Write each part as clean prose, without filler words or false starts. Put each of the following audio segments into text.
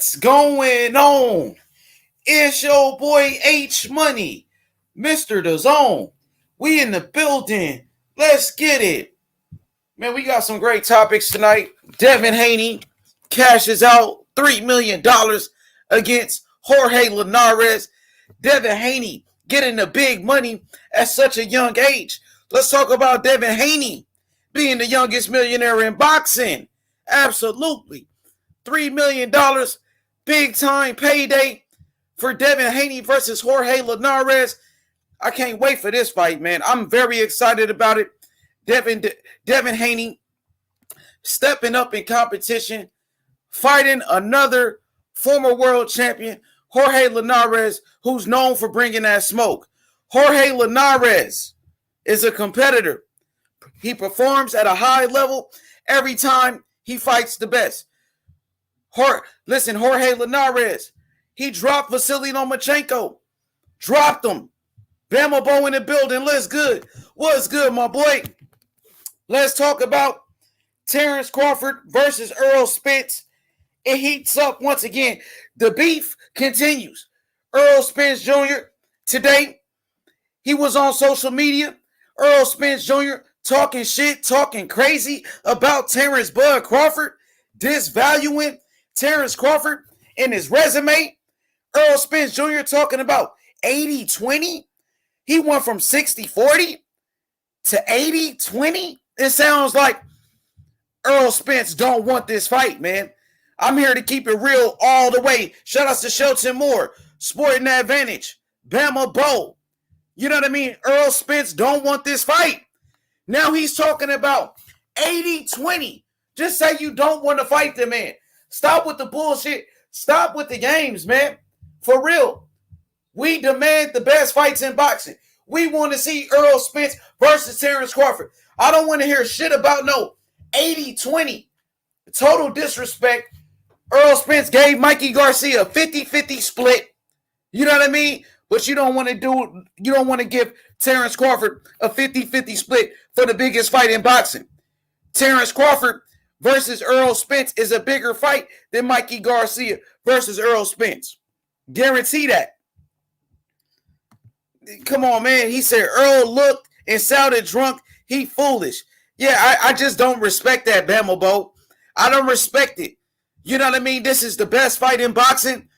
What's going on? It's your boy H Money, Mr. The Zone. We in the building. Let's get it. Man, we got some great topics tonight. Devin Haney cashes out $3 million against Jorge Linares. Devin Haney getting the big money at such a young age. Let's talk about Devin Haney being the youngest millionaire in boxing. Absolutely. $3 million, big time payday for Devin Haney versus Jorge Linares. I can't wait for this fight, man. I'm very excited about it. Devin Haney stepping up in competition, fighting another former world champion, Jorge Linares, who's known for bringing that smoke. Jorge Linares is a competitor. He performs at a high level every time he fights the best. Jorge Linares, he dropped Vasily Lomachenko. Dropped him. Bama Bo in the building. Let's good. What's good, my boy? Let's talk about Terence Crawford versus Errol Spence. It heats up once again. The beef continues. Errol Spence Jr. today, he was on social media. Errol Spence Jr. talking shit, talking crazy about Terence Bud Crawford, disvaluing Terence Crawford in his resume. Errol Spence Jr. talking about 80-20. He went from 60-40 to 80-20. It sounds like Errol Spence don't want this fight, man. I'm here to keep it real all the way. Shout out to Shelton Moore, Sporting Advantage, Bama Bo. You know what I mean? Errol Spence don't want this fight. Now he's talking about 80-20. Just say you don't want to fight the man. Stop with the bullshit. Stop with the games, man. For real. We demand the best fights in boxing. We want to see Errol Spence versus Terence Crawford. I don't want to hear shit about no 80-20. Total disrespect. Errol Spence gave Mikey Garcia a 50-50 split. You know what I mean? But you don't want to give Terence Crawford a 50-50 split for the biggest fight in boxing. Terence Crawford versus Errol Spence is a bigger fight than Mikey Garcia versus Errol Spence. Guarantee that. Come on, man. He said Errol looked and sounded drunk. He foolish. Yeah, I just don't respect that, Bama Bo. I don't respect it. You know what I mean? This is the best fight in boxing.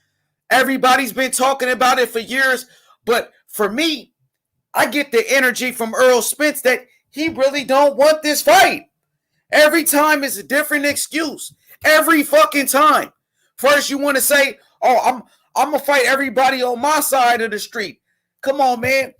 Everybody's been talking about it for years. But for me, I get the energy from Errol Spence that he really don't want this fight. Every time is a different excuse. Every fucking time. First you want to say, oh, I'm going to fight everybody on my side of the street. Come on, man.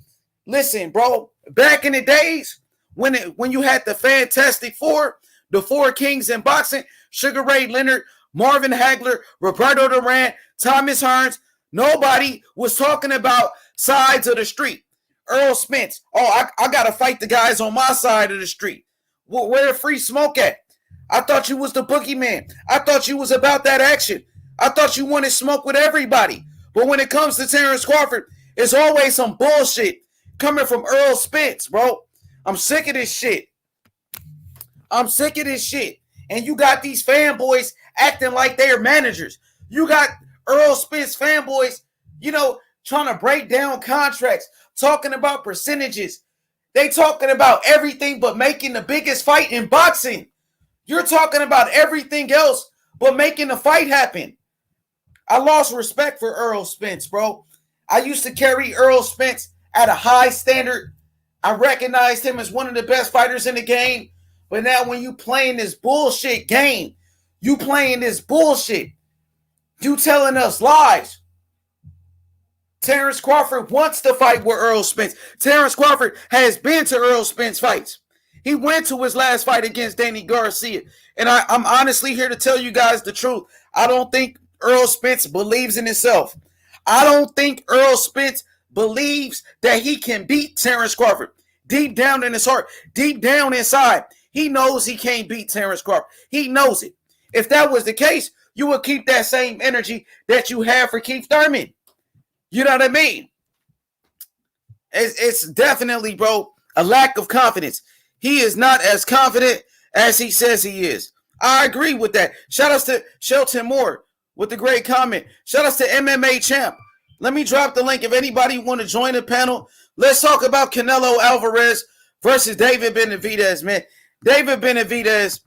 Listen, bro. Back in the days when you had the Fantastic Four, the four kings in boxing, Sugar Ray Leonard, Marvin Hagler, Roberto Duran, Thomas Hearns, nobody was talking about sides of the street. Errol Spence, I got to fight the guys on my side of the street. Where the free smoke at? I thought you was the boogeyman. I thought you was about that action. I thought you wanted smoke with everybody. But when it comes to Terence Crawford, it's always some bullshit coming from Errol Spence, bro. I'm sick of this shit. And you got these fanboys acting like they're managers. You got Errol Spence fanboys, trying to break down contracts, talking about percentages. They talking about everything but making the biggest fight in boxing. You're talking about everything else but making the fight happen. I lost respect for Errol Spence, bro. I used to carry Errol Spence at a high standard. I recognized him as one of the best fighters in the game. But now when you playing this bullshit game, you playing this bullshit, you telling us lies. Terence Crawford wants to fight with Errol Spence. Terence Crawford has been to Errol Spence fights. He went to his last fight against Danny Garcia. And I'm honestly here to tell you guys the truth. I don't think Errol Spence believes in himself. I don't think Errol Spence believes that he can beat Terence Crawford. Deep down in his heart, deep down inside, he knows he can't beat Terence Crawford. He knows it. If that was the case, you would keep that same energy that you have for Keith Thurman. You know what I mean? It's definitely, bro, a lack of confidence. He is not as confident as he says he is. I agree with that. Shout out to Shelton Moore. with the great comment. Shout out to MMA Champ. Let me drop the link if anybody want to join the panel. Let's talk about Canelo Alvarez versus David Benavidez, man. David Benavidez,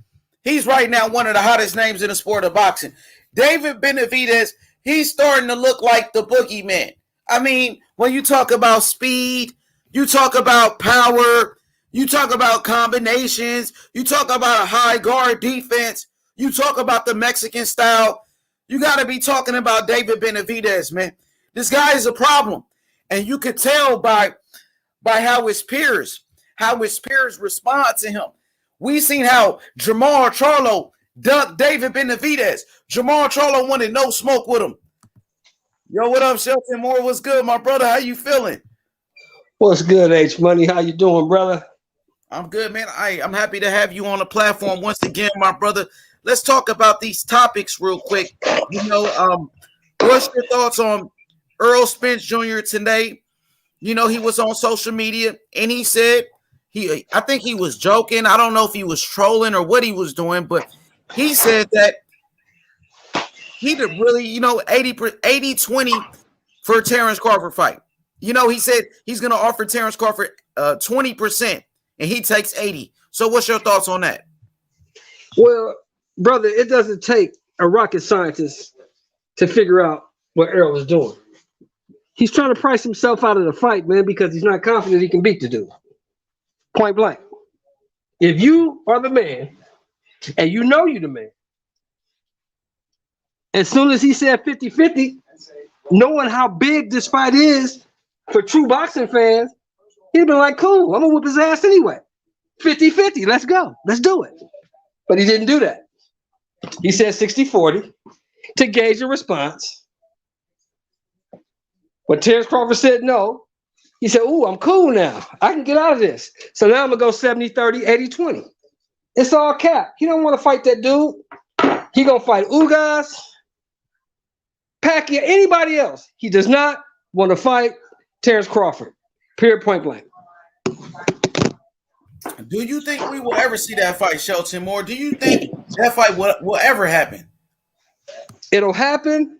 he's right now one of the hottest names in the sport of boxing. David Benavidez, he's starting to look like the boogeyman. I mean, when you talk about speed, you talk about power, you talk about combinations, you talk about a high guard defense, you talk about the Mexican style, you got to be talking about David Benavidez, man. This guy is a problem. And you could tell by how his peers respond to him. We seen how Jamal Charlo dunked David Benavidez. Jamal Charlo wanted no smoke with him. Yo, what up, Shelton Moore? What's good, my brother? How you feeling? What's good, H Money? How you doing, brother? I'm good, man. I'm happy to have you on the platform once again, my brother. Let's talk about these topics real quick. You know, what's your thoughts on Errol Spence Jr. today? You know, he was on social media and he said I think he was joking. I don't know if he was trolling or what he was doing, but he said that he did really, 80-20 for Terence Crawford fight. You know, he said he's going to offer Terence Crawford 20% and he takes 80. So what's your thoughts on that? Well, brother, it doesn't take a rocket scientist to figure out what Errol is doing. He's trying to price himself out of the fight, man, because he's not confident he can beat the dude. Point blank. If you are the man and you know you're the man, as soon as he said 50-50, knowing how big this fight is for true boxing fans, he'd been like, cool, I'm going to whip his ass anyway. 50-50, let's go. Let's do it. But he didn't do that. He said 60-40 to gauge a response. When Terence Crawford said no, he said, ooh, I'm cool now. I can get out of this. So now I'm going to go 70-30, 80-20. It's all cap. He don't want to fight that dude. He going to fight Ugas, Pacquiao, anybody else. He does not want to fight Terence Crawford. Period, point blank. Do you think we will ever see that fight, Shelton Moore? Do you think that fight will ever happen? It'll happen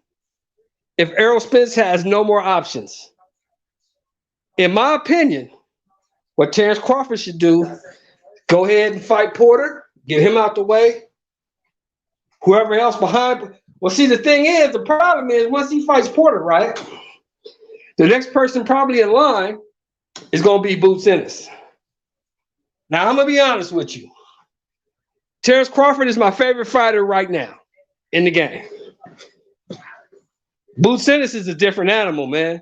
if Errol Spence has no more options. In my opinion, what Terence Crawford should do, go ahead and fight Porter, get him out the way. Whoever else behind. Well, see, the thing is, the problem is once he fights Porter, right, the next person probably in line is going to be Boots Ennis. Now, I'm going to be honest with you. Terence Crawford is my favorite fighter right now in the game. Boots Ennis is a different animal, man.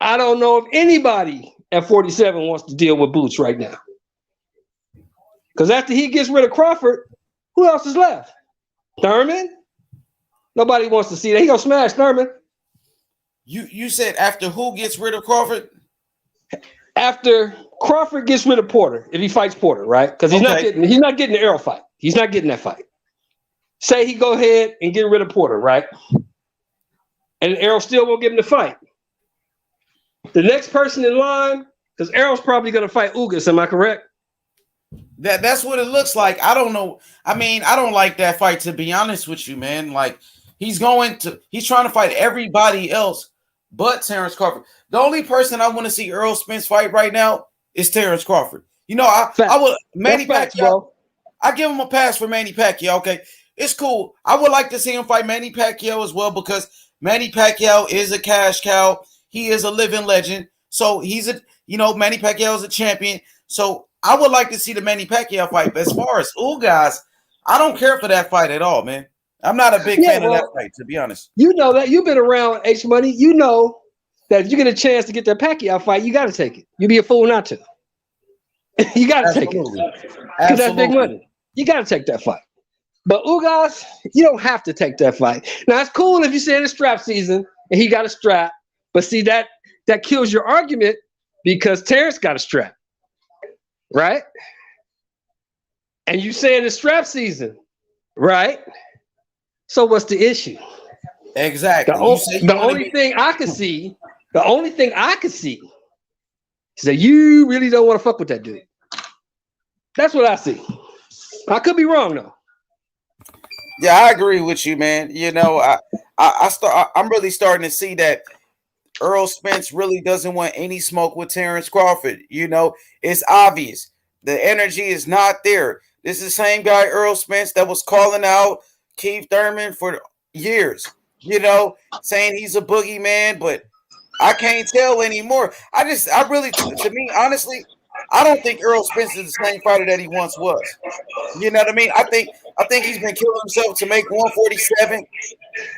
I don't know if anybody at 47 wants to deal with Boots right now. Because after he gets rid of Crawford, who else is left? Thurman? Nobody wants to see that. He gonna smash Thurman. You said after who gets rid of Crawford? After Crawford gets rid of Porter, if he fights Porter, right? Because he's not getting the Errol fight. He's not getting that fight. Say he go ahead and get rid of Porter, right? And Errol still won't give him the fight. The next person in line, because Errol's probably going to fight Ugas, am I correct? That's what it looks like. I don't know. I mean, I don't like that fight, to be honest with you, man. Like, he's trying to fight everybody else but Terence Crawford. The only person I want to see Errol Spence fight right now is Terence Crawford. You know, I would Manny Pacquiao. I give him a pass for Manny Pacquiao. Okay, it's cool. I would like to see him fight Manny Pacquiao as well because Manny Pacquiao is a cash cow. He is a living legend. So Manny Pacquiao is a champion. So I would like to see the Manny Pacquiao fight. But as far as Ugas, I don't care for that fight at all, man. I'm not a big fan of that fight, to be honest. You know that. You've been around H Money. You know that if you get a chance to get that Pacquiao fight, you got to take it. You'd be a fool not to. You got to take it. Because that's big money. You got to take that fight. But Ugas, you don't have to take that fight. Now, it's cool if you say it's strap season and he got a strap. But see, that kills your argument because Terence got a strap. Right? And you saying it's strap season. Right? So what's the issue? Exactly. The only thing I can see is that you really don't want to fuck with that dude. That's what I see. I could be wrong though. Yeah, I agree with you, man. You know, I'm really starting to see that Errol Spence really doesn't want any smoke with Terence Crawford. It's obvious. The energy is not there. This is the same guy, Errol Spence, that was calling out Keith Thurman for years, saying he's a boogeyman, but I can't tell anymore. To me, honestly, I don't think Errol Spence is the same fighter that he once was. You know what I mean? I think he's been killing himself to make 147.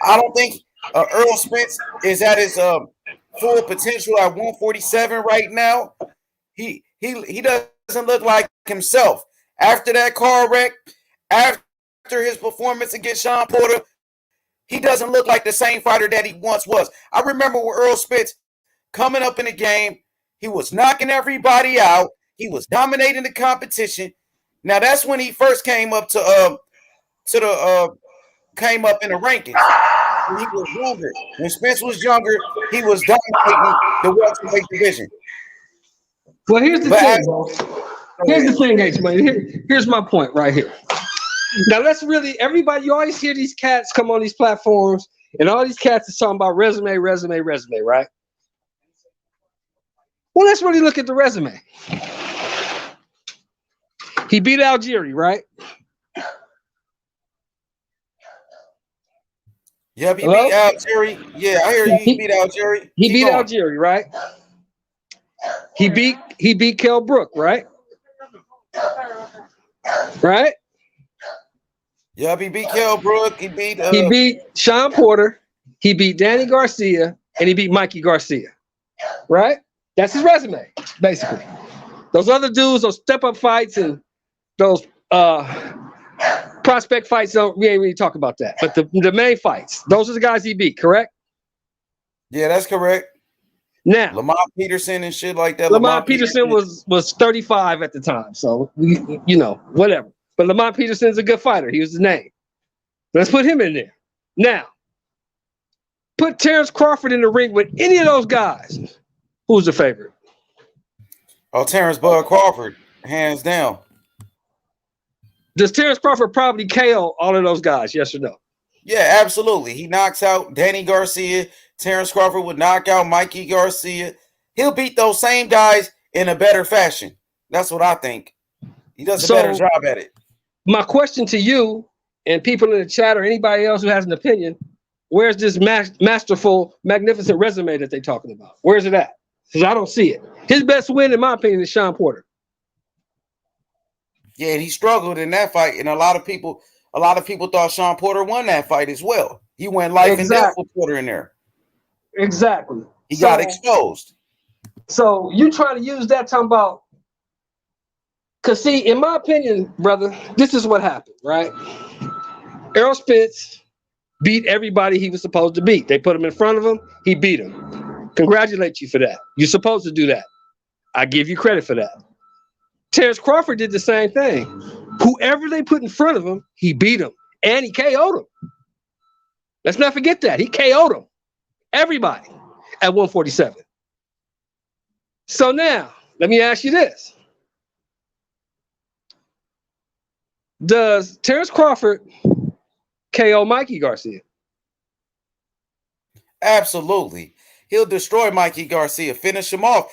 I don't think Errol Spence is at his full potential at 147 right now. He doesn't look like himself. After that car wreck, after his performance against Sean Porter, he doesn't look like the same fighter that he once was. I remember when Errol Spence coming up in the game, he was knocking everybody out. He was dominating the competition. Now that's when he first came up came up in the rankings. When he was younger. When Spence was younger, he was dominating the welterweight division. Well, here's the thing, bro. Here's the thing, H-Man. Here's my point right here. Now, everybody, you always hear these cats come on these platforms, and all these cats is talking about resume, right? Well, let's really look at the resume. He beat Algieri, right? Yeah, he beat Algieri. Yeah, I hear you. He beat Algieri. He beat Algieri, right? He beat Kell Brook, right? Right? Yeah, he beat Kell Brook. He beat Sean Porter. He beat Danny Garcia, and he beat Mikey Garcia. Right? That's his resume, basically. Those other dudes, those step-up fights and those prospect fights, we ain't really talk about that. But the main fights, those are the guys he beat, correct? Yeah, that's correct. Now, Lamont Peterson and shit like that. Lamont Peterson was 35 at the time, so whatever. But Lamont Peterson's a good fighter. He was his name. Let's put him in there. Now, put Terence Crawford in the ring with any of those guys. Who's the favorite? Oh, Terence Bud Crawford, hands down. Does Terence Crawford probably KO all of those guys? Yes or no? Yeah, absolutely. He knocks out Danny Garcia. Terence Crawford would knock out Mikey Garcia. He'll beat those same guys in a better fashion. That's what I think. He does a better job at it. My question to you and people in the chat or anybody else who has an opinion, where's this masterful, magnificent resume that they're talking about? Where's it at? Because I don't see it. His best win, in my opinion, is Sean Porter. Yeah, and he struggled in that fight, and a lot of people thought Sean Porter won that fight as well. He went life and death with Porter in there. Exactly. He got exposed. So you trying to use that talking about? Because see, in my opinion, brother, this is what happened, right? Errol Spence beat everybody he was supposed to beat. They put him in front of him. He beat him. Congratulate you for that. You're supposed to do that. I give you credit for that. Terence Crawford did the same thing. Whoever they put in front of him, he beat him. And he KO'd him. Let's not forget that. He KO'd him. Everybody at 147. So now, let me ask you this. Does Terence Crawford KO Mikey Garcia? Absolutely. He'll destroy Mikey Garcia, finish him off.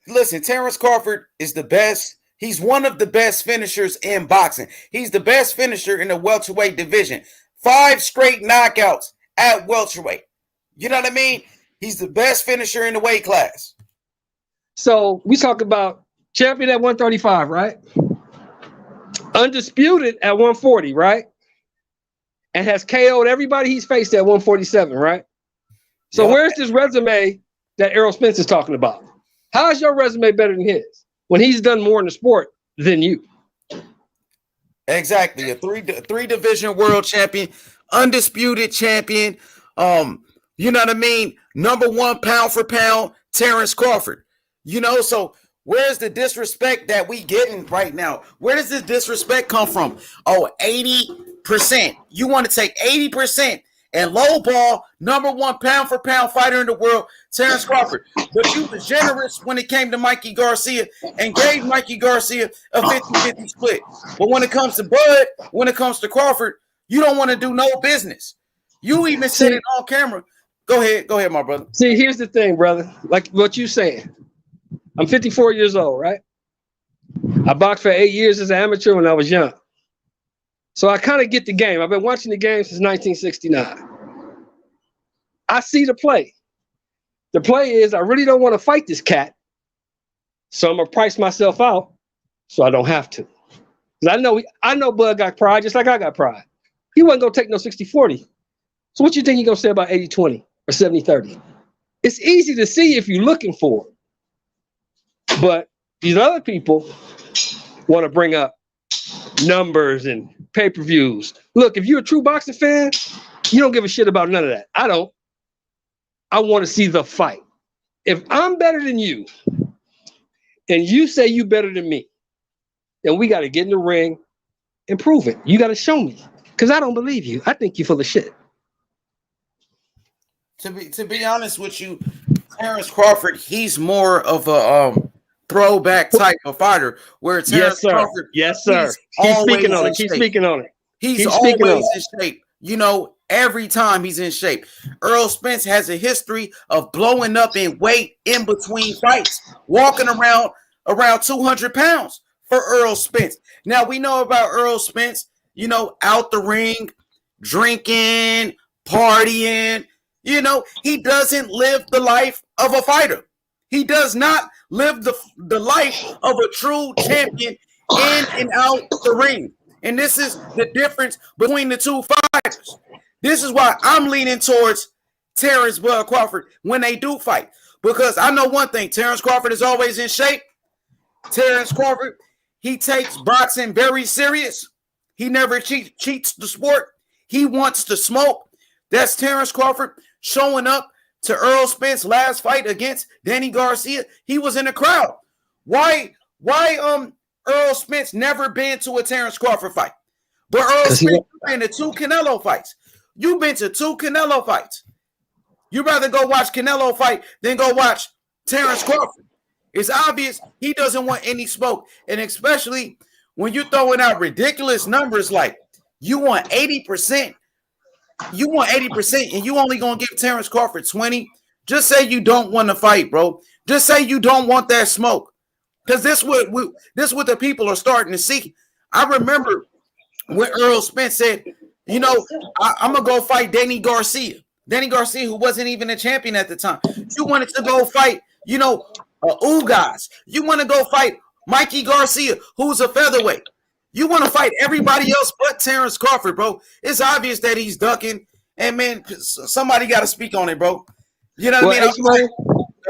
Listen, Terence Crawford is the best. He's one of the best finishers in boxing. He's the best finisher in the welterweight division. 5 straight knockouts at welterweight. You know what I mean? He's the best finisher in the weight class. So we talk about champion at 135, right? Undisputed at 140, right? And has KO'd everybody he's faced at 147, right? So where's this resume that Errol Spence is talking about? How is your resume better than his when he's done more in the sport than you? Exactly. A three division world champion, undisputed champion. You know what I mean? Number 1 pound for pound, Terence Crawford. So where's the disrespect that we getting right now? Where does this disrespect come from? Oh, 80%. You want to take 80% and lowball number 1 pound for pound fighter in the world, Terence Crawford. But you were generous when it came to Mikey Garcia and gave Mikey Garcia a 50-50 split. But when it comes to Bud, when it comes to Crawford, you don't want to do no business. You even said it on camera. Go ahead, my brother. See, here's the thing, brother. Like what you saying. I'm 54 years old, right? I boxed for 8 years as an amateur when I was young. So I kind of get the game. I've been watching the game since 1969. I see the play. The play is I really don't want to fight this cat. So I'm going to price myself out so I don't have to. Because I know Bud got pride just like I got pride. He wasn't going to take no 60-40. So what you think he's going to say about 80-20 or 70-30? It's easy to see if you're looking for it. But these other people want to bring up numbers and pay-per-views. Look, if you're a true boxing fan, you don't give a shit about none of that. I don't. I want to see the fight. If I'm better than you and you say you better than me, then we got to get in the ring and prove it. You got to show me because I don't believe you. I think you're full of shit. To be honest with you, Terence Crawford, he's more of a throwback type of fighter. Where Terence Crawford, yes, sir. Keep speaking on it. Keep speaking on it. He's always in shape. You know, every time he's in shape. Errol Spence has a history of blowing up in weight in between fights, walking around 200 pounds for Errol Spence. Now, we know about Errol Spence, you know, out the ring, drinking, partying. You know, he doesn't live the life of a fighter. He does not live the life of a true champion in and out the ring. And this is the difference between the two fighters. This is why I'm leaning towards Terence Crawford when they do fight. Because I know one thing, Terence Crawford is always in shape. Terence Crawford, he takes boxing very serious. He never cheats the sport. He wants to smoke. That's Terence Crawford showing up to Errol Spence's last fight against Danny Garcia. He was in the crowd. Why Errol Spence never been to a Terence Crawford fight? But Errol Spence, you've been to 2 Canelo fights. You've been to 2 Canelo fights. You'd rather go watch Canelo fight than go watch Terence Crawford. It's obvious he doesn't want any smoke. And especially when you're throwing out ridiculous numbers like you want 80%. You want 80% and you only going to give Terence Crawford 20. Just say you don't want to fight, bro. Just say you don't want that smoke. Because this what the people are starting to see. I remember when Errol Spence said, you know, I'm going to go fight Danny Garcia. Danny Garcia, who wasn't even a champion at the time. You wanted to go fight, you know, Ugas. You want to go fight Mikey Garcia, who's a featherweight. You want to fight everybody else but Terence Crawford, bro. It's obvious that he's ducking. And, man, somebody got to speak on it, bro. You know what I mean?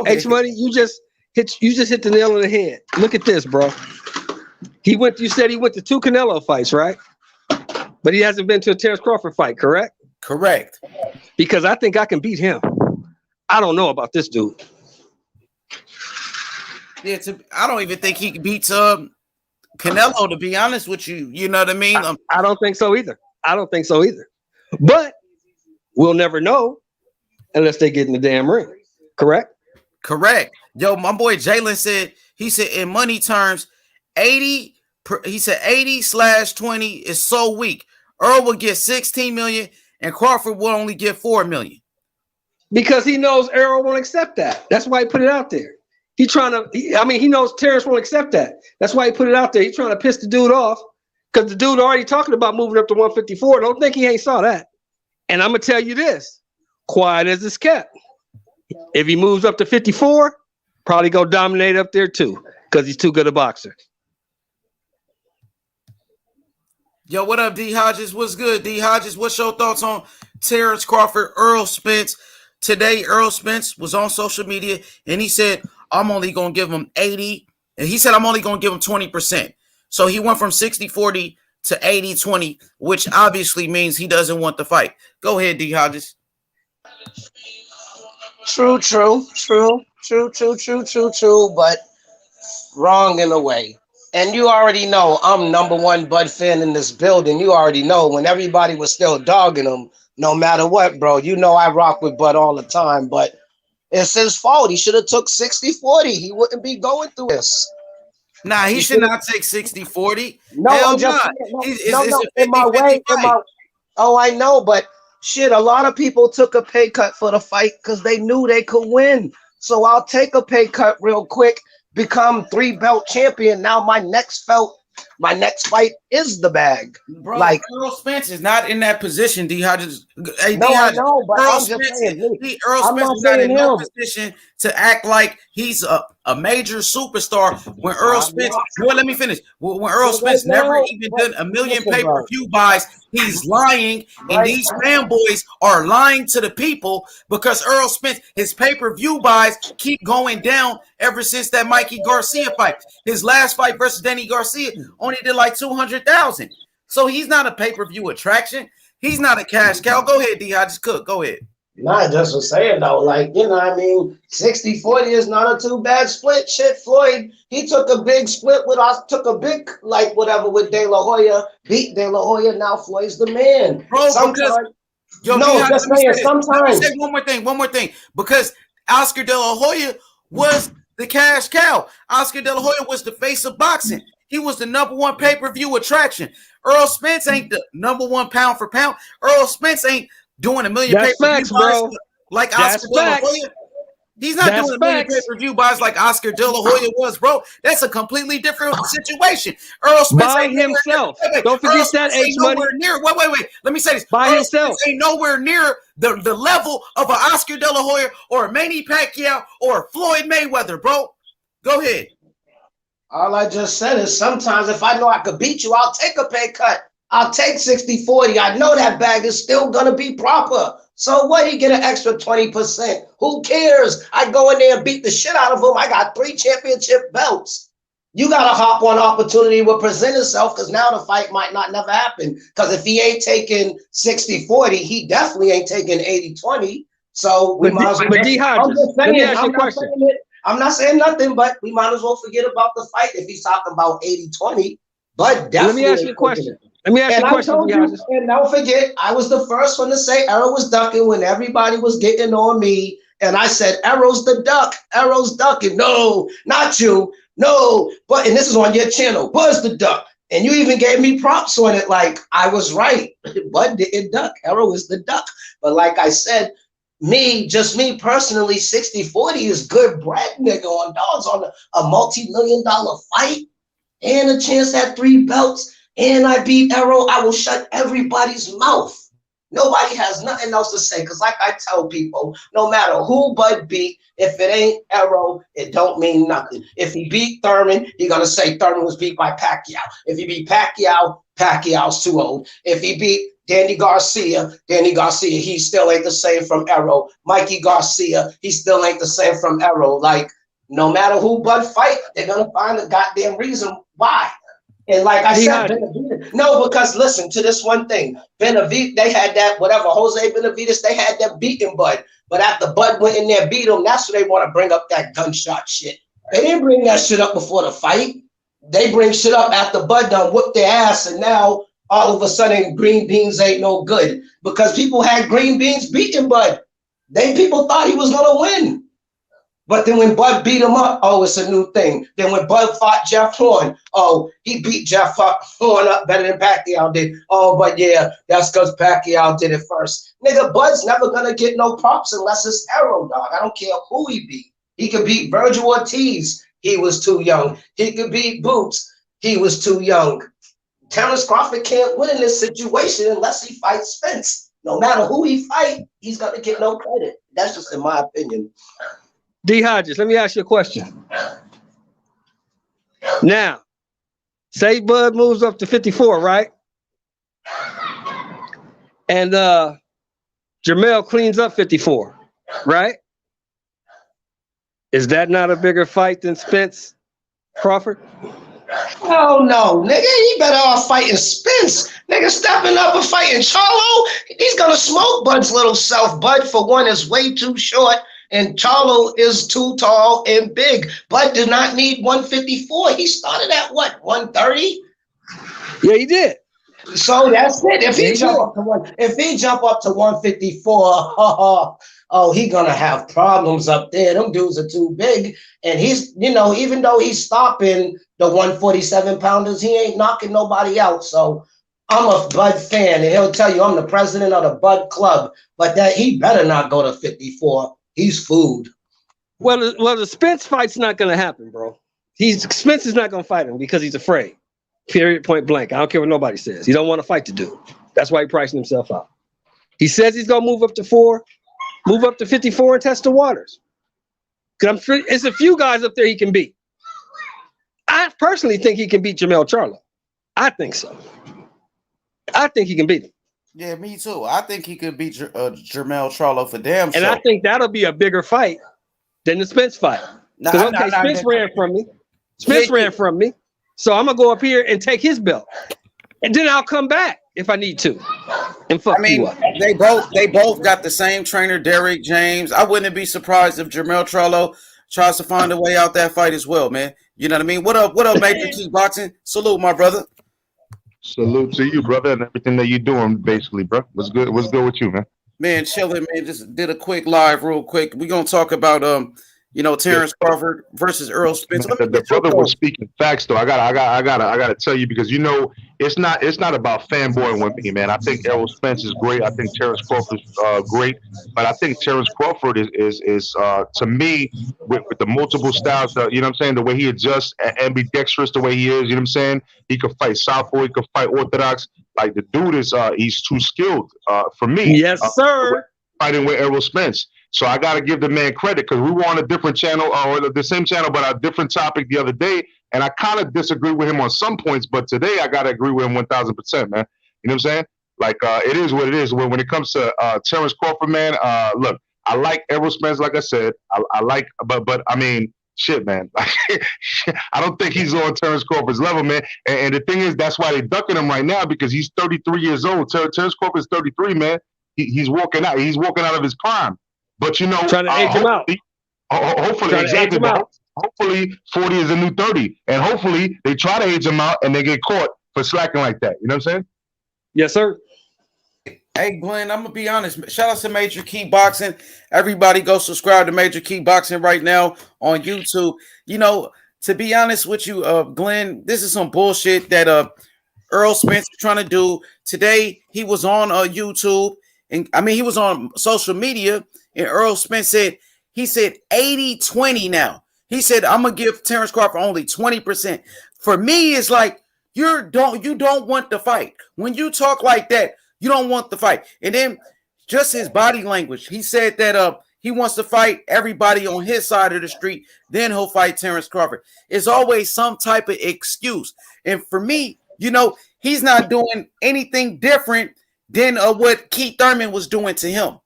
H-Money, you just hit the nail on the head. Look at this, bro. You said he went to 2 Canelo fights, right? But he hasn't been to a Terence Crawford fight, correct? Correct. Because I think I can beat him. I don't know about this dude. Yeah, I don't even think he beats Canelo, to be honest with you. You know what I mean? I don't think so either. But we'll never know unless they get in the damn ring. Correct? Correct. Yo, my boy Jalen said, in money terms, 80/20 is so weak. Errol will get 16 million and Crawford will only get 4 million. Because he knows Errol won't accept that. That's why he put it out there. He knows Terence won't accept that. That's why he put it out there. He's trying to piss the dude off because the dude already talking about moving up to 154. Don't think he ain't saw that. And I'm going to tell you this, quiet as it's kept. If he moves up to 54, probably go dominate up there too because he's too good a boxer. Yo, what up, D. Hodges? What's good, D. Hodges? What's your thoughts on Terence Crawford, Errol Spence? Today, Errol Spence was on social media and he said, I'm only going to give him 80. And he said, I'm only going to give him 20%. So he went from 60-40 to 80-20, which obviously means he doesn't want the fight. Go ahead, D. Hodges. True, but wrong in a way. And you already know I'm number one Bud fan in this building. You already know when everybody was still dogging him, no matter what, bro. You know I rock with Bud all the time, but it's his fault. He should have took 60-40. He wouldn't be going through this. Nah, he should not take 60-40. No, I'm just no. In my way. Oh, I know, but Shit, a lot of people took a pay cut for the fight because they knew they could win. So I'll take a pay cut real quick, become 3-belt champion. Now my next fight is the bag. Bro, Like Errol Spence is not in that position. I know, but Errol I'm Spence, just saying. Errol I'm Spence not is not in saying no him. position to act like he's a major superstar. When Errol Spence, well, let me finish. When Errol Spence never even done a million pay-per-view buys, he's lying, and these fanboys are lying to the people because Errol Spence, his pay-per-view buys keep going down ever since that Mikey Garcia fight. His last fight versus Danny Garcia only did like 200,000. So he's not a pay-per-view attraction. He's not a cash cow. Go ahead, D. Hodges Cook. Go ahead. Nah, just for saying though, like, you know what I mean, 60-40 is not a too bad split. Shit, Floyd, he took a big split with us, took a big, like, whatever with De La Hoya, beat De La Hoya, now Floyd's the man. Bro, sometimes, just saying, sometimes. Let me say one more thing, because Oscar De La Hoya was the cash cow. Oscar De La Hoya was the face of boxing. He was the number one pay-per-view attraction. Errol Spence ain't the number one pound for pound. Errol Spence ain't doing a million pay-per-view buys like Oscar De La Hoya. He's not doing a million pay-per-view buys like Oscar De La Hoya was, bro. That's a completely different situation. Errol Spence by himself. Don't forget that H money. Wait. Let me say this. By Errol himself Spence ain't nowhere near the level of an Oscar De La Hoya or a Manny Pacquiao or Floyd Mayweather, bro. Go ahead. All I just said is sometimes if I know I could beat you, I'll take a pay cut. I'll take 60-40. I know that bag is still going to be proper. So what? He get an extra 20%. Who cares? I go in there and beat the shit out of him. I got 3 championship belts. You got to hop on opportunity will present itself because now the fight might not never happen. Because if he ain't taking 60-40, he definitely ain't taking 80-20. So we might as well. But D. Hodges, let me ask you a question. I'm not saying nothing, but we might as well forget about the fight if he's talking about 80-20. But definitely. Let me ask you a question. And don't forget, I was the first one to say Errol was ducking when everybody was getting on me. And I said, Errol's the duck. Errol's ducking. No, not you. No. But, and this is on your channel. Buzz the duck. And you even gave me props on it. Like, I was right. Bud didn't duck. Errol is the duck. But like I said, me personally, 60-40 is good bread, nigga, on dogs on a multi-million-dollar fight and a chance at 3 belts. And I beat Errol, I will shut everybody's mouth. Nobody has nothing else to say. Because like I tell people, no matter who Bud beat, if it ain't Errol, it don't mean nothing. If he beat Thurman, you're going to say Thurman was beat by Pacquiao. If he beat Pacquiao, Pacquiao's too old. If he beat Danny Garcia, he still ain't the same from Errol. Mikey Garcia, he still ain't the same from Errol. Like, no matter who Bud fight, they're going to find a goddamn reason why. And like I said, no, because listen to this one thing. Benavidez, they had that, whatever, Jose Benavidez, they had that beating Bud. But after Bud went in there, beat him, that's when they want to bring up that gunshot shit. They didn't bring that shit up before the fight. They bring shit up after Bud done whooped their ass, and now all of a sudden green beans ain't no good. Because people had green beans beating Bud. People thought he was going to win. But then when Bud beat him up, oh, it's a new thing. Then when Bud fought Jeff Horn, oh, he beat Jeff Horn up better than Pacquiao did. Oh, but yeah, that's because Pacquiao did it first. Nigga, Bud's never going to get no props unless it's Errol, dog. I don't care who he beat. He could beat Virgil Ortiz. He was too young. He could beat Boots. He was too young. Terence Crawford can't win in this situation unless he fights Spence. No matter who he fight, he's going to get no credit. That's just in my opinion. D. Hodges, let me ask you a question. Now, say Bud moves up to 54, right? And Jermell cleans up 54, right? Is that not a bigger fight than Spence Crawford? Oh no, nigga, he better off fighting Spence. Nigga stepping up and fighting Charlo. He's gonna smoke Bud's little self. Bud, for one, is way too short. And Charlo is too tall and big. Bud did not need 154. He started at what, 130? Yeah, he did. So that's it. If he jump up to 154, oh, he gonna have problems up there. Them dudes are too big. And he's, even though he's stopping the 147 pounders, he ain't knocking nobody out. So I'm a Bud fan, and he'll tell you I'm the president of the Bud Club, but that he better not go to 54. He's food. Well, the Spence fight's not going to happen, bro. Spence is not going to fight him because he's afraid. Period, point blank. I don't care what nobody says. He don't want to fight the dude. That's why he's pricing himself out. He says he's going to move up to 4, move up to 54 and test the waters. Because it's a few guys up there he can beat. I personally think he can beat Jermell Charlo. I think so. I think he can beat him. Yeah, me too. I think he could beat Jermell Charlo for damn sure. And I think that'll be a bigger fight than the Spence fight. Because Spence ran from me. Spence ran from me. So I'm gonna go up here and take his belt, and then I'll come back if I need to. And fuck you up. They both got the same trainer, Derrick James. I wouldn't be surprised if Jermell Charlo tries to find a way out that fight as well, man. You know what I mean? What up, Major Kickboxing? Salute, my brother. Salute to you, brother, and everything that you're doing, basically, bro. What's good with you, man? Man, chilling, man. Just did a quick live real quick. We're gonna talk about Terence Crawford versus Errol Spence. The brother was speaking facts, though. I gotta tell you, because it's not about fanboying with me, man. I think Errol Spence is great. I think Terence Crawford is great, but I think Terence Crawford is to me with the multiple styles. You know what I'm saying? The way he adjusts, ambidextrous, the way he is. You know what I'm saying? He could fight southpaw. He could fight orthodox. Like the dude is, he's too skilled for me. Yes, sir. Fighting with Errol Spence. So I got to give the man credit, because we were on a different channel, or the same channel, but a different topic the other day. And I kind of disagree with him on some points, but today I got to agree with him 1,000%, man. You know what I'm saying? Like, it is what it is. When it comes to Terence Crawford, man, look, I like Errol Spence, like I said. I like, but I mean, shit, man. I don't think he's on Terence Crawford's level, man. And the thing is, that's why they're ducking him right now, because he's 33 years old. Terence Crawford's 33, man. He's walking out. He's walking out of his prime. But trying to age him out. Hopefully, exactly. Hopefully, 40 is a new 30, and hopefully they try to age him out and they get caught for slacking like that. You know what I'm saying? Yes, sir. Hey, Glenn, I'm gonna be honest. Shout out to Major Kickboxing. Everybody, go subscribe to Major Kickboxing right now on YouTube. To be honest with you, Glenn, this is some bullshit that Errol Spence is trying to do. Today, he was on YouTube, and he was on social media. And Errol Spence said 80-20 now. He said, I'm gonna give Terence Crawford only 20%. For me, it's like you don't want the fight. When you talk like that, you don't want the fight. And then just his body language. He said that he wants to fight everybody on his side of the street, then he'll fight Terence Crawford. It's always some type of excuse. And for me, he's not doing anything different than what Keith Thurman was doing to him.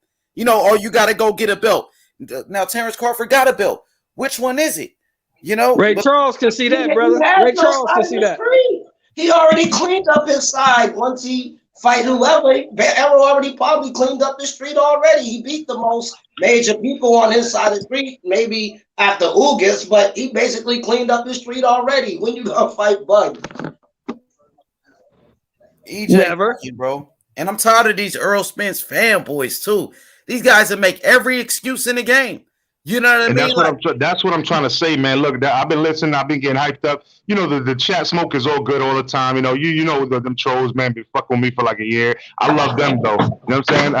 Or you got to go get a belt. Now, Terence Crawford got a belt. Which one is it? Ray Charles can see that, brother. Ray Charles can see that. He already cleaned up his side once he fight whoever. Errol already probably cleaned up the street already. He beat the most major people on his side of the street, maybe after Ugas, but he basically cleaned up the street already. When you gonna fight Bud? Never, bro. And I'm tired of these Errol Spence fanboys too. These guys that make every excuse in the game. You know what I mean? That's what I'm trying to say, man. Look, I've been listening. I've been getting hyped up. The chat smoke is all good all the time. Them trolls, man, be fucking with me for like a year. I love them though. You know what I'm saying?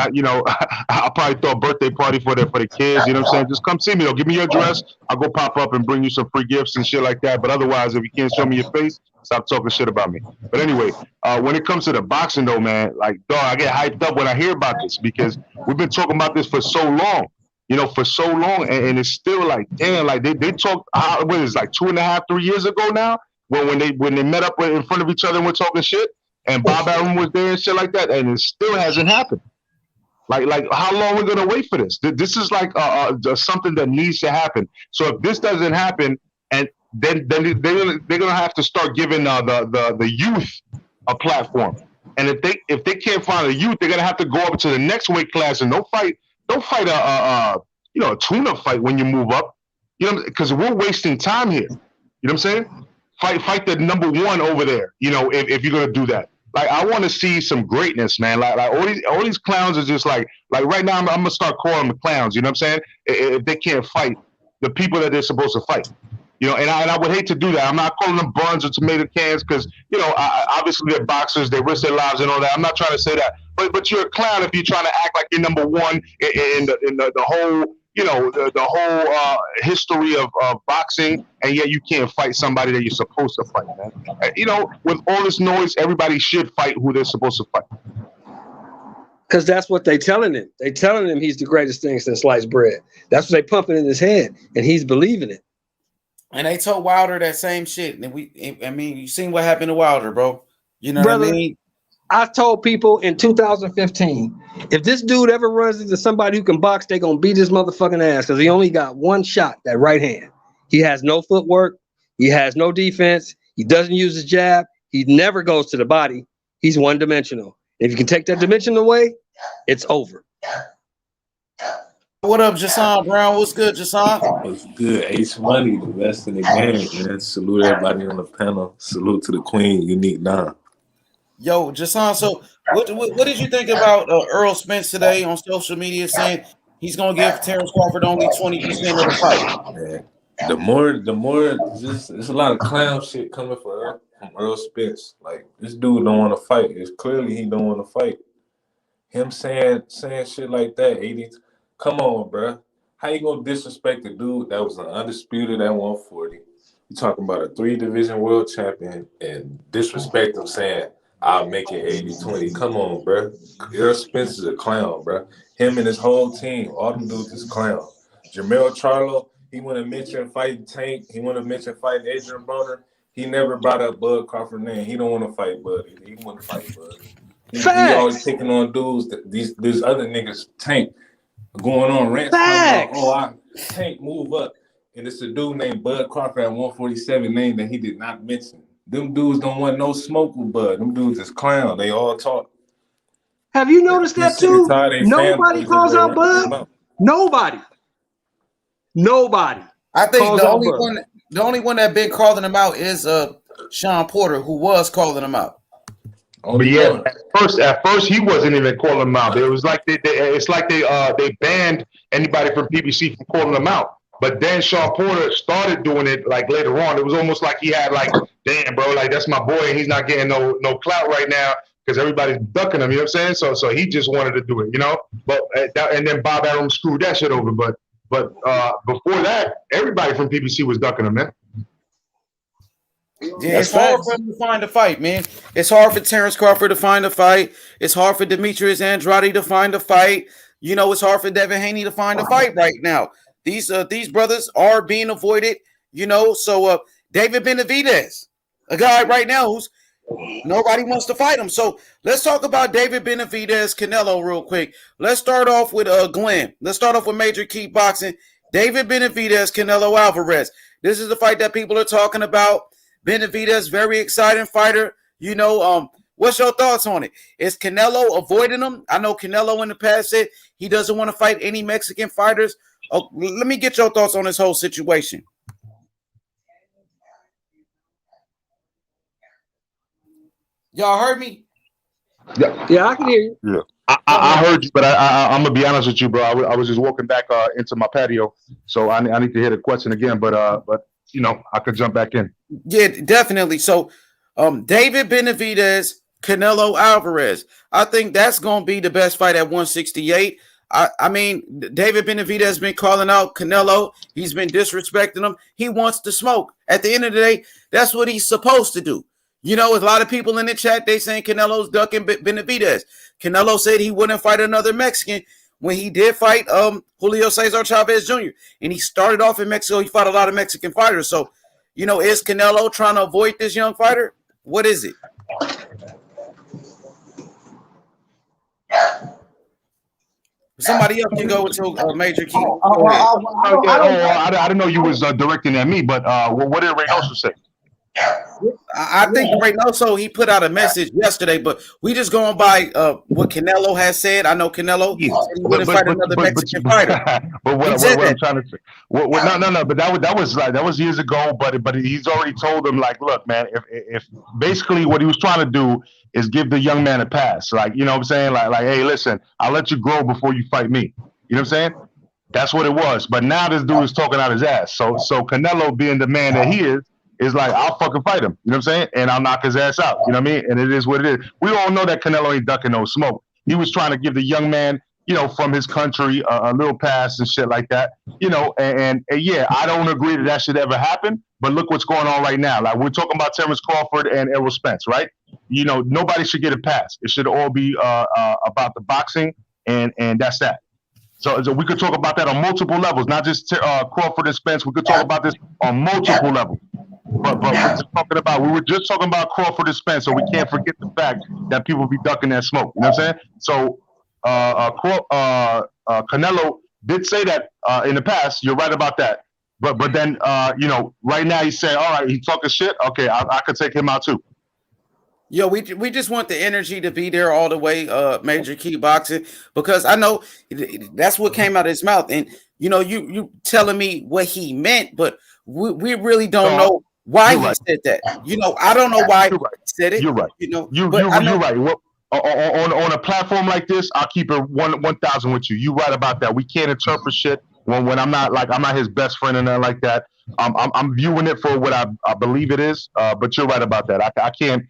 I'll probably throw a birthday party for the kids. You know what I'm saying? Just come see me though. Give me your address. I'll go pop up and bring you some free gifts and shit like that. But otherwise, if you can't show me your face, stop talking shit about me. But anyway, when it comes to the boxing though, man, like, dog, I get hyped up when I hear about this, because we've been talking about this for so long. For so long, and it's still like, damn, like they talked, what is it, like 2.5, 3 years ago now, when they met up in front of each other and were talking shit, and Bob Arum was there and shit like that, and it still hasn't happened. Like how long are we gonna wait for this? This is like something that needs to happen. So if this doesn't happen, and then they're gonna have to start giving the youth a platform, and if they can't find a youth, they're gonna have to go up to the next weight class, and don't fight a tune-up fight when you move up, because we're wasting time here. You know what I'm saying? Fight the number one over there. If you're gonna do that, like, I want to see some greatness, man. Like all these clowns are just like right now. I'm gonna start calling them clowns. You know what I'm saying? If they can't fight the people that they're supposed to fight. You know, and I would hate to do that. I'm not calling them buns or tomato cans because, you know, obviously they're boxers, they risk their lives and all that. I'm not trying to say that. But you're a clown if you're trying to act like you're number one in the whole, you know, the whole history of boxing, and yet you can't fight somebody that you're supposed to fight, man. You know, with all this noise, everybody should fight who they're supposed to fight. Because that's what they telling him. They telling him he's the greatest thing since sliced bread. That's what they pumping in his head, and he's believing it. And they told Wilder that same shit. And I mean, you seen what happened to Wilder, bro. You know Brother, what I mean? I told people in 2015, if this dude ever runs into somebody who can box, they're going to beat his motherfucking ass because he only got one shot, that right hand. He has no footwork. He has no defense. He doesn't use his jab. He never goes to the body. He's one-dimensional. If you can take that dimension away, it's over. What up, Jason Brown? What's good, Jason? What's good? H Money, the best in the game, man. Salute everybody on the panel. Salute to the Queen, Unique Don. Yo, Jason, so what did you think about Errol Spence today on social media saying he's going to give Terence Crawford only 20% of the fight? Man, the more, just it's a lot of clown shit coming from Errol Spence. Like, this dude don't want to fight. It's clearly he don't want to fight. Him saying shit like that, 80. Come on, bro. How you gonna disrespect the dude that was an undisputed at 140? You talking about a 3-division world champion and disrespect him saying, I'll make it 80-20. Come on, bro. Errol Spence is a clown, bro. Him and his whole team, all them dudes is clown. Jamel Charlo, he want to mention fighting Tank. He want to mention fighting Adrian Broner. He never brought up Bud Crawford name. He don't want to fight Bud. He want to fight Bud. He always picking on dudes. These other niggas, Tank, going on rants. I Tank move up. And it's a dude named Bud Crawford at 147 name that he did not mention. Them dudes don't want no smoke with Bud. Them dudes is clown. They all talk. Have you noticed that too? Nobody calls out Bud. Nobody. I think the only one that been calling him out is Sean Porter, who was calling him out. But yeah, at first he wasn't even calling them out. It was like they banned anybody from PBC from calling them out. But then Sean Porter started doing it like later on. It was almost like he had like, damn, bro, like that's my boy, and he's not getting no clout right now because everybody's ducking him. You know what I'm saying? So he just wanted to do it, you know. But and then Bob Arum screwed that shit over. But before that, everybody from PBC was ducking him, man. Yeah, it's hard for him to find a fight, man. It's hard for Terence Crawford to find a fight. It's hard for Demetrius Andrade to find a fight. You know, it's hard for Devin Haney to find a fight right now. These brothers are being avoided, you know. So David Benavidez, a guy right now who's nobody wants to fight him. So let's talk about David Benavidez, Canelo real quick. Let's start off with Glenn. Let's start off with Major Key Boxing. David Benavidez, Canelo Alvarez. This is the fight that people are talking about. Benavidez, very exciting fighter. You know, what's your thoughts on it? Is Canelo avoiding him? I know Canelo in the past said he doesn't want to fight any Mexican fighters. Oh, let me get your thoughts on this whole situation. Y'all heard me? Yeah, I can hear you. Yeah. I heard you, but I'm gonna be honest with you, bro. I was just walking back into my patio, so I need to hear the question again. But you know, I could jump back in. Yeah, definitely. So, David Benavidez, Canelo Alvarez. I think that's going to be the best fight at 168. I mean, David Benavidez has been calling out Canelo. He's been disrespecting him. He wants to smoke. At the end of the day, that's what he's supposed to do. You know, a lot of people in the chat, they saying Canelo's ducking Benavidez. Canelo said he wouldn't fight another Mexican when he did fight Julio Cesar Chavez Jr. And he started off in Mexico. He fought a lot of Mexican fighters. So, you know, is Canelo trying to avoid this young fighter? What is it? Somebody else can go into Major Key. I didn't know you was directing at me, but what did Reynoso say? I think Reynoso, he put out a message yesterday, but we just going by what Canelo has said. I know Canelo said he wouldn't fight another Mexican fighter. But what I'm trying to say, no. But that was years ago. But he's already told them, like, look, man, if basically what he was trying to do is give the young man a pass, like, you know what I'm saying, like, hey, listen, I'll let you grow before you fight me. You know what I'm saying? That's what it was. But now this dude is talking out his ass. So Canelo, being the man that he is like, I'll fucking fight him. You know what I'm saying? And I'll knock his ass out. You know what I mean? And it is what it is. We all know that Canelo ain't ducking no smoke. He was trying to give the young man, you know, from his country a little pass and shit like that. You know, and yeah, I don't agree that should ever happen. But look what's going on right now. Like, we're talking about Terence Crawford and Errol Spence, right? You know, nobody should get a pass. It should all be about the boxing, and that's that. So we could talk about that on multiple levels, not just Crawford and Spence. We could talk about this on multiple levels. But we were just talking about Crawford and Spence, so we can't forget the fact that people be ducking that smoke. You know what I'm saying? So Canelo did say that in the past. You're right about that. But then you know, right now he's saying, all right, he's talking shit. Okay, I could take him out too. Yo, we just want the energy to be there all the way, Major Key Boxing, because I know that's what came out of his mouth. And, you know, you telling me what he meant, but we really don't know why he said that. You know, I don't know why he said it. You're right. You know, you're right. Well, on a platform like this, I'll keep it 1,000 with you. You're right about that. We can't interpret shit when I'm not his best friend and nothing like that. I'm viewing it for what I believe it is. But you're right about that. I can't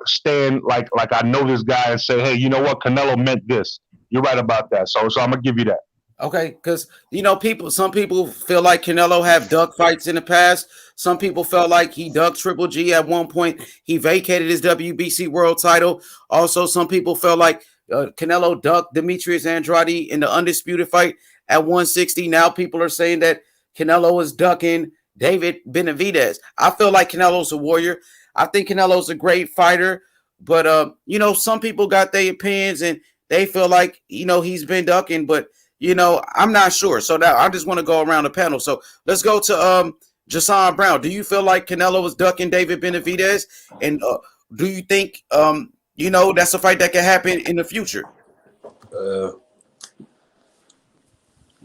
stand like I know this guy and say, hey, you know what, Canelo meant this. You're right about that. So I'm gonna give you that. Okay, because you know, some people feel like Canelo have duck fights in the past. Some people felt like he ducked Triple G at one point. He vacated his WBC world title. Also, some people felt like Canelo ducked Demetrius Andrade in the undisputed fight at 160. Now people are saying that Canelo is ducking David Benavidez. I feel like Canelo's a warrior. I think Canelo's a great fighter, but you know, some people got their opinions and they feel like, you know, he's been ducking, but you know, I'm not sure. So now I just want to go around the panel. So let's go to Jason Brown. Do you feel like Canelo was ducking David Benavidez? And do you think you know, that's a fight that can happen in the future?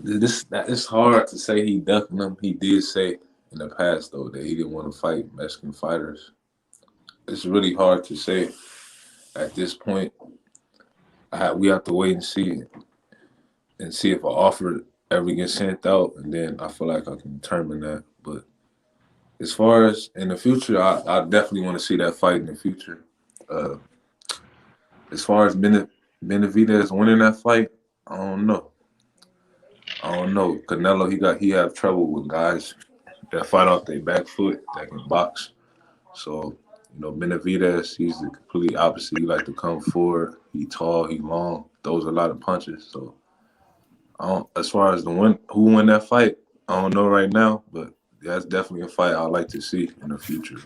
It's hard to say he ducked him. He did say in the past though that he didn't want to fight Mexican fighters. It's really hard to say at this point. We have to wait and see if an offer ever gets sent out, and then I feel like I can determine that. But as far as in the future, I definitely want to see that fight in the future. As far as Benavidez winning that fight, I don't know. Canelo, he have trouble with guys that fight off their back foot that can box. So, you know, Benavidez, he's the complete opposite. He like to come forward. He tall, he long, throws a lot of punches. So, as far as who won that fight, I don't know right now, but that's definitely a fight I'd like to see in the future.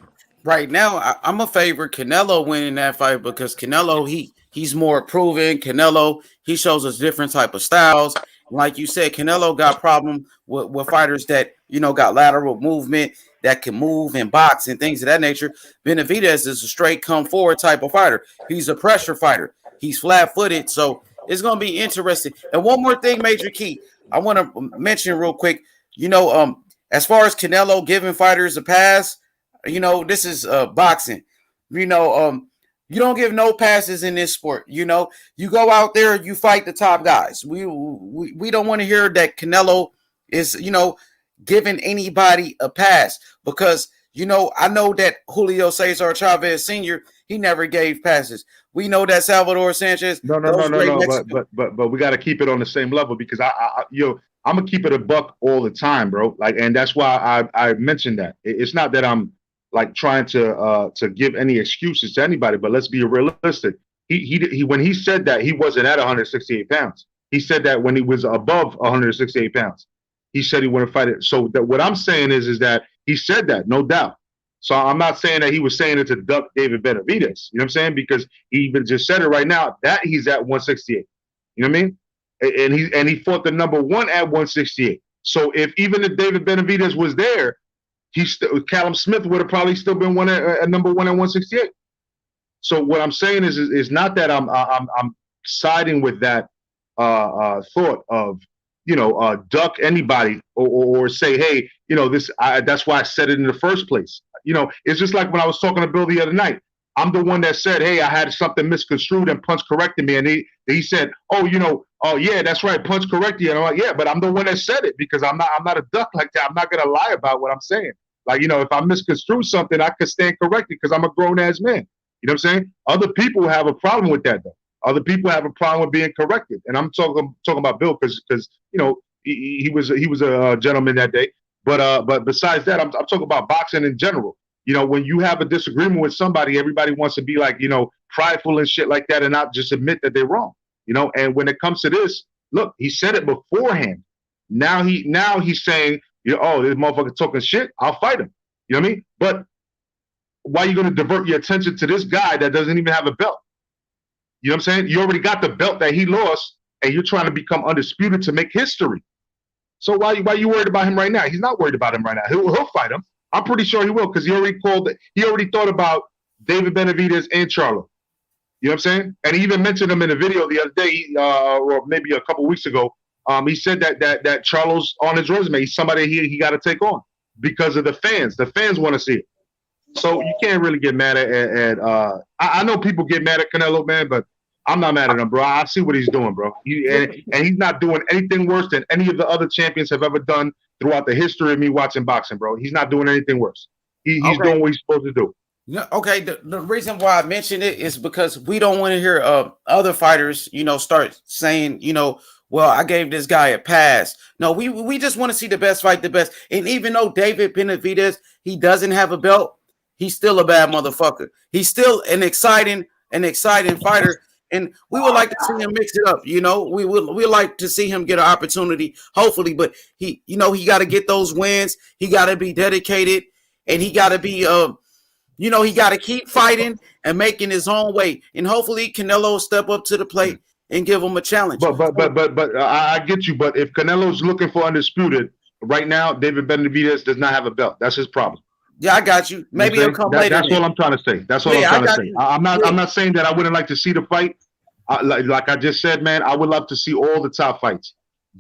Right now, I'm a favorite Canelo winning that fight because Canelo, he's more proven. Canelo, he shows us different type of styles. Like you said, Canelo got problem with fighters that, you know, got lateral movement, that can move and box and things of that nature. Benavidez is a straight come forward type of fighter. He's a pressure fighter. He's flat footed. So it's going to be interesting. And one more thing, Major Key, I want to mention real quick, you know, as far as Canelo giving fighters a pass, you know, this is boxing. You know, you don't give no passes in this sport. You know, you go out there, you fight the top guys. We don't want to hear that Canelo is, you know, giving anybody a pass because, you know, I know that Julio Cesar Chavez Sr., he never gave passes. We know that Salvador Sanchez. No. But we got to keep it on the same level because I'm gonna keep it a buck all the time, bro. Like, and that's why I mentioned that. It's not that I'm like trying to give any excuses to anybody, but let's be realistic. He when he said that, he wasn't at 168 pounds. He said that when he was above 168 pounds. He said he wouldn't fight it. So that what I'm saying is that he said that, no doubt. So I'm not saying that he was saying it to duck David Benavidez. You know what I'm saying? Because he even just said it right now that he's at 168. You know what I mean? And he fought the number one at 168. So if David Benavidez was there, Callum Smith would have probably still been number one at 168. So what I'm saying is not that I'm siding with that thought of, you know, duck anybody or say, hey, you know, that's why I said it in the first place. You know, it's just like when I was talking to Bill the other night. I'm the one that said, hey, I had something misconstrued and Punch corrected me. And he said, oh, yeah, that's right, Punch corrected you. And I'm like, yeah, but I'm the one that said it because I'm not a duck like that. I'm not gonna lie about what I'm saying. Like, if I misconstrue something, I could stand corrected because I'm a grown ass man. You know what I'm saying? Other people have a problem with that though. Other people have a problem with being corrected. And I'm talking about Bill because he was a gentleman that day. But besides that, I'm talking about boxing in general. When you have a disagreement with somebody, everybody wants to be like, prideful and shit like that and not just admit that they're wrong. And when it comes to this, look, he said it beforehand. Now he's saying, oh, this motherfucker talking shit, I'll fight him. You know what I mean? But why are you going to divert your attention to this guy that doesn't even have a belt? You know what I'm saying? You already got the belt that he lost, and you're trying to become undisputed to make history. So why you worried about him right now? He's not worried about him right now. He'll fight him. I'm pretty sure he will because he already thought about David Benavidez and Charlo. You know what I'm saying? And he even mentioned him in a video the other day, or maybe a couple weeks ago. He said that Charlo's on his resume. He's somebody he got to take on because of the fans. The fans want to see it. So you can't really get mad at I know people get mad at Canelo, man, but I'm not mad at him, bro. I see what he's doing, bro. And he's not doing anything worse than any of the other champions have ever done throughout the history of me watching boxing, bro. He's not doing anything worse. He's doing what he's supposed to do. No, okay. The reason why I mentioned it is because we don't want to hear other fighters, start saying, well, I gave this guy a pass. No, we just want to see the best fight the best. And even though David Benavidez, he doesn't have a belt, he's still a bad motherfucker. He's still an exciting fighter. And we would like to see him mix it up, we like to see him get an opportunity, hopefully. But he got to get those wins. He got to be dedicated, and he got to be, he got to keep fighting and making his own way. And hopefully, Canelo will step up to the plate and give him a challenge. But I get you. But if Canelo's looking for undisputed right now, David Benavidez does not have a belt. That's his problem. Yeah, I got you. Maybe he'll come later. That's all I'm trying to say. That's all I'm trying to say. I'm not saying that I wouldn't like to see the fight. Like I just said, man, I would love to see all the top fights.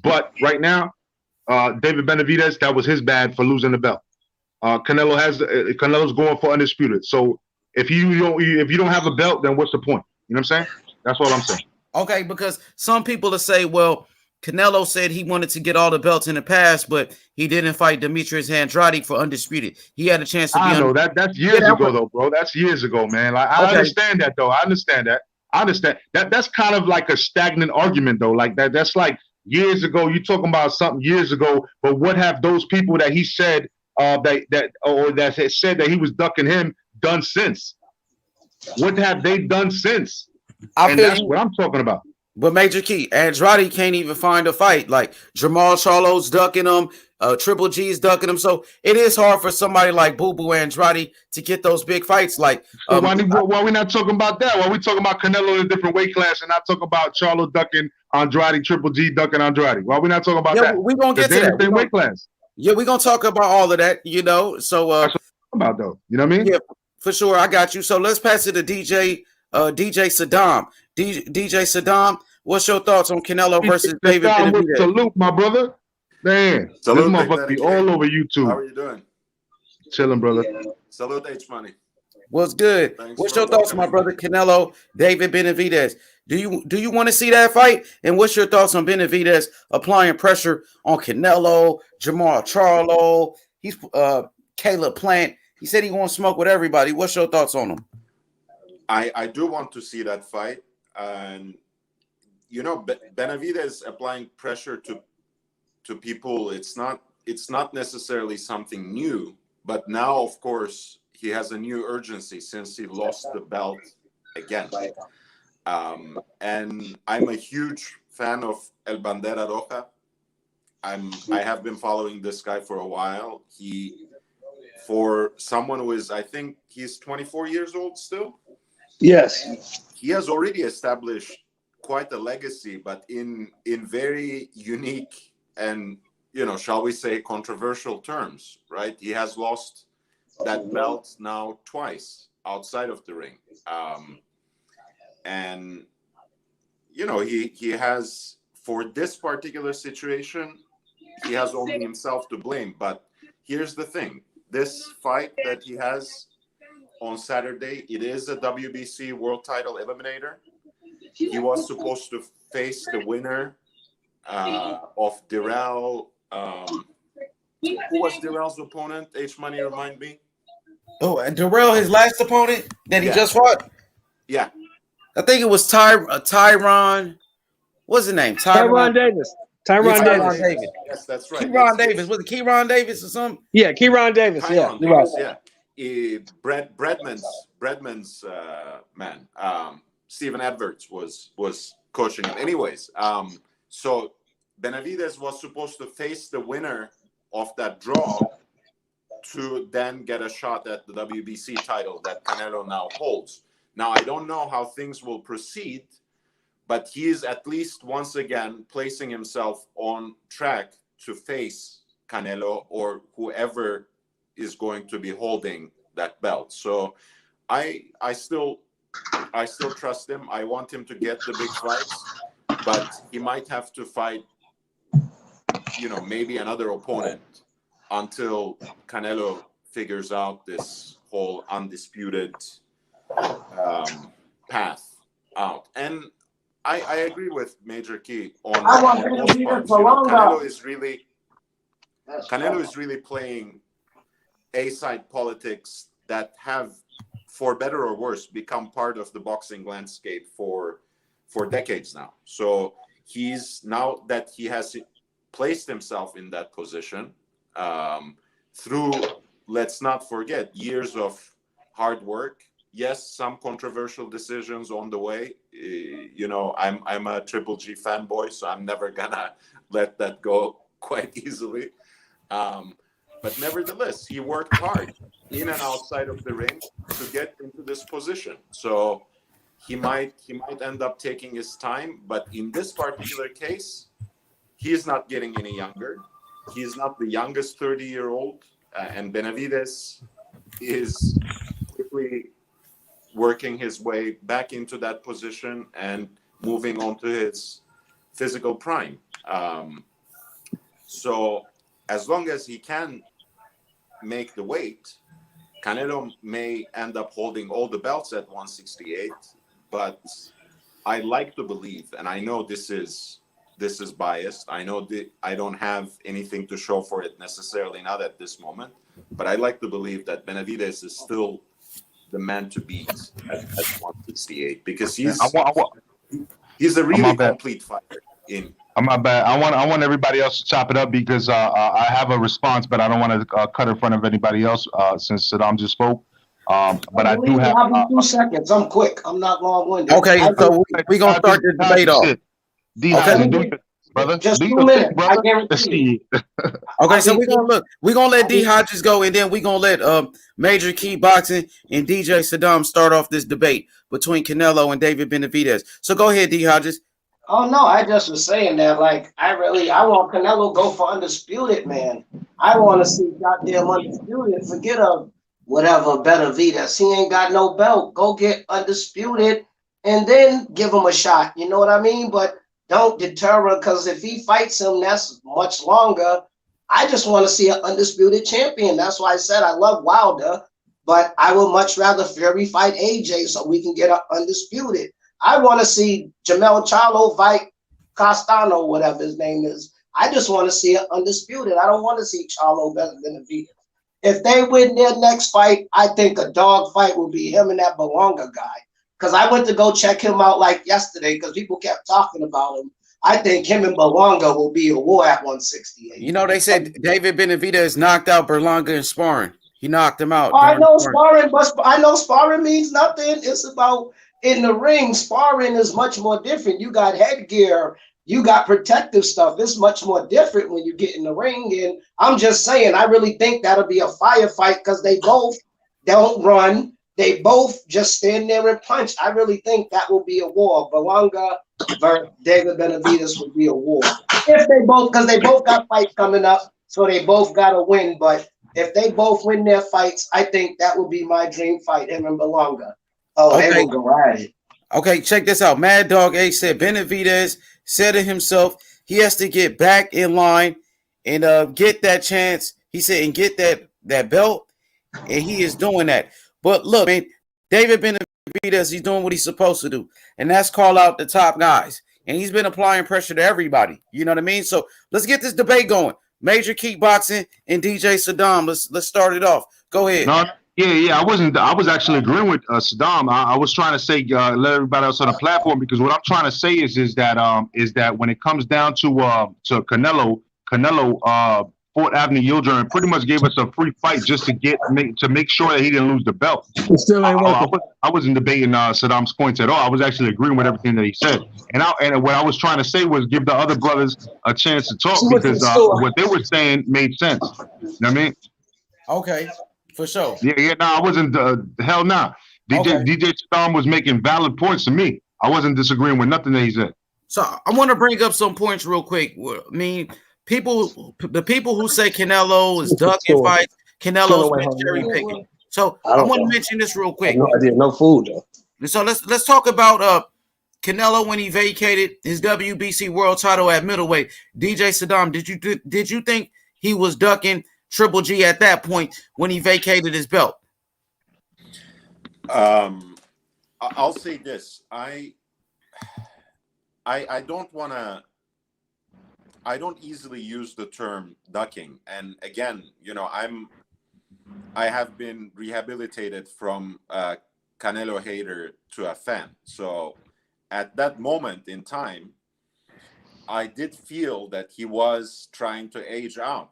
But right now, David Benavidez, that was his bad for losing the belt. Canelo's going for undisputed. So if you don't have a belt, then what's the point? You know what I'm saying? That's all I'm saying. Okay, because some people will say, well, Canelo said he wanted to get all the belts in the past, but he didn't fight Demetrius Andrade for undisputed. He had a chance to be. I know that's years ago, though, bro. That's years ago, man. Like I understand that, though. I understand that. That's kind of like a stagnant argument, though. Like that's like years ago. You talking about something years ago, but what have those people that he said that said that he was ducking him done since? What have they done since? That's what I'm talking about. But Major Key, Andrade can't even find a fight. Like Jamal Charlo's ducking him, Triple G's ducking him. So it is hard for somebody like Boo Boo Andrade to get those big fights. Like, why are we not talking about that? Why are we talking about Canelo in a different weight class and not talking about Charlo ducking Andrade, Triple G ducking Andrade? Why are we not talking about that? We're gonna get to that. Same weight class. Yeah, we're gonna talk about all of that. So that's what I'm about, though. You know what I mean? Yeah, for sure. I got you. So let's pass it to DJ Saddam. DJ Saddam, what's your thoughts on Canelo versus David Benavidez? Salute, my brother. Man, salute, this motherfucker be all over YouTube. How are you doing? Chilling, brother. Salute, H Money. What's good? What's your thoughts, my brother? Canelo, David Benavidez. Do you want to see that fight? And what's your thoughts on Benavidez applying pressure on Canelo, Jamal Charlo? He's Caleb Plant. He said he won't smoke with everybody. What's your thoughts on him? I do want to see that fight. And Benavidez applying pressure to people, it's not necessarily something new, but now of course he has a new urgency since he lost the belt again. And I'm a huge fan of El Bandera Roja. I have been following this guy for a while. For someone who is, I think he's 24 years old still. Yes. He has already established quite a legacy, but in very unique and, shall we say, controversial terms, right? He has lost that belt now twice outside of the ring. And, he has, for this particular situation, he has only himself to blame. But here's the thing. This fight that he has on Saturday. It is a WBC world title eliminator. He was supposed to face the winner of Darrell. Who was Darrell's opponent? H Money, remind me. Oh, and Darrell, his last opponent that he Yeah. just fought. Yeah. I think it was Tyron. What's his name? Tyron Davis. Tyron Davis. Davis. Yes, that's right. Keyron Davis. Was it Keyron Davis or something? Yeah, Keyron Davis. Tyron Yeah, you're right. Davis, yeah. Breadman's man. Stephen Edwards was coaching him. Anyways, so Benavidez was supposed to face the winner of that draw to then get a shot at the WBC title that Canelo now holds. Now, I don't know how things will proceed, but he is at least once again placing himself on track to face Canelo or whoever is going to be holding that belt. So I still trust him. I want him to get the big fights, but he might have to fight, maybe another opponent until Canelo figures out this whole undisputed path out. And I agree with Major Key on most parts. Canelo is really playing A-side politics that have, for better or worse, become part of the boxing landscape for decades now. So now that he has placed himself in that position through, let's not forget, years of hard work. Yes, some controversial decisions on the way. I'm a Triple G fanboy, so I'm never gonna let that go quite easily. But nevertheless, he worked hard in and outside of the ring to get into this position. So he might end up taking his time, but in this particular case, he is not getting any younger. He is not the youngest 30-year-old, and Benavidez is quickly working his way back into that position and moving on to his physical prime. So as long as he can make the weight, Canelo may end up holding all the belts at 168, but I like to believe, and I know this is biased. I know I don't have anything to show for it necessarily, not at this moment, but I like to believe that Benavidez is still the man to beat at 168 because he's a really complete fighter. My bad. I want everybody else to chop it up because I have a response, but I don't want to cut in front of anybody else since Saddam just spoke. But I do have. I'll be 2 seconds. I'm quick. I'm not long-winded. Okay, so we're gonna start the debate off. Okay, brother. Just 2 minutes. I guarantee you. Okay, so we're gonna let D Hodges go, and then we're gonna let Major Key Boxing and DJ Saddam start off this debate between Canelo and David Benavidez. So go ahead, D Hodges. Oh no, I just was saying that, like, I want Canelo go for undisputed, man. I want to see goddamn undisputed. Forget whatever Benavidez. He ain't got no belt. Go get undisputed and then give him a shot. You know what I mean? But don't deter him, because if he fights him, that's much longer. I just want to see an undisputed champion. That's why I said I love Wilder, but I would much rather Fury fight AJ so we can get an undisputed. I want to see Jamel Charlo fight Castano, whatever his name is. I just want to see an undisputed. I don't want to see Charlo Benavidez. If they win their next fight, I think a dog fight will be him and that Belonga guy. Because I went to go check him out like yesterday because people kept talking about him. I think him and Belonga will be a war at 168. You know, they said David Benavidez knocked out Berlanga in sparring. He knocked him out. Oh, I know sparring, but I know sparring means nothing. It's about in the ring. Sparring is much more different. You got headgear. You got protective stuff. It's much more different when you get in the ring. And I'm just saying, I really think that'll be a firefight because they both don't run. They both just stand there and punch. I really think that will be a war. Belonga versus David Benavidez would be a war. If they both, because they both got fights coming up, so they both got to win. But if they both win their fights, I think that would be my dream fight, him and Belonga. Oh, okay. They will go at it. Okay, check this out. Mad Dog H said Benavidez said to himself he has to get back in line and get that chance. He said and get that belt, and he is doing that. But look, man, David Benavidez, he's doing what he's supposed to do, and that's call out the top guys. And he's been applying pressure to everybody. You know what I mean? So let's get this debate going. Major Kickboxing and DJ Saddam. Let's start it off. Go ahead. No, yeah. I was actually agreeing with Saddam. I was trying to say let everybody else on the platform, because what I'm trying to say is that when it comes down to Canelo, Fort Avenue Yildirim pretty much gave us a free fight just to make sure that he didn't lose the belt. It still ain't working. I wasn't debating Saddam's points at all. I was actually agreeing with everything that he said. And what I was trying to say was give the other brothers a chance to talk, because what they were saying made sense. You know what I mean? Okay, for sure. Yeah. No, I wasn't. Hell nah. DJ Saddam was making valid points to me. I wasn't disagreeing with nothing that he said. So I want to bring up some points real quick. I mean, the people who say Canelo is ducking fights, Canelo's been cherry picking. So I want to mention this real quick. No idea, no food though. So let's talk about Canelo when he vacated his WBC world title at middleweight. DJ Saddam, did you think he was ducking Triple G at that point when he vacated his belt? I'll say this. I don't easily use the term ducking. And again, I have been rehabilitated from a Canelo hater to a fan. So at that moment in time, I did feel that he was trying to age out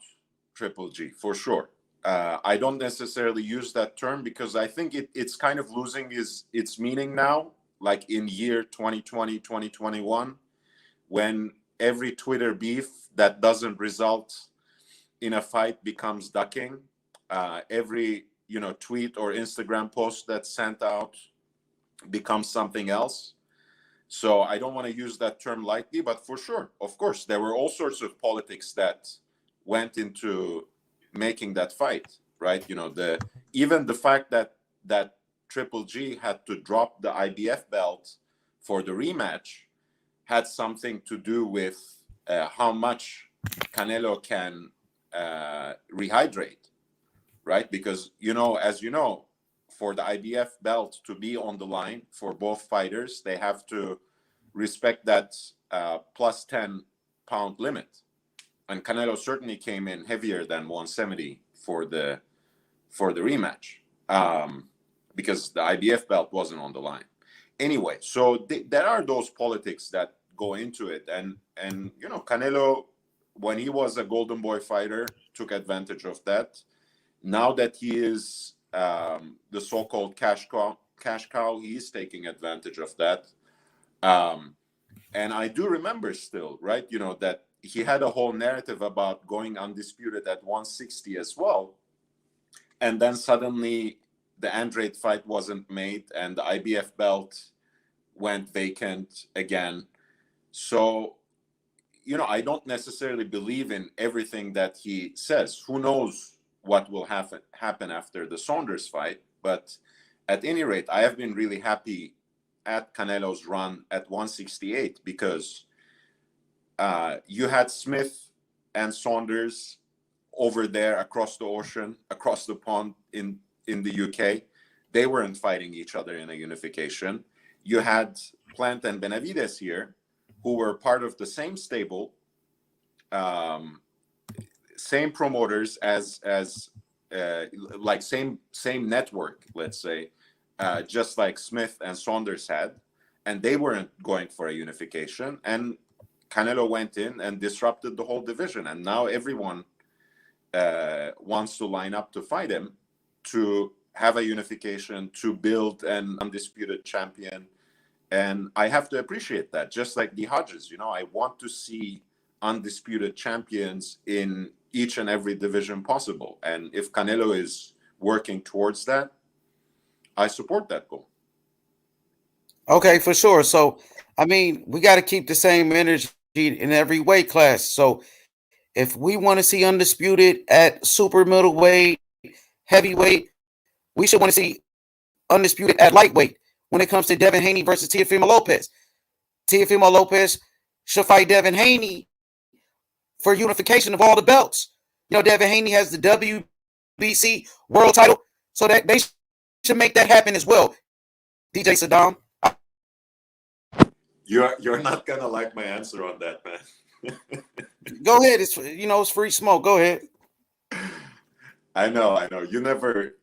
Triple G for sure. I don't necessarily use that term because I think it's kind of losing its meaning now, like in year 2020, 2021, when every Twitter beef that doesn't result in a fight becomes ducking. Every tweet or Instagram post that's sent out becomes something else. So I don't want to use that term lightly, but for sure, of course, there were all sorts of politics that went into making that fight, right? Even the fact that Triple G had to drop the IBF belt for the rematch had something to do with how much Canelo can rehydrate, right? Because, as you know, for the IBF belt to be on the line for both fighters, they have to respect that plus 10 pound limit. And Canelo certainly came in heavier than 170 for the rematch because the IBF belt wasn't on the line. Anyway, so there are those politics that go into it. And Canelo, when he was a Golden Boy fighter, took advantage of that. Now that he is the so-called cash cow, he's taking advantage of that. And I do remember still, right, that he had a whole narrative about going undisputed at 160 as well. And then suddenly the Andrade fight wasn't made and the IBF belt went vacant again. So, I don't necessarily believe in everything that he says. Who knows what will happen after the Saunders fight. But at any rate, I have been really happy at Canelo's run at 168 because you had Smith and Saunders over there across the ocean, across the pond in the UK. They weren't fighting each other in a unification. You had Plant and Benavidez here, who were part of the same stable, same promoters as like same network, let's say, just like Smith and Saunders had, and they weren't going for a unification. And Canelo went in and disrupted the whole division, and now everyone wants to line up to fight him, to have a unification, to build an undisputed champion. And I have to appreciate that, just like the Hodges. I want to see undisputed champions in each and every division possible. And if Canelo is working towards that, I support that goal. Okay, for sure. So, we got to keep the same energy in every weight class. So, if we want to see undisputed at super middleweight, heavyweight, we should want to see undisputed at lightweight when it comes to Devin Haney versus Teofimo Lopez. Teofimo Lopez should fight Devin Haney for unification of all the belts. Devin Haney has the WBC world title, so that they should make that happen as well. DJ Saddam. You're not gonna like my answer on that, man. Go ahead. It's free smoke. Go ahead. I know. You never,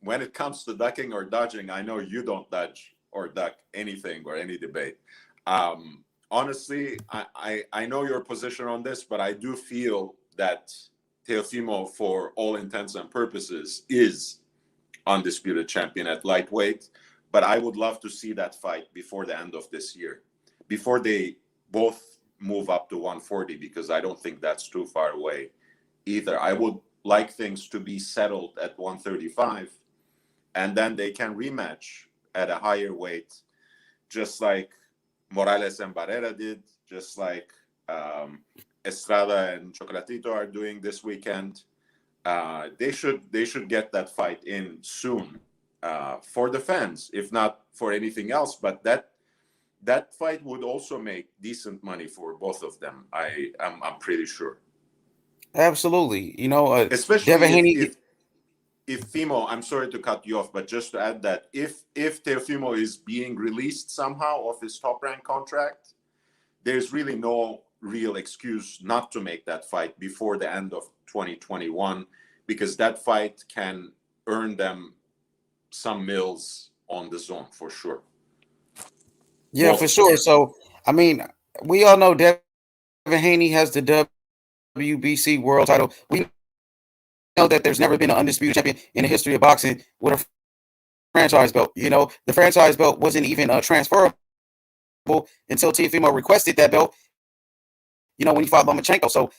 when it comes to ducking or dodging, I know you don't dodge or duck anything or any debate. Honestly, I know your position on this, but I do feel that Teofimo, for all intents and purposes, is undisputed champion at lightweight. But I would love to see that fight before the end of this year, before they both move up to 140, because I don't think that's too far away either. I would like things to be settled at 135, and then they can rematch at a higher weight, just like Morales and Barrera did, just like Estrada and Chocolatito are doing this weekend. They should get that fight in soon, for the fans, if not for anything else. But that fight would also make decent money for both of them. I'm pretty sure. Absolutely. Especially Devin Haney. If Fimo, I'm sorry to cut you off, but just to add that if Teofimo is being released somehow off his Top Rank contract, there's really no real excuse not to make that fight before the end of 2021, because that fight can earn them some mills on the zone for sure. Yeah, for sure. So, I mean, we all know Devin Haney has the WBC world title. We know that there's never been an undisputed champion in the history of boxing with a franchise belt. The franchise belt wasn't even transferable until Teofimo requested that belt, when he fought Lomachenko. So,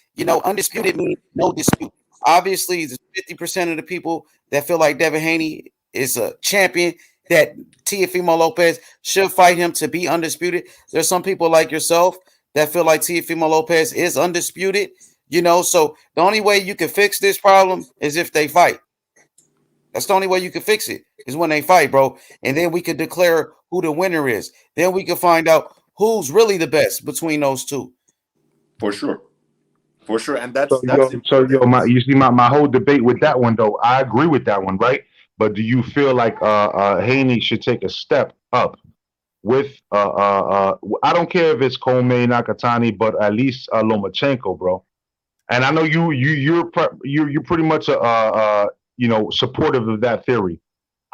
undisputed means no dispute. Obviously, there's 50% of the people that feel like Devin Haney is a champion, that Teofimo Lopez should fight him to be undisputed. There's some people like yourself that feel like Teofimo Lopez is undisputed. So the only way you can fix this problem is if they fight. That's the only way you can fix it, is when they fight, bro. And then we could declare who the winner is. Then we can find out who's really the best between those two. For sure. And that's you see my whole debate with that one, though. I agree with that one, right? But do you feel like Haney should take a step up with I don't care if it's Coleman, Nakatani, but at least Lomachenko, bro. And I know you're pretty much supportive of that theory.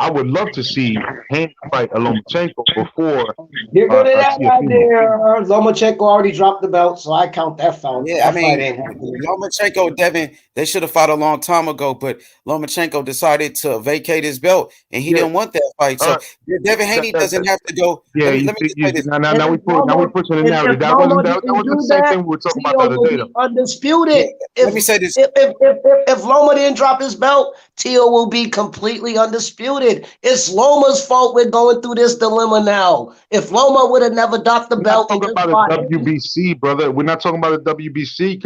I would love to see Haney fight Lomachenko before. You're good at that right there. Lomachenko already dropped the belt, so I count that fight. Yeah, Lomachenko, Devin, they should have fought a long time ago, but Lomachenko decided to vacate his belt, and he didn't want that fight. So Devin Haney doesn't have to go. Yeah, now we pushing the narrative. That wasn't the same thing we were talking about the other day. Undisputed. Let me say this: if Loma didn't drop his belt, Tio will be completely undisputed. It's Loma's fault we're going through this dilemma now. If Loma would have never dropped the belt, we're not talking about the WBC, brother. We're not talking about the WBC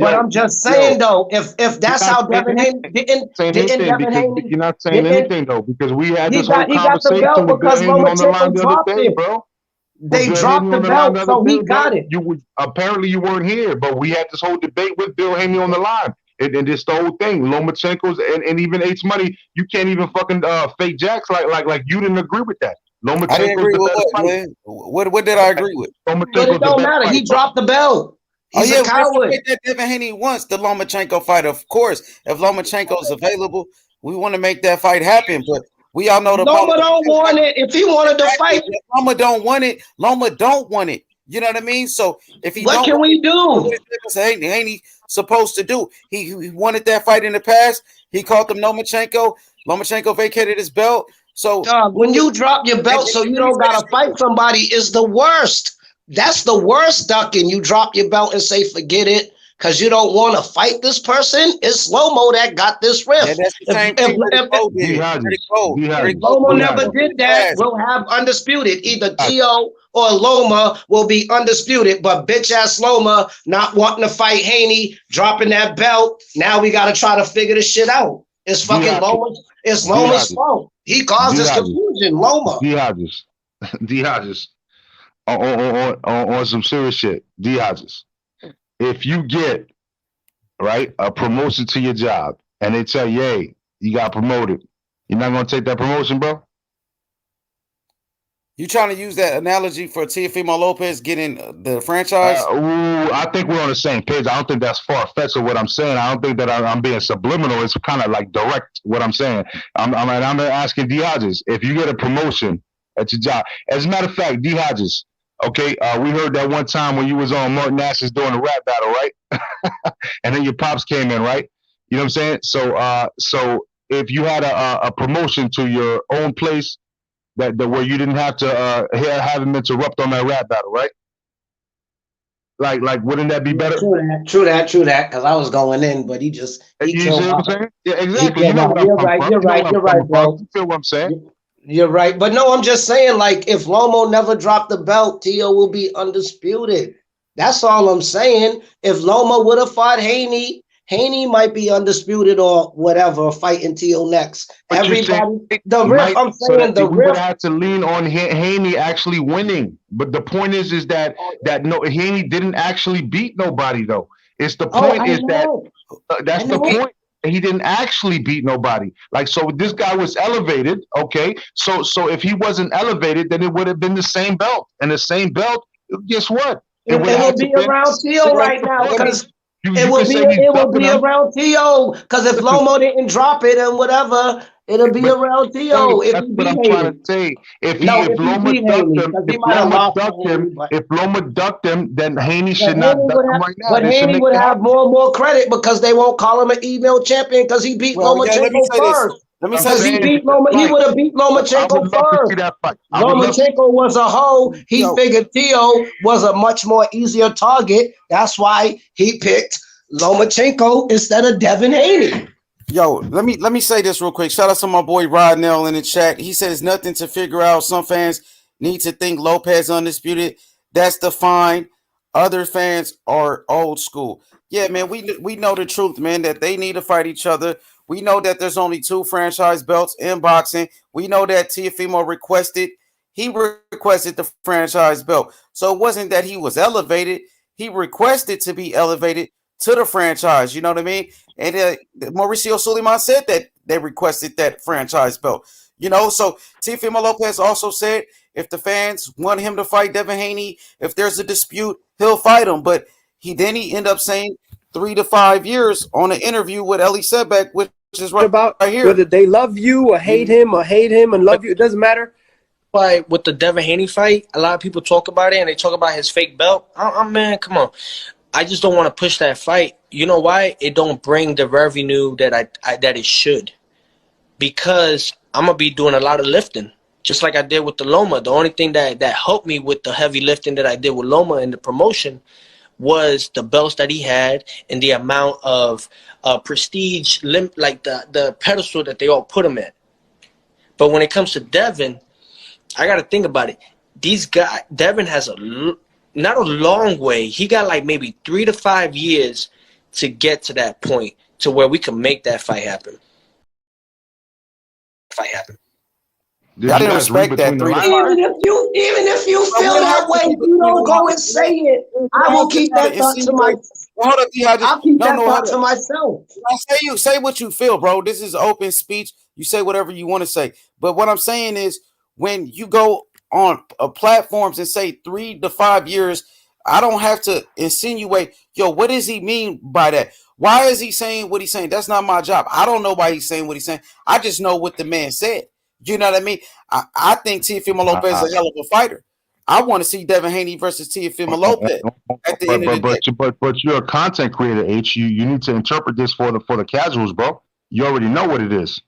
but I'm just saying though, if that's how Devin Haney didn't Devin Haney, you're not saying anything though, because we had this whole conversation with Devin Haney on the line the other day, bro. They dropped the belt, so he got it. Apparently you weren't here, but we had this whole debate with Bill Haney on the line. And this the whole thing, Lomachenko's and even H Money, you can't even fucking fake jacks like you didn't agree with that. Lomachenko's I didn't agree with what, man. What did I agree with? But it don't matter. He dropped the belt. He's a coward. That Devin Haney wants the Lomachenko fight, of course. If Lomachenko is available, we want to make that fight happen. But we all know Loma don't want it. If he wanted to fight, Loma don't want it. Loma don't want it. You know what I mean? So if he what can we do? What Haney supposed to do? He wanted that fight in the past. He called him Lomachenko. Lomachenko vacated his belt. So when you drop your belt, so you don't gotta fight somebody, is the worst. That's the worst ducking. You drop your belt and say forget it because you don't want to fight this person. It's Lomo that got this rift. Yeah, that's the same thing. Lomo never did that. We'll have undisputed. Either Tio or Loma will be undisputed, but bitch ass Loma not wanting to fight Haney, dropping that belt. Now we got to try to figure this shit out. It's fucking Loma. It's Loma's fault. He caused this confusion. Loma. D Hodges. On some serious shit. D Hodges. If you get a promotion to your job and they tell you, hey, you got promoted, You're not gonna take that promotion, bro? You trying to use that analogy for Teofimo Lopez getting the franchise? I think we're on the same page. I don't think that's far-fetched of what I'm saying. I don't think that I'm being subliminal. It's kind of like direct what I'm saying. I'm asking D. Hodges, if you get a promotion at your job. As a matter of fact, D. Hodges, okay, we heard that one time when you was on Martin Nash's doing the rap battle, right? And then your pops came in, right? You know what I'm saying? So if you had a promotion to your own place, that where you didn't have to have him interrupt on that rap battle, right? Like, wouldn't that be better? True that. Because I was going in, but he You see what I'm saying? Yeah, exactly. You're right, bro. You feel what I'm saying? You're right. But no, I'm just saying, like, if Lomo never dropped the belt, Tio will be undisputed. That's all I'm saying. If Loma would have fought Haney, Haney might be undisputed or whatever, fighting Tio next. But Everybody, the riff, I'm saying the we riff. would have to lean on Haney actually winning. But the point is that no, Haney didn't actually beat nobody though. It's the point that's the point. He didn't actually beat nobody. Like, so this guy was elevated, okay? So if he wasn't elevated, then it would have been the same belt. And the same belt, guess what? It will be around Tio right now because it will be around Tio. Because if Lomo didn't drop it and whatever, it'll be around Tio. That's what I'm trying to say. If Loma ducked him, then Haney should not duck him right now. But Haney would have more and more credit because they won't call him an email champion because he beat Lomachenko first. Because he would have beat Lomachenko first. Lomachenko was a hoe. He figured Tio was a much more easier target. That's why he picked Lomachenko instead of Devin Haney. Yo, let me say this real quick. Shout out to my boy Rodnell in the chat. He says nothing to figure out. Some fans need to think Lopez undisputed. That's the fine. Other fans are old school. Yeah, man, we know the truth, man, that they need to fight each other. We know that there's only 2 franchise belts in boxing. We know that Teofimo requested the franchise belt. So it wasn't that he was elevated. He requested to be elevated to the franchise. You know what I mean? And Mauricio Suleiman said that they requested that franchise belt. You know, so Teofimo Lopez also said if the fans want him to fight Devin Haney, if there's a dispute, he'll fight him. But he ended up saying 3 to 5 years on an interview with Ellie Sedbeck, which is right here. Whether they love you or hate him and love you, it doesn't matter. But with the Devin Haney fight, a lot of people talk about it and they talk about his fake belt. Man, come on. I just don't want to push that fight. You know why? It don't bring the revenue that that it should. Because I'm going to be doing a lot of lifting, just like I did with the Loma. The only thing that helped me with the heavy lifting that I did with Loma in the promotion was the belts that he had and the amount of prestige, like the pedestal that they all put him at. But when it comes to Devin, I got to think about it. Devin has not a long way. He got like maybe 3 to 5 years to get to that point to where we can make that fight happen. I didn't respect that. Even if you feel that way, you don't go and say it. I will keep that thought to myself. I'll keep that thought to myself. Say what you feel, bro. This is open speech. You say whatever you want to say. But what I'm saying is when you go on platforms and say 3 to 5 years, I don't have to insinuate, what does he mean by that? Why is he saying what he's saying? That's not my job. I don't know why he's saying what he's saying. I just know what the man said. You know what I mean? I think Teofimo Lopez is a hell of a fighter. I want to see Devin Haney versus Teofimo Lopez at the end of the day. But you're a content creator, H. You need to interpret this for the casuals, bro. You already know what it is.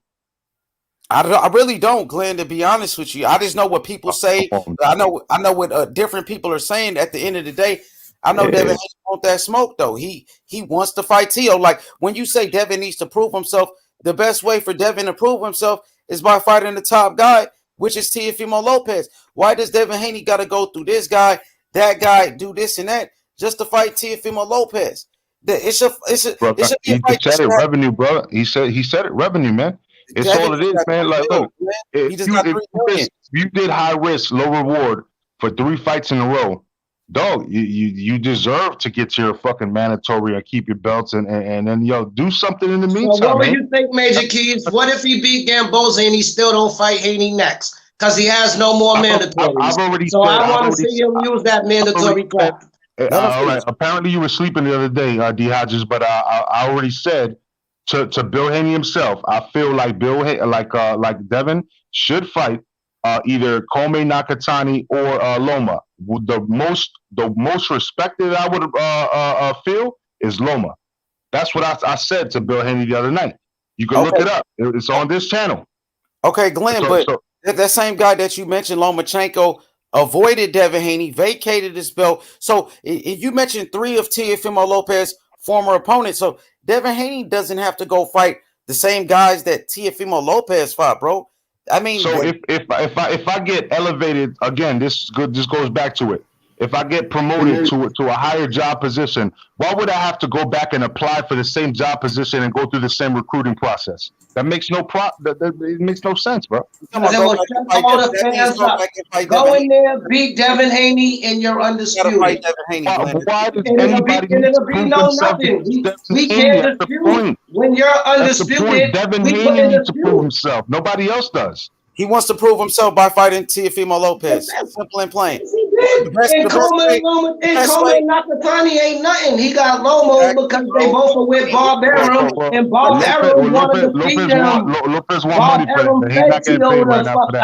I really don't, Glenn, to be honest with you. I just know what people say. I know what different people are saying at the end of the day. I know Devin Haney wants that smoke, though. He wants to fight Tio. Like, when you say Devin needs to prove himself, the best way for Devin to prove himself is by fighting the top guy, which is Teofimo Lopez. Why does Devin Haney got to go through this guy, that guy, do this and that, just to fight Teofimo Lopez? He said it, revenue, bro. He said it, revenue, man. It's all it is, man. Like, look, if you did high risk, low reward for 3 fights in a row, dog, you deserve to get your fucking mandatory and keep your belts and then do something in the So meantime, what do man. you think, Major Keys? What if he beat Gamboza and he still don't fight Haney next? Because he has no more mandatories. I've already So said. I want to see him use that mandatory clock. All right. Apparently, you were sleeping the other day, D. Hodges, but I already said to Bill Haney himself. I feel like like Devin should fight either Kome Nakatani or Loma. The most respected I would feel is Loma. That's what I said to Bill Haney the other night. You can look it up. It's on this channel. Okay, Glenn, that same guy that you mentioned, Lomachenko, avoided Devin Haney, vacated his belt. So you mentioned 3 of Teofimo Lopez's former opponents. So Devin Haney doesn't have to go fight the same guys that Teofimo Lopez fought, bro. I mean, so if I get elevated again, this goes back to it. If I get promoted to a higher job position, why would I have to go back and apply for the same job position and go through the same recruiting process? That makes it makes no sense, bro. Go in there, beat Devin Haney, and you're undisputed. Why does anybody prove themselves? We can't dispute when you're undisputed. Devin Haney needs to prove himself. Nobody else does. He wants to prove himself by fighting Teofimo Lopez. Simple and plain. And Coleman Nakatani ain't nothing. He got Lomo because they both are with Bob Arum, and Bob Arum wanted to beat them. Lopez won money for it. He's not getting paid right now for that.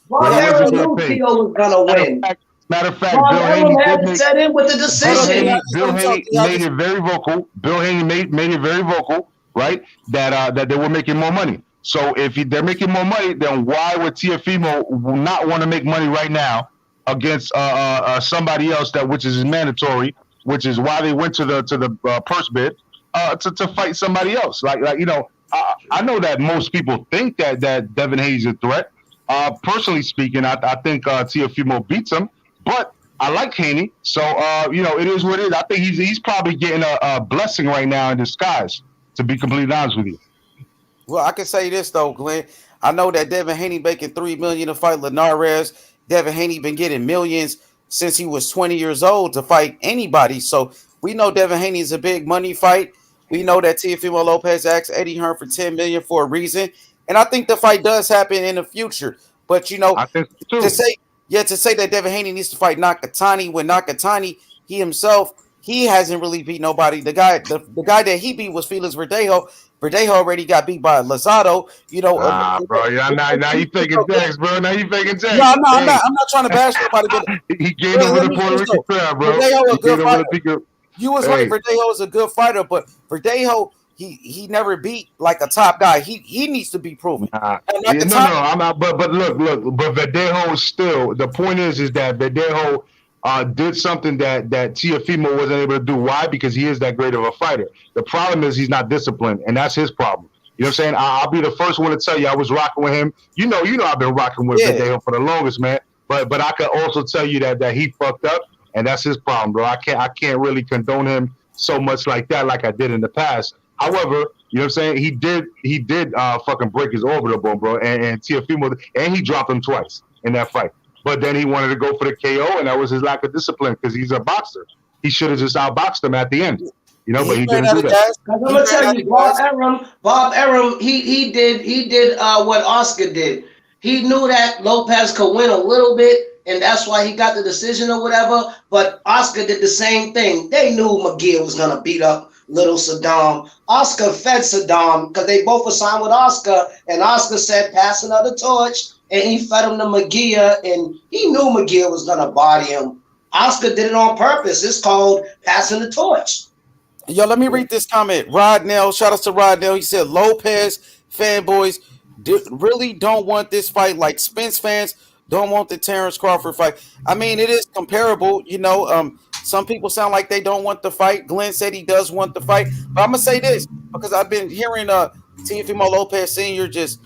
Bob Arum knew Tio was gonna win. Matter of fact, Bob Arum had to set in with the decision. Bill Haney made it very vocal. Bill Haney made it very vocal, right? That they were making more money. So if they're making more money, then why would Teofimo not want to make money right now against somebody else which is mandatory, which is why they went to the purse bid to fight somebody else. Like I know that most people think that Devin Haney's a threat. Personally speaking, I think Teofimo beats him, but I like Haney, so it is what it is. I think he's probably getting a blessing right now in disguise. To be completely honest with you. Well, I can say this though, Glenn. I know that Devin Haney making $3 million to fight Linares. Devin Haney been getting millions since he was 20 years old to fight anybody. So we know Devin Haney is a big money fight. We know that Teofimo Lopez asked Eddie Hearn for $10 million for a reason, and I think the fight does happen in the future. But I think to say that Devin Haney needs to fight Nakatani when Nakatani he hasn't really beat nobody. The guy that he beat was Felix Verdejo. Verdejo already got beat by Lazado. Bro. Yeah, now you faking Jax, bro. Now you faking Jax. No, I'm not trying to bash nobody. But he gained over the Puerto Rican crowd, bro. Verdejo a good fighter. You was right. Verdejo is a good fighter, but Verdejo he never beat like a top guy. He needs to be proven. I'm not. But look. But Verdejo still. The point is that Verdejo did something that Teofimo wasn't able to do. Why? Because he is that great of a fighter. The problem is he's not disciplined, and that's his problem. You know what I'm saying? I'll be the first one to tell you I was rocking with him. You know I've been rocking with Verdejo for the longest, man. But I could also tell you that he fucked up, and that's his problem, bro. I can't really condone him so much like that like I did in the past. However, you know what I'm saying? He did fucking break his orbital bone, bro, and Teofimo, and he dropped him twice in that fight. But then he wanted to go for the KO, and that was his lack of discipline because he's a boxer. He should have just outboxed him at the end, but he didn't do that. I'm gonna tell you, Bob Arum, he did what Oscar did. He knew that Lopez could win a little bit, and that's why he got the decision or whatever. But Oscar did the same thing. They knew McGill was gonna beat up little Saddam. Oscar fed Saddam because they both were signed with Oscar, and Oscar said, "Pass another torch." And he fed him to McGear, and he knew McGear was going to body him. Oscar did it on purpose. It's called passing the torch. Yo, let me read this comment. Rod Nell, shout out to Rod Nell. He said, Lopez fanboys really don't want this fight like Spence fans don't want the Terence Crawford fight. I mean, it is comparable. Some people sound like they don't want the fight. Glenn said he does want the fight. But I'm going to say this because I've been hearing Teofimo Lopez Sr. just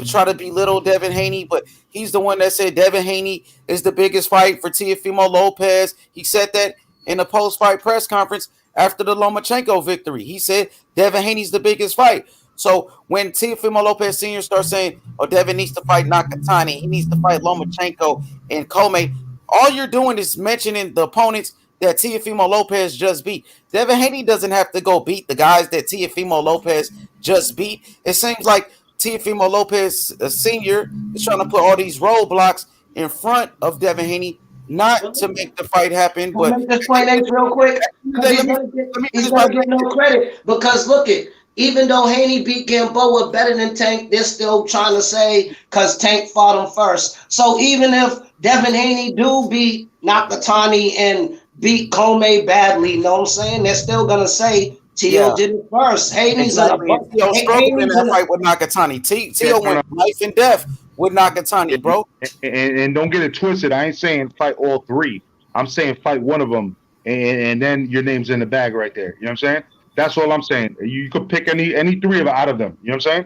try to belittle Devin Haney, but he's the one that said Devin Haney is the biggest fight for Teofimo Lopez. He said that in a post-fight press conference after the Lomachenko victory. He said Devin Haney's the biggest fight. So when Teofimo Lopez Sr. starts saying, Devin needs to fight Nakatani, he needs to fight Lomachenko and Kome, all you're doing is mentioning the opponents that Teofimo Lopez just beat. Devin Haney doesn't have to go beat the guys that Teofimo Lopez just beat. It seems like Teofimo Lopez Sr. is trying to put all these roadblocks in front of Devin Haney, not to make the fight happen, Can I but make this point Ace, real quick? Because let me he's finish gonna my get no credit. Because look it, even though Haney beat Gamboa better than Tank, they're still trying to say because Tank fought him first. So even if Devin Haney do beat Nakatani and beat Comey badly, you know what I'm saying? They're still gonna say Tio did it first. Haney's exactly. And Tio struggled in that fight with Nakatani. Tio went life and death with Nakatani, bro. And don't get it twisted. I ain't saying fight all three. I'm saying fight one of them, and then your name's in the bag right there. You know what I'm saying? That's all I'm saying. You could pick any three of out of them. You know what I'm saying?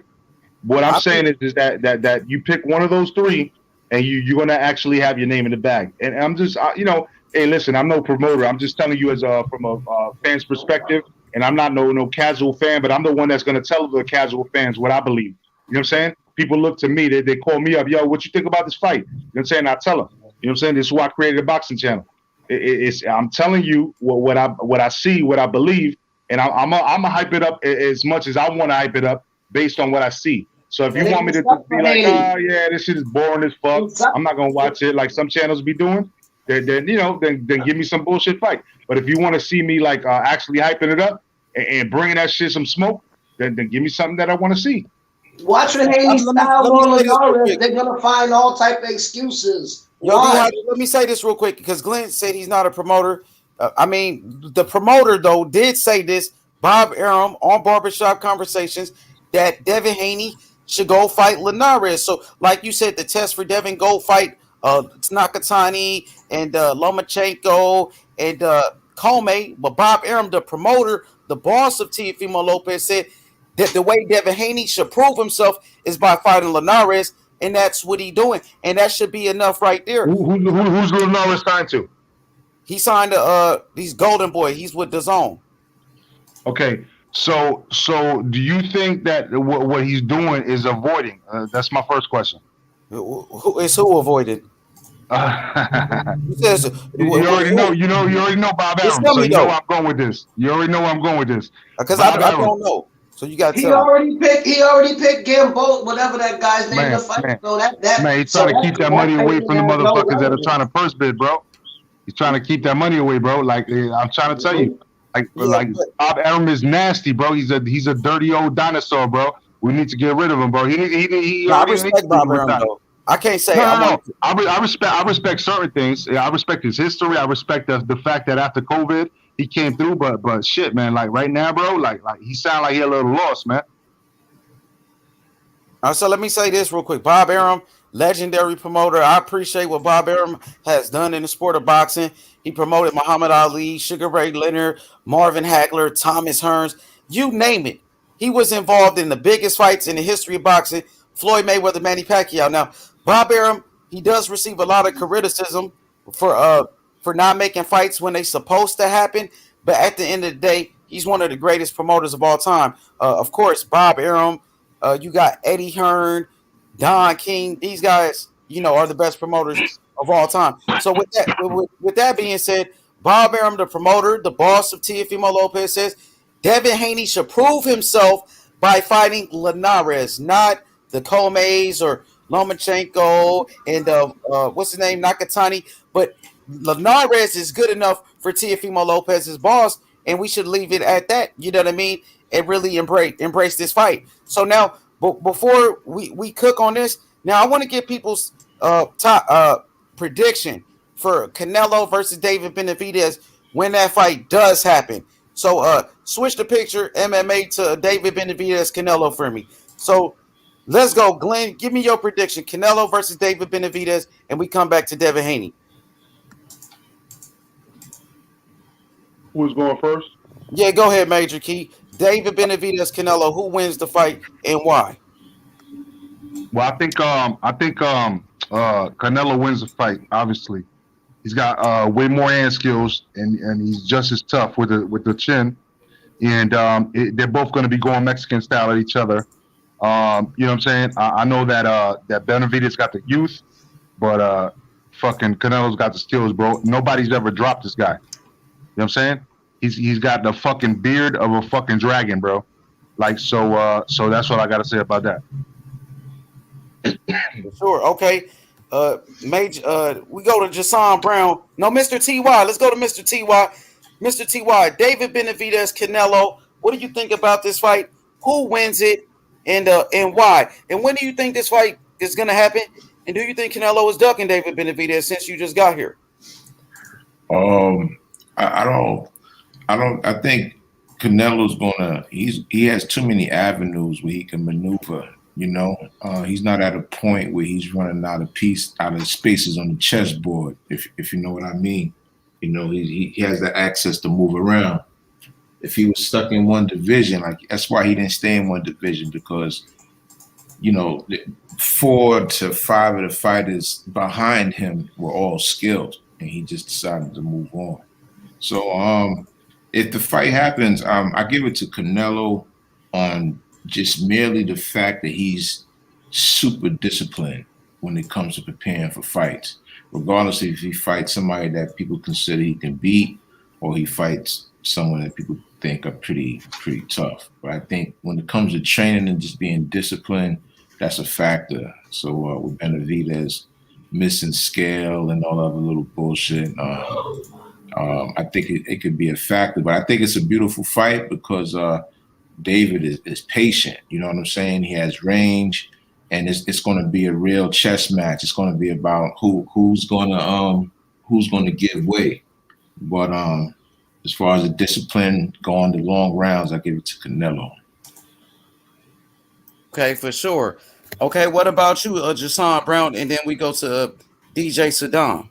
What I'm saying is that you pick one of those three, and you're gonna actually have your name in the bag. And I'm just hey, listen, I'm no promoter. I'm just telling you as from a fan's perspective, and I'm not no casual fan, but I'm the one that's gonna tell the casual fans what I believe. You know what I'm saying? People look to me, they call me up, yo, what you think about this fight? You know what I'm saying? I tell them. You know what I'm saying? This is why I created a boxing channel. I'm telling you what I see, what I believe, and I'm gonna hype it up as much as I want to hype it up based on what I see. So if you want me to be like, oh yeah, this shit is boring as fuck, I'm not gonna watch it like some channels be doing. Then give me some bullshit fight. But if you want to see me like actually hyping it up and bringing that shit some smoke, then give me something that I want to see. Watching Haney style on Linares, they're gonna find all type of excuses. Let me say this real quick because Glenn said he's not a promoter. I mean, the promoter though did say this. Bob Arum on Barbershop Conversations that Devin Haney should go fight Linares. So, like you said, the test for Devin go fight Nakatani and Lomachenko and Comey. But Bob Arum, the promoter, the boss of Teofimo Lopez, said that the way Devin Haney should prove himself is by fighting Linares, and that's what he's doing. And that should be enough right there. Who's Linares signed to? He signed to these Golden Boy. He's with DAZN. Okay. So do you think that what he's doing is avoiding? That's my first question. Who avoided? You already know Bob Arum, so you know where I'm going with this. You already know where I'm going with this. Because I don't know. So you got to tell him. He already picked Gamboa, whatever that guy's name to fight. So that he's trying to keep that money away from the motherfuckers that are trying to purse bid, bro. He's trying to keep that money away, bro. Like I'm trying to tell you. Bob Arum is nasty, bro. He's a dirty old dinosaur, bro. We need to get rid of him, bro. I respect Bob Arum, though. I can't say no. I respect certain things. I respect his history. I respect the fact that after COVID he came through, but shit, man. Like right now, bro. Like he sound like he a little lost, man. So let me say this real quick. Bob Arum, legendary promoter. I appreciate what Bob Arum has done in the sport of boxing. He promoted Muhammad Ali, Sugar Ray Leonard, Marvin Hagler, Thomas Hearns, you name it. He was involved in the biggest fights in the history of boxing. Floyd Mayweather, Manny Pacquiao. Now, Bob Arum, he does receive a lot of criticism for not making fights when they're supposed to happen. But at the end of the day, he's one of the greatest promoters of all time. Of course, Bob Arum. You got Eddie Hearn, Don King. These guys, are the best promoters of all time. So with that being said, Bob Arum, the promoter, the boss of Teofimo Lopez, says Devin Haney should prove himself by fighting Linares, not the Comeys or Lomachenko and what's his name, Nakatani. But Linares is good enough for Teofimo Lopez's boss, and we should leave it at that. You know what I mean? And really embrace this fight. So now, before we cook on this, now I want to get people's top prediction for Canelo versus David Benavidez when that fight does happen. So switch the picture MMA to David Benavidez Canelo for me. So let's go, Glenn. Give me your prediction: Canelo versus David Benavidez, and we come back to Devin Haney. Who's going first? Yeah, go ahead, Major Key. David Benavidez Canelo, who wins the fight and why? Well, I think Canelo wins the fight. Obviously, he's got way more hand skills, and he's just as tough with the chin. And they're both going to be going Mexican style at each other. You know what I'm saying? I know that Benavidez got the youth, but fucking Canelo's got the skills, bro. Nobody's ever dropped this guy. You know what I'm saying? He's got the fucking beard of a fucking dragon, bro. Like so that's what I gotta say about that. Sure. Okay. We go to Jason Brown. No, Mr. Ty. Let's go to Mr. Ty. Mr. Ty. David Benavidez, Canelo. What do you think about this fight? Who wins it, and why? And when do you think this fight is going to happen? And do you think Canelo is ducking David Benavidez since you just got here? I don't. I think Canelo's gonna. He has too many avenues where he can maneuver. You know, he's not at a point where he's running out of spaces on the chessboard. If you know what I mean. You know, he has the access to move around. If he was stuck in one division, like that's why he didn't stay in one division, because, you know, 4 to 5 of the fighters behind him were all skilled, and he just decided to move on. So if the fight happens, I give it to Canelo on just merely the fact that he's super disciplined when it comes to preparing for fights, regardless if he fights somebody that people consider he can beat, or he fights someone that people think are pretty tough. But I think when it comes to training and just being disciplined, that's a factor. So with Benavidez missing scale and all other little bullshit, I think it could be a factor. But I think it's a beautiful fight because David is patient. You know what I'm saying? He has range, and it's going to be a real chess match. It's going to be about who's going to give way. But as far as the discipline, going the long rounds, I give it to Canelo. Okay, for sure. Okay, what about you, Jason Brown? And then we go to DJ Saddam.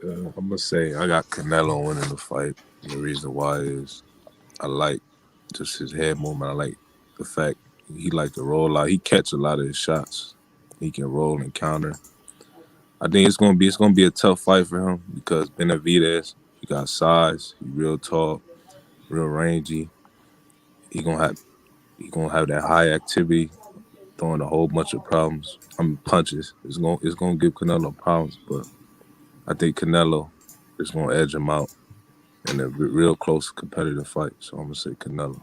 I'm gonna say I got Canelo winning the fight. The reason why is I like just his head movement. I like the fact he like to roll out. He catch a lot of his shots. He can roll and counter. I think it's gonna be a tough fight for him because Benavidez, he got size, he real tall, real rangy. He gonna have that high activity, throwing a whole bunch of punches. It's gonna give Canelo problems, but I think Canelo is gonna edge him out in a real close competitive fight. So I'm gonna say Canelo.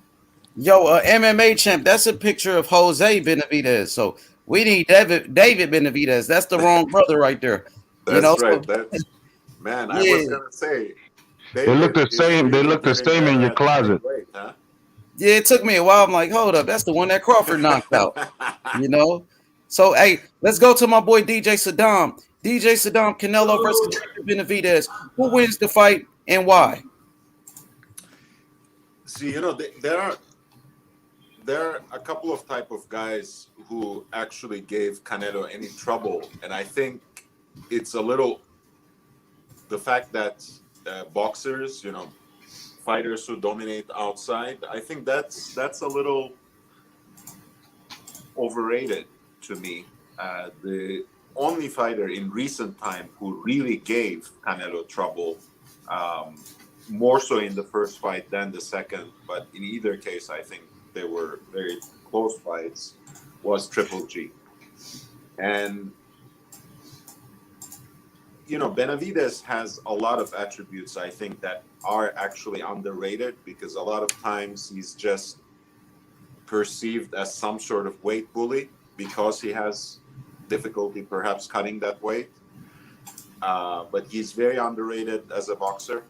Yo, MMA champ, that's a picture of Jose Benavidez. So we need David Benavidez. That's the wrong brother right there. That's right. So, That's man. I yeah. was gonna say They look the same. They look the same in your closet. Weight, huh? Yeah, it took me a while. I'm like, hold up, that's the one that Crawford knocked out. So hey, let's go to my boy DJ Saddam. DJ Saddam, Canelo versus David Benavidez. Who wins the fight and why? See, there are a couple of type of guys who actually gave Canelo any trouble, and I think it's a little the fact that boxers, fighters who dominate outside, I think that's a little overrated to me. The only fighter in recent time who really gave Canelo trouble, more so in the first fight than the second, but in either case, I think they were very close fights, was Triple G. And Benavidez has a lot of attributes, I think, that are actually underrated, because a lot of times he's just perceived as some sort of weight bully because he has difficulty perhaps cutting that weight. But he's very underrated as a boxer.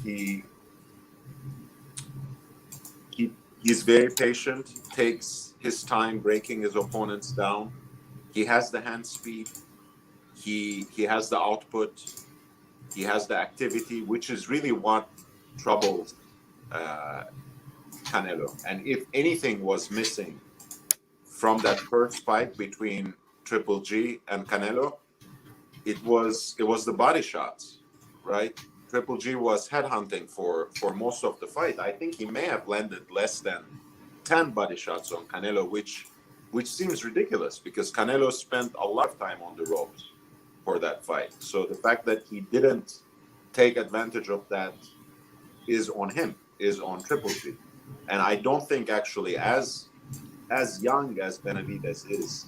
He's very patient, takes his time breaking his opponents down. He has the hand speed. He has the output. He has the activity, which is really what troubles Canelo. And if anything was missing from that first fight between Triple G and Canelo, it was the body shots, right? Triple G was headhunting for most of the fight. I think he may have landed less than 10 body shots on Canelo, which seems ridiculous because Canelo spent a lot of time on the ropes for that fight. So the fact that he didn't take advantage of that is on him, is on Triple G. And I don't think actually as young as Benavidez is,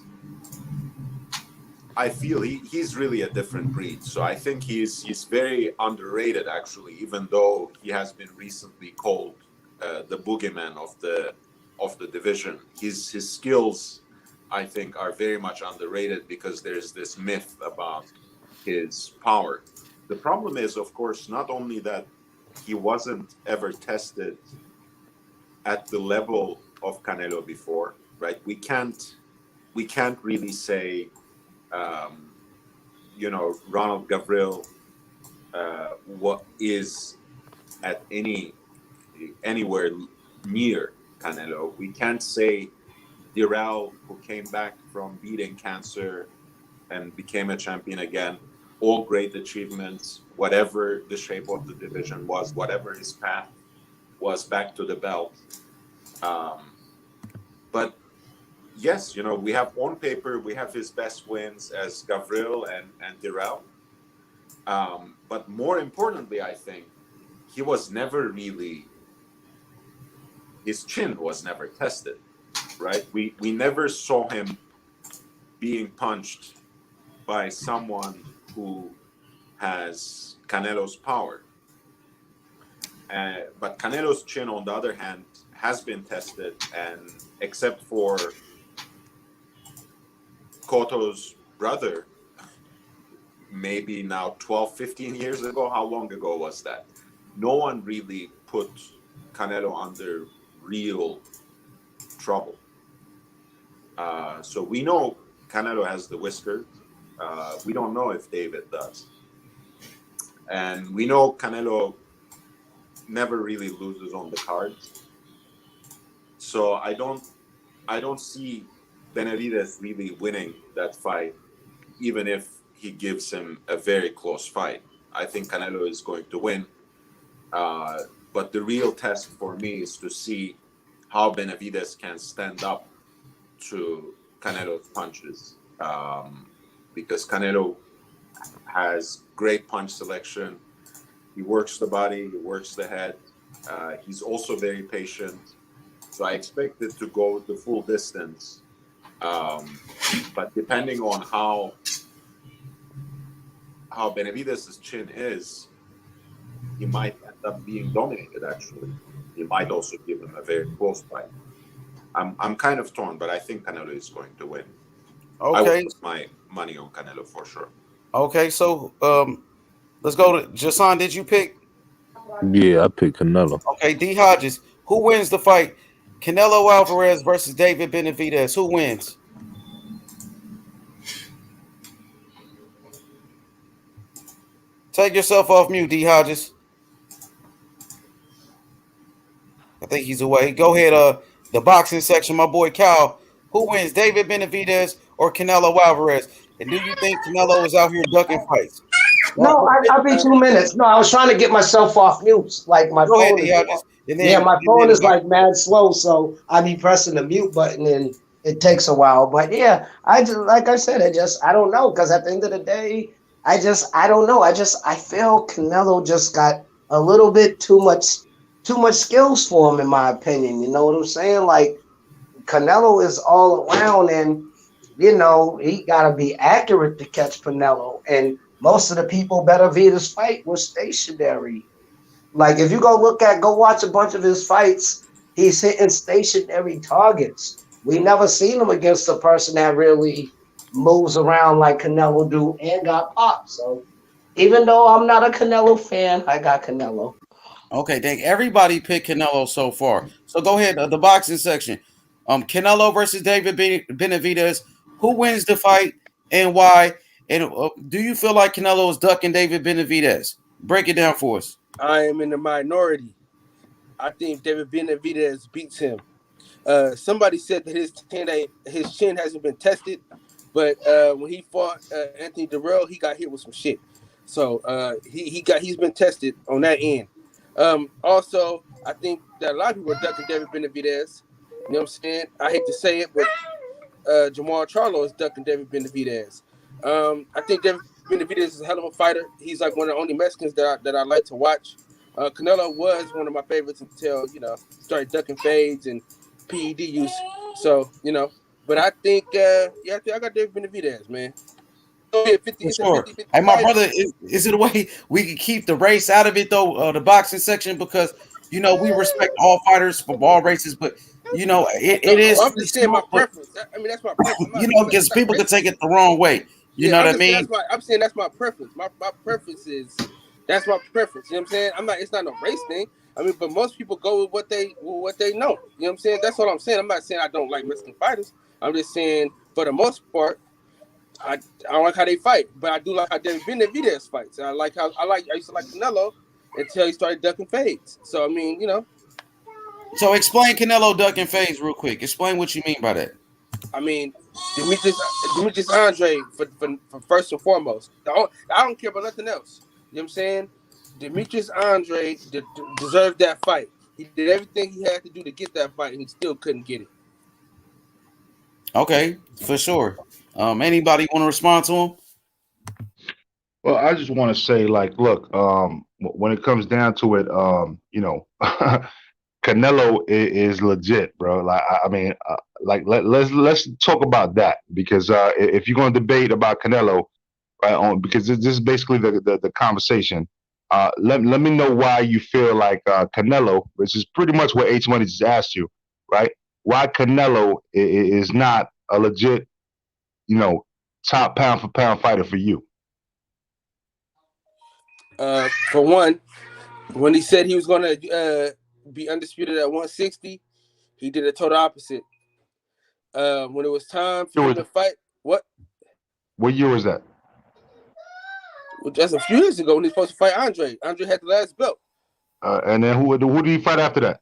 I feel he's really a different breed. So I think he's very underrated, actually, even though he has been recently called the boogeyman of the division. His skills, I think, are very much underrated because there's this myth about his power. The problem is, of course, not only that he wasn't ever tested at the level of Canelo before, right? We can't really say, Ronald Gavril what is at anywhere near Canelo. We can't say Errol, who came back from beating cancer and became a champion again. All great achievements, whatever the shape of the division was, whatever his path was back to the belt. But yes, we have on paper, we have his best wins as Gavril and Errol. But more importantly, I think he was never really, his chin was never tested, right? We never saw him being punched by someone who has Canelo's power. But Canelo's chin, on the other hand, has been tested, and except for Cotto's brother, maybe now 12, 15 years ago, how long ago was that? No one really put Canelo under real trouble. So we know Canelo has the whiskers. We don't know if David does. And we know Canelo never really loses on the cards. So I don't see Benavidez really winning that fight, even if he gives him a very close fight. I think Canelo is going to win. But the real test for me is to see how Benavidez can stand up to Canelo's punches. Because Canelo has great punch selection. He works the body, he works the head. He's also very patient. So I expect it to go the full distance. But depending on how Benavidez's chin is, he might end up being dominated, actually. He might also give him a very close fight. I'm kind of torn, but I think Canelo is going to win. I Okay. would put my money on Canelo for sure. Okay, so let's go to Jason. Did you pick? Yeah, I picked Canelo. Okay, D Hodges. Who wins the fight? Canelo Alvarez versus David Benavidez. Who wins? Take yourself off mute, D Hodges. I think he's away. Go ahead, the boxing section, my boy Cal. Who wins, David Benavidez or Canelo Alvarez? And do you think Canelo is out here ducking fights? No, I'll be 2 minutes. No, I was trying to get myself off mute. Like my Go ahead, phone D is Hodges. yeah, my phone is like mad slow, so I be pressing the mute button and it takes a while. But yeah, I just like I said, I don't know, because at the end of the day, I don't know. I feel Canelo just got a little bit too much skills for him, in my opinion. You know what I'm saying? Like Canelo is all around, and he gotta be accurate to catch Canelo. And most of the people Benavidez fight were stationary. Like if you go watch a bunch of his fights, he's hitting stationary targets. We never seen him against a person that really moves around like Canelo do and got popped. So even though I'm not a Canelo fan, I got Canelo. Okay, dang, everybody picked Canelo so far. So go ahead, the boxing section. Canelo versus David Benavidez. Who wins the fight and why? And do you feel like Canelo is ducking David Benavidez? Break it down for us. I am in the minority. I think David Benavidez beats him. Somebody said that his chin hasn't been tested, but when he fought Anthony Darrell, he got hit with some shit. So he's been tested on that end. Also, I think that a lot of people are ducking David Benavidez. You know what I'm saying? I hate to say it, but Jamal Charlo is ducking David Benavidez. I think David Benavidez is a hell of a fighter. He's like one of the only Mexicans that I like to watch. Canelo was one of my favorites until started ducking fades and PED use. So but I think I got David Benavidez, man. gonna be a 50. For It's a sure. 50-50 Hey, my fight. brother, is it a way we can keep the race out of it though, the boxing section? Because we respect all fighters from all races, but it, No, it is I'm free just saying my smoke, but preference. I mean, that's my preference. I'm because not people could take racist. it the wrong way. You Yeah, know what I'm I just saying mean? I'm saying that's my preference. My preference is that's my preference. You know what I'm saying? It's not no race thing. I mean, but most people go with what they know. You know what I'm saying? That's what I'm saying. I'm not saying I don't like Mexican fighters. I'm just saying for the most part, I don't like how they fight, but I do like how Devin Benavidez fights. I used to like Canelo until he started ducking fades. So I mean, So explain Canelo ducking phase real quick. Explain what you mean by that. I mean, Demetrius Andre for first and foremost. I don't care about nothing else. You know what I'm saying? Demetrius Andre deserved that fight. He did everything he had to do to get that fight, and he still couldn't get it. Okay, for sure. Anybody want to respond to him? Well, I just want to say, like, look, when it comes down to it, Canelo is legit, bro. Like, I mean, like, let's talk about that because if you're going to debate about Canelo, right, because this is basically the conversation. Let me know why you feel like Canelo, which is pretty much what H Money just asked you, right? Why Canelo is not a legit, top pound for pound fighter for you? For one, when he said he was going to be undisputed at 160, he did a total opposite. When it was time for him to fight, what year was that? Well, just a few years ago when he was supposed to fight Andre. Andre had the last belt. And then who did he fight after that?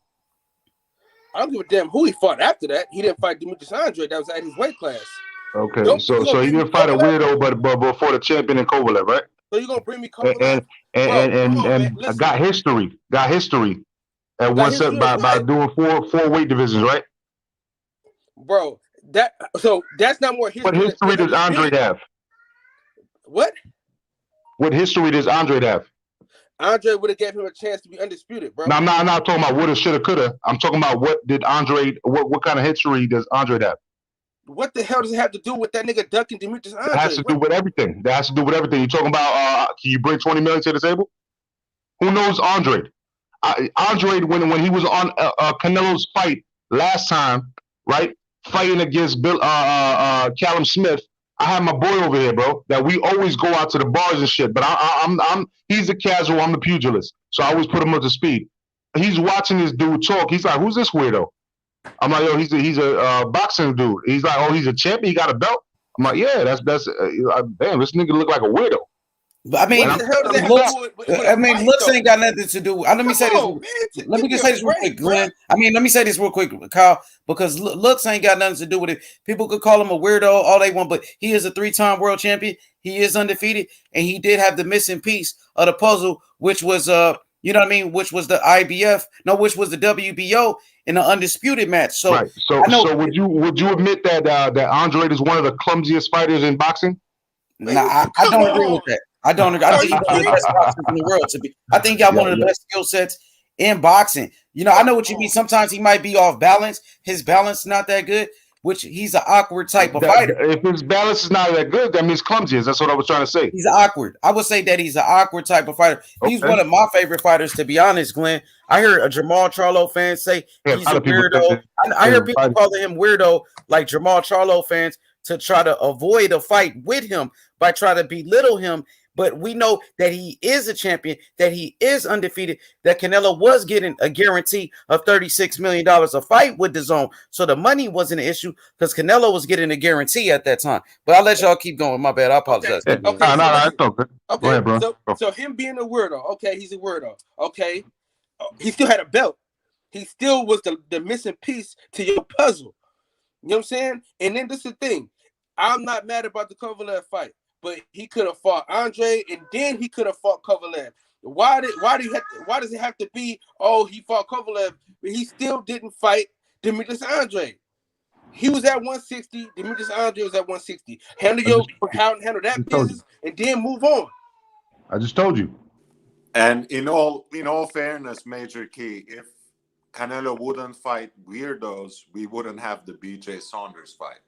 I don't give a damn who he fought after that. He didn't fight Demetrius Andre. That was at his weight class. Okay, so he didn't fight a weirdo, but before the champion in Kovalev, right? So you gonna bring me Kovalev? And got history at one set by doing four weight divisions, right? Bro, that's not more history. What history does Andre have? What? What history does Andre have? Andre would have gave him a chance to be undisputed, bro. No, I'm not talking about woulda, shoulda, coulda. I'm talking about what kind of history does Andre have? What the hell does it have to do with that nigga ducking Demetrius Andre? It has to do with everything. That has to do with everything. You're talking about can you bring 20 million to the table? Who knows Andre? Andre, when he was on Canelo's fight last time, right, fighting against Callum Smith, I had my boy over here, bro, that we always go out to the bars and shit. But he's the casual, I'm the pugilist, so I always put him up to speed. He's watching this dude talk. He's like, "Who's this weirdo?" I'm like, "Yo, he's a boxing dude." He's like, "Oh, he's a champion. He got a belt." I'm like, "Yeah, that's damn. This nigga look like a weirdo." But I mean, looks ain't got nothing to do. Let me say this. Let me just say this real quick, Glenn. I mean, let me say this real quick, Kyle, because looks ain't got nothing to do with it. People could call him a weirdo all they want, but he is a 3-time world champion. He is undefeated, and he did have the missing piece of the puzzle, which was which was the which was the WBO in an undisputed match. So, right. So would you admit that Andre is one of the clumsiest fighters in boxing? Nah, I don't agree with that. I don't agree. I think he's one of the best boxers in the world. I think he got one of the best skill sets in boxing. I know what you mean. Sometimes he might be off balance. His balance not that good, which he's an awkward type of fighter. If his balance is not that good, that means clumsy. That's what I was trying to say. He's awkward. I would say that he's an awkward type of fighter. He's one of my favorite fighters, to be honest, Glenn. I heard a Jamal Charlo fan say he's a weirdo. I hear people calling him weirdo, like Jamal Charlo fans, to try to avoid a fight with him by trying to belittle him. But we know that he is a champion, that he is undefeated, that Canelo was getting a guarantee of $36 million a fight with DAZN. So the money wasn't an issue because Canelo was getting a guarantee at that time. But I'll let y'all keep going. My bad. I apologize. Okay. No, it's okay. Okay. Go ahead, bro. So him being a weirdo, okay, he's a weirdo. Okay. He still had a belt. He still was the missing piece to your puzzle. You know what I'm saying? And then this is the thing. I'm not mad about the Kovalev fight. But he could have fought Andre, and then he could have fought Kovalev. Why does it have to be? Oh, he fought Kovalev, but he still didn't fight Demetrius Andre. He was at 160. Demetrius Andre was at 160. Handle that business, and then move on. I just told you. And in all fairness, Major Key, if Canelo wouldn't fight weirdos, we wouldn't have the BJ Saunders fight.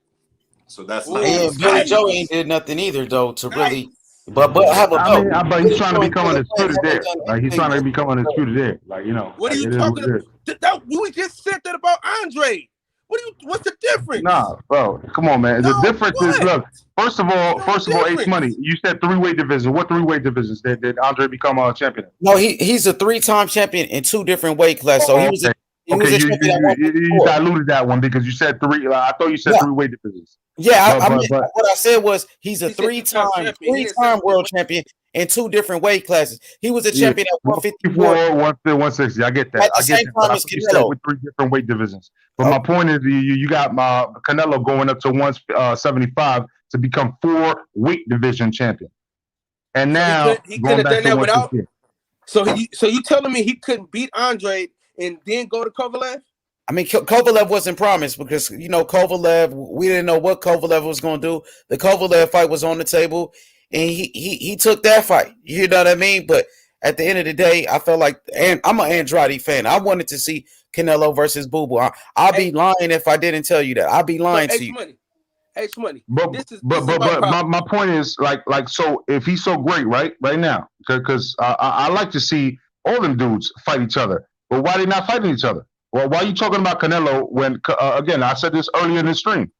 So that's Ooh, not Yeah, his Billy nice. Joe ain't did nothing either though to really, Nice. but have a I belt. mean, but he's Billy trying to Joe and become Caleb Plant undisputed haven't there. done Like he's anything trying to that. become undisputed there. Like What are like you it is what talking it is. about? We just said that about Andre. What's the difference? Nah, bro, come on, man. The No, difference is, what? look. First of There's no all, H difference. Money. You said 3-weight division. What 3-weight divisions did Andre become a champion in? No, he's a 3-time champion in 2 different weight classes. So he was Okay. a You champion at you 154. diluted that one because you said 3. I thought you said Yeah, 3-weight divisions. yeah. I mean, But what I said was he's a He said 2-time champion. He didn't say 3-time world champion in 2 different weight classes. He was a yeah, champion at 154 154, 160. I get that. at the same But time I as thought you said Canelo. with 3 different weight divisions. But Oh, my point is, you got Canelo going up to 175 to become 4 weight division champion, and So now he going couldn't have back done to that without. 160. So you telling me he couldn't beat Andre and then go to Kovalev? I mean, Kovalev wasn't promised because Kovalev. We didn't know what Kovalev was going to do. The Kovalev fight was on the table, and he took that fight. You know what I mean? But at the end of the day, I felt like, and I'm an Andrade fan. I wanted to see Canelo versus Boo Boo. I'll be lying if I didn't tell you that. I'll be lying to you. H Money. But This is my problem. my point is like so if he's so great right now because I like to see all them dudes fight each other, but why they not fighting each other? Well, why are you talking about Canelo when again I said this earlier in the stream?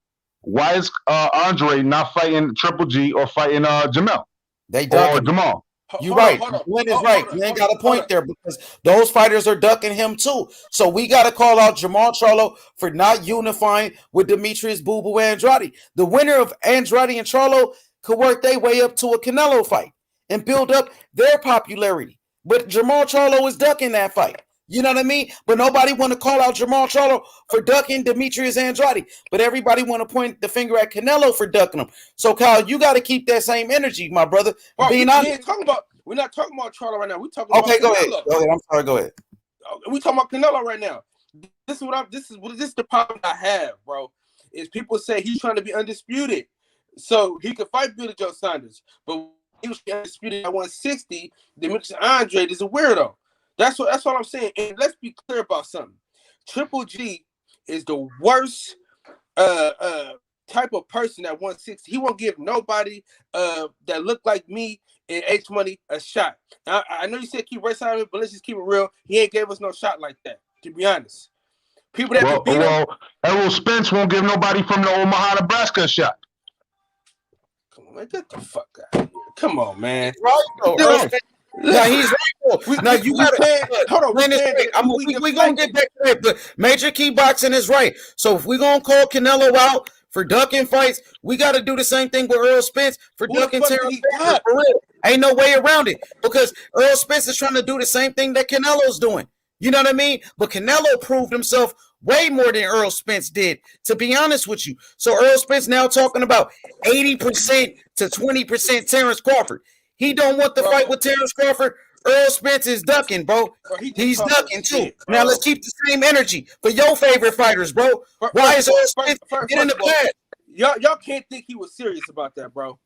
Why is Andre not fighting Triple G or fighting Jamel They or ducking him. Jamal? You're right. Glenn is right. You ain't got a point there because those fighters are ducking him too. So we got to call out Jamal Charlo for not unifying with Demetrius Boo Boo Andrade. The winner of Andrade and Charlo could work their way up to a Canelo fight and build up their popularity. But Jamal Charlo is ducking that fight. You know what I mean? But nobody want to call out Jamal Charlo for ducking Demetrius Andrade. But everybody want to point the finger at Canelo for ducking him. So, Kyle, you got to keep that same energy, my brother. Bro, Being honest. We're not talking about Charlo right now. We're talking Okay, about go Canelo. ahead. Go ahead. I'm sorry. Go ahead. We talking about Canelo right now. This is the problem I have, bro. Is people say he's trying to be undisputed, so he could fight Billy Joe Saunders, but he was undisputed at 160. Demetrius Andrade is a weirdo. That's what I'm saying. And let's be clear about something. Triple G is the worst type of person at 160. He won't give nobody that look like me and H Money a shot. I know you said keep right side of it, but let's just keep it real. He ain't gave us no shot like that, to be honest. People that can beat him. Errol Spence won't give nobody from the Omaha, Nebraska a shot. Come on, man, get the fuck out of here. Come on, man. Right, though. Earl Spence. Now he's right. Now you got to hold on. We're gonna get back to that, but Major Key Boxing is right. So if we're gonna call Canelo out for ducking fights, we got to do the same thing with Earl Spence for ducking Terence. For real, ain't no way around it because Earl Spence is trying to do the same thing that Canelo's doing. You know what I mean? But Canelo proved himself way more than Earl Spence did, to be honest with you. So Earl Spence now talking about 80% to 20% Terence Crawford. He don't want the fight with Terence Crawford. Earl Spence is ducking, bro. He's ducking too. Now let's keep the same energy for your favorite fighters, bro. Why is Earl Spence getting the pad? Y'all can't think he was serious about that, bro.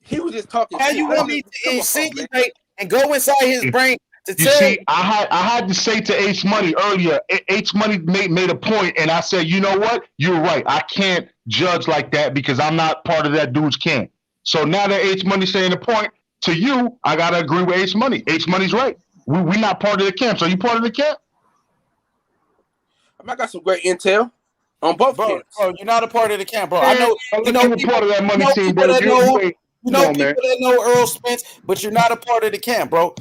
He was just talking. How you want me to insinuate and go inside his brain to tell? See, I had to say to H Money earlier. H Money made a point, and I said, you know what? You're right. I can't judge like that because I'm not part of that dude's camp. So now that H Money saying the point. To you, I gotta agree with H Money. H Money's right. We not part of the camp. So you part of the camp? I got some great intel on both camps. Bro, you're not a part of the camp, bro. I know you're part of that money team, bro. People that know Earl Spence, but you're not a part of the camp, bro.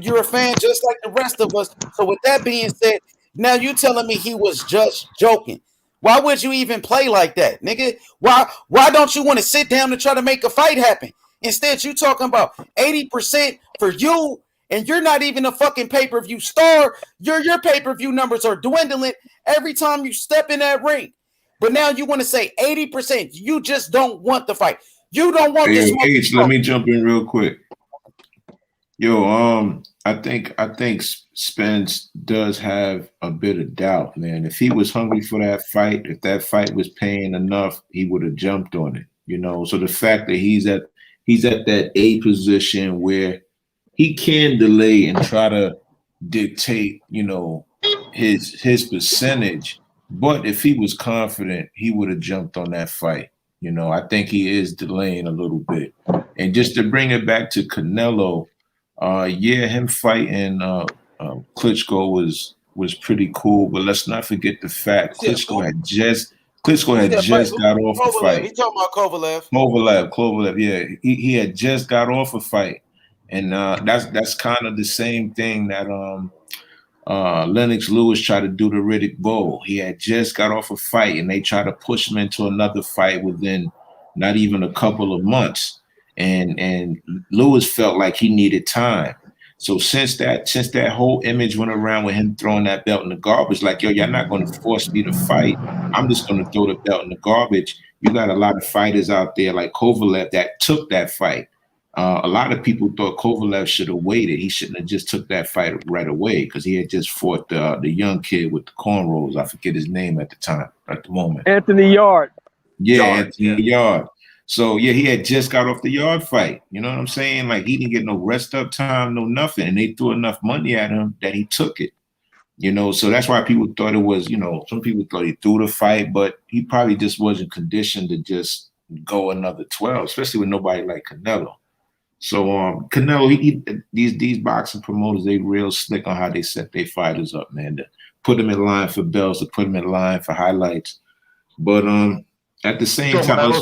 You're a fan just like the rest of us. So with that being said, now you telling me he was just joking. Why would you even play like that, nigga? Why don't you want to sit down and try to make a fight happen? Instead, you talking about 80% for you, and you're not even a fucking pay-per-view star. Your pay-per-view numbers are dwindling every time you step in that ring. But now you want to say 80%. You just don't want the fight. You don't want this. H, let me jump in real quick. Yo, I think Spence does have a bit of doubt, man. If he was hungry for that fight, if that fight was paying enough, he would have jumped on it. You know, so the fact that he's at that A position where he can delay and try to dictate, you know, his percentage. But if he was confident, he would have jumped on that fight. You know, I think he is delaying a little bit. And just to bring it back to Canelo, yeah, him fighting Klitschko was pretty cool, but let's not forget the fact Klitschko had just got off the fight. He talking about Kovalev, yeah. He had just got off a fight. And that's kind of the same thing that Lennox Lewis tried to do to Riddick Bowe. He had just got off a fight, and they tried to push him into another fight within not even a couple of months. And Lewis felt like he needed time. So since that whole image went around with him throwing that belt in the garbage, like, yo, y'all not going to force me to fight. I'm just going to throw the belt in the garbage. You got a lot of fighters out there like Kovalev that took that fight. A lot of people thought Kovalev should have waited. He shouldn't have just took that fight right away because he had just fought the young kid with the cornrows. I forget his name at the moment. Anthony Yard. Yeah, Anthony Yard. So, yeah, he had just got off the Yard fight. You know what I'm saying? Like, he didn't get no rest up time, no nothing. And they threw enough money at him that he took it. You know, so that's why people thought it was, you know, some people thought he threw the fight, but he probably just wasn't conditioned to just go another 12, especially with nobody like Canelo. So Canelo, these boxing promoters, they real slick on how they set their fighters up, man. To put them in line for belts, to put them in line for highlights. But at the same time,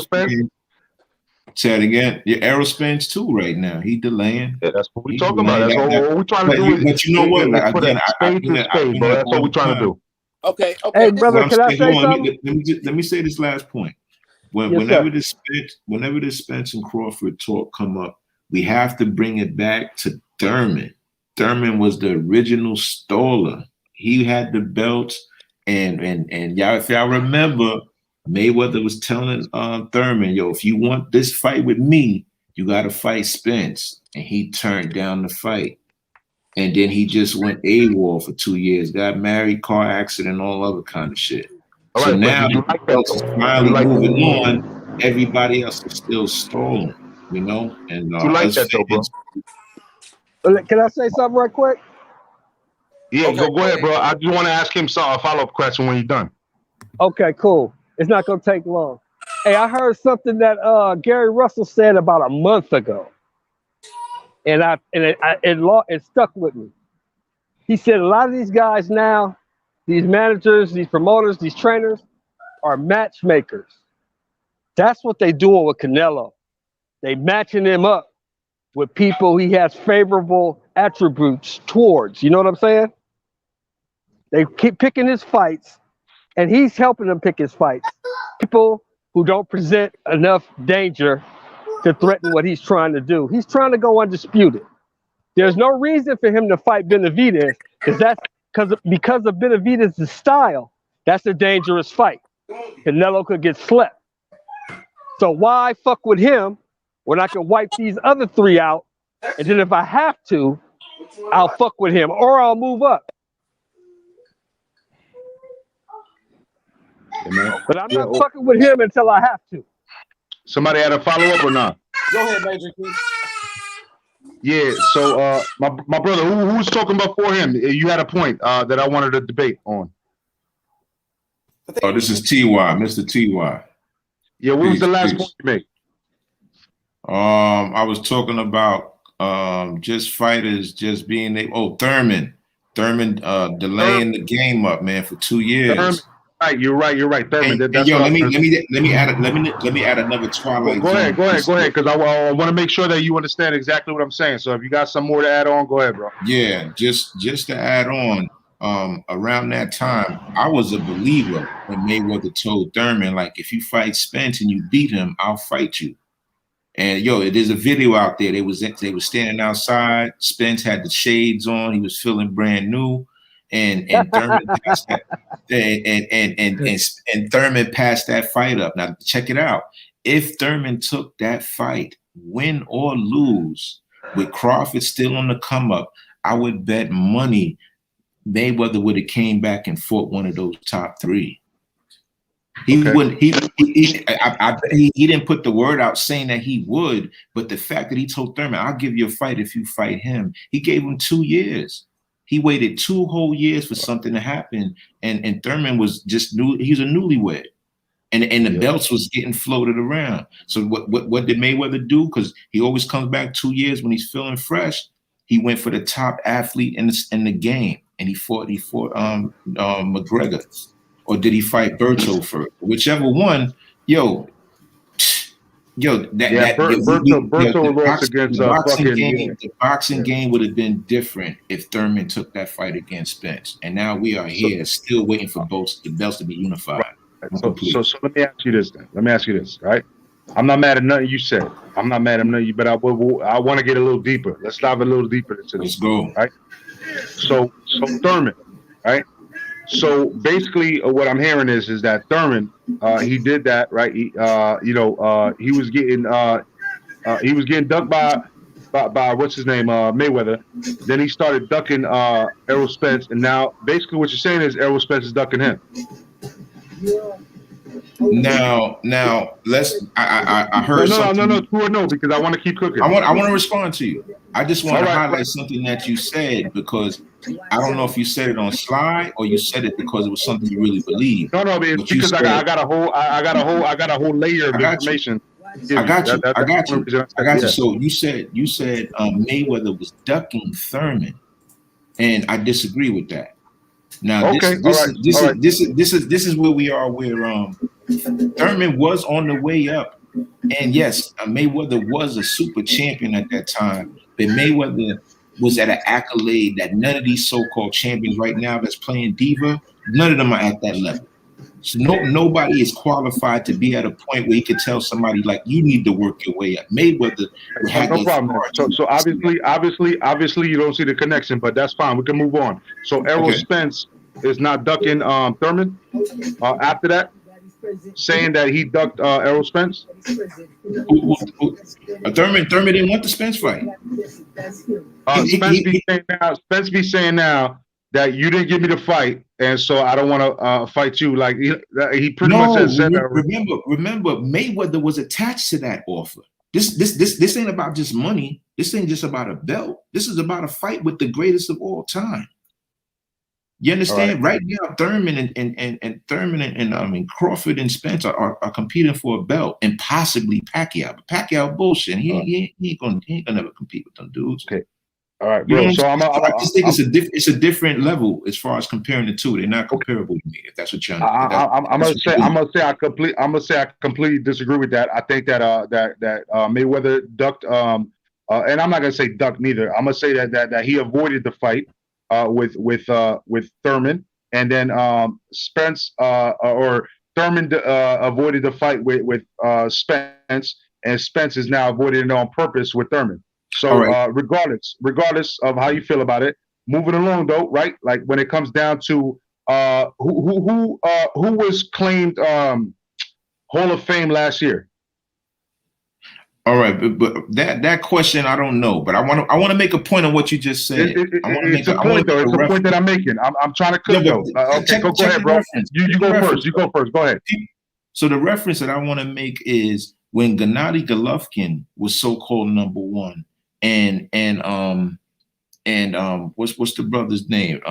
say it again. Yeah, Errol Spence too right now. He delaying. Yeah, that's what we're talking about. That's what we're trying to do. But you know what? Like, again, that's what we're trying to do. Okay. Hey, brother, can I say something? Let me say this last point. Whenever the Spence and Crawford talk come up, we have to bring it back to Thurman. Thurman was the original stoler. He had the belts, and y'all, if y'all remember, Mayweather was telling Thurman, yo, if you want this fight with me, you got to fight Spence. And he turned down the fight. And then he just went AWOL for 2 years, got married, car accident, all other kind of shit. All so right, now the belts is finally moving on. Everybody else is still stalling, you know? And you like that though, bro? Can I say something right quick? Yeah, okay, go ahead, bro. I just want to ask him a follow-up question when you're done. Okay, cool. It's not going to take long. Hey, I heard something that Gary Russell said about a month ago, and it stuck with me. He said a lot of these guys now, these managers, these promoters, these trainers, are matchmakers. That's what they doing with Canelo. They matching him up with people he has favorable attributes towards. You know what I'm saying? They keep picking his fights, and he's helping them pick his fights. People who don't present enough danger to threaten what he's trying to do. He's trying to go undisputed. There's no reason for him to fight Benavidez because of Benavidez' style. That's a dangerous fight. Canelo could get slept. So why fuck with him when I can wipe these other three out, and then if I have to, I'll fuck with him or I'll move up. But I'm not fucking with him until I have to. Somebody had a follow-up or not? Go ahead, Major Key. Yeah, so my brother, who's talking before him? You had a point that I wanted to debate on. Oh, this is TY, Mr. TY. Yeah, what was the last point you made? I was talking about just fighters just being Thurman delaying the game up, man, for 2 years. Thurman. Right, you're right. Thurman. And yo, let me add another twilight. Go ahead, because I want to make sure that you understand exactly what I'm saying. So if you got some more to add on, go ahead, bro. Yeah, just to add on, around that time, I was a believer when Mayweather told Thurman, like, if you fight Spence and you beat him, I'll fight you. And yo, there's a video out there. They was standing outside. Spence had the shades on. He was feeling brand new. And Thurman passed that, and Thurman passed that fight up. Now check it out. If Thurman took that fight, win or lose, with Crawford still on the come up, I would bet money Mayweather would have came back and fought one of those top three. He wouldn't. He didn't put the word out saying that he would, but the fact that he told Thurman, "I'll give you a fight if you fight him," he gave him 2 years. He waited 2 whole years for something to happen, and Thurman was just new. He's a newlywed. and the belts was getting floated around. So what did Mayweather do? Because he always comes back 2 years when he's feeling fresh. He went for the top athlete in the game, and he fought McGregor, or did he fight Berto first? Whichever one, yo, Berto lost against the boxing game would have been different if Thurman took that fight against Spence. And now we are here still waiting for the belts to be unified. Right. So let me ask you this then. Let me ask you this, right? I'm not mad at nothing you said. I'm not mad at nothing you, but I want to get a little deeper. Let's dive a little deeper into this. Let's go. Right? So Thurman, right? So basically, what I'm hearing is that Thurman, he did that, right? He was getting ducked by what's his name, Mayweather. Then he started ducking Errol Spence, and now basically what you're saying is Errol Spence is ducking him. Now let's. I heard no, true or no, because I want to keep cooking. I want to respond to you. I just want to highlight something that you said, because I don't know if you said it on slide or you said it because it was something you really believe. No, it's because I got a whole layer of information. I got you. So you said Mayweather was ducking Thurman, and I disagree with that. Now this is where we are, where Thurman was on the way up, and yes, Mayweather was a super champion at that time, but Mayweather was at an accolade that none of these so-called champions right now that's playing diva, none of them are at that level. So nobody is qualified to be at a point where he could tell somebody like, you need to work your way up. Mayweather had no problem. So obviously you don't see the connection, but that's fine. We can move on. So Errol Spence is not ducking Thurman after that, saying that he ducked Errol Spence. Thurman didn't want the Spence fight. Spence be saying now that you didn't give me the fight, and so I don't want to fight you. Like he pretty much has said that. Remember, Mayweather was attached to that offer. This ain't about just money. This ain't just about a belt. This is about a fight with the greatest of all time. You understand? Right now, Thurman and Crawford and Spence are competing for a belt, and possibly Pacquiao. But Pacquiao bullshit. He ain't gonna never compete with them dudes. Okay. All right, bro. So I just think it's a different level as far as comparing the two. They're not comparable to me. If that's what you're. I'm gonna say I completely disagree with that. I think that Mayweather ducked and I'm not gonna say ducked neither. I'm gonna say that he avoided the fight with Thurman, and then Spence or Thurman avoided the fight with Spence, and Spence is now avoiding it on purpose with Thurman. So regardless of how you feel about it, moving along though, right? Like when it comes down to who was claimed Hall of Fame last year. All right, but that question I don't know, but I want to make a point on what you just said. It's a point that I'm making. I'm trying to cook though. Okay, go ahead, bro. You go first. You go first. Go ahead. So the reference that I want to make is when Gennady Golovkin was so-called number one, and what's the brother's name?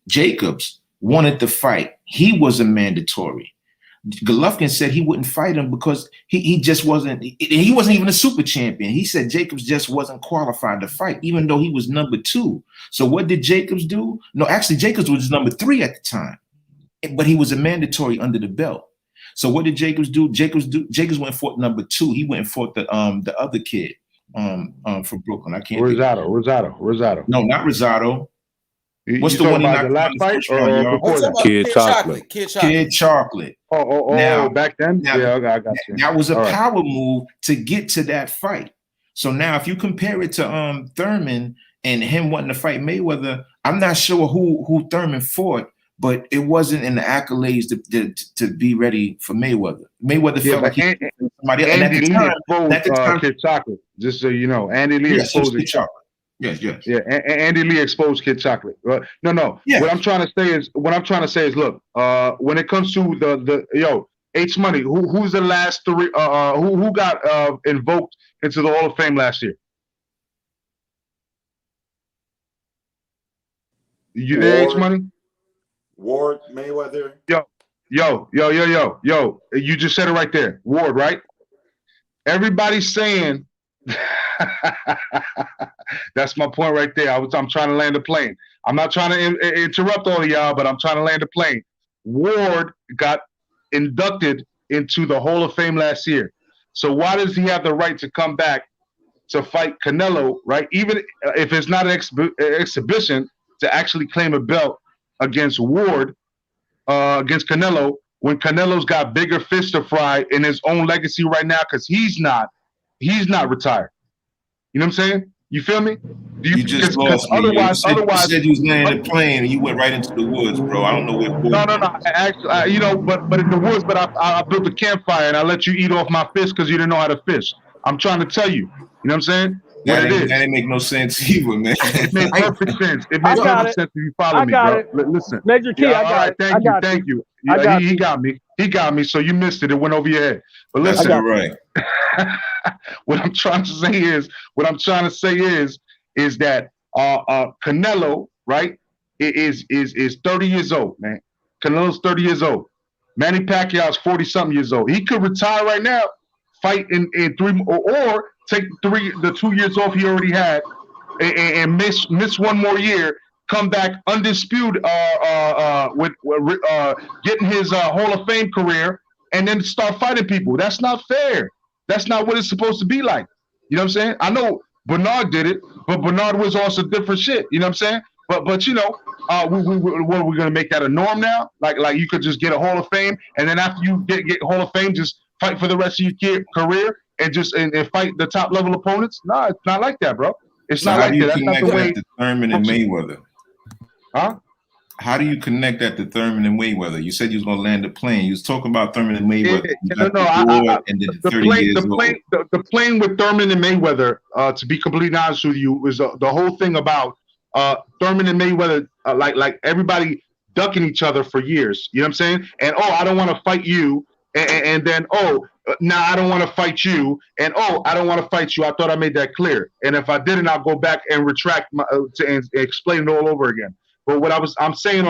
Jacobs wanted the fight. He was a mandatory. Golovkin said he wouldn't fight him because he just wasn't. He wasn't even a super champion. He said Jacobs just wasn't qualified to fight, even though he was number two. So what did Jacobs do? No, actually, Jacobs was number three at the time, but he was a mandatory under the belt. So what did Jacobs do? Jacobs went and fought number two. He went and fought the other kid from Brooklyn. I can't. Rosado. No, not Rosado. What's the one he knocked out the last fight or before that? Kid Chocolate. Oh, now, back then? Yeah, I got you. That was a power move to get to that fight. So now if you compare it to Thurman and him wanting to fight Mayweather, I'm not sure who Thurman fought, but it wasn't in the accolades to be ready for Mayweather. Mayweather felt like somebody else. Andy Lee exposed Kid Chocolate, just so you know. Andy Lee exposed Kid Chocolate. Yes. Yeah, Andy Lee exposed Kid Chocolate. No. Yes. What I'm trying to say is, look, when it comes to the H Money, who's the last three? Who got invoked into the Hall of Fame last year? You there, H Money? Ward, Mayweather. Yo. You just said it right there, Ward. Right? Everybody's saying. That's my point right there. I'm trying to land a plane. I'm not trying to interrupt all of y'all, but I'm trying to land a plane. Ward got inducted into the Hall of Fame last year. So why does he have the right to come back to fight Canelo, right? Even if it's not an exhibition, to actually claim a belt against Ward, against Canelo, when Canelo's got bigger fish to fry in his own legacy right now, because he's not retired. You know what I'm saying? You feel me? You just lost me. Otherwise, you said you was landing a plane and you went right into the woods, bro. I don't know what. No. Actually, but in the woods. But I built a campfire and I let you eat off my fish because you didn't know how to fish. I'm trying to tell you. You know what I'm saying? That didn't make no sense either, man. It made perfect sense. It made perfect sense if you follow me, bro. Listen, Major Key, I got it. Thank you. Yeah, he got me. He got me. So you missed it. It went over your head. But listen, that's all right. What I'm trying to say is that Canelo, right, is 30 years old, man. Canelo's 30 years old. Manny Pacquiao's 40-something years old. He could retire right now, fight in 3 or take the 2 years off he already had, and miss 1 more year, come back undisputed with getting his Hall of Fame career, and then start fighting people. That's not fair. That's not what it's supposed to be like. You know what I'm saying? I know Bernard did it, but Bernard was also different shit. You know what I'm saying? But you know, we're gonna make that a norm now. Like you could just get a Hall of Fame, and then after you get Hall of Fame, just fight for the rest of your career and just and fight the top level opponents. No, it's not like that, bro. It's not like that. That's not the way. To Thurman and Mayweather? Huh? How do you connect that to Thurman and Mayweather? You said you was gonna land a plane. You was talking about Thurman and Mayweather. The plane with Thurman and Mayweather. To be completely honest with you, was the whole thing about Thurman and Mayweather, like everybody ducking each other for years. You know what I'm saying? And I don't want to fight you, and then now I don't want to fight you, and I don't want to fight you. I thought I made that clear. And if I didn't, I'll go back and retract and explain it all over again. But what I'm saying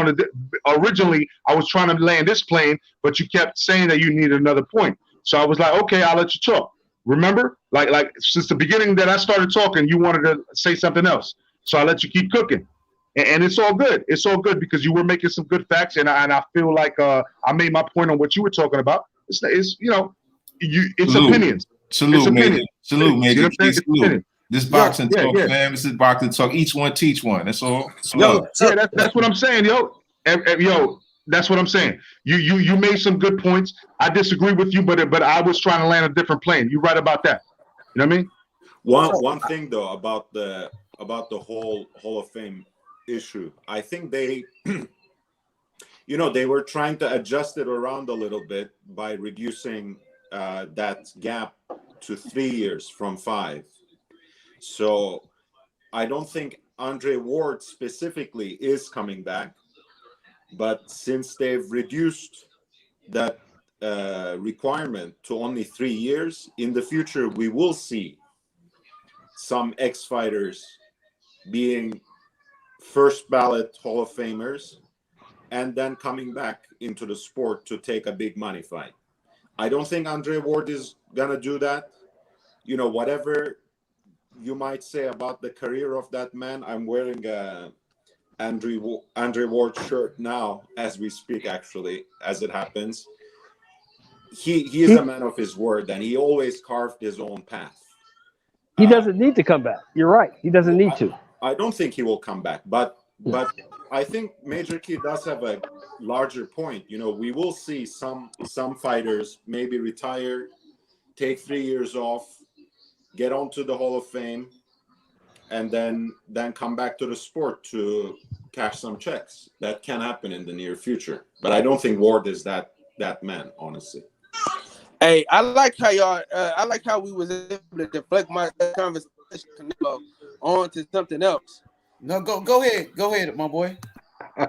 originally, I was trying to land this plane, but you kept saying that you needed another point. So I was like, okay, I'll let you talk. Remember, like since the beginning that I started talking, you wanted to say something else. So I let you keep cooking, and it's all good. It's all good because you were making some good facts, and I feel like I made my point on what you were talking about. It's opinions. Salute, Major. Salute. This boxing talk, man. This is boxing talk. Each one teach one. That's all. That's what I'm saying, yo. That's what I'm saying. You made some good points. I disagree with you, but I was trying to land a different plane. You're right about that. You know what I mean? One thing though about the whole Hall of Fame issue, I think they, they were trying to adjust it around a little bit by reducing that gap to 3 years from 5. So I don't think Andre Ward specifically is coming back, but since they've reduced that requirement to only 3 years, in the future we will see some ex-fighters being first ballot Hall of Famers and then coming back into the sport to take a big money fight. I don't think Andre Ward is gonna do that. Whatever you might say about the career of that man, I'm wearing a Andre Ward shirt now as we speak, actually, as it happens. He is a man of his word, and he always carved his own path. He doesn't need to come back. You're right. He doesn't need to. I don't think he will come back, but I think Major Key does have a larger point. We will see some fighters maybe retire, take 3 years off, get onto the Hall of Fame, and then come back to the sport to cash some checks. That can happen in the near future. But I don't think Ward is that man, honestly. Hey, I like how we was able to deflect my conversation on to something else. No, go ahead, my boy. He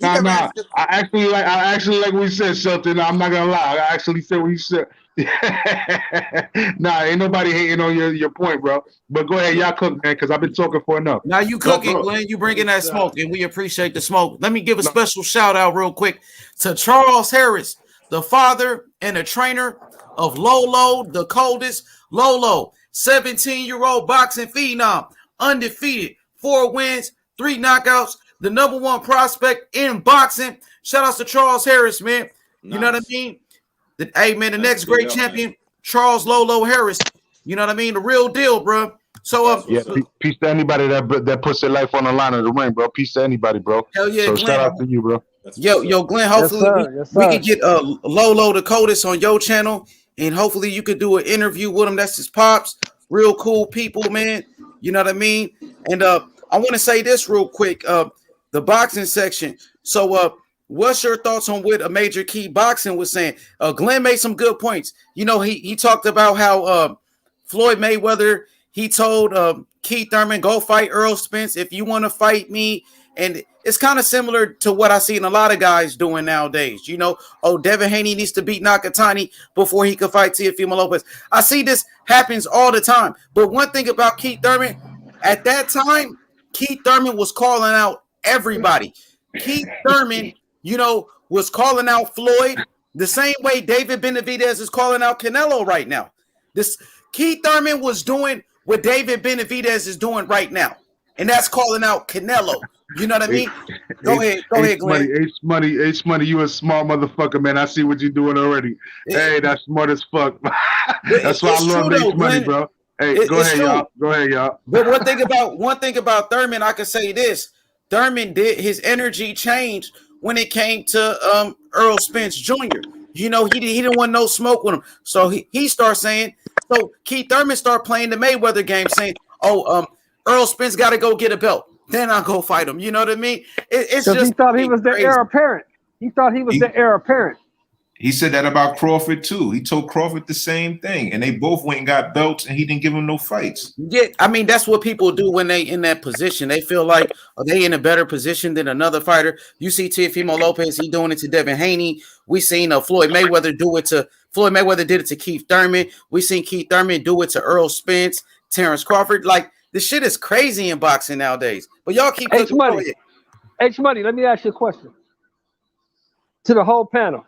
never Nah. asked us. I actually like what he said, Shelton. I'm not gonna lie. I actually said what he said. Nah, ain't nobody hating on your point, bro. But go ahead, y'all cook, man, because I've been talking for enough. Now you cooking, Glenn. You bringing that smoke, and we appreciate the smoke. Let me give a special shout out real quick to Charles Harris, the father and the trainer of Lolo, the coldest. Lolo, 17-year-old boxing phenom, undefeated, 4 wins, 3 knockouts, the #1 prospect in boxing. Shout out to Charles Harris, man. You know what I mean? Hey, man, the next great champion, Charles Lolo Harris. You know what I mean? The real deal, bro. So, peace to anybody that puts their life on the line of the ring, bro. Peace to anybody, bro. Hell yeah, so Glenn. shout out to you, bro. Yo, Glenn. Hopefully we can get Lolo the coldest on your channel, and hopefully you could do an interview with him. That's his pops. Real cool people, man. You know what I mean? And I want to say this real quick. The boxing section. So, what's your thoughts on what a Major Key Boxing was saying? Glenn made some good points. You know, he talked about how Floyd Mayweather, he told Keith Thurman, go fight Errol Spence if you want to fight me. And it's kind of similar to what I seen a lot of guys doing nowadays. You know, Devin Haney needs to beat Nakatani before he could fight Teofimo Lopez. I see this happens all the time. But one thing about Keith Thurman, at that time, Keith Thurman was calling out everybody. Keith Thurman, you know, was calling out Floyd the same way David Benavidez is calling out Canelo right now. This Keith Thurman was doing what David Benavidez is doing right now, and that's calling out Canelo. You know what I mean? Go ahead, Glenn. Ace money, you a smart motherfucker, man. I see what you're doing already. Hey, that's smart as fuck. That's why I love Ace money, bro. Hey, go ahead, y'all. But one thing about Thurman, I can say this: Thurman did his energy change when it came to Errol Spence Jr. You know, he didn't want no smoke with him, so he started saying. So Keith Thurman started playing the Mayweather game, saying, Errol Spence got to go get a belt. Then I'll go fight him. You know what I mean? It's just he thought he was the heir apparent. He thought he was the heir apparent. He said that about Crawford too. He told Crawford the same thing, and they both went and got belts, and he didn't give him no fights. Yeah, I mean that's what people do when they in that position. They feel like are they in a better position than another fighter. You see Teofimo Lopez, he doing it to Devin Haney. We seen Floyd Mayweather do it to Floyd Mayweather did it to Keith Thurman. We seen Keith Thurman do it to Errol Spence, Terence Crawford. Like this shit is crazy in boxing nowadays. But y'all keep H-Money, let me ask you a question. To the whole panel.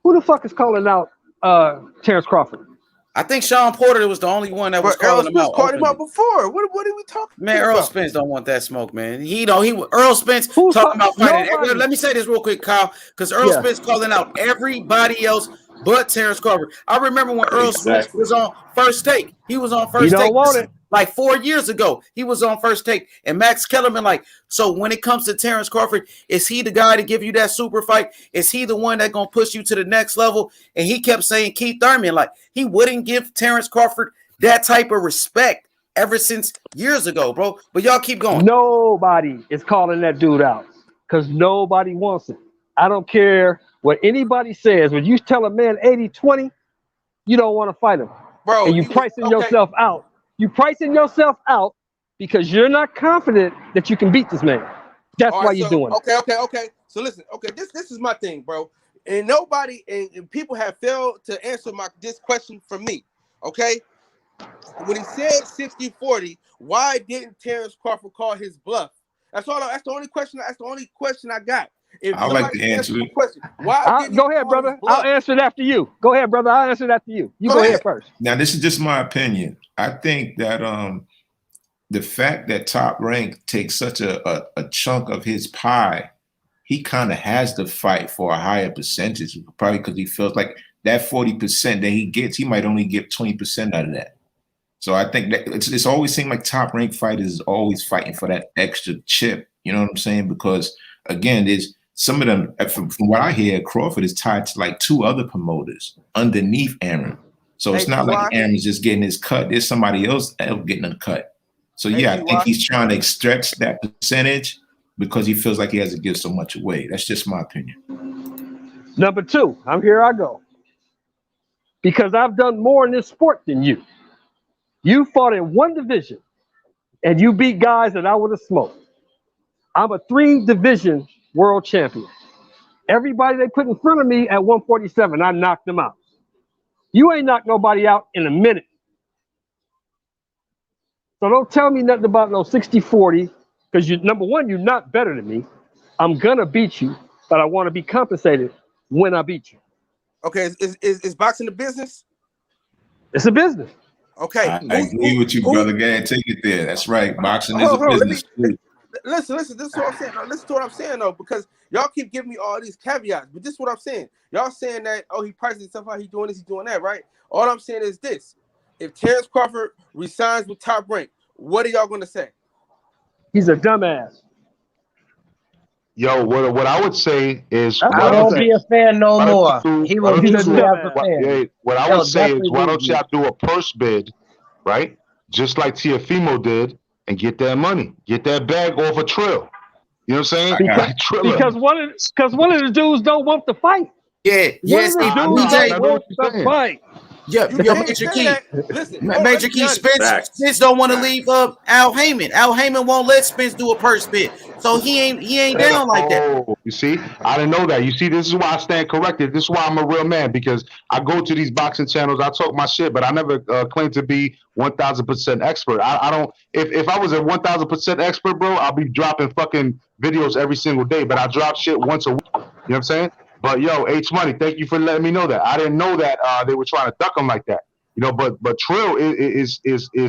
Who the fuck is calling out Terence Crawford? I think Sean Porter was the only one that was calling him out. Called him out before. What are we talking about? Man, Errol Spence don't want that smoke, man. Errol Spence talking about fighting. Let me say this real quick, Kyle, because Errol Spence calling out everybody else but Terence Crawford. I remember when Errol Spence was on First Take. He was on First Take like 4 years ago. He was on First Take, and Max Kellerman so when it comes to Terence Crawford, is he the guy to give you that super fight? Is he the one that gonna push you to the next level? And he kept saying Keith Thurman, he wouldn't give Terence Crawford that type of respect ever since years ago, bro. But y'all keep going. Nobody is calling that dude out because nobody wants it. I don't care what anybody says. When you tell a man 80-20, you don't want to fight him. Bro, and you pricing yourself out. You pricing yourself out because you're not confident that you can beat this man. That's why you're doing it. Okay. So listen, this is my thing, bro. And people have failed to answer this question for me. Okay. When he said 60-40, why didn't Terence Crawford call his bluff? That's the only question I got. I like to answer the question. Go ahead, brother. I'll answer it after you. Go ahead, brother. I'll answer it after you. You go ahead first. Now, this is just my opinion. I think that the fact that Top Rank takes such a chunk of his pie, he kind of has to fight for a higher percentage, probably because he feels like that 40% that he gets, he might only get 20% out of that. So I think that it's always seemed like Top Rank fighters is always fighting for that extra chip. You know what I'm saying? Because again, there's some of them, from what I hear, Crawford is tied to like 2 other promoters underneath Aaron. So it's not like Aaron's just getting his cut. There's somebody else getting a cut. So yeah, I think he's trying to stretch that percentage because he feels like he has to give so much away. That's just my opinion. Number 2, here I go. Because I've done more in this sport than you. You fought in one division and you beat guys that I would have smoked. I'm a 3-division world champion. Everybody they put in front of me at 147, I knocked them out. You ain't knocked nobody out in a minute. So don't tell me nothing about no 60-40, because number one, you're not better than me. I'm gonna beat you, but I want to be compensated when I beat you. Okay, is boxing a business? It's a business. Okay. I agree with you, brother. Go ahead, take it there. That's right. Boxing is a business. Listen. This is what I'm saying. Now, listen to what I'm saying though, because y'all keep giving me all these caveats. But this is what I'm saying. Y'all saying that he prices himself out, he's doing this, he's doing that, right? All I'm saying is this: if Terence Crawford resigns with Top Rank, what are y'all gonna say? He's a dumbass. Yo, what I would say is, I won't be a fan no more. He will be a fan. What I would say is, why don't y'all do a purse bid, right? Just like Teofimo did, and get that money, get that bag off a Trill. You know what I'm saying? Because one of the dudes don't want the fight. Yeah, Fight. Yeah, Major Key. Major Key, Spence don't want to leave Al Heyman. Al Heyman won't let Spence do a purse bid, so he ain't down like that. You see, I didn't know that. You see, this is why I stand corrected. This is why I'm a real man, because I go to these boxing channels, I talk my shit, but I never claim to be 1,000% expert. I don't. If I was a 1,000% expert, bro, I'll be dropping fucking videos every single day. But I drop shit once a week. You know what I'm saying? But yo, H Money, thank you for letting me know that. I didn't know that they were trying to duck him like that. You know, but Trill is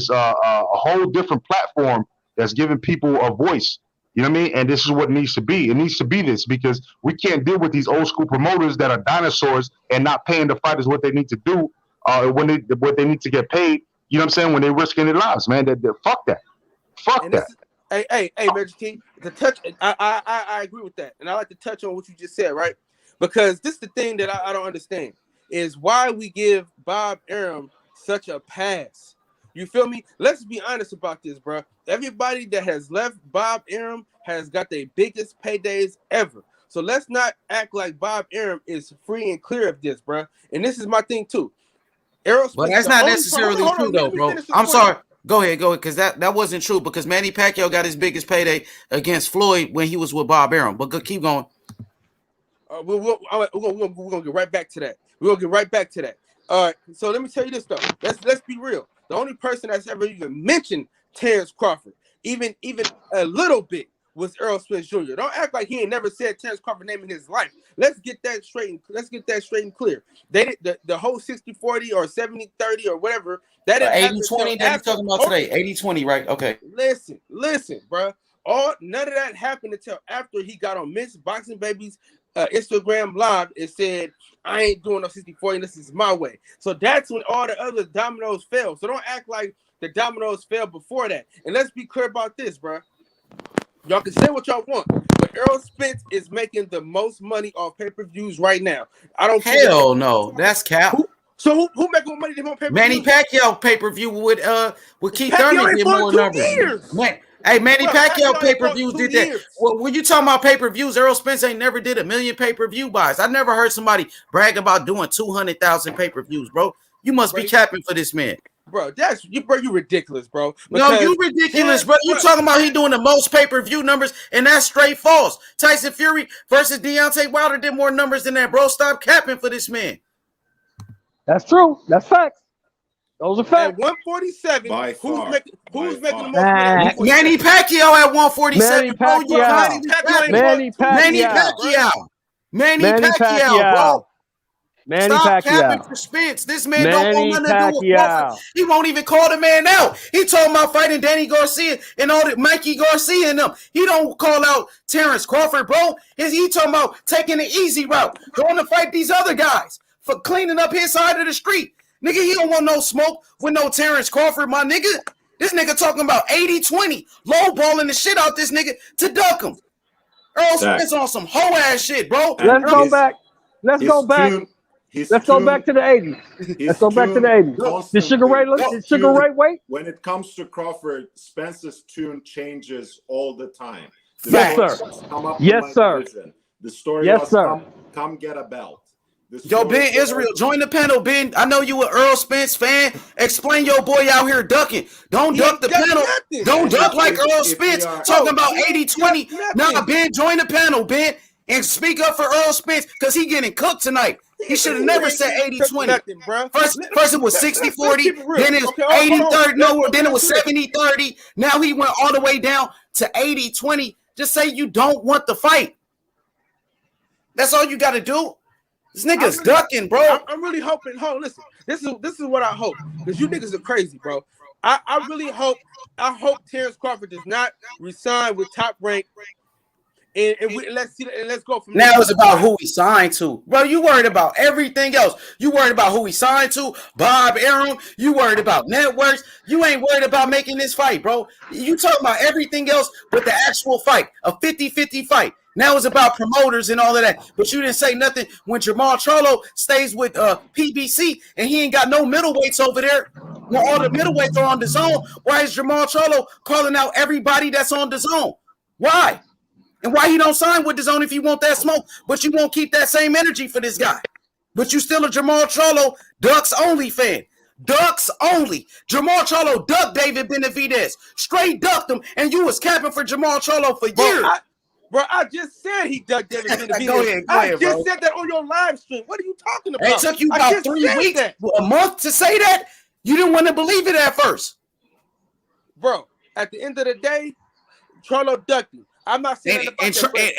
a whole different platform that's giving people a voice. You know what I mean? And this is what it needs to be. It needs to be this, because we can't deal with these old school promoters that are dinosaurs and not paying the fighters what they need to do, what they need to get paid. You know what I'm saying? When they're risking their lives, man. Fuck that. Fuck that. Hey, Major Key, the touch. I agree with that, and I like to touch on what you just said, right? Because this is the thing that I don't understand, is why we give Bob Arum such a pass. You feel me? Let's be honest about this, bro. Everybody that has left Bob Arum has got their biggest paydays ever. So let's not act like Bob Arum is free and clear of this, bro. And this is my thing too. Errol, but that's not necessarily true, though, bro. I'm sorry. Go ahead, because that wasn't true, because Manny Pacquiao got his biggest payday against Floyd when he was with Bob Arum. But keep going. We're gonna get right back to that. We're gonna get right back to that. All right. So let me tell you this though. Let's be real. The only person that's ever even mentioned Terence Crawford, even a little bit, was Errol Spence Jr. Don't act like he ain't never said Terence Crawford name in his life. Let's get that straight and clear. They did the whole 60-40 or 70-30 or whatever. That 80-20 that he's talking about today. 80-20, right? Okay. Listen, bro. None of that happened until after he got on Miss Boxing Baby's Instagram live. It said, I ain't doing no 60-40, this is my way. So that's when all the other dominoes fell. So don't act like the dominoes fell before that. And let's be clear about this, bro. Y'all can say what y'all want, but Errol Spence is making the most money off pay-per-views right now. I don't care. Hell no, that's cap. So who making more money than on pay-per-view? Manny Pacquiao pay-per-view with Keith Thurman get more numbers. Manny Pacquiao pay-per-views did that. Well, when you talking about pay-per-views, Errol Spence ain't never did 1 million pay-per-view buys. I never heard somebody brag about doing 200,000 pay-per-views, bro. You must be capping for this man. Bro, you ridiculous, bro. No, you ridiculous, bro. You talking about he doing the most pay-per-view numbers, and that's straight false. Tyson Fury versus Deontay Wilder did more numbers than that, bro. Stop capping for this man. That's true. That's facts. Those are facts. At 147, who's making the most money? Manny Pacquiao at 147. Manny Pacquiao, bro. Stop Pacquiao. capping for Spence. This man don't want nothing to do with Crawford. He won't even call the man out. He told about fighting Danny Garcia and all the Mikey Garcia and them. He don't call out Terence Crawford, bro. He talking about taking the easy route, going to fight these other guys for cleaning up his side of the street. Nigga, he don't want no smoke with no Terence Crawford, my nigga. This nigga talking about 80-20, lowballing the shit out this nigga to duck him. Errol Spence on some hoe ass shit, bro. Let's go back to the 80s. Let's go back to the 80s. Did Sugar Ray wait? When it comes to Crawford, Spence's tune changes all the time. Yes, sir. The story was sir. Come get a belt. Yo, Ben Israel, join the panel, Ben. I know you an Earl Spence fan. Explain your boy out here ducking. Don't duck the panel. Nothing. Don't duck like Earl Spence talking about 80-20. Nah, Ben, join the panel, Ben, and speak up for Earl Spence because he getting cooked tonight. He should have never said 80-20. First it was 60-40, then it's 80-30. No, then it was 70-30. Now he went all the way down to 80-20. Just say you don't want the fight. That's all you got to do. This nigga's ducking, bro. I'm really hoping. Hold on, listen. This is what I hope. Because you niggas are crazy, bro. I really hope. I hope Terence Crawford does not resign with Top Rank. And let's go from now. There. It's about who he signed to, bro. You worried about everything else. You worried about who he signed to, Bob Arum. You worried about networks. You ain't worried about making this fight, bro. You talking about everything else but the actual fight, a 50-50 fight. Now it's about promoters and all of that. But you didn't say nothing when Jamal Charlo stays with PBC and he ain't got no middleweights over there. When all the middleweights are on the zone, why is Jamal Charlo calling out everybody that's on the zone? Why? And why he don't sign with the zone if you want that smoke, but you won't keep that same energy for this guy? But you still a Jamal Charlo Ducks only fan. Ducks only. Jamal Charlo ducked David Benavidez. Straight ducked him, and you was capping for Jamal Charlo for years. Bro, I just said he ducked Devin Haney. Go ahead, I just bro. said that on your live stream. What are you talking about? It took you about 3 weeks, a month to say that? You didn't want to believe it at first. Bro, at the end of the day, Charlo ducked him. I'm not saying that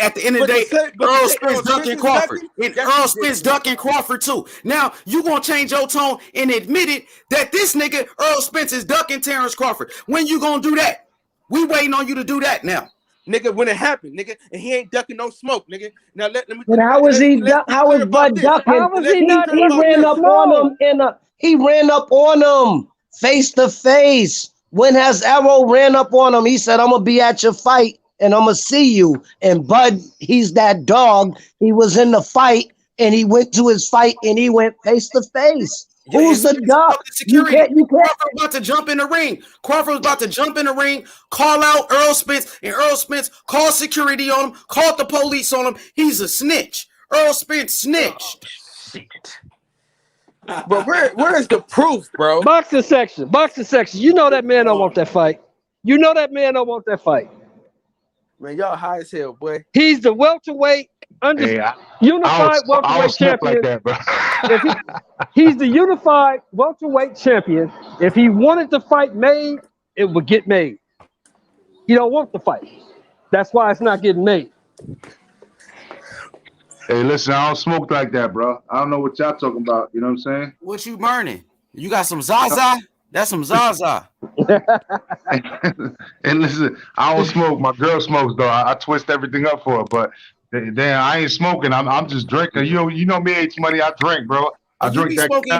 at the end of the day, Earl Spence ducking Crawford. And Earl Spence ducking Crawford too. Now, you going to change your tone and admit it that this nigga, Earl Spence, is ducking Terence Crawford. When you going to do that? We waiting on you to do that now. Nigga, when it happened, nigga, and he ain't ducking no smoke, nigga. Now let me. But how was he? How was Bud ducking? How was he not? He ran up on him He ran up on him face to face. When has Errol ran up on him? He said, "I'm gonna be at your fight and I'm gonna see you." And Bud, he's that dog. He was in the fight and he went to his fight and he went face to face. Who's the duck? You can't. Crawford about to jump in the ring. Crawford's about to jump in the ring, call out Earl Spence, and Earl Spence called security on him, called the police on him. He's a snitch. Earl Spence snitched. Oh, shit. But where is the proof, bro? Boxing section. You know that man don't want that fight. Man, y'all high as hell, boy. He's the welterweight, unified welterweight champion. Like that, bro. He's the unified welterweight champion. If he wanted the fight made, it would get made. He don't want the fight. That's why it's not getting made. Hey, listen, I don't smoke like that, bro. I don't know what y'all talking about. You know what I'm saying? What you burning? You got some Zaza? That's some Zaza. And listen, I don't smoke. My girl smokes though. I twist everything up for her. But damn, I ain't smoking. I'm just drinking. You know me, H-Money. I drink, bro. I drink that. Smoking,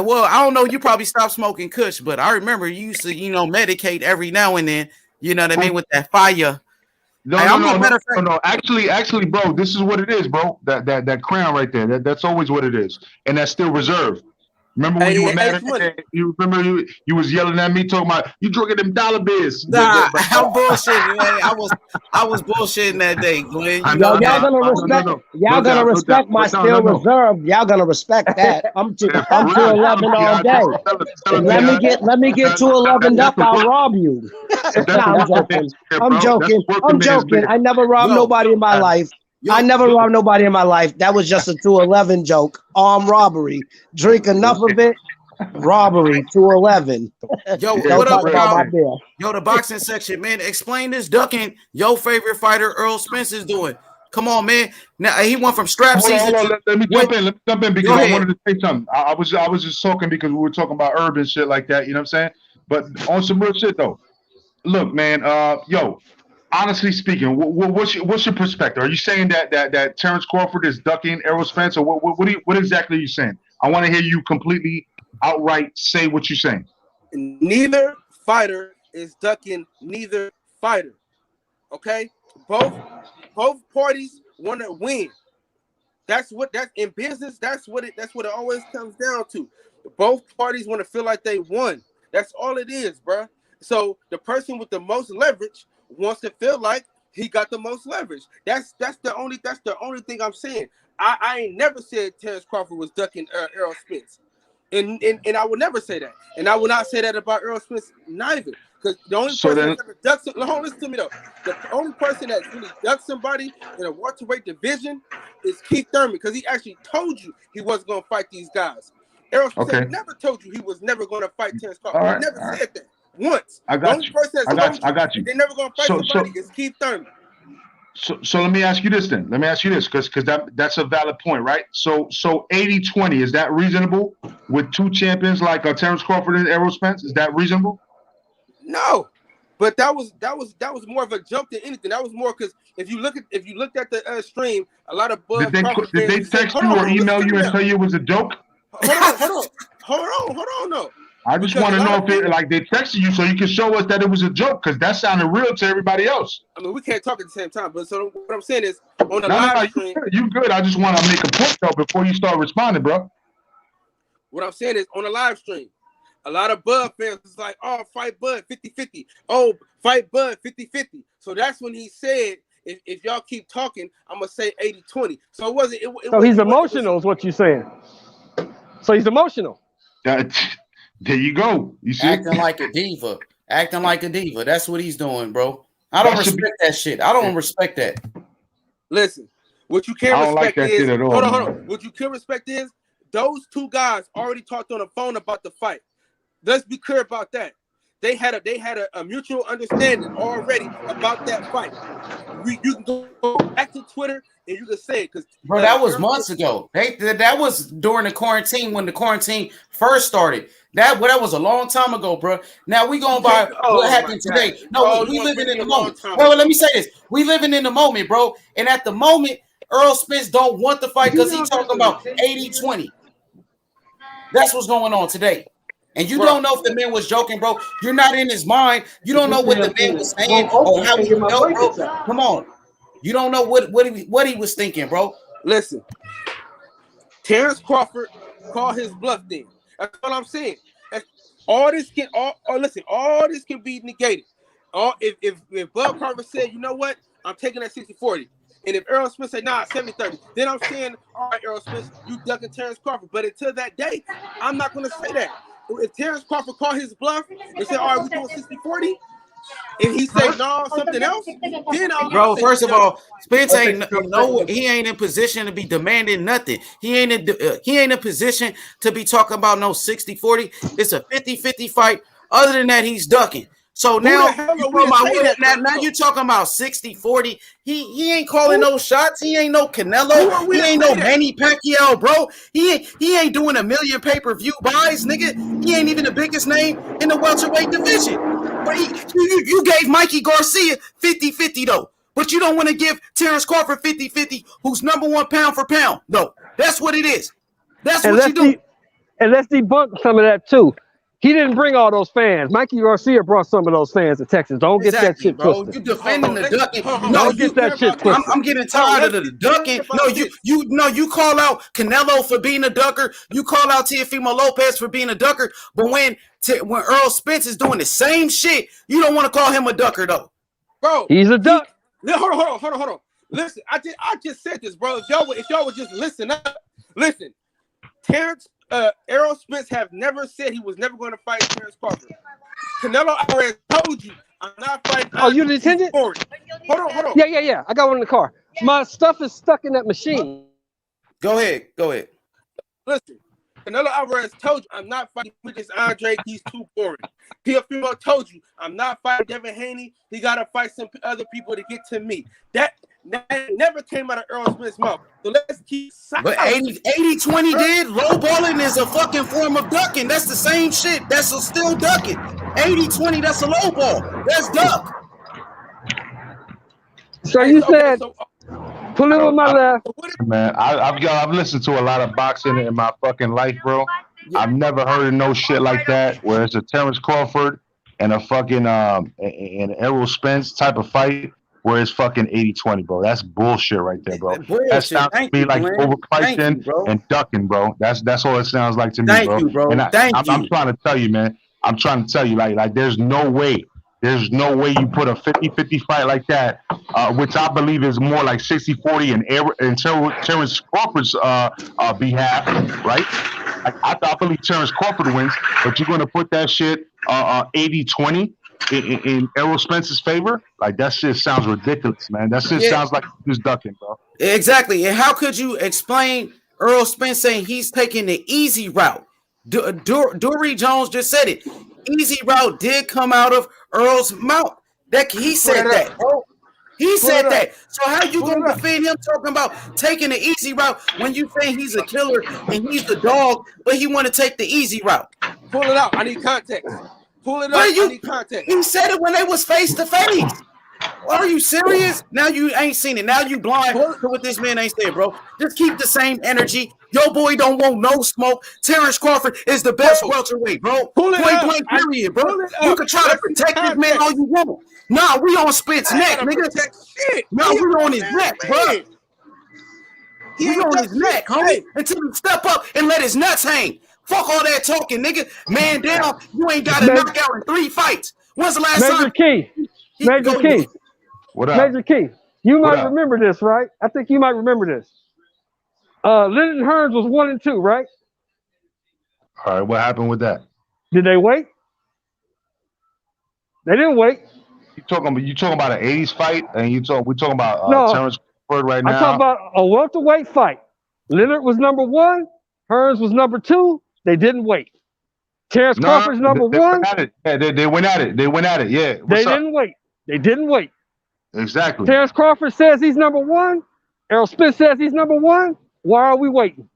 well, I don't know. You probably stopped smoking Kush, but I remember you used to, medicate every now and then. You know what I mean, with that fire. No. Actually, bro, this is what it is, bro. That crown right there. That's always what it is, and that's still reserved. Remember when you were mad at me? You remember you was yelling at me talking about you drinking them dollar bills. Nah, I'm bullshitting. I was bullshitting that day, Glenn. Y'all gonna respect my still reserved. Y'all gonna respect that. I'm 211 all day. Let me get 211 up. I'll rob you. I'm joking. I never robbed nobody in my life. I never robbed nobody in my life. That was just a 211 joke. Armed robbery. Drink enough of it. Robbery. 211. Yo, what up, the boxing section, man. Explain this ducking your favorite fighter Earl Spence is doing. Come on, man. Now he went from strap season. Let me jump in because I wanted to say something. I was just talking because we were talking about urban shit like that. You know what I'm saying? But on some real shit though. Look, man. Honestly speaking, what's your perspective? Are you saying that Terence Crawford is ducking Errol Spence, or what exactly are you saying? I want to hear you completely outright say what you're saying. Neither fighter is ducking neither fighter. Okay, both parties want to win. That's in business. That's what it always comes down to. Both parties want to feel like they won. That's all it is, bro. So the person with the most leverage wants to feel like he got the most leverage. That's the only thing I'm saying. I ain't never said Terence Crawford was ducking Errol Spence. And I will never say that. And I will not say that about Errol Spence neither. Because the only person that ever ducked listen to me though. The only person that really ducked somebody in a welterweight division is Keith Thurman, because he actually told you he wasn't going to fight these guys. Errol Spence never told you he was never going to fight Terence Crawford. He never said that once. I got you. I got you. They're never going to fight somebody is Keith Thurman. So let me ask you this then. Let me ask you this, because that's a valid point, right? So 80-20, is that reasonable with two champions like Terence Crawford and Errol Spence? Is that reasonable? No, but that was more of a jump than anything. That was more because if you looked at the stream, a lot of Did they text you or email you and tell you it was a joke? Hold on, no. I just want to know if they texted you so you can show us that it was a joke, because that sounded real to everybody else. I mean, we can't talk at the same time, but so what I'm saying is on the live stream. You good. I just want to make a point though before you start responding, bro. What I'm saying is on the live stream, a lot of Bud fans was like, oh, fight Bud 50-50. Oh, fight Bud 50-50. So that's when he said, if y'all keep talking, I'm going to say 80-20. So it wasn't. So he's emotional is what you're saying. So he's emotional. There you go. You see? Acting like a diva. That's what he's doing, bro. I don't respect that shit. I don't respect that. Listen, what you can't respect is, hold on. What you can respect is those two guys already talked on the phone about the fight. Let's be clear about that. They had a mutual understanding already about that fight. You can go back to Twitter and you can say it, because bro, that was months ago. That was during the quarantine, when the quarantine first started. That was a long time ago, bro. Now we going by what happened today. No, we living in the moment. Well, let me say this: we living in the moment, bro. And at the moment, Errol Spence don't want the fight because he's talking about 80-20. That's what's going on today. And you don't know if the man was joking, bro. You're not in his mind. You don't know what the man was saying or how he felt, bro. Come on. You don't know what he was thinking, bro. Listen, Terence Crawford called his bluff then. That's what I'm saying. All this can be negated. If Bud Crawford said, you know what, I'm taking that 60-40. And if Errol Spence said, nah, 70-30, then I'm saying, all right, Errol Spence, you ducking Terence Crawford. But until that day, I'm not going to say that. If Terence Crawford called his bluff and said, all right, we're doing 60-40, and he said, no, something else, then I'll bro, first of all, Spence he ain't in position to be demanding nothing. He ain't in position to be talking about no 60-40. It's a 50-50 fight. Other than that, he's ducking. So now you're talking about 60-40. He ain't calling no shots. He ain't no Canelo. He ain't no Manny Pacquiao, bro. He ain't doing 1 million pay-per-view buys, nigga. He ain't even the biggest name in the welterweight division. But you gave Mikey Garcia 50-50 though. But you don't want to give Terence Crawford 50-50, who's #1 pound for pound. No, that's what it is. That's what you do. And let's debunk some of that too. He didn't bring all those fans. Mikey Garcia brought some of those fans to Texas. Don't get that shit twisted. You defending the ducking. Don't get that shit twisted. I'm getting tired of the ducking. You call out Canelo for being a ducker. You call out Teofimo Lopez for being a ducker. But when Errol Spence is doing the same shit, you don't want to call him a ducker though. Bro, he's a duck. Hold on. Listen, I just said this, bro. If y'all would just listen up. Listen. Errol Spence have never said he was never going to fight Terence Crawford. Canelo Alvarez told you, I'm not fighting. Oh, you intended? Hold on. Yeah. I got one in the car. My stuff is stuck in that machine. Go ahead. Listen, Canelo Alvarez told you, I'm not fighting Lucas Andre. He's too boring. Teofimo told you, I'm not fighting Devin Haney. He got to fight some other people to get to me. That never came out of Errol Smith's mouth. So let's keep silent. But 80-20 did. Low balling is a fucking form of ducking. That's the same shit. That's still ducking. 80-20, that's a low ball. That's duck. So you said, pull it with my left. Man, I've listened to a lot of boxing in my fucking life, bro. I've never heard of no shit like that, where it's a Terence Crawford and a fucking an Errol Spence type of fight. Where it's fucking 80-20, bro. That's bullshit right there, bro. That sounds to me like overpricing and ducking, bro. That's all it sounds like to me, bro. Thank you, bro. And I'm trying to tell you, man. I'm trying to tell you, like there's no way There's no way you put a 50-50 fight like that, which I believe is more like 60-40 in Terence Crawford's behalf, right? I believe Terence Crawford wins, but you're going to put that shit 80-20 in Errol Spence's favor? Like, that shit sounds ridiculous, man. That shit sounds like he's ducking, bro. Exactly. And how could you explain Errol Spence saying he's taking the easy route? Dory Jones just said it. Easy route did come out of Earl's mouth. That he said that, bro. He said that. So how you gonna defend him talking about taking the easy route when you saying he's a killer and he's the dog, but he want to take the easy route? Pull it out. I need context. Pull it up. I need context. He said it when they was face to face. Are you serious? Now you ain't seen it. Now you blind to what this man ain't said, bro. Just keep the same energy. Your boy don't want no smoke. Terence Crawford is the best welterweight, bro. Point blank, period, bro. You can try to protect this man all you want. Nah, we on Spence neck, nigga. Nah, we on his neck, bro. We on his neck, homie. Until he step up and let his nuts hang. Fuck all that talking, nigga. Man down, you ain't got a knockout in 3 fights. When's the last time? Major Key. What up? Major Key. You might remember this, right? I think you might remember this. Leonard and Hearns was 1 and 2, right? All right, what happened with that? Did they wait? They didn't wait. You talking about an 80s fight, and we talking about Terence Crawford right now? I'm talking about a welterweight fight. Leonard was number 1. Hearns was number 2. They didn't wait. Terence Crawford's number 1. They went at it. Yeah, they went at it. They went at it. Yeah. They didn't wait. They didn't wait. Exactly. Terence Crawford says he's number 1. Errol Spence says he's number 1. Why are we waiting?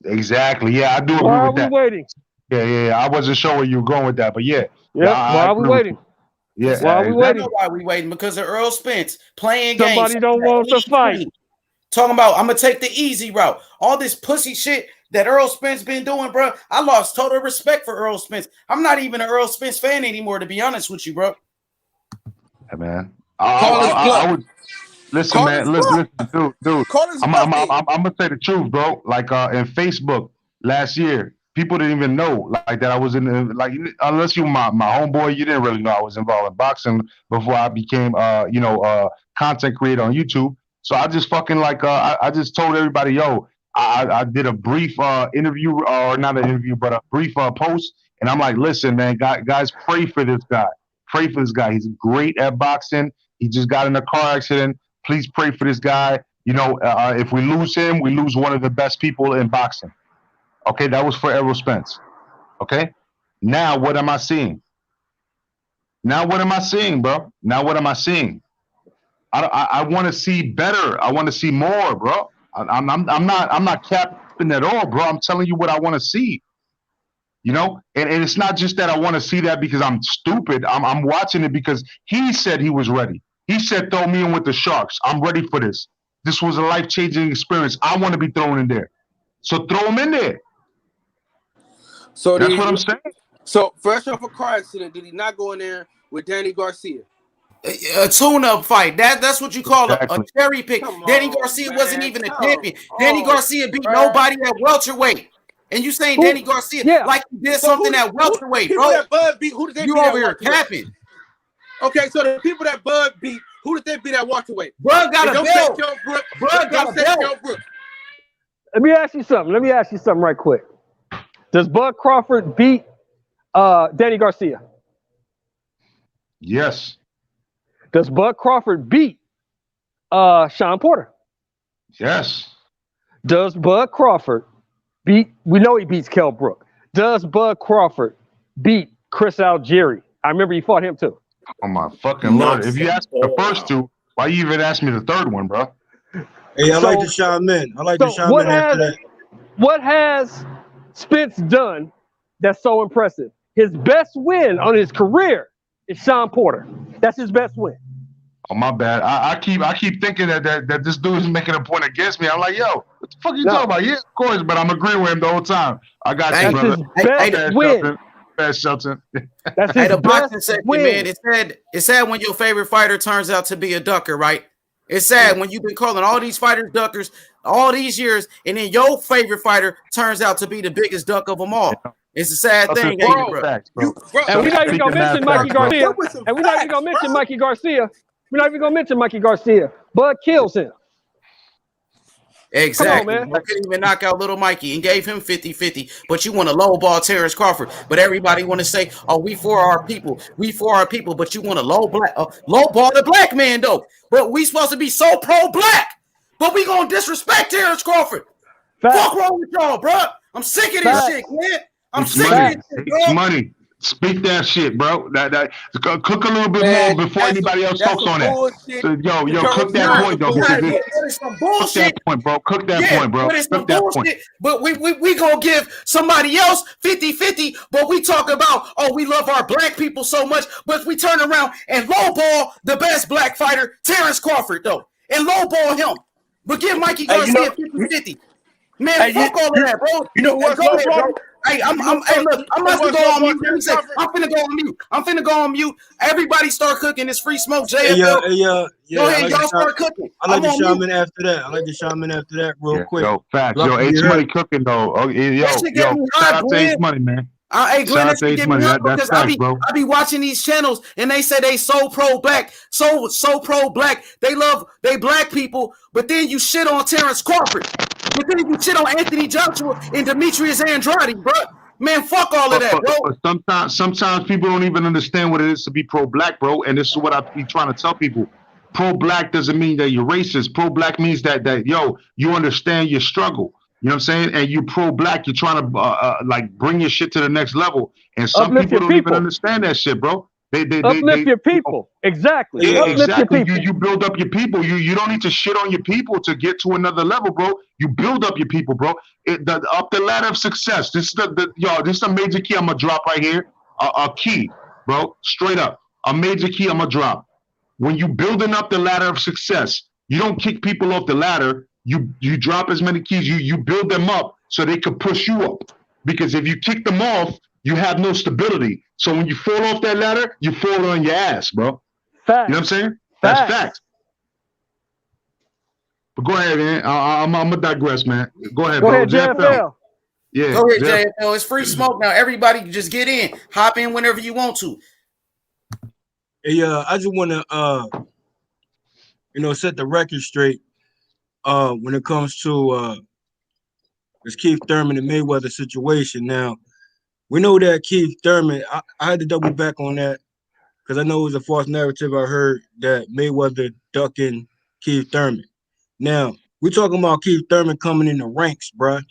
Exactly. Yeah, I do agree Why with that. Why are we waiting? Yeah. I wasn't sure where you were going with that, but yeah. Why are we waiting? Yeah. Why are we waiting? Why we waiting? Because of Earl Spence playing games. Somebody don't want to fight. Talking about I'm gonna take the easy route. All this pussy shit that Earl Spence been doing, bro. I lost total respect for Earl Spence. I'm not even an Earl Spence fan anymore, to be honest with you, bro. Hey, man. I would listen, man. Listen, dude. I'm gonna say the truth, bro. Like in Facebook last year, people didn't even know like that I was in like unless you were my homeboy, you didn't really know I was involved in boxing before I became content creator on YouTube. So I just fucking I just told everybody, yo, I did a brief interview, or not an interview, but a brief post, and I'm like, listen, man, guys, pray for this guy. Pray for this guy. He's great at boxing. He just got in a car accident. Please pray for this guy. You know, if we lose him, we lose one of the best people in boxing. Okay, that was for Errol Spence. Okay, now what am I seeing? Now what am I seeing, bro? Now what am I seeing? I want to see better. I want to see more, bro. I'm not capping at all, bro. I'm telling you what I want to see. You know, and it's not just that I want to see that because I'm stupid. I'm watching it because he said he was ready. He said, throw me in with the Sharks. I'm ready for this. This was a life-changing experience. I want to be thrown in there. So throw him in there. So that's what I'm saying. So fresh off a car accident, did he not go in there with Danny Garcia? A tune-up fight. That's what you call a cherry pick. Danny Garcia wasn't even a champion. Danny Garcia beat nobody at welterweight. And you saying Danny Garcia like he did something at welterweight, bro? That Bud beat, who did they you beat over here capping. Okay, so the people that Bud beat, who did they beat at welterweight? Bud got a belt. Bud got a belt. Let me ask you something right quick. Does Bud Crawford beat Danny Garcia? Yes. Does Bud Crawford beat Sean Porter? Yes. Does Bud Crawford beat? We know he beats Kell Brook. Does Bud Crawford beat Chris Algieri? I remember he fought him too. Oh my fucking Lord! If you ask me the first two, why you even ask me the third one, bro? Hey, I like the Sean Men. I like the Sean Men after that. What has Spence done that's so impressive? His best win on his career is Sean Porter. That's his best win. Oh, my bad. I keep thinking that this dude is making a point against me. I'm like, yo, what the fuck are you talking about? Yeah, of course, but I'm agreeing with him the whole time. I got you, brother. His best win. Best Shelton. That's his the boxing best section, win. man. It's sad when your favorite fighter turns out to be a ducker, right? It's sad when you've been calling all these fighters duckers all these years, and then your favorite fighter turns out to be the biggest duck of them all. It's a sad That's thing, a ain't it, bro. bro? Facts, bro. And we're not even gonna mention Mikey Garcia. And we're not even gonna mention Mikey Garcia. We're not even gonna mention Mikey Garcia. Bud kills him. Exactly. Come on, man. I couldn't even knock out little Mikey and gave him 50-50. But you want to lowball Terence Crawford. But everybody want to say, "Oh, we for our people. We for our people." But you want to lowball the black man though. But we supposed to be so pro-black. But we gonna disrespect Terence Crawford. Fuck wrong with y'all, bro? I'm sick of this shit, man. I'm sick of this shit, bro. It's money. Speak that shit, bro. That cook a little bit more before anybody else talks on that. So, yo, cook that point, though. It's some bullshit. Cook that point, bro. Cook that point, bro. But it's some Cook that bullshit. point. But we gonna give somebody else 50-50. But we talk about, oh, we love our black people so much. But we turn around and lowball the best black fighter, Terence Crawford, though, and lowball him. But give Mikey Garcia 50-50. Man, fuck all of that, bro. You know what's go ahead, bro. Hey, I'm about to go on mute. I'm finna go on mute. Everybody start cooking this free smoke, JFL. Go ahead, y'all start cooking. I like to chime in after that. Real quick. Yo, facts. Yo, H Money cooking though. Oh, yo, shout out to H Money, man. Hey, Glenn, shout out to H Money. That's facts, bro. I be watching these channels and they say they so pro-black, so pro-black. They black people, but then you shit on Terence Crawford. But then you shit on Anthony Joshua and Demetrius Andrade, bro. Man, fuck all of that, bro. But sometimes people don't even understand what it is to be pro-black, bro. And this is what I be trying to tell people. Pro-black doesn't mean that you're racist. Pro-black means that you understand your struggle. You know what I'm saying? And you pro-black, you're trying to bring your shit to the next level. And some people don't even understand that shit, bro. They uplift your people. Exactly. Yeah, uplift exactly. Your people. You build up your people. You don't need to shit on your people to get to another level, bro. You build up your people, bro. Up the ladder of success. This is this is a major key I'm gonna drop right here. A key, bro. Straight up. A major key I'm gonna drop. When you building up the ladder of success, you don't kick people off the ladder. You drop as many keys. You build them up so they could push you up. Because if you kick them off, you have no stability. So when you fall off that ladder, you fall on your ass, bro. Fact. You know what I'm saying? That's fact. But go ahead, man. I'm gonna digress, man. Go ahead, bro. JFL. Yeah. Go ahead, JFL. It's free smoke now. Everybody just get in. Hop in whenever you want to. Hey, I just want to, set the record straight when it comes to this Keith Thurman and Mayweather situation. Now, we know that Keith Thurman, I had to double back on that because I know it was a false narrative I heard that Mayweather ducking Keith Thurman. Now, we're talking about Keith Thurman coming in the ranks, bruh.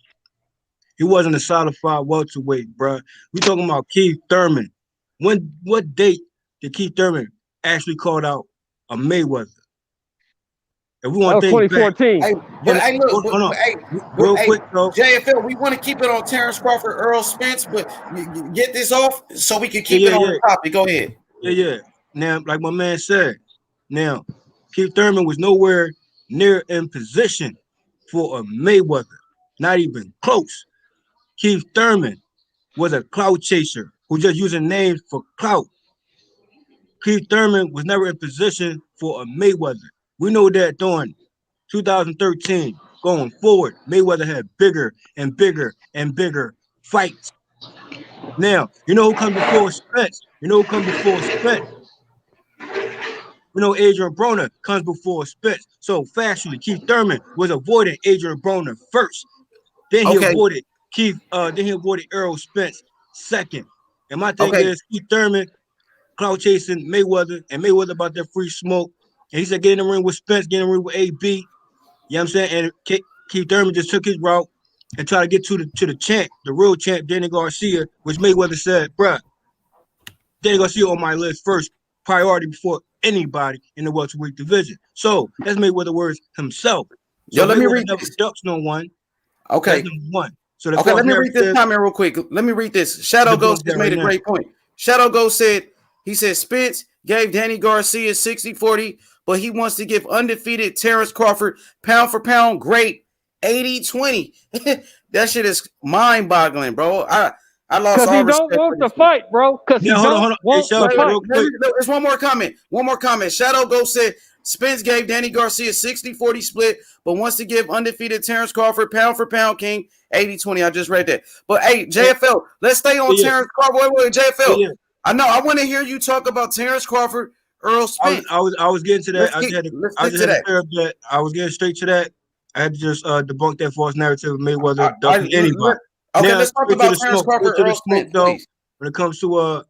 He wasn't a solidified welterweight, bruh. We're talking about Keith Thurman. What date did Keith Thurman actually call out a Mayweather? If we want to think 2014. Real quick, though. JFL, we want to keep it on Terence Crawford, Errol Spence, but get this off so we can keep it on the topic. Go ahead. Yeah. Now, like my man said, Keith Thurman was nowhere near in position for a Mayweather, not even close. Keith Thurman was a clout chaser who just using names for clout. Keith Thurman was never in position for a Mayweather. We know that during 2013, going forward, Mayweather had bigger and bigger and bigger fights. Now, you know who comes before Spence? Adrian Broner comes before Spence. So factually, Keith Thurman was avoiding Adrian Broner first. Then he avoided Errol Spence second. And my thing is Keith Thurman clout chasing Mayweather, and Mayweather about that free smoke. And he said, get in the ring with Spence, get in the ring with AB. You know what I'm saying? And Keith Thurman just took his route and tried to get to the champ, the real champ, Danny Garcia, which Mayweather said, bruh, Danny Garcia on my list first, priority before anybody in the welterweight division. So that's Mayweather words himself. So let me read never ducks no one. Okay. That's number one. So let me read this comment real quick. Let me read this. Shadow Ghost just made a great point. Shadow Ghost said, Spence gave Danny Garcia 60-40, but he wants to give undefeated Terence Crawford pound for pound great 80-20. That shit is mind-boggling, bro. I lost all respect. Because he don't want to fight, bro. Because he don't want to fight. There's one more comment. Shadow Ghost said Spence gave Danny Garcia 60-40 split, but wants to give undefeated Terence Crawford pound for pound king 80-20. I just read that. But hey, JFL, let's stay on Terence Crawford. Wait, JFL. I know. I want to hear you talk about Terence Crawford, Errol Spence. I was getting to that. I was getting straight to that. I had to just debunk that false narrative of Mayweather ducking anybody. Okay, let's talk about Terence Crawford, Errol Spence, though. When it comes to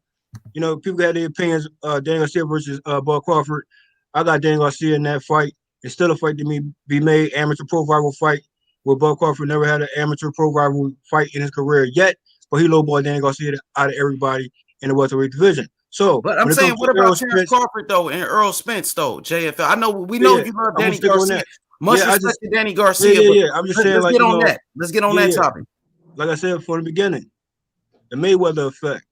people got their opinions. Danny Garcia versus Bud Crawford. I got Danny Garcia in that fight. It's still a fight to be made. Amateur pro rival fight. Where Bud Crawford never had an amateur pro rival fight in his career yet, but he lowballed Danny Garcia out of everybody in the welterweight division. So, but I'm saying, what about Terence Crawford though and Errol Spence though? JFL. I know we know you love Danny Garcia. Much respect to Danny Garcia. Yeah. I'm just saying, let's get on that. Let's get on that topic. Like I said from the beginning, the Mayweather effect.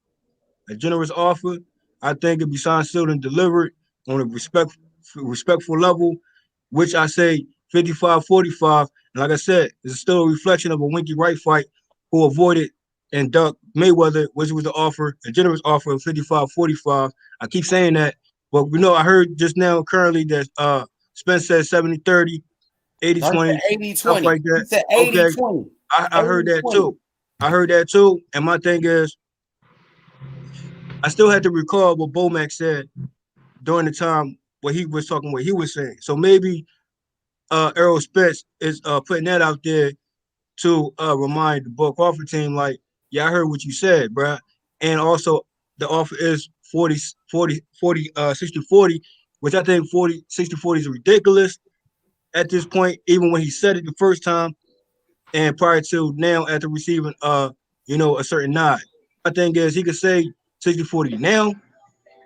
A generous offer, I think it'd be signed, sealed, and delivered on a respectful level, which I say 55-45. And like I said, it's still a reflection of a Winky Wright fight who avoided and ducked Mayweather, which was the offer, a generous offer of 55-45. I keep saying that, but I heard just now currently that Spence said 70-30, 80-20, 80-20, stuff like that. He said 80-20. Okay. I heard that too. I heard that too. And my thing is, I still had to recall what Bomac said during the time when he was talking, what he was saying. So maybe Errol Spence is putting that out there to remind the Bud Crawford team, like, yeah, I heard what you said, bro. And also the offer is 60-40, which I think 60-40 is ridiculous at this point, even when he said it the first time and prior to now after receiving a certain nod. My thing is he could say 60-40 now,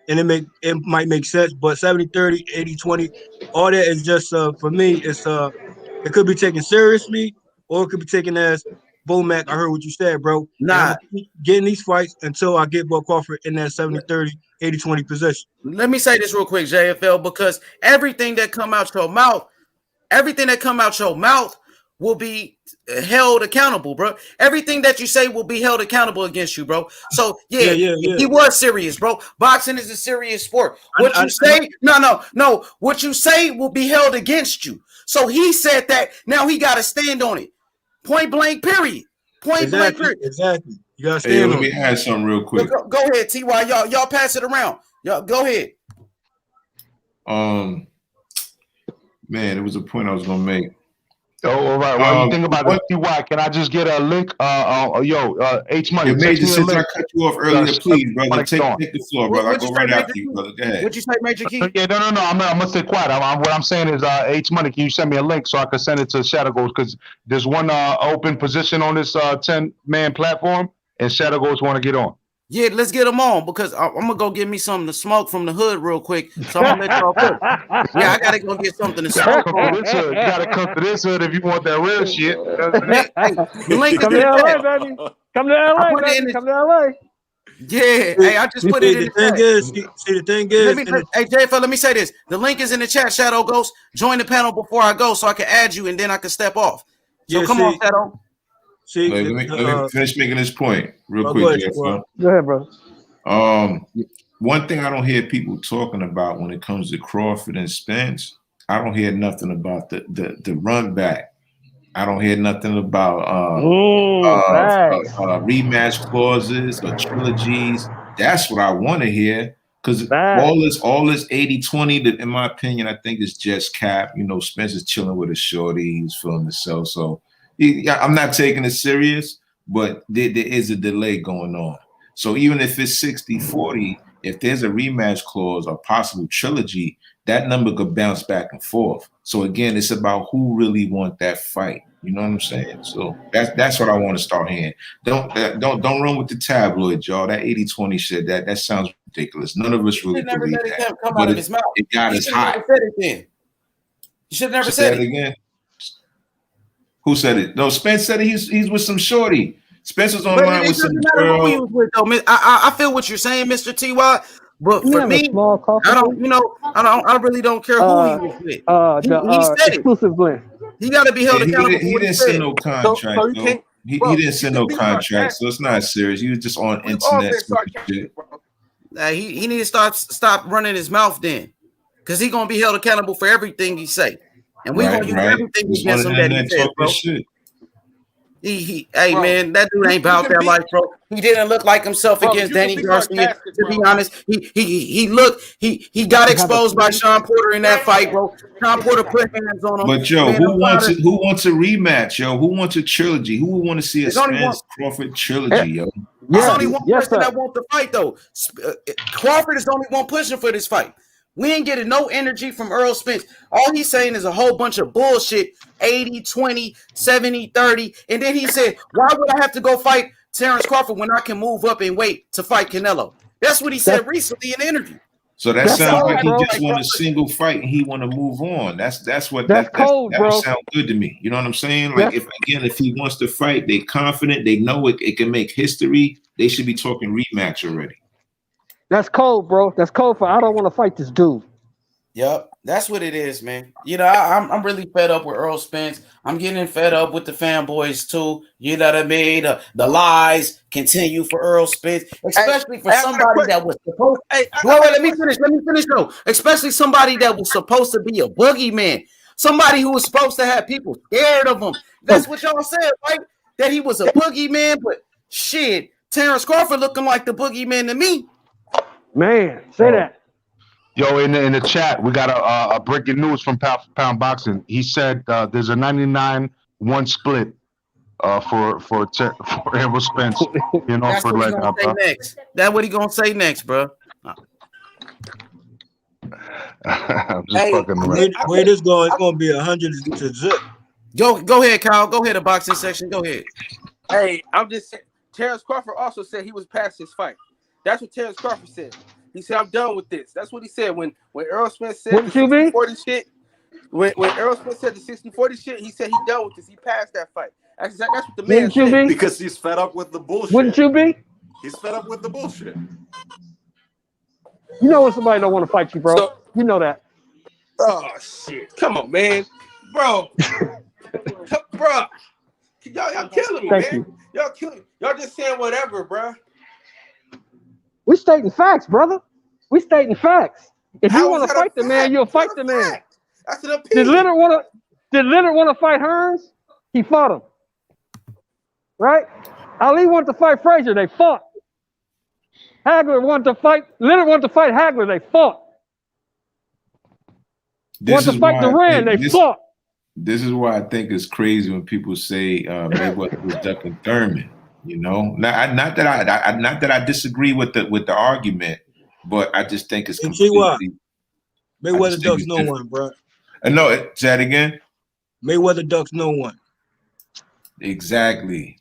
and it might make sense, but 70-30, 80-20, all that is just for me, it could be taken seriously or it could be taken as Bomac, I heard what you said, bro. Nah. I'm gonna keep getting these fights until I get Bud Crawford in that 70-30, 80-20 position. Let me say this real quick, JFL, because everything that come out your mouth will be held accountable, bro. Everything that you say will be held accountable against you, bro. So yeah. He was serious, bro. Boxing is a serious sport. What you say will be held against you. So he said that. Now he got to stand on it. Point blank. Period. Blank. Period. Exactly. You got to stand on it. Let me add something real quick. Go ahead, Ty. Y'all pass it around. Y'all go ahead. Man, it was a point I was gonna make. Oh, all right. While you think about it, TY, can I just get a link? H Money. Major, since I cut you off earlier, please, brother, take the floor, brother. I'll go right after you, brother. Go ahead. What'd you say, Major Key? Yeah, no. I'm gonna stay quiet. What I'm saying is, H Money, can you send me a link so I can send it to Shadow Ghost? Because there's one open position on this 10-man platform, and Shadow Ghost want to get on. Yeah, let's get them on because I'm gonna go get me something to smoke from the hood real quick. So I'm gonna let y'all cook. Yeah, I gotta go get something to smoke. You gotta come to this hood if you want that real shit. The link come is to LA, baby. Come to LA, baby. Come to LA. Yeah, hey, I just put it in the chat. The thing is, hey, JFL, let me say this. The link is in the chat, Shadow Ghost. Join the panel before I go so I can add you and then I can step off. So come on, Shadow. Let me finish making this point real quick, JFL. Go ahead, bro. One thing I don't hear people talking about when it comes to Crawford and Spence, I don't hear nothing about the run back. I don't hear nothing about rematch clauses or trilogies. That's what I want to hear, because all this 80-20 that, in my opinion, I think is just cap. Spence is chilling with a shorty. He's feeling himself. So I'm not taking it serious, but there is a delay going on. So even if it's 60-40, if there's a rematch clause or possible trilogy, that number could bounce back and forth. So again, it's about who really want that fight. You know what I'm saying? So that's what I want to start hearing. Don't run with the tabloid, y'all. That 80-20 shit, that sounds ridiculous. None of us really believe that. Come out of his mouth. It got us hot. You should have never said it again. Who said it? No, Spence said he's with some shorty. Spence was online with some girl. I feel what you're saying, Mr. TY. But for me, I really don't care who he was with. He said exclusive blend. He got to be held accountable. He didn't send no contract. He didn't send no contract, so it's not serious. He was just on internet. He need to stop running his mouth then. because he's gonna be held accountable for everything he say, and we gonna use everything He's against him that he says, bro. shit. Hey, Bro, man, that dude ain't about that life, bro. He didn't look like himself against Danny Garcia. To be honest, he got exposed by Sean Porter in that fight, bro. Sean Porter put hands on him. But yo, who wants a rematch, yo? Who wants a trilogy? Who would want to see a Spence Crawford trilogy, yo? There's only one person that wants the fight, though. Crawford is the only one pushing for this fight. We ain't getting no energy from Errol Spence. All he's saying is a whole bunch of bullshit, 80-20, 70-30. And then he said, why would I have to go fight Terence Crawford when I can move up and wait to fight Canelo? That's what he said recently in the interview. So that sounds like he just want a single fight and he want to move on. That would sound good to me. You know what I'm saying? Like if he wants to fight, they confident, they know it can make history. They should be talking rematch already. That's cold, bro. That's cold for I don't want to fight this dude. Yep, that's what it is, man. You know, I'm really fed up with Errol Spence. I'm getting fed up with the fanboys too. You know what I mean? The lies continue for Errol Spence, especially for somebody that was supposed. Let me finish, though. Especially somebody that was supposed to be a boogeyman, somebody who was supposed to have people scared of him. That's what y'all said, right? That he was a boogeyman, but shit, Terence Crawford looking like the boogeyman to me. Man, say that. Yo, in the chat, we got a breaking news from Pound Boxing. He said there's a 99-1 split for Errol Spence. You know, that's for what he gonna say next. That's what he gonna say next, bro. I'm just fucking around. Where this going? It's gonna be 100 to zip. Go ahead, Kyle. Go ahead, the boxing section. Go ahead. Hey, I'm just saying. Terence Crawford also said he was past his fight. That's what Terence Crawford said. He said, "I'm done with this." That's what he said when Errol Spence said the 60-40 shit. When Errol Spence said the 60-40 shit, he said he done with this. He passed that fight. That's what the man said. Because he's fed up with the bullshit. Wouldn't you be? He's fed up with the bullshit. You know when somebody don't want to fight you, bro. So, you know that. Oh shit! Come on, man, bro. Bro, y'all killing me, Thank man. you. Y'all killing me. Y'all just saying whatever, bro. We stating facts, brother. We stating facts. If How you want to fight the man, you'll fight the man. That's an opinion. Did Leonard want to fight Hearns? He fought him. Right? Ali wanted to fight Frazier. They fought. Leonard wanted to fight Hagler. They fought. Wanted to fight Duran. They fought. This is why I think it's crazy when people say Mayweather was ducking Thurman. You know, not that I disagree with the argument, but I just think it's completely. Mayweather ducks no one, bro. No, say that again. Mayweather ducks no one. Exactly.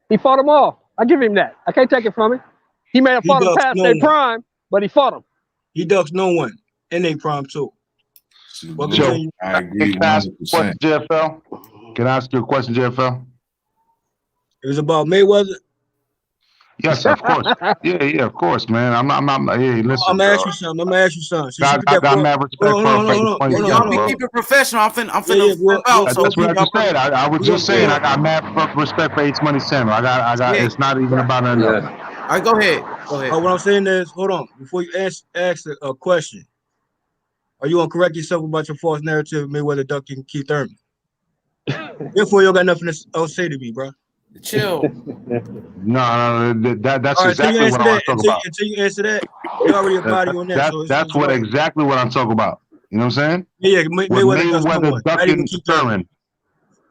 He fought them all. I give him that. I can't take it from him. He may have fought them past their prime, but he fought them. He ducks no one in their prime too. I agree. Can I ask you a question, JFL? Can I ask you a question, JFL? It was about Mayweather. Yes, of course. Yeah, of course, man. Hey, listen. I'm gonna ask you something. I got mad respect for y'all be keeping professional. I'm finna that's what I just said. I was just saying I got mad respect for Ace Money Channel. I got. It's not even about nothing. All right, go ahead. What I'm saying is, hold on. Before you ask a question, are you gonna correct yourself about your false narrative, Mayweather ducking Keith Thurman? Therefore, you got nothing else to say to me, bro. Chill. No, that's exactly what I want to talk about. Until you answer that, you already a body on that. That's exactly what I'm talking about. You know what I'm saying? Yeah, Mayweather ducking Thurman.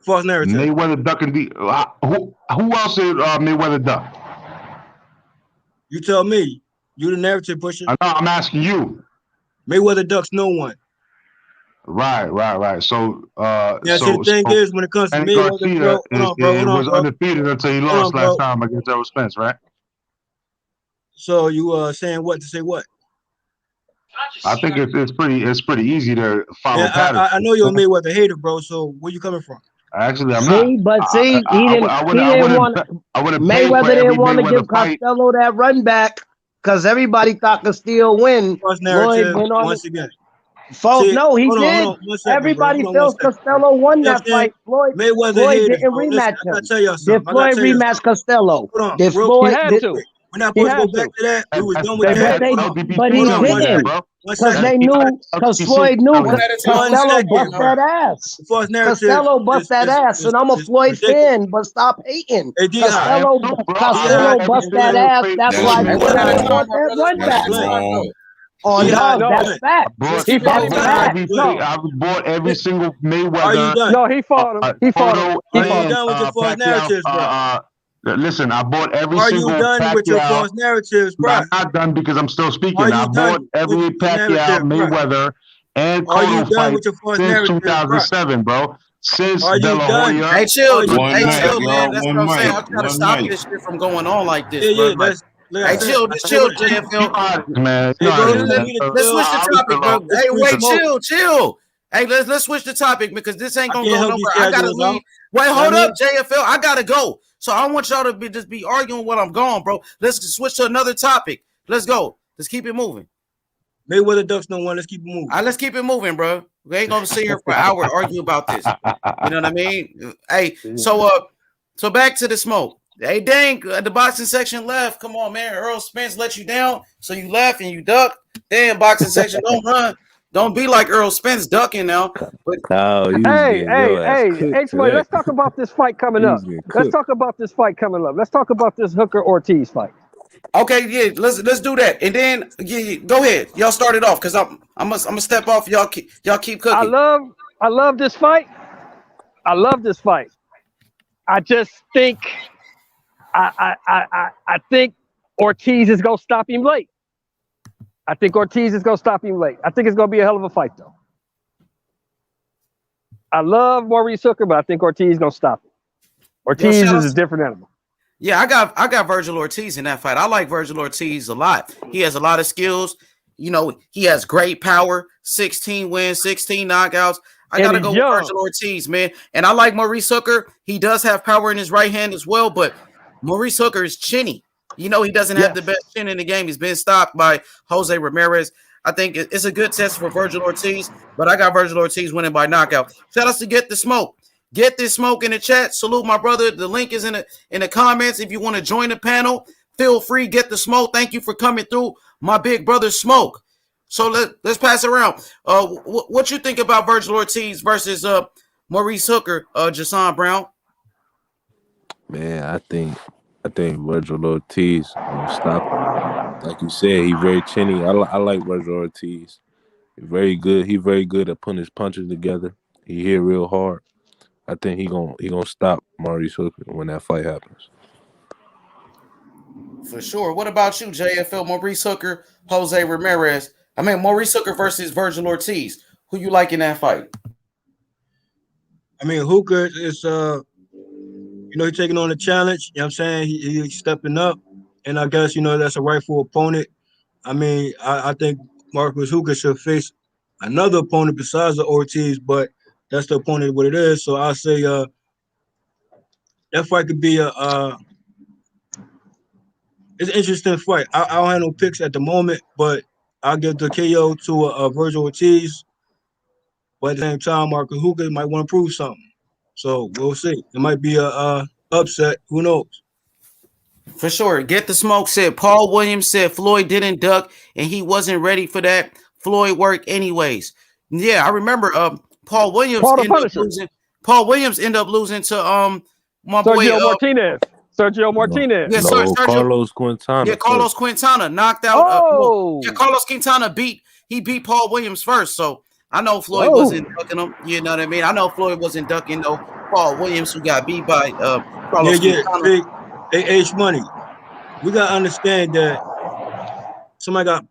False narrative. Mayweather ducking who else did Mayweather duck? You tell me. You the narrative pusher. I'm asking you. Mayweather ducks no one. Right. So, the thing is, when it comes to Mayweather, it was undefeated until he lost last time against Errol Spence, right? So you saying what to say what? I think it's pretty easy to follow patterns. I know you're a Mayweather hater, bro. So where you coming from? Actually, I'm not. But he didn't want. Mayweather didn't want to give Costello that run back because everybody thought Castillo win. Floyd went on once again. No, he did. Everybody feels Costello won that fight. Floyd didn't rematch him. I'll tell y'all something. Did Floyd rematch Costello? Did Floyd? We're not supposed to go back to that. We was done with that. But he didn't. Because they knew, because Floyd knew Costello bust that ass. Costello bust that ass, and I'm a Floyd fan, but stop hating. Costello bust that ass. That's why you want that run back. Oh, no, that's fact. I bought every single Mayweather. Are you done? No, he fought him. He fought him. Are you done with your false narratives, bro? Listen, I bought every Are single. Are you done with your false narratives, bro? I'm not done because I'm still speaking. I bought every Pacquiao, Mayweather, and Cotto fight since 2007, bro. Since De La Hoya. Hey, chill, man. That's what I'm saying. I'm trying to stop this shit from going on like this, bro. Hey, chill, JFL. Man, let's switch the topic, bro. Hey, wait, chill. Hey, let's switch the topic because this ain't gonna go nowhere. I gotta leave. Wait, hold up, JFL. I gotta go. So I want y'all to just be arguing while I'm gone, bro. Let's switch to another topic. Let's go. Let's keep it moving. Mayweather Ducks no one. Let's keep it moving. All right, let's keep it moving, bro. We ain't gonna sit here for an hour and argue about this. You know what I mean? Hey, so back to the smoke. Hey, dang, the boxing section left. Come on, man. Errol Spence let you down, so you left and you ducked. Damn, boxing section, don't run. Don't be like Errol Spence ducking now. But hey, let's talk about this fight coming up. Let's talk about this Hooker Ortiz fight. Okay, yeah, let's do that, and then go ahead. Y'all start it off because I'm gonna step off. Y'all keep cooking. I love this fight. I just think I think Ortiz is gonna stop him late. I think it's gonna be a hell of a fight, though. I love Maurice Hooker, but I think Ortiz is gonna stop him. Ortiz is a different animal. Yeah, I got Virgil Ortiz in that fight. I like Virgil Ortiz a lot. He has a lot of skills. You know, he has great power. 16 wins, 16 knockouts. I gotta go with Virgil Ortiz, man. And I like Maurice Hooker. He does have power in his right hand as well, but Maurice Hooker is chinny. You know, he doesn't have the best chin in the game. He's been stopped by Jose Ramirez. I think it's a good test for Virgil Ortiz, but I got Virgil Ortiz winning by knockout. Shout out to Get the Smoke. Get this smoke in the chat. Salute my brother. The link is in the comments. If you want to join the panel, feel free. Get the smoke. Thank you for coming through, my big brother Smoke. So let's pass it around. What you think about Virgil Ortiz versus Maurice Hooker, Jason Brown? Man, I think Virgil Ortiz will stop him. Like you said, he's very chinny. I like Virgil Ortiz. He's very good. He's very good at putting his punches together. He hit real hard. I think he gonna stop Maurice Hooker when that fight happens. For sure. What about you, JFL? Maurice Hooker, Jose Ramirez. I mean, Maurice Hooker versus Virgil Ortiz. Who you like in that fight? I mean, Hooker is he's taking on a challenge. You know what I'm saying? He's stepping up. And I guess, that's a rightful opponent. I mean, I think Marcus Hooker should face another opponent besides the Ortiz, but that's the opponent what it is. So I'll say that fight could be it's an interesting fight. I don't have no picks at the moment, but I'll give the KO to Virgil Ortiz. But at the same time, Marcus Hooker might want to prove something. So we'll see. It might be a upset. Who knows? For sure. Get the Smoke said Paul Williams said Floyd didn't duck and he wasn't ready for that. Floyd worked anyways. Yeah, I remember Paul Williams ended up losing to my boy Sergio Martinez. Yeah, Carlos Quintana. Yeah, Carlos Quintana knocked out. Carlos Quintana beat Paul Williams first. So I know Floyd wasn't ducking him. You know what I mean? I know Floyd wasn't ducking Paul Williams, who got beat by Carlos Quintana. Hey, H Money. We gotta understand that somebody got,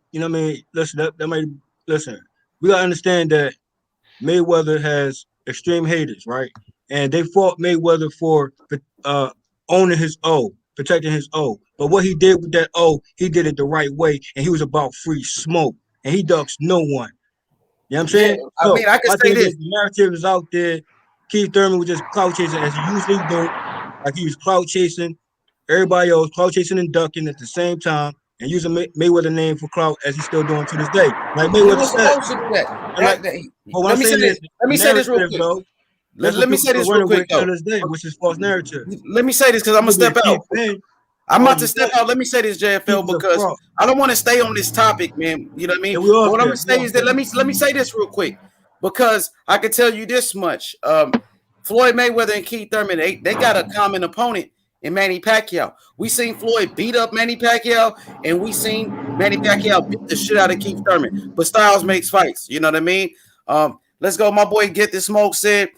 listen, listen. We gotta understand that Mayweather has extreme haters, right? And they fought Mayweather for owning his O, protecting his O. But what he did with that O, he did it the right way, and he was about free smoke. And he ducks no one. You know what I'm saying? Yeah, I can say this. The narrative is out there. Keith Thurman was just clout chasing as he usually do. Like he was clout chasing. Everybody else clout chasing and ducking at the same time and using Mayweather name for clout as he's still doing to this day. Like Mayweather said. Let me say this real quick. Let me say this real quick, though. Which is false narrative. Let me say this because I'm gonna step out. I'm about to step out. Let me say this, JFL, because I don't want to stay on this topic, man. You know what I mean? Yeah, but what I'm gonna say is that let me say this real quick, because I can tell you this much: Floyd Mayweather and Keith Thurman, they got a common opponent in Manny Pacquiao. We seen Floyd beat up Manny Pacquiao, and we seen Manny Pacquiao beat the shit out of Keith Thurman. But styles makes fights. You know what I mean? Let's go. My boy Get the Smoke said.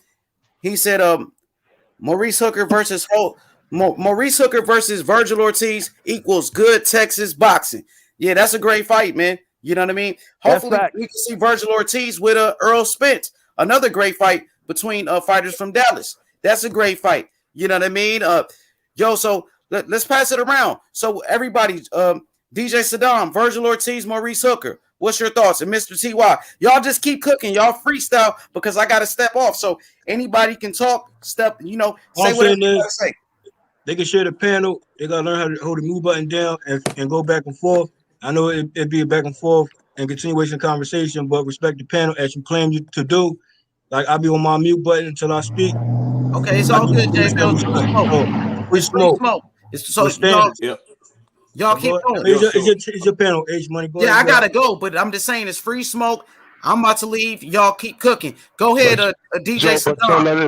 He said, Maurice Hooker versus Virgil Ortiz equals good Texas boxing. Yeah, that's a great fight, man. You know what I mean? Hopefully, we can see Virgil Ortiz with Errol Spence. Another great fight between fighters from Dallas. That's a great fight. You know what I mean? So let's pass it around. So everybody, DJ Saddam, Virgil Ortiz, Maurice Hooker. What's your thoughts? And Mr. TY, y'all just keep cooking. Y'all freestyle because I got to step off. So anybody can talk, say whatever you got to say. They can share the panel. They got to learn how to hold the mute button down and go back and forth. I know it'd be a back and forth and continuation conversation, but respect the panel as you claim to do. Like, I'll be on my mute button until I speak. Okay, it's all good, JFL. Free smoke. Y'all keep going. It's your panel, H Money. I gotta go, but I'm just saying it's free smoke. I'm about to leave. Y'all keep cooking. Go ahead, DJ. So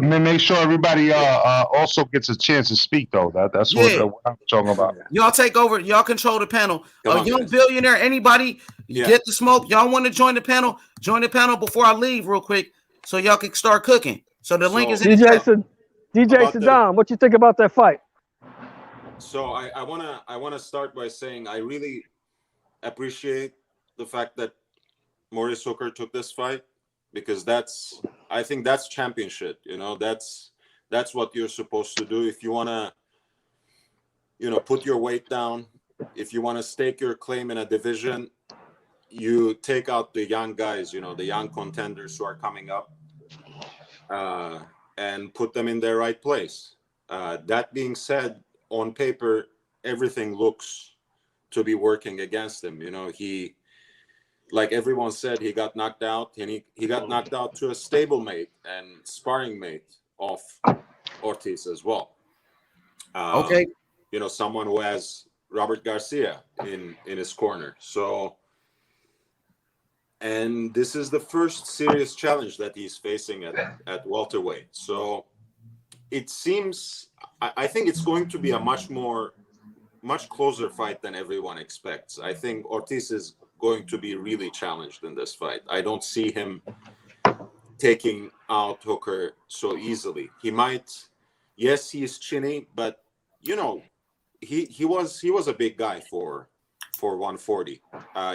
make sure everybody also gets a chance to speak, though. That's what I'm talking about. Y'all take over. Y'all control the panel. Young billionaire, anybody get the smoke. Y'all want to join the panel? Join the panel before I leave, real quick, so y'all can start cooking. So the link is in DJ Saddam, what you think about that fight? So I wanna start by saying I really appreciate the fact that Maurice Hooker took this fight, because I think that's championship. You know, that's what you're supposed to do if you wanna, put your weight down. If you wanna stake your claim in a division, you take out the young guys, the young contenders who are coming up, and put them in their right place. That being said, on paper, everything looks to be working against him. He, like everyone said, he got knocked out, and he got knocked out to a stablemate and sparring mate of Ortiz as well. Okay. Someone who has Robert Garcia in his corner. So, and this is the first serious challenge that he's facing at welterweight. So it seems, I think it's going to be a much closer fight than everyone expects. I think Ortiz is going to be really challenged in this fight. I don't see him taking out Hooker so easily. He might, yes, he's chinny, but he was a big guy for 140.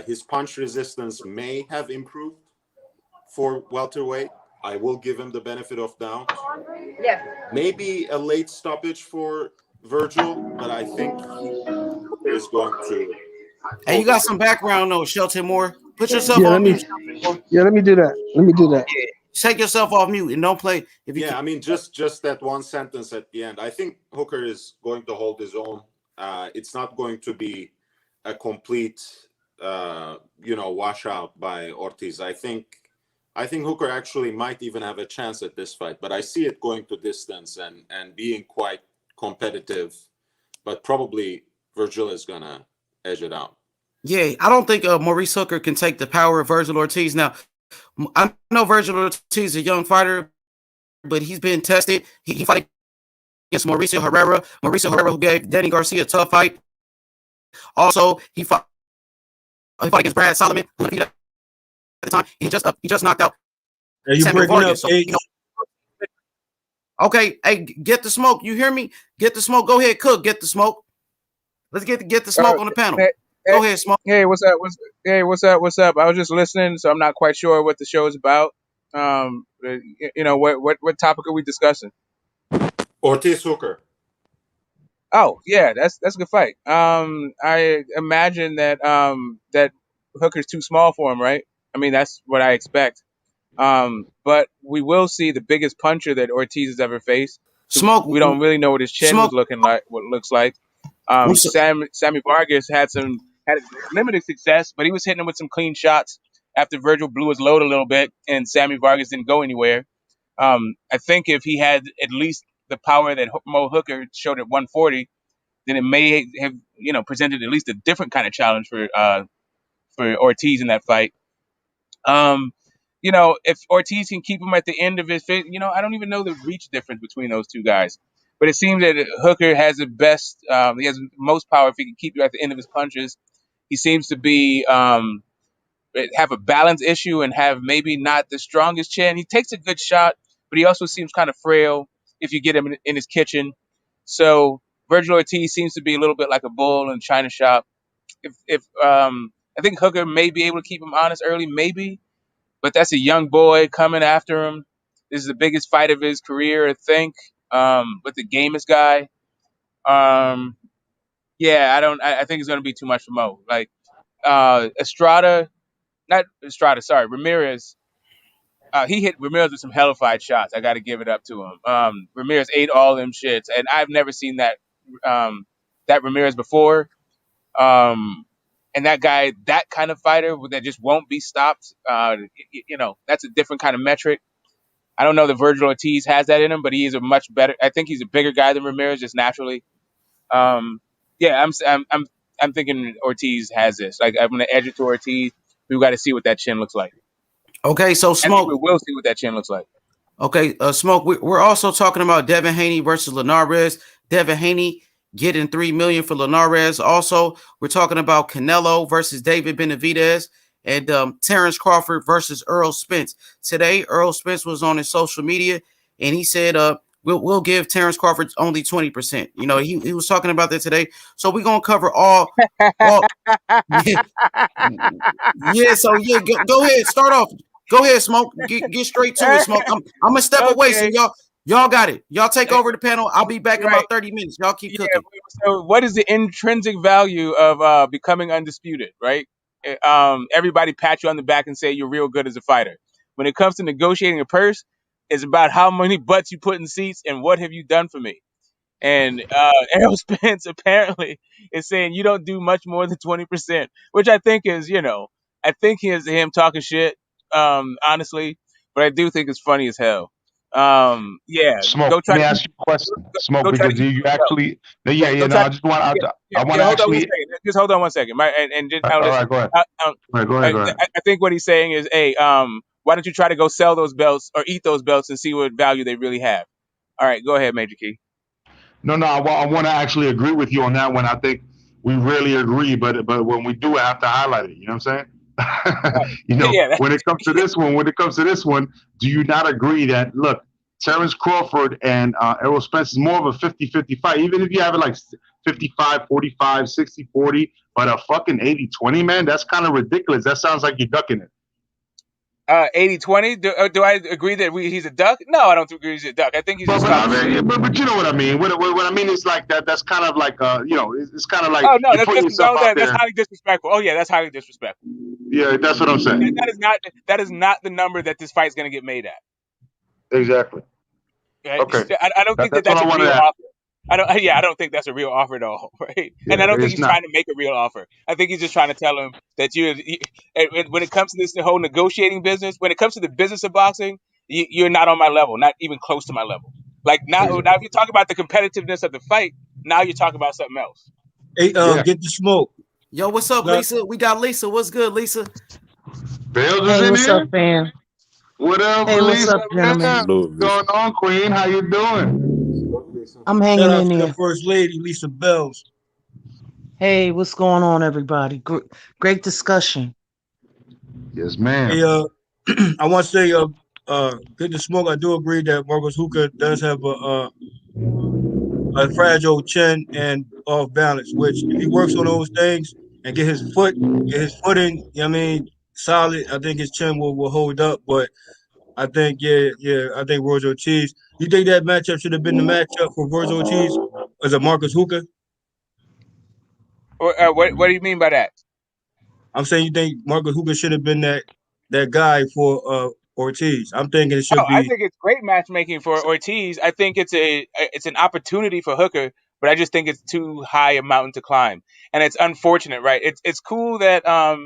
His punch resistance may have improved for welterweight. I will give him the benefit of doubt. Yes. Maybe a late stoppage for Virgil, but I think he is going to. Hey, you got some background though, Shelton Moore. Put yourself on mute. Let me do that. Yeah. Take yourself off mute and don't play. I mean, just that one sentence at the end. I think Hooker is going to hold his own. It's not going to be a complete, washout by Ortiz. I think Hooker actually might even have a chance at this fight, but I see it going to distance and being quite competitive, but probably Virgil is gonna edge it out. Yeah, I don't think Maurice Hooker can take the power of Virgil Ortiz. Now, I know Virgil Ortiz is a young fighter, but he's been tested. He fought against Mauricio Herrera, who gave Danny Garcia a tough fight. Also, he fought against Brad Solomon at the time. He just knocked out. Are you breaking up? Okay, hey, get the smoke. You hear me? Get the smoke. Go ahead, Cook. Get the smoke. Let's get the smoke on the panel. Go ahead, Smoke. Hey, what's up? What's up? I was just listening, so I'm not quite sure what the show is about. What topic are we discussing? Ortiz Hooker. Oh yeah, that's a good fight. I imagine that that Hooker's too small for him, right? I mean, that's what I expect. But we will see the biggest puncher that Ortiz has ever faced. Smoke. We don't really know what his chin was looking like. What it looks like. Sammy Vargas had limited success, but he was hitting him with some clean shots after Virgil blew his load a little bit, and Sammy Vargas didn't go anywhere. I think if he had at least the power that Mo Hooker showed at 140, then it may have presented at least a different kind of challenge for Ortiz in that fight. If Ortiz can keep him at the end of his fit, I don't even know the reach difference between those two guys. But it seems that Hooker has the best, he has the most power if he can keep you at the end of his punches. He seems to be have a balance issue and have maybe not the strongest chin. He takes a good shot, but he also seems kind of frail if you get him in his kitchen. So Virgil Ortiz seems to be a little bit like a bull in a china shop. If I think Hooker may be able to keep him honest early, maybe. But that's a young boy coming after him. This is the biggest fight of his career, I think. With the gamest guy. I think it's going to be too much for Mo. Like Ramirez. He hit Ramirez with some hellified shots. I got to give it up to him. Ramirez ate all them shits, and I've never seen that Ramirez before. And that guy, that kind of fighter that just won't be stopped, that's a different kind of metric. I don't know that Virgil Ortiz has that in him, but he is a much better. I think he's a bigger guy than Ramirez just naturally. I'm thinking Ortiz has this. Like I'm gonna edge it to Ortiz. We've got to see what that chin looks like. Okay, so Smoke. I think we will see what that chin looks like. Okay, Smoke. We're also talking about Devin Haney versus Linares. Devin Haney getting $3 million for Linares. Also, we're talking about Canelo versus David Benavidez and Terence Crawford versus Errol Spence. Today, Errol Spence was on his social media and he said, we'll give Terence Crawford only 20%. He was talking about that today. So we're gonna cover all yeah. So yeah, go ahead. Start off. Go ahead, Smoke. Get straight to it, Smoke. I'm gonna step away, so y'all got it. Y'all take over the panel. I'll be back in about 30 minutes. Y'all keep cooking. So what is the intrinsic value of becoming undisputed, right? Everybody pat you on the back and say you're real good as a fighter. When it comes to negotiating a purse, it's about how many butts you put in seats and what have you done for me. And Errol Spence apparently is saying you don't do much more than 20%, which I think is, him talking shit, honestly. But I do think it's funny as hell. Smoke. Let me ask you a question. Smoke, because you actually, I just want to actually. Just hold on one second. All right, go ahead. I think what he's saying is, hey, why don't you try to go sell those belts or eat those belts and see what value they really have? All right, go ahead, Major Key. No, I want to actually agree with you on that one. I think we rarely agree, but when we do, I have to highlight it. You know what I'm saying? When it comes to this one, do you not agree that, look, Terence Crawford and Errol Spence is more of a 50-50 fight, even if you have it like 55-45, 60-40, but a fucking 80-20, man, that's kind of ridiculous. That sounds like you're ducking it. 80-20? Do I agree that he's a duck? No, I don't agree he's a duck. I think he's but you know what I mean. What I mean is like that. That's kind of like it's kind of like you're putting yourself out there. That's highly disrespectful. Oh yeah, that's highly disrespectful. Yeah, that's what I'm saying. That is not the number that this fight's going to get made at. Exactly. Right? Okay. I don't think that's a real offer. I don't think that's a real offer at all, right? Yeah, and I don't think he's trying to make a real offer. I think he's just trying to tell him that when it comes to this whole negotiating business, when it comes to the business of boxing, you're not on my level, not even close to my level. Like now if you talk about the competitiveness of the fight, now you're talking about something else. Hey, get the smoke. Yo, what's up, Lisa? We got Lisa. What's good, Lisa? Hey, what's up, fam? What up, hey, Lisa? What's up, gentlemen? What's going on, Queen? How you doing? I'm hanging in there. The First Lady, Lisa Bells. Hey, what's going on, everybody? Great discussion. Yes, ma'am. Hey, I want to say, get the smoke. I do agree that Marcus Hooker does have a fragile chin and off balance, which if he works on those things and get his footing, solid, I think his chin will hold up. But I think, I think Virgil Ortiz. You think that matchup should have been the matchup for Virgil Ortiz as a Marcus Hooker? What do you mean by that? I'm saying you think Marcus Hooker should have been that guy for Ortiz. I'm thinking it should be. I think it's great matchmaking for Ortiz. I think it's an opportunity for Hooker, but I just think it's too high a mountain to climb, and it's unfortunate, right? It's cool that I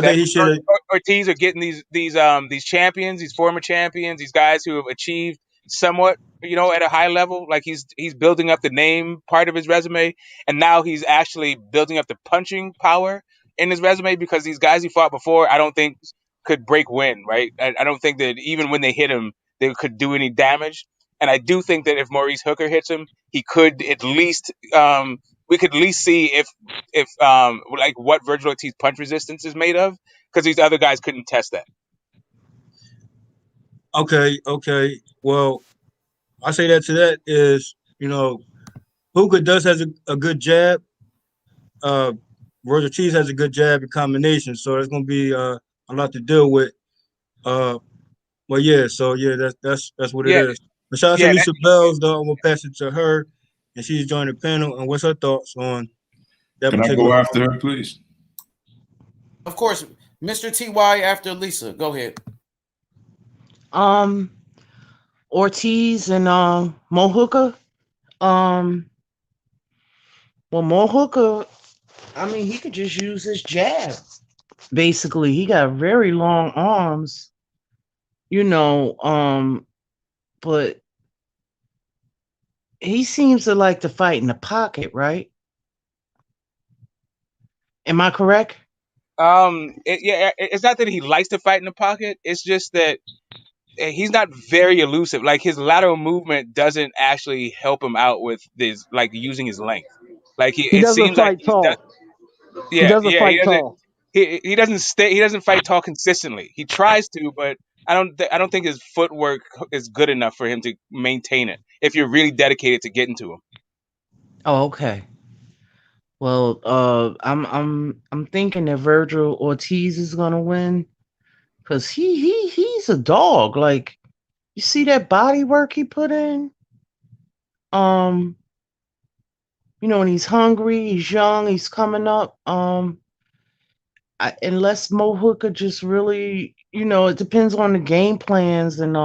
think he should. Ortiz are getting these champions, these former champions, these guys who have achieved somewhat, you know, at a high level. Like he's building up the name part of his resume, and now he's actually building up the punching power in his resume, because these guys he fought before, I don't think could break wind, right? I don't think that even when they hit him, they could do any damage. And I do think that if Maurice Hooker hits him, he could at least we could at least see if like what Virgil Ortiz punch resistance is made of, because these other guys couldn't test that. Okay. Well, I say that to that is, you know, Hooker does has a good jab. Virgil Ortiz has a good jab in combination, so it's gonna be a lot to deal with. But yeah, so yeah, that's what it Yeah, is. But shout out to yeah. Lisa Bells, though. I'm gonna pass it to her, and she's joined the panel. And what's her thoughts on that Can I particular? go after her, please? Of course, Mr. TY after Lisa. Go ahead. Ortiz and Mo Hooker. Well, Mo Hooker, I mean, he could just use his jab. Basically, he got very long arms, you know, but he seems to like to fight in the pocket, right? Am I correct? It's not that he likes to fight in the pocket. It's just that he's not very elusive. Like his lateral movement doesn't actually help him out with this, like using his length. Like He it doesn't seems like fight tall. He yeah, doesn't he fight doesn't. tall. He doesn't fight tall consistently. He tries to, but I don't think his footwork is good enough for him to maintain it if you're really dedicated to getting to him. Oh, okay. Well, I'm thinking that Virgil Ortiz is gonna win because he's a dog. Like, you see that body work he put in. Um, you know, when he's hungry, he's young, he's coming up. Unless Mo Hooker just really, you know, it depends on the game plans and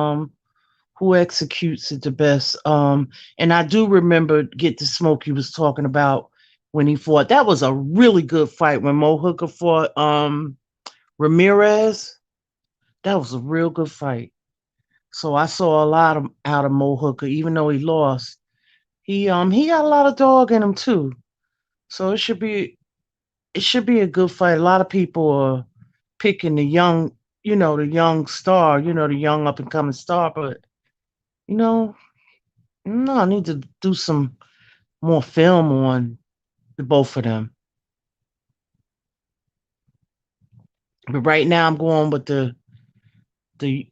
who executes it the best. And I do remember Get the Smoke he was talking about when he fought. That was a really good fight when Mo Hooker fought Ramirez. That was a real good fight. So I saw a lot out of Mo Hooker, even though he lost. He got a lot of dog in him too. So it should be a good fight. A lot of people are picking the young, you know, the young star, you know, the young up and coming star, but you know, no, I need to do some more film on the both of them. But right now I'm going with the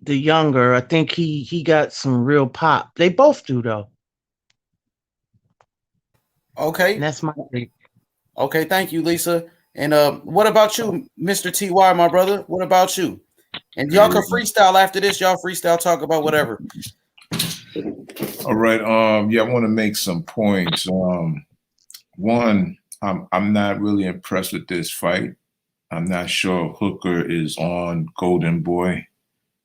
younger. I think he got some real pop. They both do though. Okay. And that's my take. Okay, thank you, Lisa. And what about you, Mr. TY, my brother? What about you? And y'all can freestyle after this. Y'all freestyle, talk about whatever. All right. Yeah, I want to make some points. One, I'm not really impressed with this fight. I'm not sure Hooker is on Golden Boy,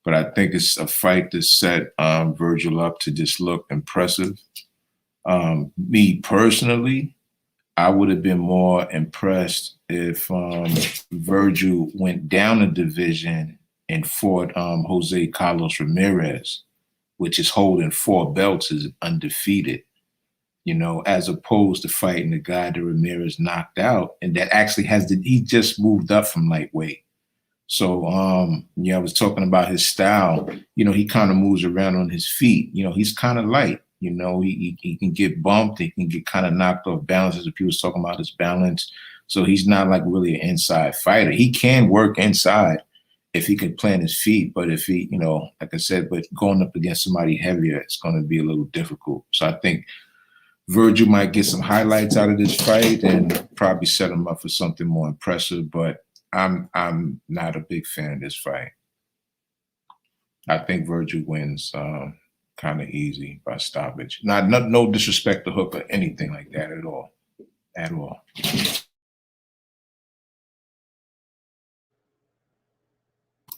but I think it's a fight to set Virgil up to just look impressive. Me personally, I would have been more impressed if Virgil went down a division and fought Jose Carlos Ramirez, which is holding 4 belts, is undefeated, you know, as opposed to fighting the guy that Ramirez knocked out, and that actually he just moved up from lightweight. So, yeah, I was talking about his style. You know, he kind of moves around on his feet. You know, he's kind of light. You know, he can get bumped. He can get kind of knocked off balance, as people was talking about his balance. So he's not like really an inside fighter. He can work inside if he can plant his feet. But if he, you know, like I said, but going up against somebody heavier, it's going to be a little difficult. So I think Virgil might get some highlights out of this fight and probably set him up for something more impressive. But I'm not a big fan of this fight. I think Virgil wins kind of easy by stoppage. No disrespect to Hook or anything like that at all. At all.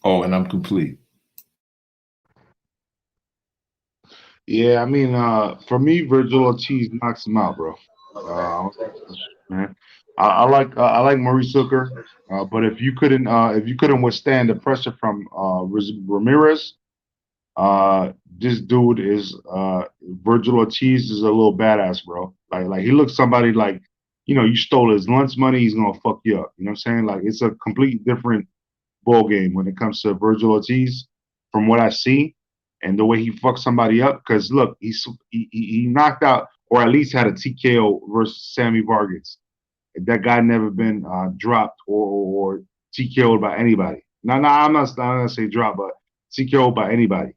Oh, and I'm complete. Yeah, I mean, for me, Virgil Ortiz knocks him out, bro. Man, I like Maurice Hooker, but if you couldn't withstand the pressure from Ramirez, This dude is Virgil Ortiz is a little badass, bro. Like he looks somebody like, you stole his lunch money, he's gonna fuck you up. You know what I'm saying? Like it's a complete different ball game when it comes to Virgil Ortiz, from what I see, and the way he fucked somebody up. Because look, he knocked out, or at least had a TKO versus Sammy Vargas. That guy never been dropped or TKO'd by anybody. No, I'm not gonna say dropped, but TKO'd by anybody.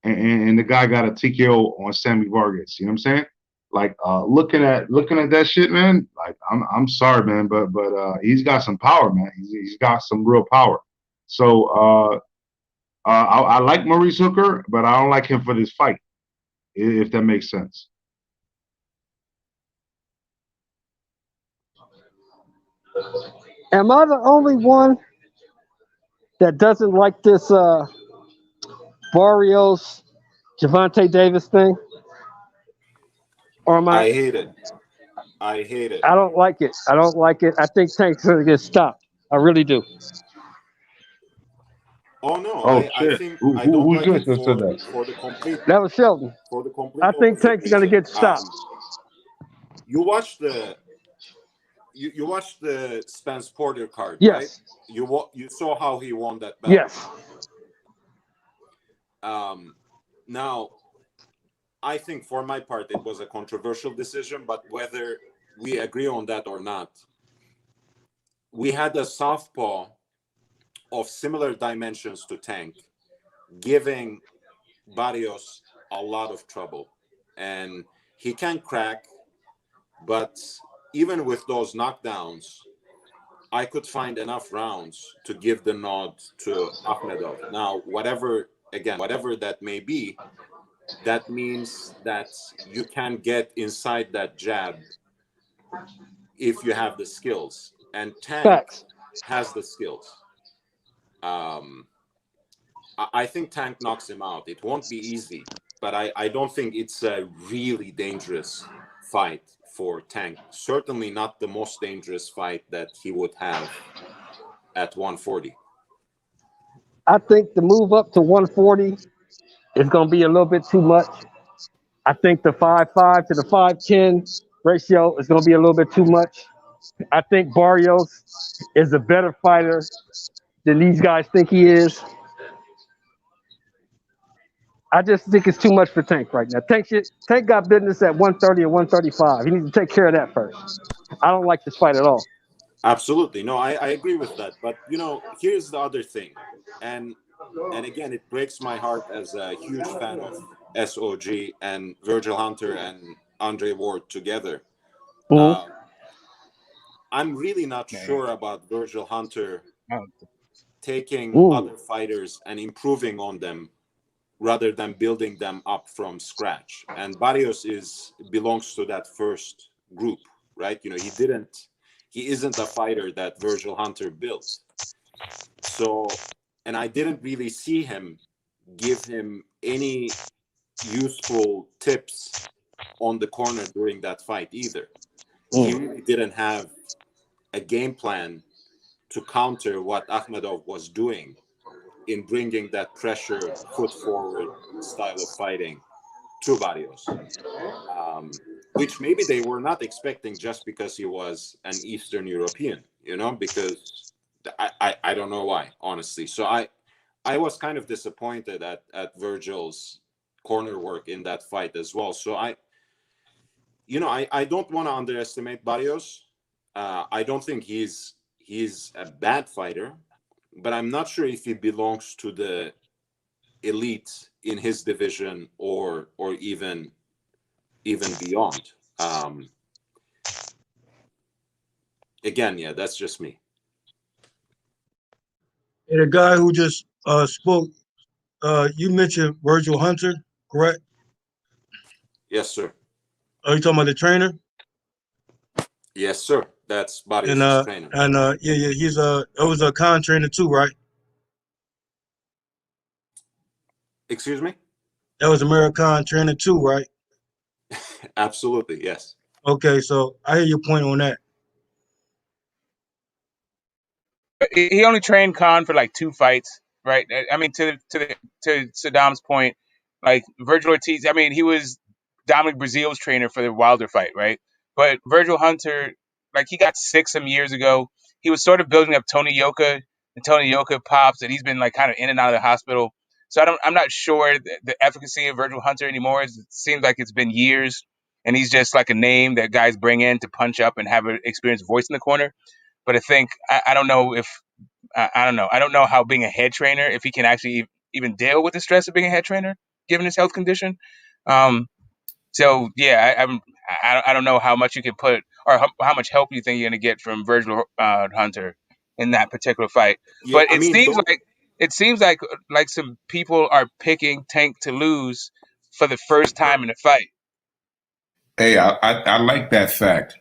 And the guy got a TKO on Sammy Vargas. You know what I'm saying? Like looking at that shit, man. Like I'm sorry, man, but he's got some power, man. He's got some real power. So I like Maurice Hooker, but I don't like him for this fight, if that makes sense. Am I the only one that doesn't like this Barrios Gervonta Davis thing? Or am I hate it. I hate it. I don't like it. I don't like it. I think Tank's going to get stopped. I really do. Oh no! Oh I shit! think I don't Who's like this it that said that? for the complete. That was Shelton. For the complete. I think Tank's going to get stopped. You watched the. You watched the Spence Porter card, Yes. right? You saw how he won that belt. Yes. Now, I think for my part it was a controversial decision, but whether we agree on that or not, we had a southpaw of similar dimensions to Tank, giving Barrios a lot of trouble, and he can crack, but even with those knockdowns, I could find enough rounds to give the nod to Akhmedov. Now, whatever that may be, that means that you can get inside that jab if you have the skills, and Tank has the skills. I think Tank knocks him out. It won't be easy, but I don't think it's a really dangerous fight for Tank. Certainly not the most dangerous fight that he would have at 140. I think the move up to 140 is going to be a little bit too much. I think the 5'5" to the 5'10" ratio is going to be a little bit too much. I think Barrios is a better fighter than these guys think he is. I just think it's too much for Tank right now. Tank got business at 130 or 135. He needs to take care of that first. I don't like this fight at all. Absolutely. No, I agree with that. But, here's the other thing. And again, it breaks my heart as a huge fan of SOG and Virgil Hunter and Andre Ward together. I'm really not sure about Virgil Hunter taking other fighters and improving on them rather than building them up from scratch. And Barrios belongs to that first group, right? He isn't a fighter that Virgil Hunter built. So, and I didn't really see him give him any useful tips on the corner during that fight either. He really didn't have a game plan to counter what Akhmedov was doing in bringing that pressure, foot forward style of fighting to Barrios, which maybe they were not expecting just because he was an Eastern European, because I don't know why, honestly. So I was kind of disappointed at Virgil's corner work in that fight as well. So I don't want to underestimate Barrios. I don't think he's a bad fighter, but I'm not sure if he belongs to the elite in his division or even beyond. Again, yeah, that's just me. And the guy who just spoke, you mentioned Virgil Hunter, correct? Yes, sir. Are you talking about the trainer? Yes, sir. That's Barrios' trainer. And he's it was a con trainer too, right? Excuse me? That was American trainer too, right? Absolutely, yes. Okay, so I hear your point on that. He only trained Khan for like 2 fights. right? I mean, to Saddam's point, like Virgil Ortiz. I mean, he was Dominic Breazeale's trainer for the Wilder fight, right? But Virgil Hunter, like he got sick some years ago. He was sort of building up Tony Yoka, and Tony Yoka pops, and he's been like kind of in and out of the hospital. So I'm not sure the efficacy of Virgil Hunter anymore. It seems like it's been years, and he's just like a name that guys bring in to punch up and have an experienced voice in the corner. But I think I don't know if I don't know. I don't know how being a head trainer, if he can actually even deal with the stress of being a head trainer, given his health condition. So yeah, I don't know how much you can put or how much help you think you're going to get from Virgil Hunter in that particular fight. Yeah, But I mean, it seems like some people are picking Tank to lose for the first time in the fight. Hey, I like that fact.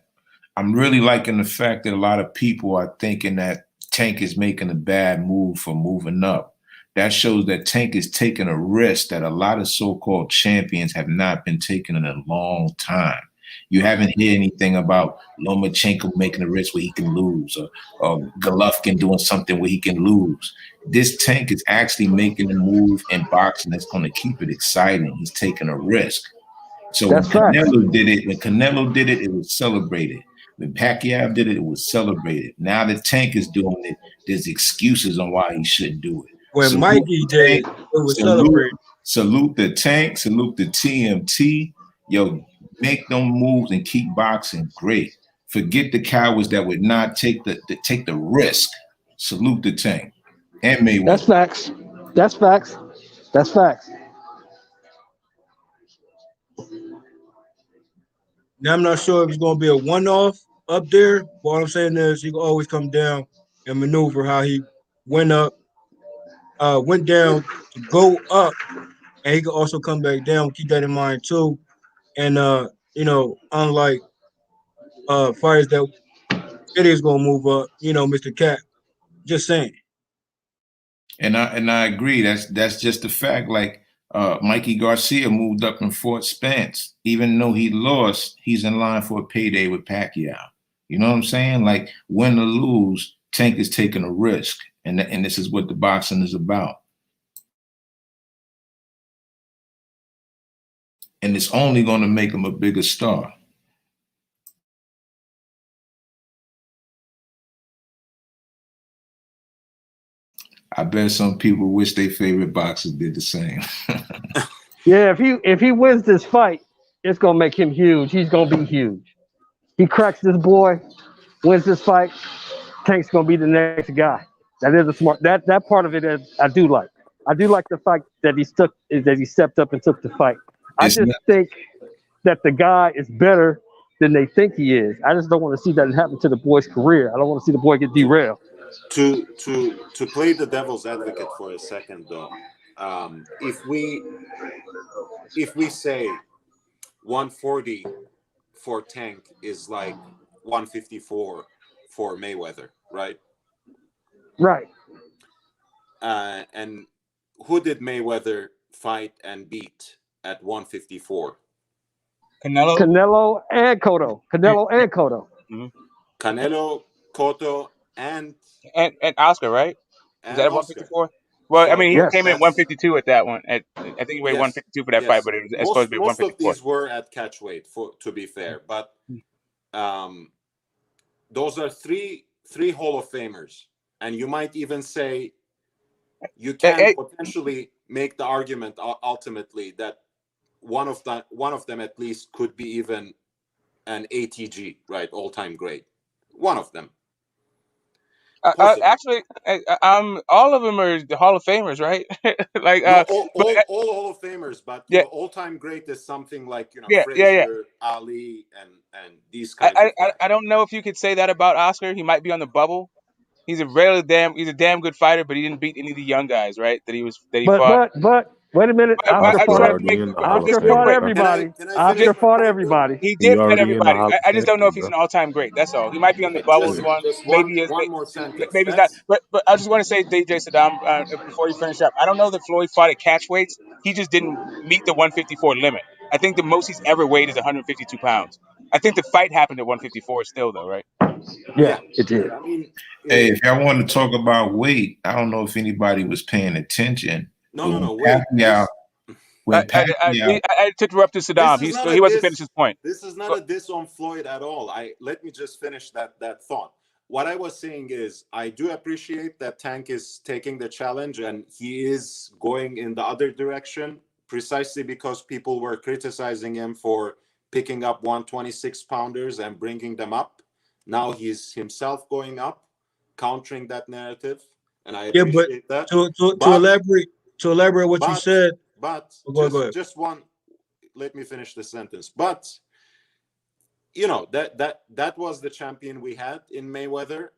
I'm really liking the fact that a lot of people are thinking that Tank is making a bad move for moving up. That shows that Tank is taking a risk that a lot of so-called champions have not been taking in a long time. You haven't heard anything about Lomachenko making a risk where he can lose, or Golovkin doing something where he can lose. This Tank is actually making a move in boxing that's going to keep it exciting. He's taking a risk. So when Canelo did it, it was celebrated. When Pacquiao did it, it was celebrated. Now that Tank is doing it, there's excuses on why he shouldn't do it. When Mikey did it, it was celebrated. Salute the Tank, salute the TMT. Yo, make them moves and keep boxing great. Forget the cowards that would not take the risk. Salute the Tank and Mayweather. That's facts. That's facts. That's facts. Now I'm not sure if it's going to be a one-off up there. But what I'm saying is he can always come down and maneuver how he went down to go up, and he can also come back down. Keep that in mind too. And unlike fighters that it is going to move up, Mr. Cat. Just saying. And I agree. That's just a fact. Like Mikey Garcia moved up and fought Spence. Even though he lost, he's in line for a payday with Pacquiao. You know what I'm saying? Like win or lose, Tank is taking a risk. And this is what the boxing is about. And it's only going to make him a bigger star. I bet some people wish their favorite boxers did the same. Yeah, if he wins this fight, it's gonna make him huge. He's gonna be huge. He cracks this boy, wins this fight, Tank's gonna be the next guy. That is a smart. That part of it is I do like. I do like the fact that he stepped up and took the fight. I just think that the guy is better than they think he is. I just don't want to see that happen to the boy's career. I don't want to see the boy get derailed. To play the devil's advocate for a second, though, if we say 140 for Tank is like 154 for Mayweather, right? Right. And who did Mayweather fight and beat at 154? Canelo and Cotto. Mm-hmm. Canelo, Cotto, and Oscar, right? Is that at 154? Well, so, I mean, he came in at 152 at that one. I think he weighed 152 for that fight, but it's supposed to be 154. Most of these were at catch weight, to be fair. But those are three Hall of Famers. And you might even say you can potentially make the argument ultimately that one of them at least could be even an ATG, right? All-time great. One of them. Actually, all of them are the Hall of Famers, right? Like all Hall of Famers, but all-time great is something like Frazier, Ali, and these kinds. I don't know if you could say that about Oscar. He might be on the bubble. He's a damn good fighter, but he didn't beat any of the young guys, right? That he fought. But wait a minute. Oscar fought everybody. Oscar fought everybody. He did fight everybody. I just don't know if he's an all-time great. That's all. He might be on the bubble. Maybe he is. Maybe he's not. But I just want to say, DJ Saddam, before you finish up, I don't know that Floyd fought at catch weights. He just didn't meet the 154 limit. I think the most he's ever weighed is 152 pounds. I think the fight happened at 154 still, though, right? Yeah, it did. I mean, Hey, if y'all want to talk about weight, I don't know if anybody was paying attention. no. Wait. I interrupted Saddam. He wasn't finished his point. This is not a diss on Floyd at all. Let me just finish that thought. What I was saying is, I do appreciate that Tank is taking the challenge and he is going in the other direction, precisely because people were criticizing him for picking up 126 pounders and bringing them up. Now he's himself going up, countering that narrative, and I appreciate that. To elaborate what you said. But go ahead. just one. Let me finish the sentence. But you know, that was the champion we had in Mayweather.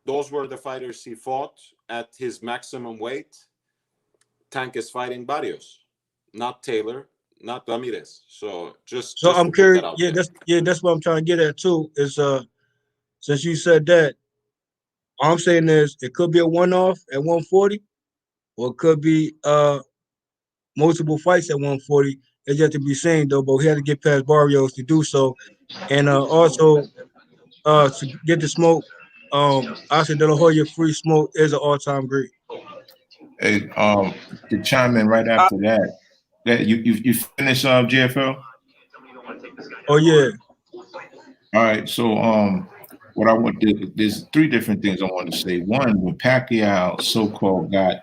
Those were the fighters he fought at his maximum weight. Tank is fighting Barrios, not Taylor, not Ramirez. So I'm curious. That's what I'm trying to get at too. Is since you said that, all I'm saying is it could be a one-off at 140, or it could be multiple fights at 140. It's yet to be seen though, but he had to get past Barrios to do so. And also to get the smoke, I said De La Hoya Free Smoke is an all-time great. Hey, to chime in right after that you finish JFL? Oh yeah. All right, so what I want to, there's three different things I want to say. One, when Pacquiao so-called got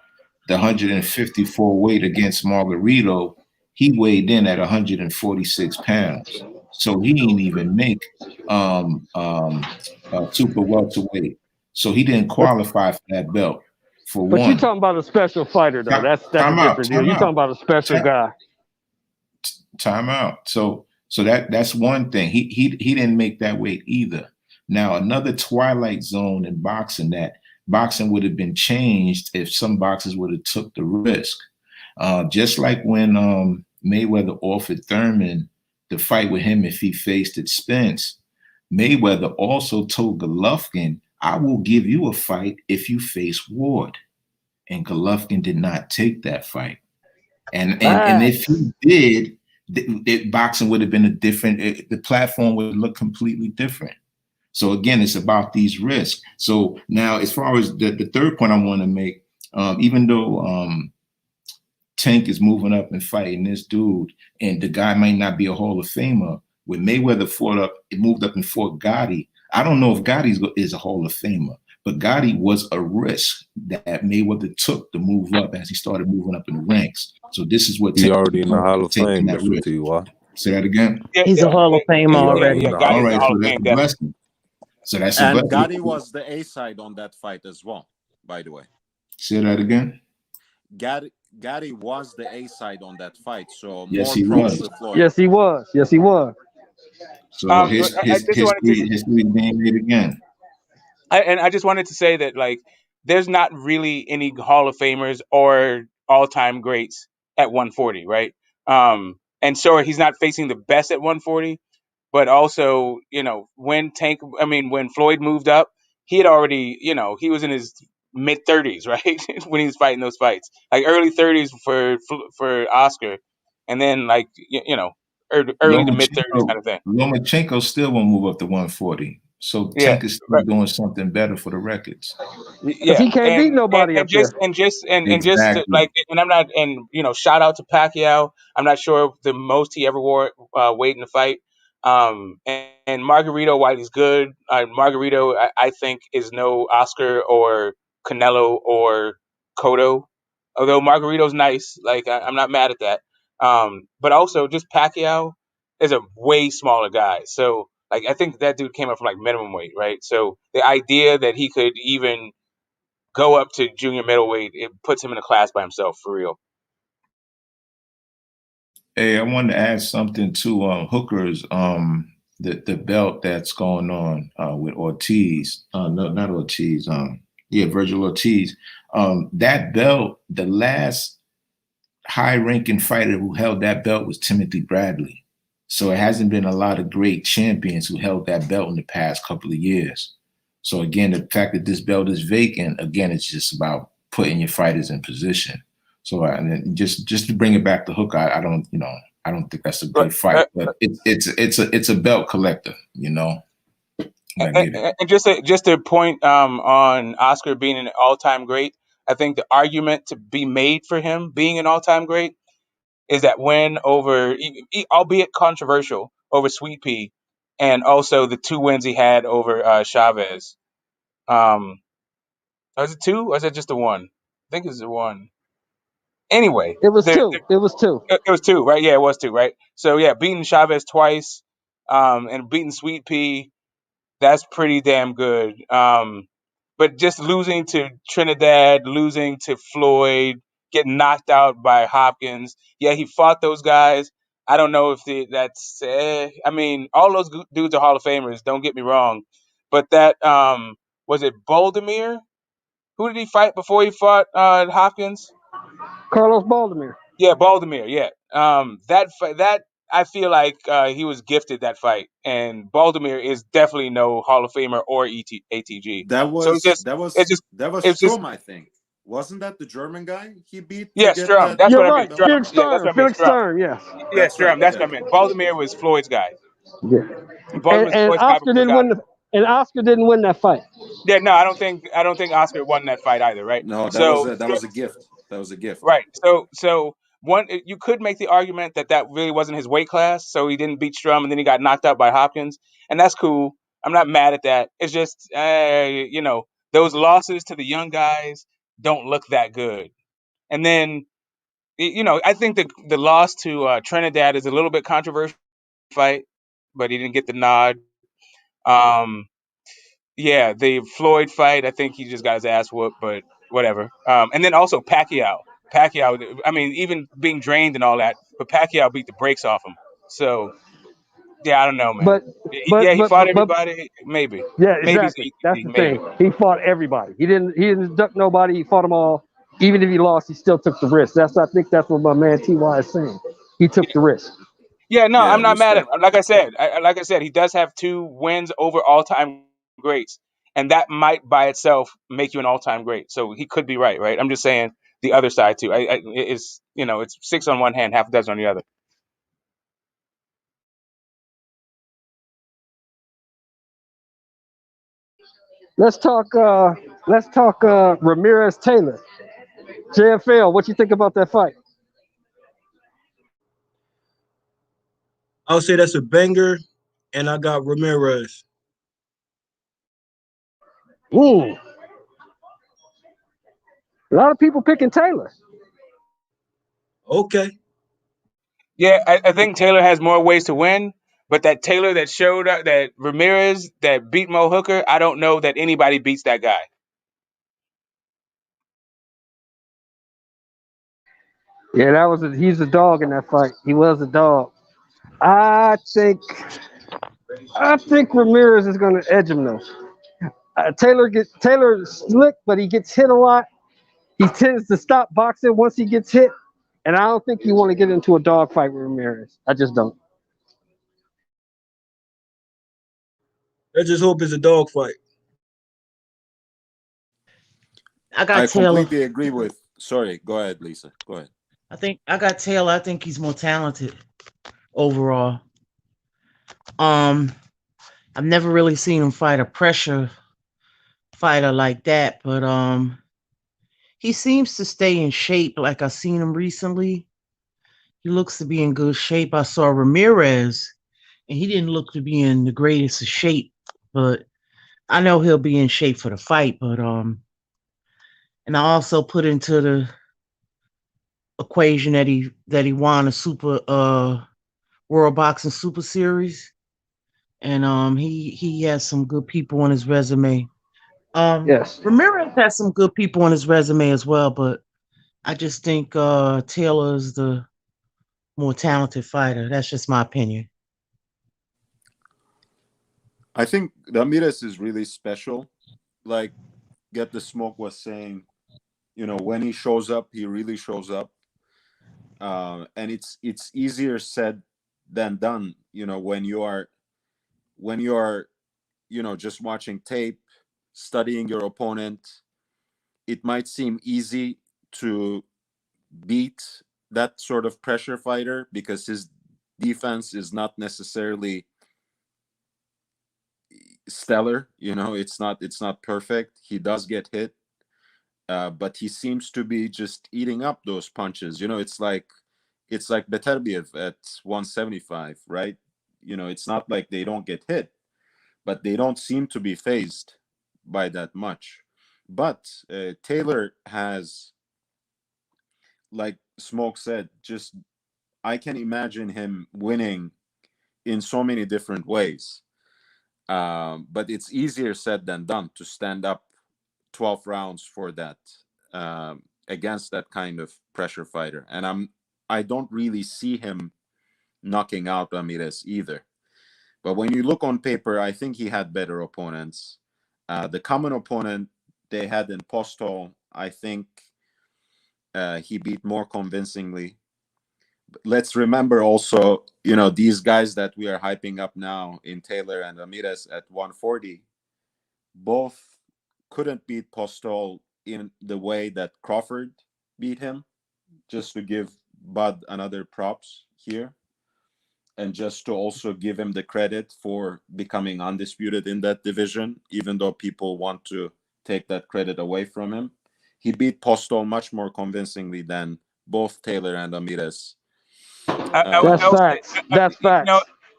the 154 weight against Margarito, he weighed in at 146 pounds. So he didn't even make super welterweight. So he didn't qualify for that belt. But you're talking about a special fighter, though. That's a different deal. You're talking about a special guy. Time out. So that's one thing. He didn't make that weight either. Now another twilight zone in boxing, that boxing would have been changed if some boxers would have took the risk. Just like when Mayweather offered Thurman to fight with him if he faced at Spence, Mayweather also told Golovkin, I will give you a fight if you face Ward. And Golovkin did not take that fight. And if he did, boxing would have been a different, the platform would look completely different. So again, it's about these risks. So now as far as the third point I want to make, even though Tank is moving up and fighting this dude, and the guy might not be a Hall of Famer, when Mayweather moved up and fought Gotti, I don't know if Gotti is a Hall of Famer, but Gotti was a risk that Mayweather took to move up as he started moving up in the ranks. So this is what he already in the Hall of Fame. Say that again. He's a Hall of Famer already. All right, so that's a blessing. So that's a blessing. Gotti was the A side on that fight as well, by the way. Say that again. Gotti was the A side on that fight, so yes, he was. Yes, he was. Yes, he was. So history being made again. I just wanted to say that, like, there's not really any Hall of Famers or all-time greats at 140, right? And sure, he's not facing the best at 140, but also, you know, when Floyd moved up, he had already, you know, he was in his mid-30s, right? When he was fighting those fights, like early 30s for Oscar, and then like you know, early to mid-30s kind of thing. Lomachenko still won't move up to 140. So Tank is still doing something better for the records. Yeah, he can't beat nobody up there. And I'm not, and you know, shout out to Pacquiao. I'm not sure the most he ever wore weight in the fight. And Margarito, while he's good, Margarito I think is no Oscar or Canelo or Cotto. Although Margarito's nice, like I'm not mad at that. But also just Pacquiao is a way smaller guy, so. Like, I think that dude came up from like minimum weight, right? So the idea that he could even go up to junior middleweight, it puts him in a class by himself, for real. Hey, I wanted to add something to Hooker's the belt that's going on with Ortiz. No, not Ortiz. Virgil Ortiz. That belt, the last high-ranking fighter who held that belt was Timothy Bradley. So it hasn't been a lot of great champions who held that belt in the past couple of years. So again, the fact that this belt is vacant, again, it's just about putting your fighters in position. So just to bring it back to Hooker, I I don't think that's a good fight, but it's a belt collector, you know. I get it. And just to point on Oscar being an all-time great, I think the argument to be made for him being an all-time great is that win over, albeit controversial, over Sweet Pea, and also the 2 wins he had over Chavez. Was it 2 or was it just a 1? I think it was a 1. Anyway, It was 2. It was 2. It was 2, right? Yeah, it was 2, right? So yeah, beating Chavez twice, and beating Sweet Pea, that's pretty damn good. But just losing to Trinidad, losing to Floyd, getting knocked out by Hopkins. Yeah, he fought those guys. I don't know if that's. I mean, all those dudes are Hall of Famers. Don't get me wrong, but that was it. Boldemir. Who did he fight before he fought Hopkins? Carlos Boldemir. Yeah, Boldemir. Yeah. That I feel like he was gifted that fight, and Boldemir is definitely no Hall of Famer or ATG. That So was it's just Strom, I think. Wasn't that the German guy he beat? Yeah, to get Strom. that? That's You're what I right. meant. Strom. Felix Yeah, that's Sturm. what I meant. Felix Strom. Sturm. Yes. Yeah, That's right. Strom. That's Yeah. what I meant. Boldemir was Floyd's guy. Yeah. Boldemir was And Floyd's guy Oscar before he didn't got win. him. And Oscar didn't win that fight. Yeah, no, I don't think Oscar won that fight either, right? No, that So was a gift. That was a gift. right. So one, you could make the argument that really wasn't his weight class, so he didn't beat Strum, and then he got knocked out by Hopkins, and that's cool. I'm not mad at that. It's just, those losses to the young guys don't look that good. And then, I think the loss to Trinidad is a little bit controversial fight, but he didn't get the nod. Yeah, the Floyd fight, I think he just got his ass whooped, but whatever. And then also Pacquiao. I mean, even being drained and all that, but Pacquiao beat the brakes off him. So, yeah, I don't know, man. But Yeah, he fought but everybody. Maybe. yeah, Maybe exactly. That's it's the maybe. thing. He fought everybody. He didn't duck nobody. He fought them all. Even if he lost, he still took the risk. I think that's what my man Ty is saying. He took the risk. Yeah, no, Yeah, I'm not mad at respect. him. Like I said, he does have 2 wins over all-time greats, and that might by itself make you an all-time great. So he could be right, right? I'm just saying the other side too. It's 6 on one hand, half a dozen on the other. Let's talk. Ramirez Taylor. JFL. What you think about that fight? I would say that's a banger, and I got Ramirez. Ooh. A lot of people picking Taylor. Okay. Yeah, I think Taylor has more ways to win, but that Taylor that showed up, that Ramirez that beat Mo Hooker, I don't know that anybody beats that guy. Yeah, he's a dog in that fight. He was a dog. I think Ramirez is going to edge him though. Taylor's slick, but he gets hit a lot. He tends to stop boxing once he gets hit, and I don't think you want to get into a dog fight with Ramirez. I just don't. Let's just hope it's a dog fight. I got Taylor. Completely agree with. Sorry, go ahead, Lisa. Go ahead. I think I got Taylor. I think he's more talented overall. I've never really seen him fight a pressure fighter like that, but he seems to stay in shape. Like I've seen him recently. He looks to be in good shape. I saw Ramirez, and he didn't look to be in the greatest of shape, but I know he'll be in shape for the fight. But and I also put into the equation that he won a super World Boxing Super Series, and he has some good people on his resume. Yes, Ramirez has some good people on his resume as well, but I just think Taylor is the more talented fighter. That's just my opinion. I think Ramirez is really special. Like Get the Smoke was saying, when he shows up, he really shows up. And it's easier said than done, when you are just watching tape, studying your opponent. It might seem easy to beat that sort of pressure fighter because his defense is not necessarily stellar. It's not perfect. He does get hit, but he seems to be just eating up those punches. It's like Beterbiev at 175, right? It's not like they don't get hit, but they don't seem to be phased by that much. But Taylor has, like Smoke said, just I can imagine him winning in so many different ways. But it's easier said than done to stand up 12 rounds for that, against that kind of pressure fighter. And I don't really see him knocking out Ramirez either. But when you look on paper, I think he had better opponents. The common opponent they had in Postol, I think he beat more convincingly. Let's remember also, these guys that we are hyping up now in Taylor and Ramirez at 140, both couldn't beat Postol in the way that Crawford beat him, just to give Bud another props here. And just to also give him the credit for becoming undisputed in that division, even though people want to take that credit away from him. He beat Postol much more convincingly than both Taylor and Ramirez. That's facts. That's facts.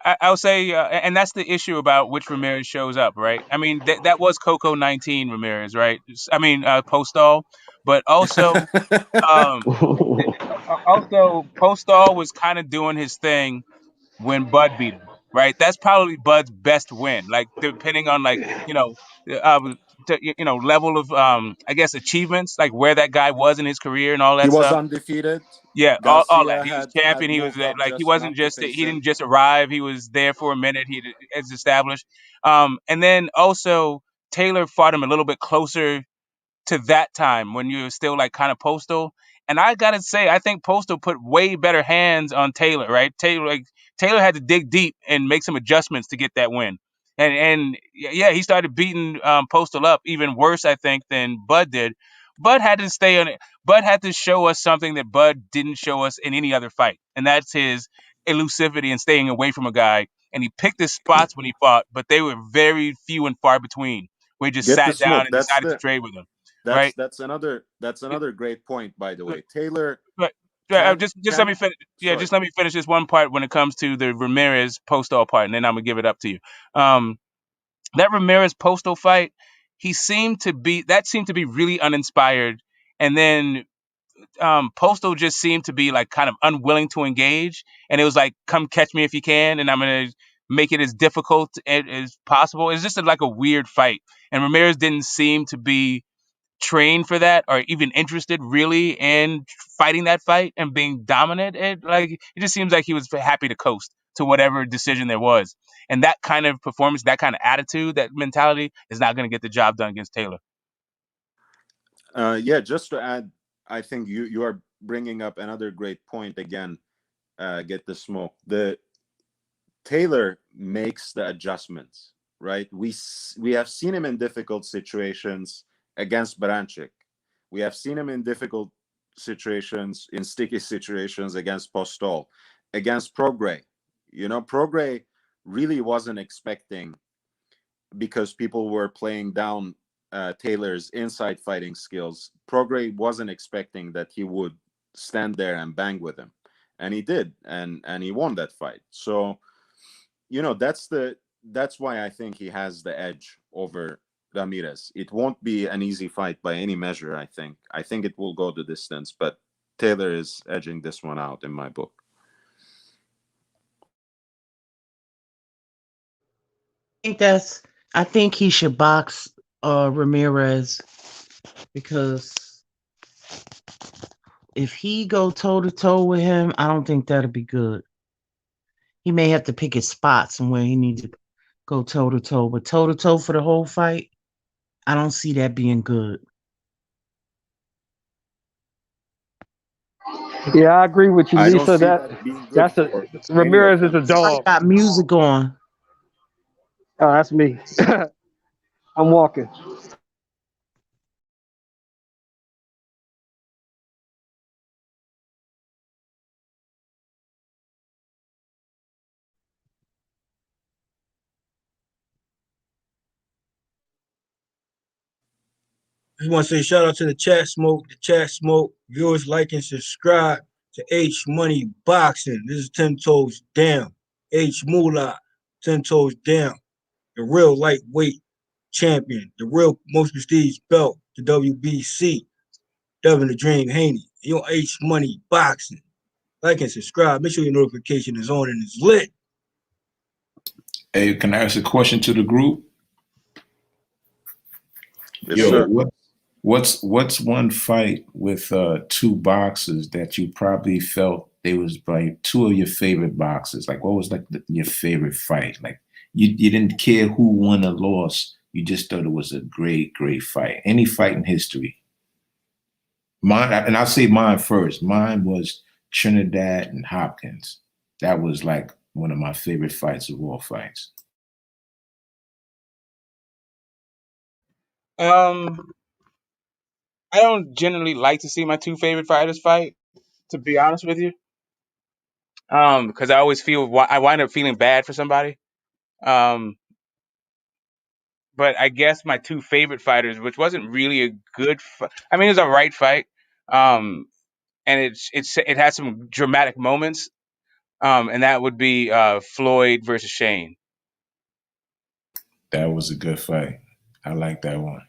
I'll say, and that's the issue about which Ramirez shows up, right? I mean, that was Coco 19 Ramirez, right? I mean, Postol, but also, Postol was kind of doing his thing when Bud beat him, right? That's probably Bud's best win. Like, depending on level of I guess achievements, like where that guy was in his career and all that He was stuff. undefeated. Yeah, all that. Garcia He was had champion. He was moved up like he just wasn't enough to just face he him. didn't just arrive. He was there for a minute. He is established. And then also Taylor fought him a little bit closer to that time when you were still like kind of Postal. And I gotta say, I think Postal put way better hands on Taylor, right? Taylor had to dig deep and make some adjustments to get that win. And yeah, he started beating Postal up even worse, I think, than Bud did. Bud had to stay on it. Bud had to show us something that Bud didn't show us in any other fight, and that's his elusivity and staying away from a guy. And he picked his spots when he fought, but they were very few and far between. Where he just Get the sat down smoke. and decided to trade with him. Right. That's another great point, by the way. Taylor just let me finish. Yeah, just let me finish this one part when it comes to the Ramirez Postal part, and then I'm gonna give it up to you. That Ramirez Postal fight, seemed to be really uninspired, and then Postal just seemed to be like kind of unwilling to engage, and it was like, "Come catch me if you can," and I'm gonna make it as difficult as possible. It's just like a weird fight, and Ramirez didn't seem to be trained for that or even interested really in fighting that fight and being dominant. It just seems like he was happy to coast to whatever decision there was. And that kind of performance, that kind of attitude, that mentality is not going to get the job done against Taylor. Yeah, just to add, I think you are bringing up another great point again. Get the smoke. The Taylor makes the adjustments, right? We have seen him in difficult situations against Baranchik. We have seen him in difficult situations, in sticky situations against Postol, against Prograis. Prograis really wasn't expecting, because people were playing down Taylor's inside fighting skills. Prograis wasn't expecting that he would stand there and bang with him, and he did, and he won that fight. So, that's why I think he has the edge over Ramirez. It won't be an easy fight by any measure. I think it will go the distance, but Taylor is edging this one out in my book. I think he should box Ramirez, because if he go toe to toe with him, I don't think that'll be good. He may have to pick his spots and where he needs to go toe to toe, but toe to toe for the whole fight, I don't see that being good. Yeah, I agree with you, Lisa. That's Ramirez is a dog. Got music on. Oh, that's me. I'm walking. just want to say shout out to the chat smoke. The chat smoke. Viewers like and subscribe to H Money Boxing. This is 10 toes down. H Moolah, 10 toes down. The real lightweight champion. The real most prestige belt. The WBC. Devin the Dream Haney. You on H Money Boxing. Like and subscribe. Make sure your notification is on and it's lit. Hey, can I ask a question to the group? Yes, sir. What's one fight with two boxers that you probably felt they was like two of your favorite boxers? Like, what was like your favorite fight? Like, you didn't care who won or lost. You just thought it was a great fight. Any fight in history. Mine, and I'll say mine first. Mine was Trinidad and Hopkins. That was like one of my favorite fights of all fights. I don't generally like to see my two favorite fighters fight, to be honest with you. Because I always I wind up feeling bad for somebody. But I guess my two favorite fighters, which wasn't really a good fight. I mean, it was a right fight. And it had some dramatic moments. And that would be Floyd versus Shane. That was a good fight. I like that one.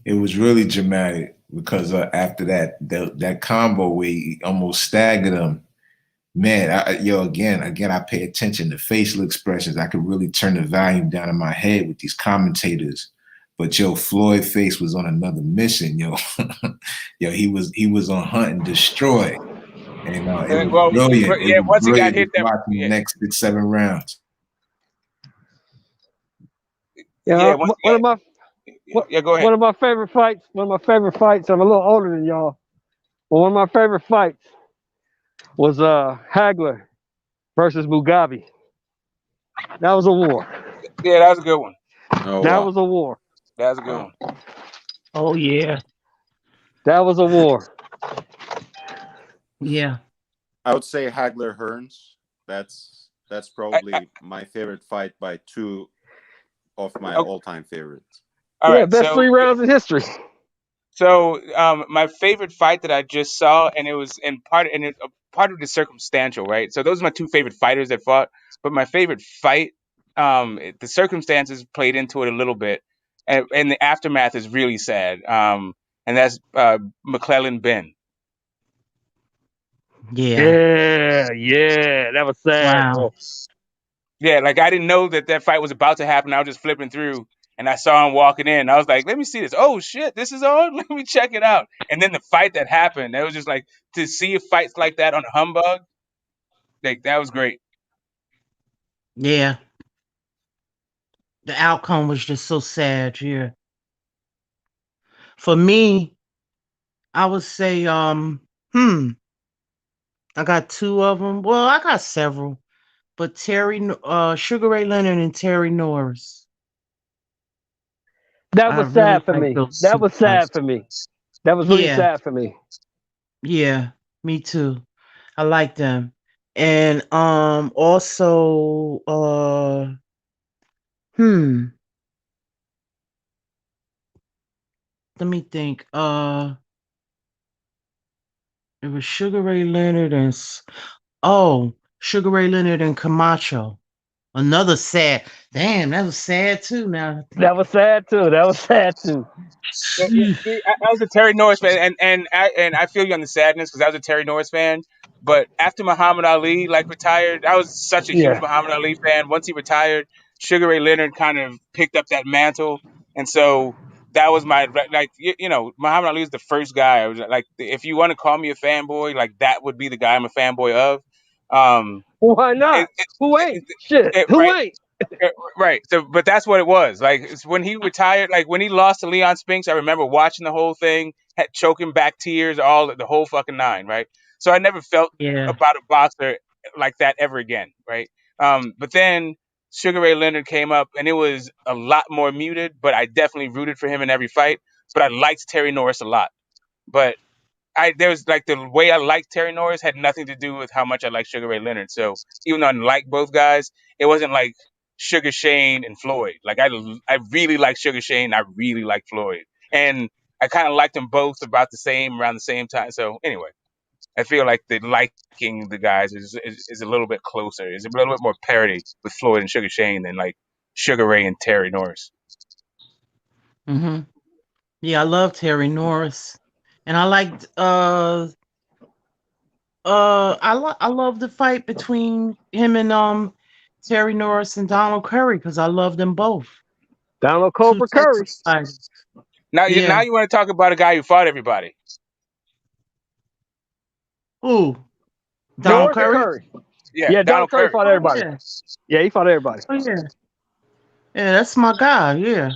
It was really dramatic because after that combo where he almost staggered him, man, again, I pay attention to facial expressions. I could really turn the volume down in my head with these commentators. But Floyd's face was on another mission, he was on hunt and destroy. And it was brilliant. Yeah, once he got hit, the next 6-7 rounds. Yeah, one of my go ahead. One of my favorite fights. I'm a little older than y'all, but one of my favorite fights was Hagler versus Mugabe. That was a war. Yeah, that was a good one. That was a war. That was a good one. Oh yeah. That was a war. Yeah. I would say Hagler Hearns. That's probably my favorite fight by two of my all-time favorites. Best 3 rounds in history. So my favorite fight that I just saw, and it was part of the circumstantial, right? So those are my two favorite fighters that fought. But my favorite fight, the circumstances played into it a little bit, and the aftermath is really sad. And that's McClellan Ben. Yeah. Yeah. That was sad, bro. Yeah, like I didn't know that fight was about to happen. I was just flipping through, and I saw him walking in. I was like, "Let me see this. Oh shit, this is on. Let me check it out." And then the fight that happened, it was just like to see fights like that on a humbug. Like that was great. Yeah. The outcome was just so sad. Yeah. For me, I would say, I got 2 of them. Well, I got several, but Sugar Ray Leonard and Terry Norris. That was sad for me. That was sad for me. That was really sad for me. Yeah, me too. I like them. And also let me think. It was Sugar Ray Leonard and Sugar Ray Leonard and Camacho. Another sad. Damn, that was sad too. Now that was sad too. I was a Terry Norris fan, and I feel you on the sadness because I was a Terry Norris fan. But after Muhammad Ali retired, I was such a huge Muhammad Ali fan. Once he retired, Sugar Ray Leonard kind of picked up that mantle, and so that was my Muhammad Ali is the first guy. I was like, if you want to call me a fanboy, like that would be the guy I'm a fanboy of. Why not? Who ain't? Who ain't? Right. So, but that's what it was. Like it's when he retired, like when he lost to Leon Spinks, I remember watching the whole thing, choking back tears, the whole fucking 9. Right. So I never felt about a boxer like that ever again. Right. But then Sugar Ray Leonard came up, and it was a lot more muted. But I definitely rooted for him in every fight. But I liked Terry Norris a lot. But there was like the way I liked Terry Norris had nothing to do with how much I liked Sugar Ray Leonard. So even though I liked both guys, it wasn't like Sugar Shane and Floyd. Like I really like Sugar Shane. I really like Floyd, and I kind of liked them both about the same around the same time. So anyway, I feel like the liking the guys is a little bit closer. It's a little bit more parity with Floyd and Sugar Shane than like Sugar Ray and Terry Norris. Yeah, I love Terry Norris, and I liked I love the fight between him and Terry Norris and Donald Curry because I love them both. Donald Two Cobra Curry. Texas fighters. Now Yeah. you want to talk about a guy who fought everybody. Who? Donald Curry? Yeah, Donald Curry fought everybody. Yeah. Yeah, he fought everybody. Oh yeah. Yeah, that's my guy. Yeah.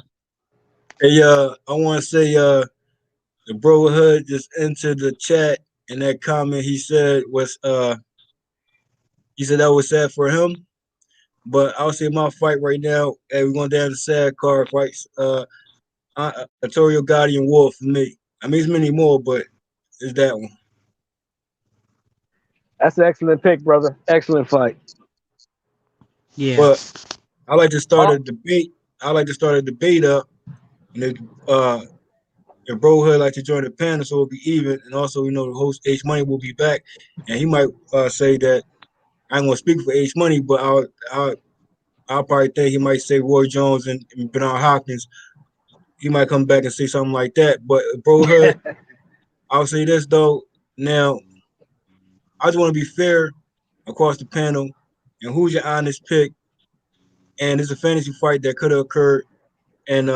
Hey, I want to say, the bro Hood just entered the chat, and that comment he said was, he said that was sad for him. But I'll say my fight right now, hey, we're going down the sad card fights. Arturo Gotti and Wolf for me. I mean, there's many more, but it's that one. That's an excellent pick, brother. Excellent fight. Yeah. But I like to start a debate. I like to start a debate up, and if Bro Hood like to join the panel, so it'll be even. And also, the host H Money will be back, and he might say that I ain't gonna speak for H Money, but I'll probably think he might say Roy Jones and Bernard Hopkins. He might come back and say something like that. But Bro Hood, I'll say this though. Now, I just want to be fair across the panel, and who's your honest pick? And it's a fantasy fight that could have occurred, and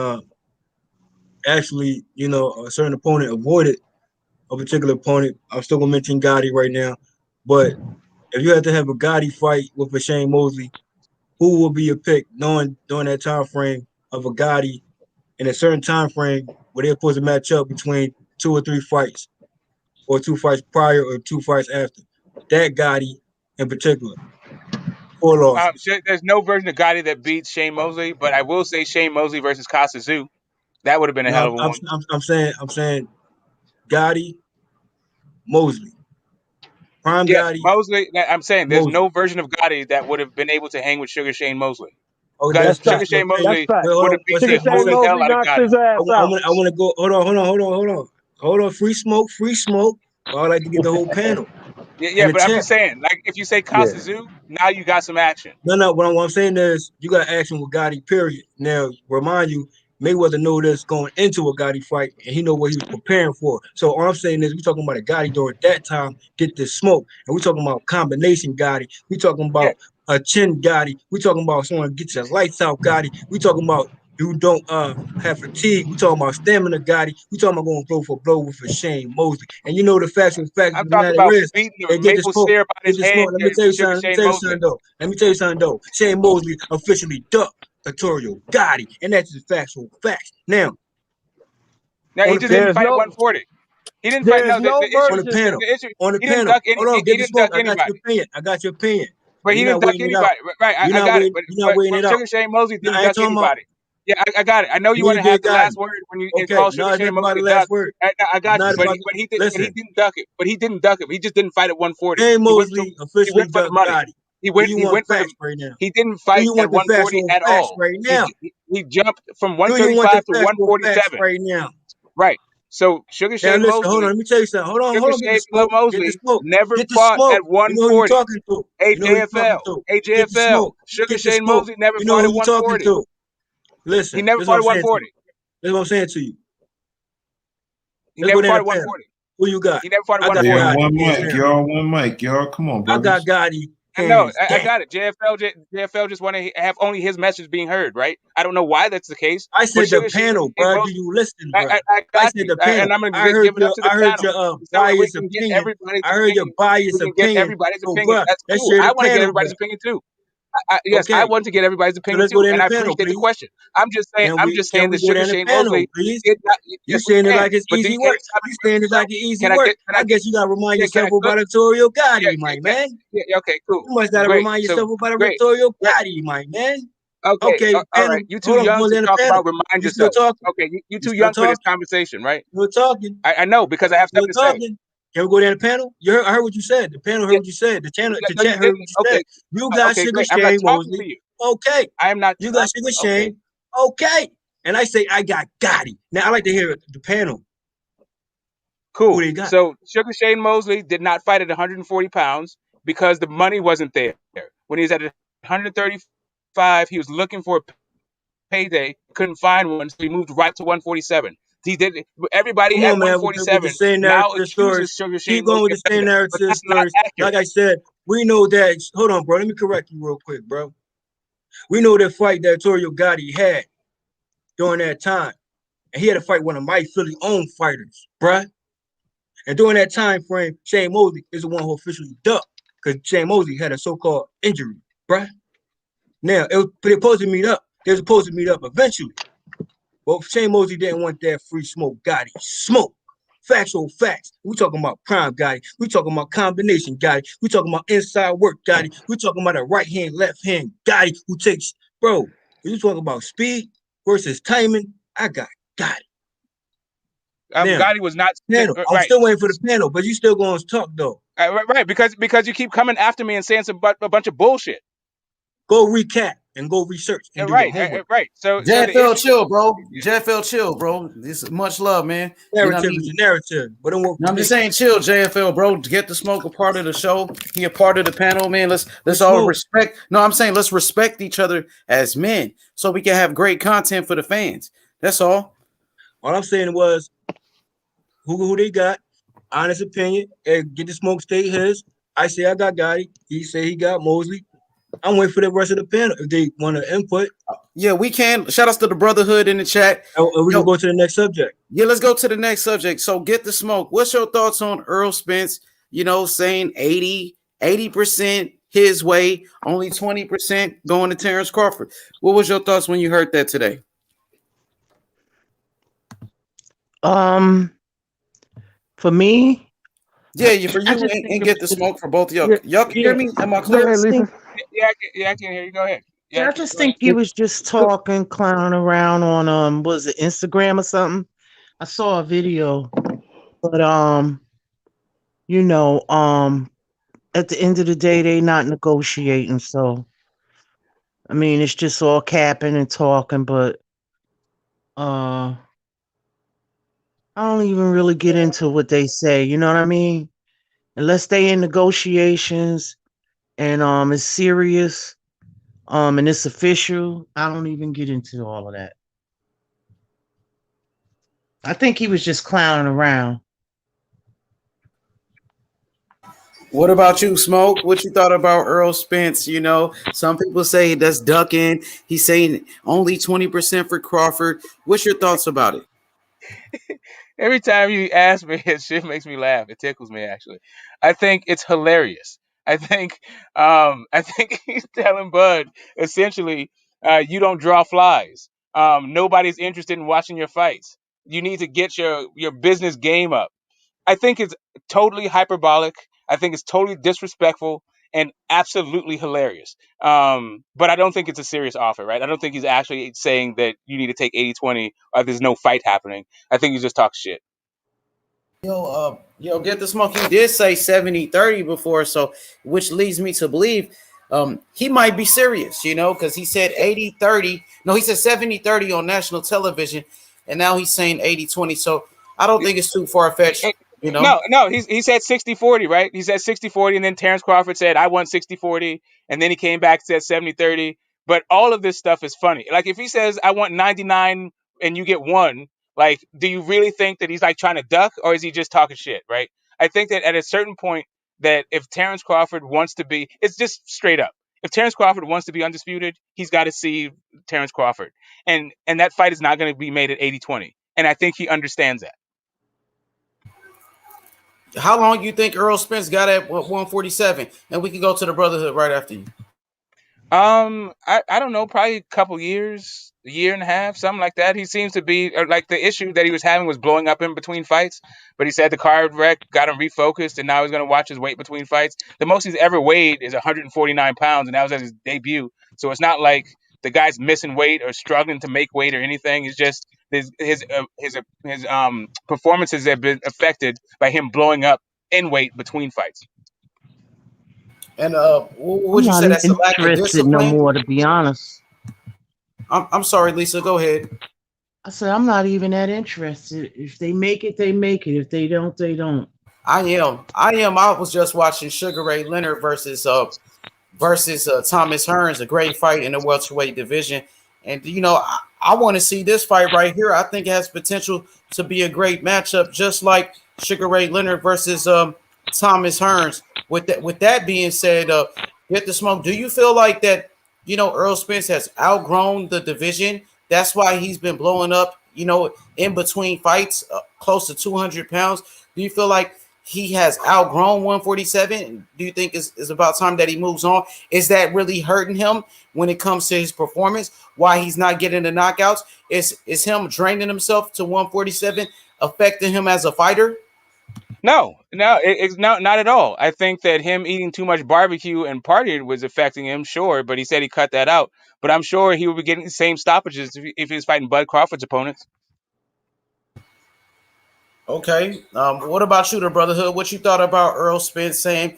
actually, a certain opponent avoided a particular opponent. I'm still gonna mention Gotti right now, but if you had to have a Gotti fight with a Shane Mosley, who will be your pick? Knowing during that time frame of a Gotti in a certain time frame where they're supposed to match up between 2 or 3 fights, or 2 fights prior or 2 fights after. That Gotti in particular. 4 losses. There's no version of Gotti that beats Shane Mosley, but I will say Shane Mosley versus Costa Zoo. That would have been a hell of a one. I'm saying Gotti, Mosley. Prime Gotti. Mosley. I'm saying there's Mosley. no version of Gotti that would have been able to hang with Sugar Shane Mosley. Oh, that's Sugar Shane Mosley would have beat the hell out of Gotti. I want to go. Hold on. Free smoke. I like to get the whole panel. Yeah, but I'm just saying, like, if you say Costa Zoo, now you got some action. No. What I'm saying is, you got action with Gotti. Period. Now, remind you, Mayweather know this going into a Gotti fight, and he know what he was preparing for. So all I'm saying is, we talking about a Gotti during that time, get this smoke, and we talking about combination Gotti. We talking about a chin Gotti. We talking about someone get your lights out Gotti. We talking about you don't have fatigue. We talking about stamina Gotti. We talking about going blow for blow with a Shane Mosley. And you know the facts of the fact I'm talking about beating the maple syrup on his head. Let me tell you something though. Shane Mosley officially ducked Arturo Gotti, and that's just factual facts. Now he just didn't fight at 140. He didn't fight on the panel. On the panel. Hold on, get the smoke. I got your opinion. But he didn't duck anybody. Right, I got it. But Sugar Shane Mosley didn't duck anybody. Yeah, I got it. I know you want to have the last word when you call Sugar Shane Mosley duck. I got you, but he didn't duck it. But he didn't duck it. He just didn't fight at 140. Shane Mosley officially ducked Gotti. He went for right now. He didn't fight at 140 at all. Right now. He jumped from 135 to 147 right now. Right. So Sugar Shane Mosley. Hold on, let me tell you something. Hold on. Shane Mosley never fought at 140. AJFL. Sugar Shane Mosley never fought at 140. Listen, he never fought at 140. That's what I'm saying to you. He never fought at 140. Who you got? He never fought at 140. One mic, y'all. Come on, brothers. I got Gotti. No, I got it. JFL just want to have only his message being heard, right? I don't know why that's the case. I said the panel, bro. Do you listen, bro? I said the panel. And I'm going to give it up to the panel. I heard your biased opinion. I heard your biased opinion. Everybody's opinion. That's cool. I want to get everybody's opinion too. Yes, I want to get everybody's opinion too, and I appreciate the question. I'm just saying that Sugar Shane Mosley. You saying it like it's easy work. You saying it like it's easy work. I guess you got to remind yourself about Arturo Gotti, my man. Yeah, okay, cool. You must got to remind yourself about Arturo Gotti, my man. Okay, all right. You too young to talk about remind yourself. Okay, you too young for this conversation, right? We're talking. I know because I have something to say. Can we go down the panel? I heard what you said. The panel heard what you said. The chat heard what you said. You got Sugar Shane Mosley Okay. I am not. You got Sugar Shane. Okay. And I say I got Gotti. Now I like to hear the panel. Cool. Who they got? So Sugar Shane Mosley did not fight at 140 pounds because the money wasn't there. When he was at 135, he was looking for a payday, couldn't find one, so he moved right to 147. He did. Everybody Come at on, man, with the 147 same now narrative stories. accuses Sugar Shane Keep going with Mosley the of same payday, but narrative that's not stories. accurate. Like I said, we know that. Hold on, bro. Let me correct you real quick, bro. We know that fight that Torrio Gotti had during that time. And he had to fight one of my Philly own fighters, bruh. And during that time frame, Shane Mosley is the one who officially ducked because Shane Mosley had a so-called injury, bruh. Now, they're supposed to meet up. They're supposed to meet up eventually. But Shane Mosley didn't want that free smoke Gotti. Smoke. Factual facts. We talking about prime Gotti. We talking about combination Gotti. We talking about inside work Gotti. We talking about a right hand, left hand Gotti who takes, bro, you talking about speed versus timing, I got Gotti. Now, Gotti was not panel. I'm right. still waiting for the panel, but you still going to talk though. Right, because you keep coming after me and saying a bunch of bullshit. Go recap and go research and do your homework. Right. So the JFL issue, chill, bro. JFL chill, bro. This is much love, man. Narrative is a narrative, but don't work. I'm just saying, chill, JFL, bro. Get the smoke a part of the show. He a part of the panel, man. Let's all respect. No, I'm saying let's respect each other as men, so we can have great content for the fans. That's all. All I'm saying was, who they got? Honest opinion. And get the smoke state his. I say I got Gotti. He say he got Mosley. I'm waiting for the rest of the panel if they want to input. Yeah, we can. Shout outs to the brotherhood in the chat. And we can go to the next subject. Yeah, let's go to the next subject. So get the smoke. What's your thoughts on Errol Spence, saying 80% his way, only 20% going to Terence Crawford? What was your thoughts when you heard that today? For me, for you and get the smoke for both of y'all. Y'all can hear me? Am I clear? I can hear you. Go ahead. Yeah, I just think he was just talking, clowning around on was it Instagram or something? I saw a video, but at the end of the day, they not negotiating. So, I mean, it's just all capping and talking, but I don't even really get into what they say. You know what I mean? Unless they in negotiations and it's serious, and it's official, I don't even get into all of that. I think he was just clowning around. What about you, Smoke? What you thought about Errol Spence? Some people say that's ducking. He's saying only 20% for Crawford. What's your thoughts about it? Every time you ask me, it shit makes me laugh. It tickles me actually. I think it's hilarious. I think he's telling Bud essentially, you don't draw flies. Nobody's interested in watching your fights. You need to get your business game up. I think it's totally hyperbolic. I think it's totally disrespectful and absolutely hilarious. But I don't think it's a serious offer, right? I don't think he's actually saying that you need to take 80-20 or there's no fight happening. I think he's just talking shit. Get the smoke. He did say 70-30 before, so which leads me to believe he might be serious, because he said 80-30. No, he said 70-30 on national television, and now he's saying 80-20. So I don't think it's too far-fetched. No, he said 60-40, right? He said 60-40, and then Terence Crawford said, I want 60-40, and then he came back and said 70-30. But all of this stuff is funny. Like, if he says, I want 99 and you get 1, like, do you really think that he's, like, trying to duck, or is he just talking shit, right? I think that at a certain point that if Terence Crawford wants to be, it's just straight up. If Terence Crawford wants to be undisputed, he's got to see Terence Crawford. And that fight is not going to be made at 80-20. And I think he understands that. How long do you think Errol Spence got at 147? And we can go to the brotherhood right after you. I don't know, probably a couple years, a year and a half, something like that. He seems to be like the issue that he was having was blowing up in between fights, but he said the car wreck got him refocused, and now he's going to watch his weight between fights. The most he's ever weighed is 149 pounds, and that was at his debut. So it's not like the guy's missing weight or struggling to make weight or anything. It's just his performances have been affected by him blowing up in weight between fights. And I'm would you not say even that's a lack of interested no discipline? more, to be honest. I'm sorry, Lisa. Go ahead. I said I'm not even that interested. If they make it, they make it. If they don't, they don't. I am. I am. I was just watching Sugar Ray Leonard versus Thomas Hearns, a great fight in the welterweight division. And I want to see this fight right here. I think it has potential to be a great matchup, just like Sugar Ray Leonard versus Thomas Hearns. With that being said, get the smoke. Do you feel like that? Errol Spence has outgrown the division. That's why he's been blowing up. In between fights, close to 200 pounds. Do you feel like he has outgrown 147? Do you think it's about time that he moves on? Is that really hurting him when it comes to his performance? Why he's not getting the knockouts? Is him draining himself to 147 affecting him as a fighter? No, it's not at all. I think that him eating too much barbecue and partying was affecting him, sure, but he said he cut that out. But I'm sure he would be getting the same stoppages if he was fighting Bud Crawford's opponents. Okay. What about you, the Brotherhood? What you thought about Errol Spence saying,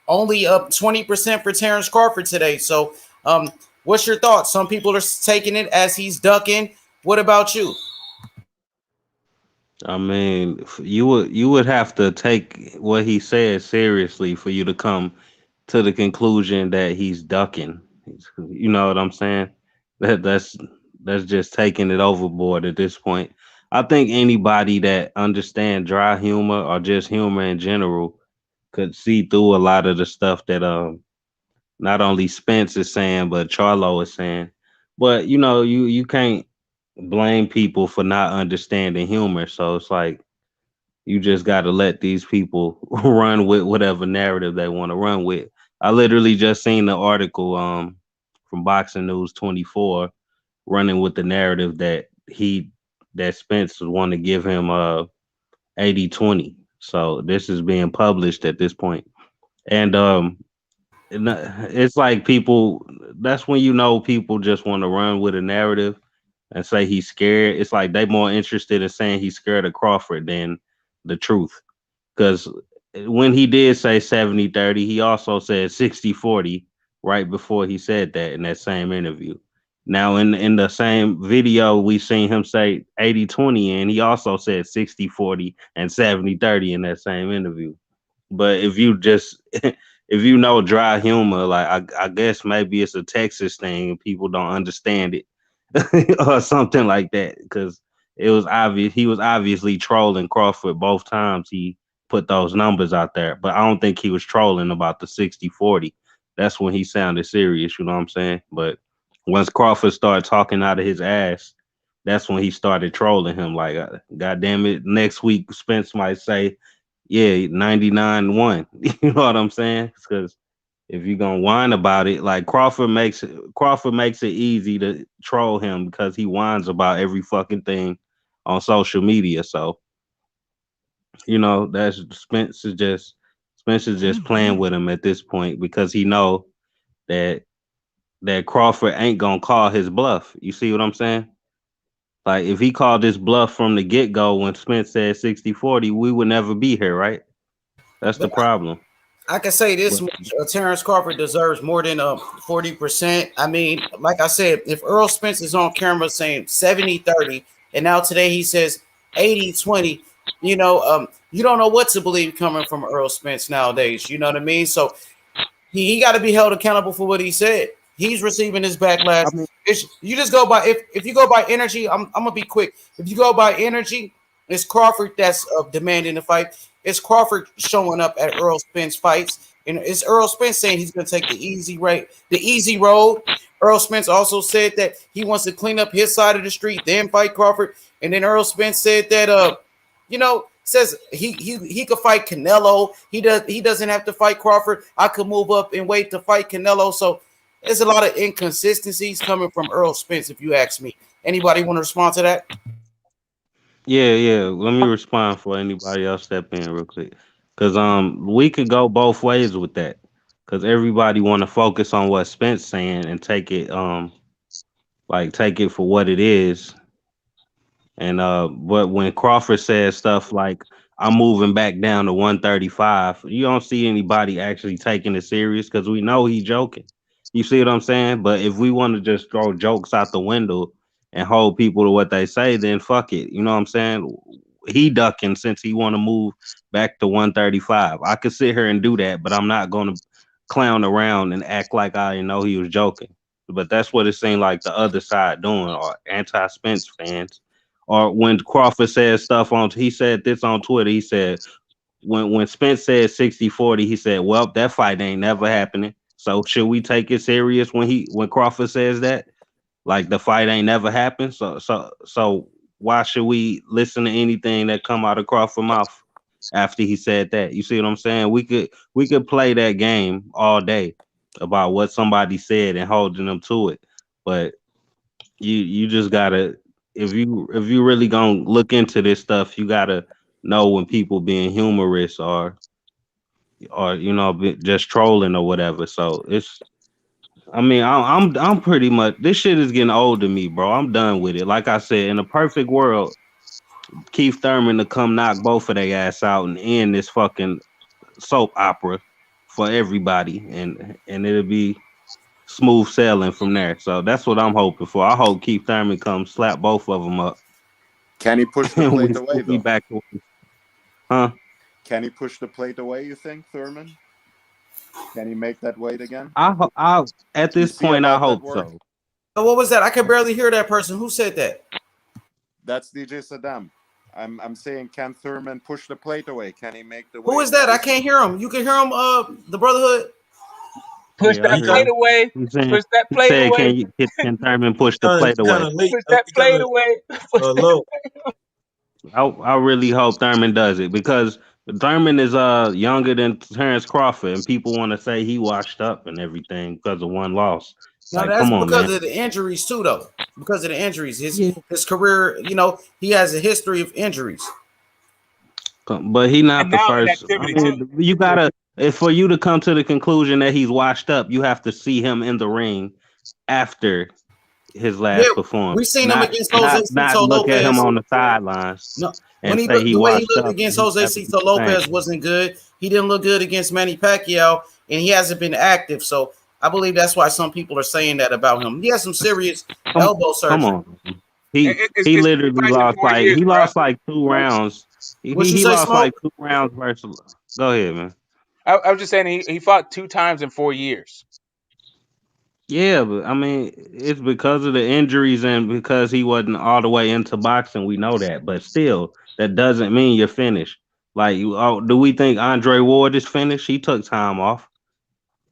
only up 20% for Terence Crawford today? So, what's your thoughts? Some people are taking it as he's ducking. What about you? I mean, you would have to take what he said seriously for you to come to the conclusion that he's ducking. You know what I'm saying? That's just taking it overboard at this point. I think anybody that understand dry humor or just humor in general could see through a lot of the stuff that not only Spence is saying but Charlo is saying. But you can't blame people for not understanding humor. So it's like you just got to let these people run with whatever narrative they want to run with. I literally just seen the article from Boxing News 24 running with the narrative that Spence would want to give him 80-20. So this is being published at this point. And it's like people, that's when people just want to run with a narrative and say he's scared. It's like they more interested in saying he's scared of Crawford than the truth. Because when he did say 70-30, he also said 60-40 right before he said that in that same interview. Now, in the same video, we seen him say 80-20, and he also said 60-40 and 70-30 in that same interview. But if you just if you know dry humor, like I guess maybe it's a Texas thing and people don't understand it or something like that, because it was obvious he was obviously trolling Crawford both times he put those numbers out there. But I don't think he was trolling about the 60-40. That's when he sounded serious, you know what I'm saying? But once Crawford started talking out of his ass, that's when he started trolling him. Like, God damn it, next week Spence might say, yeah, 99-1. You know what I'm saying? Because if you're gonna whine about it, like Crawford makes it easy to troll him because he whines about every fucking thing on social media. So that's Spence is just playing with him at this point because he know that Crawford ain't gonna call his bluff. You see what I'm saying? Like if he called this bluff from the get-go when Spence said 60-40, we would never be here, right? That's the problem. I can say this much: Terence Crawford deserves more than 40%. I mean, like I said, if Errol Spence is on camera saying 70-30, and now today he says 80-20, you don't know what to believe coming from Errol Spence nowadays. You know what I mean? So he got to be held accountable for what he said. He's receiving his backlash. I mean, You just go by if you go by energy. I'm gonna be quick. If you go by energy, it's Crawford that's demanding the fight. It's Crawford showing up at Errol Spence fights, and it's Errol Spence saying he's gonna take the easy road. Errol Spence also said that he wants to clean up his side of the street, then fight Crawford. And then Errol Spence said that says he could fight Canelo. He doesn't have to fight Crawford. I could move up and wait to fight Canelo. So there's a lot of inconsistencies coming from Errol Spence, if you ask me. Anybody want to respond to that? Yeah. Let me respond for anybody else step in real quick. Cause we could go both ways with that. Cause everybody want to focus on what Spence saying and take it take it for what it is. And but when Crawford says stuff like, I'm moving back down to 135. You don't see anybody actually taking it serious because we know he's joking. You see what I'm saying? But if we want to just throw jokes out the window and hold people to what they say, then fuck it. You know what I'm saying? He ducking since he want to move back to 135. I could sit here and do that, but I'm not going to clown around and act like I didn't know he was joking. But that's what it seemed like the other side doing, or anti-Spence fans. Or when Crawford said stuff on, he said this on Twitter. He said when Spence said 60-40, he said, "Well, that fight ain't never happening." So should we take it serious when Crawford says that? Like the fight ain't never happened. So why should we listen to anything that come out of Crawford's mouth after he said that? You see what I'm saying? We could play that game all day about what somebody said and holding them to it, but you just gotta, if you really gonna look into this stuff, you gotta know when people being humorous or just trolling or whatever. So it's, I mean, I'm pretty much, this shit is getting old to me, bro. I'm done with it. Like I said, in a perfect world, Keith Thurman to come knock both of their ass out and end this fucking soap opera for everybody, and it'll be smooth sailing from there. So that's what I'm hoping for. I hope Keith Thurman comes slap both of them up. Can he push the plate away though? Back to, huh? Can he push the plate away? You think, Thurman? Can he make that weight again? I at this point I hope so. What was that? I could barely hear that person. Who said that? That's DJ Saddam. I'm saying, can Thurman push the plate away? Can he make the weight? Who is that? I can't hear him. You can hear him. The Brotherhood. Push that plate away. Push that plate away. Can Thurman push the plate away? Push that plate away. I really hope Thurman does it, because Thurman is younger than Terence Crawford, and people want to say he washed up and everything because of one loss. No, like, that's come on, because man. of the injuries too, though. Because of the injuries, his career, he has a history of injuries. But he not the first. I mean, you gotta, for you to come to the conclusion that he's washed up, you have to see him in the ring after his last performance. We seen him against Jose not Cito look Lopez. at him on the sidelines. No, and the he way he washed looked up against Jose Cito Lopez wasn't good. He didn't look good against Manny Pacquiao, and he hasn't been active. So I believe that's why some people are saying that about him. He has some serious elbow surgery. Come on. He literally lost like 2 rounds. He lost like 2 rounds versus. Go ahead, man. I was just saying he fought 2 times in 4 years. Yeah, but I mean, it's because of the injuries and because he wasn't all the way into boxing. We know that, but still, that doesn't mean you're finished. Like, do we think Andre Ward is finished? He took time off.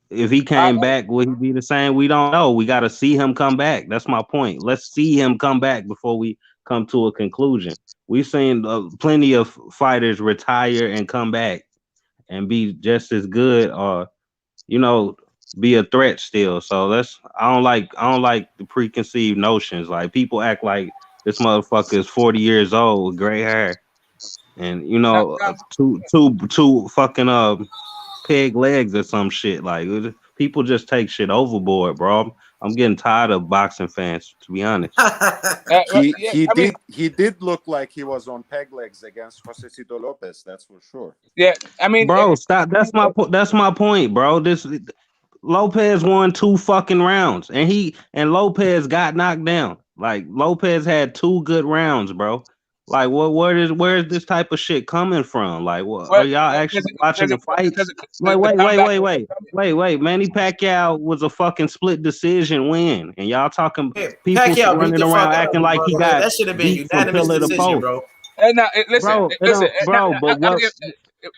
If he came back, would he be the same? We don't know. We got to see him come back. That's my point. Let's see him come back before we come to a conclusion. We've seen plenty of fighters retire and come back and be just as good, or be a threat still. So I don't like the preconceived notions. Like, people act like this motherfucker is 40 years old with gray hair and two fucking peg legs or some shit. Like, people just take shit overboard, bro. I'm getting tired of boxing fans, to be honest. He did look like he was on peg legs against Jose Cito Lopez. That's for sure. Yeah, I mean, bro, stop. That's my point, bro. Lopez won 2 fucking rounds, and Lopez got knocked down. Like, Lopez had 2 good rounds, bro. Like, where is this type of shit coming from? Like, what are y'all actually watching the fights? Like, wait. Manny Pacquiao was a fucking split decision win, and y'all talking people Pacquiao running around acting like he got that should have been beat from unanimous pillar to decision, post. bro. Listen, but what?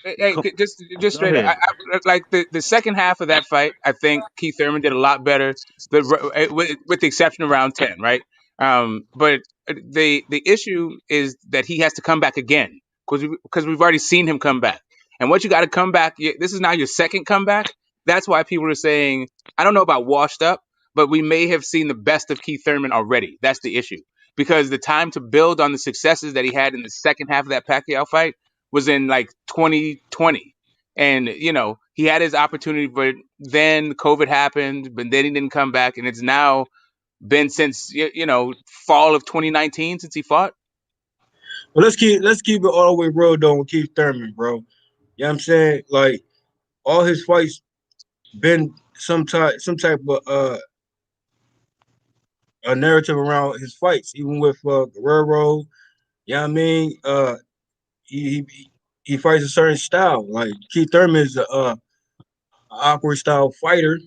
Hey, just straight up. Like the second half of that fight, I think Keith Thurman did a lot better, with the exception of round 10, right? But the issue is that he has to come back again because we've already seen him come back. And once you got to come back, this is now your second comeback. That's why people are saying, I don't know about washed up, but we may have seen the best of Keith Thurman already. That's the issue, because the time to build on the successes that he had in the second half of that Pacquiao fight was in like 2020. And, he had his opportunity, but then COVID happened, but then he didn't come back. And it's now been since, fall of 2019 since he fought. But let's keep it all the way real though with Keith Thurman, bro. You know what I'm saying? Like all his fights been some type of a narrative around his fights, even with Guerrero. You know what I mean? He fights a certain style. Like Keith Thurman is a awkward style fighter.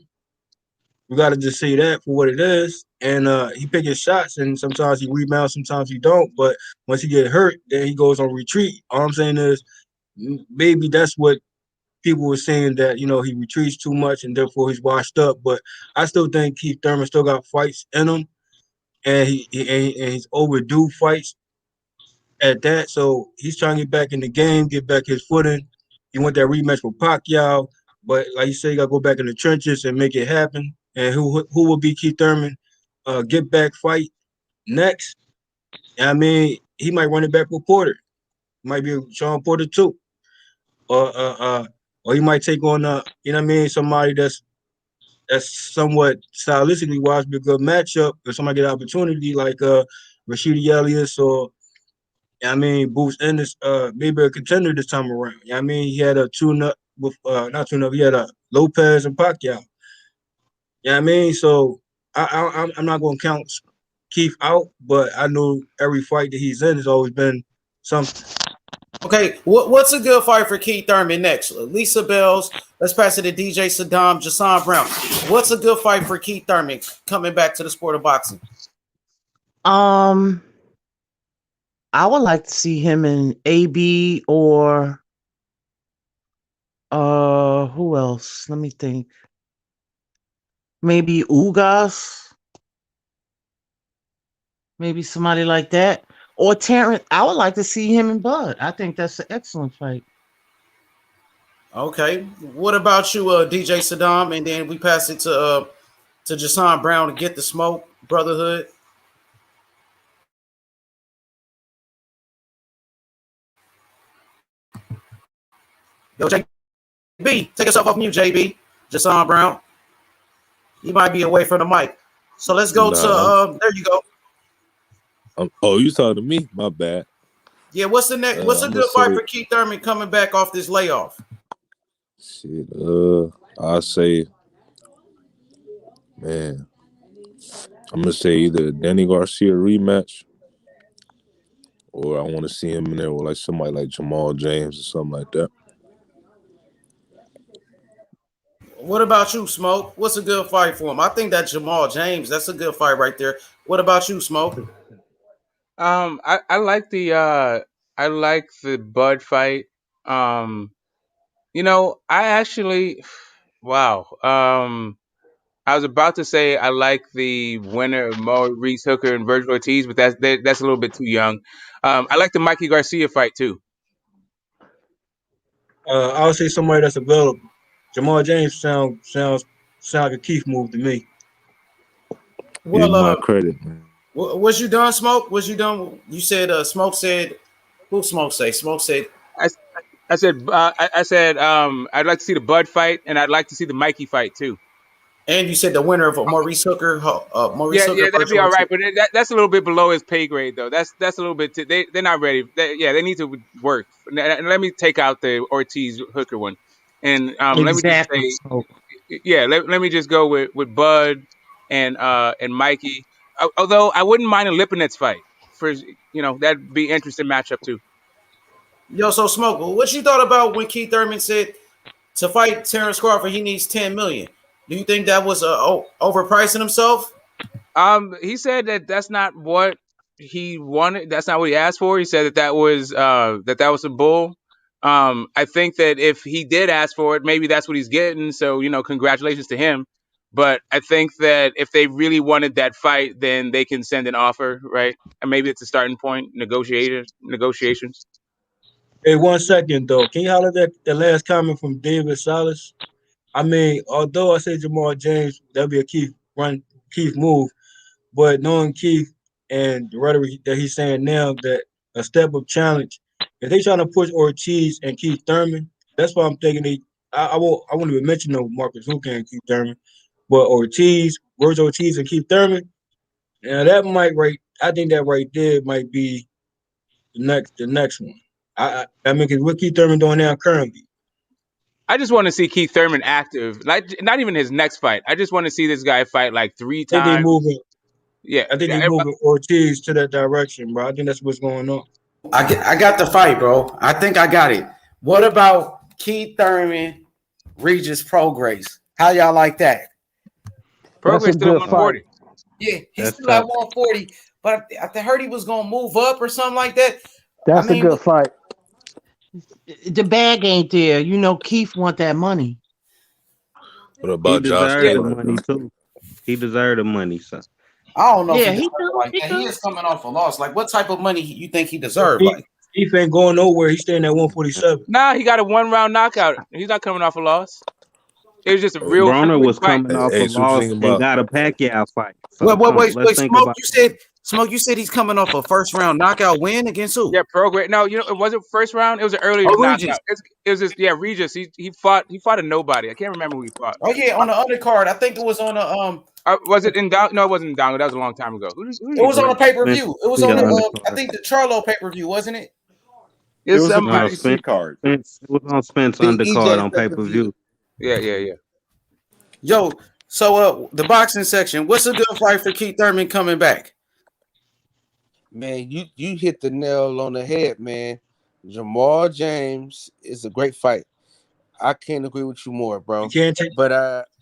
We gotta just say that for what it is. And he pick his shots, and sometimes he rebounds, sometimes he don't. But once he get hurt, then he goes on retreat. All I'm saying is, maybe that's what people were saying, that he retreats too much and therefore he's washed up. But I still think Keith Thurman still got fights in him, and he's overdue fights at that. So he's trying to get back in the game, get back his footing. He want that rematch with Pacquiao, but like you say, you got to go back in the trenches and make it happen. And who will be Keith Thurman? Get back fight next. I mean, he might run it back with Porter. Might be Sean Porter too, or he might take on somebody that's somewhat stylistically wise, be a good matchup. If somebody get an opportunity like Rashidi Elias or Bruce Ennis, maybe a contender this time around. He had a tune-up with not tune-up. He had a Lopez and Pacquiao. So I'm not going to count Keith out, but I know every fight that he's in has always been something. Okay, what's a good fight for Keith Thurman next? Lisa Bells. Let's pass it to DJ Saddam, Jason Brown. What's a good fight for Keith Thurman coming back to the sport of boxing? I would like to see him in AB or who else? Let me think. Maybe Ugas. Maybe somebody like that. Or Terence. I would like to see him in Bud. I think that's an excellent fight. Okay. What about you, DJ Saddam? And then we pass it to Jason Brown to get the smoke, Brotherhood. Yo, JB, take yourself off mute, JB. Jason Brown. You might be away from the mic. So let's go to there you go. Oh, you talking to me? My bad. Yeah, what's the next? What's a good fight for Keith Thurman coming back off this layoff? Shit, I say, man, I'm gonna say either Danny Garcia rematch, or I want to see him in there with like somebody like Jamal James or something like that. What about you, Smoke? What's a good fight for him? I think that Jamal James, that's a good fight right there. What about you, Smoke? I like the Bud fight. I actually, wow. I was about to say I like the winner of Maurice Hooker and Virgil Ortiz, but that's a little bit too young. I like the Mikey Garcia fight too. I would say somebody that's available. Jamal James sounds like a Keith move to me. Well, give my credit, man. Was you done, Smoke? Was you done? You said Smoke said. Who Smoke say? Smoke said. I said I'd like to see the Bud fight, and I'd like to see the Mikey fight too. And you said the winner of Maurice Hooker. Yeah, that'd be all right, but that's a little bit below his pay grade, though. That's a little bit. They're not ready. They need to work. Let me take out the Ortiz Hooker one, and let me just say, let me just go with Bud and Mikey. Although I wouldn't mind a Lipinets fight for that'd be interesting matchup too. Yo, so Smoke, what you thought about when Keith Thurman said to fight Terence Crawford he needs $10 million? Do you think that was overpricing himself? He said that's not what he wanted. That's not what he asked for. He said that was a bull. I think that if he did ask for it, maybe that's what he's getting. So congratulations to him. But I think that if they really wanted that fight, then they can send an offer, right? And maybe it's a starting point. Negotiations. Hey, 1 second though. Can you holler that the last comment from David Salas? I mean, although I say Jamal James, that'd be a Keith move, but knowing Keith and the rhetoric that he's saying now, that a step up challenge, if they trying to push Ortiz and Keith Thurman, that's why I'm thinking I won't even mention no Marcus Hooker and Keith Thurman, but Virgil Ortiz and Keith Thurman, and that might I think that right there might be the next one. I mean, because what Keith Thurman doing now currently? I just want to see Keith Thurman active, like not even his next fight. I just want to see this guy fight like 3 times. I think they moving. Yeah, I think they moving Ortiz to that direction, bro. I think that's what's going on. I got the fight, bro. I think I got it. What about Keith Thurman, Regis Prograis? How y'all like that? Prograis still 140. Yeah, he's still at 140, but I heard he was gonna move up or something like that. That's a good fight. The bag ain't there. You know, Keith want that money. What about Josh Taylor? Money too. He deserved the money, so. I don't know Yeah, if he deserved like that. He is coming off a loss. Like, what type of money you think he deserved? Like, Keith ain't going nowhere. He's staying at 147. Nah, he got a 1-round knockout. He's not coming off a loss. It was just a real. Broner was coming off a loss and got a Pacquiao fight. So wait, Smoke, you said he's coming off a first round knockout win against who? Yeah, Prograis. No, you know, it wasn't first round. It was an earlier knockout. It was just Regis. He fought a nobody. I can't remember who he fought. Oh yeah, on the undercard. I think it was on the was it in down? No, it wasn't in down. That was a long time ago. It was on a pay-per-view. It was on the I think the Charlo pay-per-view, wasn't it? It was a PBC card. It was on Spence undercard on pay-per-view. Yeah. Yo, so the boxing section. What's a good fight for Keith Thurman coming back? Man, you hit the nail on the head, man. Jamal James is a great fight. I can't agree with you more, bro. You can't take, but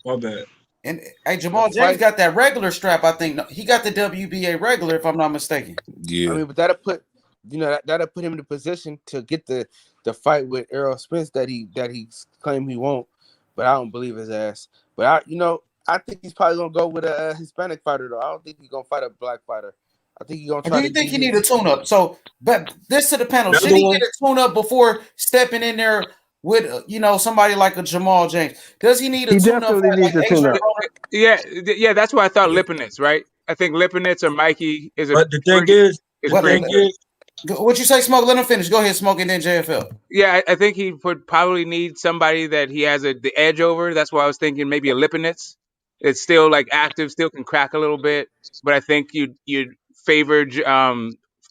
my bad. And hey, Jamal James got that regular strap. I think he got the WBA regular, if I'm not mistaken. Yeah, I mean, but that'll put him in the position to get the fight with Errol Spence that he claimed he won't. But I don't believe his ass. But I think he's probably gonna go with a Hispanic fighter though. I don't think he's gonna fight a black fighter. I think he's gonna try. Do you think he need a tune-up? So, but this to the panel: should he get a tune-up before stepping in there with somebody like a Jamal James? Does he need a tune-up? Yeah, that's why I thought Lipinets, right? I think Lipinets or Mikey is. But the thing is, what you say, Smoke? Let him finish. Go ahead, Smoke, and then JFL. Yeah, I think he would probably need somebody that he has the edge over. That's why I was thinking maybe a Lipinets. It's still like active, still can crack a little bit, but I think you'd favor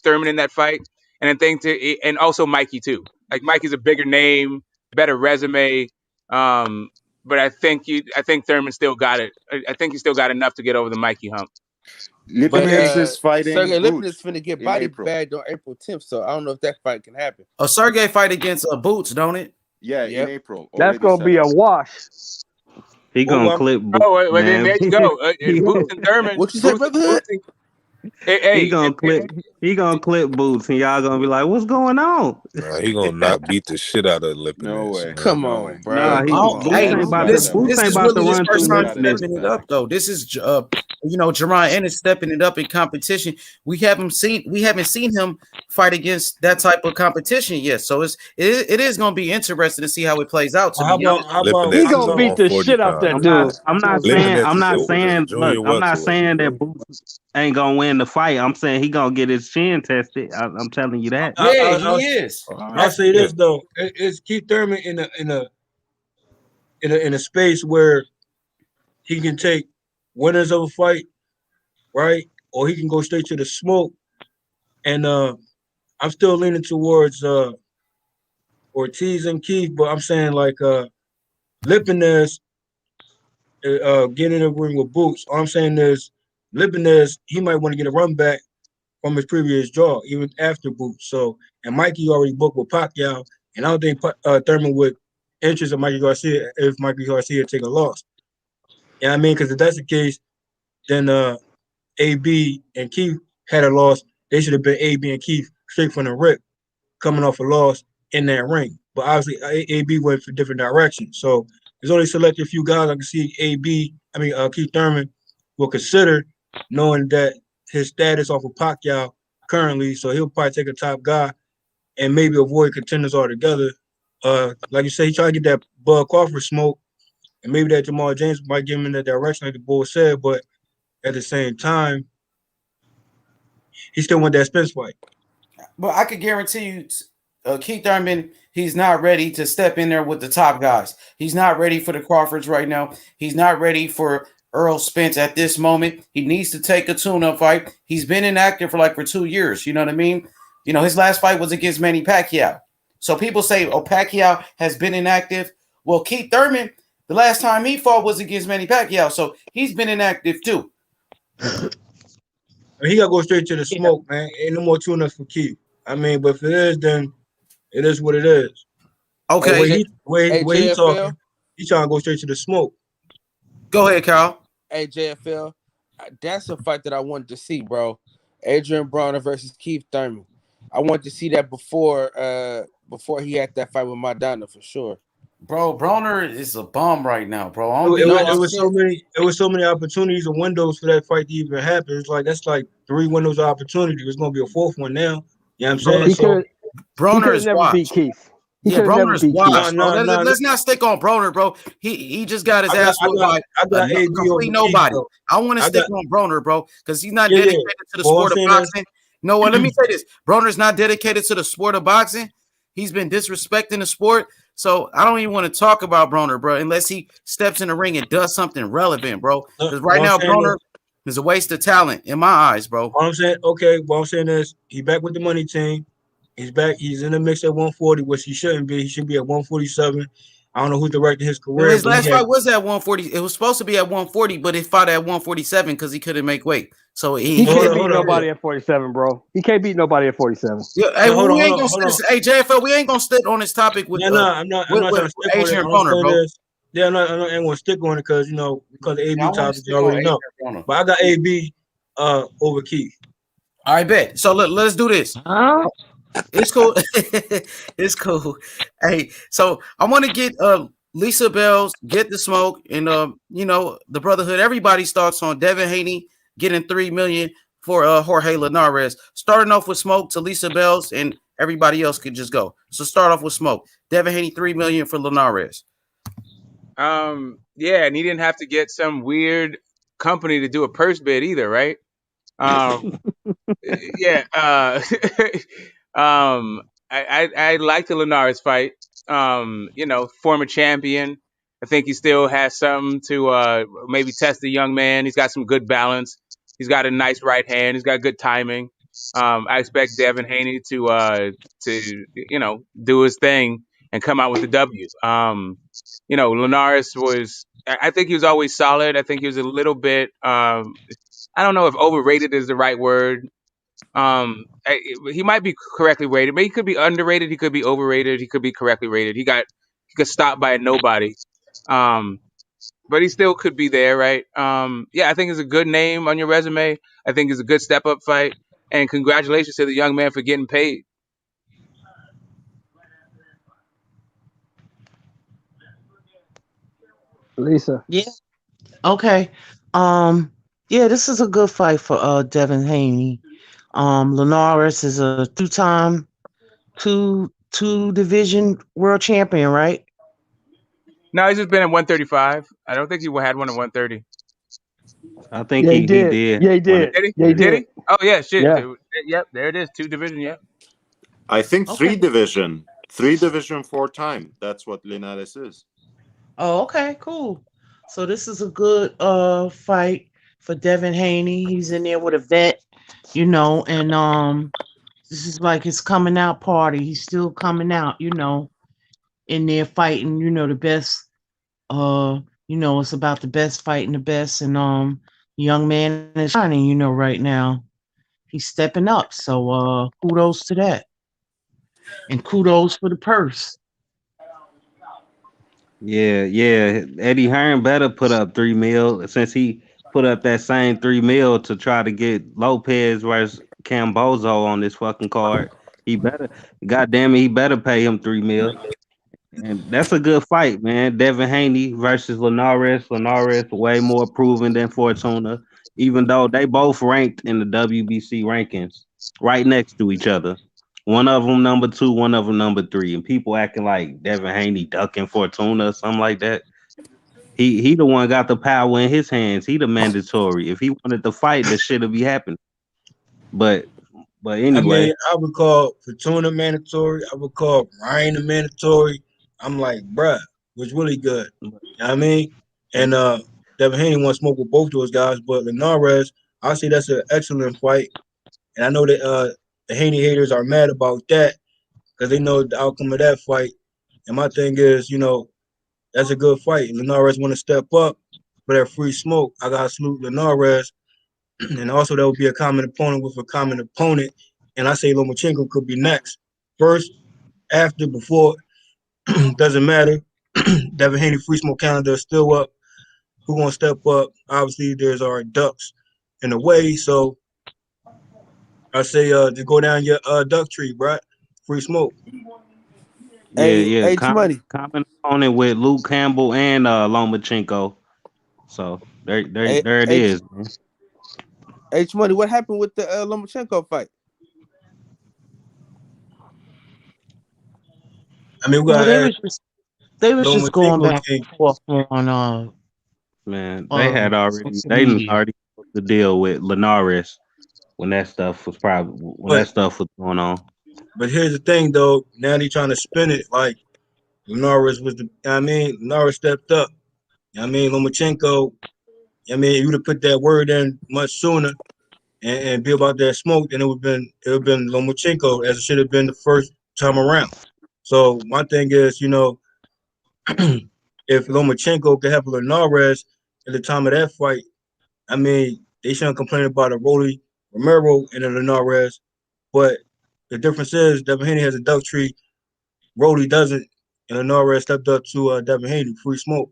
Thurman in that fight, and also Mikey too. Like Mikey's a bigger name, better resume, but I think Thurman still got it. I think he still got enough to get over the Mikey hump. Lipinets is fighting. Sergey Lipinets finna get body bagged on April 10th, so I don't know if that fight can happen. Sergey fight against Boots, don't it? Yeah, in April. That's gonna be a wash. He gonna clip. Oh, well, then there you go. Boots and Thurman. What you say, brother? Hey, he gonna clip Boots, and y'all gonna be like, "What's going on?" Nah, he gonna not beat the shit out of Lipinets. No way. Come on, bro. Nah, Boots ain't about to run through stepping it up though. This is Jerron Ennis stepping it up in competition. We haven't seen him fight against that type of competition yet. So it is gonna be interesting to see how it plays out. He gonna beat the shit out that dude. I'm not saying that Boots ain't gonna win the fight. I'm saying he gonna get his chin tested. I'm telling you that. Yeah, he is. I'll say this though: it's Keith Thurman in a space where he can take winners of a fight, right? Or he can go straight to the smoke. And I'm still leaning towards Ortiz and Keith, but I'm saying like Lipinets getting in the ring with Boots. All I'm saying is Lipinets, he might want to get a run back from his previous draw, even after Boots. So, and Mikey already booked with Pacquiao, and I don't think Thurman would interest in Mikey Garcia if Mikey Garcia take a loss. You know what I mean? Because if that's the case, then AB and Keith had a loss. They should have been AB and Keith straight from the rip, coming off a loss in that ring. But obviously, AB went for different directions. So there's only selected a few guys I can see Keith Thurman will consider, knowing that his status off of Pacquiao currently. So he'll probably take a top guy and maybe avoid contenders altogether. Like you say, he tried to get that Bud Crawford smoke, and maybe that Jamal James might give him in that direction, like the boy said. But at the same time, he still want that Spence fight. But I could guarantee you, Keith Thurman, he's not ready to step in there with the top guys. He's not ready for the Crawfords right now. He's not ready for Errol Spence at this moment. He needs to take a tune-up fight. He's been inactive for 2 years. You know what I mean? You know, his last fight was against Manny Pacquiao. So people say, oh, Pacquiao has been inactive. Well, Keith Thurman, the last time he fought was against Manny Pacquiao. So he's been inactive too. He got to go straight to the smoke, man. Ain't no more tune-ups for Keith. I mean, but if it is, then it is what it is. Okay. Where he talking, he's trying to go straight to the smoke. Go ahead, Carl. Hey, JFL, that's a fight that I wanted to see, bro. Adrian Broner versus Keith Thurman. I wanted to see that before he had that fight with Madonna for sure. Bro, Broner is a bum right now, bro. It was so many opportunities and windows for that fight to even happen. It's like that's like 3 windows of opportunity. There's gonna be a 4th one now. You know what I'm saying? So Broner is never beat Keith. Yeah, Broner is washed. Let's not stick on Broner, bro. He just got his ass whooped by complete nobody. I want to stick on Broner, bro, because he's not dedicated to the sport of boxing. No one. Let me say this: Broner's not dedicated to the sport of boxing. He's been disrespecting the sport. So I don't even want to talk about Broner, bro, unless he steps in the ring and does something relevant, bro. Because right now, Broner is a waste of talent in my eyes, bro. What I'm saying, what I'm saying is he back with the money team. He's back. He's in the mix at 140, which he shouldn't be. He should be at 147. I don't know who's directing his career. His last fight was at 140. It was supposed to be at 140, but he fought at 147 because he couldn't make weight. So he can't beat nobody at 47, bro. He can't beat nobody at 47. Yeah, hey, we ain't gonna hey JFL, we ain't gonna stick on this topic with I'm not trying to stick Adrian on it. Broner, bro. Yeah, I'm not gonna stick on it because because the AB topic you already know. But I got AB over Keith. I bet. So let's do this. It's cool. It's cool. Hey, so I want to get Lisa Bells, Get the Smoke, and the Brotherhood. Everybody's thoughts on Devin Haney getting $3 million for Jorge Linares. Starting off with Smoke to Lisa Bells, and everybody else could just go. So start off with Smoke. Devin Haney $3 million for Linares. Yeah, and he didn't have to get some weird company to do a purse bid either, right? Yeah. I like the Linares fight. Former champion. I think he still has something to maybe test the young man. He's got some good balance. He's got a nice right hand. He's got good timing. I expect Devin Haney to do his thing and come out with the W. Linares was. I think he was always solid. I think he was a little bit. I don't know if overrated is the right word. He might be correctly rated, but he could be underrated. He could be overrated. He could be correctly rated. He got stopped by a nobody. But he still could be there, right? I think it's a good name on your resume. I think it's a good step up fight. And congratulations to the young man for getting paid. Lisa. Yeah. Okay. This is a good fight for Devin Haney. Linares is a two-time two division world champion, right? No, he's just been at 135. I don't think he had one at 130. I think he did. Yeah, he did. Did he? Oh yeah, shit. Yeah. Yep, there it is. 2 division. Yep. I think 3 division. 3 division 4 time. That's what Linares is. Oh, okay, cool. So this is a good fight for Devin Haney. He's in there with a vet, and this is like his coming out party. He's still coming out, in there fighting, the best. It's about the best fighting the best, and the young man is shining, right now. He's stepping up. So kudos to that. And kudos for the purse. Yeah. Eddie Hearn better put up $3 million since he put up that same $3 million to try to get Lopez versus Cambozo on this fucking card. He better, goddamn it, he better pay him $3 million. And that's a good fight, man. Devin Haney versus Linares. Linares way more proven than Fortuna, even though they both ranked in the WBC rankings right next to each other. One of them number 2, one of them number 3, and people acting like Devin Haney ducking Fortuna or something like that. He the one got the power in his hands. He the mandatory. If he wanted to fight, that shit would be happening. But anyway, I mean, I would call Fortuna mandatory. I would call Ryan the mandatory. I'm like, bruh, was really good. You know what I mean? And Devin Haney wants to smoke with both those guys, but Linares, I say that's an excellent fight. And I know that the Haney haters are mad about that because they know the outcome of that fight. And my thing is, that's a good fight. Linares want to step up for that free smoke. I got to salute Linares. And also that would be a common opponent with a common opponent. And I say Lomachenko could be next. First, after, before, doesn't matter. Devin Haney free smoke calendar is still up. Who gonna step up? Obviously, there's our ducks in the way. So I say to go down your duck tree, bro. Free smoke. Yeah. H Money. Common opponent with Luke Campbell and Lomachenko. So there it is, man. H Money. What happened with the Lomachenko fight? I mean, we No, gotta they ask was just going Lomachenko back thing. and forth on Man, they had already social they didn't media. already closed the deal with Linares when that stuff was going on. But here's the thing, though. Now they trying to spin it like Linares was Linares stepped up. Lomachenko. If you would have put that word in much sooner and be about that smoke, then it would have been Lomachenko as it should have been the first time around. So my thing is, if Lomachenko could have Linares at the time of that fight, they shouldn't complain about a Rolly Romero and a Linares. But the difference is Devin Haney has a duck tree, Rolly doesn't, and Linares stepped up to Devin Haney, free smoke.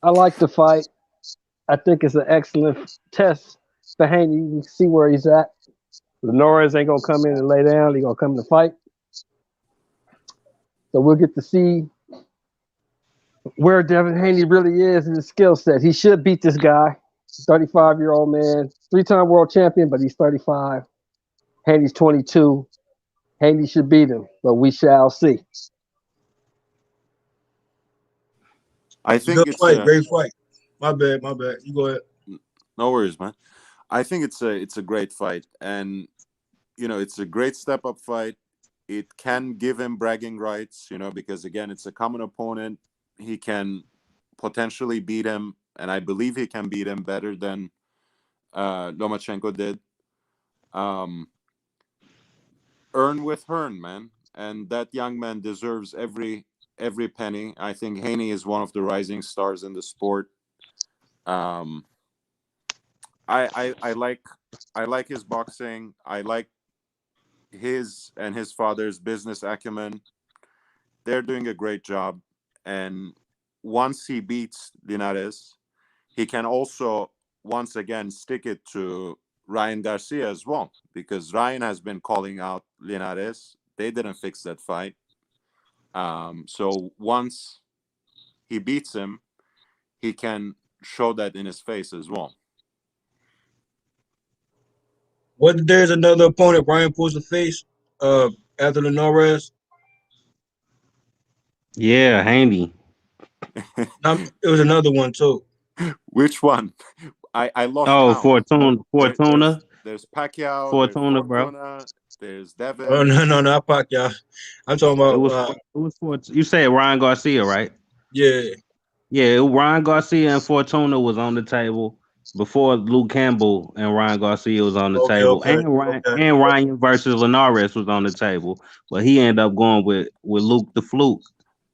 I like the fight. I think it's an excellent test for Haney. You can see where he's at. Linares ain't gonna come in and lay down. He's gonna come to fight. So we'll get to see where Devin Haney really is in his skill set. He should beat this guy, 35-year-old man, 3-time world champion, but he's 35. Haney's 22. Haney should beat him, but we shall see. I think it's a great fight. My bad. You go ahead. No worries, man. I think it's a great fight, and it's a great step up fight. It can give him bragging rights, because again, it's a common opponent. He can potentially beat him, and I believe he can beat him better than Lomachenko did. Earn with Hearn, man, and that young man deserves every penny. I think Haney is one of the rising stars in the sport. I like his boxing. I like his and his father's business acumen. They're doing a great job, and once he beats Linares, he can also once again stick it to Ryan Garcia as well, because Ryan has been calling out Linares. They didn't fix that fight. So once he beats him, he can show that in his face as well. What there's another opponent Ryan pulls the face after Linares? Yeah, Haney. It was another one too. Which one? I lost count. Fortuna. There's Pacquiao. Fortuna, there's bro. There's Devin. Oh no, not Pacquiao. I'm talking about. It was you said Ryan Garcia, right? Yeah. Ryan Garcia and Fortuna was on the table before Luke Campbell and Ryan Garcia was on the table, and Ryan versus Linares was on the table, but he ended up going with Luke the Fluke.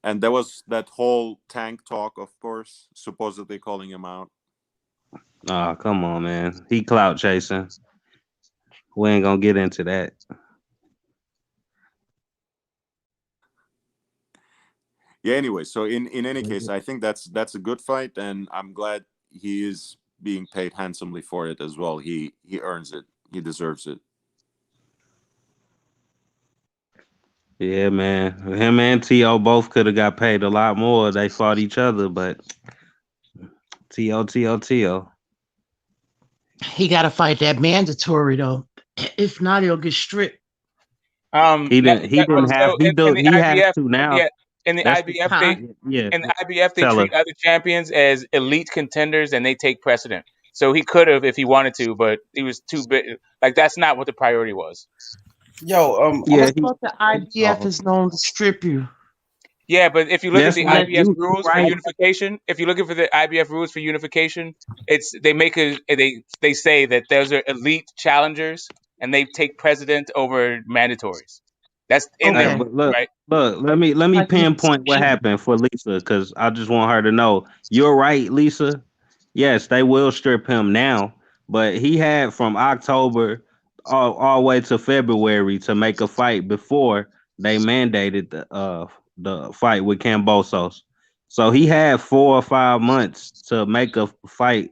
And there was that whole Tank talk, of course, supposedly calling him out. Oh, come on, man. He clout chasing. We ain't gonna get into that. Yeah, anyway, so in any case, I think that's a good fight, and I'm glad he is being paid handsomely for it as well. He earns it. He deserves it. Yeah, man. Him and T.O. both could have got paid a lot more. They fought each other, but T.O. He got to fight that mandatory though. If not, he'll get stripped. He has to now. In the IBF, they treat other champions as elite contenders, and they take precedent. So he could have if he wanted to, but he was too big. Like that's not what the priority was. I thought the IBF is known to strip you. Yeah, but if you look at That's the like IBF you rules for right. unification, if you're looking for the IBF rules for unification, they say that those are elite challengers and they take precedent over mandatories. That's in Hey, their Okay. but rules, look, right? let me Like pinpoint what unification. happened for Lisa because I just want her to know. You're right, Lisa. Yes, they will strip him now, but he had from October all the way to February to make a fight before they mandated the fight with Cambosos. So he had 4 or 5 months to make a fight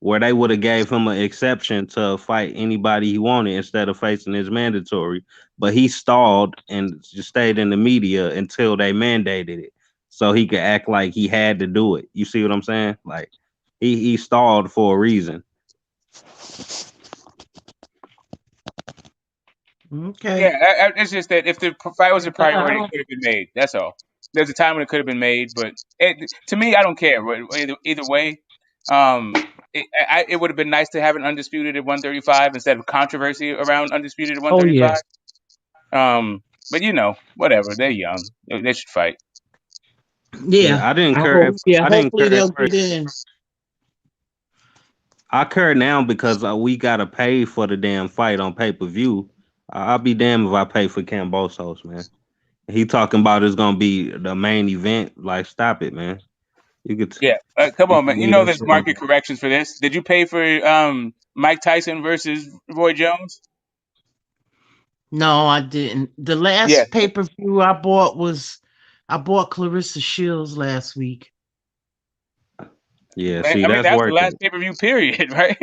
where they would have gave him an exception to fight anybody he wanted instead of facing his mandatory. But he stalled and just stayed in the media until they mandated it, so he could act like he had to do it. You see what I'm saying? Like he stalled for a reason. Okay. Yeah, it's just that if the fight was a I priority, it don't. could have been made. That's all. There's a time when it could have been made, but to me, I don't care. Either way, it would have been nice to have an undisputed at 135 instead of controversy around undisputed at Oh yeah. 135. But whatever. They're young. They should fight. Yeah. Yeah, I didn't I care. hope. Yeah. I didn't Hopefully care at they'll get first. in. I care now because we gotta pay for the damn fight on pay per view. I'll be damned if I pay for Cambosos, man. He talking about it's gonna be the main event. Like, stop it, man. You could Yeah, come you on, could man. You leave know that there's shit market alone. corrections for this. Did you pay for Mike Tyson versus Roy Jones? No, I didn't. The Yeah, last pay per view I bought Clarissa Shields last week. Yeah, man. see, I mean that's that's the worth last it. pay per view period, right?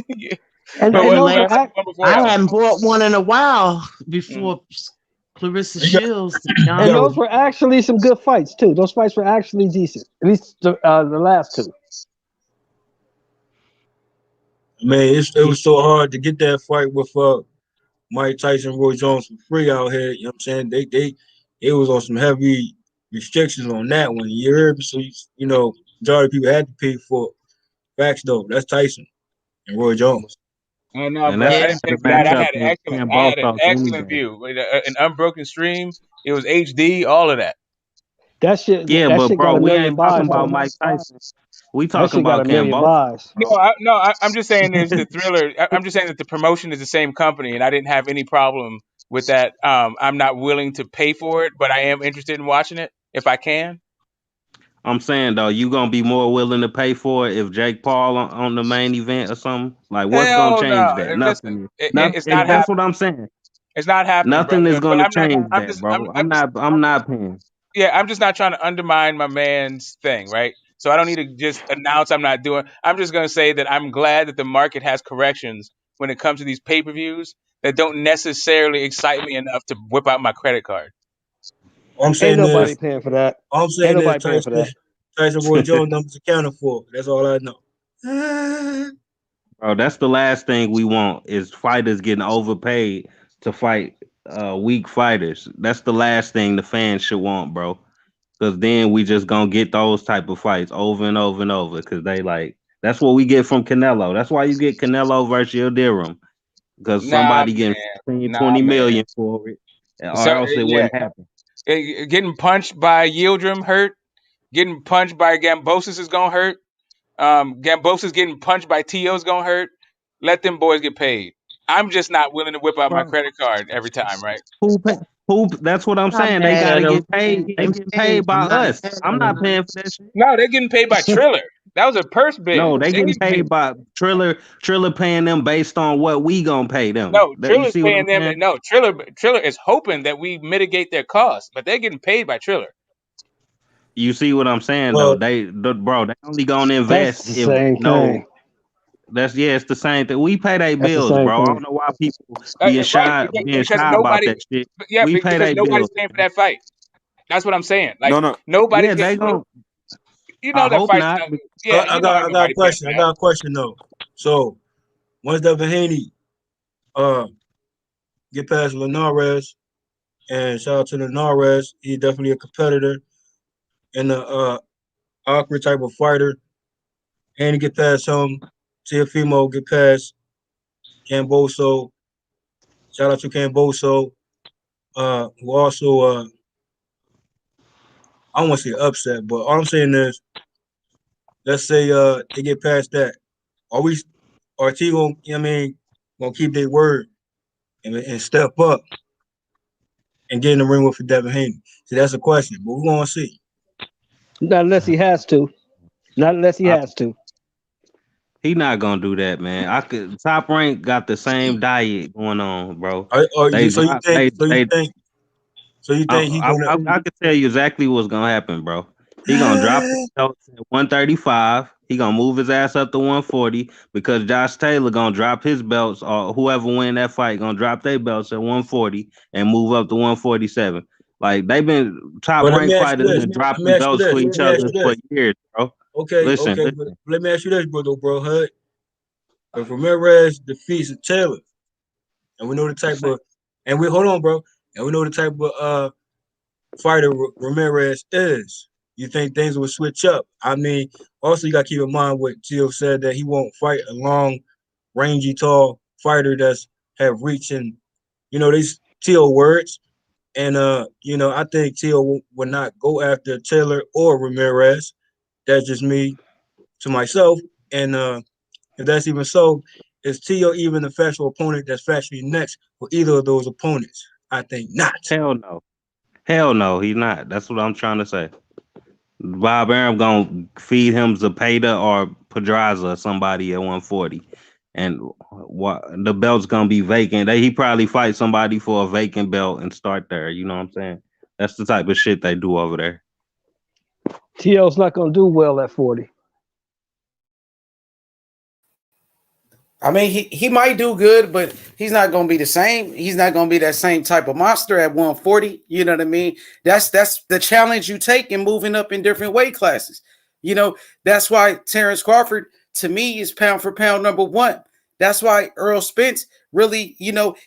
Yeah. And But And and the those are what's last the act- one before I that one? hadn't bought one in a while Mm. before Clarissa You got, Shields, to be you and got, honest. those were actually some good fights too. Those fights were actually decent. At least the last two. man, it Yeah. was so hard to get that fight with Mike Tyson, Roy Jones for free out here. You know what I'm saying? They was on some heavy restrictions on that one. You heard me? So majority of people had to pay for it. Facts though. That's Tyson and Roy Jones. Oh no, And bro! that's I Yeah. didn't the pay for that. matchup in I had an Cambosos any excellent day. view with an unbroken stream. It was HD, all of that. Yeah, That but shit got bro, a we million ain't talking buys about though. Mike Tyson. We That talking shit got about a million Cambosos, buys. bro. I'm just saying there's the thriller. I'm just saying that the promotion is the same company, and I didn't have any problem with that. I'm not willing to pay for it, but I am interested in watching it if I can. I'm saying though, you gonna be more willing to pay for it if Jake Paul on the main event or something? Like, what's gonna Hell no! change that? And listen, Nothing. it's Nothing. not That's what happening. I'm saying. It's not happening, Nothing is brother. But gonna I'm not. change that, bro. I'm Just. not. I'm not paying. Yeah, I'm just not trying to undermine my man's thing, right? So I don't need to just announce I'm not doing. I'm just going to say that I'm glad that the market has corrections when it comes to these pay-per-views that don't necessarily excite me enough to whip out my credit card. All I'm Ain't saying nobody is, paying for that. all I'm Ain't saying is nobody paying for that. Tyson Roy Jones numbers accounted for. That's all I know. Bro, that's the last thing we want is fighters getting overpaid to fight weak fighters. That's the last thing the fans should want, bro. Because then we just gonna get those type of fights over and over and over. Because they like that's what we get from Canelo. That's why you get Canelo versus Yildirim. Because Nah, somebody man. getting 15, Nah, 20 man. million for it, or So else it yeah, wouldn't happen. getting punched by Yildirim hurt. Getting punched by Gambosis is gonna hurt. Gambosis getting punched by T.O. is gonna hurt. Let them boys get paid. I'm just not willing to whip out my Bro, credit card every time, right? who? That's what I'm I'm not saying. They mad gotta at them. get paid. They getting paid by I'm not us. mad I'm at not them. paying for that shit. No, they're getting paid by Triller. That was a purse bid. No, they They getting getting paid. paid by Triller paying them based on what we gonna pay them. No, You Triller's see what paying I'm them. saying? No, Triller is hoping that we mitigate their costs, but they're getting paid by Triller. You see what I'm saying though? Well, Bro, they only gonna That's invest the if they same know thing. that's it's the same thing. We pay their That's the bills, same bro. I thing. don't know why people Right, being because shy about nobody. that shit. Yeah, We pay because their nobody's bills. paying for that fight. That's what I'm saying. Like No, no. nobody's Yeah, getting. they gon' You I know that hope fight's not. not. Yeah, I you know got ain't I got a nobody paying question. for I that. got a question though. So once Devin Haney get past Linares, and shout out to Linares, he's definitely a competitor and a awkward type of fighter. Haney get past him, Teofimo get past Camboso. Shout out to Camboso, who also I don't want to say upset, but all I'm saying is, let's say they get past that. Are T gonna, gonna keep their word and step up and get in the ring with Devin Haney? See, that's a question, but we're gonna see. Not unless he has to. Not unless he has to. He not gonna do that, man. I could Top Rank got the same diet going on, bro. They So you drop think? He gonna? I could tell you exactly what's gonna happen, bro. He gonna drop his belts at 135. He gonna move his ass up to 140 because Josh Taylor gonna drop his belts, or whoever win that fight gonna drop their belts at 140 and move up to 147. Like they've been top But let me ranked ask you fighters this. been Let me dropping ask you belts this. for Let each me ask other you for this. years, bro. Okay, Listen. but let me ask you this, bro, Hud. If Ramirez defeats Taylor, and we know the type of, and we hold on, bro, and we know the type of fighter Ramirez is, you think things will switch up? I mean, also you got to keep in mind what Gio said, that he won't fight a long, rangy, tall fighter that's have reach and these Tio words. And I think Tio will not go after Taylor or Ramirez. That's just me to myself. And if that's even so, is Tio even the factual opponent that's factually next for either of those opponents? I think not. Hell no. Hell no, he's not. That's what I'm trying to say. Bob Arum gonna feed him Zepeda or Pedraza or somebody at 140, and the belt's gonna be vacant. He probably fight somebody for a vacant belt and start there. You know what I'm saying? That's the type of shit they do over there. T.O.'s not gonna do well at 40. I mean, he might do good, but he's not going to be the same. He's not going to be that same type of monster at 140. You know what I mean? That's the challenge you take in moving up in different weight classes. That's why Terence Crawford, to me, is pound for pound number one. That's why Errol Spence really,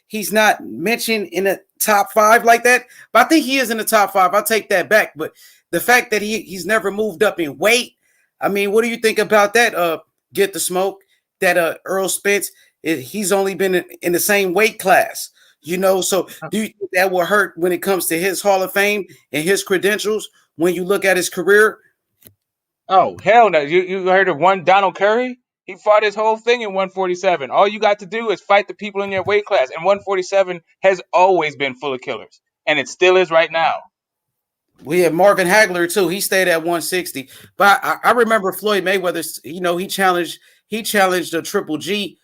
he's not mentioned in the top five like that. But I think he is in the top five. I'll take that back. But the fact that he's never moved up in weight, I mean, what do you think about that? Get the smoke. That Errol Spence, he's only been in the same weight class, so do you think that will hurt when it comes to his Hall of Fame and his credentials when you look at his career? Oh, hell no. You heard of one Donald Curry? He fought his whole thing in 147. All you got to do is fight the people in your weight class. And 147 has always been full of killers. And it still is right now. We had Marvin Hagler too. He stayed at 160. But I remember Floyd Mayweather, he challenged a Triple G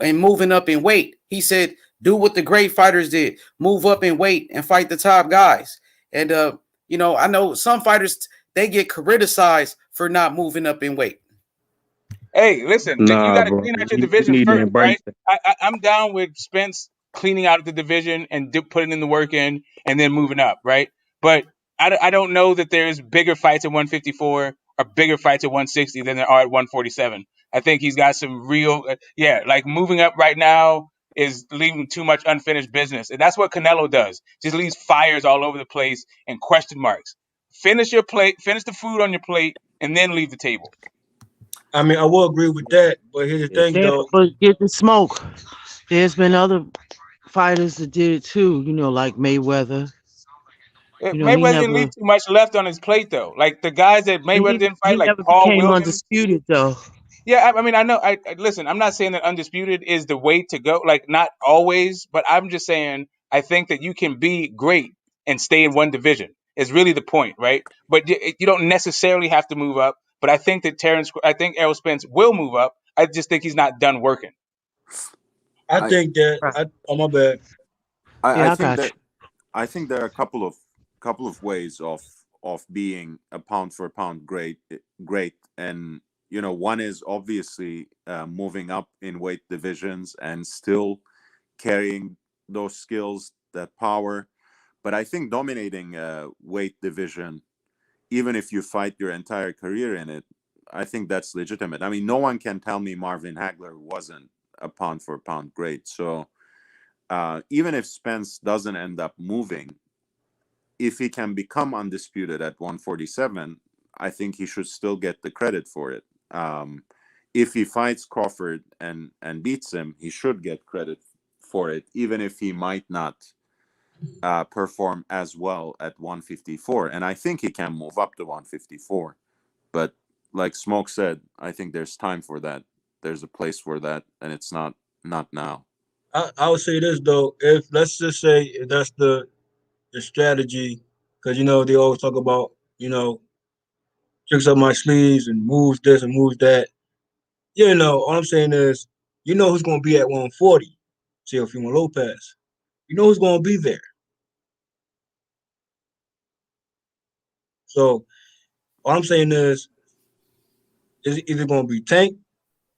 and moving up in weight. He said, do what the great fighters did. Move up in weight and fight the top guys. And I know some fighters, they get criticized for not moving up in weight. Hey, listen, you got to bro. clean out your You division need to first, embrace right? it. I'm down with Spence cleaning out the division and putting in the work in and then moving up, right? But I don't know that there's bigger fights at 154 or bigger fights at 160 than there are at 147. I think he's got some real, like moving up right now is leaving too much unfinished business. And that's what Canelo does. Just leaves fires all over the place and question marks. Finish your plate, finish the food on your plate, and then leave the table. I mean, I will agree with that, but here's the thing, Yeah, though. but get the smoke. There's been other fighters that did it too. Like Mayweather. He Mayweather didn't never leave too much left on his plate, though. Like the guys that Mayweather didn't fight, he like never Paul became Williams. undisputed though. Yeah, I mean, I know. Listen. I'm not saying that undisputed is the way to go. Like, not always, but I'm just saying I think that you can be great and stay in one division. Is really the point, right? But you don't necessarily have to move up. But I think that Errol Spence will move up. I just think he's not done working. I think that. Oh, my bad. I I think got that you. I think there are a couple of ways of being a pound for pound great, and one is obviously moving up in weight divisions and still carrying those skills, that power. But I think dominating a weight division, even if you fight your entire career in it, I think that's legitimate. I mean, no one can tell me Marvin Hagler wasn't a pound for pound great. So even if Spence doesn't end up moving, if he can become undisputed at 147, I think he should still get the credit for it. If he fights Crawford and beats him, he should get credit for it, even if he might not perform as well at 154, and I think he can move up to 154. But like Smoke said, I think there's time for that. There's a place for that, and it's not now. I would say this though, if let's just say if that's the strategy, because they always talk about tricks up my sleeves and moves this and moves that. All I'm saying is, who's going to be at 140? Teofimo Lopez. You know who's going to be there. So all I'm saying is it's either going to be Tank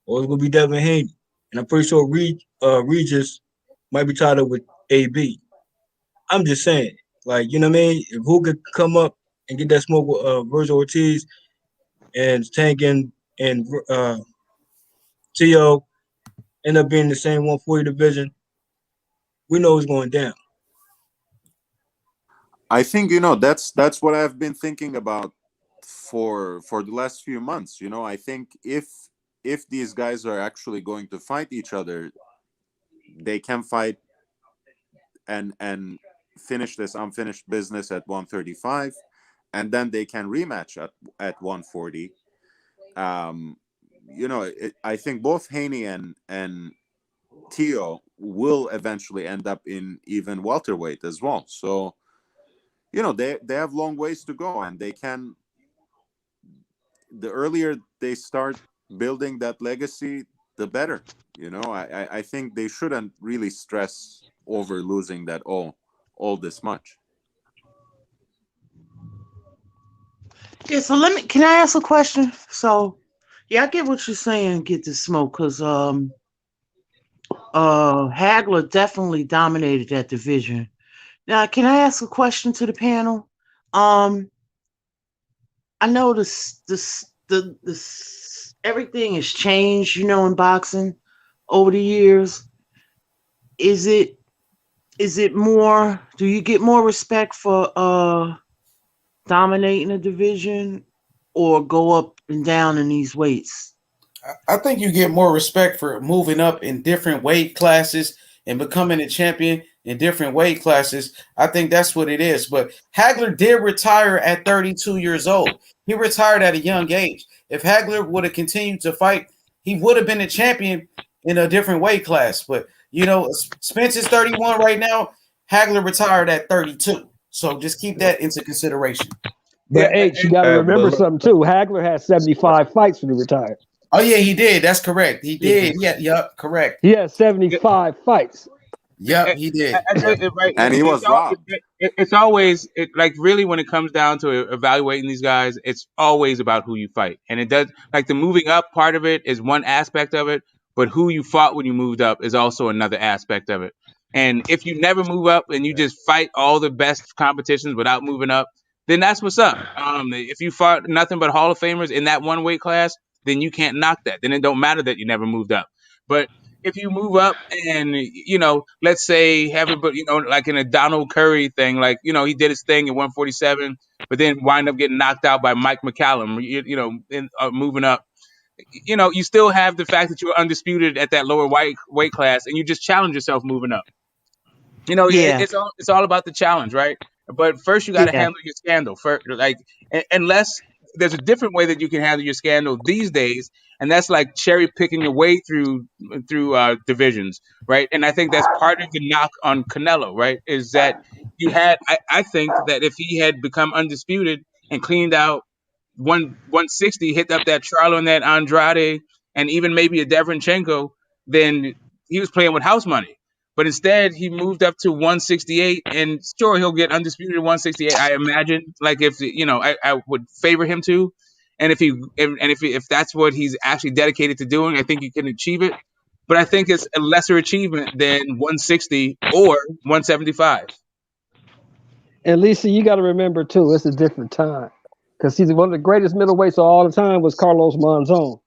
or it's going to be Devin Haney. And I'm pretty sure Regis might be tied up with AB. I'm just saying, like, you know what I mean? If who could come up and get that smoke with Virgil Ortiz and Tank and Tio end up being the same 140 division, we know it's going down. I think that's what I've been thinking about for the last few months. I think if these guys are actually going to fight each other, they can fight and finish this unfinished business at 135, and then they can rematch at 140. I think both Haney and Tio will eventually end up in even welterweight as well. So they have long ways to go, and they can. The earlier they start building that legacy, the better. I think they shouldn't really stress over losing that all this much. Yeah, so can I ask a question? So, yeah, I get what you're saying, get the smoke, because Hagler definitely dominated that division. Now, can I ask a question to the panel? I know this everything has changed, in boxing over the years. Is it more, do you get more respect for dominating a division or go up and down in these weights? I think you get more respect for moving up in different weight classes and becoming a champion in different weight classes. I think that's what it is. But Hagler did retire at 32 years old. He retired at a young age. If Hagler would have continued to fight, he would have been a champion in a different weight class. But, Spence is 31 right now. Hagler retired at 32. So just keep that into consideration. But H, you got to remember something too. Hagler has 75 fights when he retired. Oh yeah, he did. That's correct. He did. Yeah, yep, correct. He had 75 fights. Yep, he did. Right. And he was robbed. It's always like really when it comes down to evaluating these guys, it's always about who you fight. And it does, like, the moving up part of it is one aspect of it, but who you fought when you moved up is also another aspect of it. And if you never move up and you just fight all the best competitions without moving up, then that's what's up. If you fought nothing but Hall of Famers in that one weight class, then you can't knock that. Then it don't matter that you never moved up. But if you move up and, let's say everybody, like in a Donald Curry thing, like, he did his thing at 147, but then wind up getting knocked out by Mike McCallum, moving up. You still have the fact that you're undisputed at that lower weight class, and you just challenge yourself moving up. It's all about the challenge, right? But first you got to handle your scandal. Unless there's a different way that you can handle your scandal these days, and that's like cherry picking your way through divisions, right? And I think that's part of the knock on Canelo, right? Is that I think that if he had become undisputed and cleaned out 160, hit up that Charlo and that Andrade, and even maybe a Deverenchenko, then he was playing with house money. But instead, he moved up to 168, and sure, he'll get undisputed at 168. I imagine, like, if I would favor him to, and if that's what he's actually dedicated to doing, I think he can achieve it. But I think it's a lesser achievement than 160 or 175. And Lisa, you got to remember too, it's a different time, because he's one of the greatest middleweights of all the time was Carlos Monzon.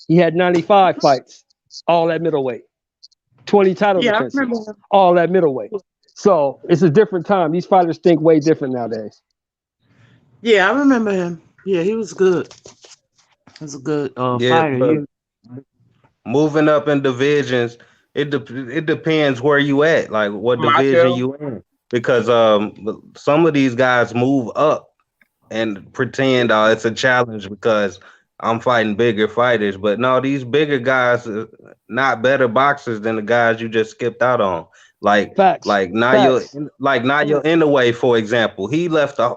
He had 95 fights, all at middleweight. 20 title defenses, all that middleweight. So it's a different time. These fighters think way different nowadays. Yeah, I remember him. Yeah, he was good. He was a good fighter. Moving up in divisions, it depends where you at, like what division you in. because some of these guys move up and pretend it's a challenge because I'm fighting bigger fighters. But no, these bigger guys are not better boxers than the guys you just skipped out on. Like Facts. like Facts. Nayo Inoue, for example. He left a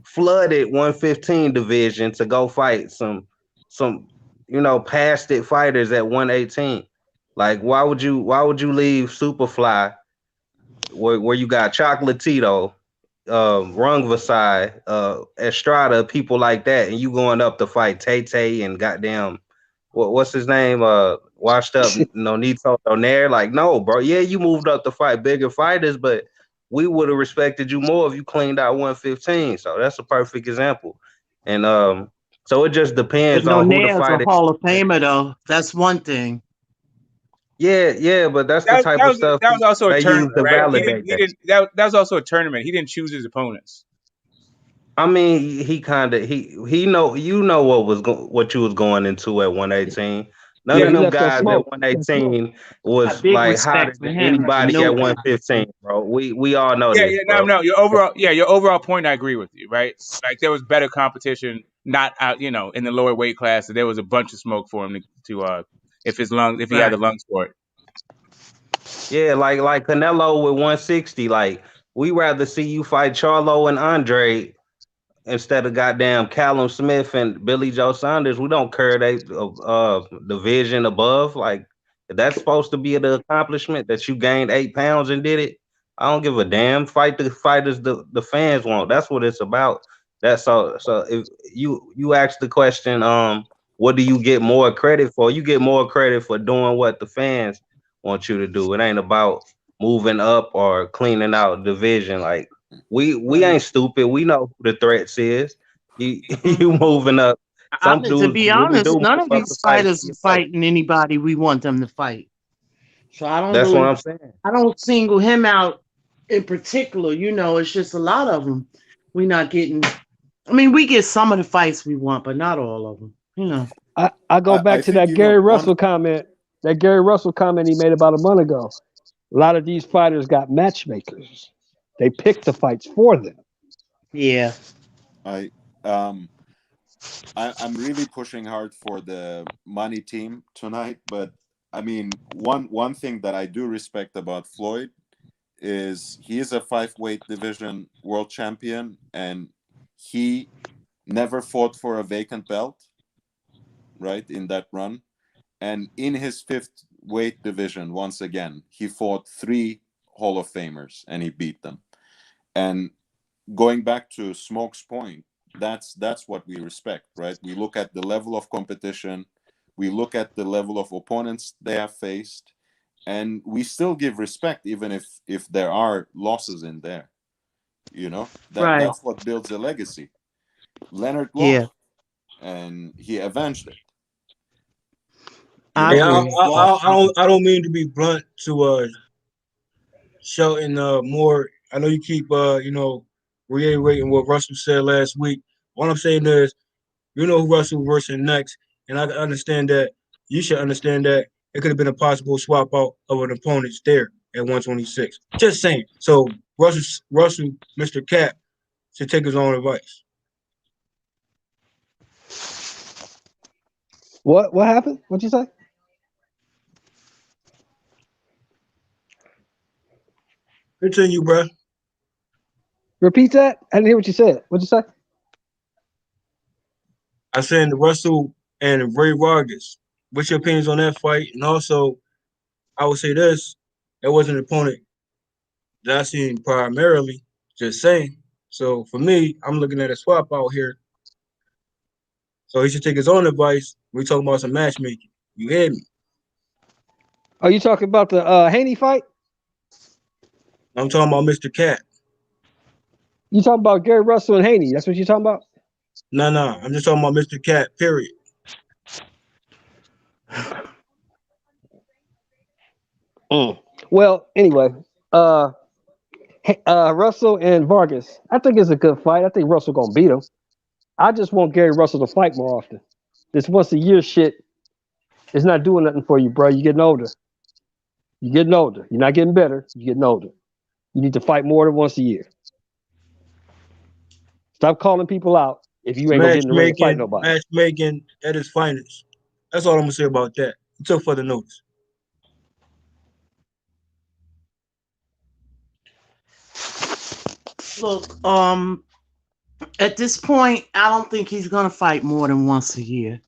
flooded 115 division to go fight some past it fighters at 118. Like why would you leave Superfly where you got Chocolatito, Rung Vasai, Estrada, people like that, and you going up to fight Tay and goddamn what's his name? Washed up Nonito Donaire. Like, no, bro. Yeah, you moved up to fight bigger fighters, but we would have respected you more if you cleaned out 115. So that's a perfect example. And so it just depends But on who the Donaire's a fighter. Hall of Famer, though. That's one thing. Yeah, but that's the type of stuff that was also a they use tournament, to right? validate that. That was also a tournament. He didn't choose his opponents. I mean, he know what you was going into at 118. None of them guys at 118 was like hotter than anybody at 115, bro. We all know this, bro. No. Your overall point, I agree with you, right? Like there was better competition, not out, in the lower weight class. So there was a bunch of smoke for him to if he had the lungs for it. Yeah, like Canelo with 160. Like we rather see you fight Charlo and Andre instead of goddamn Callum Smith and Billy Joe Saunders. We don't care they division above. Like that's supposed to be the accomplishment that you gained 8 pounds and did it. I don't give a damn. Fight the fighters the fans want. That's what it's about. That's so if you ask the question, what do you get more credit for? You get more credit for doing what the fans want you to do. It ain't about moving up or cleaning out division. Like we ain't stupid. We know who the threats is. You moving up. Some dudes To be really honest, do none move of up these to fight. fighters are fighting anybody we want them to fight. So I don't That's really, what I'm saying. I don't single him out in particular. It's just a lot of them. We're not getting. I mean, we get some of the fights we want, but not all of them. I go back to that Gary Russell comment. That Gary Russell comment he made about a month ago. A lot of these fighters got matchmakers. They pick the fights for them. Yeah. I'm really pushing hard for the money team tonight, but I mean, one thing that I do respect about Floyd is he is a 5-weight division world champion, and he never fought for a vacant belt, right, in that run. And in his 5th weight division, once again, he fought 3 Hall of Famers and he beat them. And going back to Smoke's point, that's what we respect, right? We look at the level of competition, we look at the level of opponents they have faced, and we still give respect even if there are losses in there. Right. That's what builds a legacy. Leonard lost, and he avenged it. I don't mean to be blunt to Shelton more. I know you keep reiterating what Russell said last week. All I'm saying is, who Russell versus next, and I understand that. You should understand that it could have been a possible swap out of an opponent there at 126. Just saying. So Russell, Mr. Cap, should take his own advice. What happened? What'd you say? Continue, bro. Repeat that. I didn't hear what you said. What'd you say? I said Russell and Ray Vargas. What's your opinions on that fight? And also, I would say this: that wasn't an opponent that I seen primarily. Just saying. So for me, I'm looking at a swap out here. So he should take his own advice. We talking about some matchmaking. You hear me? Are you talking about the Haney fight? I'm talking about Mr. Cat. You talking about Gary Russell and Haney? That's what you're talking about? No. I'm just talking about Mr. Cat, period. Well, anyway, Russell and Vargas. I think it's a good fight. I think Russell gonna beat him. I just want Gary Russell to fight more often. This once a year shit is not doing nothing for you, bro. You're getting older. You're not getting better. You're getting older. You need to fight more than once a year. Stop calling people out if you ain't gonna get in the ring and fight nobody. Matchmaking at its finest. That's all I'm gonna say about that. Until further notice. Look, at this point, I don't think he's gonna fight more than once a year.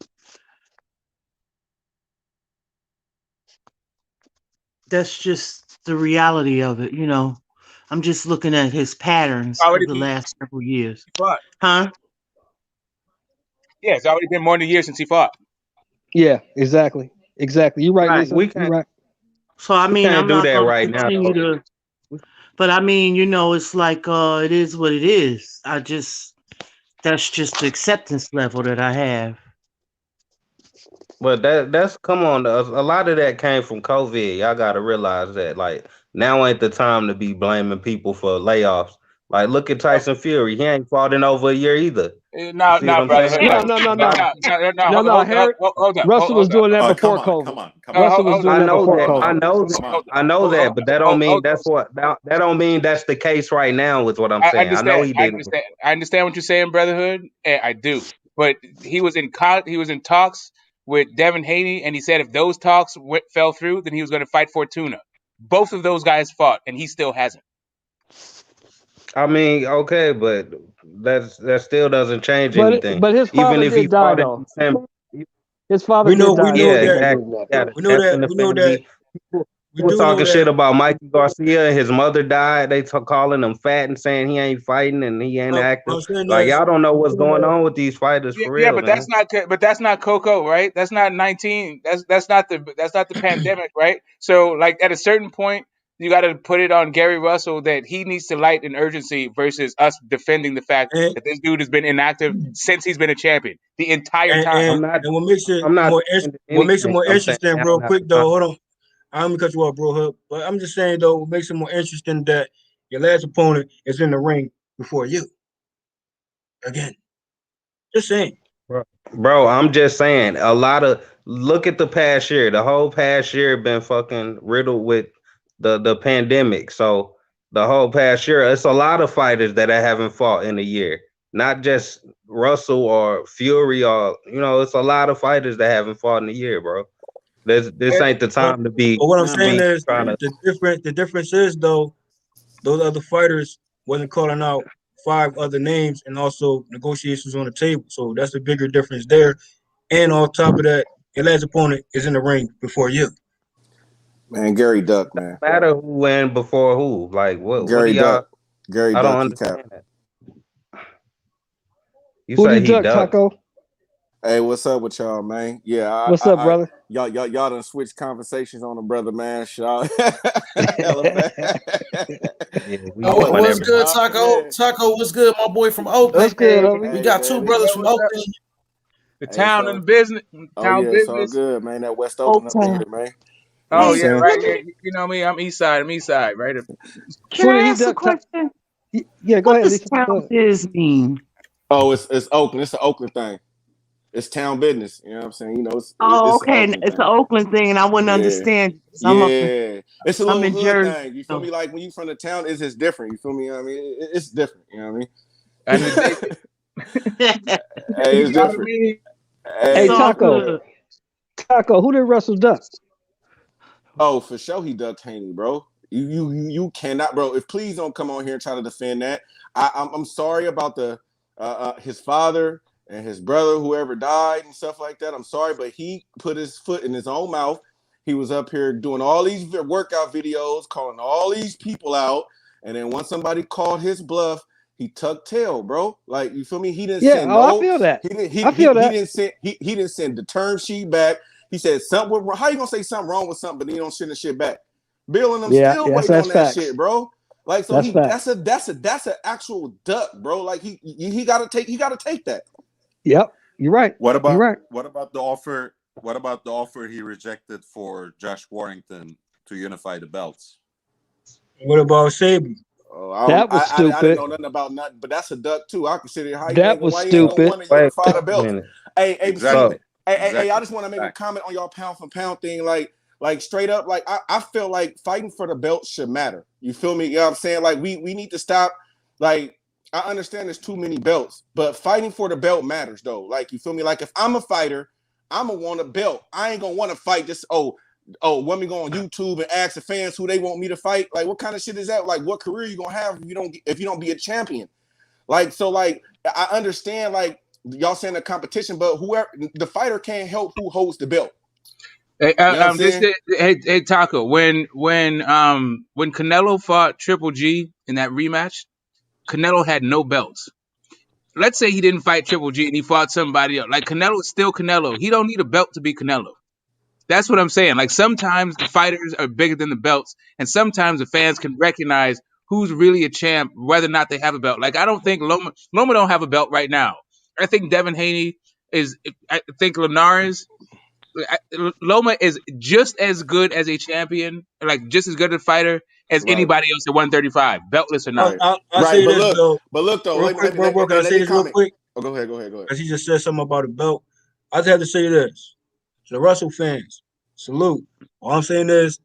That's just the reality of it, you know. I'm just looking at his patterns of the last several years. Huh? Yeah, it's already been more than a year since he fought. Yeah, exactly. You're right, Right. Lisa. You're right. So I mean, I'm not going right to continue to. But I mean, you know, it's like it is what it is. That's just the acceptance level that I have. But that's come on. A lot of that came from COVID. Y'all got to realize that. Like now ain't the time to be blaming people for layoffs. Like look at Tyson Fury. He ain't fought in over a year either. No, brother. Hold up. Russell was doing that before COVID. Come on. Russell was doing that before COVID. I know that, but that don't mean that don't mean that's the case right now with what I'm saying. I know he didn't. I understand what you're saying, Brotherhood, and I do. But he was in talks with Devin Haney, and he said if those talks fell through, then he was going to fight Fortuna. Both of those guys fought, and he still hasn't. I mean, okay, but that still doesn't change anything. But his father even if he die, fought though. His father did die. We know that. People talking shit about Mikey Garcia. His mother died. They calling him fat and saying he ain't fighting and he ain't active. Like y'all don't know what's going on with these fighters for real. Yeah, but that's not Coco, right? That's not 19. That's not the pandemic, right? So like at a certain point, you got to put it on Gary Russell that he needs to light an urgency versus us defending the fact that this dude has been inactive since he's been a champion the entire time. And what makes it more interesting, real quick though, hold on. I'm gonna cut you off, bro. Hub. But I'm just saying though, what makes it more interesting that your last opponent is in the ring before you. Again. Just saying. Bro, I'm just saying look at the past year. The whole past year been fucking riddled with the pandemic. So the whole past year, it's a lot of fighters that I haven't fought in a year. Not just Russell or Fury or it's a lot of fighters that haven't fought in a year, bro. This ain't the time to be. But what I'm saying is the difference is though, those other fighters wasn't calling out 5 other names and also negotiations on the table. So that's a bigger difference there. And on top of that, your last opponent is in the ring before you. Man, Gary Duck, man. No matter who win before who. Like what? Gary Duck. Gary Duck. I don't understand that. You who say he duck, Taco? Hey, what's up with y'all, man? Yeah, what's up, brother? Y'all done switched conversations on the brother, man. What's good, Taco? Taco, what's good, my boy from Oakland? What's good, homie? We got 2 brothers from Oakland. The town and business. It's all good, man. That West Oakland up here, man. Oh yeah, right. Yeah, you know me. I'm East Side, right? Can I ask a question? Yeah, go ahead. What does town biz mean? Oh, it's Oakland. It's an Oakland thing. It's town business. You know what I'm saying? It's okay. It's an Oakland thing, and I wouldn't understand. It's a little hood Jersey, thing. You feel me? Like when you from the town, it's just different. You feel me? I mean, it's different. You know what I mean? Hey, it's different. Hey, Taco, who did Russell duck? Oh, for sure he ducked Haney, bro. You cannot, bro. Please don't come on here and try to defend that. I'm sorry about the his father and his brother, whoever died and stuff like that. I'm sorry, but he put his foot in his own mouth. He was up here doing all these workout videos, calling all these people out, and then once somebody called his bluff, he tucked tail, bro. Like, you feel me? He didn't send I feel that. He didn't send the term sheet back. He said something. How you gonna say something wrong with something, but he don't send the shit back? Bill and them still waiting on that shit, bro. Like, so that's an actual duck, bro. Like he gotta take that. Yep, you're right. What about the offer? What about the offer he rejected for Josh Warrington to unify the belts? What about Saban? That was stupid. I didn't know nothing about nothing, but that's a duck too. I consider how that was stupid. Hey, exactly. Hey, I just want to make a comment on y'all pound for pound thing. Like, Like straight up, like I feel like fighting for the belt should matter. You feel me? You know what I'm saying? Like we need to stop. Like I understand there's too many belts, but fighting for the belt matters though. Like you feel me? Like if I'm a fighter, I'm gonna want a belt. I ain't gonna want to fight just when we go on YouTube and ask the fans who they want me to fight. Like what kind of shit is that? Like what career you gonna have if you don't be a champion? Like so like I understand like y'all saying the competition, but whoever the fighter can't help who holds the belt. Hey, You know what I'm saying? hey Taco, when Canelo fought Triple G in that rematch, Canelo had no belts. Let's say he didn't fight Triple G and he fought somebody else. Like Canelo is still Canelo. He don't need a belt to be Canelo. That's what I'm saying. Like sometimes the fighters are bigger than the belts, and sometimes the fans can recognize who's really a champ, whether or not they have a belt. Like I don't think Loma don't have a belt right now. I think Devin Haney is. I think Linares. Loma is just as good as a champion, like just as good a fighter as Right. anybody else at 135, beltless or not. I'll say this though. But look though, real quick, bro. Can I say this real quick? Oh, go ahead. As he just said something about a belt, I just have to say this to the Russell fans: salute. All I'm saying is,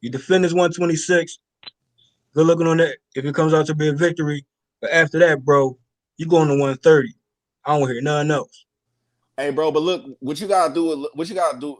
you defend this 126. Good looking on that. If it comes out to be a victory, but after that, bro, you going to 130. I don't hear nothing else. Hey, bro, but look, what you gotta do,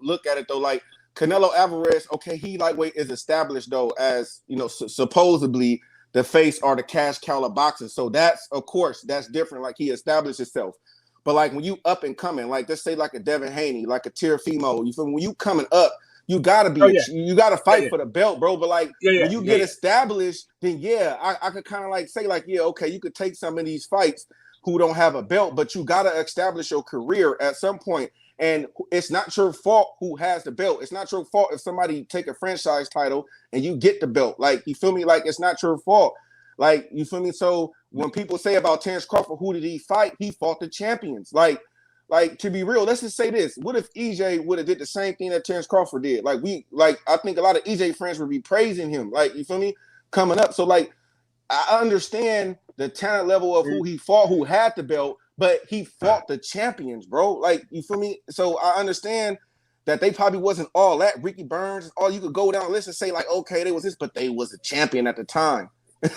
look at it though. Like Canelo Alvarez, okay, he lightweight is established though as supposedly the face or the cash cow of boxing. So that's of course that's different. Like he established himself. But like when you up and coming, like let's say like a Devin Haney, like a Teofimo, you feel me? When you coming up, you gotta be you gotta fight for the belt, bro. But like when you get established, then I could kind of like say like okay, you could take some of these fights who don't have a belt, but you gotta establish your career at some point. And it's not your fault who has the belt. It's not your fault if somebody take a franchise title and you get the belt. Like you feel me? Like it's not your fault. Like you feel me? So when people say about Terence Crawford, who did he fight? He fought the champions. Like to be real, let's just say this: what if EJ would have did the same thing that Terence Crawford did? I think a lot of EJ friends would be praising him. Like you feel me? Coming up, so like I understand the talent level of who he fought, who had the belt, but he fought the champions, bro. Like you feel me? So I understand that they probably wasn't all that. Ricky Burns, all you could go down the list and say like, okay, they was this, but they was a champion at the time. I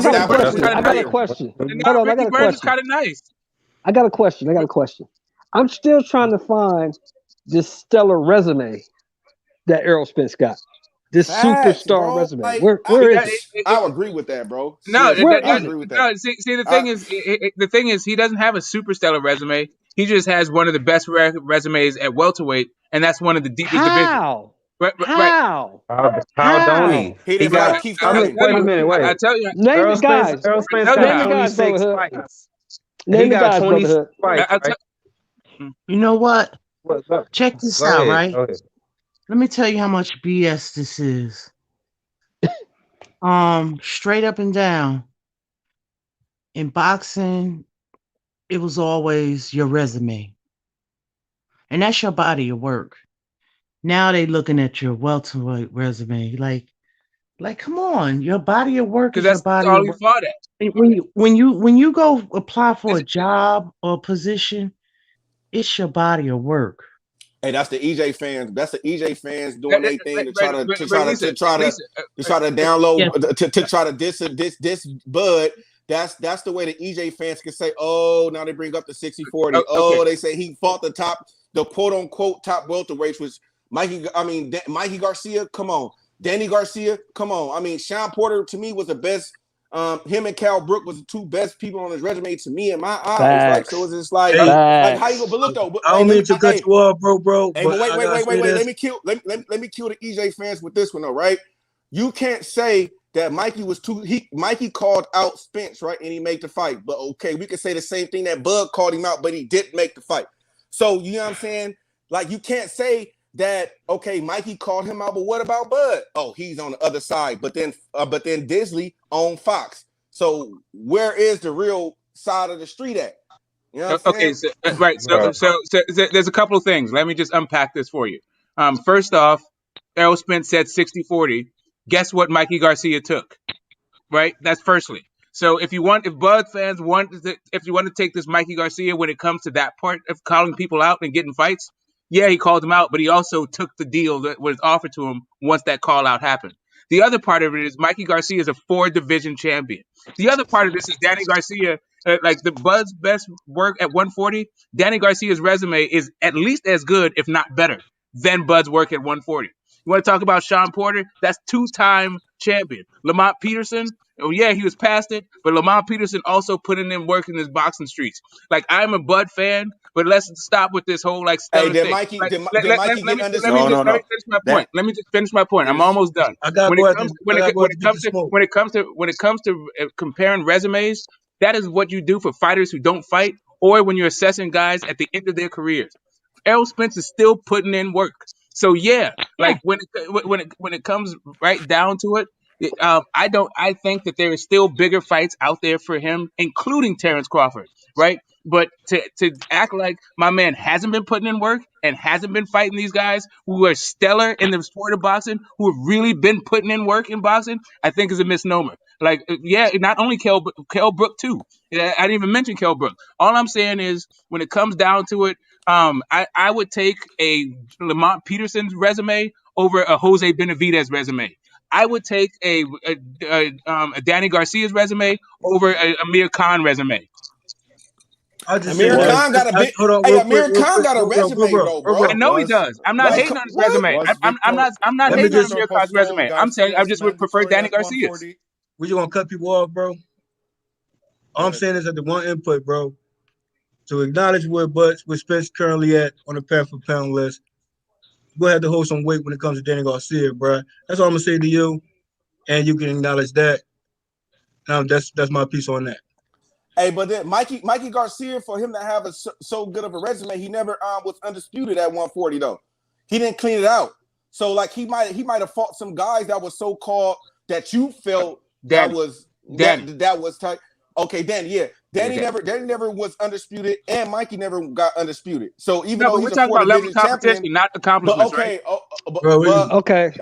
got a question. Hold on, I got a question. Kind of nice. I got a question. I'm still trying to find this stellar resume that Errol Spence got. This superstar resume. Like, where is it? I would agree with that, bro. No, I agree with that. No, see, the thing is, he doesn't have a super stellar resume. He just has one of the best resumes at welterweight, and that's one of the deepest divisions. How? How don't he? He didn't fight Keith Thurman. Wait a minute, wait. I tell you, name the guys. Errol Spence got 26 fights. Name the guys, 26 fights. You know what? Check this out, right? Okay. Let me tell you how much BS this is. Straight up and down. In boxing, it was always your resume. And that's your body of work. Now they looking at your welterweight resume. Like, come on, your body of work is your body all of he work. fought at. When you go apply for a job or a position, it's your body of work. Hey, that's the EJ fans. That's the EJ fans doing their thing to try to download to try to diss Bud. That's the way the EJ fans can say, oh, now they bring up the 60-40. Okay. Oh, they say he fought the quote unquote top welterweights, which Mikey Garcia, come on. Danny Garcia, come on. I mean, Sean Porter to me was the best. Him and Cal Brook was the two best people on his resume to me in my eyes. Facts. Like, so it's just like how you go? But look though, I don't mean to cut you off, bro. Hey, but wait. Let me kill the EJ fans with this one though, right? You can't say that Mikey was Mikey called out Spence, right? And he made the fight. But okay, we can say the same thing that Bud called him out, but he didn't make the fight. So you know what I'm saying? Like you can't say that okay, Mikey called him out, but what about Bud? Oh, he's on the other side. But then Disley on Fox. So where is the real side of the street at? You know what I'm saying? So there's a couple of things. Let me just unpack this for you. First off, Errol Spence said 60-40. Guess what Mikey Garcia took? Right? That's firstly. So if Bud fans want to take this Mikey Garcia when it comes to that part of calling people out and getting fights, Yeah, he called him out, but he also took the deal that was offered to him once that call out happened. The other part of it is Mikey Garcia is a 4-division champion. The other part of this is Danny Garcia, like the Bud's best work at 140. Danny Garcia's resume is at least as good, if not better, than Bud's work at 140. You want to talk about Sean Porter? That's 2-time champion. Lamont Peterson, oh yeah, he was past it, but Lamont Peterson also putting in work in his boxing streets. Like, I'm a Bud fan, but let's stop with this whole like stellar did thing. Mikey Like, get let me undisputed? just finish my point. Let me just finish my point. I'm almost done. I got When it comes to comparing resumes, that is what you do for fighters who don't fight, or when you're assessing guys at the end of their careers. Errol Spence is still putting in work. So yeah, like when it comes right down to it, I think that there is still bigger fights out there for him, including Terence Crawford, right? But to act like my man hasn't been putting in work and hasn't been fighting these guys who are stellar in the sport of boxing, who have really been putting in work in boxing, I think is a misnomer. Like, yeah, not only Kell Brook too. I didn't even mention Kell Brook. All I'm saying is when it comes down to it, I would take a Lamont Peterson's resume over a Jose Benavidez resume. I would take a Danny Garcia's resume over a Amir Khan resume. Amir Khan got a big. Hey, Amir Khan got a resume though, bro. I know he does. I'm not hating on his resume. I'm not hating on Amir Khan's resume. I'm saying I just would prefer Danny Garcia's. We just gonna cut people off, bro. All I'm saying is that the one input, bro, to acknowledge where Spence currently at on the pound for pound list. Go ahead to hold some weight when it comes to Danny Garcia, bro. That's all I'm gonna say to you, and you can acknowledge that. That's my piece on that. Hey, but then Mikey Garcia, for him to have so good of a resume, he never was undisputed at 140 though. He didn't clean it out. So like he might have fought some guys that was so called that you felt that was tight. Okay, Danny, yeah. Danny never was undisputed, and Mikey never got undisputed. So even though we're talking about level of competition, not accomplishments, okay, right? Okay.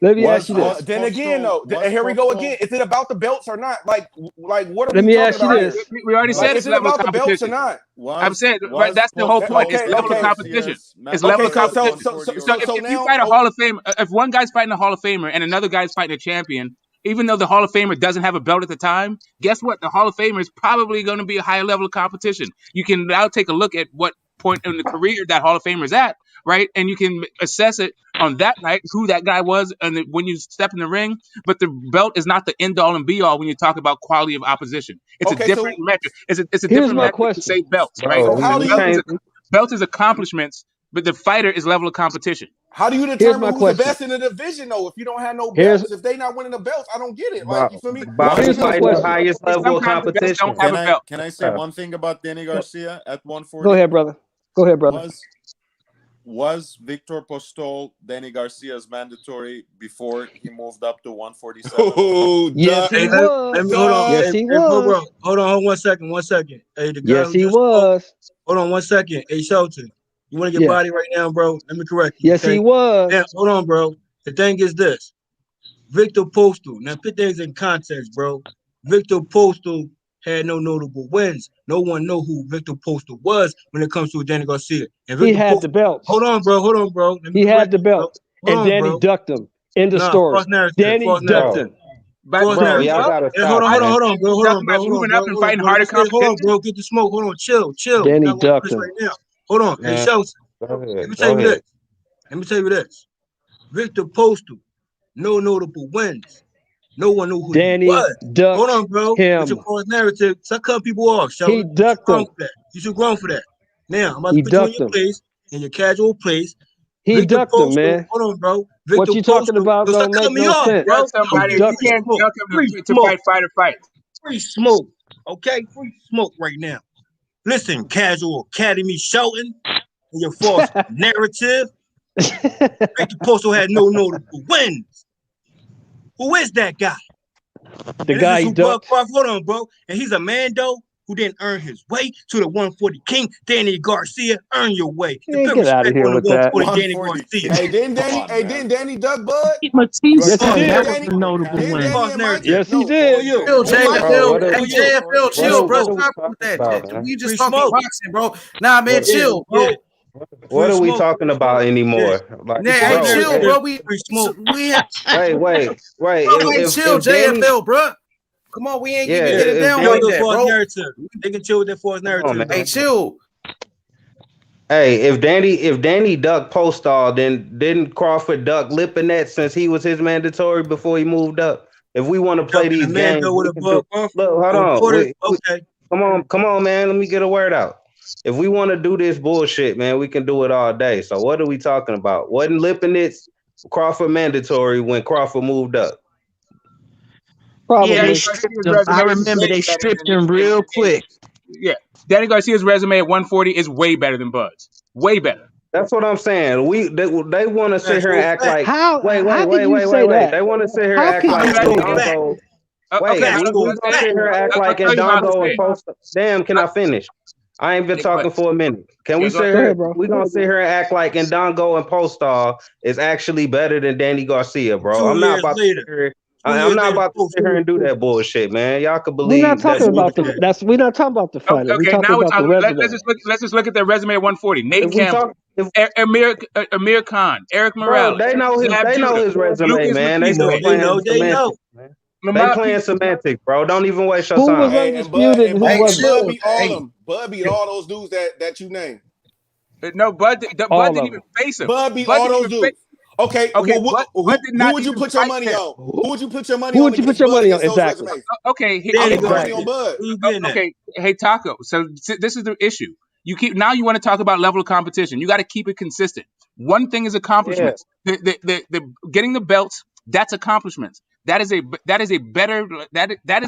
Let me ask you this. Then again, though, here we go again. Is it about the belts or not? Like what are we Let me talking ask you about? this. We already said it's is it level about of the belts or competition. not? I'm saying that's the whole point. It's level of competition. It's level of competition. So if you fight a Hall of Famer, if one guy's fighting a Hall of Famer and another guy's fighting a champion, even though the Hall of Famer doesn't have a belt at the time, guess what? The Hall of Famer is probably going to be a higher level of competition. You can now take a look at what point in the career that Hall of Famer is at, right? And you can assess it on that night, who that guy was, and when you step in the ring. But the belt is not the end all and be all when you talk about quality of opposition. It's a different metric. It's a different metric to say belts, right? So how do you belt is accomplishments, but the fighter is level of competition. How do you determine who's the best in the division, though? If you don't have no belts, if they not winning the belts, I don't get it. Like, you feel me? Here's my question. Highest level of competition. Can I say one thing about Danny Garcia at 140? Go ahead, brother. Was Victor Postol Danny Garcia's mandatory before he moved up to 147? Oh, yes, he was. Hold on. Yes, he was. Hold on 1 second. 1 second. Hey, the guy yes, he was. Hold on 1 second. Hey, Shelton, you want to get body right now, bro? Let me correct you. Yes, he was. Now, hold on, bro. The thing is this. Victor Postol. Now, put things in context, bro. Victor Postol had no notable wins. No one know who Victor Postol was when it comes to Danny Garcia. And he had the belt. Hold on, bro. He had the belt. And Danny ducked him. End of story. Danny ducked him. Hold on, bro. Moving up and fighting harder competition. Hold on, bro. Get the smoke. Hold on. Chill. Danny ducked him. Right now. Hold on. Hey, Shelton. Let me tell you this. Victor Postol, no notable wins. No one knew who Danny he was. Ducked Hold on, bro. him. It's your false narrative. Stop cutting people off, Shelton. He ducked him. You should grown for that. Now, I'm about to put you in your place, in your casual place. He ducked him, man. Hold on, bro. What you talking about don't make no sense. Bro. Somebody you can't tell him to fight fighter fights. Free smoke, okay? Free smoke right now. Listen, casual Academy Shelton, and your false narrative. Victor Postol had no notable wins. Who is that guy? The guy he ducked. Hold on, bro. And he's a Mando who didn't earn his way to the 140 king. Danny Garcia, earn your way. Get out of here with that. Danny Garcia. Hey, didn't Danny duck Bud? Yes, he did. Yes, he did. Chill, bro. Stop with that. We just talking boxing, bro. Nah, man, chill, bro. What are we talking about anymore? Like, Hey, chill, bro. We have. Wait. Hey, chill, Danny, JFL, bro. Come on, we ain't even yeah, getting down like that, bro. They can chill with that false narrative. Hey, chill. Hey, if Danny ducked Postal, then didn't Crawford duck Lipinette since he was his mandatory before he moved up? If we want to play these games, look, hold on. Come on, man. Let me get a word out. If we want to do this bullshit, man, we can do it all day. So what are we talking about? Wasn't Lipinette's Crawford mandatory when Crawford moved up? Probably. Yeah, I remember they stripped him real quick. Yeah, Danny Garcia's resume at 140 is way better than Bud's. Way better. That's what I'm saying. They want to sit here and act like wait. They want to sit here and act like Ndongo. Wait, we gonna sit here and act like Ndongo and Post. Damn, can I finish? I ain't been talking for a minute. Can we sit here? We gonna sit here and act like Ndongo and Postal is actually better than Danny Garcia, bro. I'm not about to sit here. I'm not about to sit here and do that bullshit, man. Y'all can believe. We're not talking about the. We're not talking about the fight. Okay, now we're talking. Let's just look at their resume at 140. Nate Campbell, Amir Khan, Eric Morales. Bro, they know his resume, Lucas man. McKeever. They know. They playing semantics, bro. Don't even waste your time. Bud beat all those dudes that you named. No, Bud didn't even face him. Bud beat all those dudes. Okay. Who would you put your money on? Who would you put your money on? Who would you put your money on? Exactly. Okay. Okay. Hey, Taco. So this is the issue. You want to talk about level of competition. You got to keep it consistent. One thing is accomplishments. Yeah. The getting the belts. That's accomplishments. That is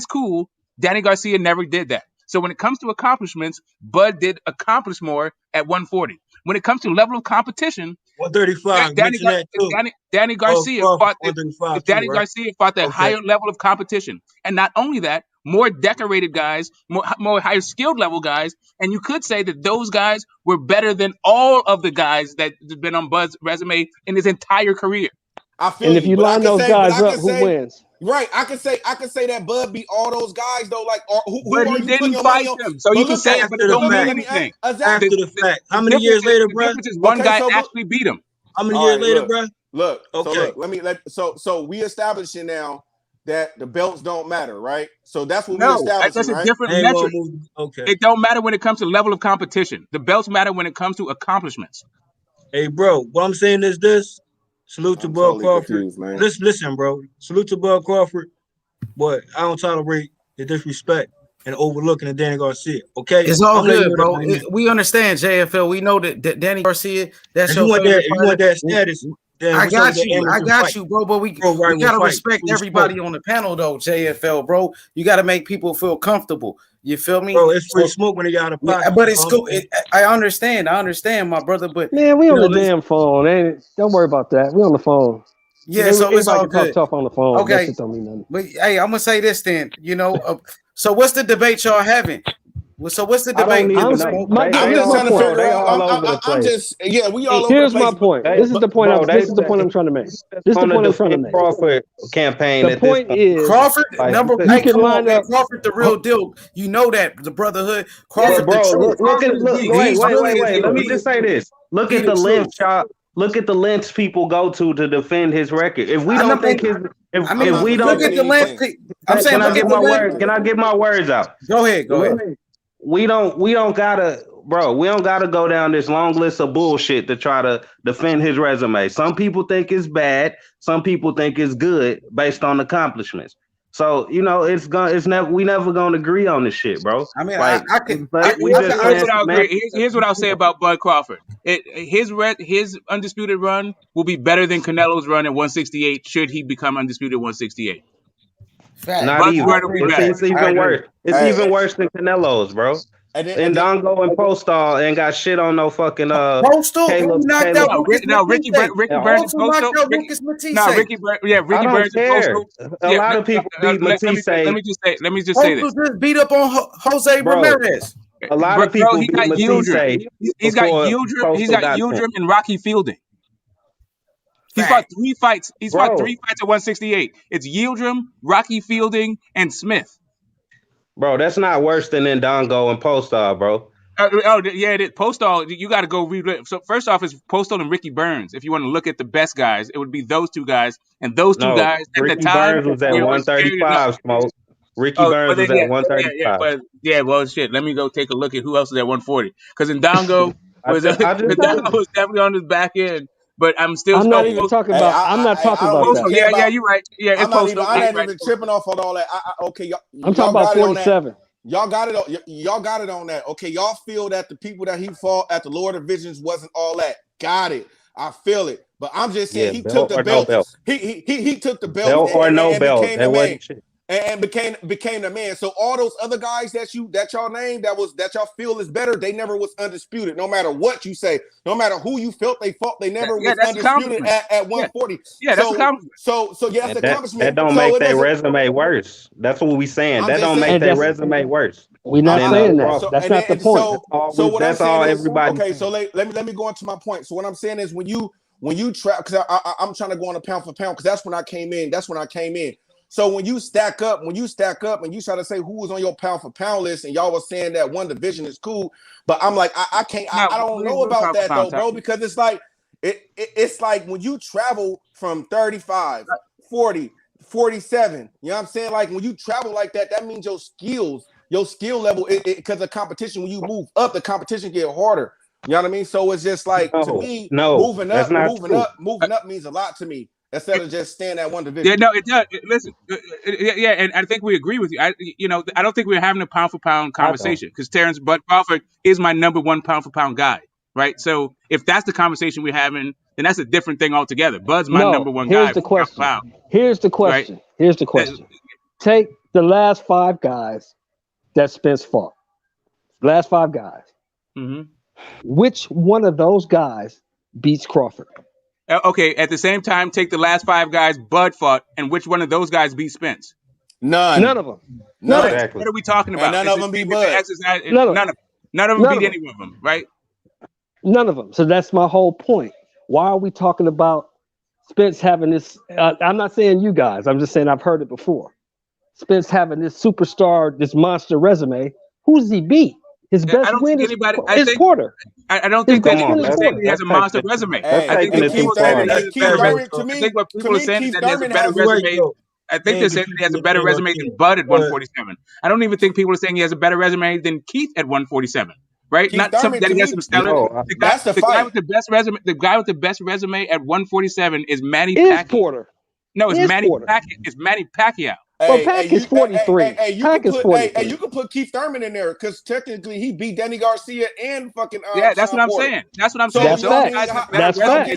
cool. Danny Garcia never did that. So when it comes to accomplishments, Bud did accomplish more at 140. When it comes to level of competition, 135. Danny Garcia fought the higher level of competition, and not only that, more decorated guys, more higher skilled level guys, and you could say that those guys were better than all of the guys that have been on Bud's resume in his entire career. I feel and if you line those guys up, who wins? Right, I can say that Bud beat all those guys though. Like, who are you putting your money on? So you can say it, but it don't mean anything. After the fact, how many years later, bro? One guy actually beat him. How many years later, bro? Look, so we establishing now that the belts don't matter, right? So that's what we establishing. That's a different metric. Okay, it don't matter when it comes to level of competition. The belts matter when it comes to accomplishments. Hey, bro, what I'm saying is this. Salute to Bud Crawford. Listen, bro. Salute to Bud Crawford. But I don't tolerate the disrespect and overlooking of Danny Garcia. Okay, it's all good, bro. We understand, JFL. We know that Danny Garcia. That's you want that status. I got you, bro. But we gotta respect everybody on the panel, though, JFL, bro. You gotta make people feel comfortable. You feel me? Bro, it's free smoke when they got a pocket. But it's cool. I understand, my brother. But man, we on the damn phone, ain't it? Don't worry about that. We on the phone. Yeah, so it's all good. Talk tough on the phone. Okay, that don't mean nothing. But hey, I'm gonna say this then. So what's the debate y'all having? So what's the debate? I'm just trying to figure out. We all over. Here's my point. This is the point. This is the point I'm trying to make. This is the point I'm trying to make. Crawford campaign. The point is Crawford Crawford, the real deal. You know that the brotherhood. Crawford, bro. Wait. Let me just say this. Look at the length, y'all. Look at the lengths people go to defend his record. If we don't think his, if we don't look at the length, I'm saying, can I get my words? Can I get my words out? Go ahead. We don't gotta go down this long list of bullshit to try to defend his resume. Some people think it's bad. Some people think it's good based on accomplishments. So we never gonna agree on this shit, bro. I mean, here's what I'll say about Bud Crawford. His undisputed run will be better than Canelo's run at 168 should he become undisputed 168. Not even. It's even worse. It's even worse than Canelo's, bro. And Ndongo and Postal ain't got shit on no fucking Postal. Ricky Burns and Postal. Ricky Burns and Postal. A lot of people beat Matisse. Let me just say this. Postal just beat up on Jose Ramirez. A lot of people beat Matisse. He's got Yildirim and Rocky Fielding. He's fought 3 fights. He's fought 3 fights at 168. It's Yildirim, Rocky Fielding, and Smith. Bro, that's not worse than Ndongo and Postal, bro. Yeah, it is. Postal, you got to go read. So first off, it's Postal and Ricky Burns. If you want to look at the best guys, it would be those two guys. And those two guys at the Ricky time, Burns was at it was 135. Smoke. Ricky Oh, Burns but then was at 135. well, shit. Let me go take a look at who else is at 140. Because Ndongo was Ndongo was definitely on his back end. But I'm still. I'm not even talking about. I'm not talking about Postal, that. yeah, you're right. Yeah, it's Postal. I'm not even tripping off on all that. Okay, I'm talking about 47. Y'all got it on that. Okay, y'all feel that the people that he fought at the lower divisions wasn't all that. Got it. I feel it. But I'm just saying he took the belt. No belt. He took the belt. Belt or no belt. That wasn't shit. And became the man. So all those other guys that y'all named that y'all feel is better, they never was undisputed. No matter what you say, no matter who you felt they fought, they never was undisputed at 140. Yeah, that's a compliment. So yeah, that's an accomplishment. That don't make their resume worse. That's what we saying. That don't make their resume worse. We're not saying that. That's not the point. That's all everybody. Okay, so let me go into my point. So what I'm saying is when you trap, because I'm trying to go on a pound for pound, because that's when I came in. So when you stack up and you try to say who was on your pound for pound list, and y'all was saying that one division is cool, but I'm like, I can't, I don't know about that though, bro, because it's like it's like when you travel from 35, 40, 47, you know what I'm saying? Like when you travel like that, that means your skill level, because of competition, when you move up, the competition get harder. You know what I mean? So it's just like, to me, moving up means a lot to me. Instead of just staying at one division. Yeah, no, it does. Listen, yeah, and I think we agree with you. I don't think we're having a pound for pound conversation, because Terence Bud Crawford is my number one pound for pound guy, right? So if that's the conversation we're having, then that's a different thing altogether. Bud's my number one guy. Here's the question. Right? Take the last 5 guys that Spence fought. Last 5 guys. Mm-hmm. Which one of those guys beats Crawford? Okay, at the same time, take the last 5 guys Bud fought, and which one of those guys beat Spence? None of them. What are we talking about? And none of them beat Bud. None of them beat any of them, right? None of them. So that's my whole point. Why are we talking about Spence having this? I'm not saying you guys. I'm just saying I've heard it before. Spence having this superstar, this monster resume. Who does he beat? His best win is Porter. I don't think that people are saying he has a monster resume. I think that people saying that he has a better resume. I think what people are saying is that he has a better resume. I think they're saying he has a better resume than Bud at 147. I don't even think people are saying he has a better resume than Keith at 147. Right? Not something that he has some stellar. The guy with the best resume. The guy with the best resume at 147 is Manny Pacquiao. Porter. No, it's Manny Pacquiao. It's Manny Pacquiao. Well, Pac is 43. Pac is 43. You can put Keith Thurman in there, because technically he beat Danny Garcia and fucking. Yeah, that's what I'm saying. That's what I'm saying. That's facts.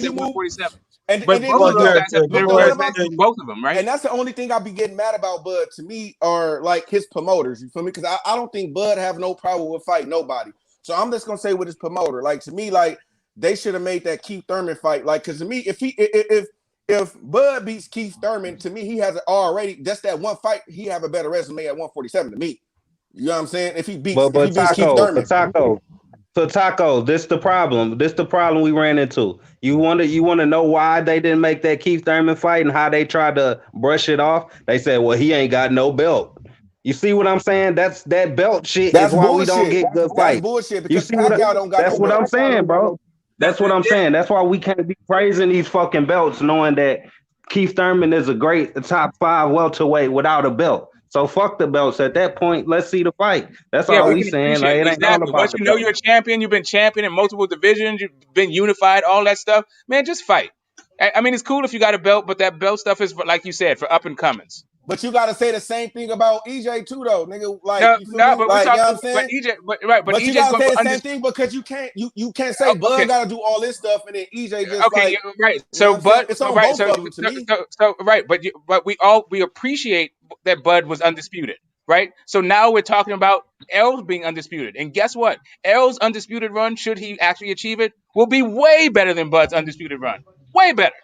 And both of those guys have better resumes, both of them, right? And that's the only thing I'll be getting mad about Bud, to me, are like his promoters. You feel me? Because I don't think Bud have no problem with fight nobody. So I'm just gonna say with his promoter, like, to me, like, they should have made that Keith Thurman fight. Like, because to me, if Bud beats Keith Thurman, to me, he has already, just that one fight, he have a better resume at 147 to me. You know what I'm saying? If he beats Keith Thurman. Taco, this the problem. This the problem we ran into. You want to know why they didn't make that Keith Thurman fight and how they tried to brush it off? They said, well, he ain't got no belt. You see what I'm saying? That's that belt shit. That's why we don't get good fights. That's bullshit, because Pacquiao don't got that's no what belt. I'm saying, bro. That's what I'm saying. That's why we can't be praising these fucking belts, knowing that Keith Thurman is a great top 5 welterweight without a belt. So fuck the belts. At that point, let's see the fight. That's all we saying. Like, it ain't all about once you know you're a champion, you've been champion in multiple divisions, you've been unified, all that stuff. Man, just fight. I mean, it's cool if you got a belt, but that belt stuff is, like you said, for up and comings. But you got to say the same thing about EJ too, though, nigga. Like, but you know what I'm saying? But EJ, but you got to say the same thing, because you can't say Bud got to do all this stuff and then EJ just right. So Bud, it's on both of them to me. So right, but we appreciate that Bud was undisputed, right? So now we're talking about Errol being undisputed, and guess what? Errol's undisputed run, should he actually achieve it, will be way better than Bud's undisputed run. Way better.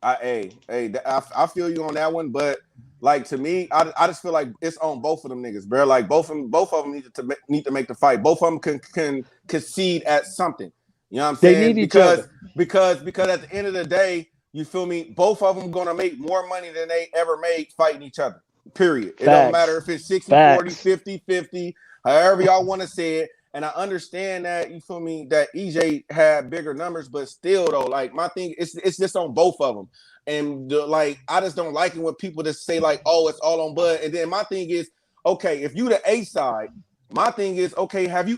I feel you on that one, but like, to me, I just feel like it's on both of them niggas, bro. Like, both of them need to make the fight. Both of them can concede at something. You know what I'm saying? They need each other. Because at the end of the day, you feel me? Both of them gonna make more money than they ever made fighting each other. Period. It don't matter if it's 60-40, 50-50, however y'all want to say it. And I understand that, you feel me, that EJ had bigger numbers, but still though, like my thing, it's just on both of them. And like, I just don't like it when people just say like, oh, it's all on Bud. And then my thing is, okay, if you the A side, my thing is, okay, have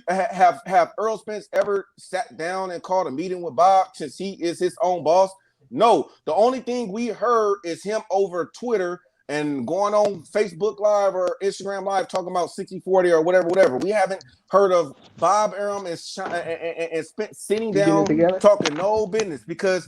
Errol Spence ever sat down and called a meeting with Bob since he is his own boss? No. The only thing we heard is him over Twitter and going on Facebook Live or Instagram Live talking about 60-40 or whatever. We haven't heard of Bob Arum and Spence sitting down talking no business because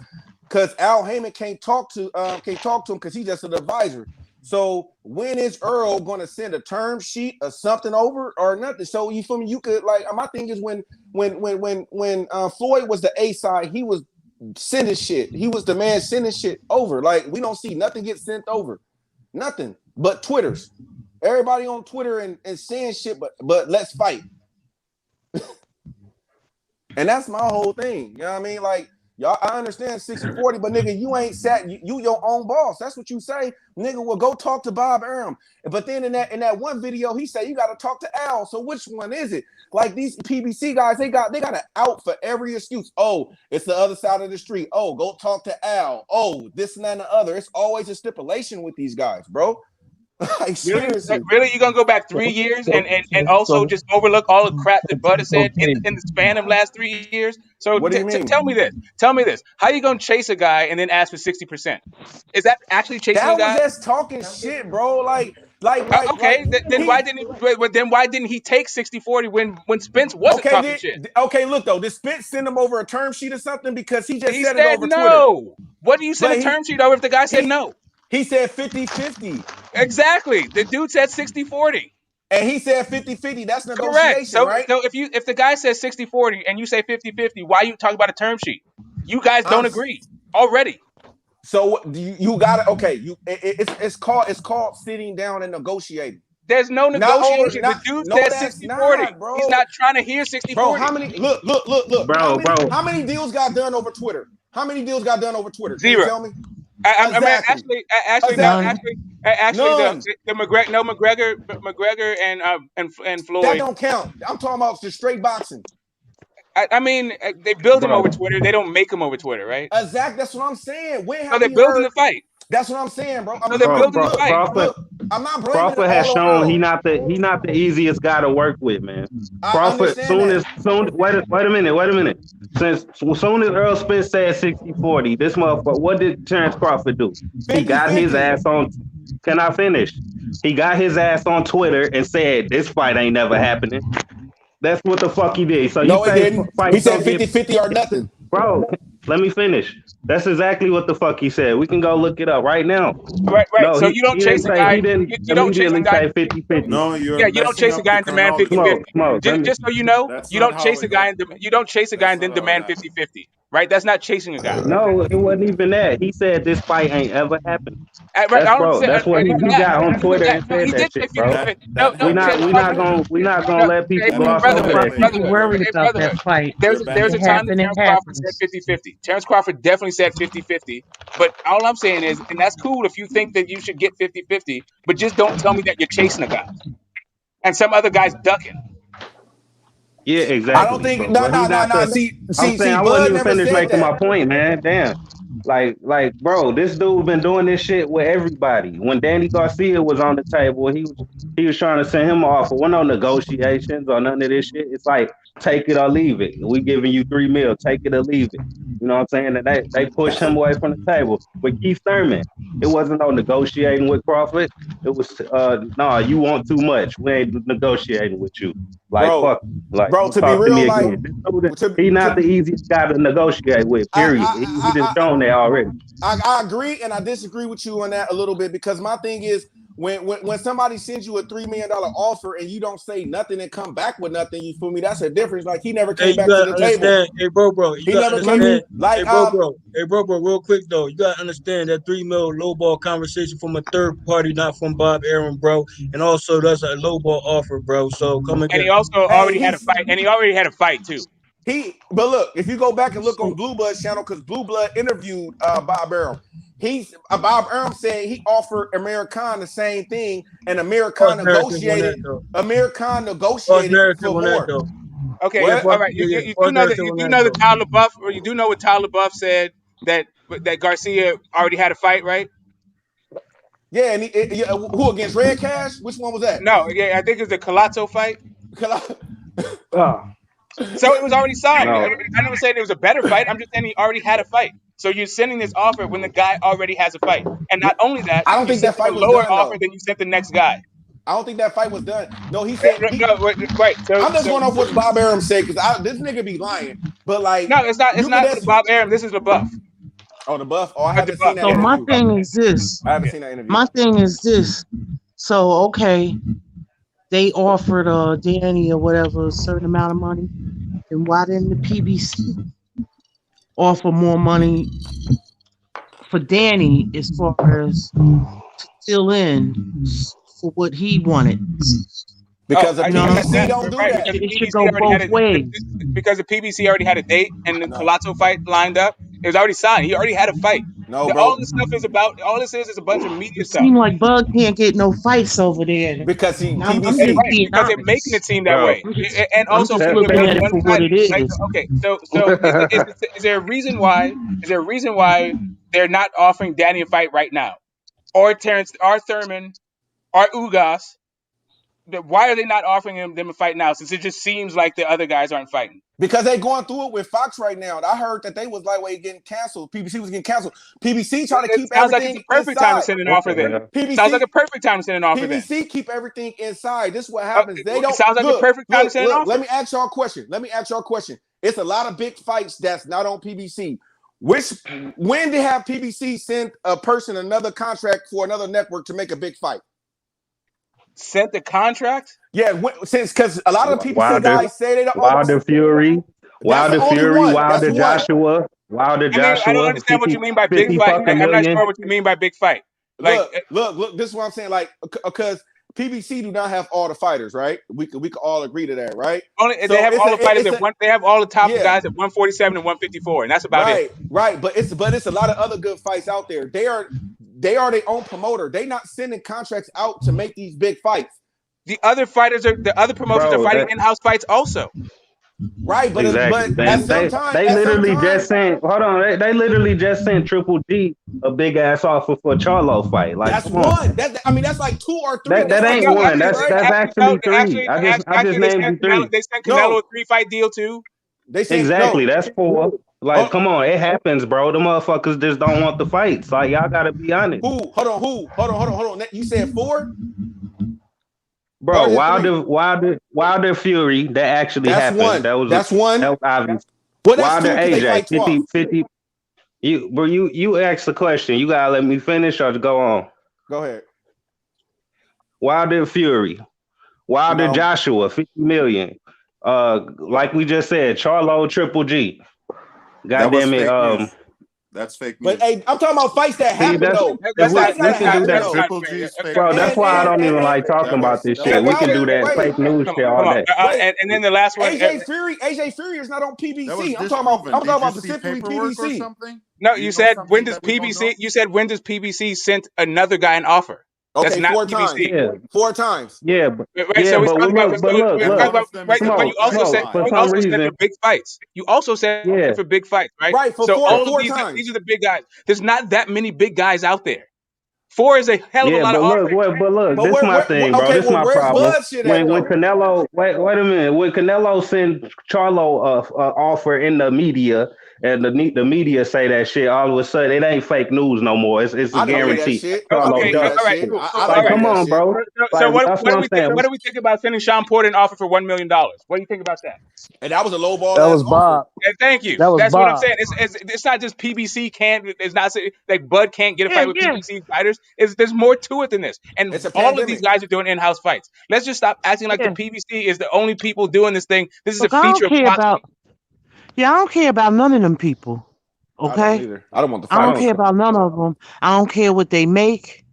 Al Heyman can't talk to him because he's just an advisor. So when is Errol going to send a term sheet or something over or nothing? So you feel me? You could like my thing is when Floyd was the A side, he was sending shit. He was the man sending shit over. Like we don't see nothing get sent over. Nothing but Twitters. Everybody on Twitter and saying shit, but let's fight. And that's my whole thing. You know what I mean? Like, y'all, I understand 60-40, but nigga, you ain't sat, you your own boss. That's what you say. Nigga, well, go talk to Bob Arum. But then in that one video, he said you gotta talk to Al. So which one is it? Like these PBC guys, they got an out for every excuse. Oh, it's the other side of the street. Oh, go talk to Al. Oh, this and that and the other. It's always a stipulation with these guys, bro. Like, seriously. Really, you're gonna go back 3 years and also just overlook all the crap that Bud has said in the span of the last 3 years? So what do you mean? Tell me this. How are you gonna chase a guy and then ask for 60%? Is that actually chasing a guy? That was just talking shit, bro. Like okay, then why didn't he take 60-40 when Spence wasn't talking shit? Okay, look though, did Spence send him over a term sheet or something because he said it over no. Twitter? What do you send a term sheet over if the guy said no? He said 50-50. Exactly. The dude said 60-40. And he said 50-50. That's negotiation, so, right? So if the guy says 60-40 and you say 50-50, why you talk about a term sheet? You guys don't agree already. So you got to it's called sitting down and negotiating. There's no negotiation. The dude said 60-40. He's not trying to hear 60-40. Bro, how many look. Bro, how many deals got done over Twitter? How many deals got done over Twitter? Can 0. you tell me? Actually, the McGregor and Floyd. That don't count. I'm talking about just straight boxing. I mean, they build them over Twitter. They don't make them over Twitter, right? Exactly. That's what I'm saying. So they're building the fight. That's what I'm saying, bro. So they're building the fight. Look, I'm not blaming Crawford has shown he not the easiest guy to work with, man. Crawford, wait a minute. As soon as Errol Spence said 60-40, this motherfucker, what did Terence Crawford do? He got his ass on. Can I finish? He got his ass on Twitter and said this fight ain't never happening. That's what the fuck he did. So no, he didn't. He said 50-50 or nothing. Bro, let me finish. That's exactly what the fuck he said. We can go look it up right now. Right. No, so you don't chase a guy. He didn't immediately say 50-50. No, you don't chase a guy and demand 50-50. Just so you know, you don't chase a guy and then demand 50-50. Right? That's not chasing a guy. No, it wasn't even that. He said this fight ain't ever happened. That's what he got on Twitter and said that shit, bro. We're not gonna let people gloss over that. People worried about that fight. There's a time that Terence Crawford said 50-50. Terence Crawford definitely said 50-50. But all I'm saying is, and that's cool if you think that you should get 50-50, but just don't tell me that you're chasing a guy and some other guy's ducking. Yeah, exactly. I don't think no. See, I wasn't even finished making my point, man. Damn. Like, bro, this dude been doing this shit with everybody. When Danny Garcia was on the table, he was trying to send him off. There weren't no negotiations or none of this shit. It's like, take it or leave it. We giving you $3 million. Take it or leave it. You know what I'm saying? And they pushed him away from the table. With Keith Thurman, it wasn't no negotiating with Crawford. It was, you want too much. We ain't negotiating with you. Like, bro, fuck. Like, bro, to be real, like, he's not the easiest guy to negotiate with, period. He just shown that already. I agree and I disagree with you on that a little bit because my thing is when somebody sends you a $3 million offer and you don't say nothing and come back with nothing, you feel me? That's a difference. Like he never came back to the table. Hey, bro, you gotta understand. Like, hey, bro, real quick though, you gotta understand that $3 million lowball conversation from a third party, not from Bob Arum, bro. And also that's a lowball offer, bro. So come again. And he also already had a fight. And he already had a fight too. But look, if you go back and look on Blue Blood's channel, because Blue Blood interviewed Bob Arum, Bob Arum said he offered Amir Khan the same thing, and Amir Khan negotiated. Amir Khan negotiated for more. Okay, What? all right. You do know that Tyler Buff, or you do know what Tyler Buff said that Garcia already had a fight, right? Yeah, and who against Red Cash? Which one was that? No, yeah, I think it was the Colazzo fight. So it was already signed. No. I never said it was a better fight. I'm just saying he already had a fight. So you're sending this offer when the guy already has a fight, and not only that, I don't you think sent that fight a was lower done offer though. than you sent the next guy. I don't think that fight was done. No, he said right. So I'm just going off what Bob Arum said because this nigga be lying. But like, no, it's not. It's not Bob Arum. This is LaBeouf. Oh, the Buff. Oh, I haven't seen that So interview. my thing is this. I haven't seen that interview. My thing is this. So okay, they offered Danny or whatever a certain amount of money, and why didn't the PBC offer more money for Danny as far as to fill in for what he wanted? Because the PBC don't do that. It should go both ways. Because the PBC already had a date and the Colazzo fight lined up. It was already signed. He already had a fight. No, bro. All this stuff is about. All this is a bunch of media It stuff. seems like Bug can't get no fights over there because PBC. Because they're making it seem that way, and also I'm just looking at it for what it is. Like, okay, so is there a reason why? Is there a reason why they're not offering Danny a fight right now, or Terence, or Thurman, or Ugas? Why are they not offering them a fight now? Since it just seems like the other guys aren't fighting. Because they going through it with Fox right now. I heard that they was like, "Wait, getting canceled." PBC was getting canceled. PBC trying to keep sounds everything like it's a perfect inside. time to send an offer then. PBC, sounds like a perfect time to send an offer then. PBC keep everything inside. This is what happens. They don't. It sounds like a perfect time to send an offer. Let me ask y'all a question. It's a lot of big fights that's not on PBC. When they have PBC send a person another contract for another network to make a big fight? Sent the contract? Yeah, because a lot of the PBC guys say they don't. Wilder Fury, Wilder Joshua, Wilder Joshua. I don't understand what you mean by big fight. I'm not sure what you mean by big fight. Like, look. This is what I'm saying. Like, because PBC do not have all the fighters, right? We could all agree to that, right? They have all the fighters they have all the top guys at 147 and 154, and that's about it. Right. But it's a lot of other good fights out there. They are their own promoter. They not sending contracts out to make these big fights. The other promoters are fighting in-house fights also. Right, but exactly. but at some time, they literally just sent. Hold on, they literally just sent Triple G a big ass offer for a Charlo fight. Like that's one. That's like 2 or 3. That ain't one. That's actually 3. I just named you 3. They sent Canelo a 3-fight deal too. They said exactly. That's 4. Like, come on, it happens, bro. The motherfuckers just don't want the fights. Like, y'all gotta be honest. Hold on. You said 4? Bro, Wilder Fury, that actually happened. One. That's one. That was obvious. Well, that's Wilder 2, AJ, 50. You asked the question. You gotta let me finish or go on. Go ahead. Wilder Fury. Wilder Joshua, 50 million. Like we just said, Charlo Triple G. Goddamn it. That's fake news. But hey, I'm talking about fights that happen though. That's why I don't even like talking about this shit. We can do that fake news shit all day. And then the last one, AJ Fury is not on PBC. I'm talking about specifically PBC. No, you said when does PBC? You said when does PBC send another guy an offer? Okay, that's not 4 PBC. times. Yeah. 4 times. Yeah, but you also said for big fights. You also said for big fights, right? Right. For so 4 all of these are the big guys. There's not that many big guys out there. 4 is a hell of a lot of offers. But look, this is my thing, bro. This is my problem. When Canelo, wait a minute. When Canelo sent Charlo offer in the media, and the media say that shit, all of a sudden it ain't fake news no more. It's a guarantee. All right. Come on, bro. So what do we think about sending Sean Porter an offer for $1 million? What do you think about that? And that was a low ball. That was Bob. And thank you. That's what I'm saying. It's not just PBC can't. It's not like Bud can't get a fight with PBC fighters. There's more to it than this. And all of these guys are doing in-house fights. Let's just stop acting like the PBC is the only people doing this thing. This is a feature of boxing. I don't care about none of them people. Okay? I don't want the fight. I don't care about none of them. I don't care what they make.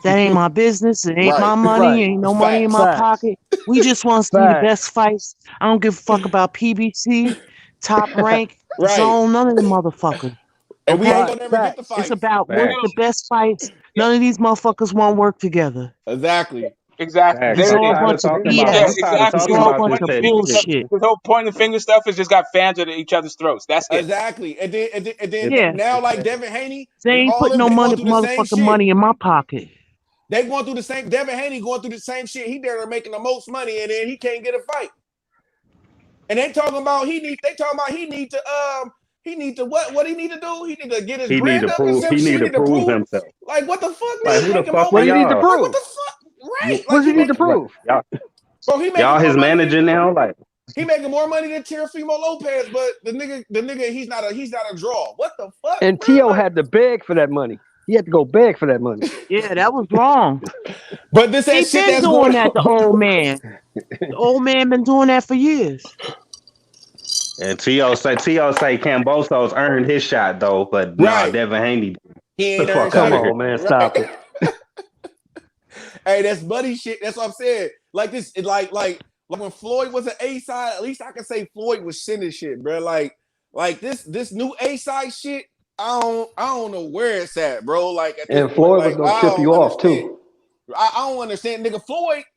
That ain't my business. It ain't my money. Ain't no money in my pocket. We just want to see the best fights. I don't give a fuck about PBC, Top Rank, Zone, none of them motherfuckers. And we ain't gonna never get the fight. It's about what's the best fights. None of these motherfuckers won't work together. Exactly. Exactly. It's all a I'm tired bunch of of talking about. Yeah, BS. I'm tired of exactly. It's talking This all a whole about bunch this pointing of the petty finger shit. stuff, bullshit. this whole pointing the finger stuff is just got fans at each other's throats. That's it. Exactly. And then Yeah. now like Devin Haney They and ain't all put them, no they going money, through the same motherfucking shit. money in my pocket. They going through the same. Devin Haney going through the same shit. He there making the most money, and then he can't get a fight. And they talking about he need to what he need to do? He need to get his He need brand to up and prove. some He need shit. He to need to prove prove. himself. Like what the fuck, Like nigga? who the Making fuck more are What do you money? need to y'all? Like what prove? the fuck? Right? What Like does he need to prove? bro, he Y'all making his more money manager now. Like he making more money than Teofimo Lopez, but the nigga, he's not a draw. What the fuck, And bro? T.O. Like, had to beg for that money. He had to go beg for that money. Yeah, that was wrong. but this He that shit been that's doing going that, the on. old man. The old man been doing that for years. and T.O. say Camboso's earned his shot though, but nah, Right. Devin Haney. He The ain't earned fuck out Come of shit. here. on, man. Right. Stop it. Hey, that's buddy shit. That's what I'm saying. Like this, like when Floyd was an A side, at least I can say Floyd was sending shit, bro. Like this new A side shit, I don't know where it's at, bro. Like at this And point, Floyd was like gonna I tip don't you off understand. too. I don't understand, nigga.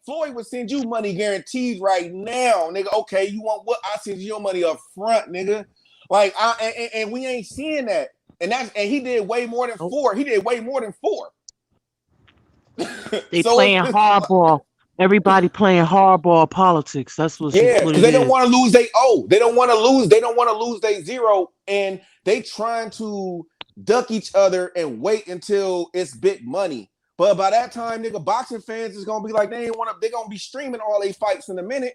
Floyd would send you money guaranteed right now, nigga. Okay, you want what? I send you your money up front, nigga. Like and we ain't seeing that. And he did way more than four. He did way more than four. They So playing hardball. Everybody playing hardball politics. That's what yeah, what because it they don't is. want to lose they O. They don't want to lose. They don't want to lose they zero, and they trying to duck each other and wait until it's big money. But by that time, nigga, boxing fans is gonna be like they ain't want to. They gonna be streaming all they fights in a minute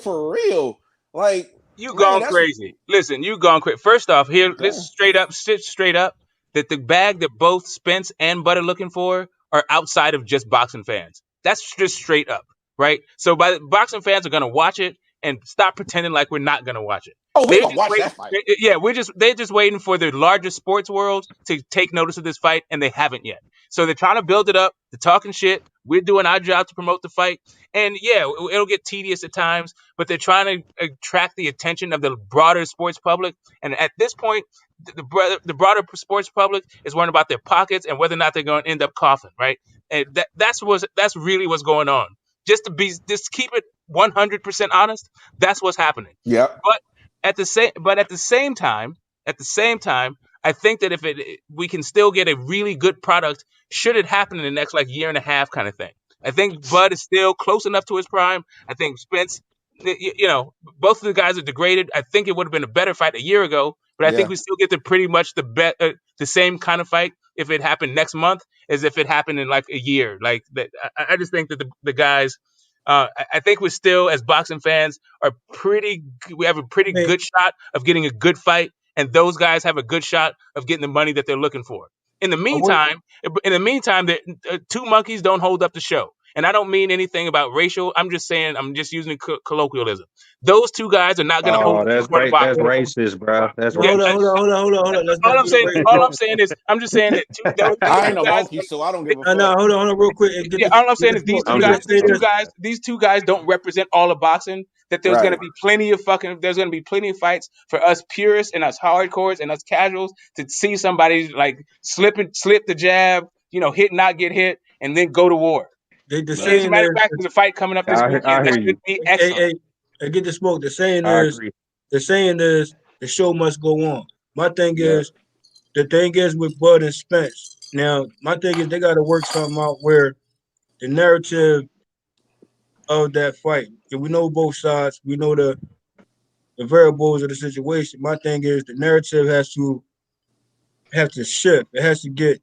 for real. Like You man, gone that's crazy. Listen, you gone crazy. First off, here, let's sit straight up that the bag that both Spence and Bud are looking for are outside of just boxing fans. That's just straight up, right? So boxing fans are gonna watch it and stop pretending like we're not gonna watch it. oh, we They're gonna just watch waiting. that fight. Yeah, they're just waiting for the largest sports world to take notice of this fight, and they haven't yet. So they're trying to build it up. They're talking shit. We're doing our job to promote the fight, and yeah, it'll get tedious at times, but they're trying to attract the attention of the broader sports public. And at this point, the broader sports public is worrying about their pockets and whether or not they're going to end up coughing, right? And that's really what's going on. Just keep it 100% honest. That's what's happening. Yep. But at the same time, I think that if we can still get a really good product, should it happen in the next like year and a half kind of thing. I think Bud is still close enough to his prime. I think Spence, both of the guys are degraded. I think it would have been a better fight a year ago, but I think Yeah. we still get pretty much the same kind of fight if it happened next month as if it happened in like a year. Like that, I just think that the guys. I think we still, as boxing fans, we have a pretty good shot of getting a good fight, and those guys have a good shot of getting the money that they're looking for. In the meantime, two monkeys don't hold up the show. And I don't mean anything about racial. I'm just using colloquialism. Those two guys are not going to hold Oh, up the that's sport of great. That's boxing. racist, bro. That's Yeah, Hold on, racist. hold on, hold on, hold on, hold on. Let's all not I'm do the saying, race. all I'm saying is, I'm just saying that those I two ain't a guys. monkey, so I don't give a No, fuck. hold on, real quick. Yeah, all I'm Get saying the is these smoke. two Let me guys, just say this. these two guys don't represent all of boxing. That there's going to Right. be plenty of fights for us purists and us hardcores and us casuals to see somebody like slip the jab, hit not get hit, and then go to war. The And as a saying matter of is, fact, there's a fight coming up this weekend I that hear should you. be hey, excellent. get the smoke. The saying I is, agree. the show must go on. My thing Yeah. is, the thing is with Bud and Spence. Now, my thing is they got to work something out where the narrative of that fight. And we know both sides. We know the variables of the situation. My thing is the narrative has to shift. It has to get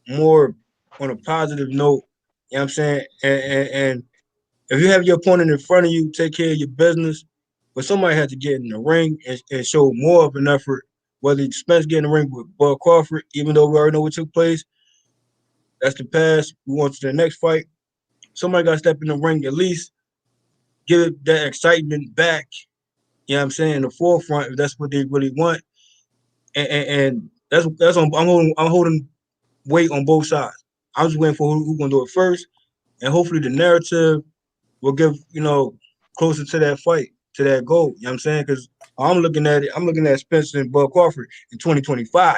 more on a positive note. You know what I'm saying? And if you have your opponent in front of you, take care of your business. But somebody had to get in the ring and show more of an effort. Whether Spence get in the ring with Bud Crawford, even though we already know what took place, that's the past. We want to the next fight. Somebody got to step in the ring at least, give it that excitement back. You know what I'm saying? In the forefront, if that's what they really want. And that's on. I'm holding weight on both sides. I'm just waiting for who's gonna do it first, and hopefully the narrative will give closer to that fight, to that goal. You know what I'm saying? Because I'm looking at Spencer and Bud Crawford in 2025.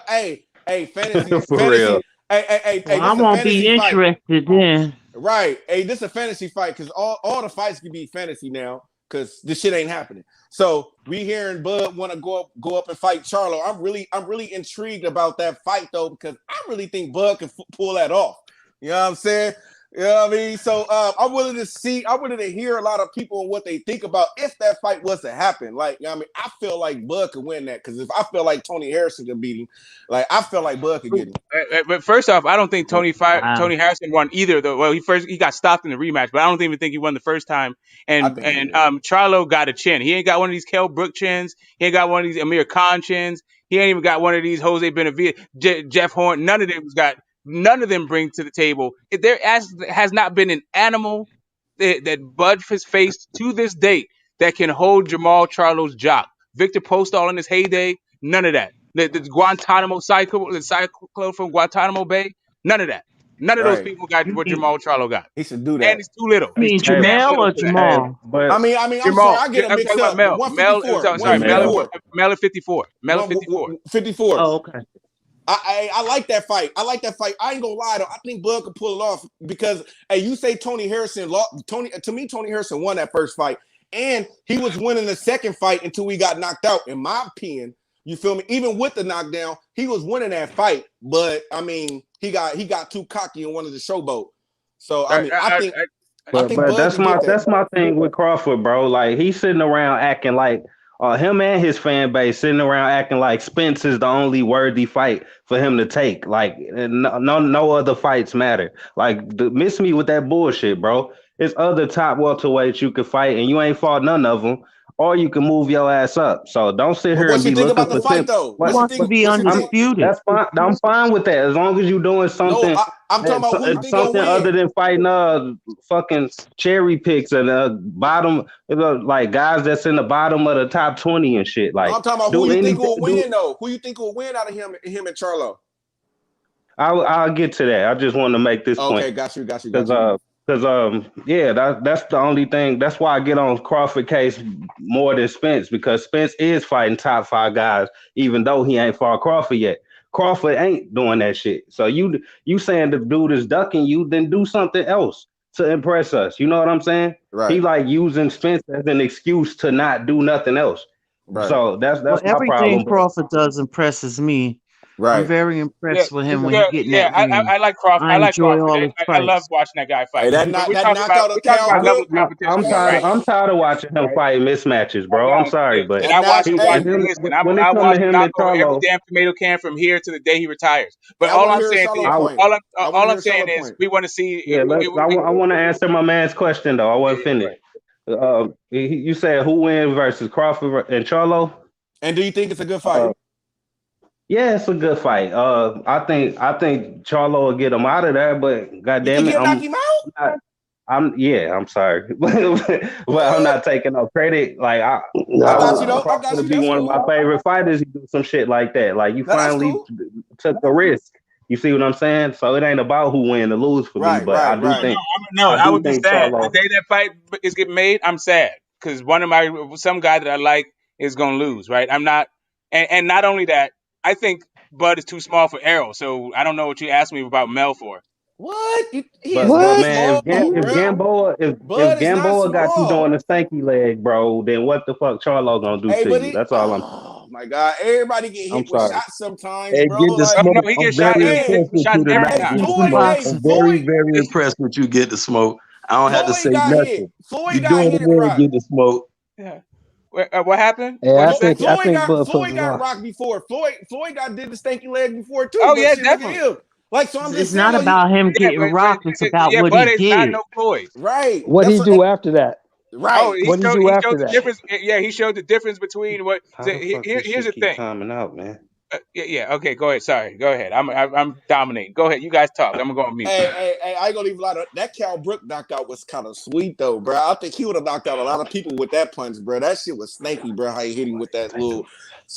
hey, fantasy, For real. hey, Well, I this is a won't be fantasy fight. interested then. Right. Hey, this is a fantasy fight because all the fights can be fantasy now because this shit ain't happening. So we hearing Bud want to go up and fight Charlo. I'm really intrigued about that fight though because I really think Bud can pull that off. You know what I'm saying? You know what I mean? So I'm willing to hear a lot of people and what they think about if that fight was to happen. Like, you know what I mean? I feel like Bud could win that because if I feel like Tony Harrison could beat him, like I feel like Bud could get him. But first off, I don't think Tony Harrison won either. Well, he got stopped in the rematch, but I don't even think he won the first time. And Charlo got a chin. He ain't got one of these Kell Brook chins. He ain't got one of these Amir Khan chins. He ain't even got one of these Jose Benavidez, Jeff Horn. None of them bring to the table. There has not been an animal that Bud has faced to this date that can hold Jamal Charlo's jock. Victor Postol in his heyday, none of that. The Guantanamo cyclone from Guantanamo Bay, none of that. None of those people got what Jamal Charlo got. He should do that. And he's too little. I mean, Jamel or Jamal? I mean, I'm sorry, I get him mixed up. Mel. 154. Mel at 54. Mel at 54. 54. Oh, okay. I like that fight. I ain't gonna lie though. I think Bud could pull it off because you say Tony Harrison lost. Tony Harrison won that first fight, and he was winning the second fight until he got knocked out. In my opinion, you feel me? Even with the knockdown, he was winning that fight. But I mean, he got too cocky and wanted to showboat. So I mean, I think that's my thing with Crawford, bro. Like he's sitting around acting like. Him and his fan base sitting around acting like Spence is the only worthy fight for him to take. Like no other fights matter. Like miss me with that bullshit, bro. There's other top welterweights you could fight, and you ain't fought none of them. Or you can move your ass up. So don't sit here and be looking for fight, though. He wants to be undisputed. That's fine. I'm fine with that as long as you're doing something. No, I'm talking about who you think something other than fighting fucking cherry picks and bottom, like guys that's in the bottom of the top 20 and shit. Like I'm talking about who you think will win though. Who you think will win out of him and Charlo? I'll get to that. I just want to make this point. Okay, got you. Because that's the only thing. That's why I get on Crawford case more than Spence, because Spence is fighting top 5 guys, even though he ain't fought Crawford yet. Crawford ain't doing that shit. So you saying the dude is ducking you, then do something else to impress us. You know what I'm saying? Right. He like using Spence as an excuse to not do nothing else. Right. So that's my everything problem. Everything Crawford does impresses me. Right. I'm very impressed with him when he's getting that green. I like Crawford. I like enjoy Crawford. all his I fights. love watching that guy fight. Hey, that knockout of Cal level competition. I'm tired of watching him fight mismatches, bro. I'm sorry, but and I watch him. I watch him knock over every Charlo, damn tomato can from here to the day he retires. But all I'm saying is we want to see. Yeah, I want to answer my man's question though. I wasn't finished. You said who wins versus Crawford and Charlo? And do you think it's a good fight? Yeah, it's a good fight. I think Charlo will get him out of there, but goddamn it, knock him out? I'm sorry, but I'm not taking no credit. Like I got you though. I got you. Be one of my favorite fighters. You do some shit like that. Like you finally took a risk. You see what I'm saying? So it ain't about who win or lose for me, but I do think. I would be sad the day that fight is getting made. I'm sad because some guy that I like is gonna lose. Right? I'm not, and not only that. I think Bud is too small for Errol, so I don't know what you asked me about Mel for. What? If Gamboa got you doing the stanky leg, bro, then what the fuck Charlo gonna do to you? That's all I'm saying. Oh my God! Everybody get hit with shots sometimes, bro. Get the smoke. No, he gets shot every time. I'm very, very impressed with you. Get the smoke. I don't have to say nothing. Floyd got hit. Get the smoke. Yeah. What happened? Yeah, Floyd got rocked before. Floyd did the stanky leg before too. Oh yeah, definitely. Like so, I'm just it's not about him getting rocked. It's about what he did. Not no Floyd. Right. What he do after that? Right. Oh, what he do after that? He showed the difference between what. Here's the thing. Timing out, man. Yeah. Okay. Go ahead. Sorry. Go ahead. I'm dominating. Go ahead. You guys talk. I'm gonna go on mute. Hey, I ain't gonna leave a lot of that. Cal Brook knockout was kind of sweet though, bro. I think he would have knocked out a lot of people with that punch, bro. That shit was snaky, bro. How he hit him with that little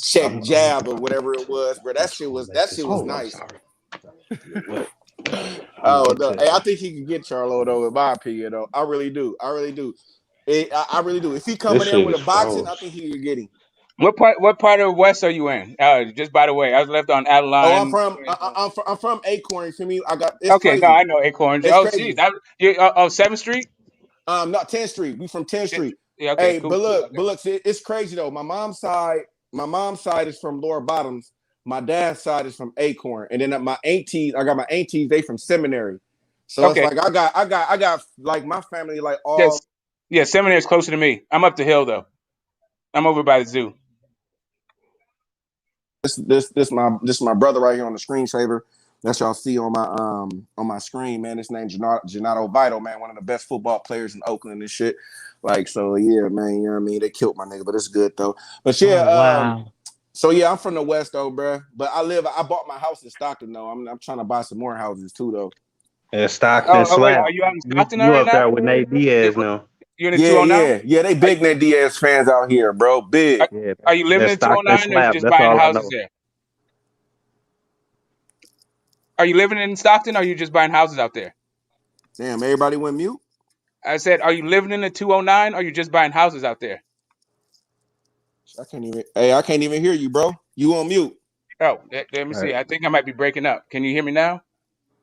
check jab or whatever it was, bro. That shit was nice. Oh no. Hey, I think he can get Charlo though, in my opinion though. I really do. I really do. If he coming in with a boxing, I think he can get him. What part of West are you in? Just by the way, I was left on Oh, Adeline. I'm from Acorn. For me, it's Okay, no, crazy. I know Acorns. It's Oh, geez, crazy. 7th Street. Not 10th Street. We from 10th Street. Yeah, okay, Hey, cool. but look, Okay. see, it's crazy though. My mom's side is from Lower Bottoms. My dad's side is from Acorn, and then I got my aunties. They from Seminary. So it's like I got like my family like all. Yes, yeah. Seminary is closer to me. I'm up the hill though. I'm over by the zoo. This my brother right here on the screensaver that y'all see on my screen, man. His name's Gennaro Vital, man, one of the best football players in Oakland and shit. Like, so yeah, man, you know what I mean? They killed my nigga, but it's good though. But yeah, wow. So yeah, I'm from the West though, bro. But I bought my house in Stockton though. I'm trying to buy some more houses too though. Yeah, Stockton Oh wait, slap. are you out in Stockton You right up there now? with Nate Diaz now? You're in the 209. Yeah. They big Nate Diaz fans out here, bro. Big. Yeah, Are you living that in Stockton 209 or you slap. just That's buying all I houses know. there? Are you living in Stockton or are you just buying houses out there? Damn, everybody went mute. I said, are you living in the 209 or are you just buying houses out there? I can't even hear you, bro. You on mute. Oh, let me see. I think I might be breaking up. Can you hear me now?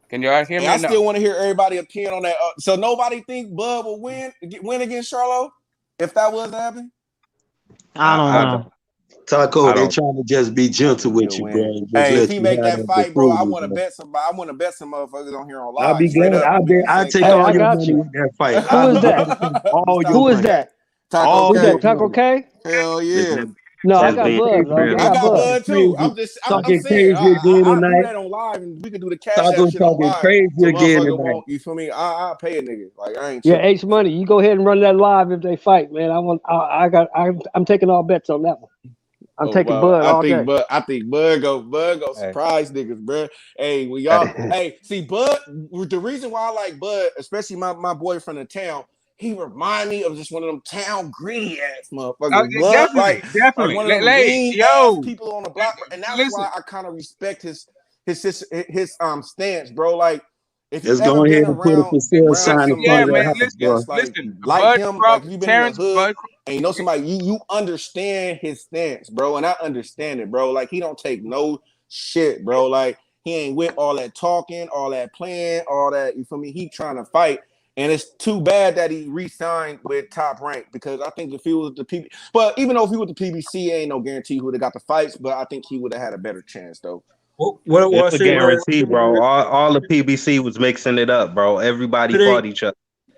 Can y'all hear me? I or no? still want to hear everybody opinion on that. So nobody think Bud will win against Charlo if that was to happen? I don't know. Taco, they trying to just be gentle with you, bro. Just Hey, if let he you make have that the fight, bro, I approval, want to bro. bet somebody. I want to bet some motherfuckers on here on I'll live. be Straight glad. up. I'll take Hey, all I your got money you. with that fight. Who is that? All your Who is money. that? Taco All Who's K. that? Taco K? Hell yeah. No, I That's got being Bud, dog. I I got got Bud. Bud too. I'm talking saying crazy again I'll do tonight. that on live and we can do the cash app Taco shit on talking live. crazy So again motherfucker tonight. won't, you feel me? I'll pay a nigga. Like I ain't Yeah, tripping. H Money. You go ahead and run that live if they fight, man. I'm taking all bets on that one. I'm taking Bud all day. I think Bud go surprise niggas, bro. Hey, see Bud. The reason why I like Bud, especially my boy from the town, he remind me of just one of them town greedy ass motherfuckers. Bud, definitely. like one of them mean ass people on the block, and that's listen. why I kind of respect his stance, bro. Like if you Let's ever go ahead been and put a for sale sign in front of that house, bro. like him, like you've been Terence, in the hood and you know somebody, you understand his stance, bro. And I understand it, bro. Like he don't take no shit, bro. Like he ain't with all that talking, all that playing, all that. You feel me? He trying to fight. And it's too bad that he re-signed with Top Rank because I think if he was the PBC, but even though if he was the PBC, ain't no guarantee who would have got the fights. But I think he would have had a better chance, though. It's a guarantee, bro. All the PBC was mixing it up, bro. Everybody fought each other.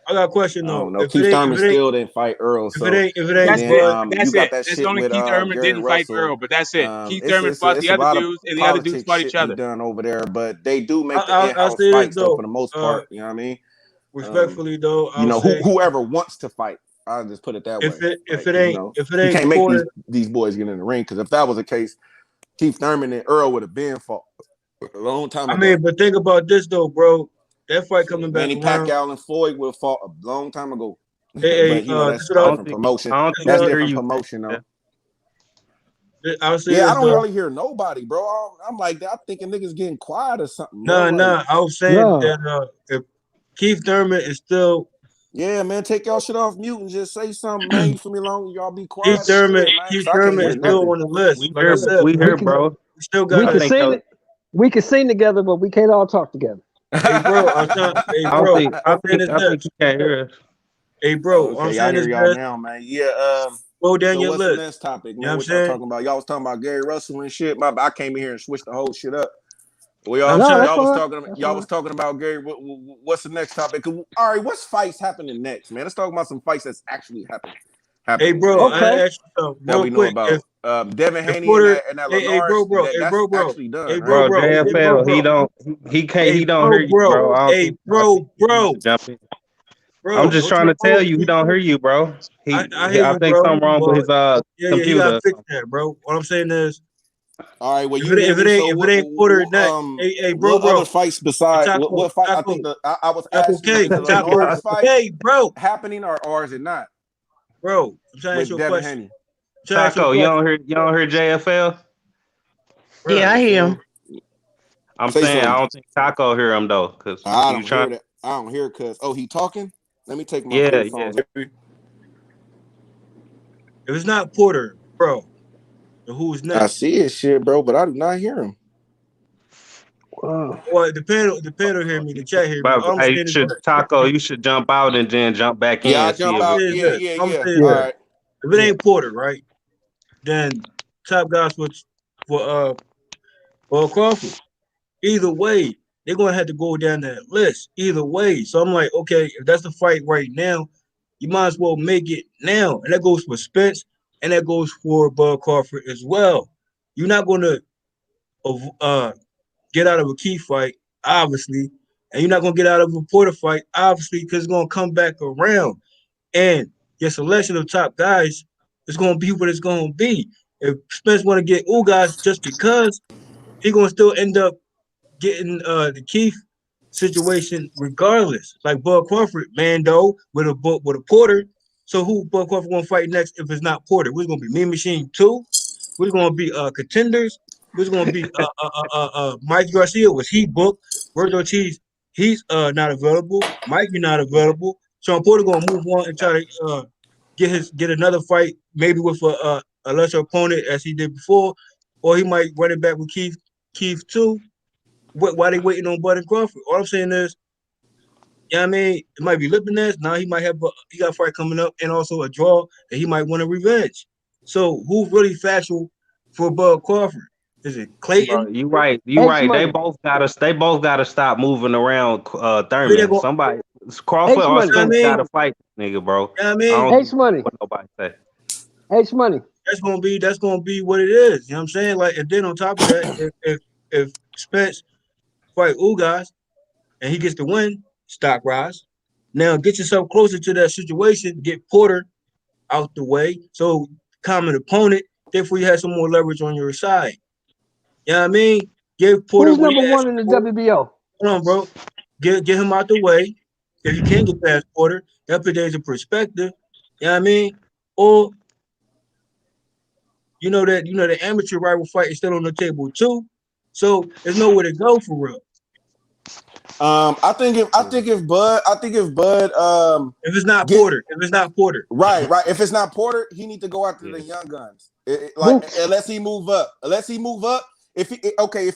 I got a question though. I don't know. Keith Thurman still didn't fight Earl, so if it ain't, that's then, it. That's you got it. that That's shit only with Keith Thurman Gary didn't fight Russell. Earl, but that's it. Keith It's Thurman fought the a other lot of dudes, and the other dudes politics fought shit each be other. done over there, but they do make the I'll in-house say fights this, though, for the most part. You know what I mean? Respectfully though, you know, say whoever wants to fight, I'll just put it that way. If it ain't you can't make these boys get in the ring because if that was the case, Keith Thurman and Earl would have been fought a long time ago. I mean, but think about this though, bro. That fight coming back Manny around. Pacquiao and Floyd would have fought a long time ago. Hey, but you know that's different promotion. That's different promotion, though. I don't really hear nobody, bro. I'm like that. I'm thinking niggas getting quiet or something. No. I was saying that if Keith Thurman is still. Yeah, man, take y'all shit off mute and just say something, man. You feel me? Long y'all be quiet. Keith Thurman is still on the list. Like I said, we here, bro. We still got. We can sing together, but we can't all talk together. Hey, bro, I think you can't hear us. Hey, bro, okay, I'm y'all saying hear this, y'all now, man. Yeah, go down so your what's list. the next topic, man? You know What y'all talking about? Y'all was talking about Gary Russell and shit. I came in here and switched the whole shit up. Y'all was talking about Gary. What's the next topic? All right, what's fights happening next, man? Let's talk about some fights that's actually happening. Hey, bro, okay. That we know about. Devin Haney and that Linares, that's actually done. Hey, bro, JFL, he don't hear you, bro. Hey, bro. I'm just trying to tell you, he don't hear you, bro. I think something wrong with his computer. Yeah, he gotta fix that, bro. What I'm saying is, all right, well, if it ain't Porter next, hey, bro, other fights besides what fight? I think I was asking, is the Linares fight happening or is it not? Bro, I'm trying to ask you a question. Haney. Taco, you don't hear JFL? Yeah, I hear him. I'm saying I don't think Taco hear him though, cause I don't hear that. I don't hear cause he talking. Let me take my headphones. If it's not Porter, bro, Who's I next? see his shit, bro, but I do not hear him. Well, the panel hear me, the chat hear me. But All I'm hey, saying is that. Taco, you should jump out and then jump back Yeah, in. I See jump if out. it, Yeah, I'm yeah. saying All this. right. If it ain't Porter, right, then top guys for Crawford. Either way, they're gonna have to go down that list. Either way. So I'm like, okay, if that's the fight right now, you might as well make it now. And that goes for Spence and that goes for Bud Crawford as well. You're not gonna get out of a key fight, obviously, and you're not gonna get out of a Porter fight, obviously, because it's gonna come back around. And your selection of top guys is gonna be what it's gonna be. If Spence want to get Ugas just because, he gonna still end up getting the Keith situation regardless. Like Bud Crawford, Mando with a Porter. So who Bud Crawford gonna fight next if it's not Porter? We're gonna be Mean Machine 2. We're gonna be contenders. We're gonna be Mike Garcia. Was he booked? Virgil Ortiz, he's not available. Mike, you're not available. Sean Porter gonna move on and try to get another fight, maybe with a lesser opponent as he did before, or he might run it back with Keith too. Why they waiting on Bud and Crawford? All I'm saying is, you know what I mean? It might be Lipinez. Now he might have he got a fight coming up and also a draw that he might want a revenge. So who's really factual for Bud Crawford? Is it bro, Clayton? you right. You H right. They money. both gotta stop moving around Who they Thurman. go? Somebody Crawford H or money. You know what I Spence mean? gotta fight this nigga, bro. You know what I I mean? don't H give a money. what nobody say. H money. That's gonna be what it is. You know what I'm saying? Like, and then on top of that, if Spence fight Ugas and he gets the win, stock rise. Now get yourself closer to that situation. Get Porter out the way. So common opponent, therefore you have some more leverage on your side. You know what I mean? Give Porter Who's what he number one asked in the for. WBO? Hold on, bro. Get him out the way. If you can get past Porter, that put things in perspective. You know what I mean? Or the amateur rival fight is still on the table too. So there's nowhere to go for real. I think if Bud If it's not get Porter, right. If it's not Porter, he need to go after the young guns. Unless he move up. If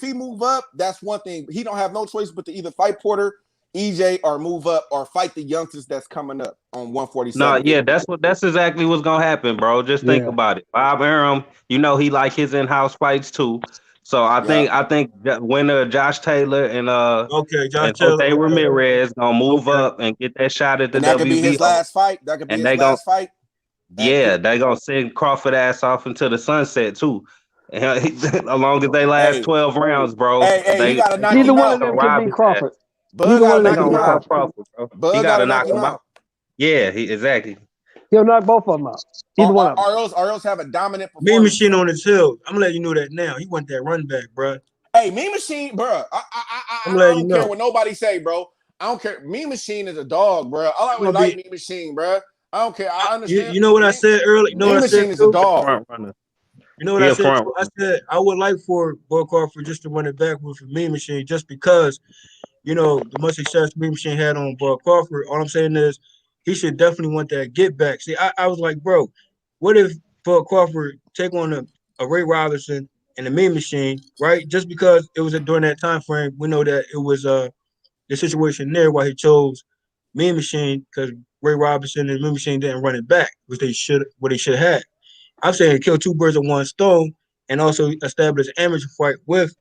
he move up, that's one thing. He don't have no choice but to either fight Porter, EJ, or move up or fight the youngsters that's coming up on 147. No, yeah, that's exactly what's gonna happen, bro. Just think Yeah. about it. Bob Arum, he like his in-house fights too. So I think that when Josh Taylor and Josh Taylor, Jose okay. Ramirez gonna move Okay. up and get that shot at the And that could be his WBO, last fight. and they gonna That they gonna send Crawford ass off into the sunset too. And as long as they last 12 rounds, bro, he gotta knock Neither him one out. of them rob can beat his Crawford. Bud Neither one gotta of them They knock can gonna him beat rob out. Crawford. Crawford, bro. Bud He gotta gotta knock knock him him out. out. Yeah, exactly. He'll knock both of them out. Either one of them. Or else have a dominant Mean performance. Machine on his hill. I'm gonna let you know that now. He want that run back, bro. Hey, Mean Machine, bro. I don't care what nobody say, bro. I don't care. Mean Machine is a dog, bro. I always like Mean Machine, bro. I don't care. I understand. You know what I said earlier? You know what I said Machine is a too? dog. Front runner. You know what I said? I said I would like for Bud Crawford just to run it back with Mean Machine, just because the much success Mean Machine had on Bud Crawford. All I'm saying is he should definitely want that get back. See, I was like, bro, what if Bud Crawford take on a Ray Robinson and the Mean Machine, right? Just because it was during that time frame, we know that it was the situation there why he chose Mean Machine, because Ray Robinson and Mean Machine didn't run it back, which they should have. I'm saying kill two birds with one stone and also establish an amateur fight with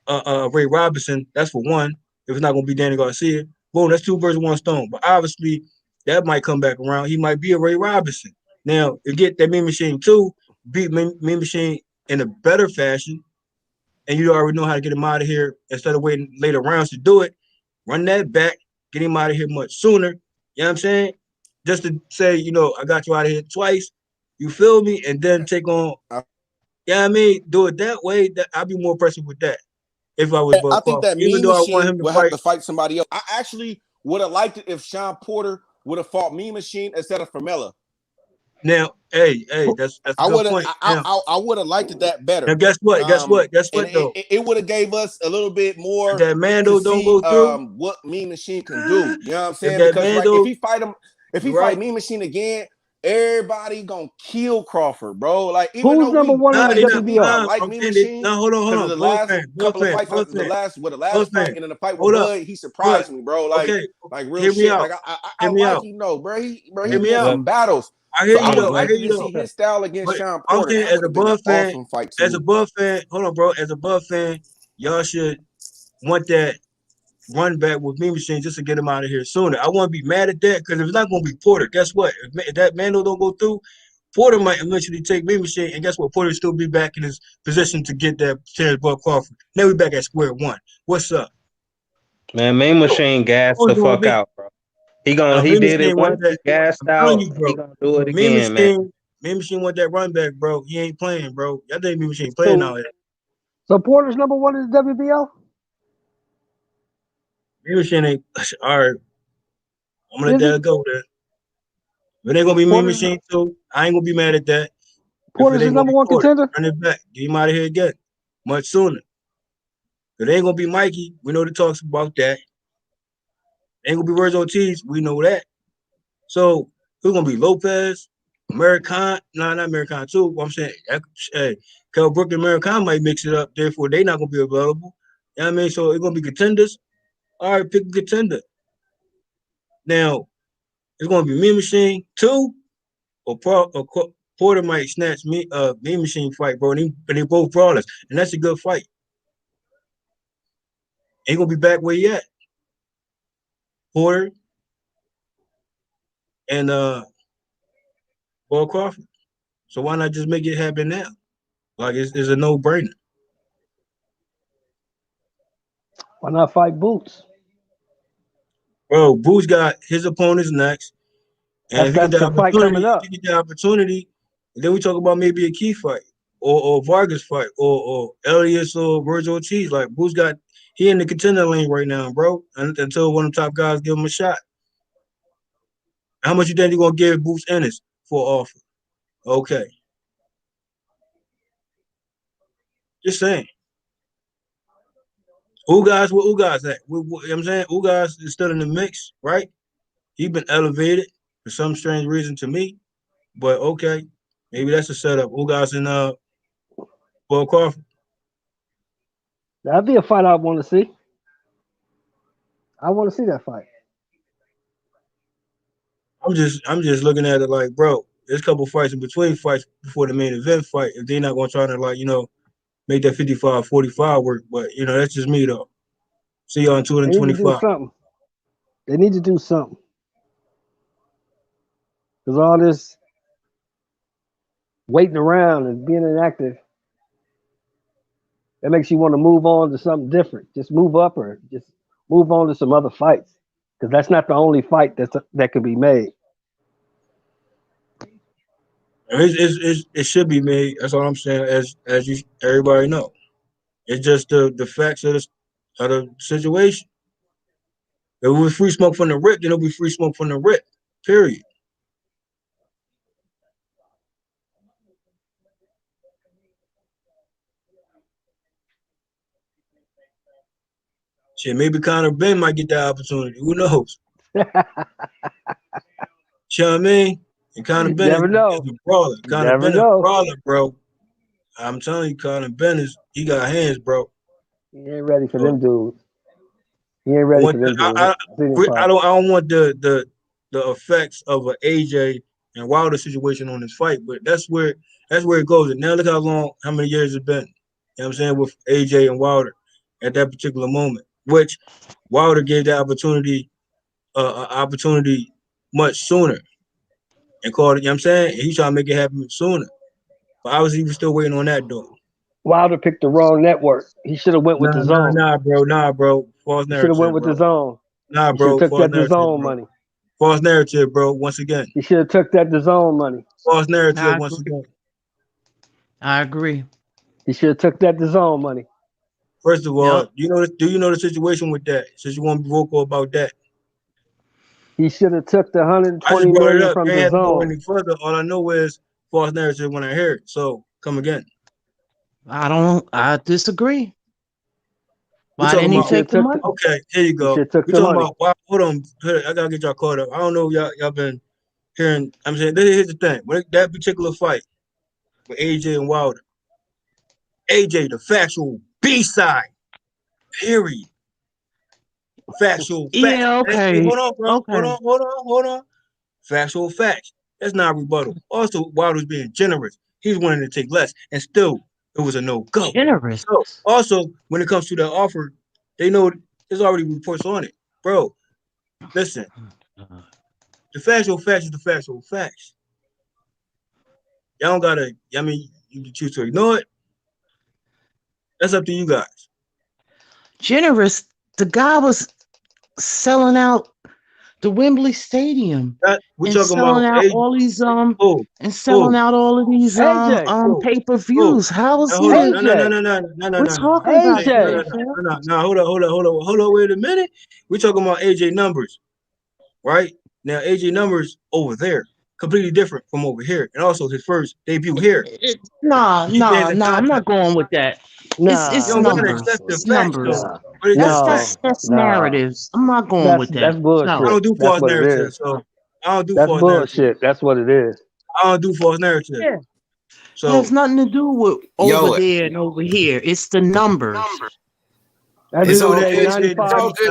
Ray Robinson. That's for one. If it's not going to be Danny Garcia, boom, that's two birds with one stone. But obviously, that might come back around. He might be a Ray Robinson. Now, to get that Mean Machine 2, beat Mean Machine in a better fashion, and you already know how to get him out of here instead of waiting later rounds to do it, run that back, get him out of here much sooner. You know what I'm saying? Just to say, I got you out of here twice. You feel me? And then take on, I mean? Do it that way. I'd be more impressive with that if I was Bud I think Crawford. that Even Mean though I want Machine him to will have fight. to fight somebody else. I actually would have liked it if Sean Porter would have fought Mean Machine instead of Formella. Now, hey, that's a good point. I would have liked it that better. Now, guess what? Guess what though? It would have gave us a little bit more if that Mando to don't see go through, what Mean Machine can do. You know what I'm saying? if that Because Mando, if he fight Mean Machine again, everybody gonna kill Crawford, bro. Like even Who's though number one in the I WBO? like Mean Machine hold because of on. the Bud last fan, couple of fights, the last fight and then the fight with hold up. Bud, he surprised me, bro. Like Okay, real hear me shit. out. Like I like him though, bro. He Hear me won out. some battles. I hear So you I would though. I like hear to you see though. his style against But Sean I'm Porter. saying That as would a have been an Bud fan, awesome fight to me. hold on, bro. As a Bud fan, y'all should want that run back with Mean Machine just to get him out of here sooner. I want to be mad at that because if it's not going to be Porter, guess what? If that Mando don't go through, Porter might eventually take Mean Machine, and guess what? Porter will still be back in his position to get that Terence Bud Crawford. Now we back at square one. What's up? Man, Main Machine gassed the fuck out, bro. He Mean did it Machine once. want that. He gassed I'm telling out. you, bro. He gonna do it Mean again, man. Machine want that run back, bro. He ain't playing, bro. Y'all think Mean Machine playing out here. So Porter's number one in the WBO? Mean Machine ain't all right. I'm gonna let that go there. If it ain't gonna be Mean Machine too, I ain't gonna be mad at that. Porter's the number one contender? Run it back. Get him out of here again. Much sooner. If it ain't gonna be Mikey, we know the talks about that. Ain't gonna be Words Ortiz, we know that. So who's gonna be Lopez, American? Not American too. What I'm saying, hey, Kel Brook and American might mix it up, therefore they not gonna be available. You know what I mean? So it's gonna be contenders. All right, pick a contender. Now, it's gonna be Mean Machine 2 or Porter might snatch Mean Machine fight, bro. And they both brawlers, and that's a good fight. Ain't gonna be back where he at. Porter and Bud Crawford. So why not just make it happen now? Like it's a no-brainer. Why not fight Boots? Bro, Boots got his opponents next. And if he get the opportunity, then we talk about maybe a key fight or Vargas fight or Elias or Virgil Ortiz. Like Boots he in the contender lane right now, bro. Until one of the top guys give him a shot. How much you think you're gonna give Boots Ennis for offer? Okay. Just saying. Ugas, where Ugas at? You know what I'm saying? Ugas is still in the mix, right? He's been elevated for some strange reason to me. But okay. Maybe that's a setup. Ugas and Bud Crawford. That'd be a fight I want to see. I want to see that fight. I'm just looking at it like, bro, there's a couple fights in between fights before the main event fight. If they're not gonna try to make that 55-45 work, but that's just me though. See y'all in 225. They need to do something. Because all this waiting around and being inactive, that makes you want to move on to something different. Just move up or just move on to some other fights. Because that's not the only fight that could be made. It should be made. That's all I'm saying. As everybody know, it's just the facts of the situation. If it was free smoke from the rip, then it'll be free smoke from the rip. Period. Shit, maybe Conor Ben might get that opportunity. Who knows? You know what I mean? And Conor Ben is a brawler. Conor Ben is a brawler, bro. I'm telling you, Conor Ben he got hands, bro. He ain't ready for them dudes. He ain't ready for them dudes. I don't want the effects of an AJ and Wilder situation on this fight, but that's where it goes. And now look how many years it's been. You know what I'm saying, with AJ and Wilder at that particular moment, which Wilder gave that opportunity much sooner and called it, you know what I'm saying? He's trying to make it happen sooner. But obviously he was still waiting on that though. Wilder picked the wrong network. He should have went with the zone. Nah, bro. False narrative. Should have went with the zone. Nah, he bro. Took false that narrative, zone bro. money. False narrative, bro. Once again. He should have took that zone money. False narrative once again. I agree. He should have took that zone money. First of all, do you know the situation with that? Since you want to be vocal about that. He should have took the $120 million from the zone. Go any further. All I know is false narrative when I hear it. So come again. I disagree. Why didn't he take the money? Okay, here you go. We're talking about hold on. I gotta get y'all caught up. I don't know y'all been hearing. I'm saying, here's the thing. When that particular fight with AJ and Wilder, AJ, the factual B-side, period. Factual facts. Yeah, okay. Hey, hold on, bro. Okay. Hold on. Factual facts. That's not rebuttal. Also, Wilder's being generous. He's wanting to take less, and still, it was a no-go. Generous. So, also, when it comes to the offer, they know there's already reports on it. Bro, listen. The factual facts is the factual facts. Y'all don't gotta, I mean, you can choose to ignore it. That's up to you guys. Generous. The guy was selling out the Wembley Stadium We and talking selling about out all these and selling out all of these pay-per-views. How is he? No. We're talking about No, hold on, wait a minute. We're talking about AJ numbers, right? Now AJ numbers over there, completely different from over here, and also his first debut here. Nah, I'm not going with that. It's numbers. It's numbers. That's narratives. I'm not going with that. That's bullshit. No, I don't do false narratives. So I don't do false narratives. Bullshit. That's what it is. I don't do false narratives. Yeah. So it has nothing to do with over there and over here. It's the numbers. It's all good,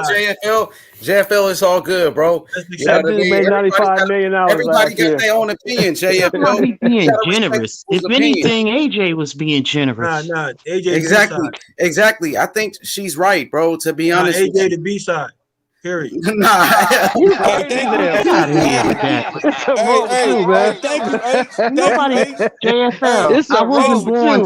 JFL. JFL is all good, bro. You know what I mean? Made $95 million. Everybody got their own opinion, JFL. Nobody being generous. If anything, AJ was being generous. Nah, AJ exactly. I think she's right, bro. To be honest, AJ the B side. Period. Nah. Nobody. JFL. I wasn't born.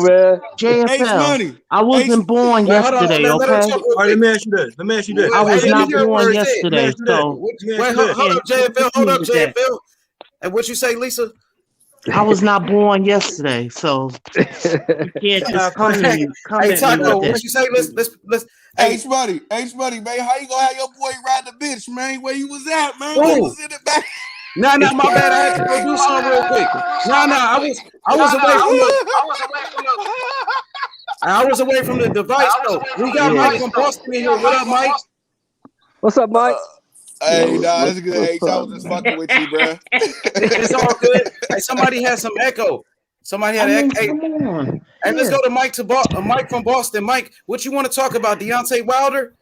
JFL. I wasn't born yesterday. Okay. Let me ask you this. I was not born yesterday. So wait, hold up, JFL. And what you say, Lisa? I was not born yesterday, so you can't just come to me. Hey, Taco, what you say? Let's. Hey, Spuddy, man, how you gonna have your boy ride the bitch, man? Where you was at, man? Where you was in the back? Nah, my bad. I had to go do something real quick. I was away from the device though. We got Mike from Boston in here. What up, Mike? What's up, Mike? Hey, that's good. Hey, I was just fucking with you, bro. It's all good. Hey, somebody had some echo. Somebody had echo. Hey, let's go to Mike Mike from Boston. Mike, what you want to talk about? Deontay Wilder?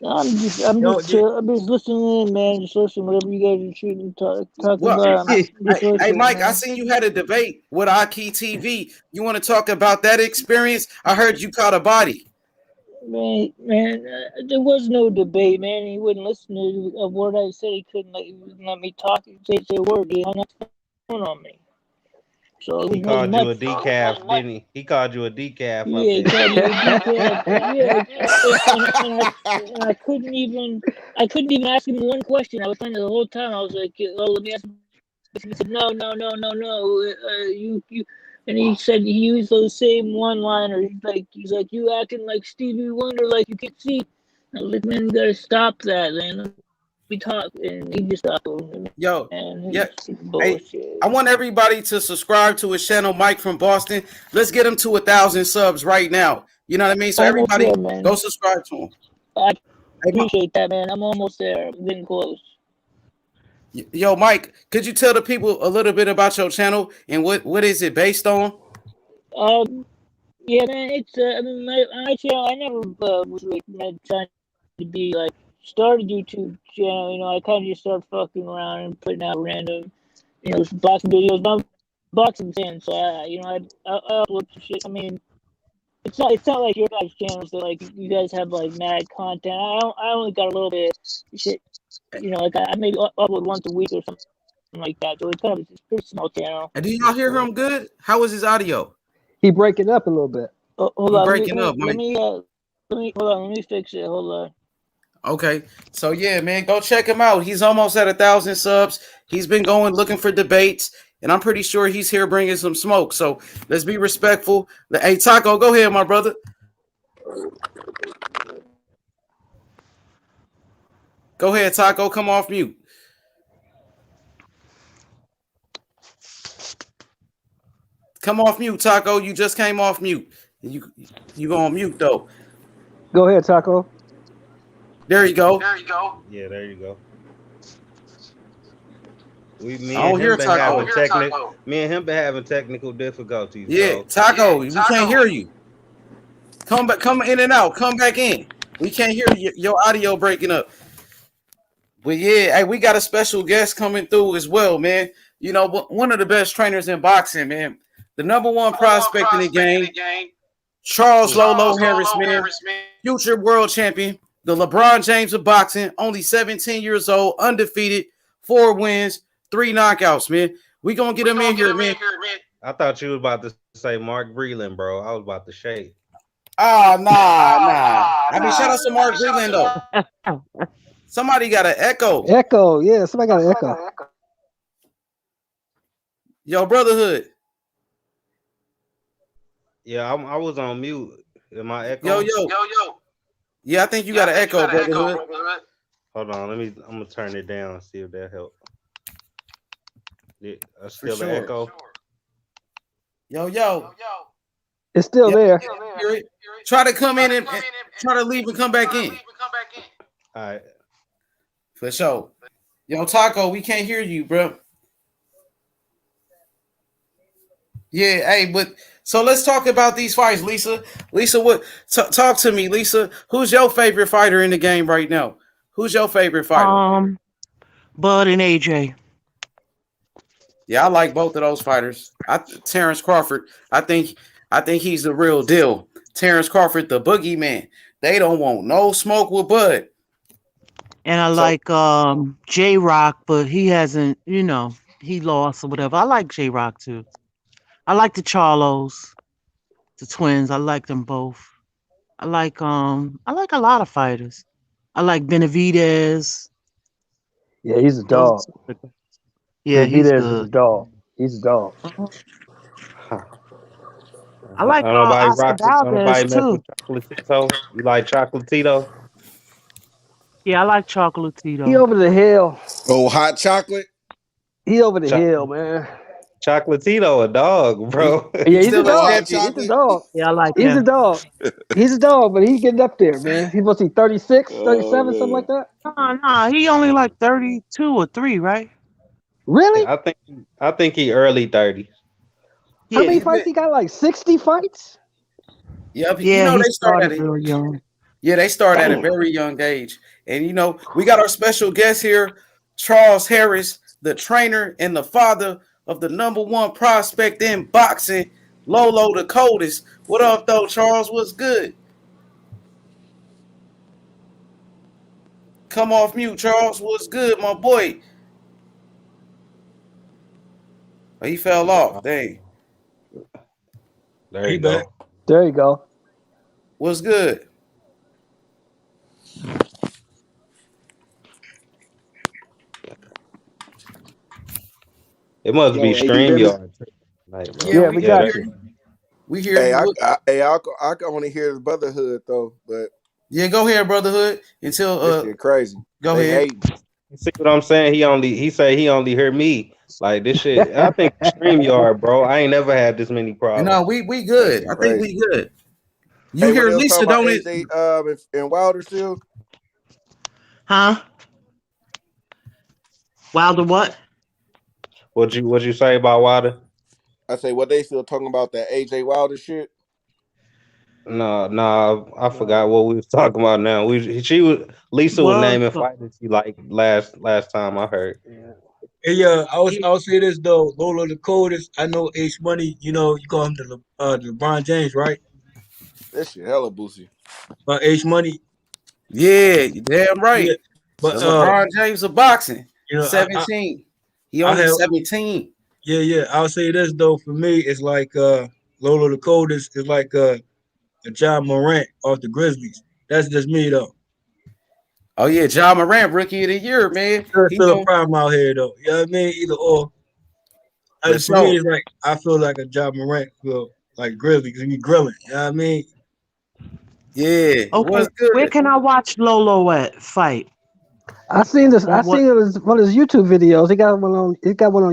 I'm just listening in, man. Just listen whatever you guys are shooting, talk about. Hey, Mike, I seen you had a debate with Aki TV. You want to talk about that experience? I heard you caught a body. Man, there was no debate, man. He wouldn't listen to a word I said. He couldn't let me talk and say a word. He hung up the phone on me. So he called you a decaf, didn't he? He called you a decaf. Yeah, he called me a decaf. And I couldn't even ask him one question. I was trying the whole time. I was like, "Oh, let me ask him." He said, "No. You." And he said he used those same one-liners. He's like, "You acting like Stevie Wonder, like you can't see." I was like, "Man, you gotta stop that, man." We talk, and he just stopped. Yo, yeah. Hey, I want everybody to subscribe to his channel, Mike from Boston. Let's get him to 1,000 subs right now. You know what I mean? So everybody, go subscribe to him. I appreciate that, man. I'm almost there. I'm getting close. Yo, Mike, could you tell the people a little bit about your channel and what is it based on? Yeah, man, it's my channel. I never was like trying to be like started YouTube channel. You know, I kind of just started fucking around and putting out random, boxing videos. I'm a boxing fan, so I upload some shit. I mean, it's not like your guys' channels that like you guys have like mad content. I only got a little bit of shit. Like I maybe upload once a week or something like that. So it's kind of a pretty small channel. And do y'all hear him good? How was his audio? He breaking up a little bit. Hold on, breaking up, Mike. Let me fix it. Hold on. Okay, so yeah, man, go check him out. He's almost at 1,000 subs. He's been going looking for debates, and I'm pretty sure he's here bringing some smoke. So let's be respectful. Hey, Taco, go ahead, my brother. Go ahead, Taco. Come off mute. Come off mute, Taco. You just came off mute. You go on mute though. Go ahead, Taco. There you go. Yeah, there you go. Me I and don't hear him been having Taco. having technical difficulties, Yeah, bro. Taco, we can't hear you. Come back, come in and out. Come back in. We can't hear you. Your audio breaking up. But yeah, hey, we got a special guest coming through as well, man. You know, one of the best trainers in boxing, man. The number one prospect in the game, Charles Lolo Harris, man. Future world champion, the LeBron James of boxing, only 17 years old, undefeated, 4 wins, 3 knockouts, man. We gonna get him in here, man. I thought you was about to say Mark Breland, bro. I was about to shake. Ah, nah. I mean, shout out to Mark Breland, though. Somebody got an echo. Echo, yeah. Somebody got an echo. Yo, Brotherhood. Yeah, I was on mute. Am I echo? Yo. Yeah, I think you got an echo, Brotherhood. Hold on, I'm gonna turn it down and see if that helps. Yeah, still sure. an echo. Yo. It's still there. Try to come in and try to leave and come back in. All right. For sure. Yo, Taco, we can't hear you, bro. Yeah, hey, but so let's talk about these fights, Lisa. Lisa, what? Talk to me, Lisa. Who's your favorite fighter in the game right now? Who's your favorite fighter? Bud and AJ. Yeah, I like both of those fighters. Terence Crawford. I think he's the real deal. Terence Crawford, the boogeyman. They don't want no smoke with Bud. And I like J-Rock, but he hasn't, he lost or whatever. I like J-Rock too. I like the Charlos, the twins. I like them both. I like a lot of fighters. I like Benavidez. Yeah, he's a dog. Yeah, he's good. A dog. He's a dog. I like Oscar Valdez too. Chocolatito? You like Chocolatito? Yeah, I like Chocolatito. He over the hill. Oh, hot chocolate. He over the hill, man. Chocolatito, a dog, bro. Yeah, he's a dog. He's a dog. Yeah, I like him. He's a dog. He's a dog, but he's getting up there, man. He's supposed to be 36, 37, something like that. Nah, he only like 32 or 3, right? Really? I think he early 30s. How many fights he got? Like 60 fights? Yep. Yeah, they started real young. Yeah, they start at a very young age. And, we got our special guest here, Charles Harris, the trainer and the father of the number one prospect in boxing, Lolo the coldest. What up, though, Charles? What's good? Come off mute, Charles. What's good, my boy? Oh, he fell off. Dang. There you go. There you go. What's good? It must be StreamYard. Yeah, we got you. We hear Hey, you. I can only hear his Brotherhood though, but yeah, go ahead, Brotherhood. Until this shit crazy. Go ahead. You see what I'm saying? He say he only hear me. Like this shit. I think StreamYard, bro. I ain't never had this many problems. No, we good. I think we good. You hear Lisa, don't it? In Wilder still? Huh? Wilder what? What'd you say about Wilder? I say what they still talking about that AJ Wilder shit. No, I forgot what we was talking about now. Lisa was naming fighters she like last time I heard. Hey, I'll say this though, Lolo the coldest. I know H Money. You call him the LeBron James, right? That shit hella boozy. H Money. Yeah, you damn right. Yeah, but LeBron James of boxing. 17. He only 17. Yeah. I'll say this though. For me, it's like Lolo the coldest is like a John Morant off the Grizzlies. That's just me though. Oh yeah, John Morant, rookie of the year, man. He's still a problem out here though. You know what I mean? Either or. For me, it's like I feel like a John Morant feel like Grizzly because he grilling. You know what I mean? Yeah. Okay. Where can I watch Lolo at fight? I seen this. I seen it as one of his YouTube videos. He got one on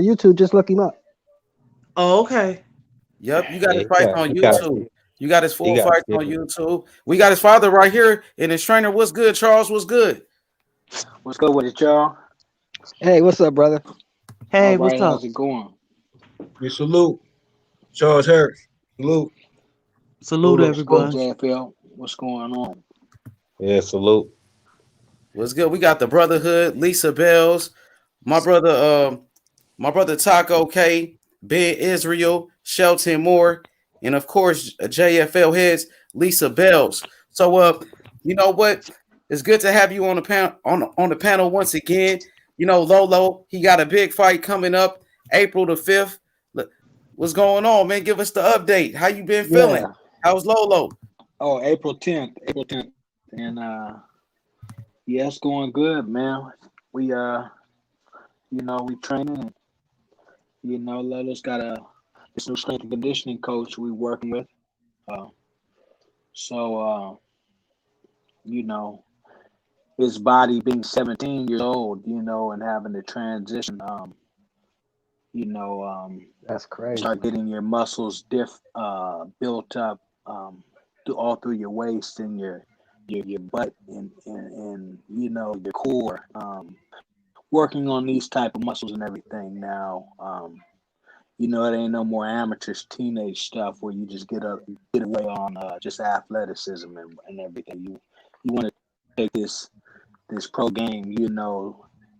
YouTube. Just look him up. Oh, okay. Yep, you got his fights on YouTube. You got his full fights on YouTube. We got his father right here and his trainer. What's good, Charles? What's good? What's good with it, y'all? Hey, what's up, brother? Hey, All what's right, up? how's it going? We salute Charles Harris. Salute. Salute Salute, salute, everybody. JFL. What's going on? Yeah, salute. What's good? We got the Brotherhood, Lisa Bells, my brother Taco K, Ben Israel, Shelton Moore, and of course JFL heads, Lisa Bells. So you know what? It's good to have you on the panel on the panel once again. You know, Lolo, he got a big fight coming up April the 5th. What's going on, man? Give us the update. How you been feeling? Yeah. How's Lolo? Oh, April 10th. April 10th. And yeah, it's going good, man. We we training and Lolo's got this new strength and conditioning coach we working with. Uh so his body being 17 years old, and having to transition, That's crazy. start getting your muscles built up through your waist and your butt and your core, working on these type of muscles and everything now. It ain't no more amateur teenage stuff where you just get away on just athleticism and everything. You want to take this pro game,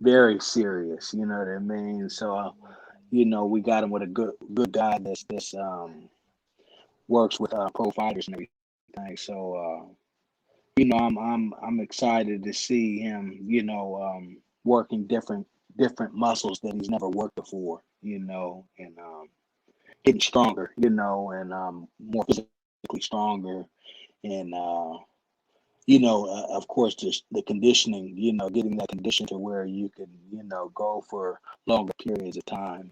very serious. You know what I mean? So we got him with a good guy that's works with pro fighters and everything. So I'm excited to see him, working different muscles that he's never worked before, and getting stronger, and more physically stronger, and of course, just the conditioning, getting that condition to where you can, go for longer periods of time.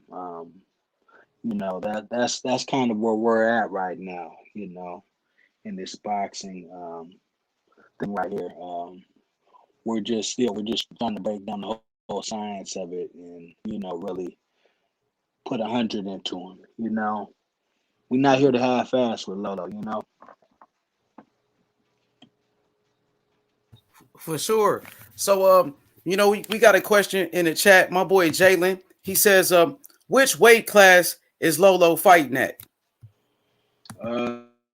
That's kind of where we're at right now, in this boxing thing right here. We're just trying to break down the whole science of it and, really put 100 into him, We're not here to half-ass with Lolo. For sure. So we got a question in the chat. My boy Jalen, he says, which weight class is Lolo fighting at?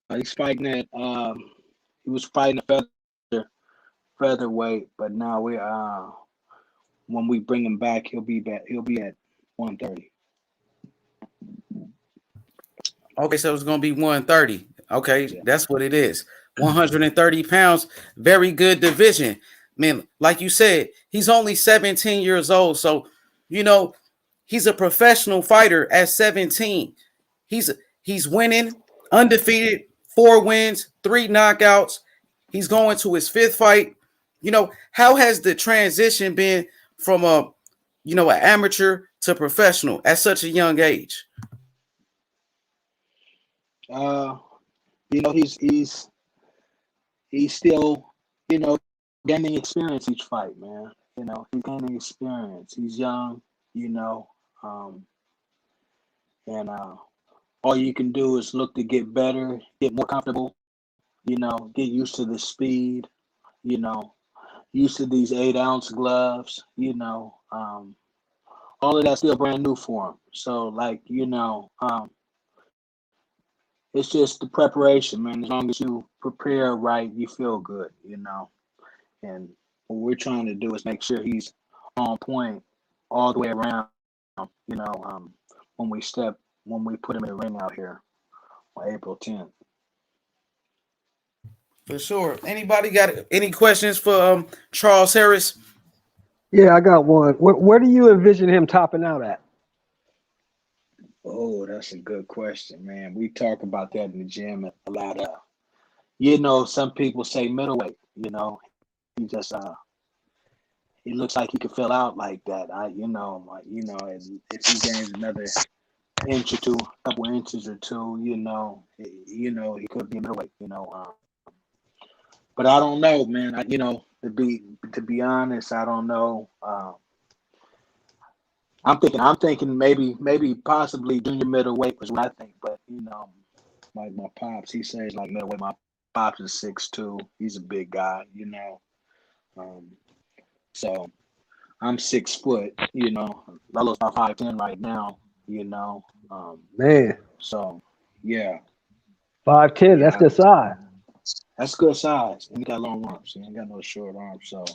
He's fighting at he was fighting a featherweight, but now when we bring him back, he'll be at 130. Okay, so it's gonna be 130. Okay, Yeah. that's what it is. 130 pounds, very good division. Man, like you said, he's only 17 years old. So, he's a professional fighter at 17. He's winning, undefeated, 4 wins, 3 knockouts. He's going to his 5th fight. How has the transition been from an amateur to professional at such a young age? He's still, gaining experience each fight, man. He's gaining experience. He's young, and all you can do is look to get better, get more comfortable, get used to the speed, used to these 8-ounce gloves, all of that's still brand new for him. So, it's just the preparation, man. As long as you prepare right, you feel good, And what we're trying to do is make sure he's on point all the way around, when we put him in the ring out here on April 10th. For sure. Anybody got any questions for Charles Harris? Yeah, I got one. Where do you envision him topping out at? Oh, that's a good question, man. We talk about that in the gym a lot. Some people say middleweight. He just he looks like he could fill out like that. If he gains another inch or two, a couple inches or two, he could be middleweight. But I don't know, man. To be honest, I don't know. I'm thinking maybe possibly junior middleweight was what I think, but like my pops, he says like middleweight. My pops is 6'2". He's a big guy, So I'm 6 foot, you know. Lolo's about 5'10" right now, you know. Man, So yeah, 5'10", that's good size. that's good size. And he got long arms. He ain't got no short arms. So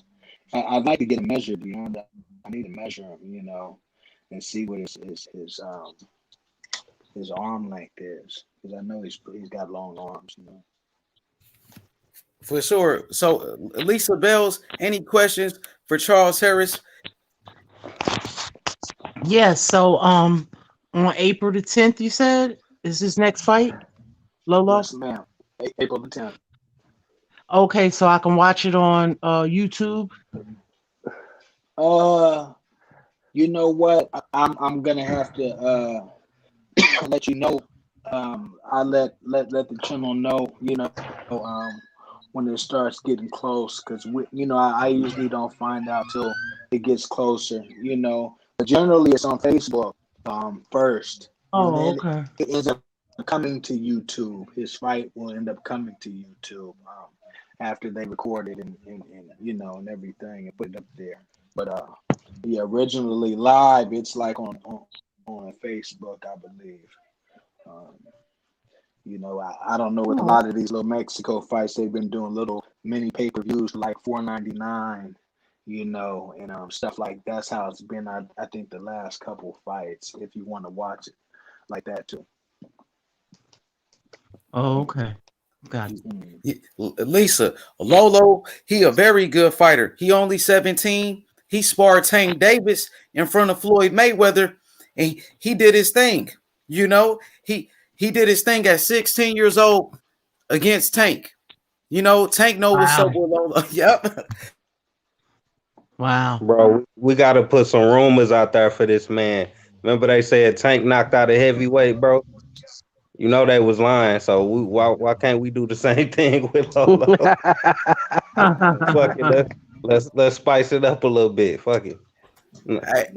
I'd like to get a measure beyond that. I need to measure him, you know, and see what his arm length is, because I know he's got long arms, you know. For sure. So, Lisa Bells, any questions for Charles Harris? Yes. So, on April the 10th, you said is his next fight, Lolo? Yes, ma'am. April the 10th. Okay, so I can watch it on YouTube. You know what? I'm gonna have to let you know. I let the channel know, you know, when it starts getting close, because you know, I usually don't find out till it gets closer, you know. But generally, it's on Facebook first, and Oh, then okay. it ends up coming to YouTube. His fight will end up coming to YouTube after they record it and you know, and everything, and put it up there. But yeah, originally live, it's like on Facebook, I believe. You know, I don't know, with a lot of these little Mexico fights, they've been doing little mini pay-per-views like $4.99, you know, and stuff like that's how it's been. I think the last couple fights, if you want to watch it like that too. Oh, okay. Got it. Lisa, Lolo, he a very good fighter. He only 17. He sparred Tank Davis in front of Floyd Mayweather, and he did his thing. You know, he did his thing at 16 years old against Tank. You know, Tank know what's up with Lolo. Yep. Wow. Bro, we got to put some rumors out there for this man. Remember they said Tank knocked out a heavyweight, bro? You know they was lying, so why can't we do the same thing with Lolo? Fuck it, let's spice it up a little bit. Fuck it.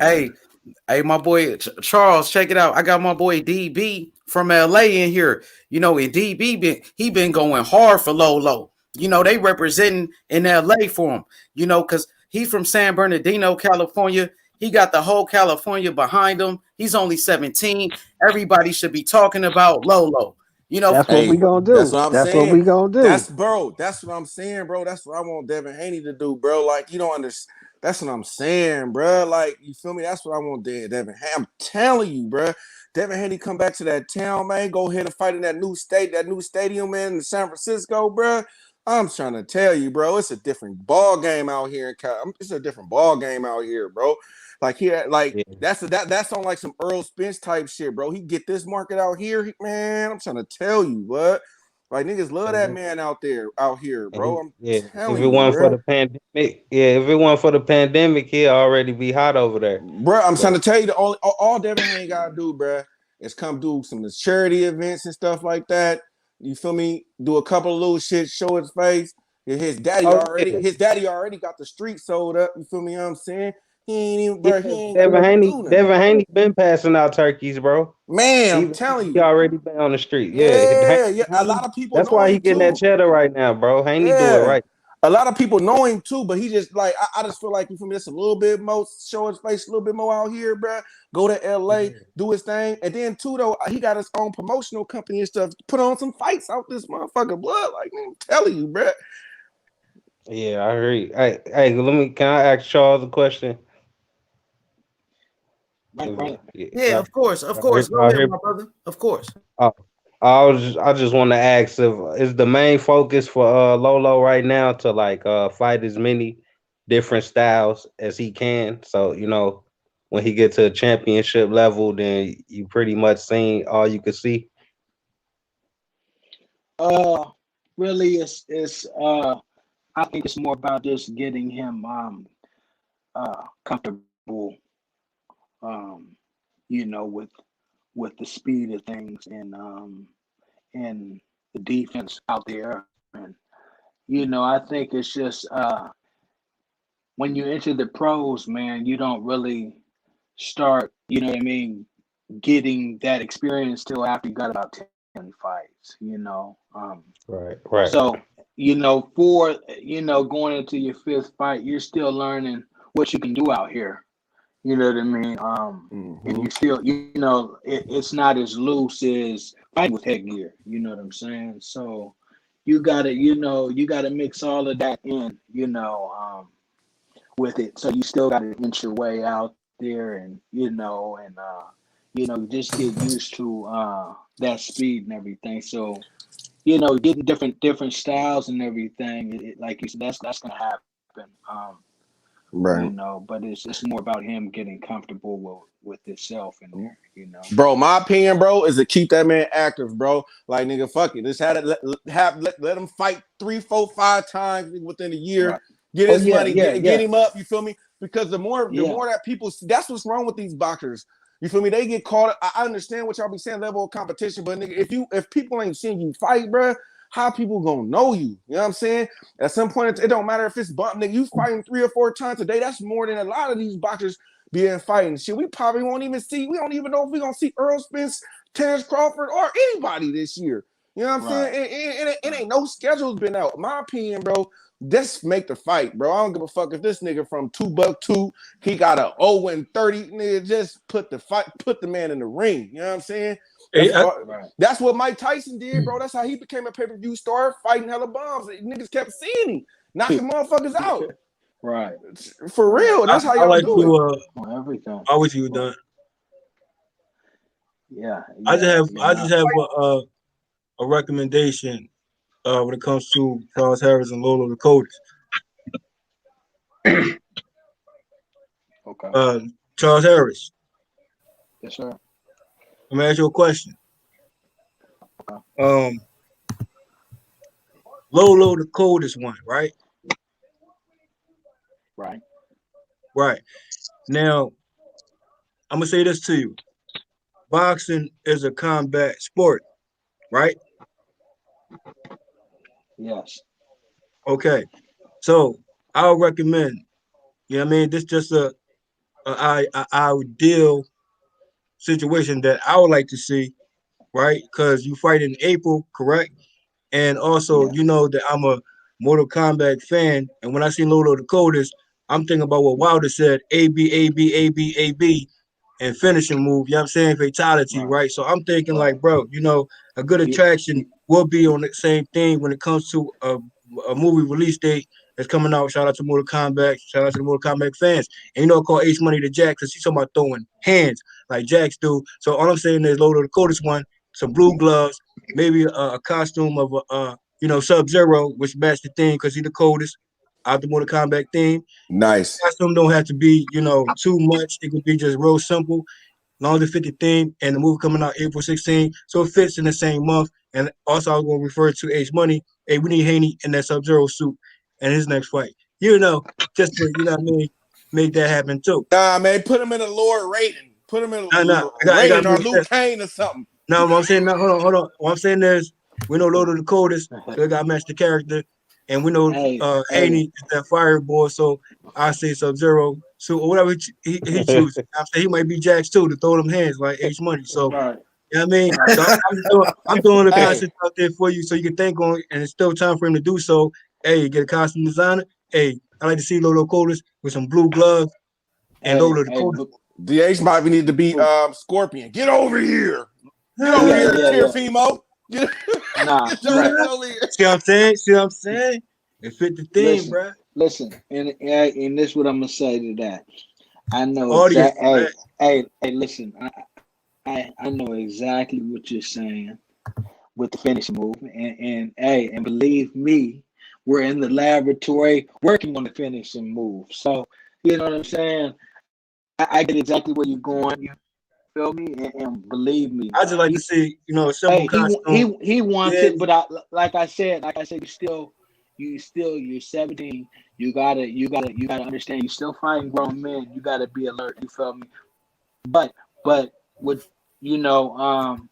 Hey, my boy Charles, check it out. I got my boy DB from LA in here. You know, and DB been going hard for Lolo. You know, they representing in LA for him. You know, because he's from San Bernardino, California. He got the whole California behind him. He's only 17. Everybody should be talking about Lolo. You know, that's what we gonna do. That's what I'm saying. What we gonna do. That's what I'm saying, bro. That's what I want Devin Haney to do, bro. Like, you don't understand. That's what I'm saying, bro. Like, you feel me? That's what I want Devin Haney. I'm telling you, bro. Devin Haney come back to that town, man. Go ahead and fight in that new stadium, man, in San Francisco, bro. I'm trying to tell you, bro. It's a different ball game out here. It's a different ball game out here, bro. Like that's on like some Errol Spence type shit, bro. He get this market out here, man. I'm trying to tell you, what. Like, niggas love that man out here, bro. I'm telling you, if it wasn't bro. for the pandemic, if it wasn't for the pandemic, he'd already be hot over there. Bro, I'm trying to tell you, all Devin Haney gotta do, bro, is come do some of the charity events and stuff like that. You feel me? Do a couple of little shit, show his face. His daddy already got the street sold up. You feel me? You know what I'm saying? He ain't even, bro. He ain't Devin Haney been passing out turkeys, bro. Man, I'm telling you, he already been on the street. Yeah. A lot of people. That's why he getting that cheddar right now, bro. Haney do it right. A lot of people know him too, but he just like I just feel like, you feel me, just a little bit more, show his face a little bit more out here, bro. Go to LA, do his thing, and then too though, he got his own promotional company and stuff. Put on some fights out this motherfucker blood, like, I'm telling you, bro. Yeah, I agree. Hey, can I ask Charles a question? Right. Yeah, of course. Go ahead, my brother. Of course. I just want to ask, is the main focus for Lolo right now to like fight as many different styles as he can. So, you know, when he get to a championship level, then you pretty much seen all you could see. Really, it's I think it's more about just getting him comfortable, you know, with the speed of things and the defense out there. And you know, I think it's just when you enter the pros, man, you don't really start, you know what I mean, getting that experience till after you got about 10 fights, you know. Right. So, you know, going into your fifth fight, you're still learning what you can do out here. You know what I mean? And you still, it's not as loose as fighting with headgear. You know what I'm saying? So you gotta mix all of that in, with it. So you still gotta inch your way out there, and just get used to that speed and everything. So getting different styles and everything. Like you said, that's gonna happen. Right. But it's more about him getting comfortable with himself in there, Bro, my opinion, bro, is to keep that man active, bro. Like, nigga, fuck it. Just let him fight 3, 4, 5 times within a year. Right. Get his money, Yeah. get him up. You feel me? Because the more that people, that's what's wrong with these boxers. You feel me? They get caught. I understand what y'all be saying, level of competition, but nigga, if people ain't seeing you fight, bro, how people gonna know you? You know what I'm saying? At some point, it don't matter if it's bump, nigga. You fighting 3 or 4 times a day. That's more than a lot of these boxers being fighting. Shit, we probably won't even see. We don't even know if we're gonna see Errol Spence, Terence Crawford, or anybody this year. You know what I'm saying? It ain't no schedules been out. My opinion, bro. Just make the fight, bro. I don't give a fuck if this nigga from 2-2, he got a 0-30. Nigga, just put the man in the ring. You know what I'm saying? That's what Mike Tyson did, bro. That's how he became a pay-per-view star, fighting hella bombs. Niggas kept seeing him, knocking motherfuckers out. Right. For real. That's how y'all like do it. Everything. I wish you done. Yeah. I just have a recommendation when it comes to Charles Harris and Lolo Dakotas. Okay. Charles Harris. Yes, sir. Let me ask you a question. Lolo Dakotas one, right? Right. Right. Now, I'm gonna say this to you. Boxing is a combat sport, right? Yes. Okay. So I'll recommend, you know what I mean? This just a ideal situation that I would like to see, right? Because you fight in April, correct? And also, you know that I'm a Mortal Kombat fan, and when I see Lolo Dakotas, I'm thinking about what Wilder said: A B A B A B A B, and finishing move. You know what I'm saying? Fatality, right? So I'm thinking like, bro, a good attraction will be on the same thing when it comes to a movie release date that's coming out. Shout out to Mortal Kombat. Shout out to the Mortal Kombat fans. And call H Money to Jack because he's talking about throwing hands like Jacks do. So all I'm saying is Lolo Dakotas one, some blue gloves, maybe a costume of Sub-Zero, which matched the theme because he's the coldest out the Mortal Kombat theme. Nice. The costume don't have to be, too much. It could be just real simple, long as it fit the theme, and the movie coming out April 16, so it fits in the same month. And also I was going to refer to H Money. Hey, we need Haney in that Sub-Zero suit and his next fight. Just to, make that happen too. Nah, man, put him in a Lord Raiden. Put him in Raiden or Luke Kane or something. No, what I'm saying, hold on. What I'm saying is, we know Lolo Dakotas, so they got to match the character, and we know Haney is that fireball, so I say Sub-Zero suit or whatever he chooses. I'm saying he might be Jax too to throw them hands like H Money. So, you know what I mean? So I'm throwing the concept out there for you so you can think on it, and it's still time for him to do so. Hey, get a costume designer. Hey, I like to see Lolo Dakotas with some blue gloves and Lolo Dakotas. DH might need to be Scorpion. Get over here. Get over here, Tearfimo. Nah, See what I'm saying? It fit the theme, bro. Listen, and this is what I'm gonna say to that. I know exactly. Hey, listen. I know exactly what you're saying with the finishing move, and believe me, we're in the laboratory working on the finishing move. So you know what I'm saying. I get exactly where you're going. You feel me? And believe me, I just like to see, a simple costume. He wants it, but like I said, you're 17. You gotta understand. You're still fighting grown men. You gotta be alert. You feel me? But with I'm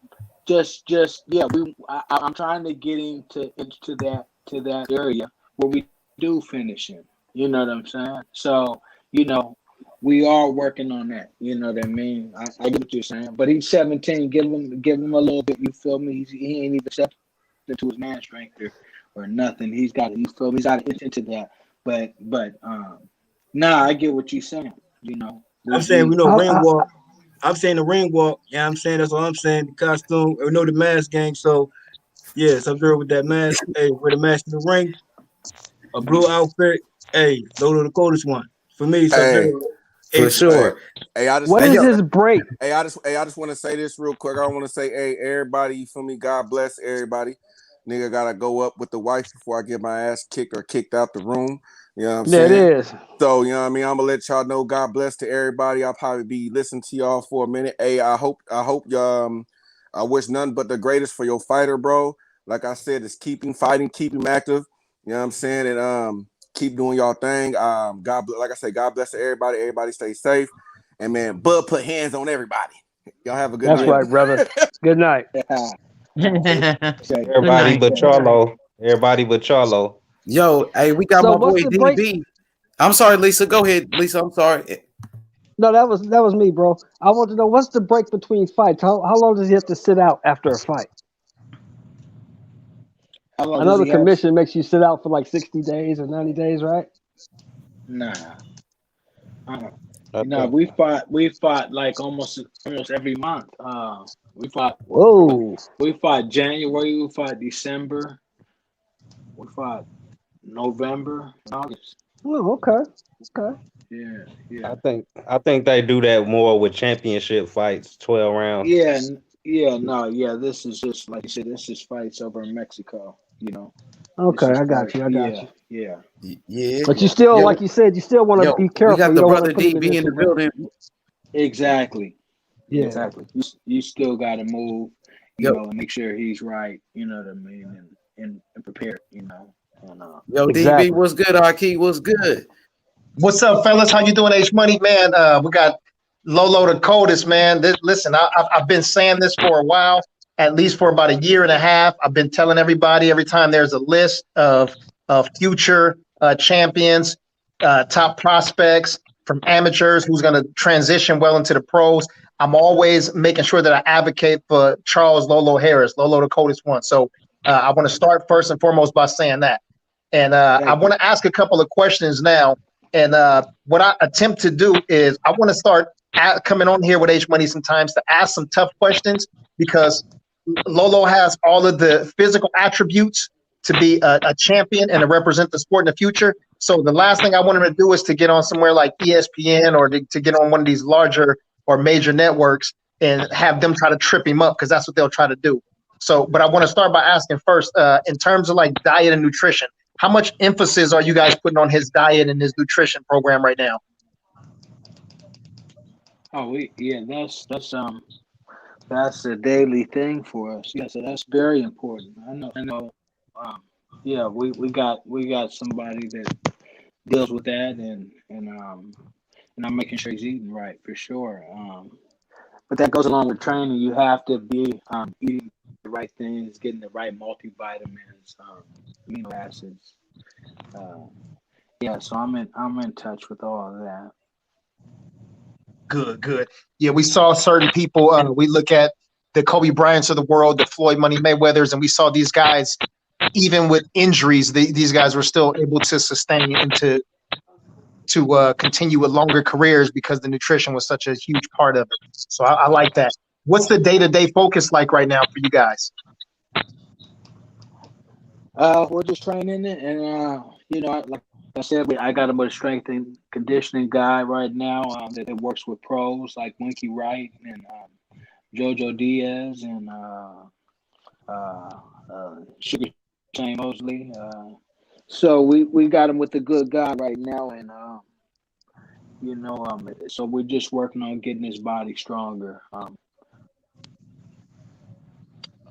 trying to get into that area where we do finish him. You know what I'm saying? So we are working on that. You know what I mean? I get what you're saying. But he's 17. Give him a little bit. You feel me? He ain't even stepped into his man strength or nothing. He's got. You feel me? He's got to get into that. But Nah, I get what you're saying. You know, I'm saying we know I, ring I, walk. I'm saying the ring walk. Yeah, I'm saying that's all I'm saying. The costume. We know the mask game. So yeah, some girl with that mask. Hey, with a mask in the ring, a blue outfit. Hey, Lola the coldest one for me. Sub Hey, Zero. For hey, sure. hey, I just what Hey, is yo, this break? I just want to say this real quick. I want to say, hey, everybody, you feel me? God bless everybody. Nigga gotta go up with the wife before I get my ass kicked or kicked out the room. You know what I'm There it saying? is. So, you know what I mean? I'm gonna let y'all know God bless to everybody. I'll probably be listening to y'all for a minute. Hey, I hope I wish none but the greatest for your fighter, bro. Like I said, just keep him fighting, keep him active. You know what I'm saying? And keep doing y'all thing. Like I said, God bless to everybody. Everybody stay safe. And man, Bud put hands on everybody. Y'all have a good That's night. right, brother. Good night. Good Everybody night. but Charlo. Everybody but Charlo. yo, hey, we got So my what's boy the break? DB. I'm sorry, Lisa. Go ahead, Lisa. I'm sorry. No, that was me, bro. I want to know what's the break between fights. How long does he have to sit out after a fight? How long I know does the he have? commission makes you sit out for like 60 days or 90 days, right? Nah. You I know, think we fought like almost every month. We fought Whoa. we fought January, we fought December, we fought November, August. Oh, okay. Okay. Yeah, yeah. I think they do that more with championship fights, 12 rounds. Yeah, no, yeah, this is just like you said, this is fights over in Mexico, you know. This Okay, is I got fight, you. I got yeah, you. yeah, Yeah. But you yeah. still, Yo, like you said, you still want to yo, be we careful. got You the don't want to brother put him in DB there in too the much. building. Exactly. Yeah. Exactly. You still gotta move, you Yo, know, and make sure he's right, you know what I mean, and prepared, you know. And yo, DB, Exactly. what's good? Aki, what's good? What's up, fellas? How you doing, H Money, man? We got Lolo the coldest, man. Listen, I've been saying this for a while, at least for about a year and a half. I've been telling everybody every time there's a list of future champions, top prospects from amateurs who's going to transition well into the pros. I'm always making sure that I advocate for Charles Lolo Harris, Lolo the coldest one. So I want to start first and foremost by saying that. And I thank want you. to ask a couple of questions now. And what I attempt to do is I want to start coming on here with H Money sometimes to ask some tough questions because Lolo has all of the physical attributes to be a champion and to represent the sport in the future. So the last thing I want him to do is to get on somewhere like ESPN or to get on one of these larger or major networks and have them try to trip him up because that's what they'll try to do. So, but I want to start by asking first, in terms of like diet and nutrition, how much emphasis are you guys putting on his diet and his nutrition program right now? Oh, that's a daily thing for us. Yeah, so that's very important. I know. Um, yeah, we got somebody that deals with that, and I'm making sure he's eating right for sure. But that goes along with training. You have to be eating the right things, getting the right multivitamins, amino acids. Uh, yeah, so I'm in touch with all of that. Good, good. Yeah, we saw certain people. We look at the Kobe Bryants of the world, the Floyd Money Mayweathers, and we saw these guys, even with injuries, these guys were still able to sustain and to continue with longer careers because the nutrition was such a huge part of it. So I like that. What's the day-to-day focus like right now for you guys? We're just training it, and you know, like I said, I got him with a strength and conditioning guy right now that works with pros like Winky Wright and JoJo Diaz and Sugar Shane Mosley. So we got him with a good guy right now, and you know, so we're just working on getting his body stronger.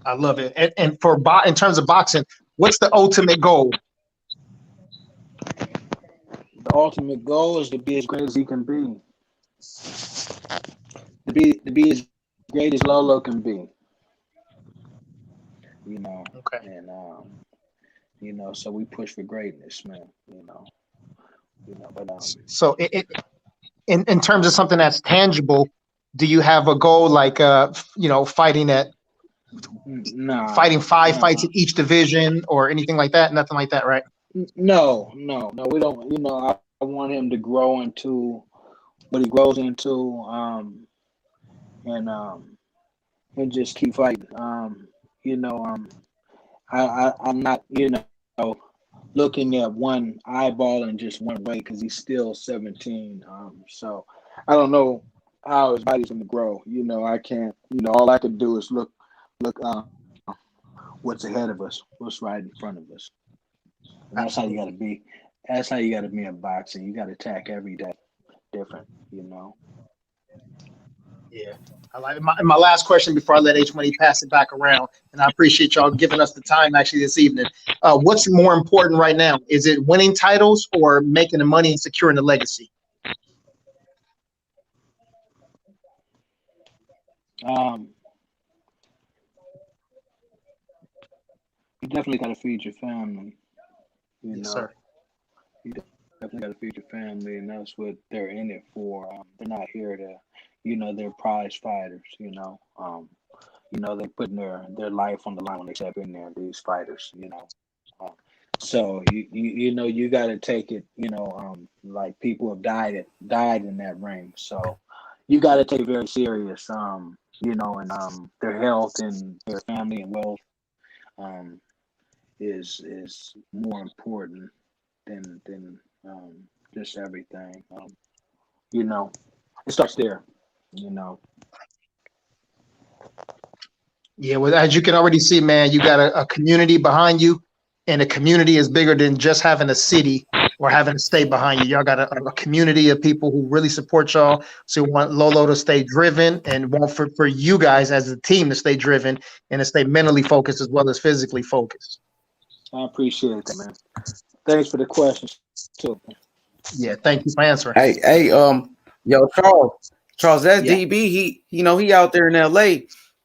I love it. And for in terms of boxing, what's the ultimate goal? The ultimate goal is to be as great as he can be. To be as great as Lolo can be. You know. Okay. And you know, so we push for greatness, man. You know, but So in terms of something that's tangible, do you have a goal like fighting fighting 5 fights in each division or anything like that? Nothing like that, right? No, we don't. You know, want him to grow into what he grows into, and just keep fighting. I'm not, looking at one eyeball in just one way because he's still 17. So I don't know how his body's going to grow. I can't. All I can do is look, what's ahead of us, what's right in front of us. And that's how you got to be. That's how you got to be in boxing. You got to attack every day different. Yeah. I like my last question before I let H Money pass it back around, and I appreciate y'all giving us the time actually this evening. What's more important right now? Is it winning titles or making the money and securing the legacy? You definitely got to feed your family. Yes, sir. You definitely got to feed your family, and that's what they're in it for. They're not here to, they're prize fighters. They're putting their life on the line when they step in there. These fighters. So you got to take it. Like people have died in that ring. So you got to take it very serious. And their health and their family and wealth is more important than just everything. It starts there. Yeah, well, as you can already see, man, you got a community behind you, and a community is bigger than just having a city or having a state behind you. Y'all got a community of people who really support y'all. So we want Lolo to stay driven, and want for you guys as a team to stay driven and to stay mentally focused as well as physically focused. I appreciate that, man. Thanks for the questions too. Yeah, thank you for answering. Hey, yo, Charles, that DB, he out there in LA.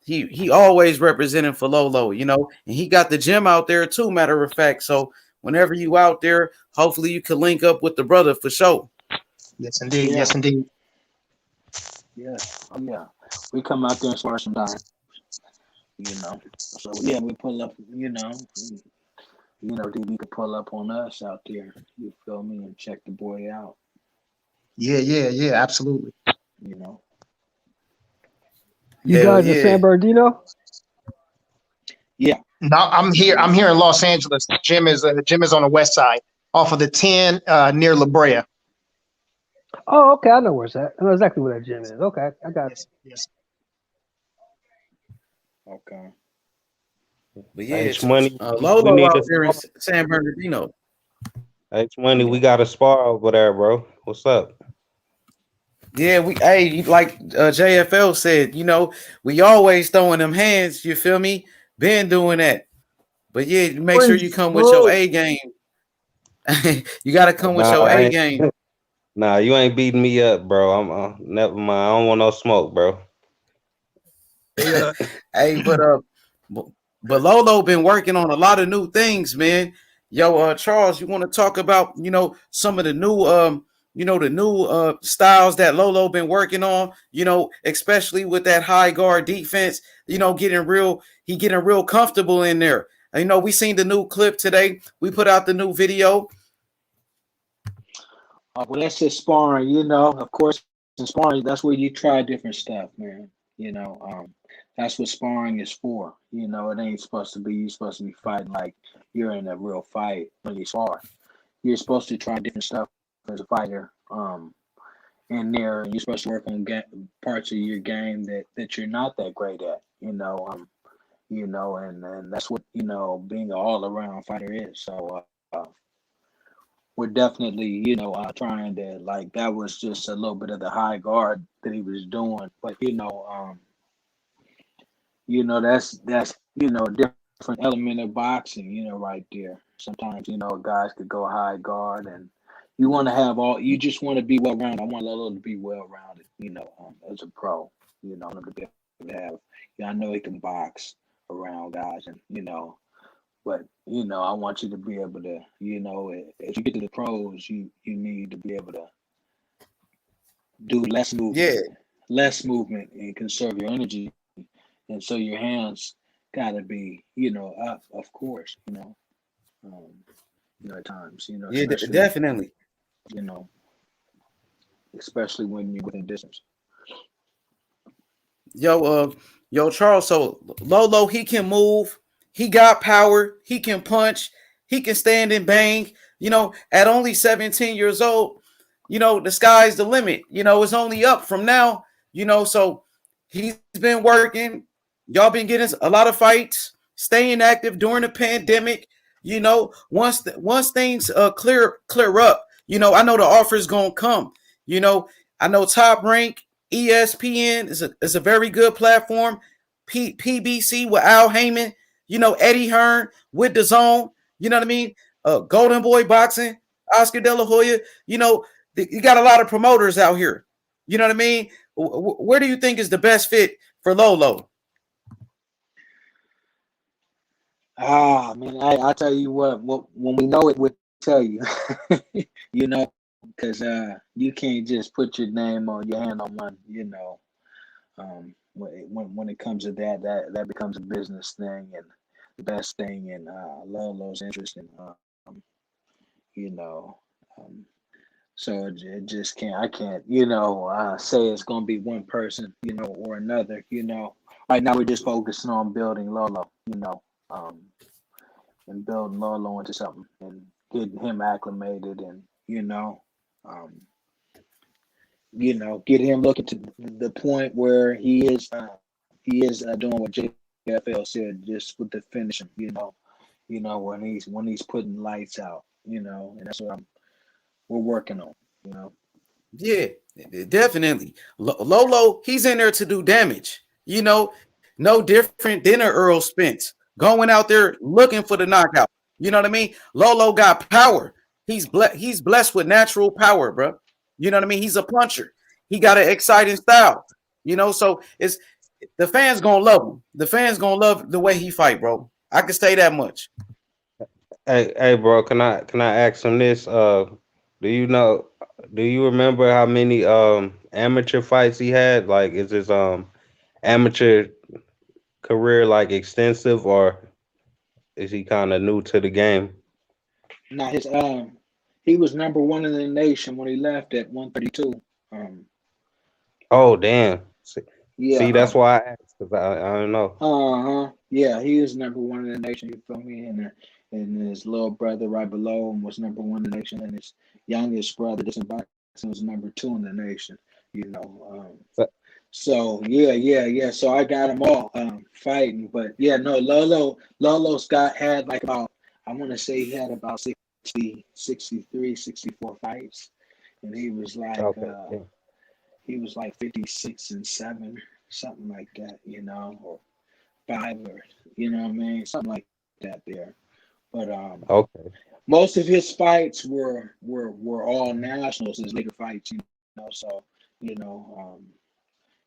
He always representing for Lolo, and he got the gym out there too, matter of fact. So whenever you out there, hopefully you can link up with the brother for sure. Yes, indeed. Yeah. Yes, indeed. Yeah. Oh, yeah. We come out there and spar sometimes. So yeah, we pull up, DB could pull up on us out there. You feel me? And check the boy out. Yeah, absolutely. You guys in San Bernardino? Yeah. No, I'm here in Los Angeles. The gym is on the west side, off of the 10 near La Brea. Oh, okay. I know where it's at. I know exactly where that gym is. Okay, I got it. Yes. Okay. But yeah, H-Money, Lolo we need out a there in spar. San Bernardino. H-Money, we got a spar over there, bro. What's up? Yeah, like JFL said, we always throwing them hands. You feel me? Been doing that. But yeah, make sure you come with your A game. You got to come with your A game. Nah, you ain't beating me up, bro. I'm never mind. I don't want no smoke, bro. Hey, but Lolo been working on a lot of new things, man. Yo, Charles, you want to talk about some of the new the new styles that Lolo been working on, especially with that high guard defense, getting real comfortable in there. We seen the new clip today. We put out the new video. Well, that's just sparring, of course, in sparring, that's where you try different stuff, man. That's what sparring is for. It ain't supposed to be, you're supposed to be fighting like you're in a real fight when you spar. You're supposed to try different stuff as a fighter. In there, you're supposed to work on parts of your game that you're not that great at, and that's what, being an all-around fighter is. So, we're definitely, trying to, like, that was just a little bit of the high guard that he was doing. But, that's a different element of boxing, right there. Sometimes, guys could go high guard, and you want to have you just want to be well-rounded. I want Lolo to be well-rounded, as a pro, to be able to have, I know he can box around guys, and, but, I want you to be able to, as you get to the pros, you need to be able to do less movement and conserve your energy. And so your hands got to be, up, of course, at times, Yeah, definitely. you know, especially when you're within distance. Yo, Charles. So Lolo, he can move. He got power. He can punch. He can stand and bang. At only 17 years old, the sky's the limit. It's only up from now. So he's been working. Y'all been getting a lot of fights, staying active during the pandemic. Once things clear up, I know the offer's gonna come. I know Top Rank, ESPN is a very good platform. PBC with Al Heyman, Eddie Hearn with the Zone, you know what I mean? Golden Boy Boxing, Oscar De La Hoya, you got a lot of promoters out here. You know what I mean? Where do you think is the best fit for Lolo? Man, I tell you what, when we know it, we'll tell you. Because you can't just put your name on your hand on one. When it comes to that becomes a business thing and the best thing, and Lolo's interesting. So it just can't. I can't. Say it's gonna be one person, or another. Right now we're just focusing on building Lolo. And building Lolo into something and getting him acclimated, and get him looking to the point where he is doing what JFL said, just with the finishing. When he's putting lights out. And that's what we're working on. Yeah, definitely. Lolo, he's in there to do damage. No different than an Errol Spence going out there looking for the knockout. You know what I mean? Lolo got power. He's blessed with natural power, bro. You know what I mean? He's a puncher. He got an exciting style. So it's the fans gonna love him. The fans gonna love the way he fight, bro. I can say that much. Hey, bro, can I ask him this? Do you remember how many amateur fights he had? Like, is his amateur career like extensive, or is he kind of new to the game? Now he was number one in the nation when he left at 132. Oh, damn. Yeah. See, that's why I asked, because I don't know. Yeah, he is number one in the nation. You feel me? And his little brother right below him was number one in the nation, and his youngest brother, this in boxing, was number two in the nation. So yeah. So I got them all fighting, but yeah, no, Lolo Scott had like about, I want to say he had about 63, 64 fights, and he was like he was like 56-7, something like that, or 5, or what I mean, something like that there. But most of his fights were all nationals. His later fights, so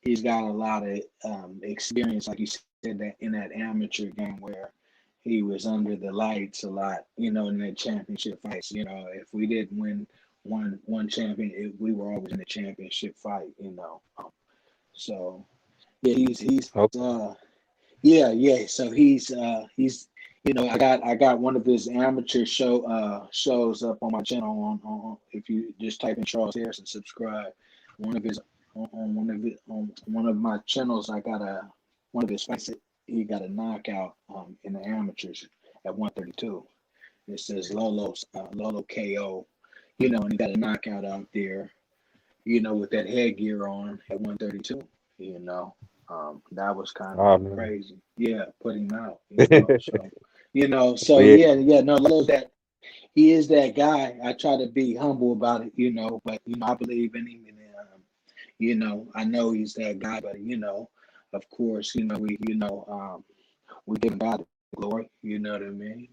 he's got a lot of experience, like you said, that in that amateur game where he was under the lights a lot, in the championship fights. If we didn't win one champion, we were always in the championship fight. So yeah, he's yeah. So he's I got one of his amateur shows up on my channel on if you just type in Charles Harris and subscribe. One of my channels, I got one of his fights. He got a knockout in the amateurs at 132. It says Lolo KO, and he got a knockout out there, with that headgear on at 132. That was kind of crazy. Yeah, put him out. So yeah. No, Lolo's that. He is that guy. I try to be humble about it, but I believe in him, and I know he's that guy, but of course, we give God the glory, you know what I mean?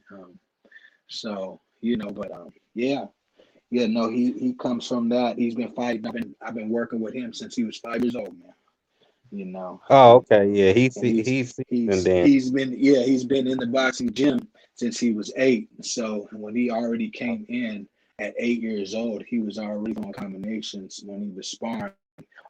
So, but yeah, no, he comes from that. He's been fighting. I've been working with him since he was 5 years old, man. Oh, okay, yeah, he's then. He's been in the boxing gym since he was 8. So when he already came in at 8 years old, he was already throwing combinations. When he was sparring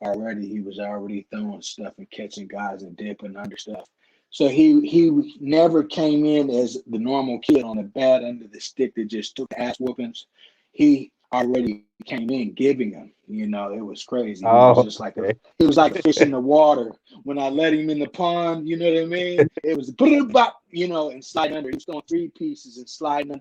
already, he was already throwing stuff and catching guys and dipping under stuff. So he never came in as the normal kid on the bad end of the stick that just took ass whoopings. He already came in giving him. You know, it was crazy. It was Oh, just like okay. it was like a fish in the water. When I let him in the pond, you know what I mean? It was you know, and sliding under. He was throwing 3 pieces and sliding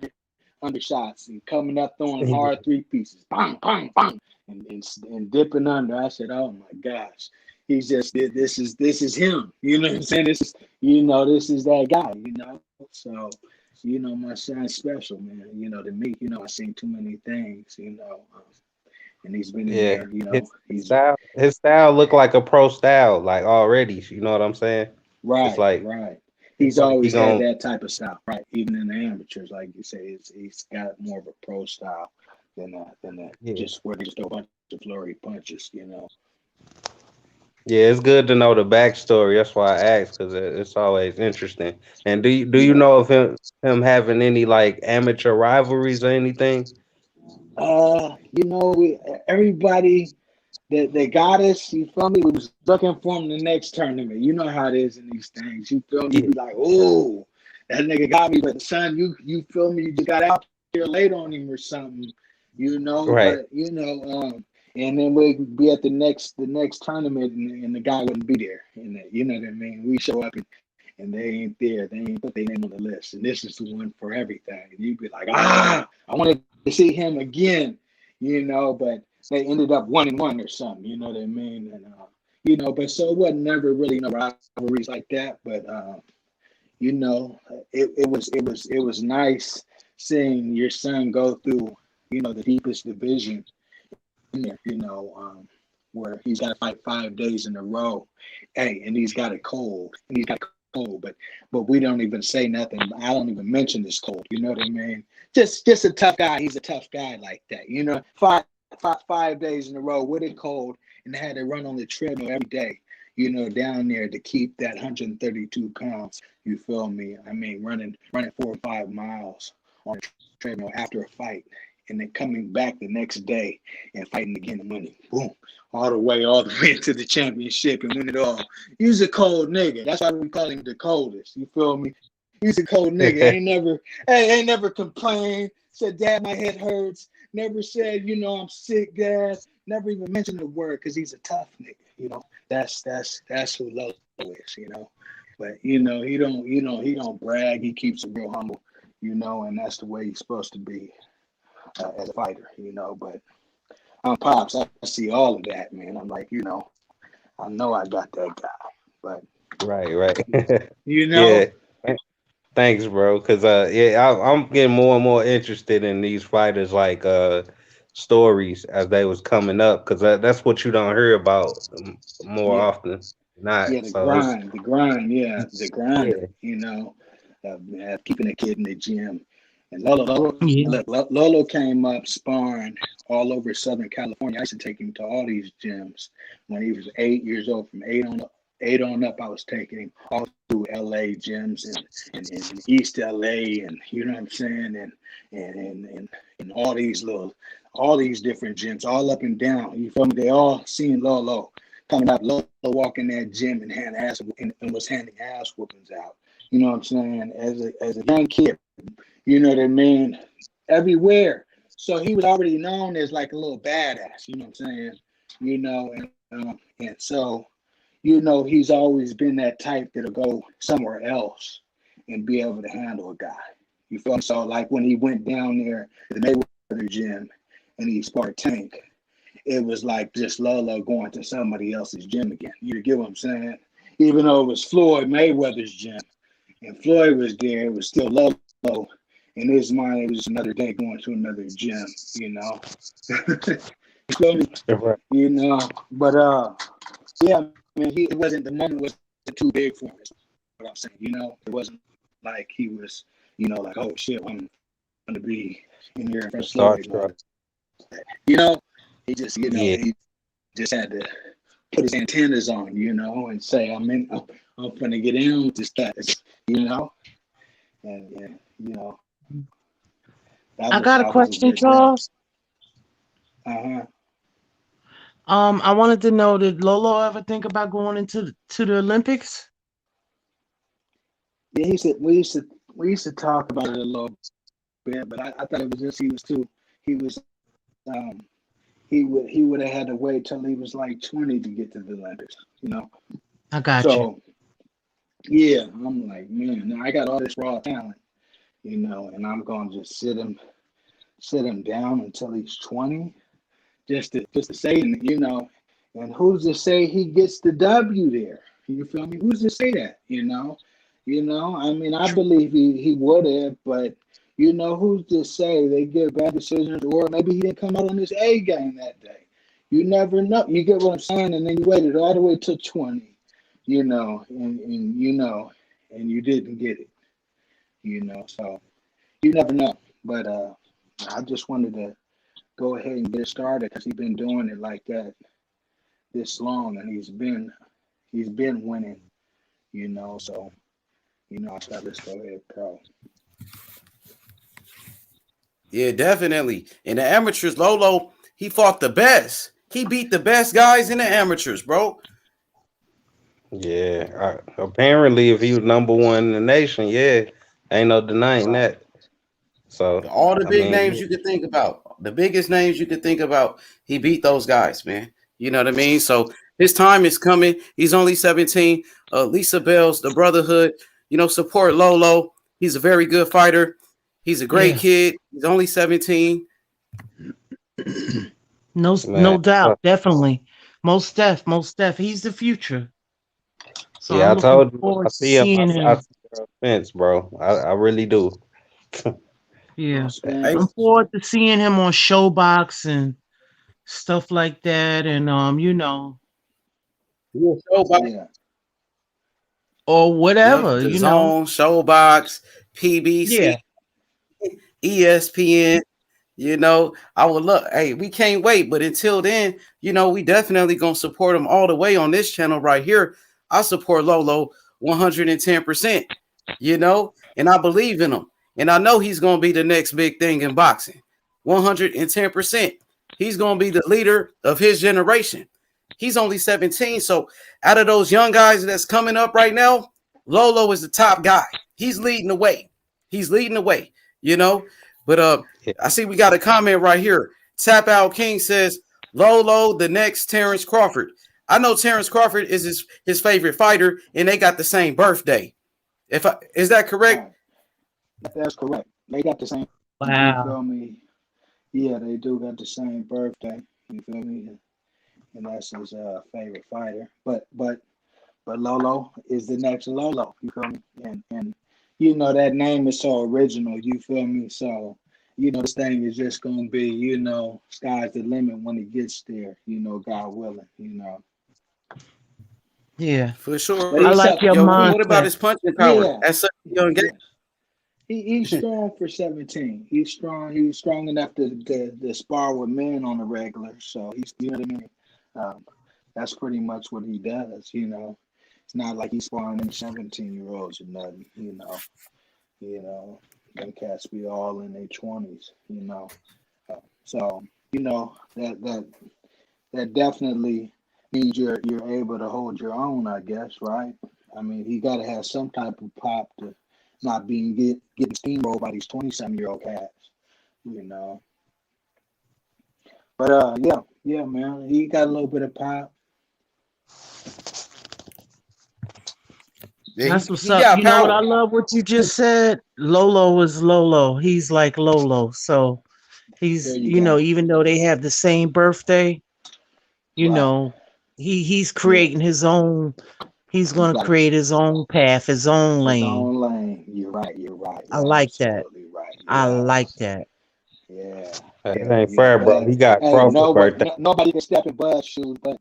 under shots and coming up throwing hard 3 pieces. Bang, bang, bang. And dipping under. I said, oh my gosh. He's just this is him. You know what I'm saying? This is this is that guy, you know. So, my son's special, man. To me, I've seen too many things, and he's been in Yeah, there, his style look like a pro style, like already. You know what I'm saying? It's right. like He's he always had gon' that type of style, right? Even in the amateurs, like you say, he's got more of a pro style than yeah. just where they just throw a bunch of flurry punches, Yeah, it's good to know the backstory. That's why I asked because it's always interesting. And do you Yeah. know of him having any like amateur rivalries or anything? Everybody that got us, you feel me? We was looking for him the next tournament. You know how it is in these things. You feel me? You Yeah, be like, oh, that nigga got me, but son, you feel me? You just got out there late on him or something, right. But and then we'd be at the next tournament, and the guy wouldn't be there. And you know what I mean? We show up and they ain't there. They ain't put their name on the list. And this is the one for everything. And you'd be like, I wanted to see him again, but they ended up 1-1 or something, you know what I mean? And but so it wasn't never really no rivalries like that. But it was nice seeing your son go through, the deepest division in there, where he's got to fight 5 days in a row. Hey, and he's got it cold. And he's got it cold, but we don't even say nothing. I don't even mention this cold. You know what I mean? Just a tough guy. He's a tough guy like that. 5 days in a row with it cold, and had to run on the treadmill every day. Down there to keep that 132 pounds. You feel me? I mean, running 4 or 5 miles on a treadmill after a fight, and then coming back the next day and fighting again and winning. Boom. All the way into the championship and win it all. He's a cold nigga. That's why we call him the coldest. You feel me? He's a cold nigga. Ain't never complained. Said, Dad, my head hurts. Never said, I'm sick, Dad. Never even mentioned the word because he's a tough nigga. That's who Lolo is, But he don't brag. He keeps it real humble, and that's the way he's supposed to be as a fighter, But I'm Pops. I see all of that, man. I'm like, I know I got that guy, but Right. you Yeah. Thanks, bro. Because I'm getting more and more interested in these fighters like stories as they was coming up because that's what you don't hear about more yeah, often than not. the So it's grind, yeah, the grind, yeah. keeping a kid in the gym. And Lolo, Yeah. look, Lolo came up sparring all over Southern California. I used to take him to all these gyms when he was 8 years old. From 8 on up, I was taking him all through LA gyms and East LA, and you know what I'm saying, and all these different gyms, all up and down. You feel me? They all seen Lolo coming up. Lolo walking that gym and was handing ass whoopings out. You know what I'm saying? As a young kid, you know what I mean? Everywhere. So he was already known as like a little badass, you know what I'm saying? And so, he's always been that type that'll go somewhere else and be able to handle a guy. You feel me? So like when he went down there to the Mayweather gym and he sparred Tank, it was like just Lolo going to somebody else's gym again. You get what I'm saying? Even though it was Floyd Mayweather's gym and Floyd was there, it was still Lolo. In his mind, it was just another day going to another gym, You feel me? Right. But yeah, I mean, it wasn't, the moment wasn't too big for him. Is what I'm saying, it wasn't like he was, like, oh shit, I'm gonna be in here in front of Floyd. Starstruck. He just, Yeah. he just had to put his antennas on, and say, I'm gonna get in with this guy, and I got a question, Charles. I wanted to know, did Lolo ever think about going into the Olympics? Yeah, we used to talk about it a little bit, but I thought it was just he was he would have had to wait till he was like 20 to get to the letters, you know. I got you. So yeah, I'm like, man, now I got all this raw talent, you know, and I'm gonna just sit him down until he's 20, just to say, you know, and who's to say he gets the W there? You feel me? Who's to say that? You know, I mean, I believe he would have, but you know, who's to say they get bad decisions, or maybe he didn't come out on his A game that day. You never know. You get what I'm saying? And then you waited all the way to 20, you know, and you know, and you didn't get it, you know. So you never know. But I just wanted to go ahead and get it started because he's been doing it like that this long, and he's been winning, you know. So you know, I thought, let's go ahead, pro. Yeah, definitely. In the amateurs, Lolo, he fought the best. He beat the best guys in the amateurs, bro. Yeah, apparently, if he was number one in the nation, yeah, ain't no denying that. So all the big names you could think about, the biggest names you could think about, he beat those guys, man. You know what I mean? So his time is coming. He's only 17. Lisa Bells, the Brotherhood, you know, support Lolo. He's a very good fighter. He's a great kid. He's only 17. No doubt, definitely. Most def. He's the future. So yeah, I'm I told you, forward I to see him. seeing him. I see Spence, bro. I really do. Yeah, I'm forward to seeing him on Showbox and stuff like that, and you know, or whatever, The you know. Zone, Showbox, PBC, ESPN. You know, I would look. Hey, we can't wait. But until then, you know, we definitely gonna support him all the way on this channel right here. I support Lolo 110%. You know, and I believe in him, and I know he's gonna be the next big thing in boxing. 110%. He's gonna be the leader of his generation. He's only 17, so out of those young guys that's coming up right now, Lolo is the top guy. He's leading the way. You know. But I see we got a comment right here. Tap Out King says Lolo, the next Terence Crawford. I know Terence Crawford is his favorite fighter, and they got the same birthday. Is that correct? That's correct. They got the same. Wow. You feel me? Yeah, they do got the same birthday. You feel me? And that's his favorite fighter. But Lolo is the next Lolo. You feel me? And you know that name is so original. You feel me? So you know this thing is just gonna be, you know, sky's the limit when it gets there. You know, God willing. You know. Yeah, for sure. But I like your mindset. What about his punching power? Yeah. At such a young age? He's strong for 17. He's strong. He's strong enough to spar with men on a regular. So he's, you know what I mean. That's pretty much what he does. You know, it's not like he's sparring any 17-year-olds or nothing. You know, them cats be all in their 20s. You know, so you know that definitely means you're able to hold your own, I guess, right? I mean, he got to have some type of pop to not being getting steamrolled by these 27-year-old cats, you know. But yeah, man, he got a little bit of pop. That's what's up. You know what I love? What you just said. Lolo is Lolo. He's like Lolo. So he's, you know, even though they have the same birthday, you know, he's creating his own. He's gonna create his own path, his own lane. His own lane. You're right. I like that. Right. Yeah. I like that. Yeah. It ain't fair, bro. He got Crawford birthday. Nobody can step in Bud's shoes, but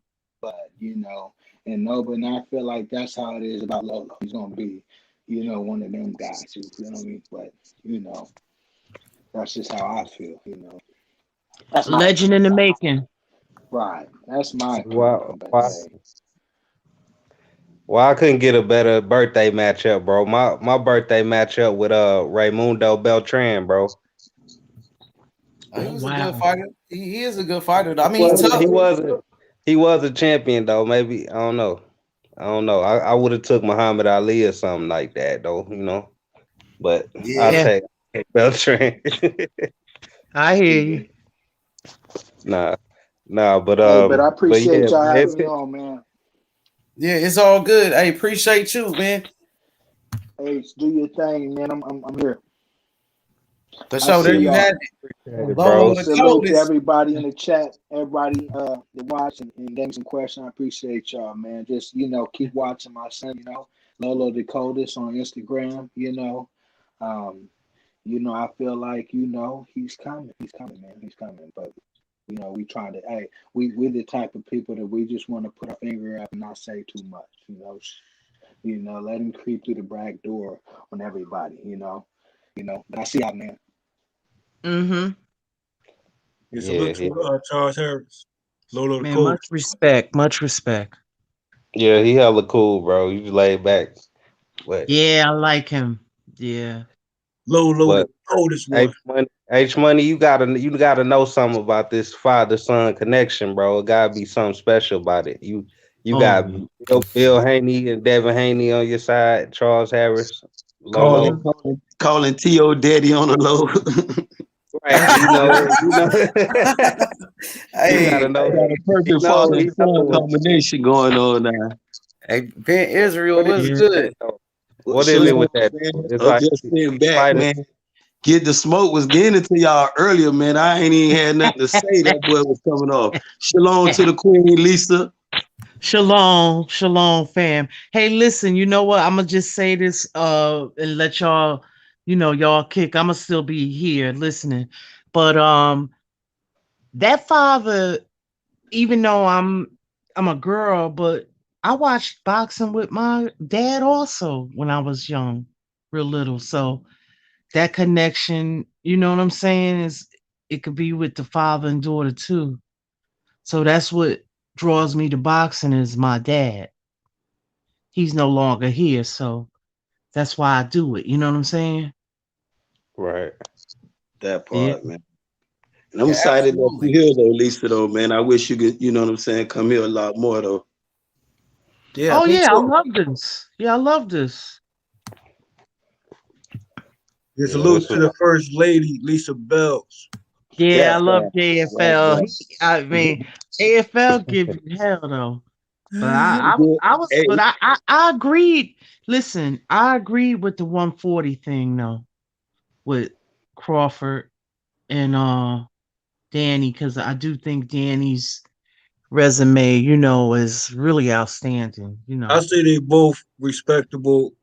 you know, and I feel like that's how it is about Lolo. He's gonna be, you know, one of them guys. You feel me? But you know, that's just how I feel. You know, that's legend in the making. Right. That's my opinion. Well, I couldn't get a better birthday matchup, bro. My birthday matchup with Raymundo Beltran, bro. He was a good fighter. He is a good fighter. I mean, he was a champion though. Maybe I don't know. I would have took Muhammad Ali or something like that though. You know, but I take Beltran. I hear you. Nah, but Hey, but I but yeah, appreciate y'all man, having me on, man. Yeah, it's all good. I appreciate you, man. Hey, do your thing, man. I'm here. For I sure, there see you have y'all. it. it, Lolo bro. the Salute to coldest. everybody in the chat, everybody that watched and gave me some questions. I appreciate y'all, man. Just keep watching my son. Lolo the coldest on Instagram. I feel like he's coming. He's coming, man. He's coming. But we trying to. Hey, we're the type of people that we just want to put our finger up and not say too much. Let him creep through the back door on everybody. But I see y'all, man. Mm-hmm. Yeah, Yeah, salute to Charles Harris. Lolo the Man, Cold. much respect. Much respect. yeah, he hella cool, bro. He laid back, but Yeah, I like him. Yeah. Lolo the but coldest one. H money, you gotta know something about this father son connection, bro. It gotta be something special about it. You got Oh. Bill Haney and Devin Haney on your side, Charles Harris, Lolo. Calling T.O. Daddy on the low. Right, you know, you Hey, gotta know. Got a perfect father and son combination going on now. hey, Ben Israel, What is what's it with good? that though? Well, What is it shalom, with that? man. It's I'm like just sitting back, fighters. man. Get the smoke was getting it to y'all earlier, man. I ain't even had nothing to say. That boy was coming off. Shalom to the Queen, Lisa. Shalom, shalom, fam. Hey, listen, you know what? I'm gonna just say this and let y'all, y'all kick. I'm gonna still be here listening. But that father, even though I'm a girl, but I watched boxing with my dad also when I was young, real little. So that connection, you know what I'm saying, is it could be with the father and daughter too. So that's what draws me to boxing is my dad. He's no longer here, so that's why I do it. You know what I'm saying? Right. That Yeah. part, man. And I'm Yeah, excited that absolutely. you're here, though, Lisa, though, man. I wish you could, you know what I'm saying, come here a lot more, though. Yeah, Oh me yeah, I too. love this. Yeah, I love this. Yeah, Yeah, salute this to was the first lady, Lisa Bells. Yeah, I That love part. JFL. That I mean, JFL give you hell though. But part. I was, Hey, but I agreed. Listen, I agreed with the 140 thing though, with Crawford and Danny, because I do think Danny's resume, is really outstanding. I say they both respectable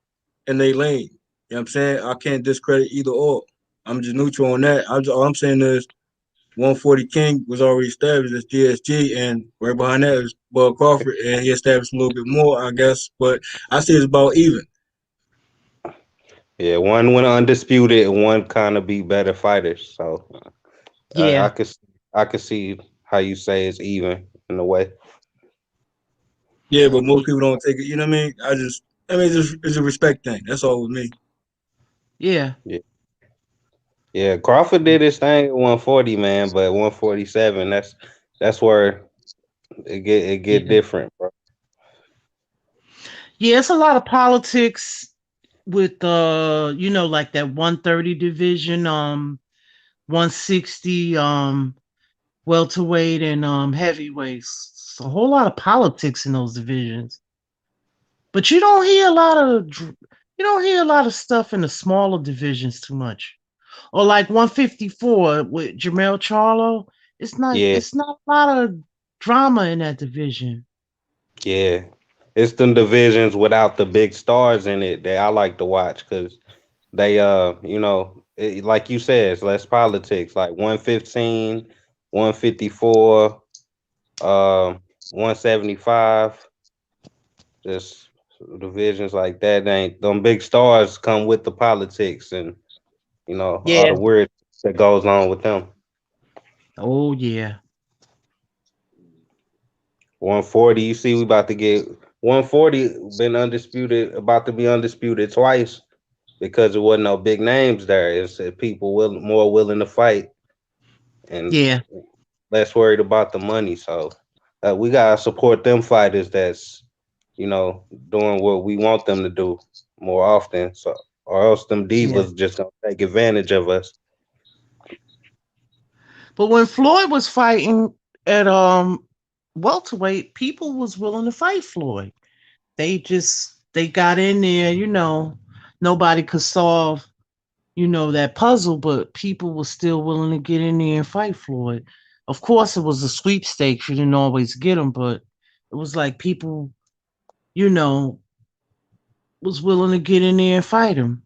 in their lane. You know what I'm saying? I can't discredit either or. I'm just neutral on that. All I'm saying is 140 King was already established as GSG, and right behind that is Bud Crawford, and he established a little bit more, I guess. But I say it's about even. yeah, one went undisputed and one kind of be better fighters. So I Yeah. could see how you say it's even in a way. Yeah, but most people don't take it. You know what I mean? It's a respect thing. That's all with me. Yeah. Yeah, yeah. Crawford did his thing at 140, man, but 147, that's where it get Yeah. different, bro. Yeah, it's a lot of politics with like that 130 division, 160, welterweight and heavyweights. It's a whole lot of politics in those divisions. But you don't hear a lot of stuff in the smaller divisions too much. Or like 154 with Jamel Charlo. Yeah, It's not a lot of drama in that division. yeah. It's them divisions without the big stars in it that I like to watch because they like you said, it's less politics. Like 115, 154, 175, just divisions like that. They ain't them big stars come with the politics and all Yeah. the weird that goes on with them. Oh yeah. 140, you see, we about to get 140 been undisputed, about to be undisputed twice because there wasn't no big names there. It's people more willing to fight and Yeah. less worried about the money. So we gotta support them fighters that's doing what we want them to do more often. So or else them Yeah. divas just gonna take advantage of us. But when Floyd was fighting at welterweight, people was willing to fight Floyd. They got in there, nobody could solve, that puzzle, but people were still willing to get in there and fight Floyd. Of course, it was a sweepstakes. You didn't always get them, but it was like people, you know, was willing to get in there and fight him.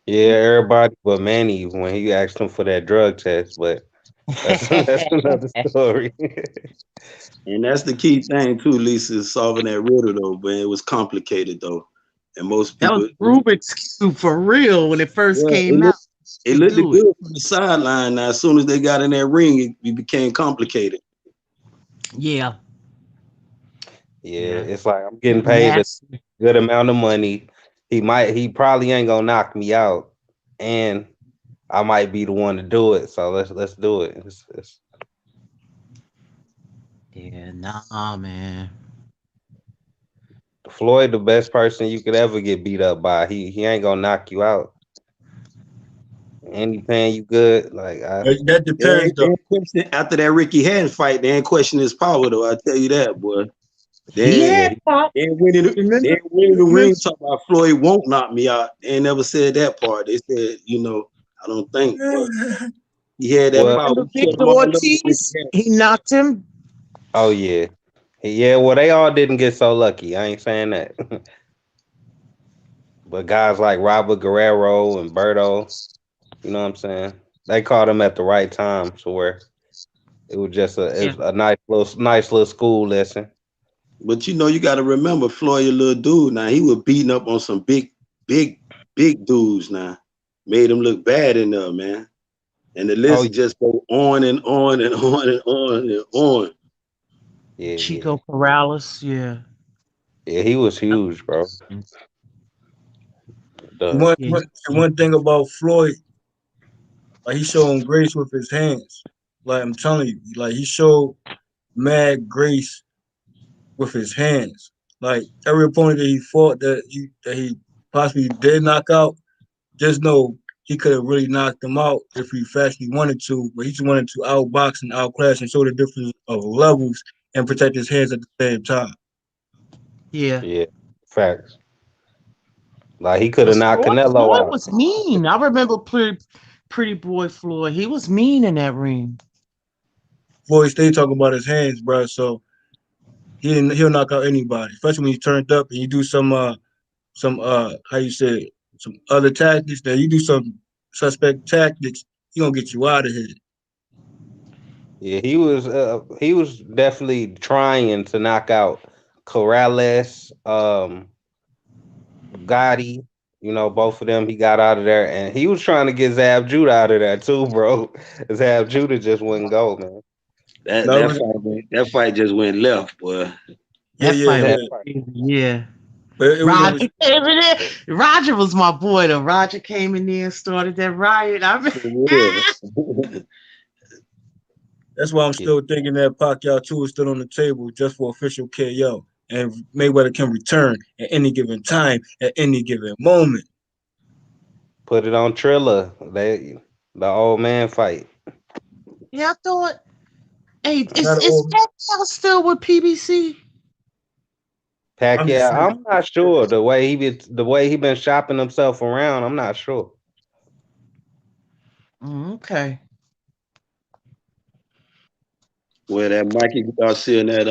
Yeah, everybody but Manny when he asked him for that drug test, but that's another story. And that's the key thing too, Lisa, is solving that riddle though, but it was complicated though. And most That was people Rubik's Cube for real when it first came out. it looked good from the sideline. Now, as soon as they got in that ring, it became complicated. Yeah. Yeah, it's like I'm getting paid a good amount of money. He probably ain't gonna knock me out, and I might be the one to do it. So let's do it. Yeah, nah, man. Floyd, the best person you could ever get beat up by. He ain't gonna knock you out. Anything you good, like that depends though. After that Ricky Hatton fight, they ain't question his power though. I tell you that, boy. They ain't winning the ring talking about Floyd won't knock me out. They ain't never said that part. They said, I don't think, but he had that power. Victor Ortiz, he knocked him. Oh yeah. Yeah, well they all didn't get so lucky. I ain't saying that. But guys like Robert Guerrero and Berto, you know what I'm saying? They caught him at the right time, so where it was just a nice little school lesson. But you got to remember Floyd, a little dude. Now he was beating up on some big dudes. Now made him look bad in there, man. And the list just go on and on and on and on and on. Yeah, Chico Corrales, yeah. Yeah, he was huge, bro. One thing about Floyd, like he showing grace with his hands. Like I'm telling you, like he showed mad grace with his hands. Like every opponent that he fought that he possibly did knock out, just know he could have really knocked them out if he actually wanted to, but he just wanted to outbox and outclass and show the difference of levels and protect his hands at the same time. Yeah. Yeah. Facts. Like he could have knocked Canelo Floyd out. was mean. I remember pretty boy Floyd. He was mean in that ring. Floyd stayed talking about his hands, bro. So he'll knock out anybody, especially when he's turned up and you do some how you say some other tactics. That you do some suspect tactics, he gonna get you out of here. Yeah, he was definitely trying to knock out Corrales, Gotti. Both of them he got out of there, and he was trying to get Zab Judah out of there too, bro. Zab Judah just wouldn't go, man. That fight just went left, boy. Yeah. Roger came in there. Roger was my boy though. Roger came in there and started that riot. That's why I'm still thinking that Pacquiao 2 is still on the table just for official KO. And Mayweather can return at any given time, at any given moment. Put it on Triller. The old man fight. Yeah, I thought. Hey, is Pacquiao still with PBC? Pacquiao, I'm not sure. The way he been shopping himself around, I'm not sure. Okay. Well, that Mikey Garcia and that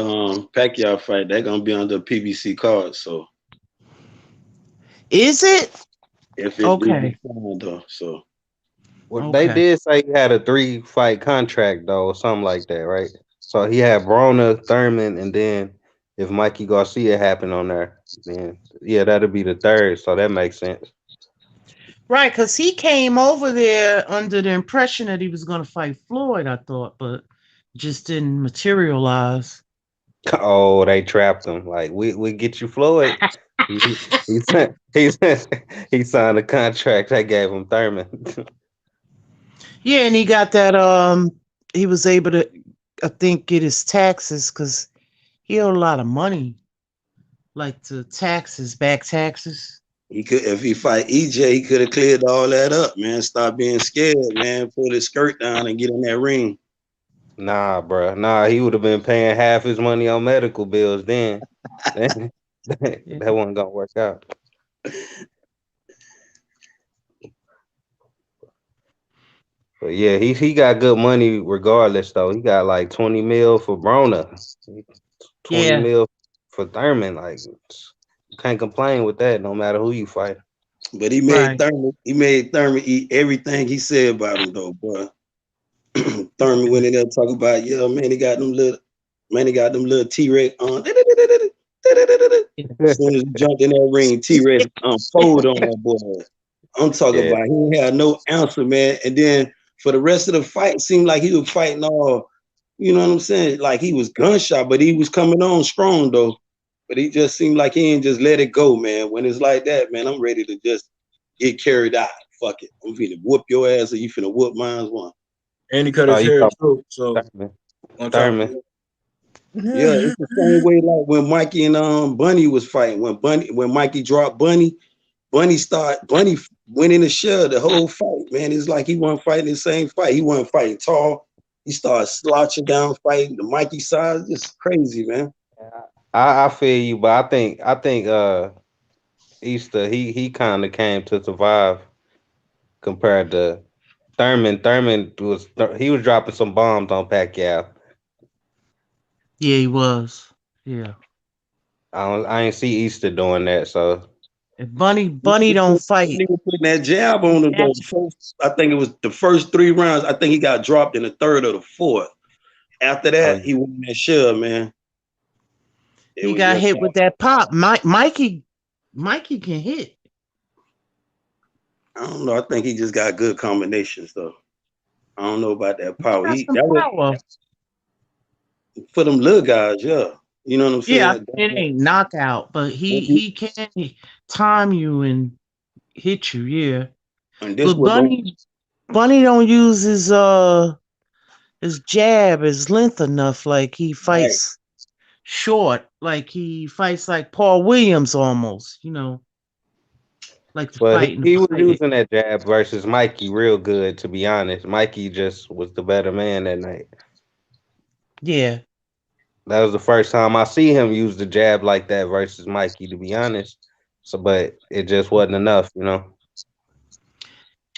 Pacquiao fight, they're gonna be on the PBC card. So, is it? If it okay, though, so. Well, they did say he had a 3-fight contract though, or something like that, right? So he had Broner, Thurman, and then if Mikey Garcia happened on there, then yeah, that'll be the third. So that makes sense. Right, because he came over there under the impression that he was going to fight Floyd, I thought, but just didn't materialize. Oh, they trapped him. Like we get you Floyd. he signed a contract. They gave him Thurman. Yeah, and he got that. He was able to, I think, get his taxes because he owed a lot of money, like to taxes, back taxes. He could, if he fight EJ, he could have cleared all that up, man. Stop being scared, man. Pull his skirt down and get in that ring. Nah, bro. Nah, he would have been paying half his money on medical bills then. that wasn't gonna work out. But yeah, he got good money regardless though. He got like 20 mil for Brona, 20 mil for Thurman. Like you can't complain with that no matter who you fight. But he made Thurman eat everything he said about him though, boy. Thurman went in there talking about, yeah, man, he got them little T-Rex on. As soon as he jumped in that ring, T-Rex folded on that boy. I'm talking about he had no answer, man. And then for the rest of the fight, it seemed like he was fighting all, you know what I'm saying? Like he was gunshot, but he was coming on strong though. But he just seemed like he ain't just let it go, man. When it's like that, man, I'm ready to just get carried out. Fuck it. I'm finna whoop your ass or you finna whoop mine one. And he cut his hair too. So Thurman. Yeah, it's the same way like when Mikey and Bunny was fighting. When Mikey dropped Bunny went in the shell the whole fight, man. It's like he wasn't fighting the same fight. He wasn't fighting tall. He started slouching down, fighting the Mikey size. Just crazy, man. I feel you, but I think Easter he kind of came to survive compared to Thurman. Thurman was dropping some bombs on Pacquiao. Yeah, he was. Yeah. I ain't see Easter doing that, so if Bunny don't fight. He was putting that jab on him though. I think it was the first 3 rounds. I think he got dropped in the 3rd or the 4th. After that, he went in that shell, man. He got hit with that pop. Mikey can hit. I don't know. I think he just got good combinations though. I don't know about that power. For them little guys, yeah. You know what I'm saying? Yeah, it ain't knockout, but he can time you and hit you, yeah. But Bunny don't use his jab, his length enough. Like he fights short, like he fights like Paul Williams almost, you know. Like he was using that jab versus Mikey real good, to be honest. Mikey just was the better man that night. Yeah. That was the first time I see him use the jab like that versus Mikey, to be honest. So, but it just wasn't enough, you know.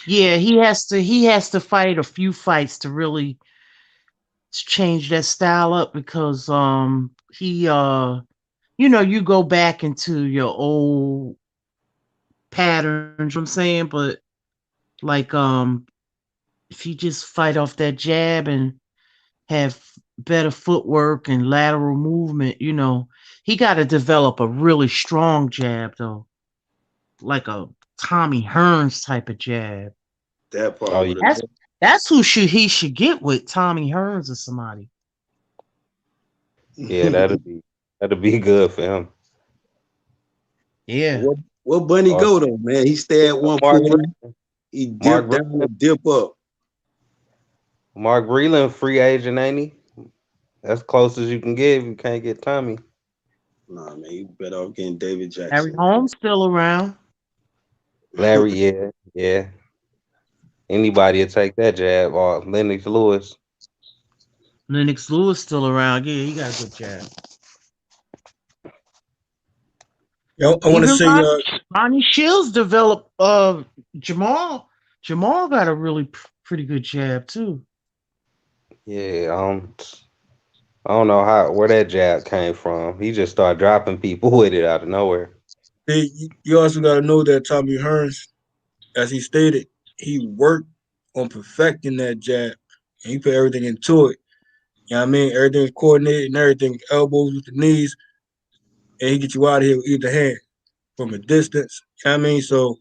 Yeah, he has to fight a few fights to really change that style up because you know, you go back into your old patterns, you know what I'm saying? But like if he just fight off that jab and have better footwork and lateral movement, you know, he got to develop a really strong jab though, like a Tommy Hearns type of jab. That part. That's who he should get with, Tommy Hearns or somebody. Yeah, that'd be good for him. Yeah. Where Bunny go though, man? He stayed at 140. He dipped down and dip up. Mark Breland, free agent, ain't he? That's close as you can get if you can't get Tommy. Nah, man, you better off getting David Jackson. Harry Holmes still around. Larry, yeah. Anybody will take that jab. Or Lennox Lewis. Lennox Lewis still around. Yeah, he got a good jab. Yo, I want to say Ronnie Shields developed Jamal. Jamal got a really pretty good jab too. Yeah, I don't know where that jab came from. He just started dropping people with it out of nowhere. You also got to know that Tommy Hearns, as he stated, he worked on perfecting that jab, and he put everything into it. You know what I mean? Everything's coordinated and everything, elbows with the knees, and he get you out of here with either hand from a distance. You know what I mean? So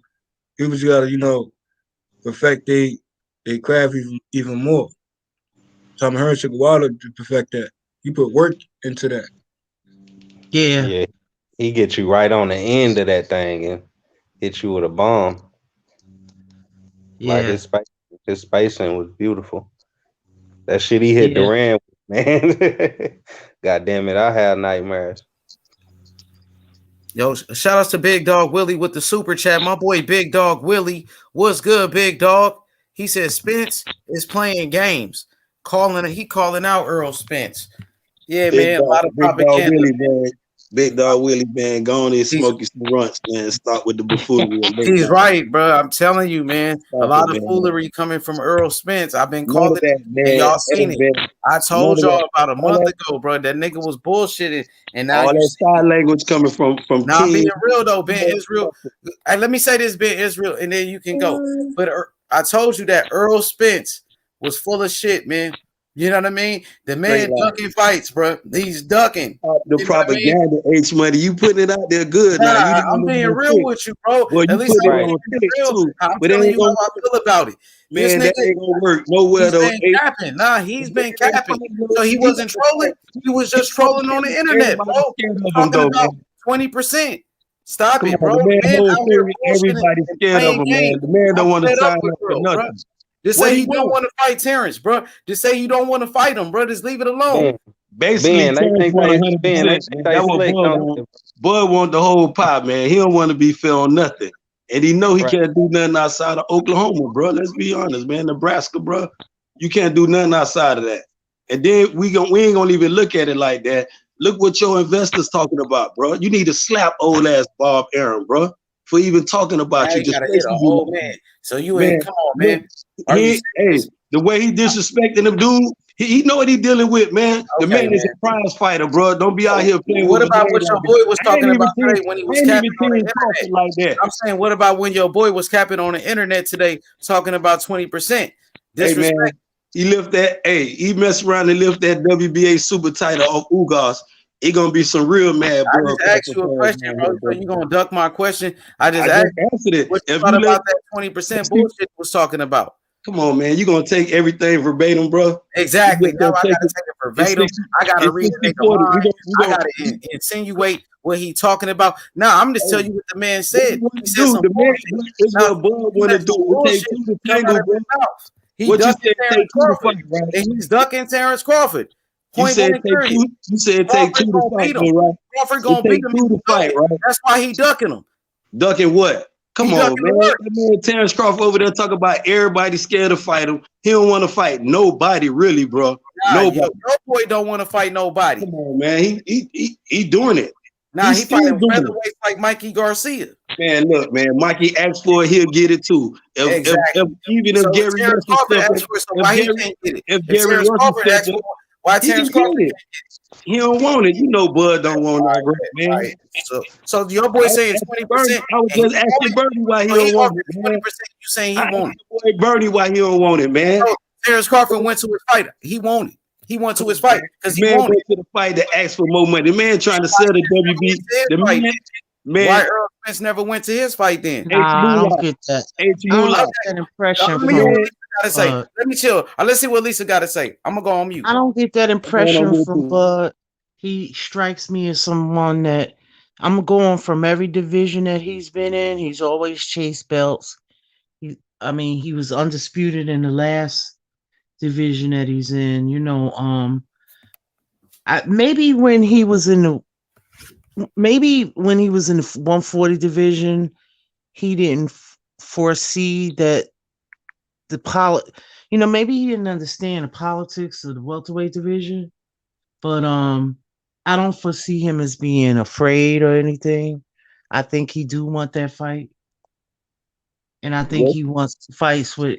people just got to, you know, perfect they craft even more. Tommy Hearns took a while to perfect that. He put work into that. Yeah. He gets you right on the end of that thing and hit you with a bomb. Yeah. Like his spacing was beautiful. That shit he hit Duran with, man. God damn it, I had nightmares. Yo, shout outs to Big Dog Willie with the super chat. My boy Big Dog Willie, what's good, Big Dog? He says Spence is playing games. He calling out Errol Spence. Yeah, man, a lot of Big Dog propaganda. Willie, man. Big Dog Willie, man. Go on and smoke you some runts, man. Stop with the buffoonery. He's right, bro. I'm telling you, man. Stop A lot it, of man. foolery coming from Errol Spence. I've been None calling of that, it, man. and y'all seen Hey, it. man. I None told of y'all that. about a All month that, ago, bro. That nigga was bullshitting, and now all you that see. side language coming from Now I'm King. being real though, Ben Israel. Hey, let me say this, Ben Israel, and then you can go. But I told you that Errol Spence was full of shit, man. You know what I mean? The man ducking fights, bro. He's ducking. The You know what I mean? propaganda, H money. You putting it out there good now. You Nah, I'm being real with you, bro. Well, At you least put I'm it being on thick real. too. I'm But it telling ain't you how gonna I feel about it. This man, that nigga, ain't gonna work nowhere he's though. been capping. Nah, he's been capping. So he wasn't trolling. He was just trolling on the internet, bro. Talking about 20%. Stop it, bro. The The man man whole out here theory, bullshitting everybody's and scared of playing him, man. games. The man don't I'm want to fed up sign with up for Earl, bro. nothing. Just What say he he don't want? want to fight Terence, bro. Just say you don't want to fight him, bro. Just leave it alone. Basically, Ben, they Terence think want they 100%. Ben, they think they That's what slick, Bud don't want. they? Bud want the whole pie, man. He don't want to be fed on nothing. And he know he Right. can't do nothing outside of Oklahoma, bro. Let's be honest, man. Nebraska, bro. You can't do nothing outside of that. And then we ain't gonna even look at it like that. Look what your investors talking about, bro. You need to slap old ass Bob Aaron, bro, for even talking about Now you. you Just gotta hit a whole man. So you ain't come on, look, man. Are you serious? the way he disrespecting him, dude, he know what he dealing with, man. The Okay, man is man. a prize fighter, bro. Don't be out here playing What with my about name what your like boy was that. I ain't talking even about seen, today when he I was ain't capping even on the seen Crawford internet? like that. I'm saying, what about when your boy was capping on the internet today, talking about 20%? Hey, man, Disrespect. he mess around and lift that WBA super title off Ugas. He gonna be some real mad I blood. just asked you a question, bro. So you gonna duck my question? I just asked you answered it. what you If thought you let, about that 20% bullshit was talking about. come on, man, you gonna take everything verbatim, bro? Exactly. You Now just I gonna gotta take it verbatim. I gotta it's read the 60-40. nigga mind. We I gonna gotta insinuate what he talking about. Now I'm just telling you what the man said. He said some the man bullshit. is Now what Bud he wanna let do. some It take bullshit two to come out tangle, of bro. his mouth. He What you ducking said Terence take two to Crawford, fight, right? and he's ducking Terence Crawford. You Point said blank take period. two. You said take Crawford two to gonna fight, beat him. though, right? Crawford It gonna beat take him. two If to you know fight, it. right? That's why he ducking him. Ducking what? Come He on, ducking man. the work. That man Terence Crawford over there talk about everybody scared to fight him. He don't want to fight nobody, really, bro. Nah, Nobody. your boy don't want to fight nobody. Come on, man. He doing it. Nah, He's he still fighting doing it. featherweights like Mikey Garcia. Man, look, man. Mikey asked for it, he'll get it too. Exactly. Even So if Gary Terence Russell Crawford step asked up, for it, so why he can't get it? if If Gary Terence Russell Crawford step asked for up, it, why he Terence can get Crawford it. can't get it? He don't want it. You know Bud don't want that, man. Right. So your boy saying 20%. I was just asking Bernie why he So he don't want offered it, man. 20%. You saying I he asked won't it? the boy Bernie why he don't want it, man. So Terence Crawford went to his fight. He won it. He went to his fight because he Man won go it. to the fight to ask for more money. The man trying to sell the WB. The man, Why Earl Spence never went to his fight then? Nah, I don't get that. I don't get that impression Let me hear what from. Lisa got to say. Let me chill. Let's see what Lisa got to say. I'm gonna go on mute. I don't get that impression from Bud. He strikes me as someone that I'm going from every division that he's been in. He's always chased belts. He was undisputed in the last division that he's in. Maybe when he was in the 140 division, he didn't foresee that maybe he didn't understand the politics of the welterweight division. But I don't foresee him as being afraid or anything. I think he do want that fight. And I think he wants fights with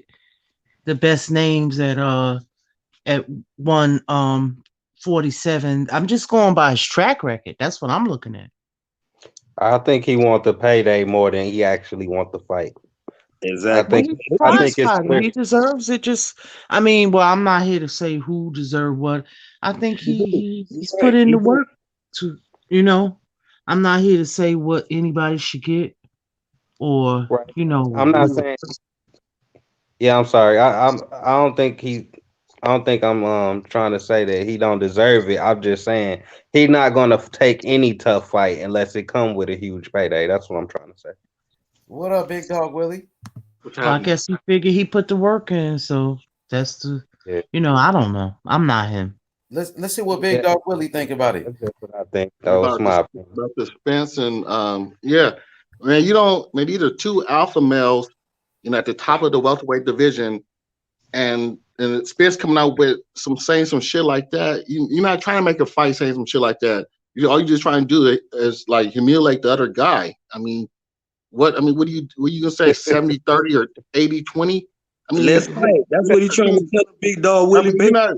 the best names at 147. I'm just going by his track record. That's what I'm looking at. I think he wants the payday more than he actually wants the fight. Exactly. I think it's clear. He deserves it. I'm not here to say who deserved what. I think he's put in the work to, I'm not here to say what anybody should get or, I'm not saying. Yeah, I'm sorry. I don't think I'm trying to say that he don't deserve it. I'm just saying he's not gonna take any tough fight unless it come with a huge payday. That's what I'm trying to say. What up, Big Dog Willie? I guess he figured he put the work in, so that's I don't know. I'm not him. Let's see what Big Dog Willie think about it. That's what I think. That was my opinion. About the Spence and yeah, man, you don't. Man, these are two alpha males, at the top of the welterweight division, and Spence coming out with saying some shit like that. You're not trying to make a fight saying some shit like that. All you just trying to do is like humiliate the other guy. I mean, what are you gonna say? 70-30 or 80-20? I mean, let's fight. That's what he's trying to tell the Big Dog Willie. Let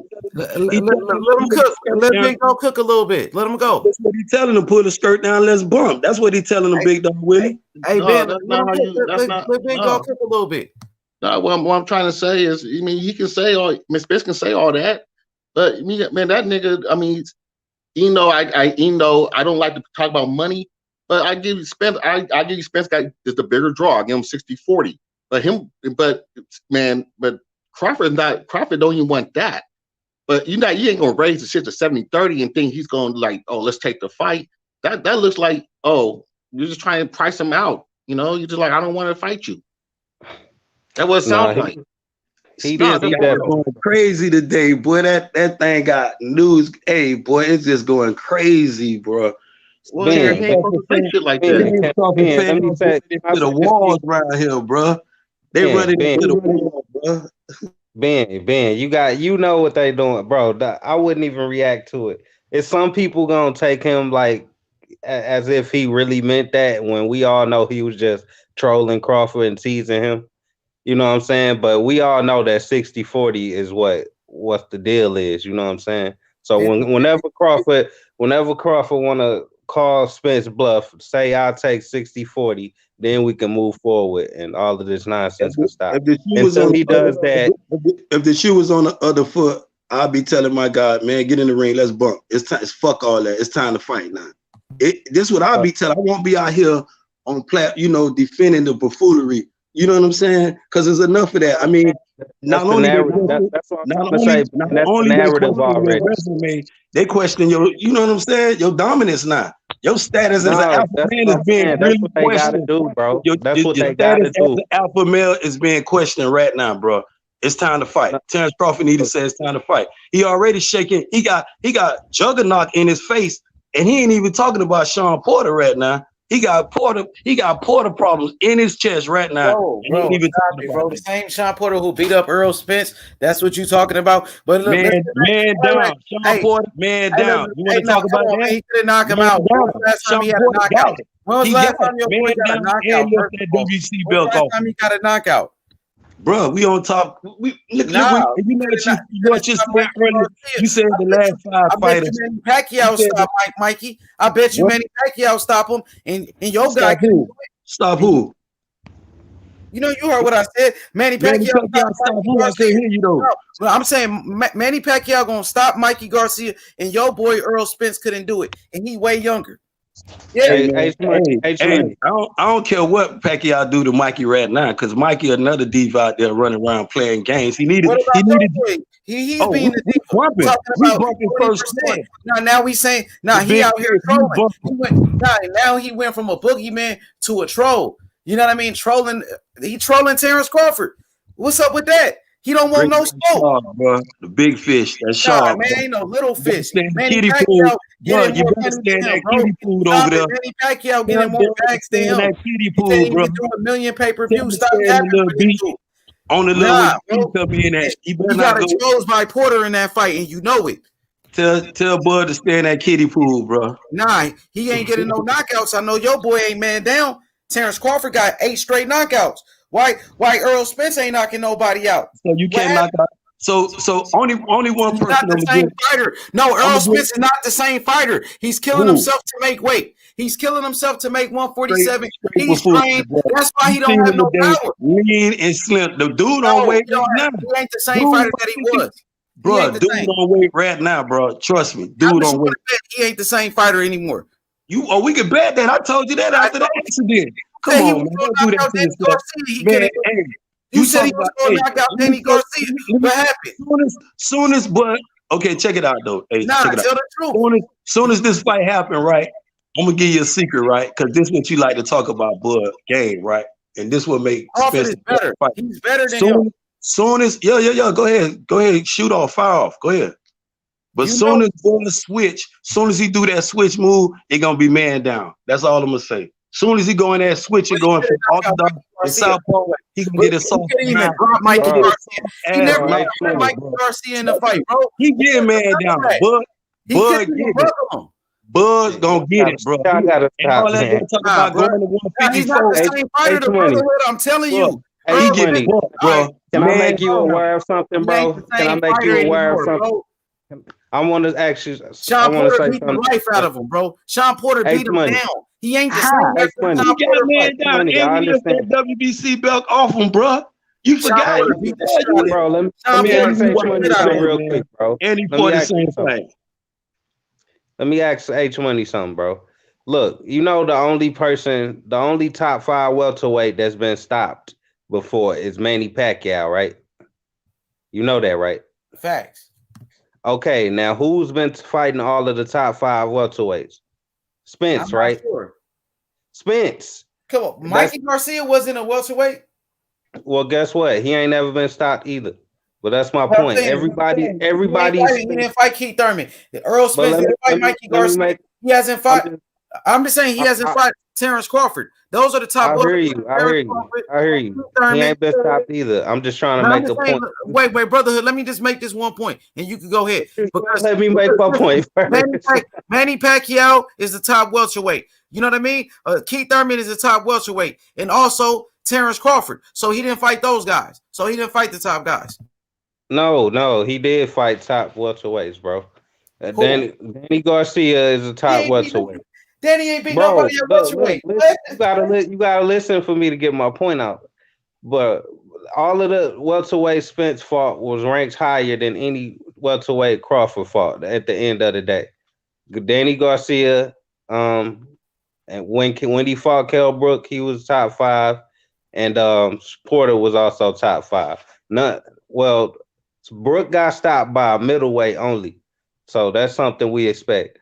him cook. Let Big Dog cook a little bit. Let him go. That's what he's telling him. Pull the skirt down. Let's bump. That's what he's telling him, Big Dog Willie. Hey, Ben, let Big Dog cook a little bit. No, what I'm trying to say is, he can say Spence can say all that, but man, that nigga. I mean, I don't like to talk about money, but I give you Spence. I give you Spence is the bigger draw. I give him 60-40. But Crawford don't even want that. But you ain't gonna raise the shit to 70-30 and think he's going like, oh, let's take the fight. That looks like, oh, you're just trying to price him out. You're just like, I don't want to fight you. That was sound like. He going crazy today, boy. That thing got news. Hey, boy, it's just going crazy, bro. Well, shit like that. To the walls around here, bro. They running into the wall, bro. Ben, you know what they doing, bro. I wouldn't even react to it. Is some people gonna take him like as if he really meant that when we all know he was just trolling Crawford and teasing him? You know what I'm saying? But we all know that 60-40 is what the deal is. You know what I'm saying? So whenever Crawford wanna call Spence bluff, say I'll take 60-40, then we can move forward and all of this nonsense can stop. Until he does that. If the shoe was on the other foot, I'll be telling my God, man, get in the ring, let's bump. It's time. It's fuck all that. It's time to fight now. This what I'll be telling. I won't be out here on defending the buffoonery. You know what I'm saying? Because there's enough of that. I mean, not only they question your, you know what I'm saying, your dominance now. Your status as an alpha man is being really questioned, do, bro. That's what they gotta do. As an alpha male is being questioned right now, bro. It's time to fight. Terence Crawford need to say it's time to fight. He already shaking. He got Juggernaut in his face, and he ain't even talking about Sean Porter right now. He got Porter problems in his chest right now. Bro, the same Sean Porter who beat up Errol Spence. That's what you talking about. But look, man down. Sean Porter, man down. You want to talk about that? He couldn't knock him out. When was the last time he had a knockout? When was the last time your boy got a knockout? When was the last time he got a knockout? Bro, we on top. You know what you said earlier? You said the last 5 fighters. Pacquiao stop Mikey. I bet you Manny Pacquiao stop him, and your guy can do it. Stop who? You heard what I said. Manny Pacquiao stop who? I can't hear you though. No, I'm saying Manny Pacquiao gonna stop Mikey Garcia, and your boy Errol Spence couldn't do it, and he way younger. Yeah, I don't care what Pacquiao do to Mikey right now, because Mikey another diva out there running around playing games. He's being the diva. We bumping first. Now we saying he out here trolling. Now he went from a boogeyman to a troll. You know what I mean? Trolling. He trolling Terence Crawford. What's up with that? He don't want no smoke, bro. The big fish. That's sharp. Man, ain't no little fish. Manny Pacquiao getting more bags than him, bro. Manny Pacquiao getting more bags than him. He can't even do a million pay-per-view. Stop having on the little being that. He got exposed by Porter in that fight, and you know it. Tell Bud to stay in that kiddie pool, bro. Nah, he ain't getting no knockouts. I know your boy ain't man down. Terence Crawford got 8 straight knockouts. Why Errol Spence ain't knocking nobody out? So you can't knock out. So only one person. Not the same fighter. No, Errol Spence is not the same fighter. He's killing himself to make weight. He's killing himself to make 147. He's trained. That's why he don't have no power. Lean and slim. The dude on weight right now. He ain't the same fighter that he was. Bro, dude on weight right now, bro. Trust me. Dude on weight. He ain't the same fighter anymore. We could bet that. I told you that after the accident. Come on, man. Don't do that to yourself. Man, you said he was going to knock out Danny Garcia. What happened? Soon as Bud. Okay, check it out though. Hey, tell the truth. Soon as this fight happened, right? I'm gonna give you a secret, right? Because this is what you like to talk about, Bud game, right? And this will make Crawford is better. He's better than him. Soon as go ahead, shoot off, fire off. Go ahead. But soon as he do that switch move, it gonna be man down. That's all I'm gonna say. Soon as he go in that switch and going from orthodox and southpaw, he can get his soft. He didn't even drop Mikey Garcia. He never got Mikey Garcia in the fight, bro. He getting man down. Bud get it. Bud's gonna get it, bro. I gotta stop, man. Talk about going to 154. He's not the same fighter to Brotherhood, I'm telling you. Hey, money, bro. Can I make you aware of something, bro? Can I make you aware of something? I want to ask you. Sean Porter beat the life out of him, bro. Sean Porter beat him down. He ain't the same. He got man down, and he left that WBC belt off him, bro. You forgot, bro. Let me ask H Money something real quick, bro. And he fought the same thing. Let me ask H Money something, bro. Look, you know the only top 5 welterweight that's been stopped before is Manny Pacquiao, right? You know that, right? Facts. Okay, now who's been fighting all of the top 5 welterweights? Spence, right? Sure. Spence. Come on, Mikey Garcia wasn't a welterweight. Well, guess what? He ain't never been stopped either. But that's my point. Everybody. He didn't fight Keith Thurman. Errol Spence didn't fight Mikey Garcia. He hasn't fought. I'm just saying he hasn't fought Terence Crawford. Those are the top. I hear you. He ain't been stopped either. I'm just trying to make a point. Wait, Brotherhood. Let me just make this one point, and you can go ahead. Because let me make my point first. Manny Pacquiao is the top welterweight. You know what I mean? Keith Thurman is the top welterweight, and also Terence Crawford. So he didn't fight those guys. So he didn't fight the top guys. No, he did fight top welterweights, bro. Danny Garcia is a top welterweight. Danny ain't beat nobody at welterweight. You gotta listen for me to get my point out. But all of the welterweight Spence fought was ranked higher than any welterweight Crawford fought at the end of the day. Danny Garcia, and when he fought Kell Brook, he was top 5, and Porter was also top 5. Brook got stopped by a middleweight only. So that's something we expect.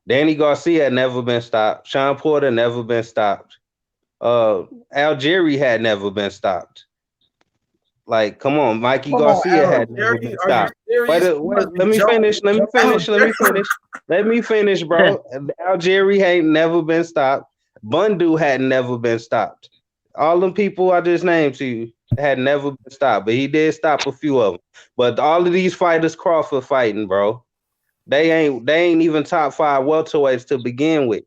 Danny Garcia had never been stopped. Sean Porter never been stopped. Algieri had never been stopped. Like, come on, Mikey Garcia had never been stopped. Wait, let me finish, bro. Algieri ain't never been stopped. Bundu had never been stopped. All them people I just named to you had never been stopped, but he did stop a few of them. But all of these fighters Crawford fighting, bro, they ain't even top 5 welterweights to begin with.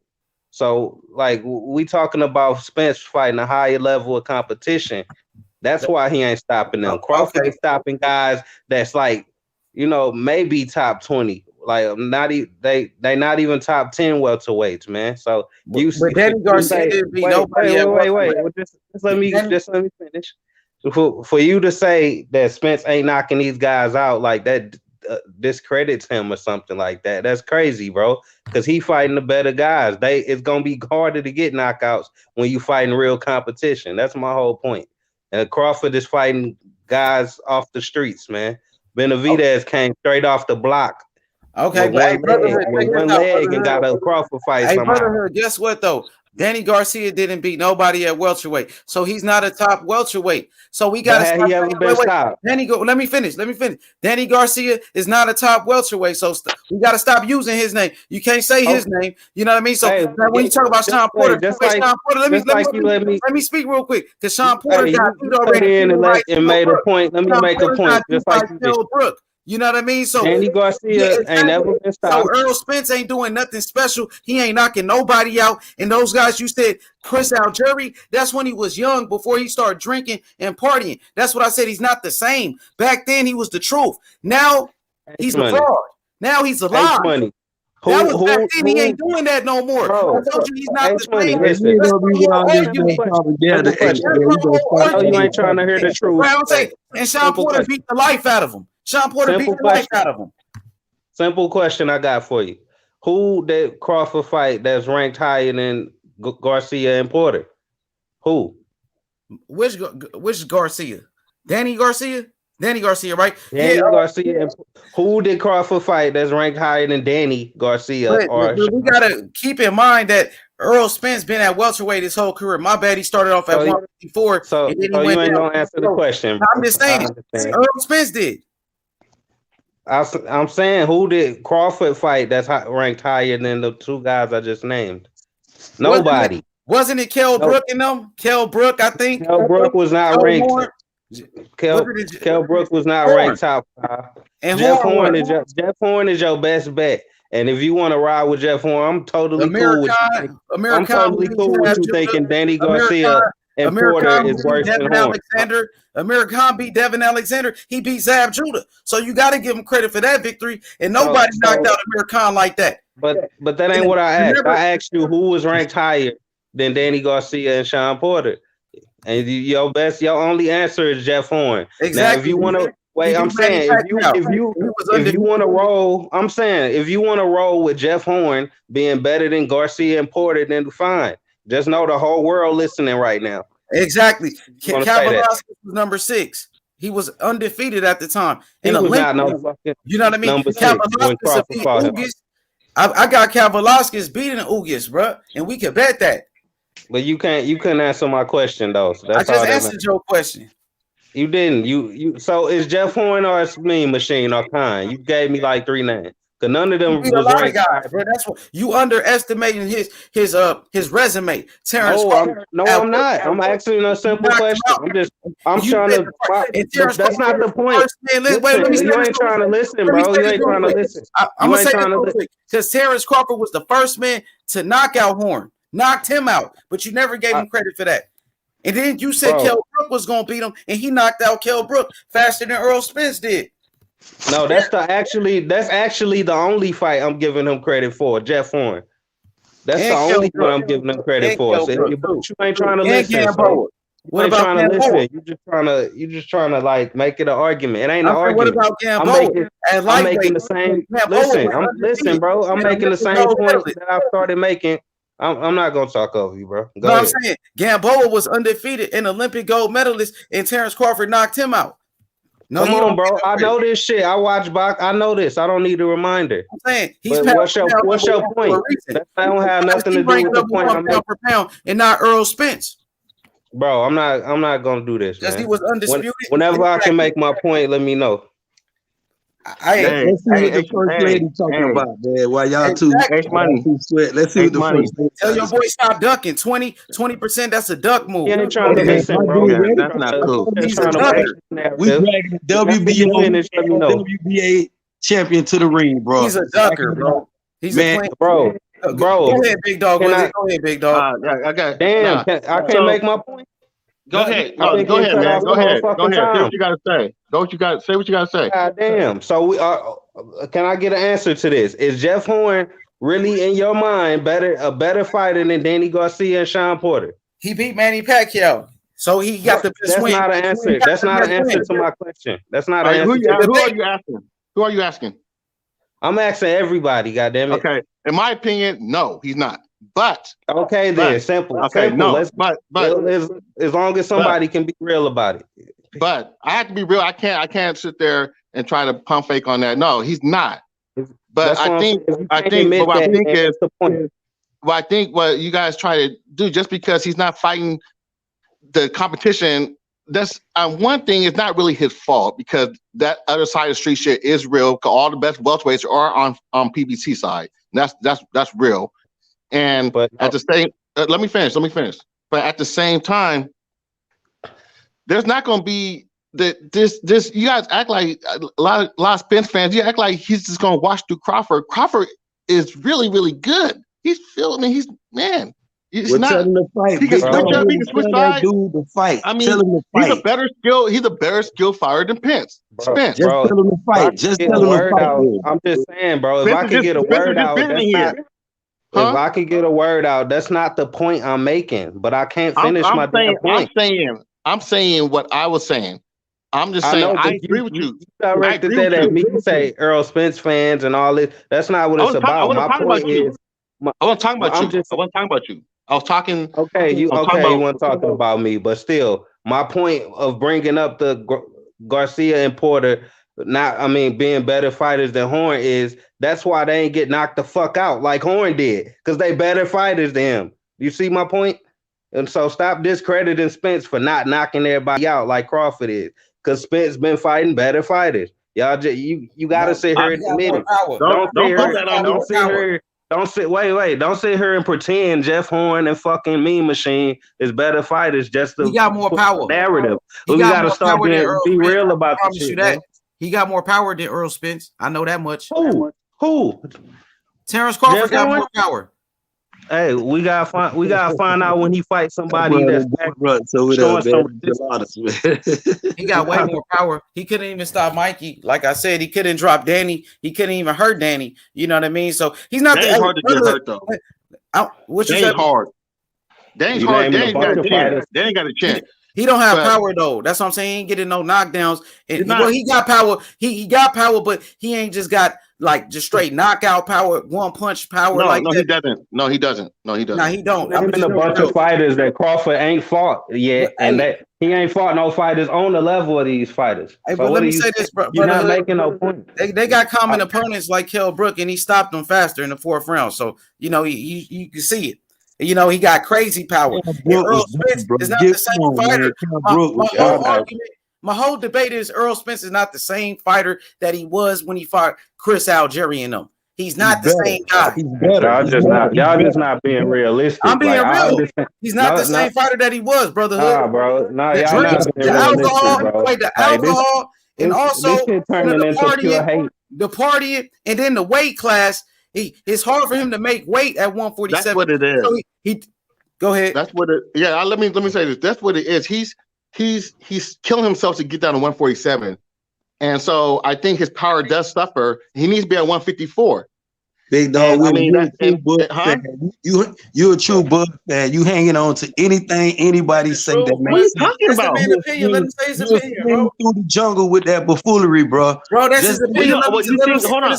So, like, we talking about Spence fighting a higher level of competition. That's why he ain't stopping them. Crawford is stopping guys that's like, maybe top 20. Like, they not even top 10 welterweights, man. So but Danny Garcia didn't beat nobody. Wait. Just let me finish. For you to say that Spence ain't knocking these guys out like that discredits him or something like that. That's crazy, bro. Because he fighting the better guys. It's gonna be harder to get knockouts when you fighting real competition. That's my whole point. And Crawford is fighting guys off the streets, man. Benavidez came straight off the block. Okay, one leg and got a Crawford fight. Hey, Brotherhood, guess what though? Danny Garcia didn't beat nobody at welterweight, so he's not a top welterweight. So we got to let me finish. Danny Garcia is not a top welterweight, so we got to stop using his name. You can't say his name. You know what I mean? So when you talk about Sean Porter, let me speak real quick because Sean Porter got already and made a point. Let me make a point. Just like you did. You know what I mean? So Danny Garcia ain't never been stopped. So Errol Spence ain't doing nothing special. He ain't knocking nobody out. And those guys you said, Chris Algieri, that's when he was young before he started drinking and partying. That's what I said. He's not the same. Back then he was the truth. Now he's a fraud. Now he's a lie. That was back then. He ain't doing that no more. Bro, I told you he's not the same. You ain't trying to hear the truth. And Sean Porter beat the life out of him. Simple question I got for you. Who did Crawford fight that's ranked higher than Garcia and Porter? Who? Which Garcia? Danny Garcia? Danny Garcia, right? Danny Garcia. Who did Crawford fight that's ranked higher than Danny Garcia? But we gotta keep in mind that Errol Spence been at welterweight his whole career. My bad, he started off at 154. So you ain't gonna answer the question. I'm just saying, Errol Spence did. I'm saying, who did Crawford fight that's ranked higher than the two guys I just named? Nobody. Wasn't it Kell Brook in them? Kell Brook, I think. Kell Brook was not ranked. Kell Brook was not ranked top 5. And Jeff Horn Horn is your best bet. And if you want to ride with Jeff Horn, I'm totally cool with you. I'm totally cool with you thinking Danny Garcia and Porter is worse than Horn. Amir Khan beat Devin Alexander. He beat Zab Judah. So you got to give him credit for that victory. And nobody knocked out Amir Khan like that. But that ain't what I asked. I asked you who was ranked higher than Danny Garcia and Sean Porter. And your only answer is Jeff Horn. Exactly. Now, if you want to wait, I'm saying if you want to roll, I'm saying if you want to roll with Jeff Horn being better than Garcia and Porter, then fine. Just know the whole world listening right now. Exactly. Kavanaugh was number 6. He was undefeated at the time. He was not no fucking you know what I mean? Number 6 when Crawford fought him. I got Kavanaugh beating Ugas, bro, and we could bet that. But you couldn't answer my question though. So that's I just answered your question. You didn't. You so is Jeff Horn or it's Mean Machine or Khan? You gave me like 3 names. Cause none of them was ranked. Guys, bro. That's what you underestimating his resume. Terence. I'm not. I'm asking a simple question. I'm trying to. That's not the point. You ain't trying to listen, bro. You ain't trying to listen. I'm gonna say this because Terence Crawford was the first man to knock out Horn, knocked him out, but you never gave him credit for that. And then you said Kell Brook was gonna beat him, and he knocked out Kell Brook faster than Errol Spence did. No, that's actually the only fight I'm giving him credit for, Jeff Horn. That's the only one I'm giving him credit for. So you ain't trying to listen. What about trying to listen? You just trying to like make it an argument. It ain't an argument. What about Gamboa? I'm making the same. Listen, bro. I'm making the same point that I started making. I'm not gonna talk over you, bro. Go ahead. I'm saying Gamboa was undefeated and Olympic gold medalist, and Terence Crawford knocked him out. No, come on, bro. I know this shit. I watch box. I know this. I don't need a reminder. I'm saying what's your point? That don't have nothing to do with the point I'm making. Per pound and not Errol Spence. Bro, I'm not gonna do this. Because he was undisputed. Whenever I can make my point, let me know. Let's see what the first lady talking about, man. While y'all two sweat. Let's see what the first lady. Tell your boy stop ducking. 20%. That's a duck move. He ain't trying to listen, bro. That's not cool. He's a ducker. We dragging the WBA champion to the ring, bro. He's a ducker, bro. He's a bro. Go ahead, big dog. Go ahead, big dog. Okay. Damn, I can't make my point. Go ahead. Go ahead, man. Go ahead. Say what you gotta say. Say what you gotta say. God damn. So we can I get an answer to this? Is Jeff Horn really in your mind a better fighter than Danny Garcia and Sean Porter? He beat Manny Pacquiao. So he got the best win. That's not an answer. That's not an answer to my question. That's not an answer. Who are you asking? I'm asking everybody, goddammit. Okay. In my opinion, no, he's not. But okay, then simple. Okay, simple. no, but as long as somebody can be real about it. But I have to be real. I can't sit there and try to pump fake on that. No, he's not. But I think what you guys try to do, just because he's not fighting the competition, that's one thing. It's not really his fault because that other side of street shit is real. All the best welterweights are on PBC side. And that's real. And at the same, let me finish. But at the same time, there's not going to be this. You guys act like a lot of Spence fans. You act like he's just going to wash through Crawford. Crawford is really, really good. He's feeling. He's man. It's not. Tell him to fight. He can switch up. He can switch sides. Dude to fight. I mean, he's a better skill fighter than Spence. Just tell him to fight. Just tell him to fight. I'm just saying, bro. If I could get a word out, that's not. If I could get a word out, that's not the point I'm making. But I can't finish my point. I'm saying what I was saying. I'm just saying I agree with you. You directed that at me. You say Errol Spence fans and all this. That's not what it's about. My point is, I wasn't talking about you. I wasn't talking about you. I was talking. Okay, you weren't talking about me, but still, my point of bringing up the Garcia and Porter, being better fighters than Horn is that's why they ain't get knocked the fuck out like Horn did, because they better fighters than him. You see my point? And so stop discrediting Spence for not knocking everybody out like Crawford is, because Spence been fighting better fighters. Y'all just you gotta sit here and admit it. Don't put that on me. Don't sit here. Don't sit. Wait. Don't sit here and pretend Jeff Horn and fucking Mean Machine is better fighters. Just He got more power. Narrative. We gotta start be real about this shit. You that. He got more power than Errol Spence. I know that much. Who? Terence Crawford got more power. Hey, we gotta find out when he fights somebody that's showing some resistance. He got way more power. He couldn't even stop Mikey. Like I said, he couldn't drop Danny. He couldn't even hurt Danny. You know what I mean? So he's not that ain't hard to get hurt though. What you say? Hard. That ain't hard. They ain't got a chance. He don't have power though. That's what I'm saying. He ain't getting no knockdowns. And well, he got power. He got power, but he ain't just got like just straight knockout power, one punch power. He doesn't. No, he doesn't. No, he don't. There's been a bunch of fighters that Crawford ain't fought yet, and that he ain't fought no fighters on the level of these fighters. Hey, but let me say this, bro. You're not making no point. They got common opponents like Kell Brook, and he stopped them faster in the 4th round. So you know you can see it. You know, he got crazy power. Errol Spence is not the same fighter. My whole debate is Errol Spence is not the same fighter that he was when he fought Chris Algieri and them. He's not the same guy. He's better. Y'all just not being realistic. I'm being real. He's not the same fighter that he was, brother. Nah, bro. Nah, the y'all drinks, not being the realistic, alcohol, bro. the alcohol, and also the partying, and then the weight class. It's hard for him to make weight at 147. That's what it is. So he go ahead. That's what it. Yeah, let me say this. That's what it is. He's killing himself to get down to 147, and so I think his power does suffer. He needs to be at 154. Big dog, you're a true Bud fan. You hanging on to anything anybody say that What are you talking about? Let him say his opinion, bro. Through the jungle with that buffoonery, bro. Bro, that's his opinion. Hold on.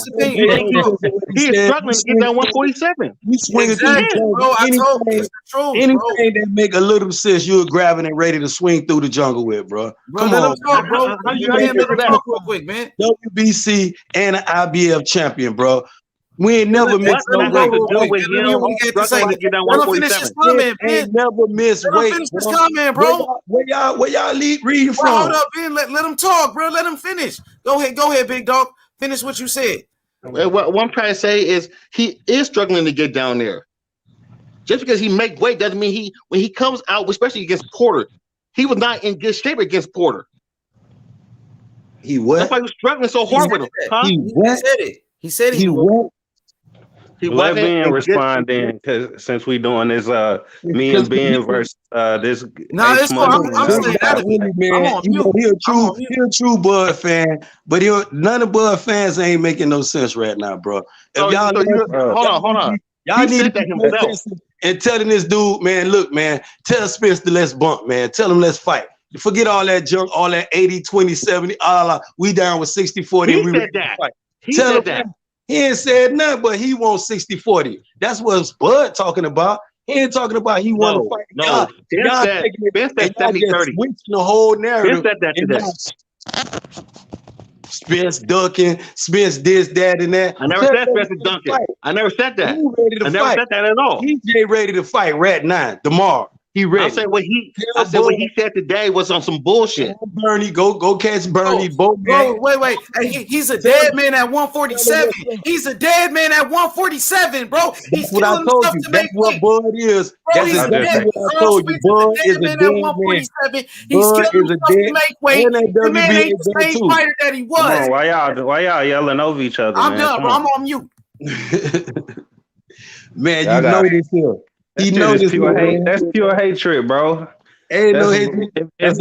He's struggling to get down 147. You swing exactly, bro. I told you it's the truth, anything that make a little sense, you're grabbing and ready to swing through the jungle with, bro. Come on, talk, bro. How you talk real quick, man? WBC and an IBF champion, bro. We ain't never missed no weight. Ain't never missed weight. Finish this comment, bro. Where y'all reading from? Hold up, Ben. Let him talk, bro. Let him finish. Go ahead, big dog. Finish what you said. What I'm trying to say is he is struggling to get down there. Just because he make weight doesn't mean when he comes out, especially against Porter, he was not in good shape against Porter. He what? That's why he was struggling so hard with him. Huh? He said it. He said he what? Let Ben respond then, because since we doing this, me and Ben versus this. No, it's cool. I'm saying that man. He a true Bud fan, but none of Bud fans ain't making no sense right now, bro. If hold on. Y'all need to himself and telling this dude, man, look, man, tell Spence to let's bump, man. Tell him let's fight. Forget all that junk, all that 80, 20, 70. We down with 60, 40. He said that. He said that. He ain't said nothing, but he wants 60-40. That's what Bud talking about. He ain't talking about he want to fight. No, Ben said 70-30. Switching the whole narrative. Ben said that today. Spence dunking, Spence this, that, and that. I never said Spence is dunking. I never said that. I never said that at all. He's ready to fight right now, tomorrow. He ready. I said what he said today was on some bullshit. Bernie, go catch Bernie. Bro, wait. Hey, he's a dead man at 147. He's a dead man at 147, bro. He's what I told you. That's what Bud is. That's exactly what I told you. Bud is a dead man. 147. He's killing himself to make weight. The man ain't the same fighter that he was. Why y'all yelling over each other? I'm done, bro. I'm on mute. Man, you know this here. He knows this pure hate. That's pure hatred, bro. Ain't no hatred. Hey,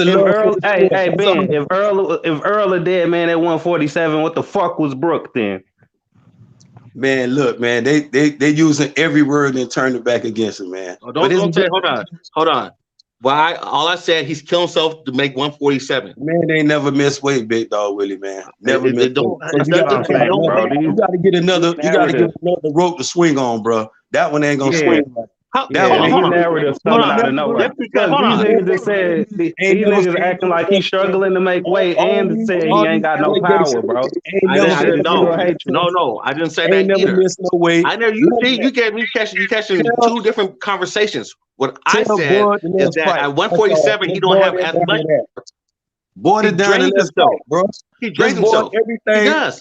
Ben, if Errol a dead man at 147, what the fuck was Brook then? Man, look, man, they using every word and turn it back against him, man. Oh, don't say, hold on. Why? All I said, he's killing himself to make 147. Man, they never miss weight, big dog, Willie, man. Never miss. You got to get another rope to swing on, bro. That one ain't gonna swing. These niggas just said these niggas acting like he's struggling to make weight and said he ain't got no power, bro. No, I didn't say that either. No weight. I know you catching two different conversations. What I said is that at 147 he don't have as much. Boiled it down to let's fight, bro. He drained Let's boil himself. He everything. does.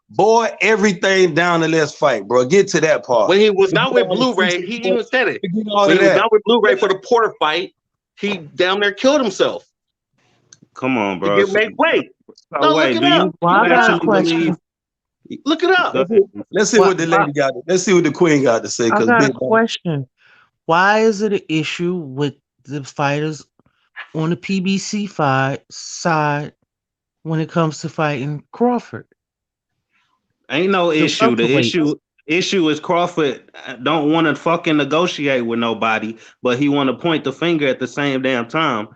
Boil everything down to let's fight, bro. Get to that part. When he was Forget done with all the Blu-ray, future he stuff. even said it. Forget all When of he was that. done with Blu-ray for the Porter fight, he down there killed himself. Come on, To bro. get make weight. So No, wait, look it do up. you Well, I Look it got a up. question. Look it up. Let's see Why, what the lady got. Let's see what the queen got to say. I Cause got a big dog. question. Why is it an issue with the fighters on the PBC side when it comes to fighting Crawford? Ain't no The issue. The welterweights. issue is Crawford don't want to fucking negotiate with nobody, but he want to point the finger at the same damn time.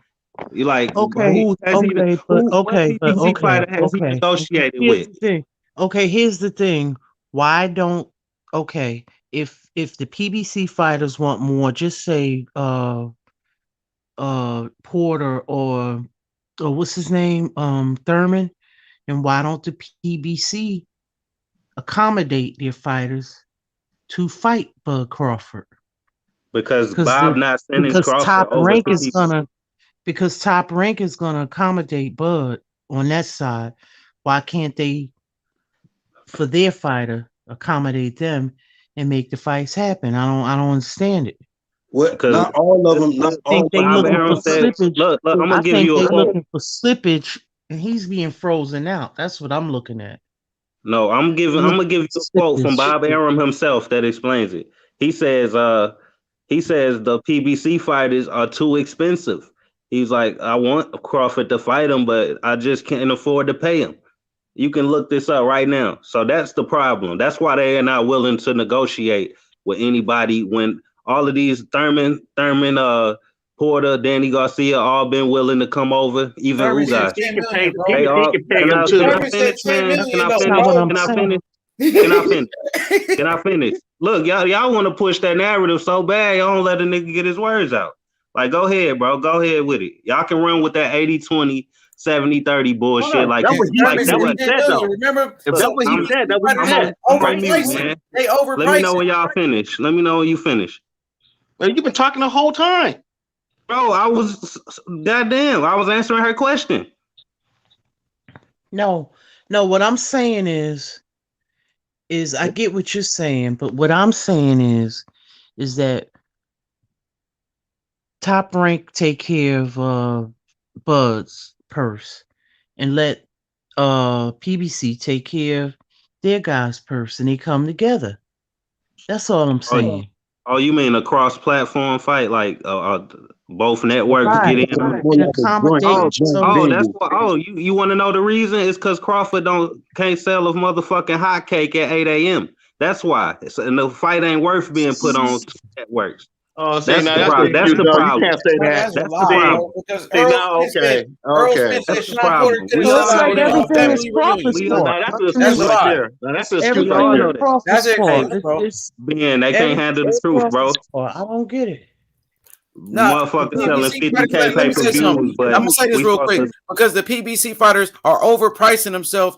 You like Okay, who has he? What PBC fighter has he negotiated Here's with? the thing. Okay, here's the thing. Why don't if the PBC fighters want more, just say Porter or what's his name? Thurman. And why don't the PBC accommodate their fighters to fight Bud Crawford? Because Bob not sending Crawford Top over Rank to is PBC. Top Rank is gonna accommodate Bud on that side. Why can't they, for their fighter, accommodate them and make the fights happen? I don't understand it. What? Because not all of them. Not I think all. they Bob looking for Arum said, slippage. look, I'm gonna I give think you they a quote. looking for slippage, and he's being frozen out. That's what I'm looking at. No, I'm gonna give you a quote from Bob Arum himself that explains it. He says the PBC fighters are too expensive. He's like, I want Crawford to fight him, but I just can't afford to pay him. You can look this up right now. So that's the problem. That's why they are not willing to negotiate with anybody when all of these Thurman, Porter, Danny Garcia all been willing to come over, even Thurman said Ugas. 10 million, bro. They all He can pay can him I too. Thurman said finish, 10 man? million, That's not what I'm Can I saying. finish? Can I finish? Can I finish? Look, y'all want to push that narrative so bad, y'all don't let a nigga get his words out. Like, go ahead, bro. Go ahead with it. Y'all can run with that 80-20, 70-30 bullshit. Hold on. Like, That's what he like Thurman that. said 10 million. Remember? If So that's what he said, that's what he fighters said. I'm on mute, overpricing. man. They Let me know overpricing. when y'all finish. Let me know when you finish. Man, you've been talking the whole time. Bro, I was answering her question. No, what I'm saying is I get what you're saying, but what I'm saying is that Top Rank take care of Bud's purse and let PBC take care of their guy's purse, and they come together. That's all I'm saying. Oh, you mean a cross-platform fight, like both networks get in on it? And accommodate. That's why. Oh, you want to know the reason? It's because Crawford can't sell a motherfucking hot cake at 8 a.m. That's why. And the fight ain't worth being put on two networks. Oh, see, That's now the that's problem. the That's excuse, the dog. You problem. can't say that. That's a That's the lie, problem. bro. Because See, now, Earl okay. Spence That's said the Sean Porter problem. could We have all It's sold know like out in that. a everything is family Crawford's reunion. fault. That's an That's excuse a right lie. there. Now, that's an excuse Everything right all is know there. that. That's Crawford's it, fault. bro. Ben, they can't handle the truth, bro. Crawford's fault. I don't get it. Nah, the Motherfuckers selling PBC fighters. 50K Let me say something. pay-per-views, but I'm gonna say this we real supposed quick to. because the PBC fighters are overpricing themselves.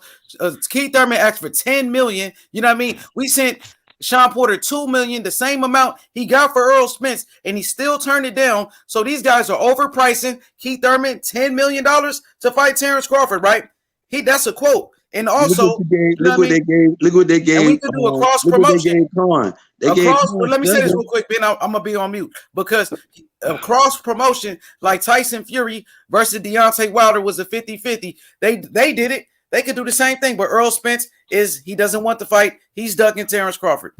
Keith Thurman asked for 10 million. You know what I mean? We sent Sean Porter 2 million, the same amount he got for Errol Spence, and he still turned it down. So these guys are overpricing Keith Thurman $10 million to fight Terence Crawford, right? That's a quote. And also, Look what they gave. Look what they gave. and we could do a cross Look what they promotion. gave Khan. They gave. Well, let me say this real quick, Ben. I'm gonna be on mute because a cross promotion like Tyson Fury versus Deontay Wilder was a 50-50. They did it. They could do the same thing, but Errol Spence he doesn't want to fight. He's ducking Terence Crawford.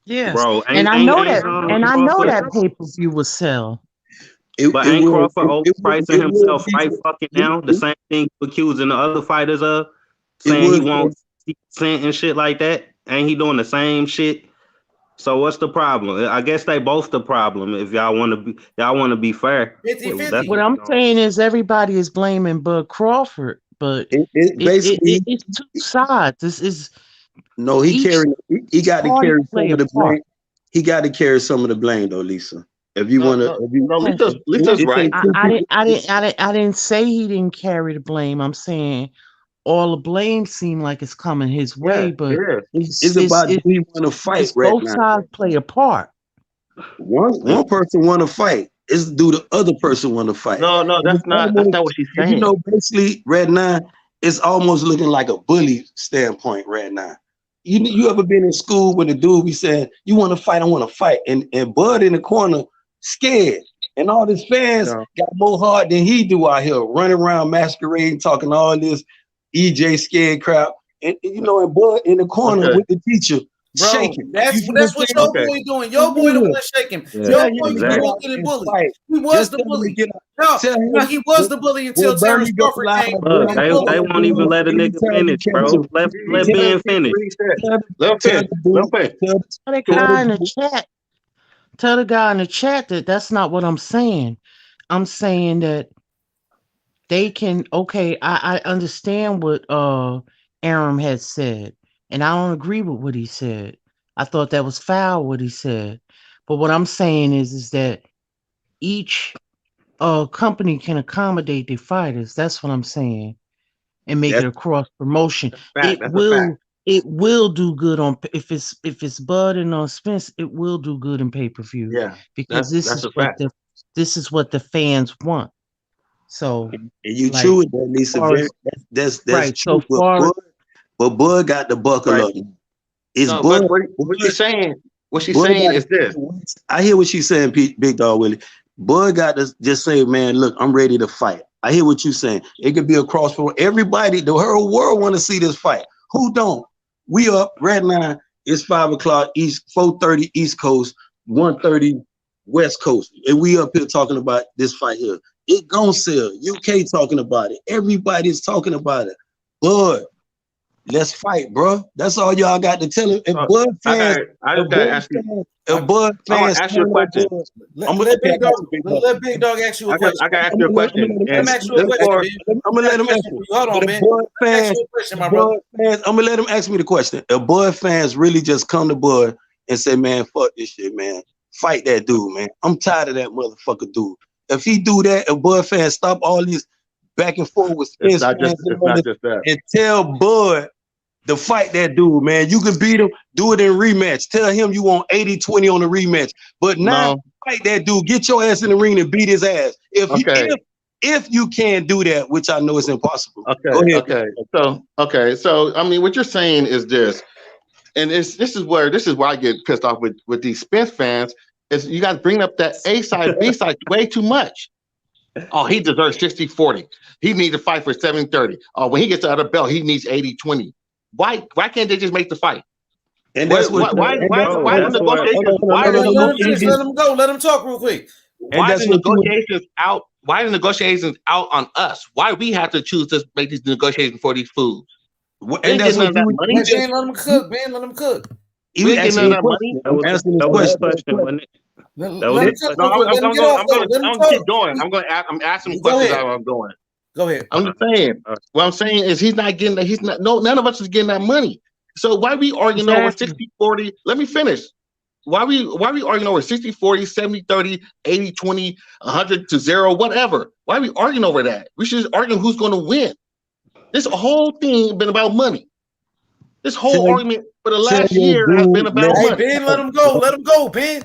Yes, Bro, and I know that pay-per-view will sell. But ain't Crawford overpricing himself right fucking now? The same thing accusing the other fighters of, saying he wants % and shit like that. Ain't he doing the same shit? So what's the problem? I guess they both the problem. If y'all want to be fair. 50-50. What I'm saying is everybody is blaming Bud Crawford, but it's two sides. This is he got to carry some of the blame. He got to carry some of the blame though, Lisa. If you want to, Lisa's right. I didn't say he didn't carry the blame. I'm saying all the blame seem like it's coming his way, but it's about do you want to fight right both now? sides play a part. One person want to fight. It's do the other person want to fight. No, that's not what she's saying. You know, basically, Red 9, it's almost looking like a bully standpoint right now. You ever been in school with a dude be saying, you want to fight, I want to fight. And Bud in the corner, scared. And all his fans got more heart than he do out here, running around masquerading, talking all this EJ scared crap. And you know, and Bud in the corner with the teacher, shaking. That's what your boy doing. Your boy the one shaking. Your boy was walking and bully. He was the bully. No, he was the bully until Terence Crawford came. They won't even let a nigga finish, bro. Let Ben finish. Tell the guy in the chat that that's not what I'm saying. I'm saying that they can. Okay, I understand what Aram had said, and I don't agree with what he said. I thought that was foul what he said. But what I'm saying is that each company can accommodate their fighters. That's what I'm saying, and make it a cross promotion. It will do good on if it's Bud and Spence. It will do good in pay-per-view. Yeah, because this is what the fans want. So and you true with that, Lisa. That's right. True. So but Bud got the buckle up. It's no, Bud. What she's saying? What she's saying is this. I hear what she's saying, Big Dog Willie. Bud got to just say, man, look, I'm ready to fight. I hear what you're saying. It could be a cross for everybody. The whole world want to see this fight. Who don't? We up, Red 9, it's 5 o'clock East, 4:30 East Coast, 1:30 West Coast. And we up here talking about this fight here. It gon' sell. UK talking about it. Everybody's talking about it. Bud, let's fight, bro. That's all y'all got to tell him. And Bud fans, I just gotta ask you. Bud fans, ask you a question. Let Big Dog ask you a question. I gotta ask you a question. Let him ask you a question. I'm gonna let him ask you. Hold on, man. I'm gonna let him ask me the question. If Bud fans really just come to Bud and say, man, fuck this shit, man. Fight that dude, man. I'm tired of that motherfucker dude. If he do that, if Bud fans stop all these back and forth with Spence it's not just that. And tell Bud to fight that dude, man. You can beat him, do it in rematch. Tell him you want 80-20 on the rematch. But now fight that dude. Get your ass in the ring and beat his ass. If you can't do that, which I know is impossible. Go ahead. So I mean, what you're saying is this, and this is where I get pissed off with these Spence fans. Is you guys bring up that A side, B side way too much. Oh, he deserves 60-40. He needs to fight for 70-30. Oh, when he gets out of the belt, he needs 80-20. Why can't they just make the fight? And that's why the negotiations? Let him go. Let him talk real quick. Why the negotiations out? Why the negotiations out on us? Why we have to choose to make these negotiations for these foods? And that's what that money. Ben, let him cook. Ben, let him cook. We ain't getting none of that money. That was the question, wasn't it? I'm gonna keep going. I'm asking questions how I'm going. Go ahead. I'm just saying. What I'm saying is he's not getting that. None of us is getting that money. So why we arguing over 60-40? Let me finish. Why we arguing over 60-40, 70-30, 80-20, 100-0, whatever? Why are we arguing over that? We should just argue who's going to win. This whole thing been about money. This whole argument for the last year has been about money. Ben, let him go. Let him go, Ben.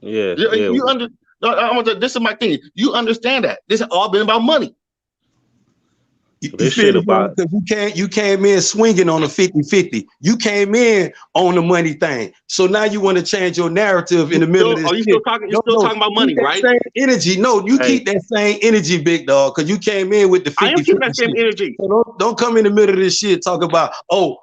Yeah. This is my thing. You understand that this has all been about money. You feel about you came in swinging on a 50-50. You came in on the money thing. So now you want to change your narrative in the middle of this. You're still talking about money, right? Same energy. No, you keep that same energy, big dog, because you came in with the 50-50. I am keeping that same energy. So don't come in the middle of this shit talk about,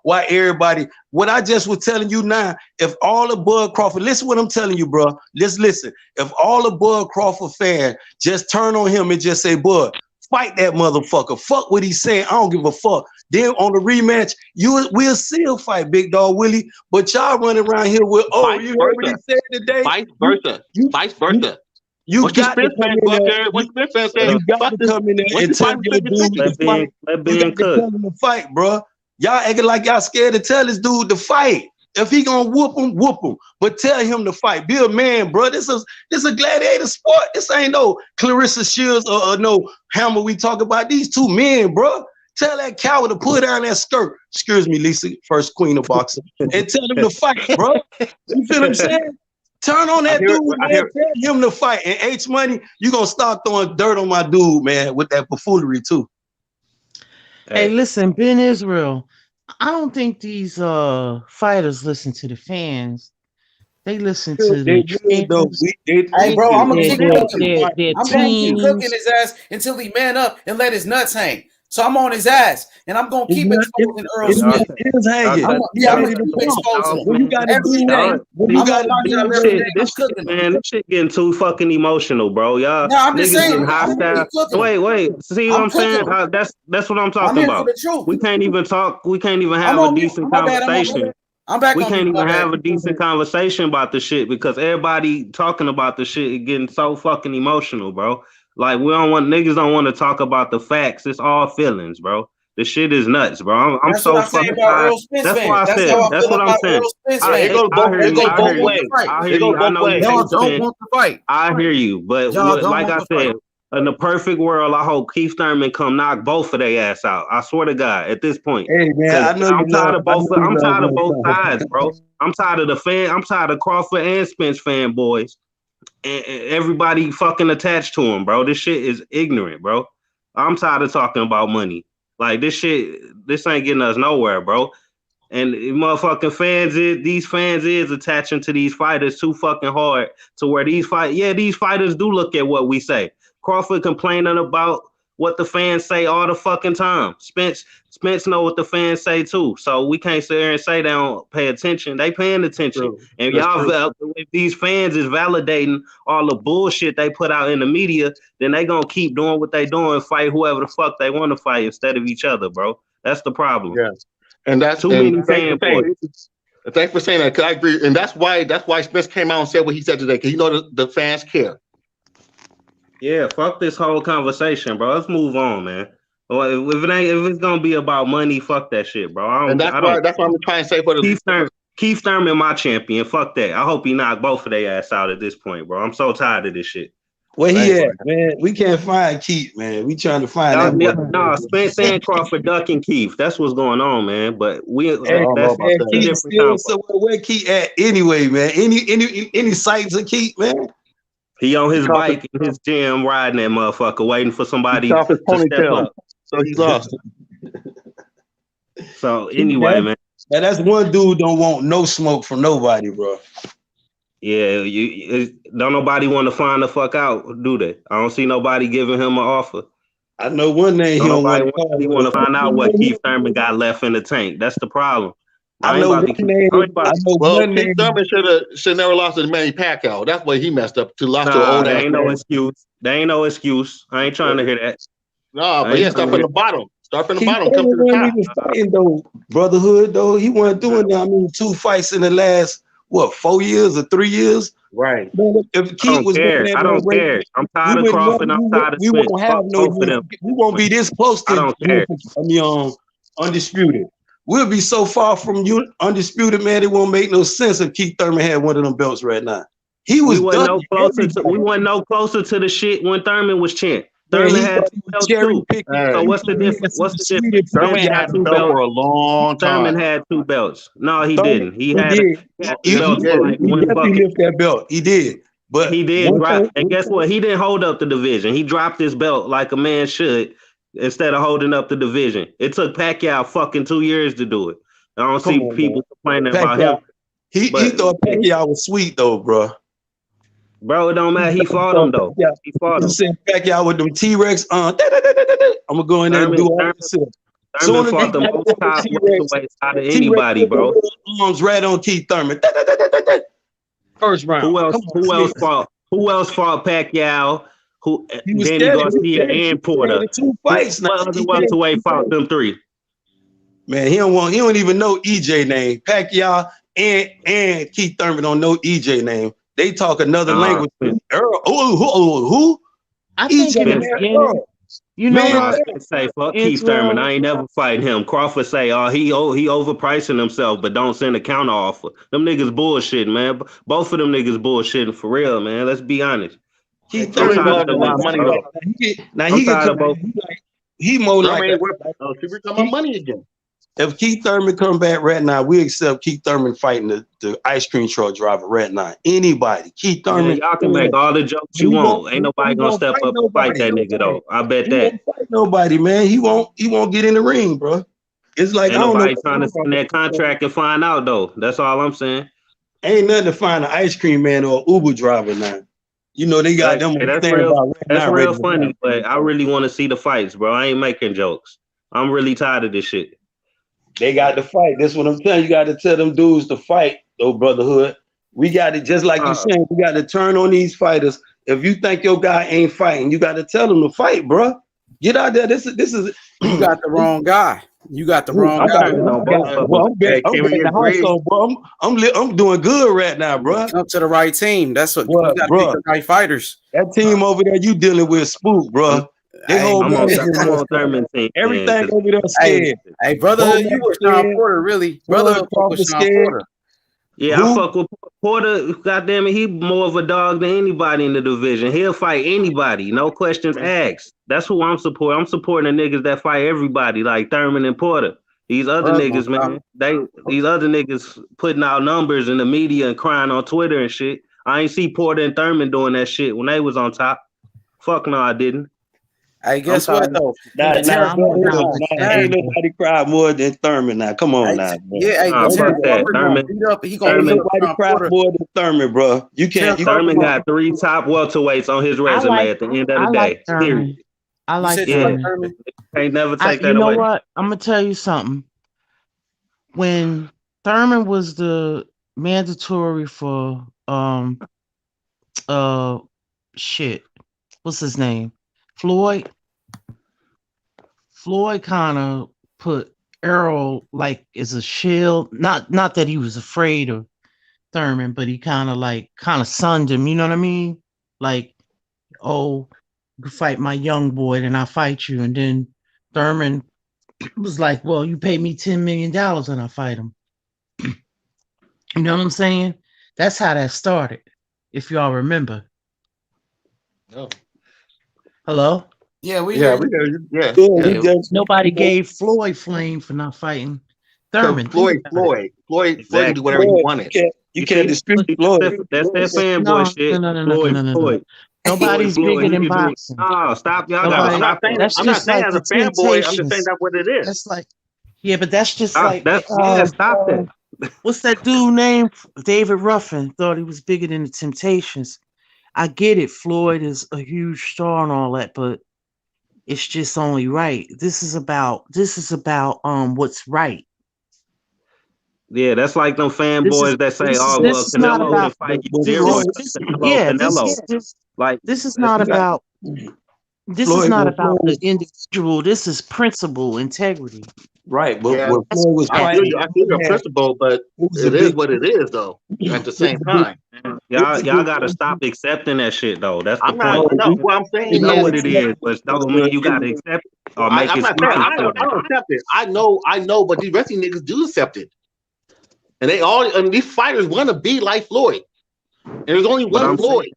why everybody. What I just was telling you now, if all the Bud Crawford, listen what I'm telling you, bro. Just listen. If all the Bud Crawford fans just turn on him and just say, Bud, fight that motherfucker. Fuck what he's saying. I don't give a fuck. Then on the rematch, we'll still fight, Big Dog Willie. But y'all running around here with, you heard what he said today? Vice versa. Vice versa. You got to come in there. What's Spence saying? You got to come in there and tell your dude to fight. You got to tell him to fight, bro. Y'all acting like y'all scared to tell this dude to fight. If he gonna whoop him. But tell him to fight. Be a man, bro. This is a gladiator sport. This ain't no Clarissa Shields or no Hammer we talk about. These two men, bro. Tell that coward to put down that skirt. Excuse me, Lisa, first queen of boxing. And tell him to fight, bro. You feel what I'm saying? Turn on that dude, man. Tell him to fight. And H Money, you gonna start throwing dirt on my dude, man, with that buffoonery too. Hey, listen, Ben Israel. I don't think these fighters listen to the fans. They listen to the trainers. Hey, bro, I'm gonna keep cooking. Their I'm gonna keep cooking teams. his ass until he man up and let his nuts hang. So I'm on his ass, and I'm gonna keep exposing Earl Smith. hanging. I'm gonna keep exposing him. What you gotta Every day. I'm gonna lock it up every day. I'm cooking him. Man, this shit getting too fucking emotional, bro. Y'all No, I'm just niggas saying, getting I'm gonna keep hostile. cooking Wait. See what I'm I'm saying? cooking. That's what I'm I'm talking here about. for the truth. We can't even talk. We can't even I'm have on a mute. decent My bad. I'm on conversation. mute. I'm back We on can't mute. even My have bad. a decent conversation about the shit because everybody talking about the shit is getting so fucking emotional, bro. Like niggas don't want to talk about the facts. It's all feelings, bro. The shit is nuts, bro. I'm That's so what I say fucking about tired. Earl Spence That's fans. why I That's said. how I That's feel what I'm about saying. Earl Spence I fans. hear you. They don't want to fight. I hear you. I know you Y'all hate don't Spence. want to fight. I hear you, but Y'all don't like want I to said, fight. in the perfect world, I hope Keith Thurman come knock both of their ass out. I swear to God, at this point, Hey man, I know you I'm tired of both. I'm tired of both love sides, bro. I'm tired of the fan. I'm tired of Crawford and Spence fanboys, and everybody fucking attached to him, bro. This shit is ignorant, bro. I'm tired of talking about money. Like this ain't getting us nowhere, bro. And these fans is attaching to these fighters too fucking hard to where these fighters do look at what we say. Crawford complaining about what the fans say all the fucking time. Spence know what the fans say too. So we can't sit here and say they don't pay attention. They paying attention. And if these fans is validating all the bullshit they put out in the media, then they gonna keep doing what they doing, fight whoever the fuck they want to fight instead of each other, bro. That's the problem. Yeah. And that's too many fanboys. Thanks for saying that, because I agree, and that's why Spence came out and said what he said today, because you know the fans care. Yeah, fuck this whole conversation, bro. Let's move on, man. Well, if it's gonna be about money, fuck that shit, bro. That's why I'm trying to say for the Keith Thurman, my champion. Fuck that. I hope he knock both of their ass out at this point, bro. I'm so tired of this shit. Where he at, man? We can't find Keith, man. We trying to find that boy. No, Spence and Crawford ducking Keith. That's what's going on, man. But that's Keith still somewhere. Where Keith at anyway, man? Any sights of Keith, man? He on his bike in his gym riding that motherfucker, waiting for somebody to step up. So he's lost. So anyway, man. That's one dude don't want no smoke from nobody, bro. Yeah, don't nobody want to find the fuck out, do they? I don't see nobody giving him an offer. I know one name he don't want to find out what Keith Thurman got left in the tank. That's the problem. I know one name. Keith Thurman should never lost to Manny Pacquiao. That's what he messed up to. Lost to an old ass. Ain't no excuse. There ain't no excuse. I ain't trying to hear that. No, but start from the bottom. Start from the bottom. Come to the top. Even fighting though, brotherhood though. He wasn't doing that. I mean, 2 fights in the last 4 years or 3 years. Right. If Keith was I don't care. I'm tired of Crawford. I'm tired of Spence. We won't have we won't be this close to. I don't care. Undisputed. We'll be so far from you, undisputed, man. It won't make no sense if Keith Thurman had one of them belts right now. We wasn't no closer to the shit when Thurman was champ. Thurman had 2 belts too. So what's the difference? Thurman had 2 belts for a long time. Thurman had 2 belts. No, he didn't. He had belts for like one bucket. He lift that belt. He did. But he did drop. And guess what? He didn't hold up the division. He dropped his belt like a man should instead of holding up the division. It took Pacquiao fucking 2 years to do it. I don't see people complaining about him. He thought Pacquiao was sweet though, bro. Bro, it don't matter. He fought him though. He fought him. You said Pacquiao with them T-Rex I'm gonna go in there and do all this shit. Thurman fought the most top welterweights out of anybody, bro. Arms right on Keith Thurman. First round. Who else fought Pacquiao? Danny Garcia and Porter. 2 fights now. What other welterweight fought them 3? Man, he don't even know EJ name. Pacquiao and Keith Thurman don't know EJ name. They talk another language. Errol, who? I think in the beginning, you know what? Say fuck Keith Thurman. I ain't never fighting him. Crawford say, he overpricing himself, but don't send a counter offer. Them niggas bullshit, man. Both of them niggas bullshitting for real, man. Let's be honest. Keith Thurman got a lot of money though. Now he more like we're talking about money again. If Keith Thurman come back right now, we accept Keith Thurman fighting the ice cream truck driver right now. Anybody, Keith Thurman. Man, y'all can make all the jokes you want. Ain't nobody gonna step up and fight that nigga though. I bet that. Won't fight nobody, man. He won't get in the ring, bro. It's like Ain't nobody trying to sign that contract and find out though. That's all I'm saying. Ain't nothing to find an ice cream man or Uber driver now. You know they got them. That's real funny, but I really want to see the fights, bro. I ain't making jokes. I'm really tired of this shit. They got to fight. That's what I'm telling you. Got to tell them dudes to fight, though, brotherhood. We got to, just like you saying, we got to turn on these fighters. If you think your guy ain't fighting, you got to tell him to fight, bro. Get out there. This is. You got the wrong guy. You got the wrong guy. I'm doing good right now, bro. Up to the right team. That's what you got to pick the right fighters. That team over there, you dealing with spook, bro. They hold I'm on Thurman team. Everything over there scared. Hey, brotherhood, you were Sean Porter, really. Brotherhood was Sean Porter. Yeah, I fuck with Porter. Goddamn it, he more of a dog than anybody in the division. He'll fight anybody, no questions asked. That's who I'm supporting. I'm supporting the niggas that fight everybody, like Thurman and Porter. These other niggas, man, these other niggas putting out numbers in the media and crying on Twitter and shit. I ain't see Porter and Thurman doing that shit when they was on top. Fuck no, I didn't. Hey, guess what though? Ain't nobody cried more than Thurman now. Come on now, bro. Yeah, fuck that. Thurman. He gonna beat up nobody cried more than Thurman, bro. You can't. Thurman got 3 top welterweights on his resume at the end of the day. Period. I like Thurman. Ain't never take that away. You know away. what? I'm gonna tell you something. When Thurman was the mandatory for shit, what's his name? Floyd kind of put Errol like as a shield. Not that he was afraid of Thurman, but he kind of sunned him. You know what I mean? Like, oh, you fight my young boy, then I fight you. And then Thurman was like, well, you pay me $10 million and I fight him. You know what I'm saying? That's how that started, if y'all remember. Oh. Hello? Yeah, we hear you. Yeah. Nobody gave Floyd flame for not fighting Thurman. Floyd can do whatever he wanted. You can't dispute Floyd. That's that fanboy shit. No. Nobody's bigger than boxing. No, stop. Y'all gotta stop. I'm not saying as a fanboy. I'm just saying that's what it is. That's like, yeah, but that's just stop, like stop that. What's that dude named? David Ruffin thought he was bigger than the Temptations. I get it. Floyd is a huge star and all that, but it's just only right. This is about what's right. Yeah, that's like them fanboys that say, "Oh, well, Canelo can fight you zero." This is not about the individual. This is principle, integrity. Right, but I feel your principle, but it is what it is, though. At the same time, y'all gotta stop accepting that shit, though. That's the point. What I'm saying, you know what it is, but don't mean you gotta accept it or make it. I don't accept it. I know, but these wrestling niggas do accept it, and these fighters want to be like Floyd. And there's only one Floyd.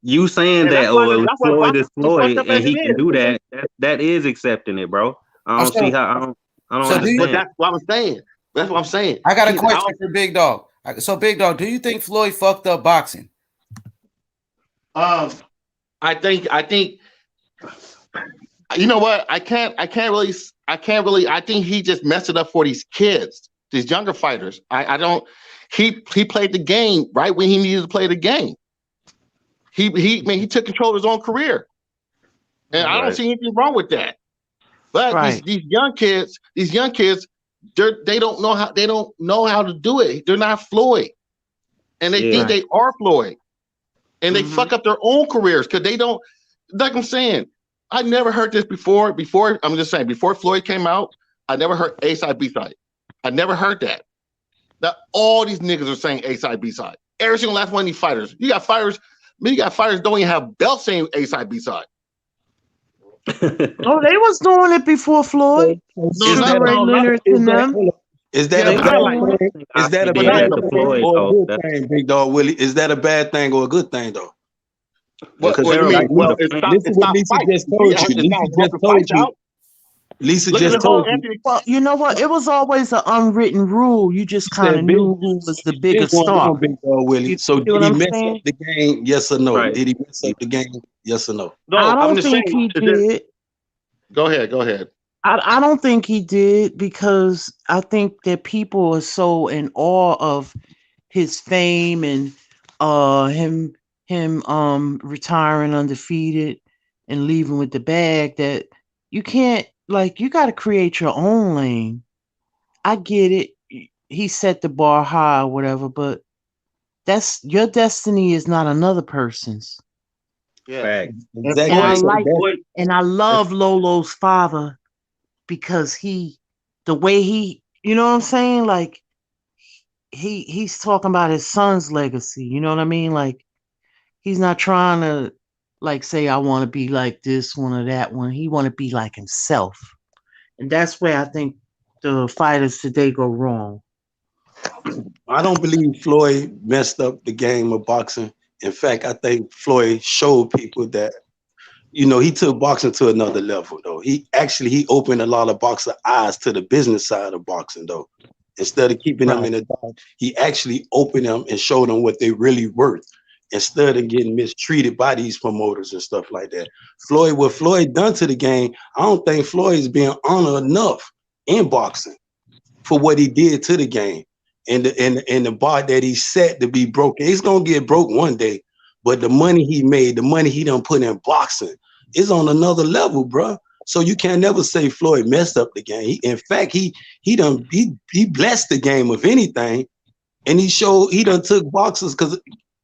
You saying that, Floyd is Floyd, and he can do that. That is accepting it, bro. I don't see how. I don't understand. But that's what I'm saying. That's what I'm saying. I got a question for Big Dog. So, Big Dog, do you think Floyd fucked up boxing? I think. You know what? I can't really. I think he just messed it up for these kids, these younger fighters. I don't. He played the game right when he needed to play the game. He took control of his own career, and I don't see anything wrong with that. But these young kids, they don't know how to do it. They're not Floyd, and they think they are Floyd, and they fuck up their own careers because they don't. Like I'm saying, I never heard this before. I'm just saying, before Floyd came out, I never heard A side B side. I never heard that. Now all these niggas are saying A side B side. Every single last one of these fighters. You got fighters don't even have belts saying A side B side. Oh, they was doing it before Floyd. Is that a bad thing or a good thing, Big Dog Willie? Is that a bad thing or a good thing, though? What do you mean? Well, this is what Lisa just told you. Lisa Look at just the whole told you. Anthony. Well, you know what? It was always an unwritten rule. You just She kind of said, "Big, knew who was the big bigger going star. on, big dog Willie." You So see did what he I'm mess up saying? the game? Yes or no? Right. Did he mess up the game? Yes or no? I No, I'm don't just think saying. he did. Go ahead. Go ahead. I don't think he did because I think that people are so in awe of his fame and him retiring undefeated and leaving with the bag that you can't, like, you got to create your own lane. I get it. He set the bar high or whatever, but that's your destiny is not another person's. Yeah. Fact. And And I Exactly. Floyd, So like that's Floyd, and I love Lolo's father because the way he, you know what I'm saying? Like he's talking about his son's legacy. You know what I mean? Like he's not trying to like say I want to be like this one or that one. He want to be like himself. And that's where I think the fighters today go wrong. I don't believe Floyd messed up the game of boxing. In fact, I think Floyd showed people that, he took boxing to another level though. He opened a lot of boxer eyes to the business side of boxing though. Instead of keeping them Right. in the dark, he actually opened them and showed them what they really worth. Instead of getting mistreated by these promoters and stuff like that. What Floyd done to the game, I don't think Floyd is being honored enough in boxing for what he did to the game. And the bar that he set to be broken. He's gonna get broke one day, but the money he made, the money he done put in boxing is on another level, bro. So you can never say Floyd messed up the game. In fact, he blessed the game of anything, and he done took boxers because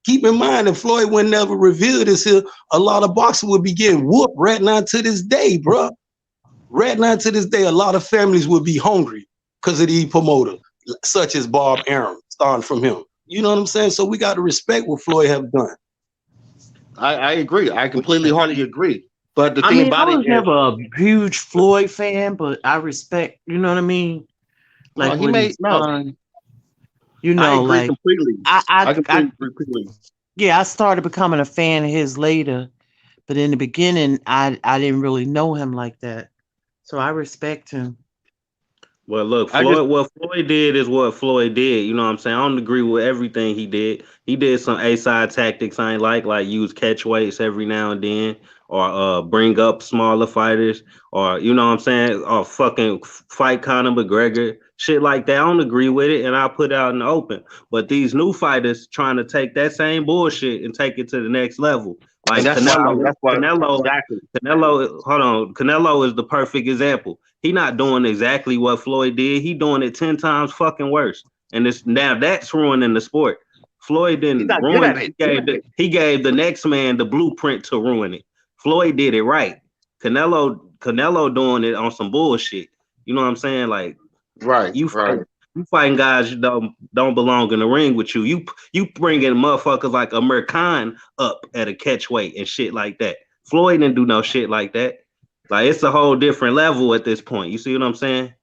keep in mind if Floyd would never revealed this here, a lot of boxers would be getting whooped right now to this day, bro. Right now to this day, a lot of families would be hungry because of these promoters, such as Bob Arum, starting from him. You know what I'm saying? So we got to respect what Floyd have done. I agree. I completely hardly agree. But the I thing mean, I about it was is, never a huge Floyd fan, but I respect, you know what I mean? no, Like he what made he's no. done. I agree Like completely. I completely agree completely. yeah, I started becoming a fan of his later, but in the beginning I didn't really know him like that. So I respect him. Well, look, I just What Floyd did is what Floyd did. You know what I'm saying? I don't agree with everything he did. He did some A-side tactics I ain't like use catch weights every now and then, or bring up smaller fighters, or you know what I'm saying, or fucking fight Conor McGregor, shit like that. I don't agree with it, and I'll put it out in the open. But these new fighters trying to take that same bullshit and take it to the next level. and Like exactly. Hold on. Canelo is the perfect example. He not doing exactly what Floyd did. He doing it 10 times fucking worse. And it's now that's ruining the sport. Floyd He's didn't not good ruin at it. it. He gave the next man the blueprint to ruin it. Floyd did it right. Canelo doing it on some bullshit. You know what I'm saying? Like Right, you right. fighting guys you don't belong in the ring with you. You bringing motherfuckers like Amir Khan up at a catch weight and shit like that. Floyd didn't do no shit like that. Like it's a whole different level at this point. You see what I'm saying?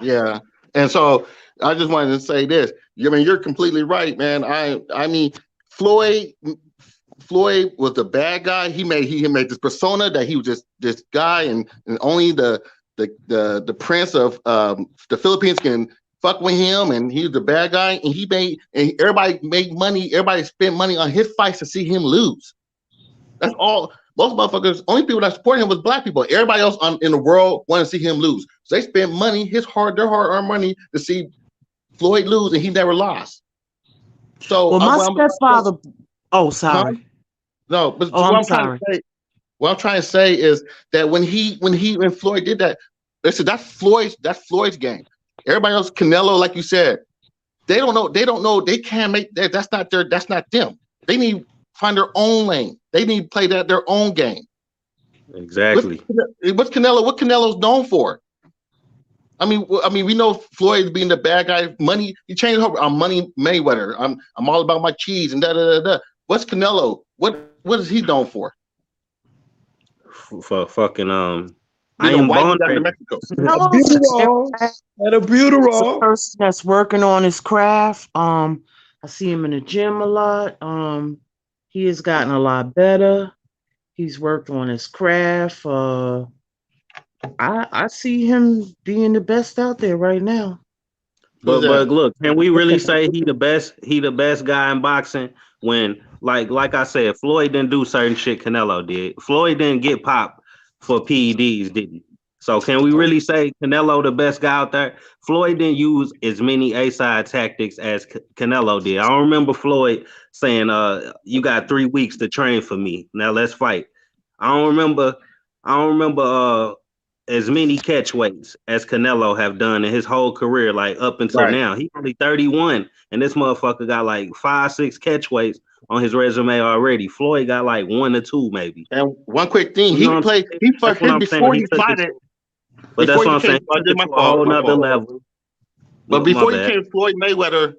Yeah. And so I just wanted to say this. I mean, you're completely right, man. I mean, Floyd was the bad guy. He made this persona that he was just this guy, and only the prince of the Philippines can fuck with him, and he's the bad guy. And everybody made money. Everybody spent money on his fights to see him lose. That's all. Most motherfuckers, only people that support him was black people. Everybody else in the world wanted to see him lose. So they spent money, their hard-earned money, to see Floyd lose, and he never lost. So well, my stepfather. Oh, sorry. Huh? No, but oh, I'm sorry. What I'm trying to say is that when Floyd did that, listen, that's Floyd's game. Everybody else, Canelo, like you said, they don't know. They can't make that. That's not them. They need to find their own lane. They need to play their own game. Exactly. What Canelo's known for? I mean, we know Floyd being the bad guy. Money. He changed over. I'm Money Mayweather. I'm all about my cheese and da da da da. What's Canelo? What is he known for? For fucking I am born in Mexico. A person that's working on his craft. I see him in the gym a lot. He has gotten a lot better. He's worked on his craft. I see him being the best out there right now. Who's But that? look, can we really say he the best? He the best guy in boxing when like I said, Floyd didn't do certain shit Canelo did. Floyd didn't get popped for PEDs, did he? So can we really say Canelo the best guy out there? Floyd didn't use as many A-side tactics as Canelo did. I don't remember Floyd saying, you got 3 weeks to train for me. Now let's fight. I don't remember as many catch weights as Canelo have done in his whole career, like up until Right. now. He only 31, and this motherfucker got like 5-6 catch weights on his resume already. Floyd got like 1 or 2 maybe. And one quick thing, You know he what played. I'm He saying? That's what I'm saying. before He he took fought it, it. but that's Before what he I'm saying. became, He took it my to a fault. whole My nother fault. level. But My before he bad. became Floyd Mayweather,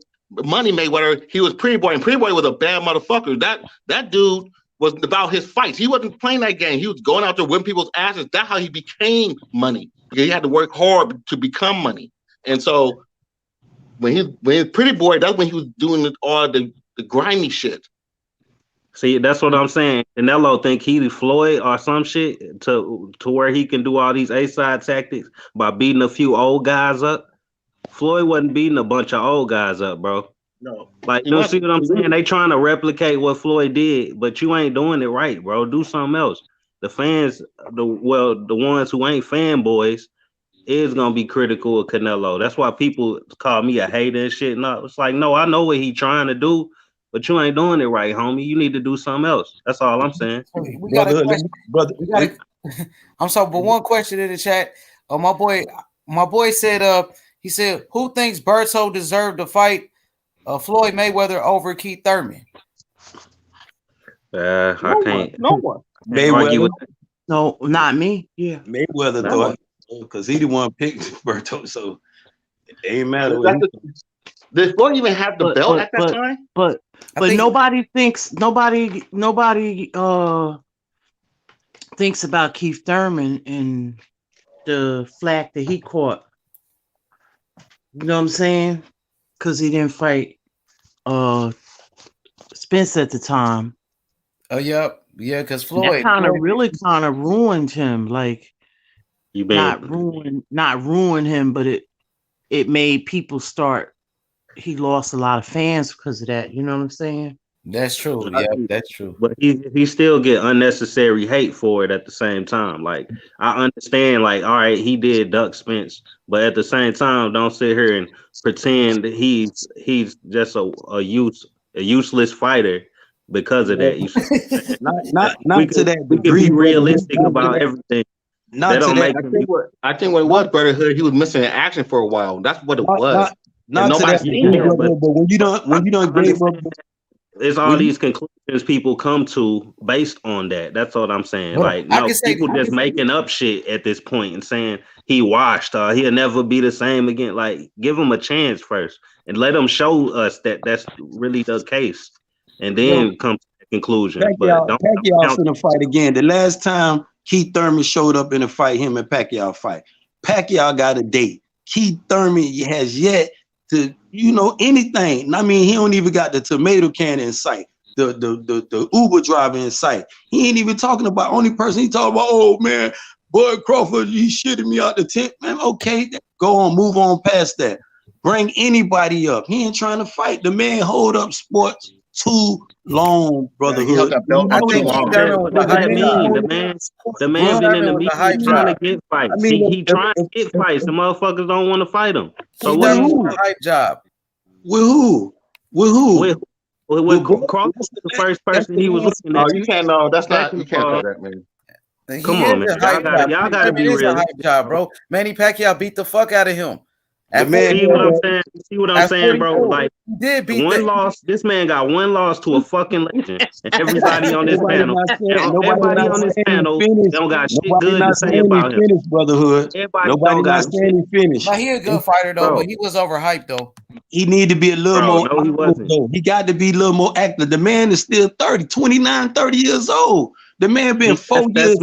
Money Mayweather, he was Pretty Boy, and Pretty Boy was a bad motherfucker. That dude was about his fights. He wasn't playing that game. He was going out there whipping people's asses. That's how he became Money. Because he had to work hard to become Money. And so when he Pretty Boy, that's when he was doing all the grimy shit. See, that's what I'm saying. Canelo think he the Floyd or some shit to where he can do all these A-side tactics by beating a few old guys up. Floyd wasn't beating a bunch of old guys up, bro. No. Like, you know, see what I'm saying? They trying to replicate what Floyd did, but you ain't doing it right, bro. Do something else. The fans, the ones who ain't fanboys, is gonna be critical of Canelo. That's why people call me a hater and shit. No, it's like, no, I know what he trying to do, but you ain't doing it right, homie. You need to do something else. That's all I'm saying. We got a question. I'm sorry, but one question in the chat. My boy said, he said, who thinks Berto deserved to fight Floyd Mayweather over Keith Thurman? I can't. No one. Argue with that. No, not me. Yeah, Mayweather No. thought because he the one picked Berto, so it ain't matter. Did Floyd even have the belt at that time? But nobody thinks thinks about Keith Thurman and the flack that he caught. You know what I'm saying? Because he didn't fight Spence at the time. Oh, yeah, because Floyd Really ruined him. Like, not ruin him, but it made people start. He lost a lot of fans because of that. You know what I'm saying? That's true. Yeah, that's true. But he still get unnecessary hate for it at the same time. Like, I understand, like, all right, he did duck Spence, but at the same time, don't sit here and pretend that he's just a useless fighter because of that. You not to that we could degree, be brother. realistic Not about to that- everything. Not That to don't that. make I think what it was, Brother Hood, he was missing in action for a while. That's what it was. Not to that degree, brother. But when you don't gave up. It's all these conclusions people come to based on that. That's what I'm saying. Well, like, I no, can say- people I just can say- making up shit at this point and saying he washed, he'll never be the same again. Like, give him a chance first and let him show us that that's really the case, and then come to the conclusion. But don't Pacquiao count. finna fight again. The last time Keith Thurman showed up in a fight, him and Pacquiao fight. Pacquiao got a date. Keith Thurman has yet to, anything. I mean, he don't even got the tomato can in sight, the Uber driver in sight. He ain't even talking about, only person he talking about, oh man, Bud Crawford, he shitted me out the tent. Man, okay, go on, move on past that. Bring anybody up. He ain't trying to fight. The man hold up sports too long, brotherhood. I think Keith Thurman was What does that mean? The man been in the media trying to get fights. He trying to get fights. The motherfuckers don't want to fight him. So Keith what Thurman he was a hype job. With who? With Crawford was the first person he was looking at. Oh, you can't know. That's not. You can't say that, man. Come on, man. Y'all gotta be real. Hype job, bro. Manny Pacquiao beat the fuck out of him. See what I'm saying, bro? Like, he did beat one loss. This man got one loss to a fucking legend, and everybody on this panel, everybody on this panel, don't got shit good to say about him. Brotherhood. Everybody Nobody don't got not saying he finished. Now, he a good fighter though, Bro. but he was overhyped though. He need to be a little more no, he active, wasn't. though. He got to be a little more active. The man is still 30 years old. The man been 4 years.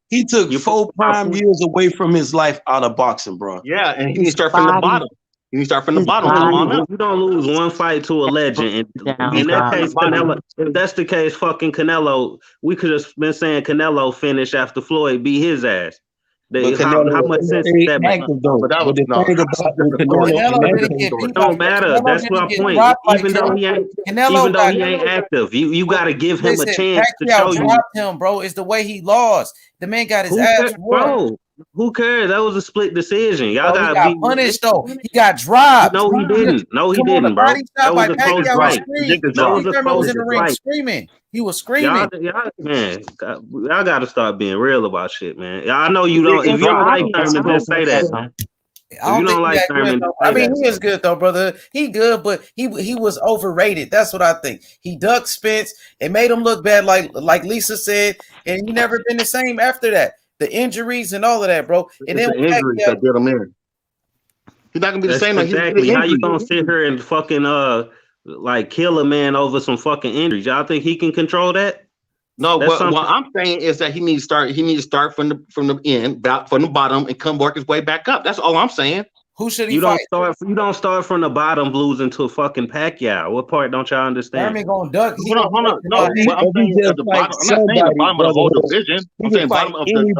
He took 4 prime years away from his life out of boxing, bro. Yeah, and he start from the bottom. You start from the bottom. Come on up. You don't lose one fight to a legend. And in that case, Canelo, if that's the case, fucking Canelo, we could have been saying Canelo finished after Floyd beat his ass. How much sense is that make? But that was no. Canelo didn't get It don't matter. That's my point. Even though he ain't active, you got to give him a chance to show you. Dropped him, bro. It's the way he lost. The man got his ass whooped. Bro, who cares? That was a split decision. Y'all got punished though. He got dropped. No, he didn't. No, he didn't, bro. That was a close fight. That was a close fight. Screaming. He was screaming. Y'all got to start being real about shit, man. I know you don't. If you don't like Thurman, just say that, man. If you don't like Thurman, I mean, he is good though, brother. He good, but he was overrated. That's what I think. He ducked Spence. It made him look bad, like Lisa said, and he never been the same after that. The injuries and all of that, bro. And then the injuries that did him in. He's not gonna be the same. Exactly. How you gonna sit here and fucking like kill a man over some fucking injuries? Y'all think he can control that? No, what I'm saying is that he needs to start from the end, from the bottom, and come work his way back up. That's all I'm saying. Who should he fight? You don't start from the bottom losing to a fucking Pacquiao. What part don't y'all understand? Thurman gonna duck. Hold on. No, I'm saying at the bottom. I'm not saying the bottom of the whole division. I'm saying bottom of the league.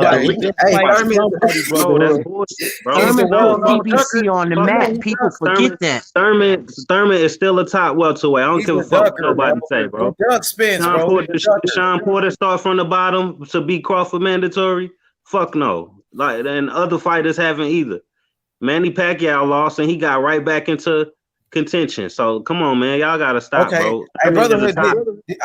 Bro, that's bullshit, bro. Thurman PBC on the mat. People forget that. Thurman is still a top welterweight. I don't give a fuck what nobody say, bro. Duck Spence, bro. Sean Porter start from the bottom to beat Crawford mandatory? Fuck no. Like, and other fighters haven't either. Manny Pacquiao lost and he got right back into contention. So come on, man, y'all gotta stop, bro. Hey, brotherhood,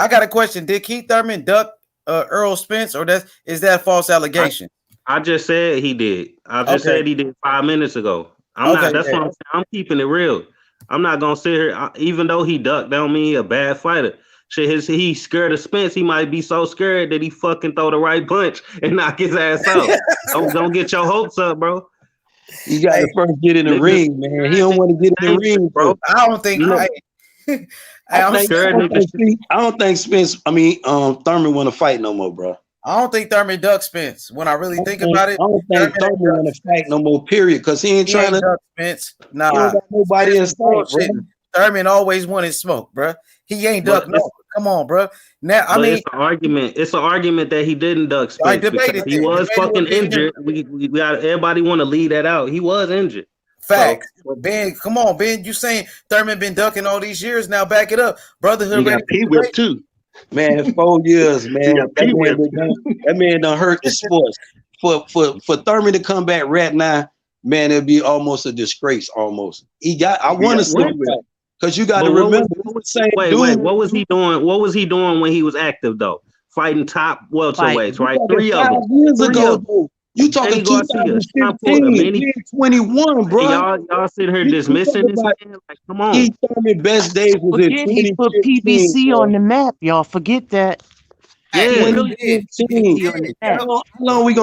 I got a question. Did Keith Thurman duck Errol Spence, or is that a false allegation? I just said he did. I just said he did 5 minutes ago. I'm not. That's what I'm saying. I'm keeping it real. I'm not gonna sit here. Even though he ducked, that don't mean he a bad fighter. Shit, he's scared of Spence. He might be so scared that he fucking throw the right punch and knock his ass out. Don't get your hopes up, bro. You got to first get in the ring, man. He don't want to get in the ring, bro. I don't think. I don't think Spence. Thurman want to fight no more, bro. I don't think Thurman duck Spence. When I really think about it, I don't think Thurman want to fight no more. Period, because he ain't trying to duck Spence. Nah, he don't got nobody in sight, bro. Thurman always wanted smoke, bro. He ain't duck no. Come on, bro. Now, it's an argument. It's an argument that he didn't duck Spence because he was fucking injured. We got everybody want to leave that out. He was injured. Facts. So, Ben, come on, Ben. You saying Thurman been ducking all these years now? Back it up, brotherhood. He got P-whip too. Man, 4 years, man. That man done hurt the sports. For Thurman to come back right now, man, it'd be almost a disgrace. Almost. I want to see him back. Because you got to remember, what was he doing? What was he doing when he was active though? Fighting top welterweights, right? 3 of them. 5 years ago, you talking 2015, 21, bro. Y'all sitting here dismissing this man? Like, come on. He told me best days was in 2015. He put PBC on the map, y'all. Forget that. Yeah, how long we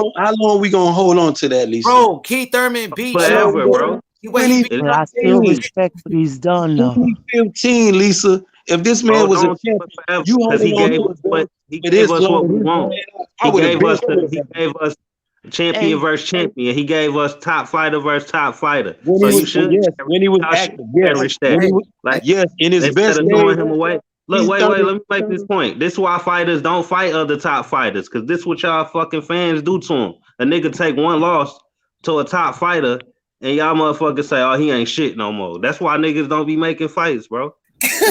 gonna hold on to that, Lisa? Bro, Keith Thurman beat forever, bro. I still respect what he's done, though. 2015, Lisa. If this man was a champion, you holding on to it. He gave us what we want. He gave us champion versus champion. He gave us top fighter versus top fighter. When he was active, in his best days. Throwing him away. Look, wait, let me make this point. This is why fighters don't fight other top fighters, because this is what y'all fucking fans do to him. A nigga take one loss to a top fighter, and y'all motherfuckers say, oh, he ain't shit no more. That's why niggas don't be making fights, bro.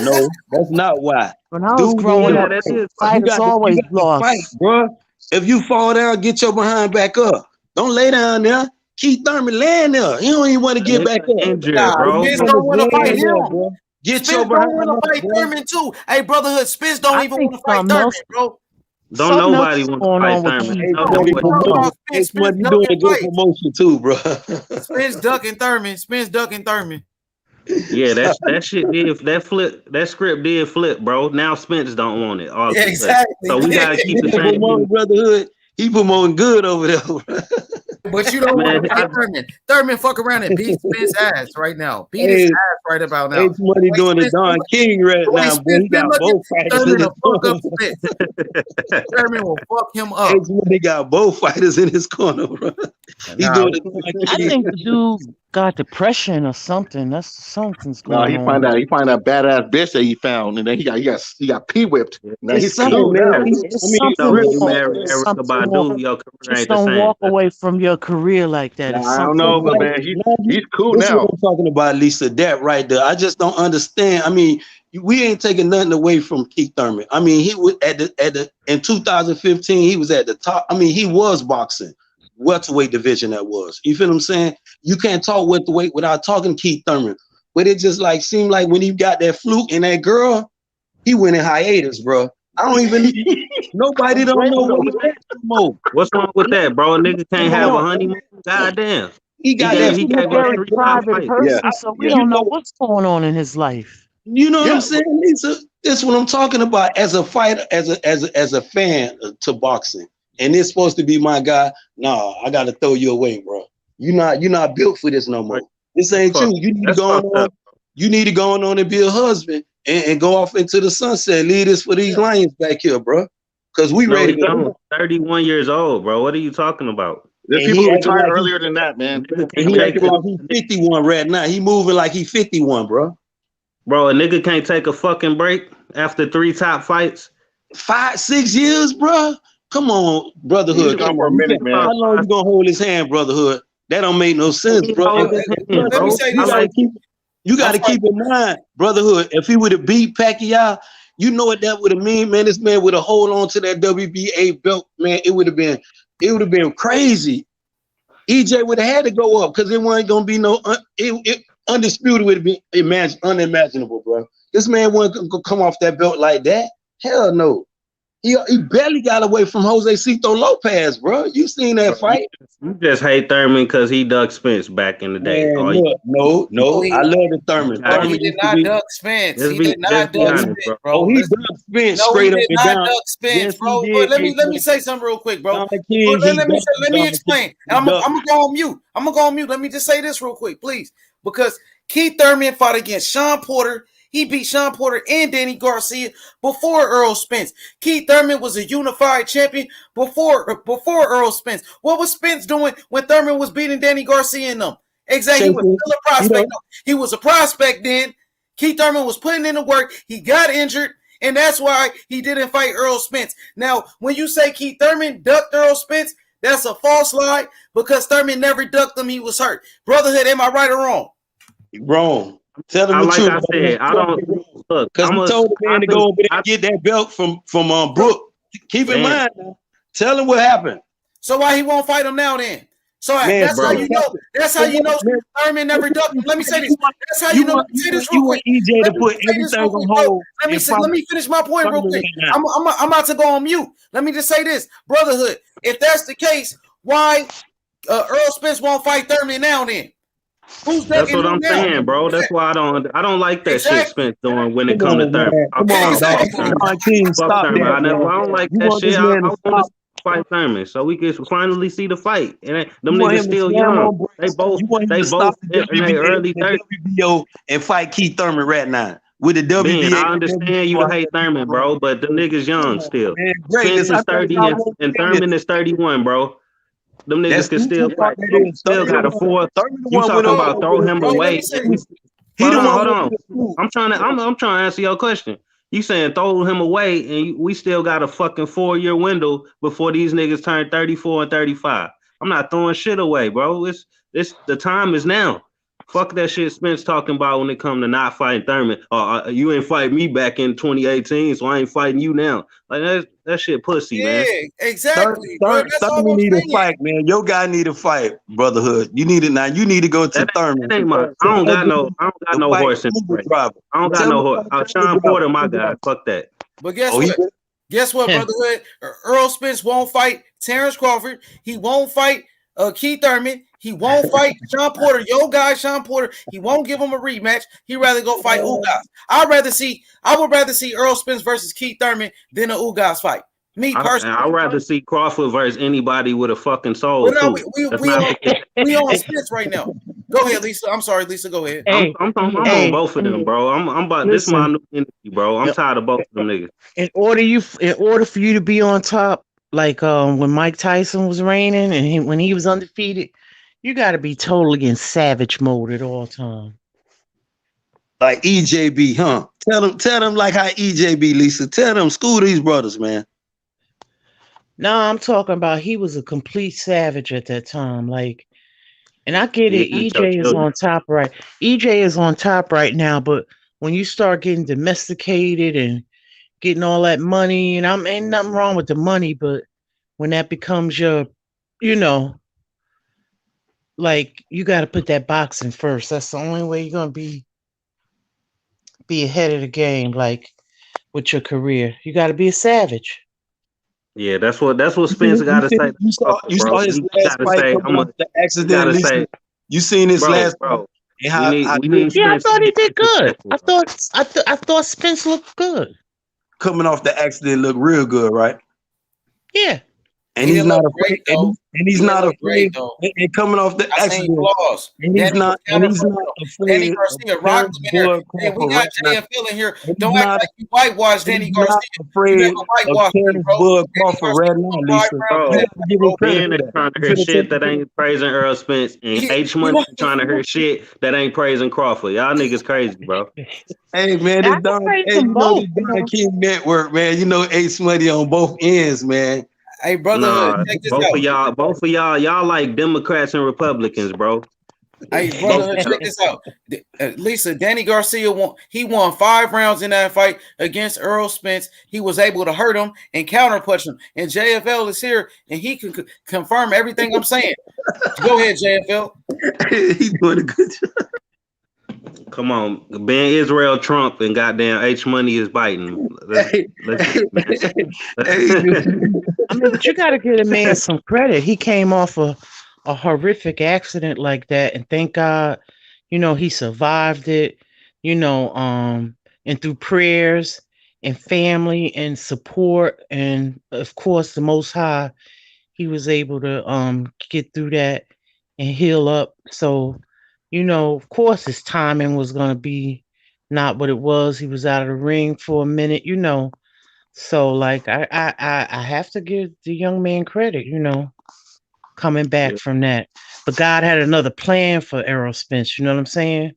No, that's not why. When I was growing up, fighters always lost. Fight, bro. If you fall down, get your behind back up. Don't lay down there. Keith Thurman laying there. He don't even want to get back up. Injured, bro. Spence don't want to fight him, bro. Get your behind want to fight Thurman too. Hey, brotherhood, Spence don't even want to fight Thurman, bro. Don't nobody want to fight Thurman. Spence doing a good promotion too, bro. Spence ducking Thurman. Yeah, that shit did that script did flip, bro. Now Spence don't want it. Yeah, exactly. So we gotta keep the same. Brotherhood, he promoting good over there. But you don't want to fight Thurman. Thurman fuck around and beat Spence's ass right now. Beat his ass right about now. Money doing the Don King right now, boy. He got both fighters in his corner. Thurman will fuck him up. Money got both fighters in his corner, bro. He's Nah, doing the I think the dude got depression or something. That's something's No, going on. he find that badass bitch that he found, and then he got pee whipped. Now It's he's something. cool now. It's You something know, when you more. marry It's Erica something more. Badu, your career Just ain't the don't same. walk away from your career like that. It's I don't something know, more. but man, he's cool This is what now. I'm talking about, Lisa. That right there. I just don't understand. I mean, we ain't taking nothing away from Keith Thurman. I mean, he was at the in 2015, he was at the top. I mean, he was boxing. Welterweight division that was. You feel what I'm saying? You can't talk welterweight without talking Keith Thurman. But it just like seemed like when he got that fluke and that girl, he went in hiatus, bro. I don't even nobody don't know where he's at no more. What's wrong with that, bro? A nigga can't have a No, honeymoon. Goddamn. He got that He he's a gave us very 3 top private fights. person, so we don't know what's going on in his life. You know what Yeah. I'm saying, Lisa? That's what I'm talking about as a fighter, as a fan to boxing. And it's supposed to be my guy. Nah, I gotta throw you away, bro. You're not built for this no more. This ain't you. You need to That's go fucked on. up. You need to go on and be a husband and go off into the sunset. Lead this for these lions back here, bro. Because we No, ready he to don't. go. 31 years old, bro. What are you talking about? There's And people he who acting retired like earlier than that, man. Nigga and can't he take acting like he's 51 right now. He moving like he's 51, bro. Bro, a nigga can't take a fucking break after 3 top fights. 5-6 years, bro. Come on, brotherhood. He's gone Come for a on. minute, man. How long you gonna hold his hand, brotherhood? That don't make no sense, bro. Hold his hand, Let me bro. say You this. gotta keep. You I'm got to sorry. keep in mind, brotherhood. If he would have beat Pacquiao, you know what that would have mean, man. This man would have hold on to that WBA belt, man. It would have been crazy. EJ would have had to go up because it wasn't gonna be no undisputed. Would have been unimaginable, bro. This man wasn't gonna come off that belt like that. Hell no. He barely got away from Jose Cito Lopez, bro. You seen that fight? You just hate Thurman because he ducked Spence back in the day. Man, look, no. I love the Thurman. No, he Thurman did used to not be. duck Spence. Just He be did not duck honest, Spence, bro. bro. Oh, he Listen. ducked Spence No, he straight up did and not down. duck Spence, Yes, bro. he But did. let me say something real quick, bro. Don King, Let he me ducked explain. He And I'm ducked. gonna go on mute. I'm gonna go on mute. Let me just say this real quick, please, because Keith Thurman fought against Sean Porter. He beat Sean Porter and Danny Garcia before Errol Spence. Keith Thurman was a unified champion before Errol Spence. What was Spence doing when Thurman was beating Danny Garcia and them? Exactly. He was still a prospect. He was a prospect then. Keith Thurman was putting in the work. He got injured, and that's why he didn't fight Errol Spence. Now, when you say Keith Thurman ducked Errol Spence, that's a false lie because Thurman never ducked him. He was hurt. Brotherhood, am I right or wrong? Wrong. Tell him the Like truth. I said, I don't look. Because he told the man to go over there and get that belt from Brooke. Keep in mind now. Tell him what happened. So why he won't fight him now then? So Man, that's how you know. That's how you know Thurman never ducked him. Let me say this. That's how you know. Let me say this real quick. EJ to put everything on hold. Let me finish my point real quick. I'm about to go on mute. Let me just say this, brotherhood. If that's the case, why Errol Spence won't fight Thurman now then? That's what I'm saying, bro. That's why I don't like that shit Spence doing when it comes to Thurman. Come on, dog. King, stop that, I don't like that shit. I want to fight Thurman so we can finally see the fight. And them niggas still young. They both in their early 30s. And fight Keith Thurman right now. With the WBA. I understand you hate Thurman, bro, but the niggas young still. Spence is 30 and Thurman is 31, bro. Them niggas can still fight. Still got a 4. You talking about throw him away? Hold on. I'm trying to answer your question. You saying throw him away, and we still got a fucking 4-year window before these niggas turn 34 and 35. I'm not throwing shit away, bro. It's the time is now. Fuck that shit Spence talking about when it come to not fighting Thurman. You ain't fight me back in 2018, so I ain't fighting you now. Like that shit pussy, man. Yeah, exactly. Thurman need a fight, man. Your guy need a fight, brotherhood. You need it now. You need to go to Thurman. I don't got no horse in the race. I don't got no horse. Sean Porter, my guy. Fuck that. But guess what? Guess what, brotherhood? Errol Spence won't fight Terence Crawford. He won't fight Keith Thurman. He won't fight Sean Porter. Your guy, Sean Porter. He won't give him a rematch. He'd rather go fight Ugas. I would rather see Errol Spence versus Keith Thurman than a Ugas fight. Me personally. I'd rather see Crawford versus anybody with a fucking soul. No, we on Spence right now. Go ahead, Lisa. I'm sorry, Lisa. Go ahead. I'm on both of them, bro. I'm about this is my new energy, bro. I'm tired of both of them niggas. In order for you to be on top, like when Mike Tyson was reigning and when he was undefeated, you got to be totally in savage mode at all times. Like EJB, huh? Tell them like how EJB, Lisa. Tell them, school these brothers, man. No, I'm talking about he was a complete savage at that time. Like, and I get it. EJ is on top right. EJ is on top right now, but when you start getting domesticated and getting all that money, and ain't nothing wrong with the money, but when that becomes your, you know, like you got to put that boxing first. That's the only way you're gonna be ahead of the game. Like with your career, you got to be a savage. Yeah, that's what Spence got to say. You saw his last fight coming off the accident. Lisa. You seen his last bro. How, Yeah, I thought he did good. I thought Spence looked good. Coming off the accident, looked real good, right? Yeah. And he's not afraid. And he's not afraid. And coming off the accident, and he's not afraid. Danny Garcia rocked him in there. Hey, we got JFL in here. Don't act like you whitewashed Danny Garcia. Afraid of Terence Crawford right now, Lisa. Ben is trying to hear shit that ain't praising Earl Spence, and H Money trying to hear shit that ain't praising Crawford. Y'all niggas crazy, bro. Hey man, this Don King Network, man. You know H Money on both ends, man. Hey, brotherhood, check this out. Both of y'all like Democrats and Republicans, bro. Hey, brotherhood, check this out. Lisa, Danny Garcia won 5 rounds in that fight against Errol Spence. He was able to hurt him and counterpunch him. And JFL is here, and he can confirm everything I'm saying. Go ahead, JFL. He's doing a good job. Come on, Ben Israel Trump and goddamn H Money is biting. I mean, but you got to give a man some credit. He came off a horrific accident like that, and thank God, you know, he survived it. You know, and through prayers and family and support, and of course, the Most High, he was able to get through that and heal up. So, you know, of course, his timing was going to be not what it was. He was out of the ring for a minute, you know. So, like, I have to give the young man credit, you know, coming back from that. But God had another plan for Errol Spence. You know what I'm saying?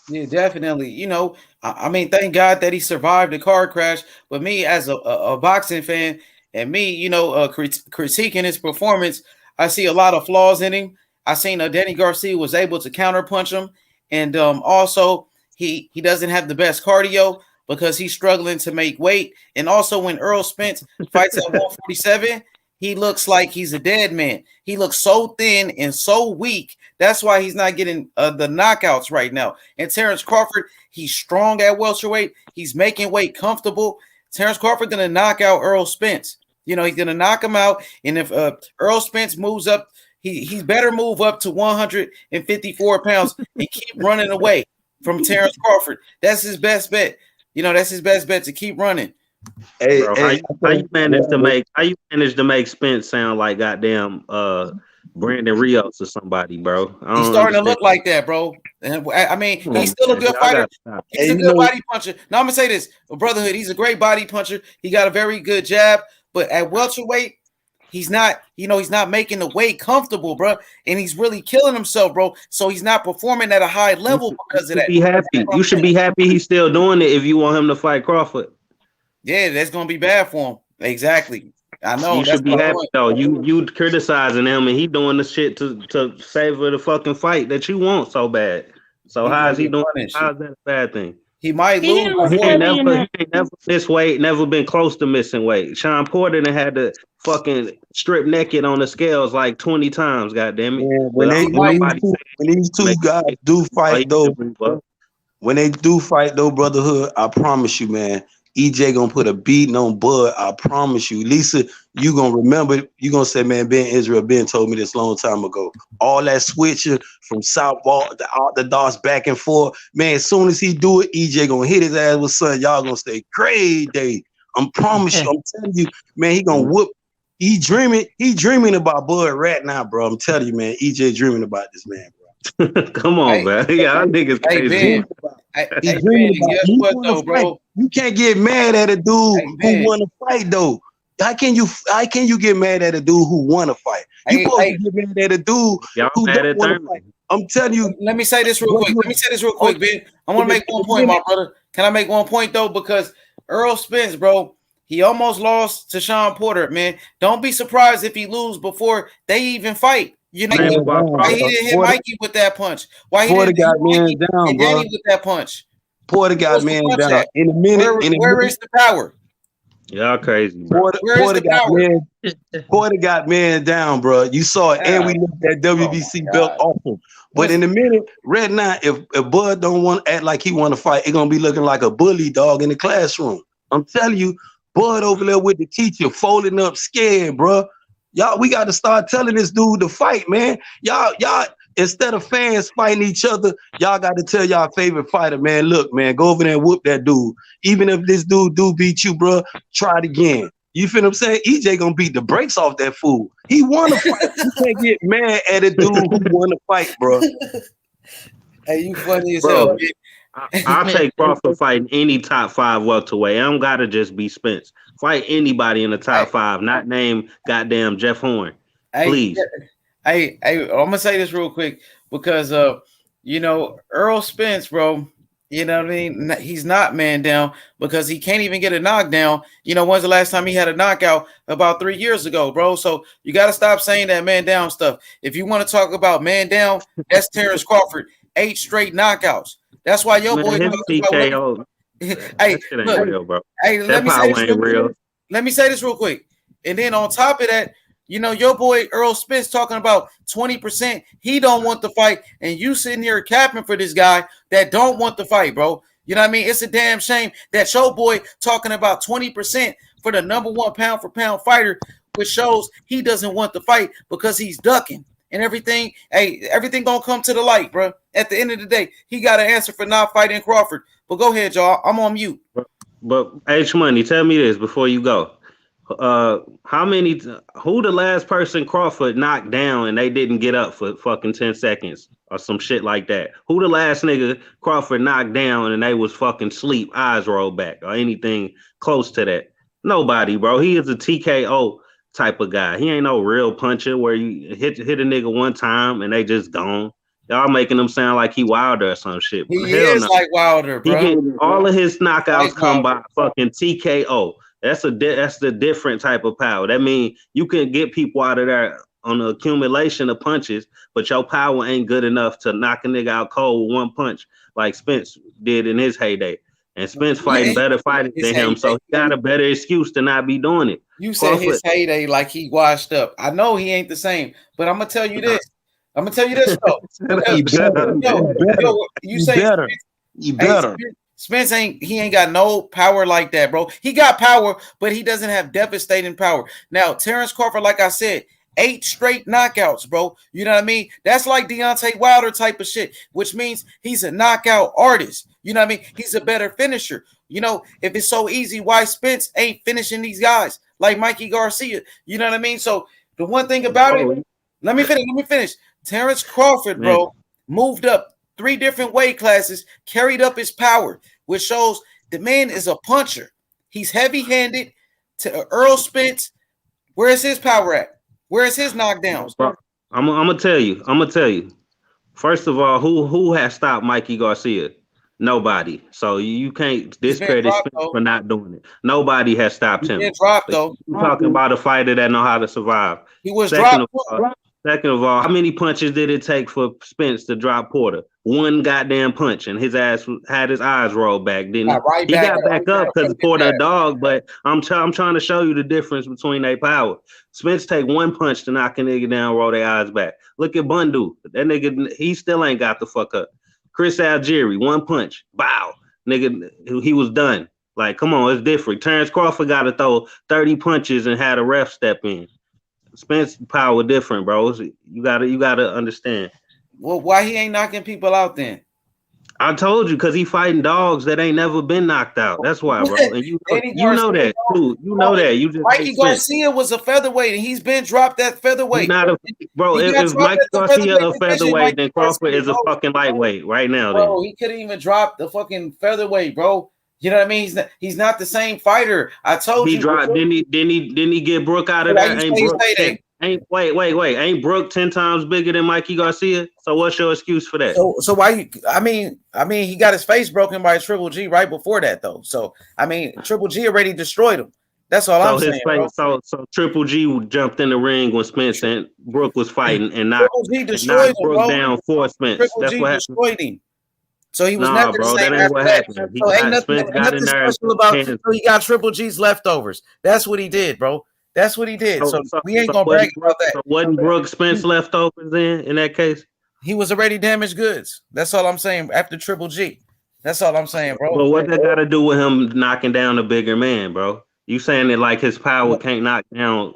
Yeah, definitely. You know, I mean, thank God that he survived the car crash. But me, as a boxing fan, and me, you know, critiquing his performance, I see a lot of flaws in him. I seen Danny Garcia was able to counterpunch him, and also he doesn't have the best cardio because he's struggling to make weight. And also, when Errol Spence fights at 147, he looks like he's a dead man. He looks so thin and so weak. That's why he's not getting the knockouts right now. And Terence Crawford, he's strong at welterweight. He's making weight comfortable. Terence Crawford gonna knock out Errol Spence. You know, he's gonna knock him out. And if Errol Spence moves up, He's better move up to 154 pounds and keep running away from Terence Crawford. That's his best bet. You know, that's his best bet to keep running. Hey, bro, how you manage to make Spence sound like goddamn Brandon Rios or somebody, bro? He's starting to look like that, bro. And I mean, he's still a good fighter. He's a good body puncher. Now I'm gonna say this, brotherhood. He's a great body puncher. He got a very good jab, but at welterweight, he's not, you know, he's not making the weight comfortable, bro, and he's really killing himself, bro. So he's not performing at a high level because of that. Be happy. You should be happy he's still doing it if you want him to fight Crawford. Yeah, that's gonna be bad for him. Exactly. I know. You should be happy though. You criticizing him and he doing the shit to savor the fucking fight that you want so bad. So how is he doing? How is that a bad thing? He might lose. He ain't never missed weight, never been close to missing weight. Sean Porter done had to fucking strip naked on the scales like 20 times, goddamn it. Yeah, when these two guys do fight though, when they do fight though, brotherhood, I promise you, man, EJ gonna put a beating on Bud. I promise you. Lisa, you gonna remember, you gonna say, man, Ben told me this long time ago. All that switching from southpaw to out the darts back and forth. Man, as soon as he do it, EJ gonna hit his ass with son. Y'all gonna stay great day. I'm promise you, I'm telling you, man, he gonna whoop. He dreaming about Bud right now, bro. I'm telling you, man, EJ dreaming about this man, bro. Come on, man. Yeah, niggas crazy. Guess what though, bro? You can't get mad at a dude who want to fight though. How can you get mad at a dude who won a fight? You supposed to get mad at a dude who don't want to fight. I'm telling you. Let me say this real quick. Ben. I want to make one point, my brother. Can I make one point though? Because Errol Spence, bro, he almost lost to Sean Porter, man. Don't be surprised if he lose before they even fight. You know why he didn't hit Mikey with that punch? Why he didn't hit Mikey and Danny with that punch? Porter got man down in a minute. Where is the power? Y'all crazy, bro. Porter got man down, bro. You saw it, and we left that WBC belt off him. But in a minute, right now, if Bud don't want to act like he want to fight, it's gonna be looking like a bully dog in the classroom. I'm telling you, Bud over there with the teacher, folding up, scared, bro. Y'all, we got to start telling this dude to fight, man. Y'all, instead of fans fighting each other, y'all got to tell y'all favorite fighter, man, look, man, go over there and whoop that dude. Even if this dude do beat you, bro, try it again. You feel what I'm saying? EJ gonna beat the brakes off that fool. He won a fight. You can't get mad at a dude who won a fight, bro. Hey, you funny as hell, man. I'll take Crawford fighting any top 5 welterweight. I don't gotta just be Spence. Fight anybody in the top 5, not name goddamn Jeff Horn. Please. Hey, I'm gonna say this real quick because Errol Spence, bro. You know what I mean? He's not man down because he can't even get a knockdown. When's the last time he had a knockout? About 3 years ago, bro. So you got to stop saying that man down stuff. If you want to talk about man down, that's Terence Crawford. 8 straight knockouts. That's why your boy. TKO. Hey, look, real, bro. Hey, let me say this real quick. And then on top of that, your boy Errol Spence talking about 20%. He don't want to fight, and you sitting here capping for this guy that don't want to fight, bro. You know what I mean? It's a damn shame that your boy talking about 20% for the #1 pound for pound fighter, which shows he doesn't want to fight because he's ducking and everything. Hey, everything gonna come to the light, bro. At the end of the day, he got an answer for not fighting Crawford. But go ahead, y'all. I'm on mute. But H Money, tell me this before you go. Who the last person Crawford knocked down and they didn't get up for fucking 10 seconds or some shit like that? Who the last nigga Crawford knocked down and they was fucking sleep, eyes rolled back or anything close to that? Nobody, bro. He is a TKO type of guy. He ain't no real puncher where you hit a nigga one time and they just gone. Y'all making him sound like he Wilder or some shit. He is like Wilder, bro. All of his knockouts come by fucking TKO. That's the different type of power. That means you can get people out of there on the accumulation of punches, but your power ain't good enough to knock a nigga out cold with one punch like Spence did in his heyday. And Spence fighting better fighters than him, so he got a better excuse to not be doing it. You said his heyday like he washed up. I know he ain't the same, but I'm gonna tell you this. Though. You say better. Spence ain't got no power like that, bro. He got power, but he doesn't have devastating power. Now, Terence Crawford, like I said, 8 straight knockouts, bro. You know what I mean? That's like Deontay Wilder type of shit, which means he's a knockout artist. You know what I mean? He's a better finisher. If it's so easy, why Spence ain't finishing these guys like Mikey Garcia? You know what I mean? So the one thing about it, let me finish. Terence Crawford, bro, moved up 3 different weight classes, carried up his power, which shows the man is a puncher. He's heavy-handed. To Errol Spence, where's his power at? Where's his knockdowns? I'm gonna tell you. First of all, who has stopped Mikey Garcia? Nobody. So you can't discredit Spence for not doing it. Nobody has stopped him. Dropped though. You're talking about a fighter that know how to survive. He was dropped. Second of all, how many punches did it take for Spence to drop Porter? One goddamn punch, and his ass had his eyes rolled back, didn't he? He got back up because Porter a dog, but I'm trying to show you the difference between their power. Spence take one punch to knock a nigga down, roll their eyes back. Look at Bundu. That nigga, he still ain't got the fuck up. Chris Algieri, one punch, bow. Nigga, he was done. Like, come on, it's different. Terence Crawford got to throw 30 punches and had a ref step in. Spence power different, bro. You gotta understand. Well, why he ain't knocking people out then? I told you, because he fighting dogs that ain't never been knocked out. That's why, bro. And you know that too. You know that. You just Mikey Garcia was a featherweight, and he's been dropped at featherweight. Bro, if Mikey Garcia a featherweight, then Crawford is a fucking lightweight right now. Bro, he couldn't even drop the fucking featherweight, bro. You know what I mean? He's not the same fighter. I told He you. dropped. Didn't he get Brooke out of Why there? you Ain't say Brooke? payday? Wait. Ain't Brooke 10 times bigger than Mikey Garcia? So what's your excuse for that? So why you? I mean, he got his face broken by Triple G right before that though. So I mean, Triple G already destroyed him. That's all I'm saying, bro. So Triple G jumped in the ring when Spence and Brooke was fighting and knocked Brooke down for Spence. Triple That's G what happened. destroyed him. So he was Nah, never the bro, same that ain't after what that. happened. So ain't Spence got in nothing there special about. and So he got Triple G's leftovers. That's what he did, bro. That's what he did. So we ain't gonna brag about that. So wasn't Brooke Spence leftovers in that case? He was already damaged goods. That's all I'm saying. After Triple G, that's all I'm saying, bro. But what that got to do with him knocking down a bigger man, bro? You saying that like his power can't knock down,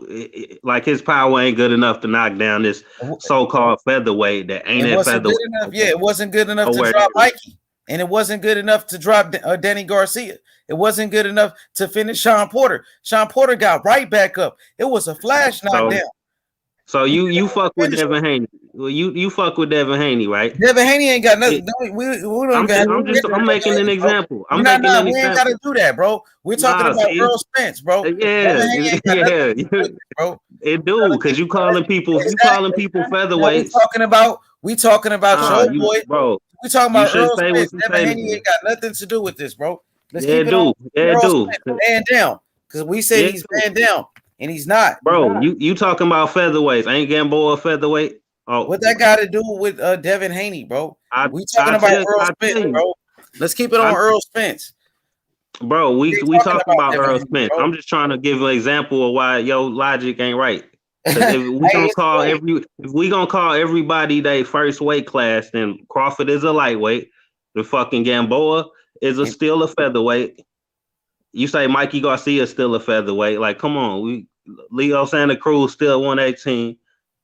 like his power ain't good enough to knock down this so-called featherweight that ain't It that wasn't featherweight. good enough. Yeah, it wasn't good enough to Nowhere drop near. Mikey, and it wasn't good enough to drop Danny Garcia. It wasn't good enough to finish Sean Porter. Sean Porter got right back up. It was a flash knockdown. So you fuck with Devin Haney. Well, you fuck with Devin Haney, right? Devin Haney ain't got nothing. We don't I'm making an example. We ain't got to do that, bro. We're talking about Errol Spence, bro. Yeah. Bro. It do because you calling people featherweights. We talking about your boy, bro. We talking about Errol Spence. Devin Haney ain't got nothing to do with this, bro. Let's keep it on. Errol Spence man down because we say he's man down and he's not, bro. You talking about featherweights? Ain't Gamboa a featherweight? Oh, what that got to do with Devin Haney, bro? We talking about Errol Spence, bro. Let's keep it on Errol Spence. Bro, we talking about Earl Spence. I'm just trying to give an example of why your logic ain't right. If we gonna call everybody their first weight class, then Crawford is a lightweight. The fucking Gamboa is still a featherweight. You say Mikey Garcia is still a featherweight. Like, come on, Leo Santa Cruz still 118.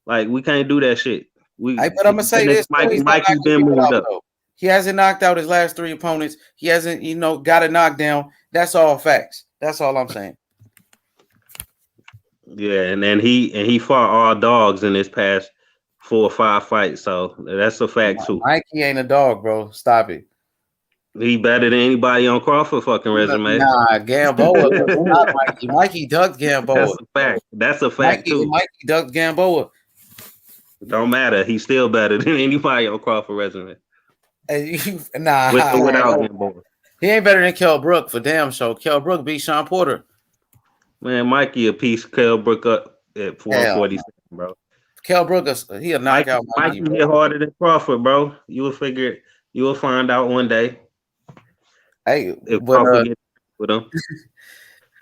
Like, we can't do that shit. But I'm gonna say this: Mikey's been moved up. He hasn't knocked out his last 3 opponents. He hasn't, got a knockdown. That's all facts. That's all I'm saying. Yeah, and then he fought all dogs in his past 4 or 5 fights. So that's a fact too. Mikey ain't a dog, bro. Stop it. He better than anybody on Crawford fucking resume. Nah, Gamboa. Not Mikey. Mikey ducked Gamboa. That's a fact too. Mikey ducked Gamboa. Don't matter. He's still better than anybody on Crawford resume. Nah. With or without Gamboa. He ain't better than Kell Brook for damn sure. Kell Brook beat Sean Porter. Man, Mikey a piece. Kell Brook up at 447, bro. Kell Brook, he a knockout. Mikey hit harder than Crawford, bro. You will find out one day. Hey, if Crawford gets with him.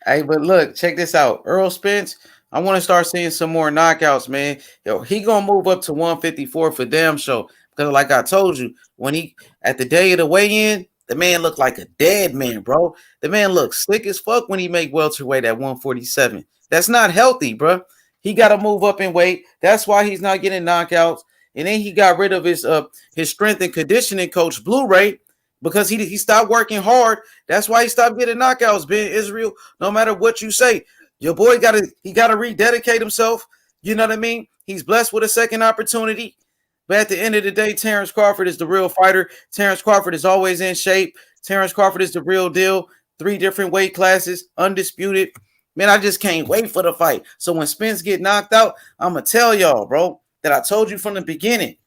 Hey, but look, check this out. Errol Spence, I want to start seeing some more knockouts, man. Yo, he gonna move up to 154 for damn sure. Because like I told you, when he at the day of the weigh-in, the man looked like a dead man, bro. The man looks slick as fuck when he make welterweight at 147. That's not healthy, bro. He got to move up in weight. That's why he's not getting knockouts. And then he got rid of his strength and conditioning coach, Blu-ray, because he stopped working hard. That's why he stopped getting knockouts, Ben Israel. No matter what you say, your boy got to rededicate himself. You know what I mean? He's blessed with a second opportunity. But at the end of the day, Terence Crawford is the real fighter. Terence Crawford is always in shape. Terence Crawford is the real deal. 3 different weight classes, undisputed. Man, I just can't wait for the fight. So when Spence get knocked out, I'm going to tell y'all, bro, that I told you from the beginning.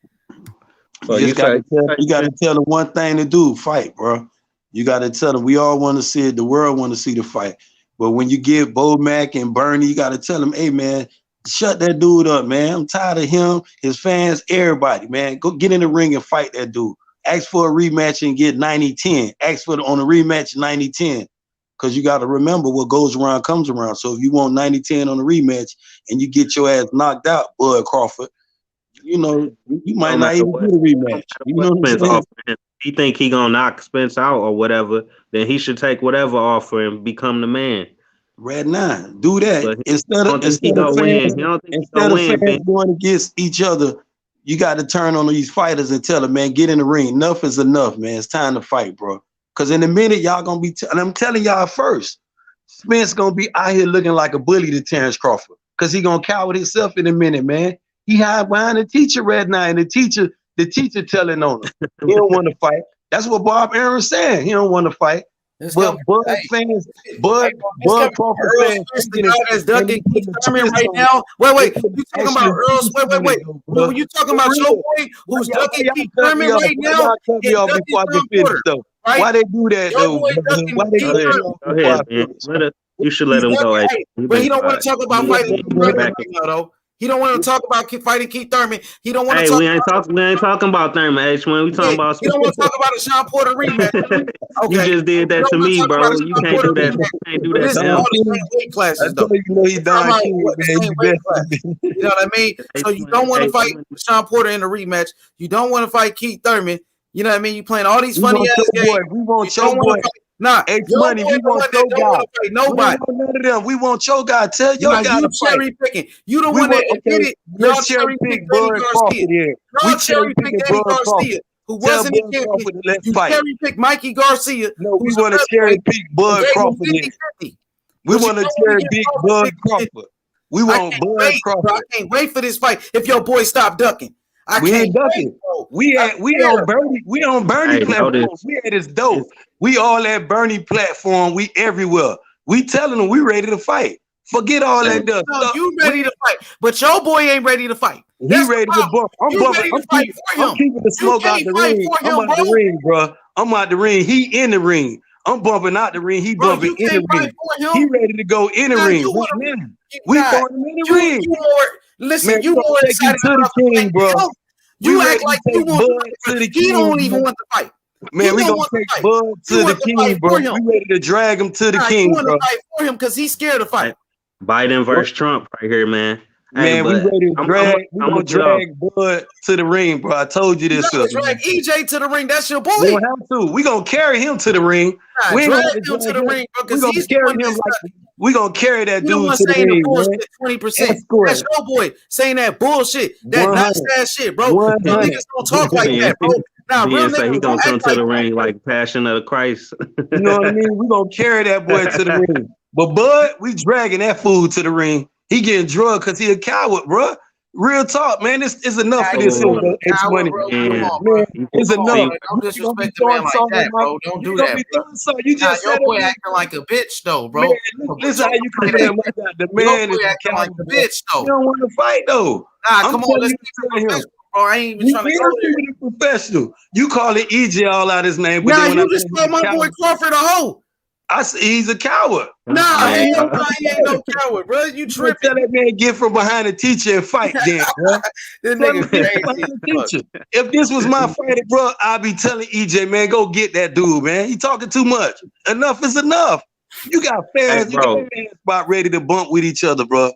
So you got to tell them one thing to do, fight, bro. You got to tell them we all want to see it. The world want to see the fight. But when you give Bo Mack and Bernie, you got to tell them, hey, man, shut that dude up, man. I'm tired of him, his fans, everybody, man. Go get in the ring and fight that dude. Ask for a rematch and get 90-10. Ask for on a rematch 90-10. Because you got to remember what goes around comes around. So if you want 90-10 on a rematch and you get your ass knocked out, Bud Crawford, you might not even get a rematch. You know what I'm saying? If he think he gonna knock Spence out or whatever, then he should take whatever offer and become the man. Red 9, do that. But Instead of fans going against each other, you got to turn on these fighters and tell them, man, get in the ring. Enough is enough, man. It's time to fight, bro. Because in a minute, y'all going to be, and I'm telling y'all first, Spence going to be out here looking like a bully to Terence Crawford. Because he going to coward himself in a minute, man. He hide behind the teacher, Red 9, the teacher telling on him. He don't want to fight. That's what Bob Aaron's saying. He don't want to fight. But Bud fans, Bud Crawford fans, The guy that's ducking Keith Thurman right now. Wait. You talking about Earl? Wait. When you talking about your boy who's ducking Keith Thurman right now? Cut me off before I get finished, though. Why they do that, though? Why they cut me off Go before I ahead, finish? man. You should let him go. But he don't want to talk about fighting Keith Thurman right now, though. He don't want to talk about fighting Keith Thurman. He don't want to talk. We ain't talking about Thurman, H1. We talking about. He don't want to talk about a Sean Porter rematch. You just did that to me, bro. You can't do that. You can't do that. This is all the same weight classes, though. You know what I mean? So you don't want to fight Sean Porter in the rematch. You don't want to fight Keith Thurman. You know what I mean? You playing all these funny ass games. We want your boy. Nah, Money. We want your guy. Nobody. None of them. We want your guy. Tell your guy to fight. Cherry picking. You the one that admitted. Y'all cherry pick Bud Crawford here. Y'all cherry pick Eddie Garcia, who wasn't a champion. You cherry pick Mikey Garcia. No, we want to cherry pick Bud Crawford here. We want to cherry pick Bud Crawford. We want Bud Crawford. I can't wait for this fight. If your boy stop ducking. We ain't ducking. We on Bernie platform. We at his dope. We all at Bernie platform. We everywhere. We telling them we ready to fight. Forget all that stuff. No, you ready to fight, but your boy ain't ready to fight. He ready to bump. I'm keeping the smoke out the ring. I'm out the ring, bro. I'm out the ring. He in the ring. I'm bumping out the ring. He bumping in the ring. He ready to go in the ring. We going in the ring. Listen, you more excited to the king, bro. You act like you want to the king. He don't even want to fight. Man, we gonna take Bud to the king, bro. We ready to drag him to the king, bro. You want to fight for him because he's scared to fight. Biden versus Trump right here, man. Man, we ready to drag. We gonna drag Bud to the ring, bro. I told you this. Drag EJ to the ring. That's your boy. We don't have to. We gonna carry him to the ring. We drag him to the ring, bro. Because he's carry him like we gonna carry that dude to the ring, man. 20%. That's your boy saying that bullshit, that nice ass shit, bro. Niggas don't talk like that, bro. Nah, real say he gonna come to the ring like Passion of the Christ. You know what I mean? We gonna carry that boy to the ring. But Bud, we dragging that fool to the ring. He getting drugged because he a coward, bro. Real talk, man. This is enough for this. Money. It's enough. Don't disrespect the man like that, bro. Don't do that, bro. You just your boy acting like a bitch, though, bro. Man, listen how you come in like that. The man is acting like a bitch, though. You don't want to fight, though. Nah, come on, let's get him. Bro, I ain't even trying to go there. Professional. You call it EJ all out his name, but nah, you just called my boy Crawford a hoe. I say he's a coward. Nah, he ain't no coward, bro. You tripping? Tell that man get from behind the teacher and fight, then, bro. This nigga crazy. If this was my fighter, bro, I'd be telling EJ, man, go get that dude, man. He talking too much. Enough is enough. You got fans, you got fans about ready to bump with each other, bro.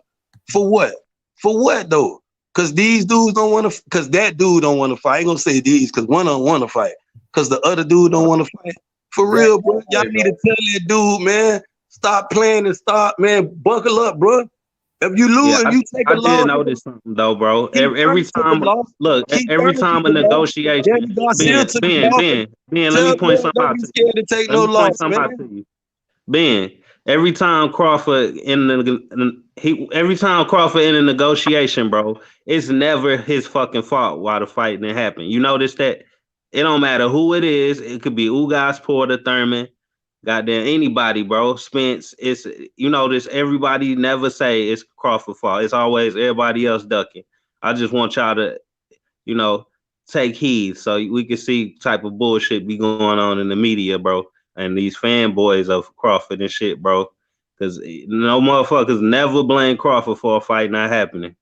For what? For what though? Because these dudes don't want to. Because that dude don't want to fight. I ain't gonna say these, because one don't want to fight. Because the other dude don't want to fight. For real, bro. Y'all need to tell that dude, man, stop playing and stop, man. Buckle up, bro. If you lose, you take a loss. I did notice something though, bro. Every time, look, every time a negotiation, Ben, let me point something out to you. Ben, every time Crawford in the negotiation, bro, it's never his fucking fault why the fight didn't happen. You notice that? It don't matter who it is. It could be Ugas, Porter, Thurman, goddamn anybody, bro. Spence. It's this. Everybody never say it's Crawford's fault. It's always everybody else ducking. I just want y'all to, take heed so we can see type of bullshit be going on in the media, bro, and these fanboys of Crawford and shit, bro. Because no motherfuckers never blame Crawford for a fight not happening.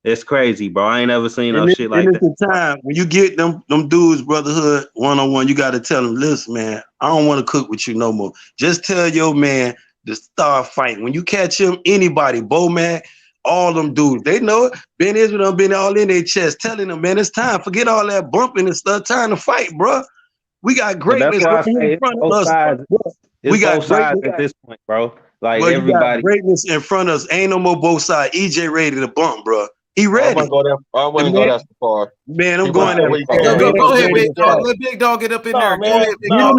It's crazy, bro. I ain't never seen no shit like that. The time when you get them dudes, brotherhood, one-on-one, you got to tell them, listen, man, I don't want to cook with you no more. Just tell your man to start fighting. When you catch him, anybody, Bowman, all them dudes, they know it. Ben Israel done been all in their chest, telling them, man, it's time. Forget all that bumping and stuff. Time to fight, bro. We got greatness in front of us. We got both sides at this point, bro. Like everybody, greatness in front of us. Ain't no more both sides. EJ ready to bump, bro. He ready. I wouldn't go that far. Man, I'm going there. Go ahead, big dog. Let big dog get up in there. Go ahead, big dog.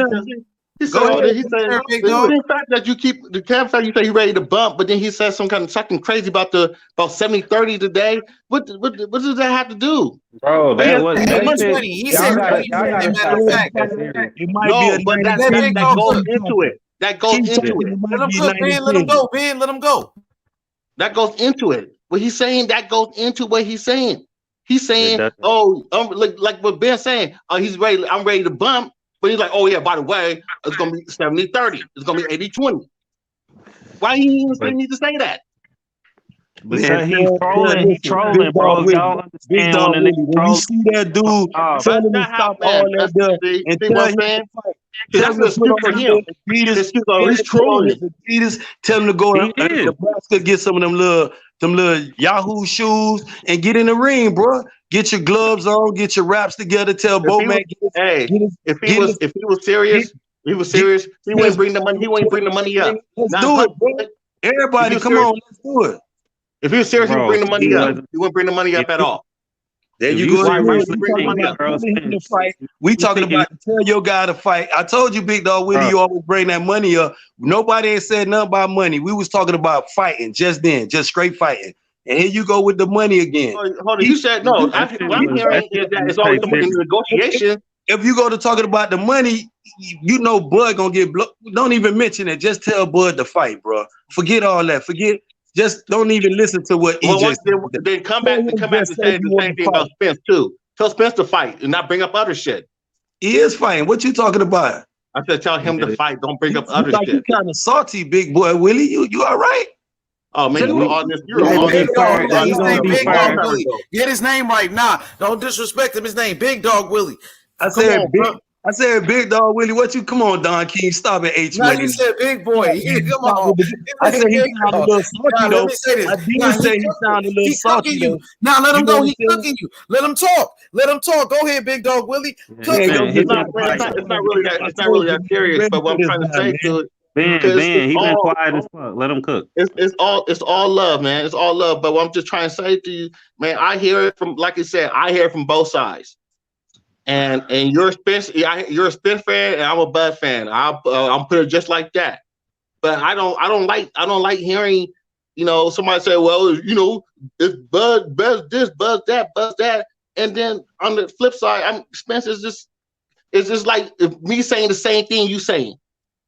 He said, the fact that you keep the fact you say you're ready to bump, but then he says something crazy about 70-30 today. What does that have to do? Bro, that was He said matter of fact. It might be a but that goes into it. That goes into it. Let him cook, Ben. Let him go, Ben. Let him go. That goes into it. What he's saying, that goes into what he's saying. He's saying, like what Ben's saying, he's ready. I'm ready to bump. But he's like, oh yeah, by the way, it's gonna be 70-30. It's gonna be 80-20. Why he even need to say that? Because he's trolling, bro. Y'all understand when you see that dude telling him to stop all that stuff and tell him to fight. That's the excuse for him. He's trolling. Adidas tell him to go to Nebraska, get some of them little Yahoo shoes and get in the ring, bro. Get your gloves on, get your wraps together. Tell Bowman. If he was serious, he wouldn't bring the money. He wouldn't bring the money up. Let's do it, bro. Everybody, come on, let's do it. If he was serious, he would bring the money up. He wouldn't bring the money up at all. There you go. We talking about to tell your guy to fight. I told you, Big Dog Willie, you always bring that money up. Nobody ain't said nothing about money. We was talking about fighting just then, just straight fighting. And here you go with the money again. Hold on, you said no. What I'm hearing is that it's always in negotiation. If you go to talking about the money, you know Bud gonna get blown. Don't even mention it. Just tell Bud to fight, bro. Forget all that. Just don't even listen to what EJ said. Then come back and say the same thing about Spence too. Tell Spence to fight and not bring up other shit. He is fighting. What you talking about? I said tell him to fight. Don't bring up other shit. You kind of salty, big boy Willie. You all right? Oh man, you're on this. Get his name right. Nah, don't disrespect him. His name Big Dog Willie. I said Big Dog Willie. What you? Come on, Don King. Stop it, H. No, you said Big Boy. Come on. I said he sounded a little salty though. I did say he sounded a little salty though. Now let him go. He's cooking you. Let him talk. Let him talk. Go ahead, Big Dog Willie. It's not really that serious. But what I'm trying to say to it. Ben, he been quiet as fuck. Let him cook. It's all love, man. It's all love. But what I'm just trying to say to you, man, I hear it from, like you said, I hear it from both sides. And you're a Spence, you're a Spence fan, and I'm a Bud fan. I'm put it just like that. But I don't like hearing, somebody say, well, it's Bud this, Bud that, and then on the flip side, Spence is just like me saying the same thing you saying.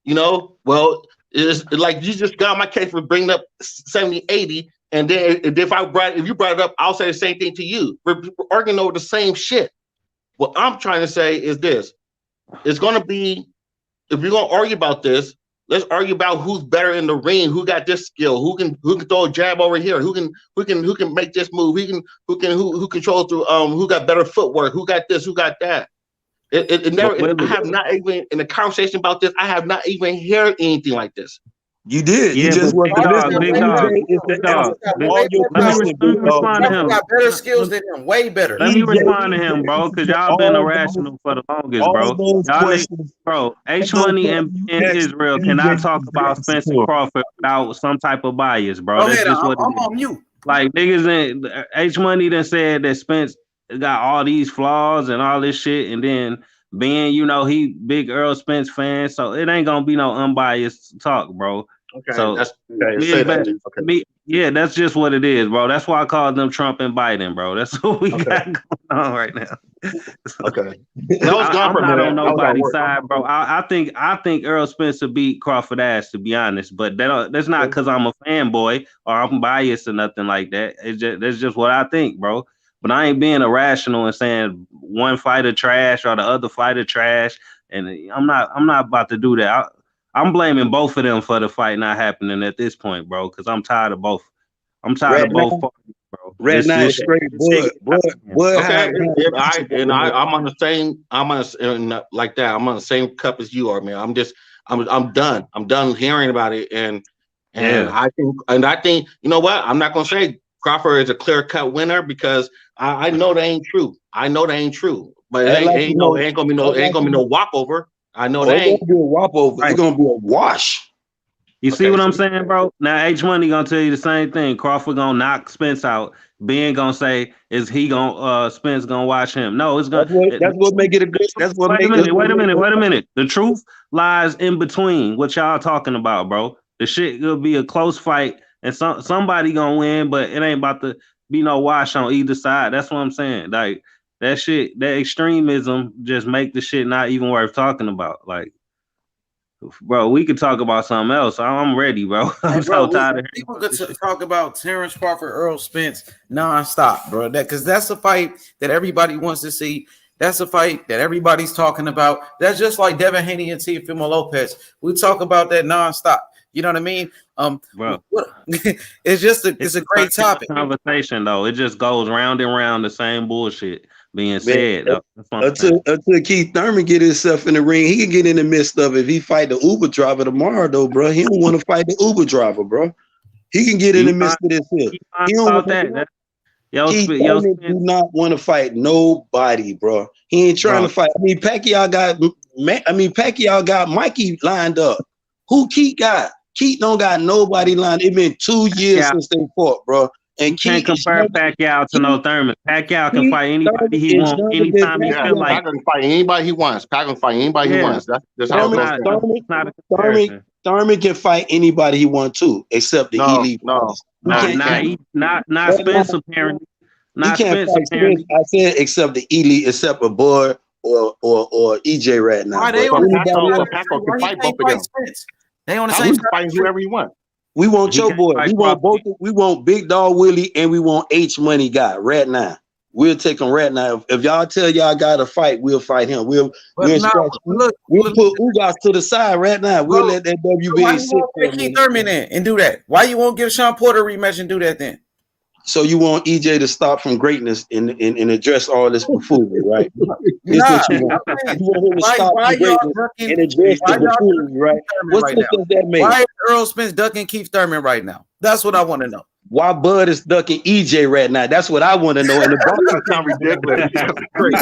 Well, it's like you just got my case for bringing up 70-80, and then if you brought it up, I'll say the same thing to you. We're arguing over the same shit. What I'm trying to say is this: it's going to be, if we're going to argue about this, let's argue about who's better in the ring, who got this skill, who can throw a jab over here, who can make this move, who controls through, who got better footwork, who got this, who got that. I have not even in a conversation about this. I have not even heard anything like this. You did. You just Big dog. Let me respond to him. Got better skills than him. Way better. Let me respond to him, bro, because y'all been irrational for the longest, bro. Bro, H Money and Israel cannot talk about Spence and Crawford without some type of bias, bro. That's just what I'm on mute. Like niggas, H Money done said that Spence got all these flaws and all this shit, and then Ben, he big Errol Spence fan, so it ain't gonna be no unbiased talk, bro. Okay, so that's that's just what it is, bro. That's why I call them Trump and Biden, bro. That's what we got going on right now. Okay, I'm not on nobody's side, bro. I think Errol Spence will beat Crawford ass, to be honest, but that's not because I'm a fanboy or I'm biased or nothing like that. That's just what I think, bro. But I ain't being irrational and saying one fighter trash or the other fighter trash, and I'm not about to do that. I'm blaming both of them for the fight not happening at this point, bro, because I'm tired of both. I'm tired of both parties, bro. Red Knight straight Bud. Okay, I'm on the same. I'm on the same cup as you are, man. I'm done. I'm done hearing about it, and I think you know what? I'm not gonna say Crawford is a clear-cut winner because I know that ain't true. But it ain't gonna be no walkover. I know that ain't gonna be a walkover. It's gonna be a wash. You see what I'm saying, bro? Now H Money gonna tell you the same thing. Crawford gonna knock Spence out, Ben gonna say, is he gonna Spence gonna watch him? No, it's gonna. That's what make it a good. That's what Wait make. Wait a minute. The truth lies in between what y'all talking about, bro. The shit will be a close fight, and somebody gonna win, but it ain't about to be no wash on either side. That's what I'm saying. Like that shit, that extremism just make the shit not even worth talking about. Like, bro, we could talk about something else. I'm ready, bro. I'm so tired of people could talk about Terence Crawford, Errol Spence nonstop, bro. Because that's a fight that everybody wants to see. That's a fight that everybody's talking about. That's just like Devin Haney and Teofimo Lopez. We talk about that nonstop. You know what I mean? Bro, it's a great topic. Conversation though. It just goes round and round the same bullshit being said. Until Keith Thurman get himself in the ring, he can get in the midst of it. If he fight the Uber driver tomorrow, though, bro, he don't want to fight the Uber driver, bro. He can get in the midst of this shit. He don't want that. Keith Thurman do not want to fight nobody, bro. He ain't trying to fight. Pacquiao got Mikey lined up. Who Keith got? Keith don't got nobody lined. It been 2 years since they fought, bro. And you can't compare Pacquiao to no Thurman. Pacquiao can fight anybody he wants anytime he feel like. Pacquiao can fight anybody he wants. Pacquiao can fight anybody he wants. That's how it goes. Thurman can fight anybody he wants to, except the elite. Not Spence apparently. Not Spence apparently. I said except the elite, except a Bud or EJ right now. Why they Pacquiao can fight both of them. They on the same fight whoever you want. We want your boy. We want both. We want Big Dog Willie and we want H Money guy right now. We'll take him right now. If y'all tell y'all got to fight, we'll fight him. We'll put Ugas to the side right now. We'll let that WBA sit there. Keith Thurman in and do that. Why you won't give Sean Porter a rematch and do that then? So you want EJ to stop from greatness and address all this buffoonery, right? You want him to stop from greatness and address the buffoonery, right? What sense does that make? Why is Errol Spence ducking Keith Thurman right now? That's what I want to know. Why Bud is ducking EJ right now? That's what I want to know. And the sound ridiculous.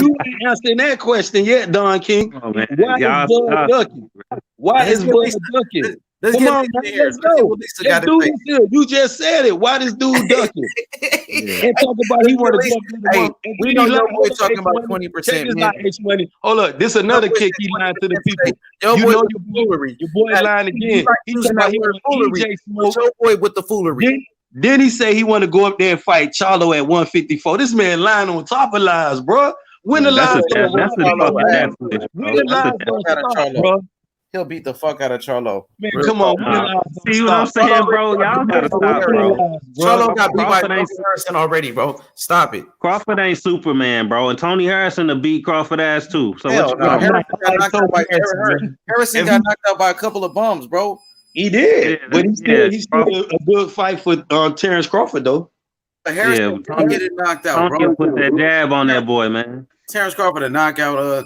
You ain't answering that question yet, Don King. Why is Bud ducking? Why is Bud ducking? Come on, man, let's go. That dude is good. You just said it. Why this dude ducking? And talk about he want to. We know your boy talking about 20%. Hold up, this another kick he lied to the people. You know your boy lying again. He talking about he want EJ smoke. Your boy with the foolery. Then he say he want to go up there and fight Charlo at 154. This man lying on top of lies, bro. When the lies bro. He'll beat the fuck out of Charlo. Man, come on. See what I'm saying, bro? Y'all gotta stop, bro. Charlo got beat by Tony Harrison already, bro. Stop it. Crawford ain't Superman, bro. And Tony Harrison to beat Crawford ass too. So Harrison got knocked out by a couple of bums, bro. He did, but he's still a good fight for Terence Crawford, though. Harrison didn't get it knocked out, bro. Put that jab on that boy, man. Terence Crawford to knock out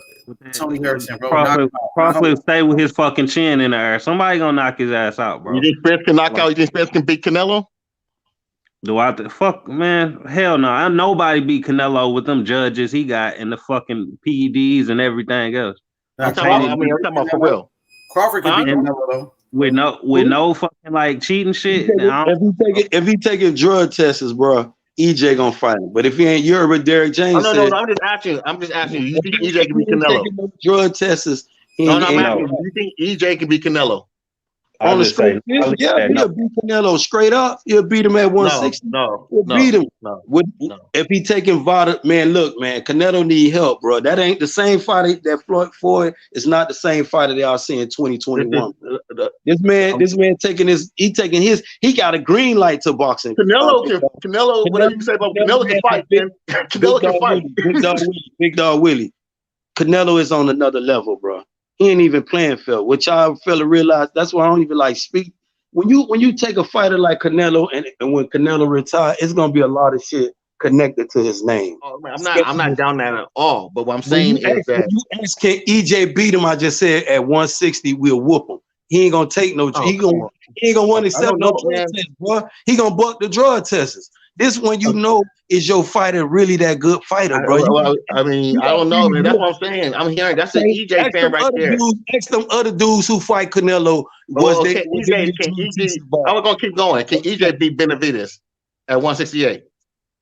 Tony Harrison, bro. Crawford stay with his fucking chin in the air. Somebody gonna knock his ass out, bro. You think Spence can knock out? You think Spence can beat Canelo? Do I? Fuck, man. Hell no. Nobody beat Canelo with them judges he got and the fucking PEDs and everything else. I'm talking about for real. Crawford can beat Canelo though. With no fucking like cheating shit. If he taking drug tests, bro, EJ gonna fight him. But if he ain't, you're with Derek James. No, I'm just asking you. You think EJ can beat Canelo? Drug tests. I'm asking you. You think EJ can beat Canelo? On the straight, he'll beat Canelo straight up. He'll beat him at 160. He'll beat him. If he taking Vada, man, look, man, Canelo need help, bro. That ain't the same fight that Floyd is not the same fight that y'all see in 2021. This man taking his, he got a green light to boxing. Canelo, whatever you say about Canelo can fight, man. Canelo can fight. Big Dog Willie. Canelo is on another level, bro. He ain't even playing fair. What y'all fella realize, that's why I don't even like speak. When you take a fighter like Canelo and when Canelo retire, it's gonna be a lot of shit connected to his name. Oh, man, I'm not down that at all. But what I'm saying is that you ask, can EJ beat him? I just said at 160 we'll whoop him. He ain't gonna take no. He ain't gonna want to accept no drug test, bro. He gonna buck the drug tests. This one, is your fighter really that good fighter, bro? I don't know, man. That's what I'm saying. I'm hearing that's an EJ fan right there. Ask them other dudes who fight Canelo. I was gonna keep going. Can EJ beat Benavidez at 168?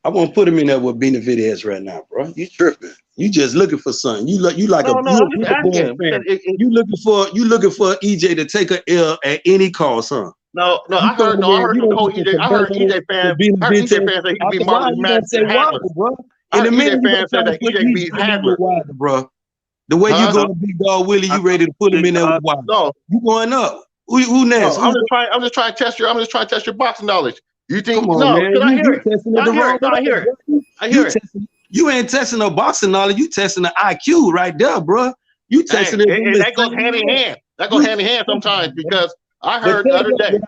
I won't put him in there with Benavidez right now, bro. You tripping? You just looking for something. You like No, I'm just a Bulls asking. fan. You looking for EJ to take a L at any cost, huh? No, You I heard don't the whole get EJ. I heard EJ fans. I heard EJ fans that he could be Marlon Madison Hagler. bro. I In a heard minute, EJ you fans said that EJ can be Hagler. Wilder, bro. The way you going to be Dog Willie, you ready to put him in there with Wilder. No, you going up. Who next? No, I'm just trying to test your boxing knowledge. You think? Come on, No, man. because I hear it. I hear it. You ain't testing no boxing knowledge. You testing the IQ right there, bro. You testing it. And that goes hand in hand. That goes hand in hand sometimes because I heard the other day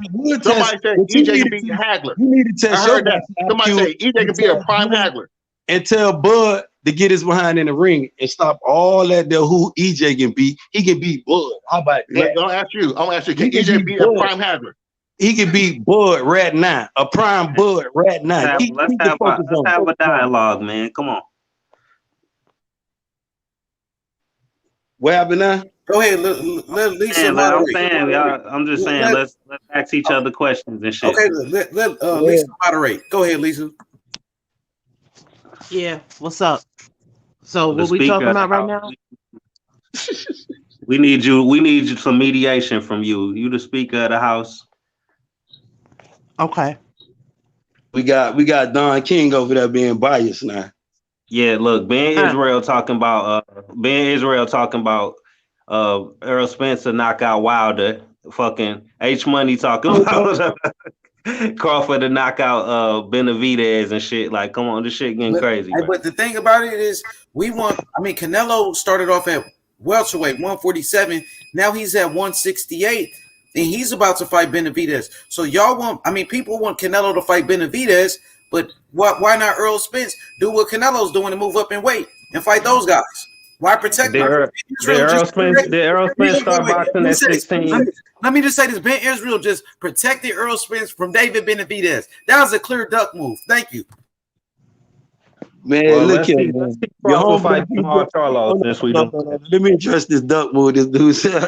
somebody said EJ can be Hagler. You need to test your that. Somebody say EJ can be a prime Hagler. And tell Bud to get his behind in the ring and stop all that there who EJ can be. He can beat Bud. How about that? I'm gonna ask you. Can EJ be a prime Hagler? He can beat Bud right now. A prime Bud right now. Let's have a dialogue, man. Come on. What happened now? Go ahead, let Lisa moderate. I'm just saying, let's ask each other questions and shit. Okay, let Lisa moderate. Go ahead, Lisa. Yeah, what's up? So what we talking about right now? We need you some mediation from you. You the speaker of the house. Okay. We got Don King over there being biased now. Yeah, look, Ben Israel talking about Errol Spence to knock out Wilder. Fucking H Money talking about Crawford to knock out Benavidez and shit. Like, come on, this shit getting crazy. But the thing about it is, Canelo started off at welterweight 147. Now he's at 168, and he's about to fight Benavidez. So people want Canelo to fight Benavidez, but why not Errol Spence do what Canelo's doing and move up in weight and fight those guys? Why protect Did Errol Spence start boxing at 16? Let me just say this. Ben Israel just protected Errol Spence from David Benavidez. That was a clear duck move. Thank you. Man, look here, man. Your home fight tomorrow, Carlos, this week. Let me address this duck move. This dude said,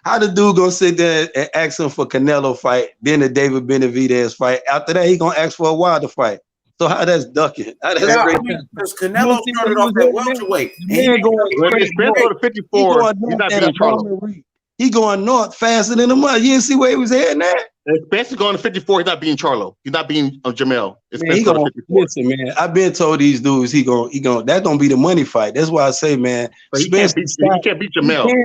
how the dude gonna sit there and ask him for Canelo fight, then the David Benavidez fight? After that, he gonna ask for a Wilder fight. So how that's ducking? Because Canelo started off at welterweight. When it's Spence go to 54, he's not beating Charlo. He going north faster than the mud. You didn't see where he was heading at? If Spence is going to 54, he's not beating Charlo. He's not beating Jamel. Listen, man. I've been told these dudes he going that don't be the money fight. That's why I say, man. But he can't beat Jamel.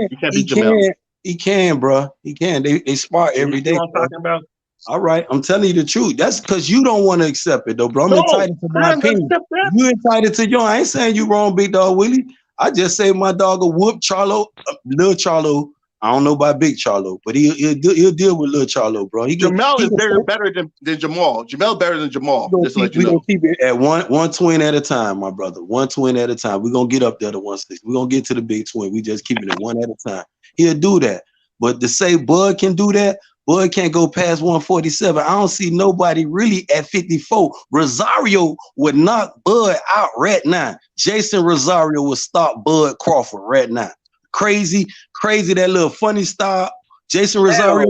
He can't beat Jamel. He can, bro. He can. They spar every day. You know what I'm talking about? All right, I'm telling you the truth. That's because you don't want to accept it, though, bro. I'm entitled to my opinion. You entitled to yours. I ain't saying you wrong, Big Dog Willie. I just say my dog will whoop Charlo, Lil Charlo. I don't know about Big Charlo, but he'll deal with Lil Charlo, bro. Jamel is better than Jamal. Jamel better than Jamal. We're gonna keep it at one twin at a time, my brother. One twin at a time. We're gonna get up there to 160. We're gonna get to the big twin. We just keeping it one at a time. He'll do that. But to say Bud can do that, Bud can't go past 147. I don't see nobody really at 54. Rosario would knock Bud out right now. Jason Rosario would stop Bud Crawford right now. Crazy, that little funny style. Jason Rosario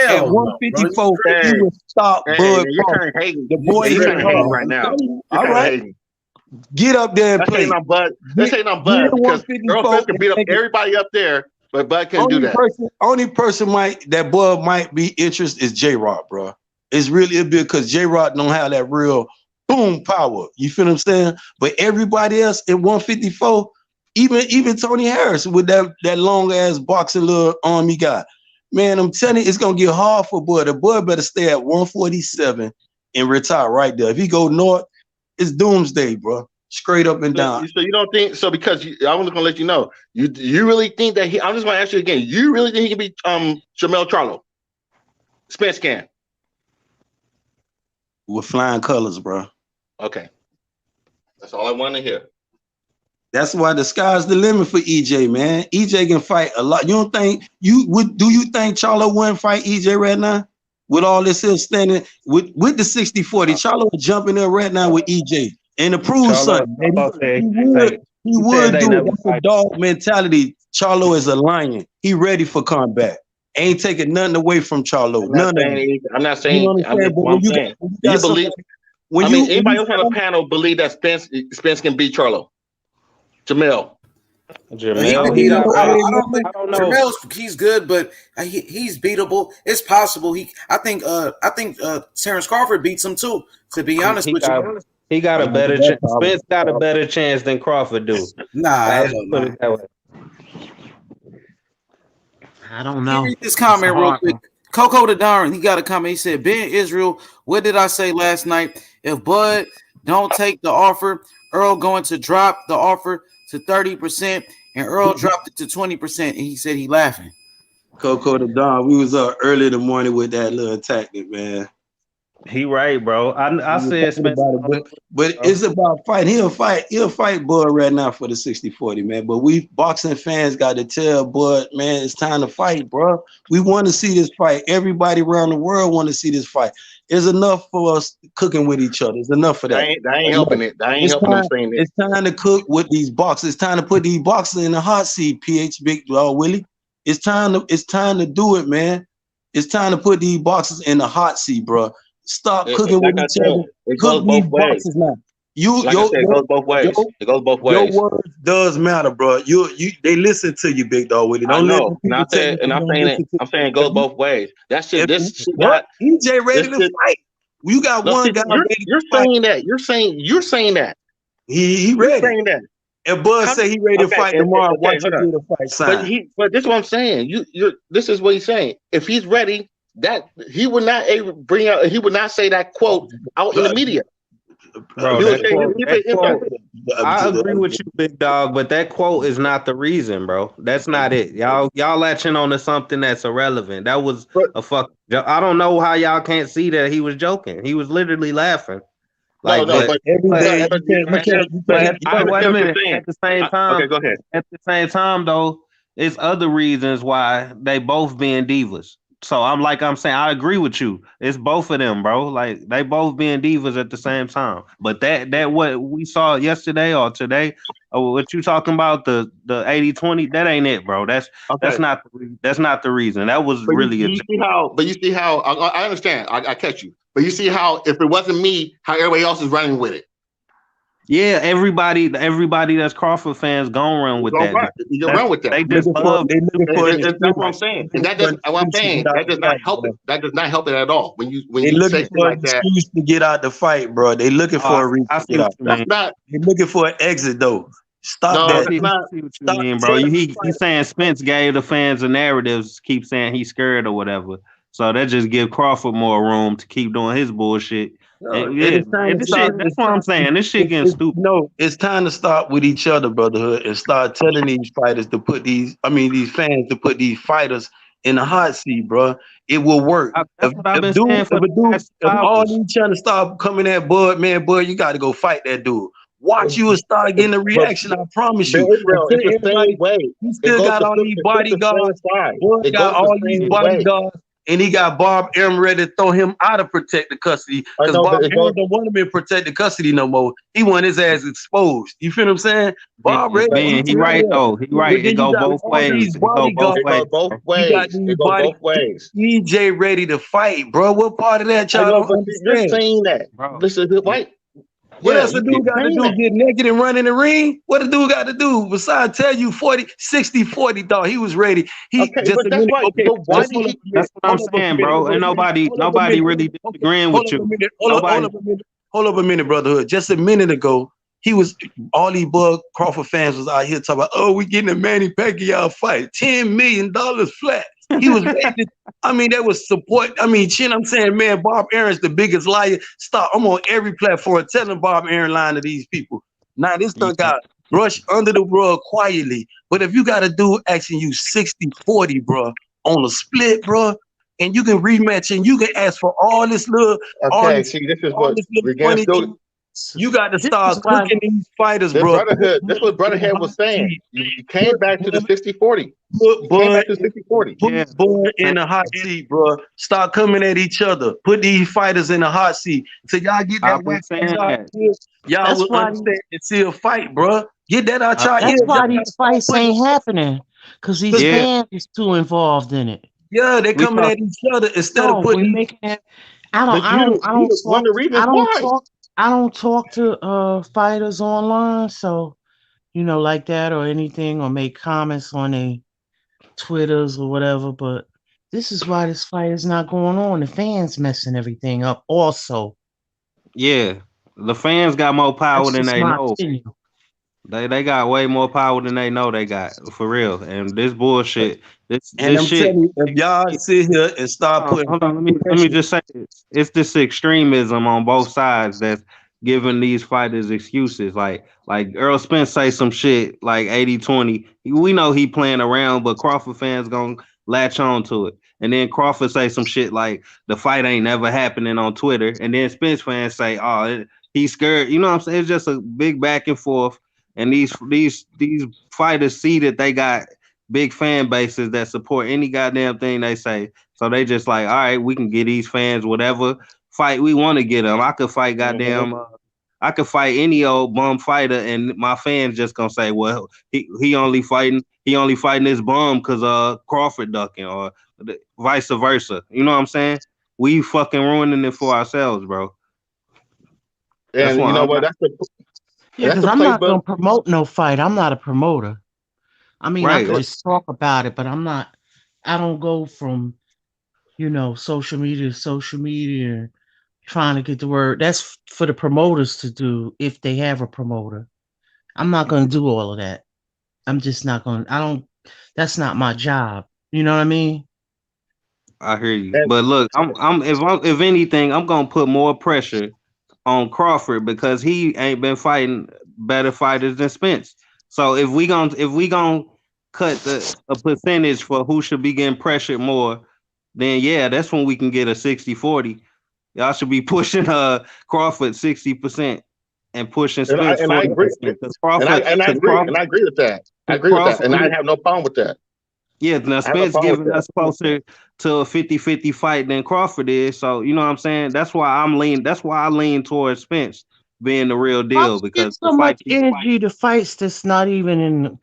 at 154, he would stop Bud Crawford. The boy is right now. All right. Get up there and play. This ain't on Bud because Errol Spence can beat up everybody up there. But Bud can't do that. Only person that Bud might be interested is J-Rod, bro. It's really because J-Rod don't have that real boom power. You feel what I'm saying? But everybody else in 154, even Tony Harris with that long ass boxing little arm he got. Man, I'm telling you, it's gonna get hard for Bud. The Bud better stay at 147 and retire right there. If he go north, it's doomsday, bro. Straight up and down. So you don't think so? Because I was gonna let you know. You really think that I'm just gonna ask you again. You really think he can beat Jamel Charlo? Spence can. With flying colors, bro. Okay, that's all I want to hear. That's why the sky's the limit for EJ, man. EJ can fight a lot. You don't think do you think Charlo wouldn't fight EJ right now? With all this here standing with the 60-40, Charlo would jump in there right now with EJ. And to prove something, he would do it. That's a dog mentality. Charlo is a lion. He ready for combat. Ain't taking nothing away from Charlo. I'm not saying. You believe? Anybody else on the panel believe that Spence can beat Charlo? Jamel. Jamel, he got. I don't know. Jamel's he's good, but he's beatable. It's possible. I think Terence Crawford beats him too. To be honest with you, he got a better chance. Spence got a better chance than Crawford do. Nah, put it that way. I don't know. Read this comment real quick. Coco the Darn, he got a comment. He said, Ben Israel, what did I say last night? If Bud don't take the offer, Errol going to drop the offer to 30%, and Errol dropped it to 20%, and he said he laughing. Coco the Don, we was up early in the morning with that little tactic, man. He right, bro. I said Spence, but it's about fighting. He'll fight Bud right now for the 60-40, man. But we boxing fans got to tell Bud, man, it's time to fight, bro. We want to see this fight. Everybody around the world want to see this fight. It's enough for us cooking with each other. It's enough for that. That ain't helping it. That ain't helping them saying it. It's time to cook with these boxers. It's time to put these boxers in the hot seat, PH Big Willie. It's time to do it, man. It's time to put these boxers in the hot seat, bro. Stop cooking with each other. It goes both ways. Now. It goes both ways. It goes both ways. Your words does matter, bro. They listen to you, Big Dog. With it. I know, and I'm saying it goes both ways. That shit. This shit got EJ ready to fight. You got one guy. You're saying that. You're saying that. He ready. You're saying that. And Bud say he ready to fight tomorrow. Watch you do the fight sign. But this is what I'm saying. This is what he's saying. If he's ready, that he would not bring out. He would not say that quote out in the media. Bro, I agree with you, Big Dog, but that quote is not the reason, bro. That's not it. Y'all latching on to something that's irrelevant. That was a fuck. I don't know how y'all can't see that he was joking. He was literally laughing. Like, but every day. Wait a minute. At the same time, okay, go ahead. At the same time, though, it's other reasons why they both being divas. So I'm saying, I agree with you. It's both of them, bro. Like they both being divas at the same time. But that what we saw yesterday or today, or what you talking about, the 80-20, that ain't it, bro. That's not the reason. That was you see how I understand. I catch you. But you see how if it wasn't me, how everybody else is running with it. Yeah, everybody that's Crawford fans gonna run with that. You run with that. They just love. That's what I'm saying. And that does not help it. That does not help it at all. When you say for like that, excuse to get out the fight, bro. They looking for a reason to get out. They're looking for an exit though. Stop that. I see what you mean, bro. He's saying Spence gave the fans the narratives, keep saying he's scared or whatever. So that just give Crawford more room to keep doing his bullshit. That's what I'm saying. This shit getting stupid. No, it's time to start with each other, brotherhood, and start telling these fighters to put these fans to put these fighters in the hot seat, bro. It will work. If all these trying to stop coming at Bud, man, Bud, you got to go fight that dude. Watch you and start getting a reaction. I promise you. It's the same way. He still got all these bodyguards. Bud got all these bodyguards. And he got Bob Arum ready to throw him out of protected custody because Bob Arum don't want him in protected custody no more. He want his ass exposed. You feel what I'm saying? Bob ready. He right though. He right. It go both ways. It go both ways. EJ ready to fight, bro. What part of that y'all don't understand? You're saying that. Listen, white. What else the dude got to do? Get naked and run in the ring? What the dude got to do? Besides tell you 60-40, dog. He was ready. That's what I'm saying, bro. And nobody really disagreeing with you. Hold up a minute, brotherhood. Just a minute ago, all these Bud Crawford fans was out here talking about, oh, we getting a Manny Pacquiao fight, $10 million flat. He was ready. That was support. Chin, I'm saying, man, Bob Arum's the biggest liar. Stop. I'm on every platform telling Bob Arum lying to these people. Now, this thing got brushed under the rug quietly. But if you got a dude asking you 60-40, bro, on a split, bro, and you can rematch and you can ask for all this little. Okay, see, this is what we're getting still. You got to start cooking these fighters, bro. Brotherhood. That's what Brotherhood was saying. You came back to the 60-40. Bud in the hot seat, bro. Start coming at each other. Put these fighters in the hot seat. So y'all get that wax y'all will understand and see a fight, bro. Get that out y'all ear. That's why these fights ain't happening. Because these fans is too involved in it. Yeah, they coming at each other instead of putting making it. I don't talk I don't talk to fighters online, so like that or anything, or make comments on their Twitters or whatever. But this is why this fight is not going on. The fans messing everything up. Also, Yeah, the fans got more power that's than just they my know. opinion. They got way more power than they know they got, for real. And this bullshit, And this I'm shit. telling you, if y'all sit here and start putting Hold on, let me pressure, just say it's this extremism on both sides that's giving these fighters excuses. Like Errol Spence say some shit like 80-20. We know he playing around, but Crawford fans gonna latch on to it. And then Crawford say some shit like the fight ain't never happening on Twitter. And then Spence fans say, he's scared. You know what I'm saying? It's just a big back and forth. And these fighters see that they got big fan bases that support any goddamn thing they say. So they just like, all right, we can get these fans whatever fight we want to get them. I could fight I could fight any old bum fighter, and my fans just gonna say, well, he only fighting this bum because Crawford ducking or vice versa. You know what I'm saying? We fucking ruining it for ourselves, bro. That's And why you know I'm what? not. Yeah, because I'm not gonna promote no fight. I'm not a promoter. I mean, I Right. could just talk about it, but I'm not. I don't go from social media to social media trying to get the word. That's for the promoters to do if they have a promoter. I'm not going to do all of that. I'm just not going. I don't. That's not my job. You know what I mean? I hear you, but look, if anything, I'm gonna put more pressure on Crawford because he ain't been fighting better fighters than Spence. So if we gonna cut a percentage for who should be getting pressured more, then yeah, that's when we can get a 60-40. Y'all should be pushing Crawford 60% and pushing Spence And I agree. 40%. Because And I agree. And I agree with that. I agree with that. And I have no problem with that. Yeah, now I have no Spence problem with giving that. us closer to a 50-50 fight than Crawford is. So, you know what I'm saying? That's why I lean towards Spence being the real Why deal you give because the so much fight energy to fights that's not even in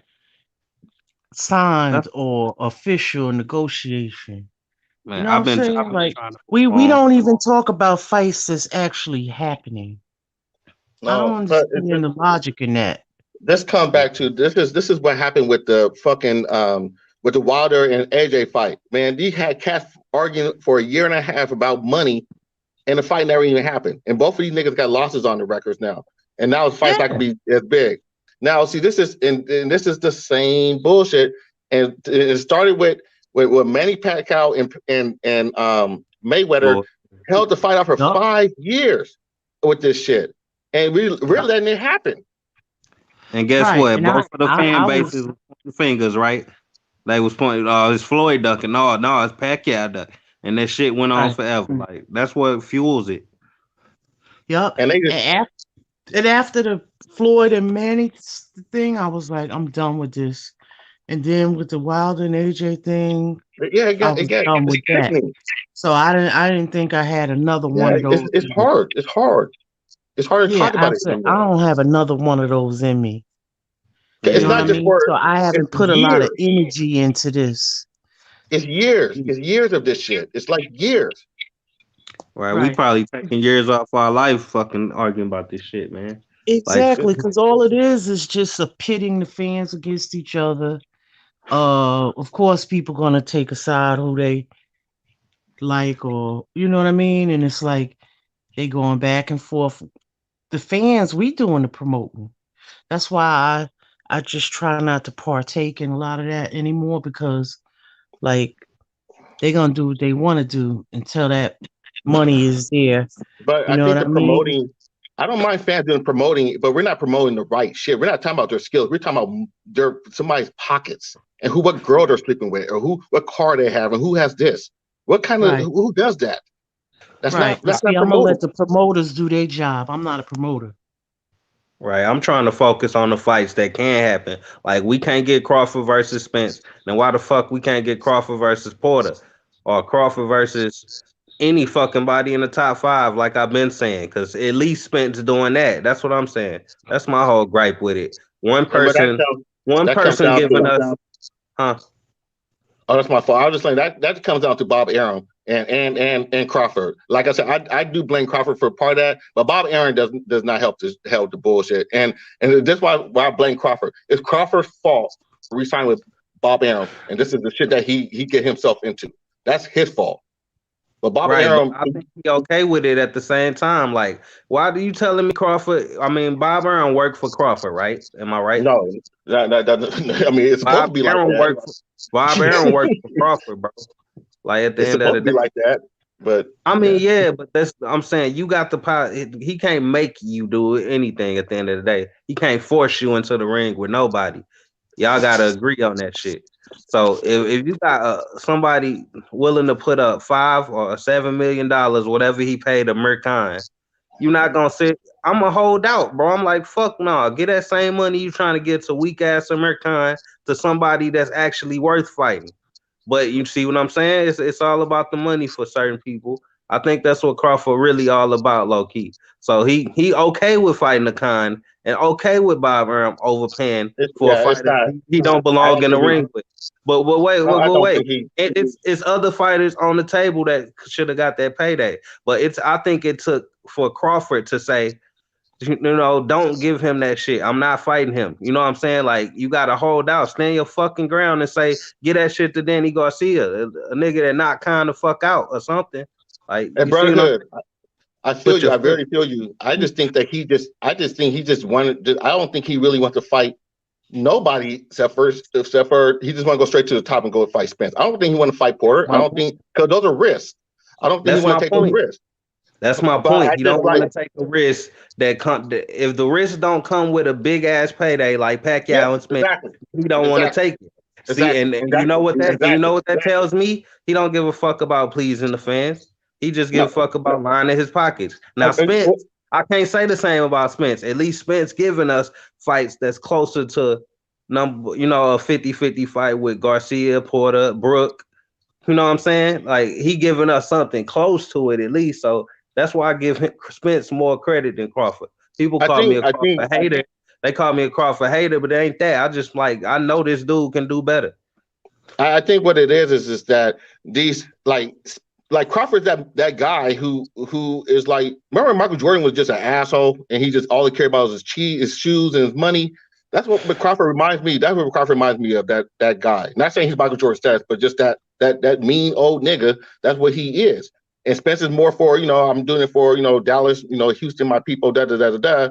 signed or official negotiation? You man, know what I'm I've saying? been Like trying to we don't even talk about fights that's actually happening. I don't No, but understand the logic in that. this comes back to this is what happened with the fucking with the Wilder and AJ fight. Man, they had cats arguing for a year and a half about money, and the fight never even happened. And both of these niggas got losses on the records now. And now the fight's not gonna be as big. Now, see, this is this is the same bullshit. And it started with Manny Pacquiao and Mayweather held the fight out for 5 years with this shit, and we're letting it happen. And guess Right, what? and Both of the fan I bases was pointing fingers, right? They was pointing, it's Floyd ducking. No, it's Pacquiao ducking. And that shit went on right. forever. Like that's what fuels it. Yup. And they just And after the Floyd and Manny thing, I was like, I'm done with this. And then with the Wilder and AJ thing, I was done with that. So I didn't think I had another one of those. it's hard. It's hard. It's hard to Yeah, talk I about it said I anymore. don't have another one of those in me. You It's know what not I just mean? for So I it's haven't put a lot of years. energy into this. It's years. It's years of this shit. It's like years. Right. We Right. probably taking years off our life fucking arguing about this shit, man. Like Exactly, because all it is just a pitting the fans against each other. Of course, people gonna take a side who they like, or you know what I mean. And it's like they going back and forth. The fans, we doing the promoting. That's why I just try not to partake in a lot of that anymore because, like, they gonna do what they want to do until that money is there. But You I know what think I the mean? promoting, I don't mind fans doing promoting, but we're not promoting the right shit. We're not talking about their skills. We're talking about somebody's pockets and what girl they're sleeping with, or what car they have, and who has this. What kind of Right. who does that? Right. But That's see, not I'm gonna let promoting. the promoters do their job. I'm not a promoter. right. I'm trying to focus on the fights that can happen. Like we can't get Crawford versus Spence. Then why the fuck we can't get Crawford versus Porter? Or Crawford versus any fucking body in the top 5, like I've been saying, because at least Spence doing that. That's what I'm saying. That's my whole gripe with it. One But person that comes down giving to us, huh? Oh, that's my fault. I was just saying that comes down to Bob Arum. and Crawford. Like I said, I do blame Crawford for part of that, but Bob Arum does not help the bullshit. And that's why I blame Crawford. It's Crawford's fault for re-signing with Bob Arum, and this is the shit that he get himself into. That's his fault. But Bob Arum, I think he okay with it at the same time. Like, why do you telling me Crawford? I mean, Bob Arum worked for Crawford, right? Am I right? No, I mean, it's supposed to be like that. Bob Arum worked for Crawford, bro. Like at the It's end of supposed the to be day, like that. But I mean, yeah, but I'm saying you got the power. He can't make you do anything at the end of the day. He can't force you into the ring with nobody. Y'all gotta agree on that shit. So if you got somebody willing to put up $5 or $7 million, whatever he paid Amir Khan, you're not gonna sit. I'm gonna hold out, bro. I'm like, fuck no. Get that same money you trying to get to weak ass Amir Khan to somebody that's actually worth fighting. But you see what I'm saying? It's all about the money for certain people. I think that's what Crawford really all about, low key. So he okay with fighting the Khan and okay with Bob Arum overpaying for a fighter he don't belong in the ring with. But wait. It's other fighters on the table that should have got that payday. But I think it took for Crawford to say, you know, don't give him that shit. I'm not fighting him. You know what I'm saying? Like, you got to hold out, stand your fucking ground and say, get that shit to Danny Garcia, a nigga that not kind of fuck out or something. Like, and brotherhood, I feel you. I very feel you. I just think that he just wanted. I don't think he really wants to fight nobody except for he just want to go straight to the top and go fight Spence. I don't think he want to fight Porter. I don't think, because those are risks. I don't think he want to take those risks. That's my point. He don't want to take the risk if the risk don't come with a big ass payday like Pacquiao and Spence, he don't want to take it. See, and you know what that tells me? He don't give a fuck about pleasing the fans. He just give a fuck about lining his pockets. Now Spence, I can't say the same about Spence. At least Spence giving us fights that's closer to a 50-50 fight with Garcia, Porter, Brook. You know what I'm saying? Like, he giving us something close to it at least. So that's why I give Spence more credit than Crawford. People call me a Crawford hater. They call me a Crawford hater, but it ain't that. I just I know this dude can do better. I think what it is that these like Crawford's that guy who is like, remember Michael Jordan was just an asshole and he just all he cared about was his shoes and his money. That's what Crawford reminds me. That's what Crawford reminds me of, that guy. Not saying he's Michael Jordan status, but just that mean old nigga. That's what he is. And Spence is more for, I'm doing it for, Dallas, Houston, my people, da.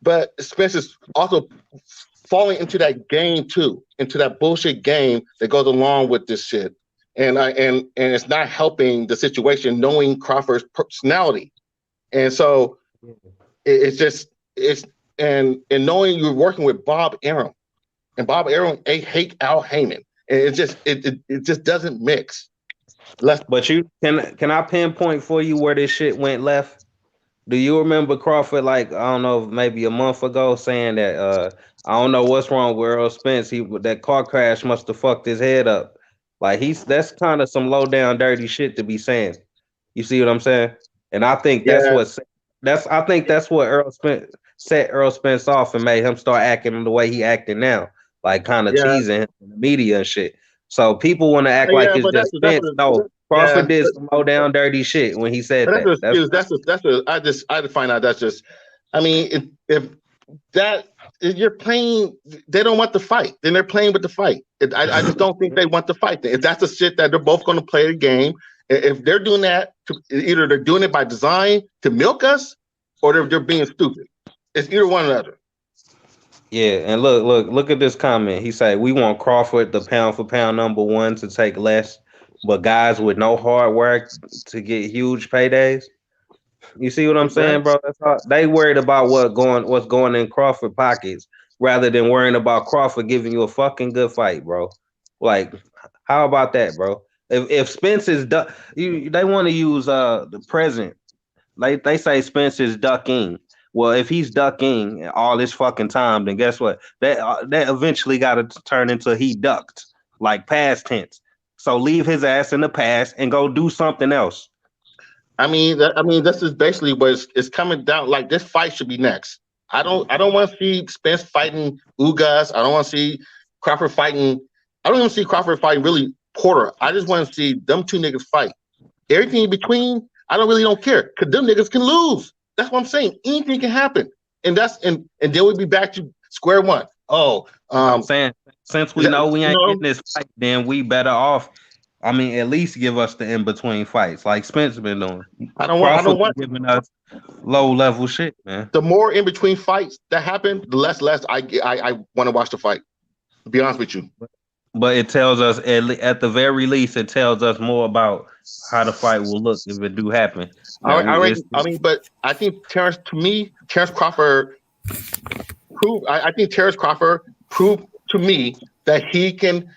But Spence is also falling into that game too, into that bullshit game that goes along with this shit. And it's not helping the situation, knowing Crawford's personality. And so it's knowing you're working with Bob Arum, and Bob Arum hate Al Heyman. And it just doesn't mix. But you can I pinpoint for you where this shit went left? Do you remember Crawford, like, I don't know, maybe a month ago, saying that I don't know what's wrong with Errol Spence. That car crash must have fucked his head up. Like, that's kind of some low down dirty shit to be saying. You see what I'm saying? And I think that's what Errol Spence set Errol Spence off and made him start acting the way he acting now, like kind of teasing him in the media and shit. So people want to act like it's just Spence. No, Crawford did some low down dirty shit when he said that. I find out that's just. I mean, if you're playing, they don't want the fight. Then they're playing with the fight. I just don't think they want the fight. If that's the shit that they're both going to play the game, if they're doing that, either they're doing it by design to milk us, or they're being stupid. It's either one or the other. Yeah, and look at this comment. He said, we want Crawford, the pound for pound #1, to take less, but guys with no hard work to get huge paydays. You see what I'm saying, bro? That's how they worried about what's going in Crawford pockets rather than worrying about Crawford giving you a fucking good fight, bro. Like, how about that, bro? If Spence is they want to use the present. They say Spence is ducking. Well, if he's ducking all this fucking time, then guess what? That eventually got to turn into he ducked, like past tense. So leave his ass in the past and go do something else. I mean, this is basically what it's coming down. Like, this fight should be next. I don't want to see Spence fighting Ugas. I don't want to see Crawford fighting. I don't even see Crawford fighting really Porter. I just want to see them two niggas fight. Everything in between, I don't care. Cause them niggas can lose. That's what I'm saying. Anything can happen. And then we'll be back to square one. I'm saying, since we know we ain't getting this fight, then we better off. I mean, at least give us the in between fights, like Spence been doing. I don't want giving us low level shit, man. The more in between fights that happen, the less I want to watch the fight. To be honest with you. But it tells us at the very least, it tells us more about how the fight will look if it do happen. But I think Terence Crawford proved. I think Terence Crawford proved to me that he can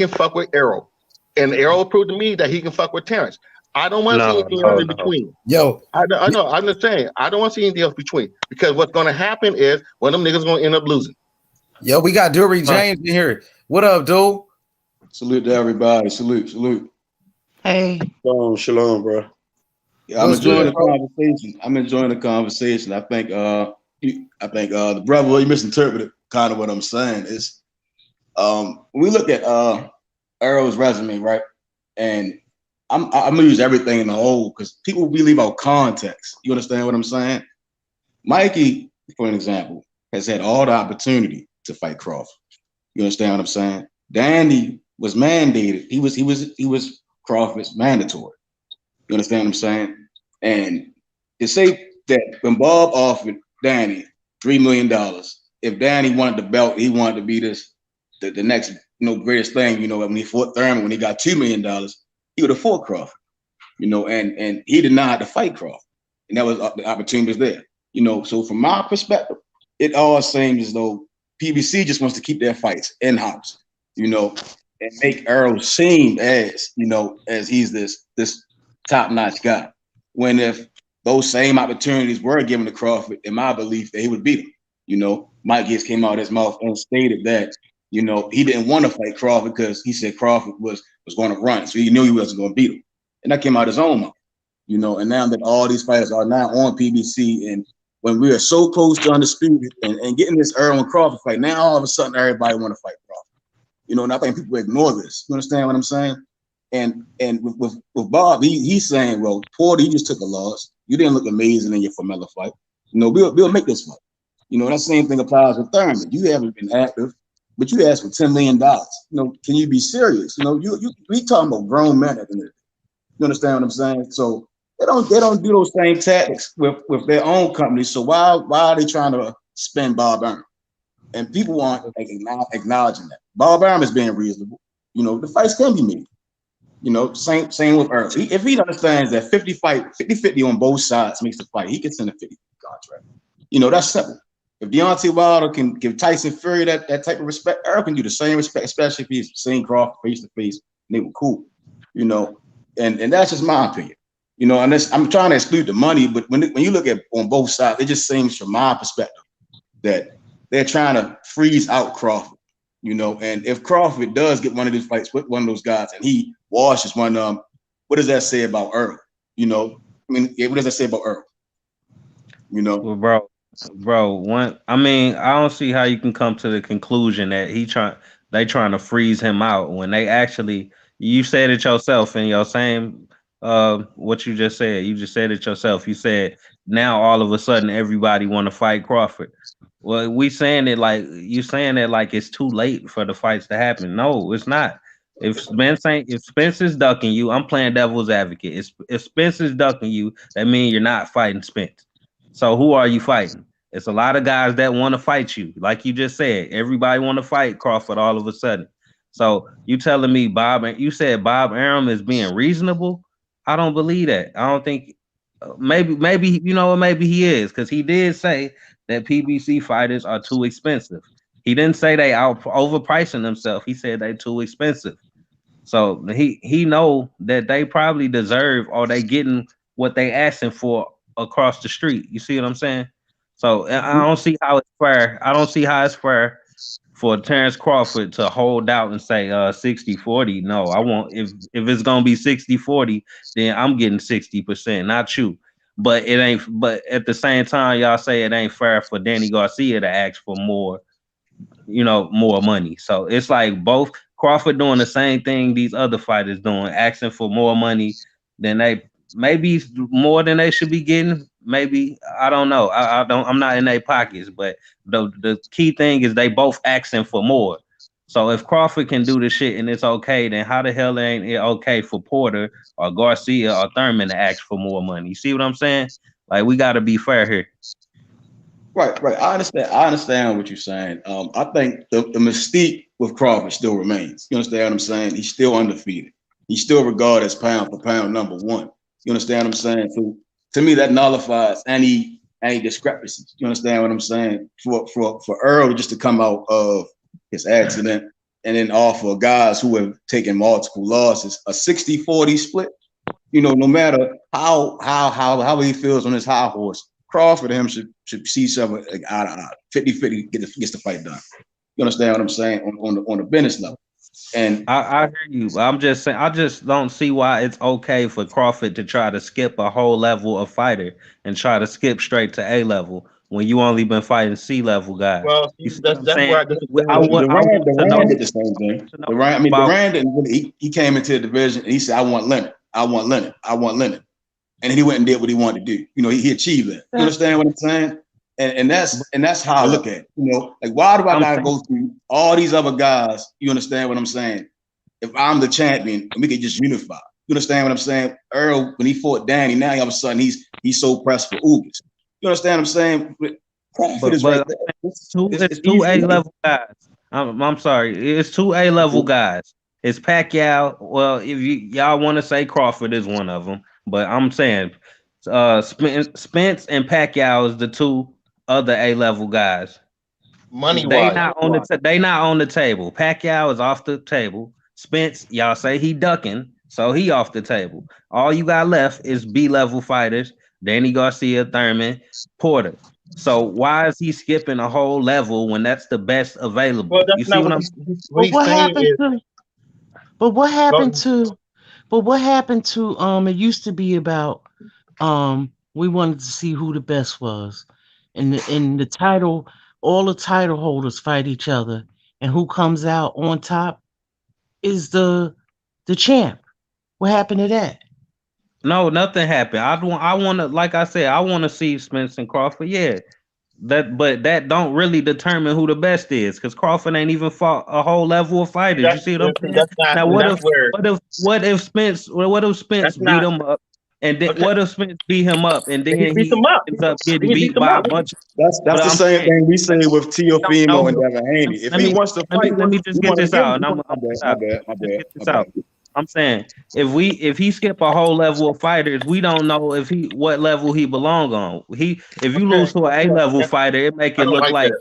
fuck with Errol, and Errol proved to me that he can fuck with Terence. I don't want to see anything else in between. Yo, I know. I'm just saying. I don't want to see anything else between, because what's going to happen is one of them niggas going to end up losing. Yo, we got Dury James in here. What up, dude? Salute to everybody. Salute. Hey. Shalom, bro. Yeah, I'm enjoying the conversation. I think the brother, he misinterpreted kind of what I'm saying. Is when we look at Errol's resume, right? And I'm gonna use everything in the whole, because people we leave out context. You understand what I'm saying? Mikey, for an example, has had all the opportunity to fight Crawford. You understand what I'm saying? Danny was mandated. He was Crawford's mandatory. You understand what I'm saying? And to say that when Bob offered Danny $3 million, if Danny wanted the belt, he wanted to be the next greatest thing. When he fought Thurman, when he got $2 million, he would have fought Crawford. And he denied to fight Crawford, and that was the opportunity was there. So from my perspective, it all seems as though PBC just wants to keep their fights in house, and make Errol seem as he's this top notch guy. When if those same opportunities were given to Crawford, in my belief, that he would beat him. Mike Gates came out of his mouth and stated that he didn't want to fight Crawford because he said Crawford was going to run, so he knew he wasn't going to beat him, and that came out of his own mouth. And now that all these fighters are now on PBC, and when we are so close to undisputed and getting this Errol and Crawford fight, now all of a sudden everybody want to fight Crawford. And I think people ignore this. You understand what I'm saying? And with Bob, he's saying, well, Porter, you just took a loss. You didn't look amazing in your Formella fight. We'll make this fight. That same thing applies with Thurman. You haven't been active, but you asked for $10 million. Can you be serious? We talking about grown men at the end of the day. You understand what I'm saying? So they don't do those same tactics with their own companies. So why are they trying to spend Bob Arum? And people aren't acknowledging that. Bob Arum is being reasonable. The fights can be made. Same with Errol. If he understands that 50-50 on both sides makes the fight, he can send a 50 contract. That's simple. If Deontay Wilder can give Tyson Fury that type of respect, Errol can do the same respect, especially if he's seen Crawford face to face and they were cool. And that's just my opinion. And I'm trying to exclude the money, but when you look at on both sides, it just seems from my perspective that they're trying to freeze out Crawford. And if Crawford does get one of these fights with one of those guys and he washes one of them, what does that say about Errol? What does that say about Errol? Well, bro, I don't see how you can come to the conclusion that they trying to freeze him out when they actually, you said it yourself in your same what you just said. You just said it yourself. You said now all of a sudden everybody want to fight Crawford. Well, you saying it like it's too late for the fights to happen. No, it's not. If Spence is ducking you, I'm playing devil's advocate. If Spence is ducking you, that means you're not fighting Spence. So who are you fighting? It's a lot of guys that want to fight you. Like you just said, everybody want to fight Crawford all of a sudden. So you telling me you said Bob Arum is being reasonable? I don't believe that. I don't think maybe maybe he is, because he did say that PBC fighters are too expensive. He didn't say they overpricing themselves. He said they too expensive. So he know that they probably deserve, or they getting what they asking for across the street. You see what I'm saying? So I don't see how it's fair. I don't see how it's fair for Terence Crawford to hold out and say 60-40. No, I want, if it's gonna be 60-40, then I'm getting 60%, not you. But it ain't. But at the same time, y'all say it ain't fair for Danny Garcia to ask for more, more money. So it's like both Crawford doing the same thing these other fighters doing, asking for more money then they maybe more than they should be getting. Maybe I don't know. I'm not in their pockets, but the key thing is they both asking for more. So if Crawford can do the shit and it's okay, then how the hell ain't it okay for Porter or Garcia or Thurman to ask for more money? You see what I'm saying? Like we got to be fair here. Right. I understand what you're saying. I think the mystique with Crawford still remains. You understand what I'm saying? He's still undefeated. He's still regarded as pound for pound number one. You understand what I'm saying? So to me, that nullifies any discrepancies. You understand what I'm saying? For Errol just to come out of his accident and then offer guys who have taken multiple losses a 60-40 split. You know, no matter how he feels on his high horse, Crawford and him should see something like out of 50-50 gets the fight done. You understand what I'm saying on the business level? And I hear you. I'm just saying I just don't see why it's okay for Crawford to try to skip a whole level of fighter and try to skip straight to A level when you only been fighting C level guys. Well, You see that's what I'm where I saying? disagree I with you. want to know. Duran did the same thing. Duran didn't really, he came into the division and he said, I want Leonard. And then he went and did what he wanted to do. You know, he achieved that. You understand what I'm saying? And that's how I look at it. You know, like why do I gotta go through all these other guys? You understand what I'm saying? If I'm the champion and we could just unify. You understand what I'm saying? Errol, when he fought Danny, now all of a sudden he's so pressed for Ubers. You understand what I'm saying? Crawford is right there. It's two A level guys. I'm sorry. It's two A level guys. It's Pacquiao. Well, if y'all want to say Crawford is one of them, but I'm saying Spence and Pacquiao is the two other A level guys. They not on the table. Pacquiao is off the table. Spence, y'all say he ducking, so he off the table. All you got left is B level fighters: Danny Garcia, Thurman, Porter. So why is he skipping a whole level when that's the best available? Well, that's you see not what what he's saying is. But what happened to? It used to be about we wanted to see who the best was, and the title, all the title holders fight each other, and who comes out on top is the champ. What happened to that? No, nothing happened. I want to, like I said, I want to see Spence and Crawford. Yeah, but that don't really determine who the best is, because Crawford ain't even fought a whole level of fighters. You see what I'm saying? Now what if Spence beat him up, and then what if Spence beat him up, and then he ends up getting beat by a bunch of. That's the same thing we say with Teofimo and Devin Haney. If he wants to fight, let me just get this out, and I'm get this out. I'm saying if he skip a whole level of fighters, we don't know what level he belong on. If you lose to an A level fighter, it make it look like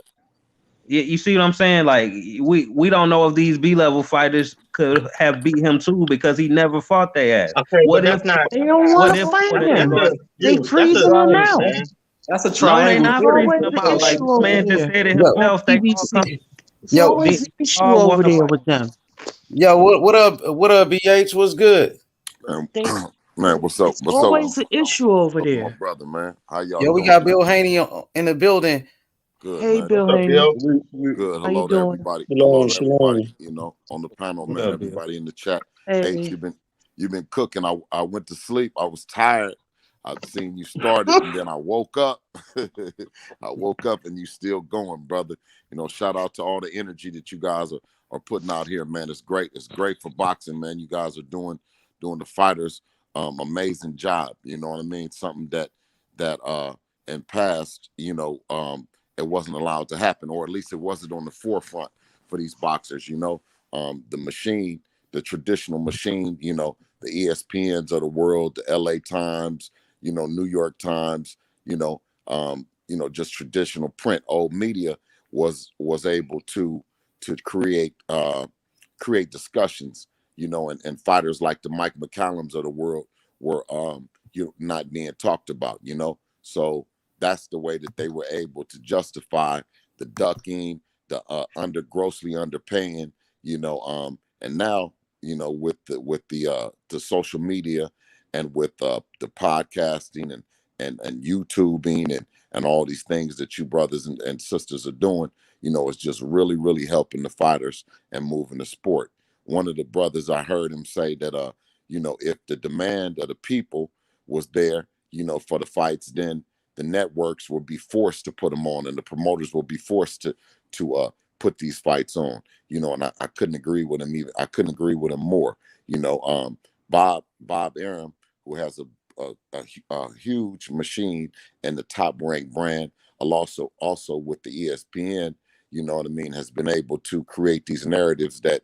you see what I'm saying? Like we don't know if these B level fighters could have beat him too because he never fought their ass. Okay, but that's not. They don't want to fight him. They freezing him out. That's a triangle. No, they not freezing him out. Like this man just said it himself. They all come. It's always an issue over there with them. Yo, what up, BH? What's good? Man, what's up? It's always an issue over there. My brother, man. How y'all Yo, we doing? got Bill Haney in the building. Good, hey, man. Bill Haney. Good. How Hello you to doing? everybody. Shalom, Hello to shalom. everybody, you know, on the panel, man. Everybody in the chat. Hey. H, you've been cooking. I went to sleep. I was tired. I've seen you started, and then I woke up. I woke up, and you still going, brother. You know, shout out to all the energy that you guys are putting out here, man. It's great. It's great for boxing, man. You guys are doing the fighters amazing job. You know what I mean? Something that in past, you know, it wasn't allowed to happen, or at least it wasn't on the forefront for these boxers. You know, the machine, the traditional machine. You know, the ESPNs of the world, the LA Times. You know, New York Times. You know, just traditional print, old media was able to create discussions, you know, and fighters like the Mike McCallums of the world were not being talked about, you know. So that's the way that they were able to justify the ducking, the grossly underpaying, you know, and now, you know, with the social media and with the podcasting and YouTubing and all these things that you brothers and sisters are doing, you know, it's just really, really helping the fighters and moving the sport. One of the brothers, I heard him say that if the demand of the people was there, for the fights, then the networks will be forced to put them on, and the promoters will be forced to put these fights on. And I couldn't agree with him even. I couldn't agree with him more. Bob Arum, who has a huge machine and the top ranked brand, also with the ESPN, has been able to create these narratives that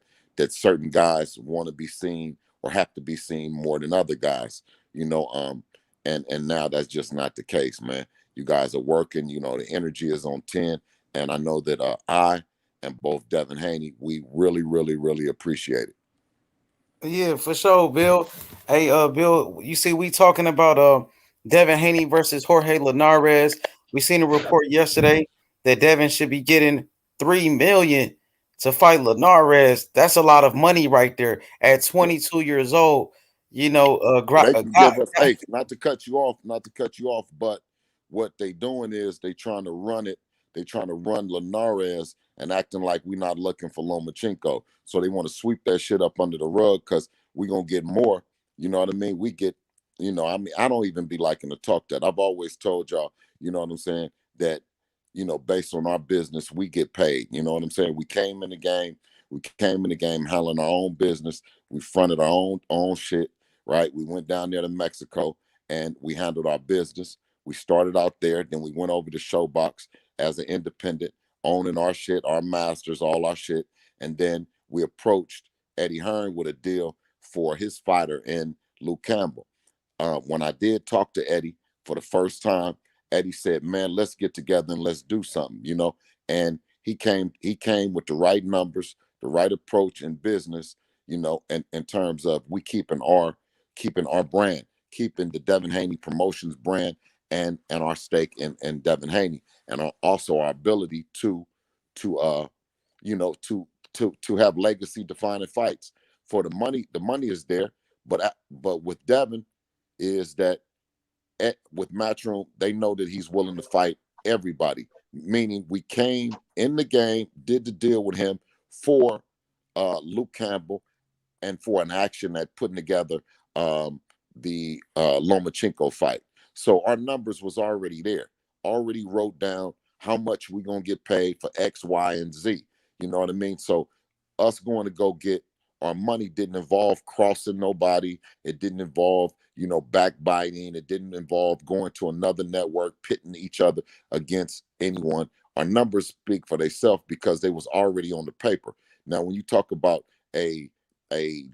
certain guys want to be seen or have to be seen more than other guys. And now that's just not the case, man. You guys are working. The energy is on 10, and I know that I and both Devin Haney, we really, really, really appreciate it. Yeah, for sure, Bill. Hey, Bill, you see, we talking about Devin Haney versus Jorge Linares. We seen a report yesterday that Devin should be getting $3 million to fight Linares. That's a lot of money right there at 22 years old. They can give us, hey, not to cut you off, but what they doing is they trying to run it. They trying to run Linares and acting like we're not looking for Lomachenko. So they want to sweep that shit up under the rug because we're going to get more. You know what I mean? We get, I don't even be liking to talk that. I've always told y'all, you know what I'm saying, that, based on our business, we get paid. You know what I'm saying? We came in the game handling our own business. We fronted our own shit, right? We went down there to Mexico and we handled our business. We started out there, then we went over to Showbox as an independent, owning our shit, our masters, all our shit. And then we approached Eddie Hearn with a deal for his fighter in Luke Campbell. When I did talk to Eddie for the first time, Eddie said, man, let's get together and let's do something, and he came with the right numbers, the right approach in business, and in terms of we keeping our brand, keeping the Devin Haney Promotions brand and our stake in Devin Haney, and also our ability to have legacy defining fights. For the money is there, but with Devin is that with Matchroom, they know that he's willing to fight everybody. Meaning we came in the game, did the deal with him for Luke Campbell and for an action at putting together the Lomachenko fight. So our numbers was already there. Already wrote down how much we're going to get paid for X, Y, and Z. You know what I mean? So us going to go get our money didn't involve crossing nobody. It didn't involve, backbiting. It didn't involve going to another network, pitting each other against anyone. Our numbers speak for themselves because they was already on the paper. Now, when you talk about a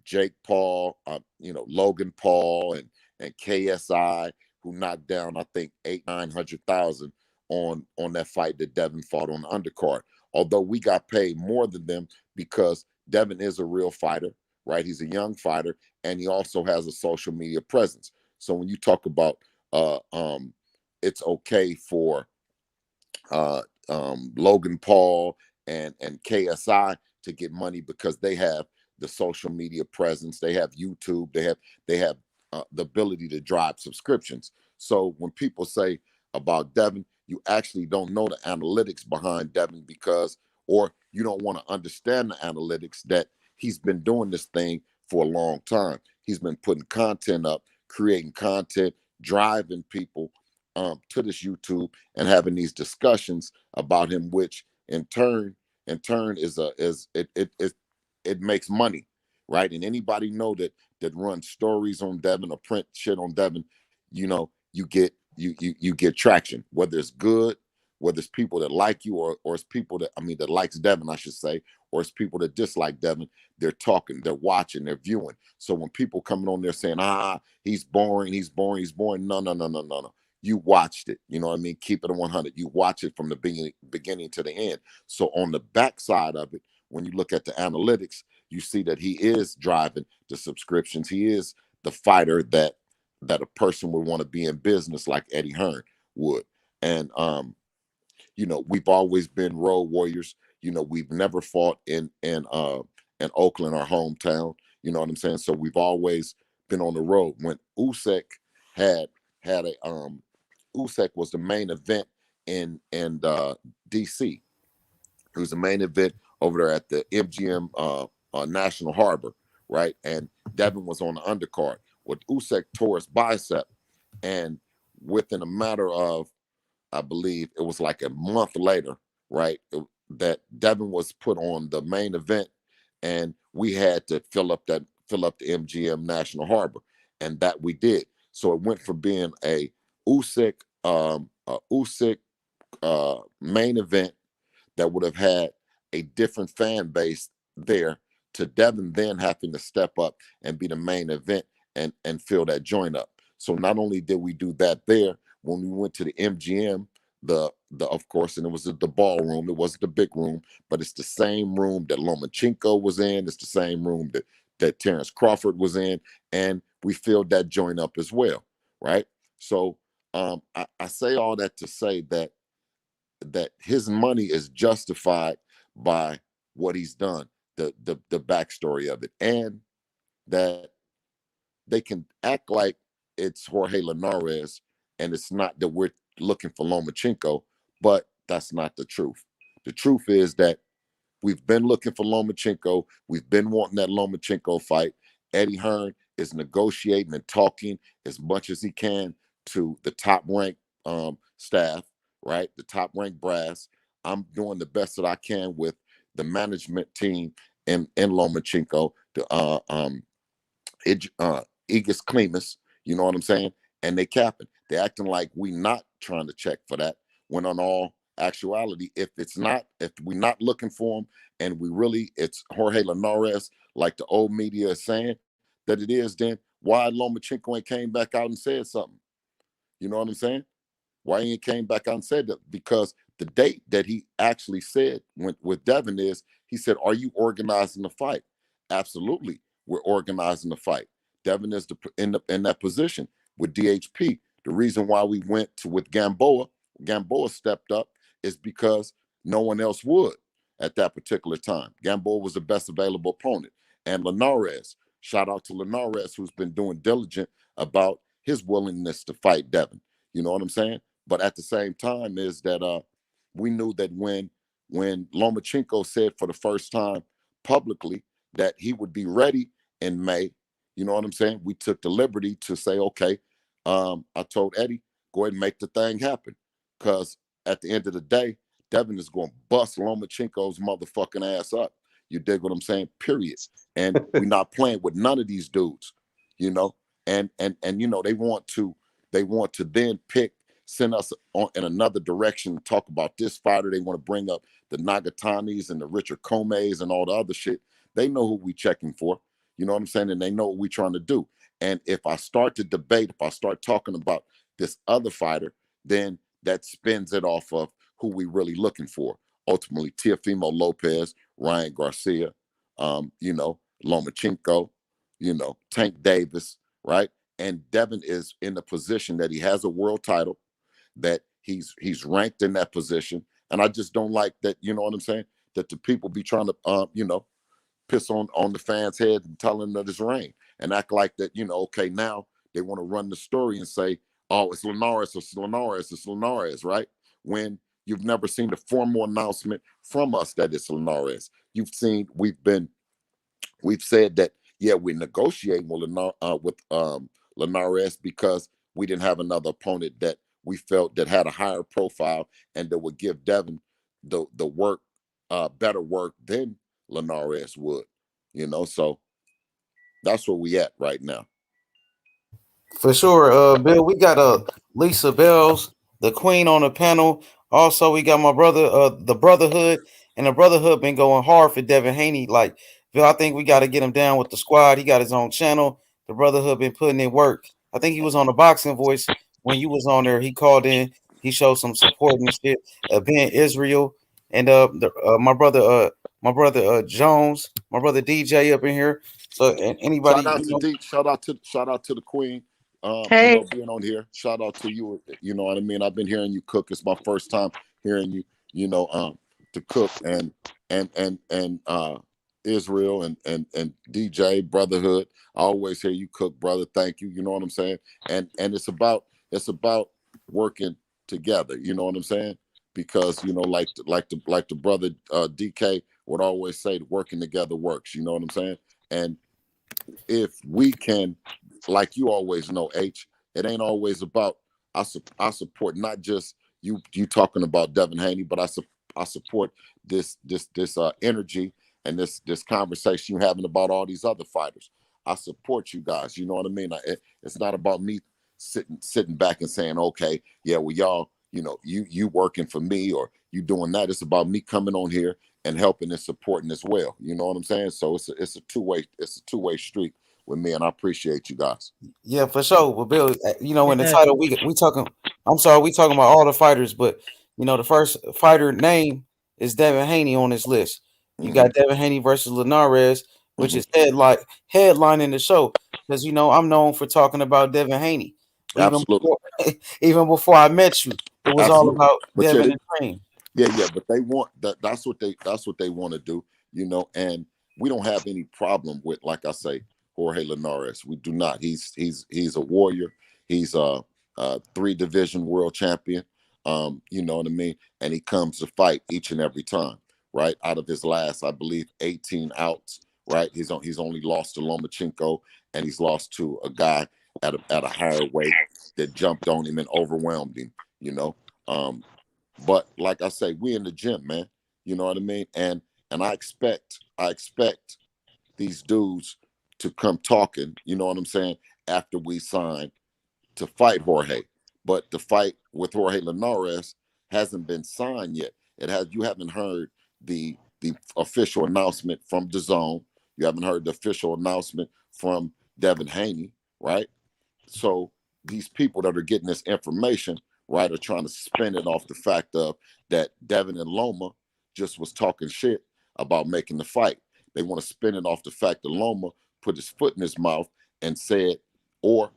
Jake Paul, Logan Paul and KSI, who knocked down, I think, 800,000-900,000 on that fight that Devin fought on the undercard. Although we got paid more than them because Devin is a real fighter, right? He's a young fighter, and he also has a social media presence. So when you talk about it's okay for Logan Paul and KSI to get money because they have the social media presence, they have YouTube, they have the ability to drive subscriptions. So when people say about Devin, you actually don't know the analytics behind Devin or you don't want to understand the analytics that he's been doing this thing for a long time. He's been putting content up, creating content, driving people to this YouTube and having these discussions about him, which in turn it makes money, right? And anybody know that runs stories on Devin or print shit on Devin, you get traction, whether it's good, whether it's people that like you or it's people that likes Devin, I should say, or it's people that dislike Devin. They're talking, they're watching, they're viewing. So when people coming on there saying, he's boring, no. You watched it, you know what I mean? Keep it at 100. You watch it from the beginning to the end. So on the backside of it, when you look at the analytics, you see that he is driving the subscriptions. He is the fighter that a person would want to be in business like Eddie Hearn would. And we've always been road warriors. We've never fought in Oakland, our hometown. You know what I'm saying? So we've always been on the road. When Usyk had a Usyk was the main event in DC. It was the main event over there at the MGM National Harbor, right? And Devin was on the undercard. Well, Usyk tore his bicep, and within a matter of, I believe it was like a month later, right, that Devin was put on the main event, and we had to fill up the MGM National Harbor, and that we did. So it went from being a Usyk main event that would have had a different fan base there, to Devin then having to step up and be the main event and fill that joint up. So not only did we do that there, when we went to the MGM, the of course, and it was the ballroom, it wasn't the big room, but it's the same room that Lomachenko was in, it's the same room that Terence Crawford was in, and we filled that joint up as well, right? So I say all that to say that his money is justified by what he's done, the backstory of it, and that they can act like it's Jorge Linares and it's not, that we're looking for Lomachenko, but that's not the truth. The truth is that we've been looking for Lomachenko. We've been wanting that Lomachenko fight. Eddie Hearn is negotiating and talking as much as he can to the top ranked staff, right? The top ranked brass. I'm doing the best that I can with the management team in Lomachenko, Igis Klimas, you know what I'm saying? And they capping. They're acting like we not trying to check for that, when on all actuality, if we're not looking for him, and it's Jorge Linares, like the old media is saying that it is, then why Lomachenko ain't came back out and said something? You know what I'm saying? Why he came back out and said that? Because the date that he actually said with Devin is, he said, "Are you organizing the fight?" Absolutely, we're organizing the fight. Devin is in that position with DHP. The reason why we went with Gamboa stepped up, is because no one else would at that particular time. Gamboa was the best available opponent. And Linares, shout out to Linares, who's been doing diligent about his willingness to fight Devin. You know what I'm saying? But at the same time is that we knew that when Lomachenko said for the first time publicly that he would be ready in May, you know what I'm saying? We took the liberty to say, okay, I told Eddie, go ahead and make the thing happen. Because at the end of the day, Devin is going to bust Lomachenko's motherfucking ass up. You dig what I'm saying? Period. And we're not playing with none of these dudes, you know? And you know, they want to then send us in another direction, talk about this fighter. They want to bring up the Nagatanis and the Richard Comes and all the other shit. They know who we checking for. You know what I'm saying? And they know what we're trying to do. And if I start to debate, if I start talking about this other fighter, then that spins it off of who we really looking for. Ultimately, Teofimo Lopez, Ryan Garcia, you know, Lomachenko, you know, Tank Davis, right? And Devin is in the position that he has a world title, that he's ranked in that position. And I just don't like that, you know what I'm saying? That the people be trying to, you know, piss on the fans' head and tell them that it's rain and act like that, you know, okay, now they want to run the story and say, oh, it's Linares, it's Linares, it's Linares, right? When you've never seen the formal announcement from us that it's Linares. You've seen, we've said that, yeah, we're negotiating with Linares because we didn't have another opponent that we felt that had a higher profile and that would give Devin the work, better work than Linares would, you know. So that's where we at right now. For sure, Bill. We got Lisa Bells, the queen, on the panel. Also, we got my brother, the Brotherhood, and the Brotherhood been going hard for Devin Haney. Like, Bill, I think we got to get him down with the squad. He got his own channel. The Brotherhood been putting in work. I think he was on the Boxing Voice when you was on there. He called in. He showed some support and shit. Being Israel and my brother Jones, my brother DJ up in here. So and anybody, shout out to the queen. Hey. You know, being on here. Shout out to you. You know what I mean? I've been hearing you cook. It's my first time hearing you, you know, to cook and Israel and DJ Brotherhood. I always hear you cook, brother. Thank you. You know what I'm saying? And it's about working together. You know what I'm saying? Because, you know, like the brother DK would always say, working together works. You know what I'm saying? And if we can, like you always know, H, it ain't always about I support not just you talking about Devin Haney, but I support this energy and this conversation you having about all these other fighters. I support you guys. You know what I mean? It's not about me sitting back and saying, okay, yeah, well, y'all, you working for me or you doing that. It's about me coming on here and helping and supporting as well. You know what I'm saying? So it's a two-way street with me, and I appreciate you guys. Yeah, for sure. Well, Bill, in the title we talking. I'm sorry, we talking about all the fighters, but the first fighter name is Devin Haney on this list. You got Devin Haney versus Linares, which is headlining the show because I'm known for talking about Devin Haney. Even before I met you, it was all about Devin and Train. Yeah, but they want that. That's what they want to do, and we don't have any problem with, like I say, Jorge Linares. We do not. He's a warrior. He's a 3-division world champion. You know what I mean? And he comes to fight each and every time, right? Out of his last, I believe, 18 outs, right? He's only lost to Lomachenko, and he's lost to a guy at a higher weight that jumped on him and overwhelmed him, But like I say, we in the gym, man. You know what I mean? And I expect these dudes to come talking, you know what I'm saying, after we sign to fight Jorge. But the fight with Jorge Linares hasn't been signed yet. You haven't heard the official announcement from DAZN. You haven't heard the official announcement from Devin Haney, right? So these people that are getting this information, right, are trying to spin it off the fact of that Devin and Loma just was talking shit about making the fight. They want to spin it off the fact that Loma put his foot in his mouth and said, or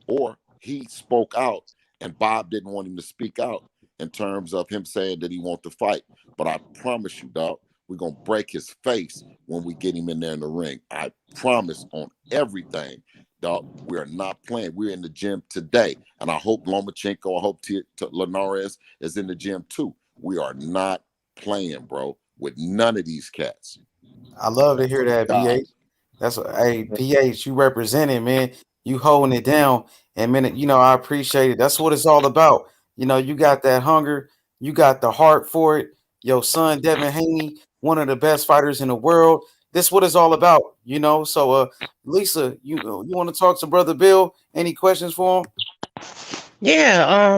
he spoke out and Bob didn't want him to speak out in terms of him saying that he wants to fight. But I promise you, dog, we're going to break his face when we get him in there in the ring. I promise on everything. Dog, we are not playing. We're in the gym today. And I hope Lomachenko, I hope Linares is in the gym too. We are not playing, bro, with none of these cats. I love to hear that, PH. That's what, hey, PH, you representing, man. You holding it down. And man, I appreciate it. That's what it's all about. You got that hunger, you got the heart for it. Your son, Devin Haney, one of the best fighters in the world. This is what it's all about, So Lisa, you want to talk to Brother Bill? Any questions for him? Yeah,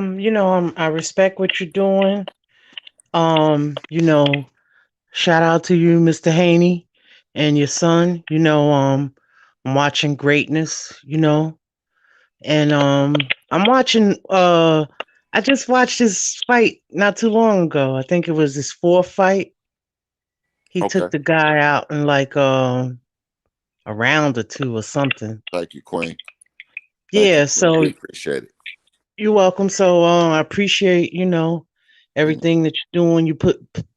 I respect what you're doing. Shout out to you, Mr. Haney, and your son. I'm watching greatness, and I'm watching I just watched this fight not too long ago. I think it was his 4th fight. He took the guy out in like a round or 2 or something. Thank you, Queen. Yeah, so we appreciate it. You're welcome. So I appreciate, everything that you're doing.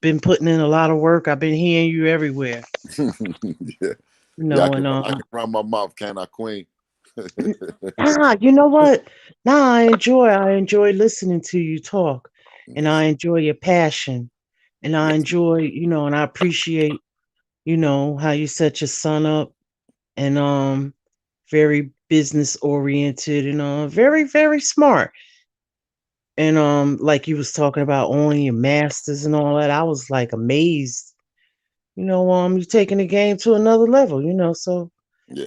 Been putting in a lot of work. I've been hearing you everywhere. Yeah. I can run my mouth, can I, Queen? You know what? I enjoy listening to you talk, and I enjoy your passion, and I enjoy, and I appreciate, how you set your son up, and very business oriented, and very, very smart. And like you was talking about owning your masters and all that, I was like amazed. You're taking the game to another level, so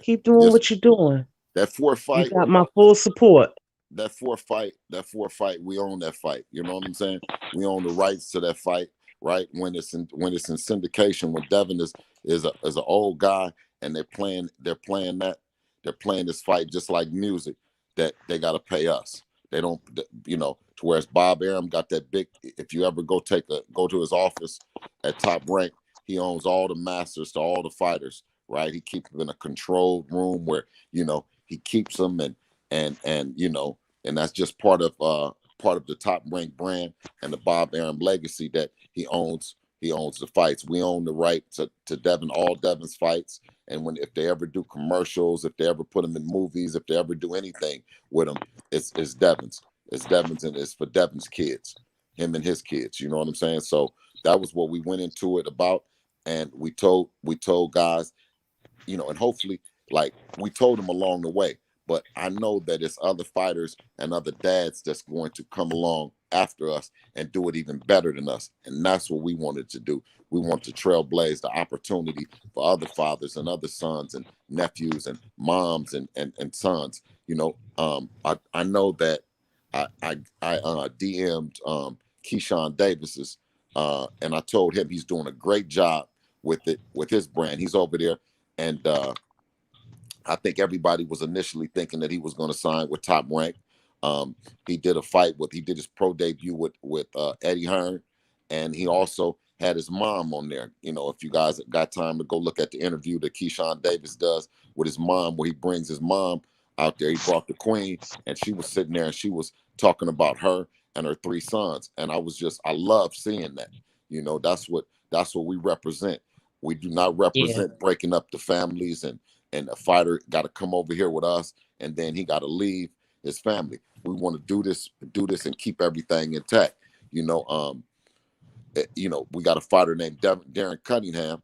keep doing what you're doing. That 4th fight, you got my full support. That 4th fight, we own that fight. You know what I'm saying? We own the rights to that fight, right? When it's in syndication, when Devin is an old guy and they're playing this fight just like music, that they got to pay us. They don't, to whereas Bob Arum got that big. If you ever go to his office at Top Rank, he owns all the masters to all the fighters, right? He keeps them in a controlled room where he keeps them and that's just part of the Top Rank brand and the Bob Arum legacy that he owns. He owns the fights. We own the right to Devin, all Devin's fights. And if they ever do commercials, if they ever put them in movies, if they ever do anything with them, it's Devin's. It's Devin's, and it's for Devin's kids, him and his kids. You know what I'm saying? So that was what we went into it about, and we told guys, and hopefully Like we told him along the way, but I know that it's other fighters and other dads that's going to come along after us and do it even better than us. And that's what we wanted to do. We want to trailblaze the opportunity for other fathers and other sons and nephews and moms and sons. I know that I DM'd Keyshawn Davis's and I told him he's doing a great job with his brand. He's over there, and I think everybody was initially thinking that he was going to sign with Top Rank. He did his pro debut with Eddie Hearn, and he also had his mom on there. If you guys got time to go look at the interview that Keyshawn Davis does with his mom, where he brings his mom out there. He brought the queen, and she was sitting there, and she was talking about her and her 3 sons. And I love seeing that. That's what we represent. We do not represent breaking up the families and a fighter got to come over here with us, and then he got to leave his family. We want to do this and keep everything intact. We got a fighter named Darren Cunningham,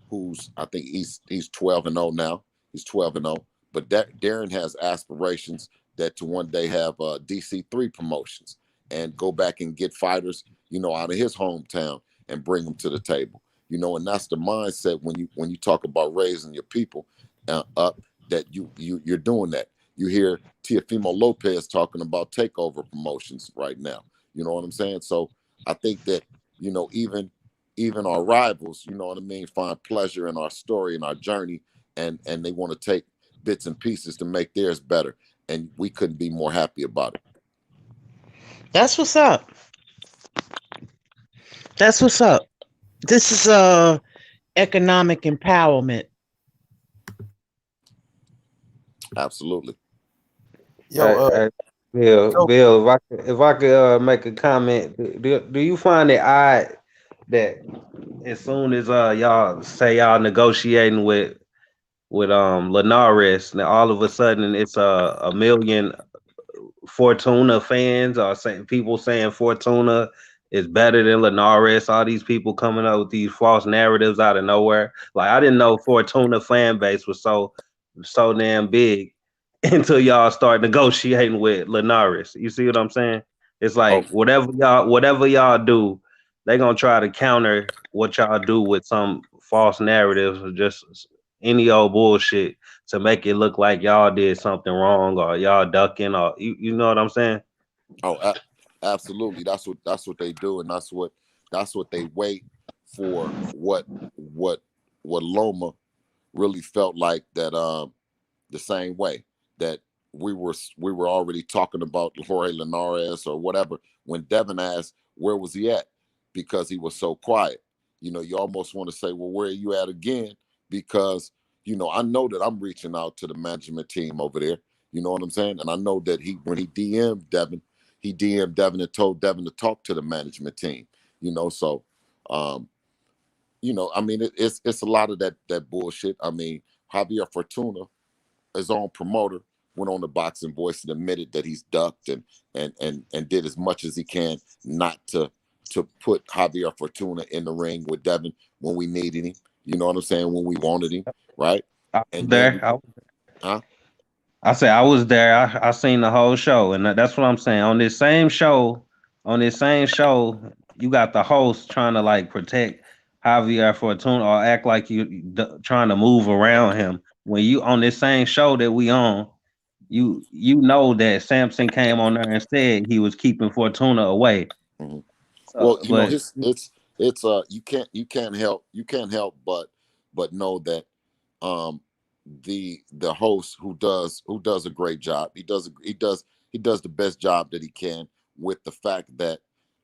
who's, I think he's 12-0 now. He's 12-0, but Darren has aspirations that to one day have DC3 promotions and go back and get fighters, out of his hometown and bring them to the table. And that's the mindset when you talk about raising your people up, that you're doing that. You hear Teofimo Lopez talking about takeover promotions right now. You know what I'm saying? So I think that, even our rivals, find pleasure in our story and our journey, and they want to take bits and pieces to make theirs better. And we couldn't be more happy about it. That's what's up. This is economic empowerment. Absolutely. Bill, if I could make a comment, do you find it odd that as soon as y'all say y'all negotiating with Linares, now all of a sudden it's a million Fortuna fans, or people saying Fortuna is better than Linares? All these people coming up with these false narratives out of nowhere. Like, I didn't know Fortuna fan base was so damn big until y'all start negotiating with Linares. You see what I'm saying? It's like whatever y'all do, they gonna try to counter what y'all do with some false narratives or just any old bullshit to make it look like y'all did something wrong or y'all ducking, or you know what I'm saying? Oh, absolutely. That's what they do, and that's what they wait for. What Loma really felt like that the same way that we were already talking about Jorge Linares or whatever when Devin asked where was he at, because he was so quiet. You almost want to say, well, where are you at again? Because I know that I'm reaching out to the management team over there. You know what I'm saying? And I know that when he DM'd Devin and told Devin to talk to the management team. So it's a lot of that bullshit. I mean, Javier Fortuna, his own promoter, went on the Boxing Voice and admitted that he's ducked and did as much as he can not to put Javier Fortuna in the ring with Devin when we needed him. You know what I'm saying? When we wanted him, right? I said I was there. I seen the whole show, and that's what I'm saying. On this same show, you got the host trying to like protect Javier Fortuna or act like you trying to move around him. When you on this same show that we on, you know that Sampson came on there and said he was keeping Fortuna away. Mm-hmm. Well, you can't help but know that the host who does a great job. He does the best job that he can, with the fact that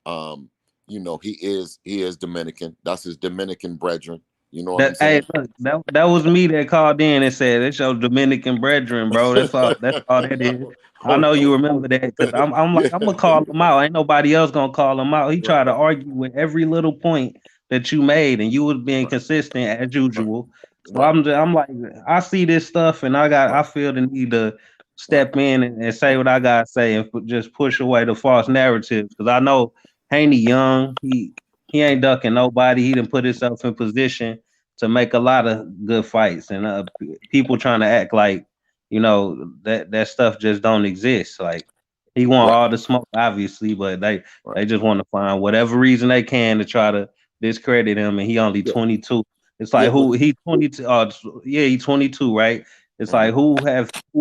he is Dominican. That's his Dominican brethren. You know what I'm saying? Hey, look, that was me that called in and said it's your Dominican brethren, bro. That's all that is. I know you remember that, because I'm gonna call him out. Ain't nobody else gonna call him out. He tried to argue with every little point that you made, and you was being consistent as usual. So I'm like, I see this stuff, and I feel the need to step in and say what I gotta say and just push away the false narratives, because I know Haney young, he ain't ducking nobody. He didn't put himself in position to make a lot of good fights, and people trying to act like that stuff just don't exist. Like he want all the smoke, obviously, but they just want to find whatever reason they can to try to discredit him, and he only 22. It's like he 22. He 22, right? It's like who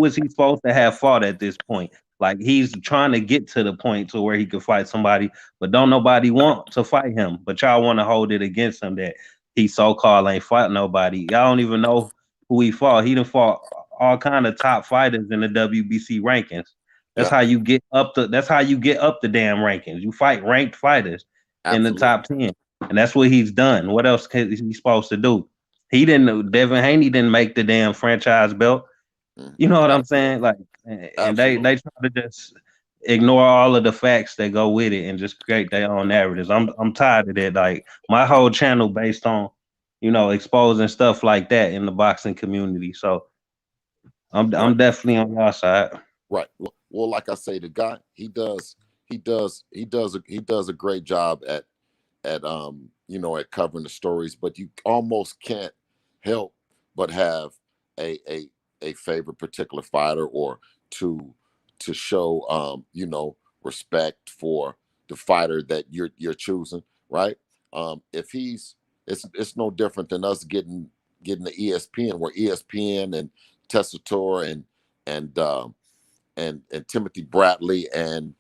is he supposed to have fought at this point? Like he's trying to get to the point to where he could fight somebody, but don't nobody want to fight him. But y'all want to hold it against him that he so-called ain't fought nobody. Y'all don't even know who he fought. He done fought all kind of top fighters in the WBC rankings. That's how you get up the damn rankings. You fight ranked fighters in the top 10. And that's what he's done. What else is he supposed to do? Devin Haney didn't make the damn franchise belt. You know what I'm saying? Like, and they try to just ignore all of the facts that go with it and just create their own narratives. I'm tired of that. Like my whole channel based on, exposing stuff like that in the boxing community. So I'm definitely on your side. Right. Well, like I say, the guy he does a great job at covering the stories, but you almost can't help but have a favorite particular fighter or to show respect for the fighter that you're choosing, right? If it's no different than us getting the ESPN, where ESPN and Tessitore and Timothy Bradley and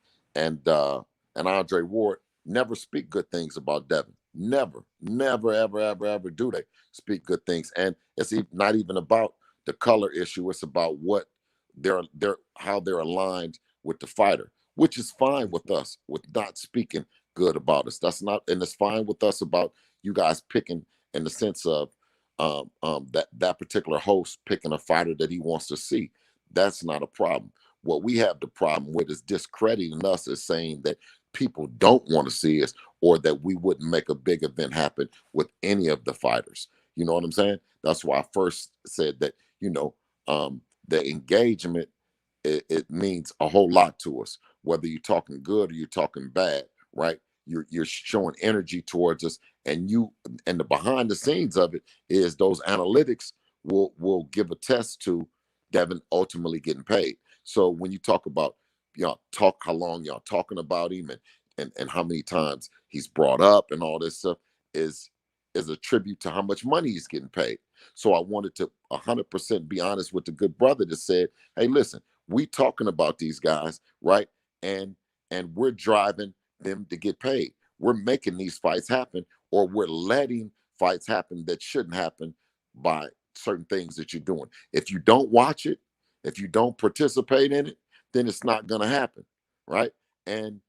Andre Ward never speak good things about Devin. Never, ever do they speak good things. And it's not even about the color issue. It's about what how they're aligned with the fighter, which is fine with us, with not speaking good about us. That's not, and it's fine with us about you guys picking in the sense of that particular host picking a fighter that he wants to see. That's not a problem. What we have the problem with is discrediting us as saying that people don't want to see us or that we wouldn't make a big event happen with any of the fighters. You know what I'm saying? That's why I first said that, the engagement, it means a whole lot to us, whether you're talking good or you're talking bad, right? You're showing energy towards us, and the behind the scenes of it is those analytics will give a test to Devin ultimately getting paid. So when you talk about how long y'all talking about him and how many times he's brought up and all this stuff is a tribute to how much money he's getting paid. So I wanted to 100% be honest with the good brother that said, hey, listen, we talking about these guys, right? And we're driving them to get paid. We're making these fights happen, or we're letting fights happen that shouldn't happen by certain things that you're doing. If you don't watch it, if you don't participate in it, then it's not going to happen, right? And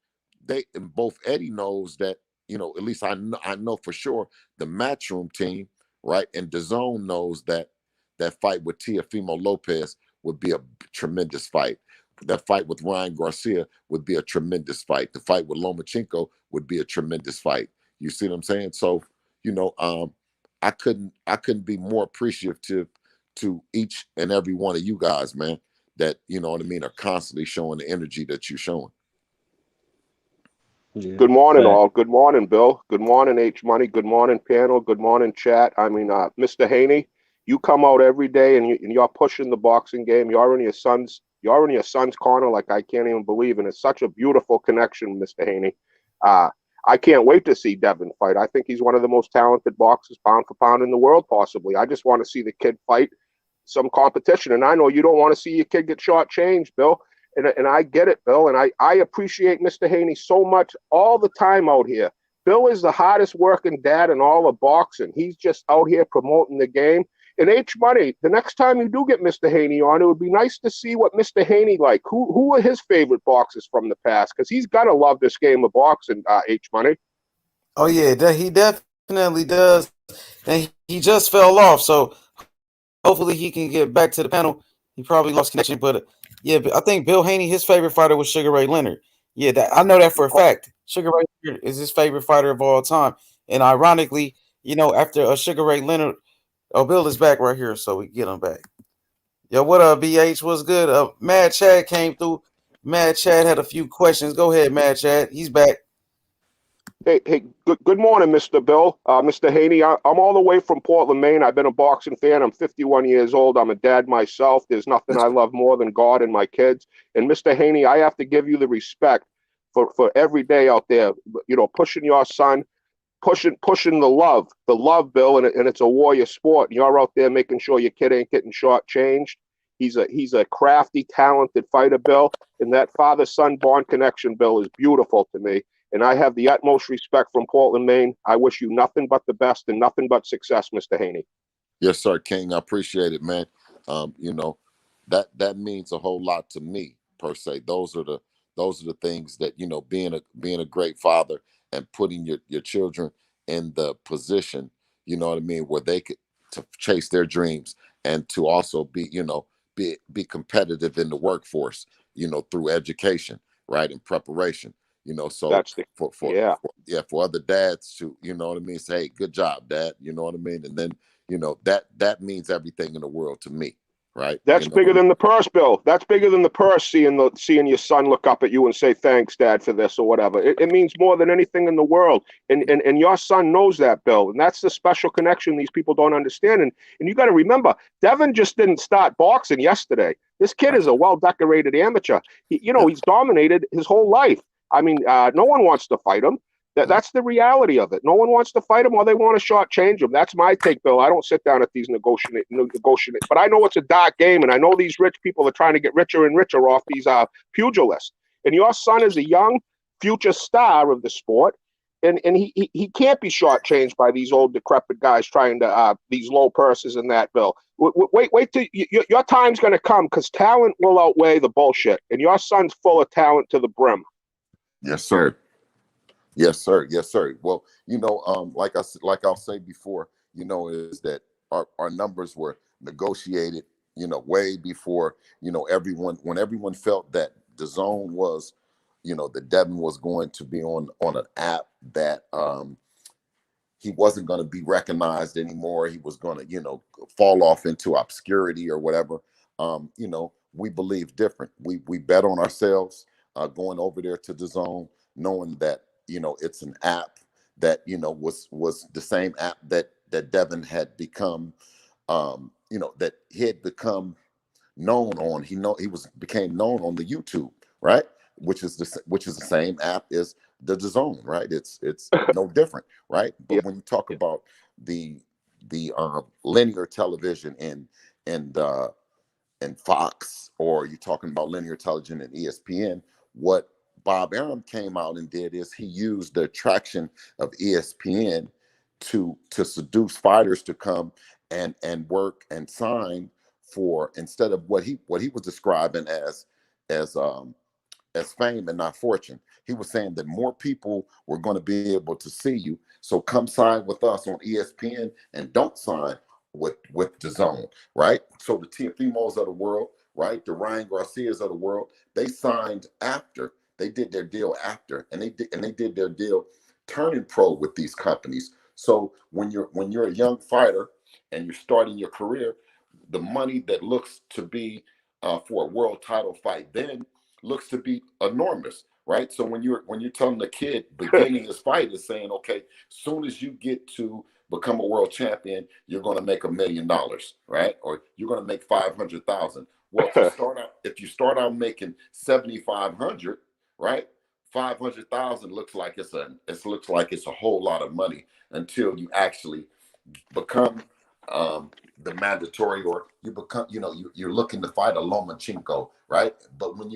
both Eddie knows that, at least I know for sure the Matchroom team, right, and DAZN knows that fight with Teofimo Lopez would be a tremendous fight. That fight with Ryan Garcia would be a tremendous fight. The fight with Lomachenko would be a tremendous fight. You see what I'm saying? So, I couldn't be more appreciative to each and every one of you guys, man, that, are constantly showing the energy that you're showing. Yeah. Good morning, all. Good morning, Bill. Good morning, H Money. Good morning, panel. Good morning, chat. I mean, Mr. Haney, you come out every day and you're pushing the boxing game. You're in your son's corner, like I can't even believe, and it's such a beautiful connection, Mr. Haney. I can't wait to see Devin fight. I think he's one of the most talented boxers, pound for pound, in the world, possibly. I just want to see the kid fight some competition, and I know you don't want to see your kid get shortchanged, Bill. And I get it, Bill, and I appreciate Mr. Haney so much all the time out here. Bill is the hardest working dad in all of boxing. He's just out here promoting the game. And H Money, the next time you do get Mr. Haney on, it would be nice to see what Mr. Haney like. Who are his favorite boxers from the past? Because he's got to love this game of boxing, H Money. Oh yeah, he definitely does, and he just fell off. So hopefully he can get back to the panel. He probably lost connection, but but I think Bill Haney, his favorite fighter was Sugar Ray Leonard. Yeah, I know that for a fact. Sugar Ray Leonard is his favorite fighter of all time. And ironically, after Sugar Ray Leonard, Bill is back right here, so we get him back. Yo, what up, BH? What's good? Mad Chad came through. Mad Chad had a few questions. Go ahead, Mad Chad. He's back. Hey, good morning, Mr. Bill, Mr. Haney. I'm all the way from Portland, Maine. I've been a boxing fan. I'm 51 years old. I'm a dad myself. There's nothing I love more than God and my kids. And Mr. Haney, I have to give you the respect for every day out there, pushing your son, pushing the love, Bill, and it's a warrior sport. And you're out there making sure your kid ain't getting shortchanged. He's a crafty, talented fighter, Bill. And that father-son bond connection, Bill, is beautiful to me. And I have the utmost respect from Portland, Maine. I wish you nothing but the best and nothing but success, Mr. Haney. Yes, sir, King. I appreciate it, man. That means a whole lot to me, per se. Those are the things that, being a great father and putting your children in the position, you know what I mean, where they could to chase their dreams and to also be competitive in the workforce, through education, right, and preparation. So That's the for other dads to, you know what I mean, say, hey, good job, Dad, you know what I mean, and then that means everything in the world to me, right? That's bigger than the purse, Bill. That's bigger than the purse. Seeing your son look up at you and say thanks, Dad, for this or whatever. It means more than anything in the world, and your son knows that, Bill. And that's the special connection these people don't understand. And you got to remember, Devin just didn't start boxing yesterday. This kid is a well-decorated amateur. He's dominated his whole life. I mean, no one wants to fight him. That's the reality of it. No one wants to fight him, or they want to shortchange him. That's my take, Bill. I don't sit down at these negotiate, but I know it's a dark game, and I know these rich people are trying to get richer and richer off these pugilists. And your son is a young future star of the sport, and he can't be shortchanged by these old decrepit guys trying to these low purses and that, Bill. Wait till your time's going to come, because talent will outweigh the bullshit, and your son's full of talent to the brim. Yes, sir. Yes, sir. Yes, sir. Well, like I'll say before, is that our numbers were negotiated, way before, when everyone felt that the zone was, that Devin was going to be on an app that he wasn't going to be recognized anymore. He was going to, fall off into obscurity or whatever. We believe different. We bet on ourselves going over there to the zone, knowing that, it's an app that, was the same app that Devin had become, that he had become known on. He became known on the YouTube, right? Which is the same app as the zone, right? It's no different, right? But when you talk about the linear television and Fox, or you're talking about linear television and ESPN, what Bob Arum came out and did is he used the attraction of ESPN to seduce fighters to come and work and sign for, instead of what he was describing as fame and not fortune. He was saying that more people were going to be able to see you, so come sign with us on ESPN and don't sign with the zone, right? So the Teofimos of the world, right, the Ryan Garcias of the world, they signed after. They did their deal after, and they did their deal turning pro with these companies. So when you're a young fighter and you're starting your career, the money that looks to be for a world title fight then looks to be enormous, right? So when you're telling the kid beginning his fight is saying, okay, soon as you get to become a world champion, you're going to make $1 million, right? Or you're going to make 500,000. Well, if you start out making 7,500, right? 500,000 looks like it's a whole lot of money until you actually become the mandatory, or you become, you're looking to fight a Lomachenko, right? But when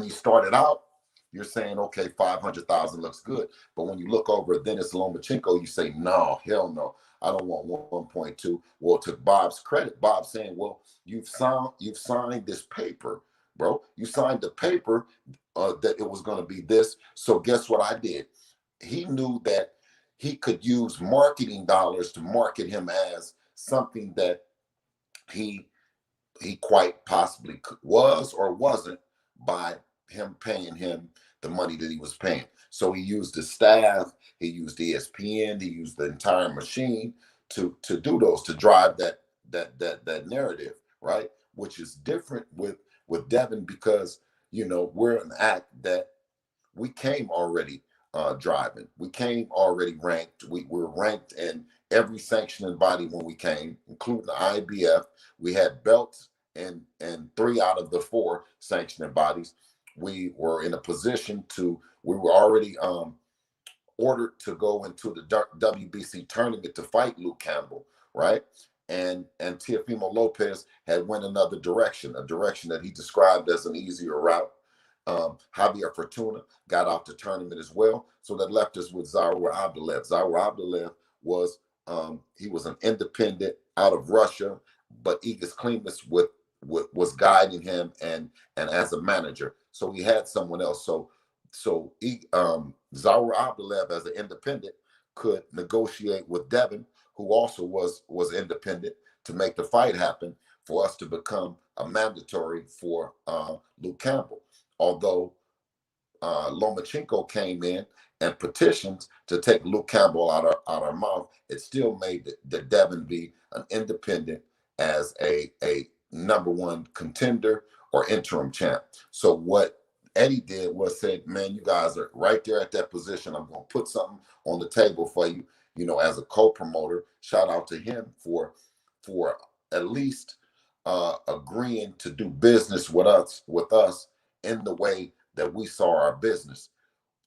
you started out, you're saying, okay, 500,000 looks good. But when you look over Dennis Lomachenko, you say, no, hell no, I don't want 1.2. Well, to Bob's credit, Bob saying, well, you've signed this paper, bro. You signed the paper that it was going to be this. So guess what I did? He knew that he could use marketing dollars to market him as something that he quite possibly was or wasn't, by him paying him the money that he was paying. So he used his staff, he used ESPN, he used the entire machine to do those, to drive that narrative, right? Which is different with Devin, because we're an act that we came already driving. We came already ranked. We were ranked in every sanctioning body when we came, including the IBF. We had belts in 3 out of the 4 sanctioning bodies. We were in a position we were already ordered to go into the WBC tournament to fight Luke Campbell, right? And Teofimo Lopez had went another direction, a direction that he described as an easier route. Javier Fortuna got out the tournament as well, so that left us with Zaur Abdullaev. Zaur Abdullaev was he was an independent out of Russia, but Igis Klimas was guiding him and as a manager. So he had someone else. So Zaur Abdullaev as an independent could negotiate with Devin, who also was independent, to make the fight happen for us to become a mandatory for Luke Campbell. Although Lomachenko came in and petitioned to take Luke Campbell out our mouth, it still made the Devin be an independent as a #1 contender or interim champ. So what Eddie did was said, man, you guys are right there at that position. I'm going to put something on the table for you, as a co-promoter. Shout out to him for at least agreeing to do business with us in the way that we saw our business.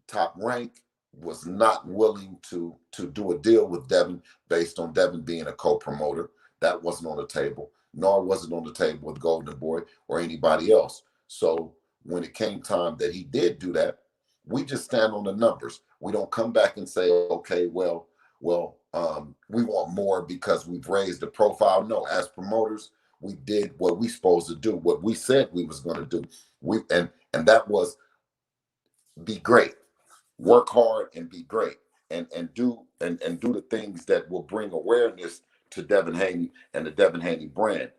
Top Rank was not willing to do a deal with Devin based on Devin being a co-promoter. That wasn't on the table, nor was it on the table with Golden Boy or anybody else. So when it came time that he did do that, we just stand on the numbers. We don't come back and say, okay, well, we want more because we've raised the profile. No, as promoters, we did what we supposed to do, what we said we was going to do. And that was be great, work hard and be great, and do the things that will bring awareness to Devin Haney and the Devin Haney brand.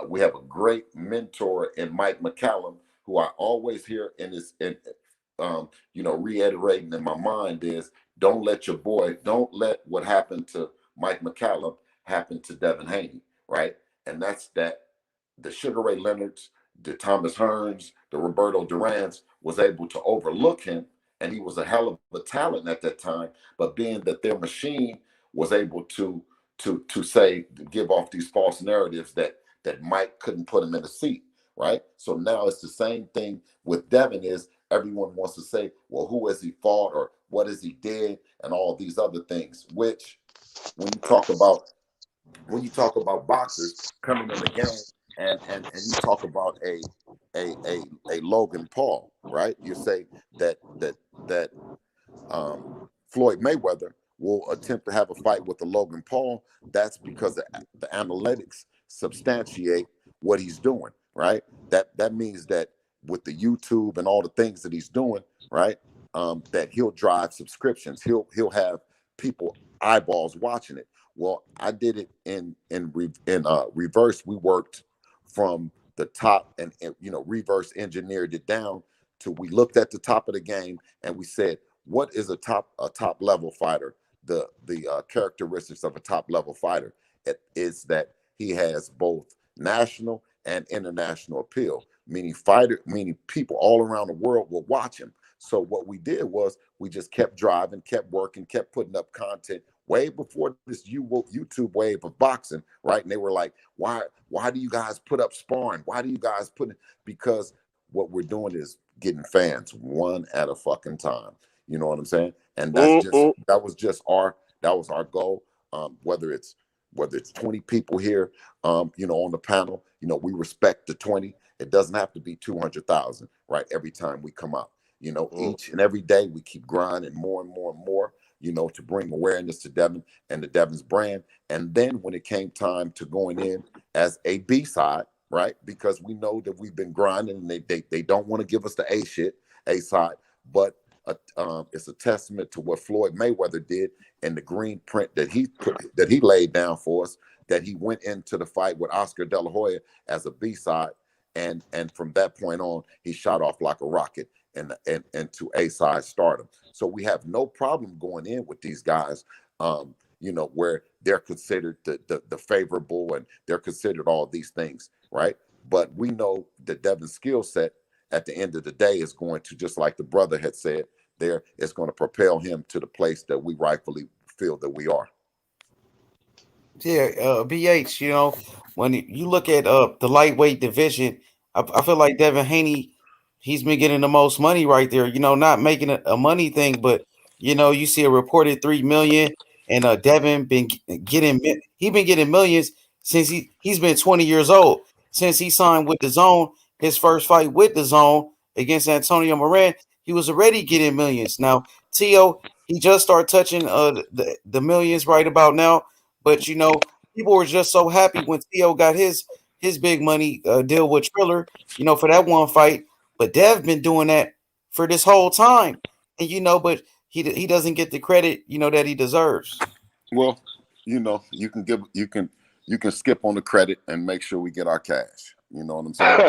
We have a great mentor in Mike McCallum, who I always hear reiterating in my mind is, don't let what happened to Mike McCallum happen to Devin Haney, right? And that's that the Sugar Ray Leonards, the Thomas Hearns, the Roberto Durans was able to overlook him, and he was a hell of a talent at that time. But being that their machine was able to give off these false narratives that Mike couldn't put him in a seat, right? So now it's the same thing with Devin. Is everyone wants to say, well, who has he fought or what has he did and all these other things, which when you talk about boxers coming in the game and you talk about a Logan Paul, right? You say that Floyd Mayweather will attempt to have a fight with the Logan Paul. That's because the analytics substantiate what he's doing, right? That means that with the YouTube and all the things that he's doing, right, that he'll drive subscriptions. He'll have people eyeballs watching it. Well, I did it in reverse. We worked from the top and reverse engineered it down to we looked at the top of the game and we said, what is a top level fighter? The characteristics of a top level fighter is that he has both national and international appeal, meaning people all around the world will watch him. So what we did was we just kept driving, kept working, kept putting up content way before this YouTube wave of boxing, right? And they were like, why do you guys put up sparring? Why do you guys put it? Because what we're doing is getting fans one at a fucking time. You know what I'm saying? And that was our goal. Whether it's 20 people here, on the panel, we respect the 20. It doesn't have to be 200,000, right? Every time we come out, each and every day we keep grinding more and more and more, to bring awareness to Devin and the Devin's brand. And then when it came time to going in as a B side, right? Because we know that we've been grinding and they don't want to give us the A side, but it's a testament to what Floyd Mayweather did and the green print that he laid down for us, that he went into the fight with Oscar De La Hoya as a B-side, and from that point on he shot off like a rocket and to A-side stardom. So we have no problem going in with these guys, where they're considered the favorable and they're considered all these things, right? But we know that Devin's skill set at the end of the day is going to, just like the brother had said, there, it's going to propel him to the place that we rightfully feel that we are. Yeah, BH, you know, when you look at the lightweight division, I feel like Devin Haney, he's been getting the most money right there. You know, not making a money thing, but you know, you see a reported 3 million, and Devin been getting millions since he's been 20 years old. Since he signed with the Zone, his first fight with the Zone against Antonio Moran, he was already getting millions. Now, Tio, he just started touching the millions right about now. But you know, people were just so happy when Theo got his big money deal with Triller, you know, for that one fight. But Dev been doing that for this whole time, and you know, but he doesn't get the credit, you know, that he deserves. Well, you know, you can skip on the credit and make sure we get our cash. You know what I'm saying?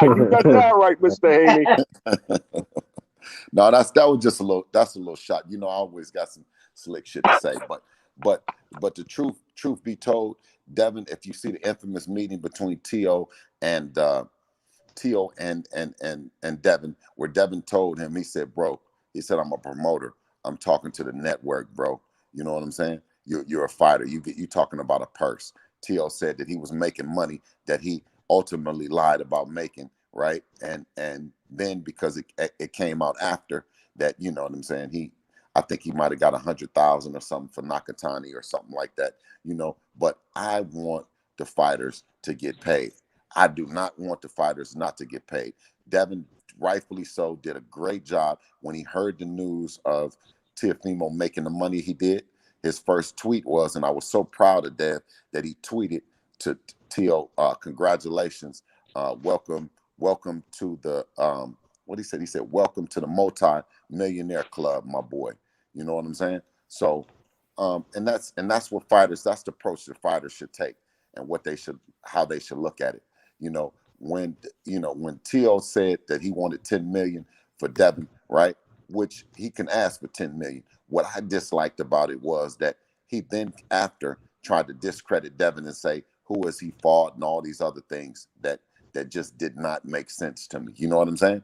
You got that right, Mr. Haney. No, that's a little shot. You know, I always got some slick shit to say, but the truth be told, Devin, if you see the infamous meeting between Tio and Devin, where Devin told him, he said, bro, he said, I'm a promoter. I'm talking to the network, bro. You know what I'm saying? You're a fighter. You talking about a purse. Tio said that he was making money that he ultimately lied about making, right? And then because it came out after that, you know what I'm saying? I think he might have got 100,000 or something for Nakatani or something like that, you know. But I want the fighters to get paid. I do not want the fighters not to get paid. Devin, rightfully so, did a great job when he heard the news of Teofimo making the money he did. His first tweet was, and I was so proud of Dev that he tweeted to Tio, congratulations, welcome to the what he said. He said, welcome to the multi-millionaire club, my boy. You know what I'm saying? So, and that's what fighters. That's the approach that fighters should take, and how they should look at it. You know, when Tio said that he wanted 10 million for Devin, right? Which he can ask for 10 million. What I disliked about it was that he then after tried to discredit Devin and say who has he fought and all these other things that just did not make sense to me. You know what I'm saying?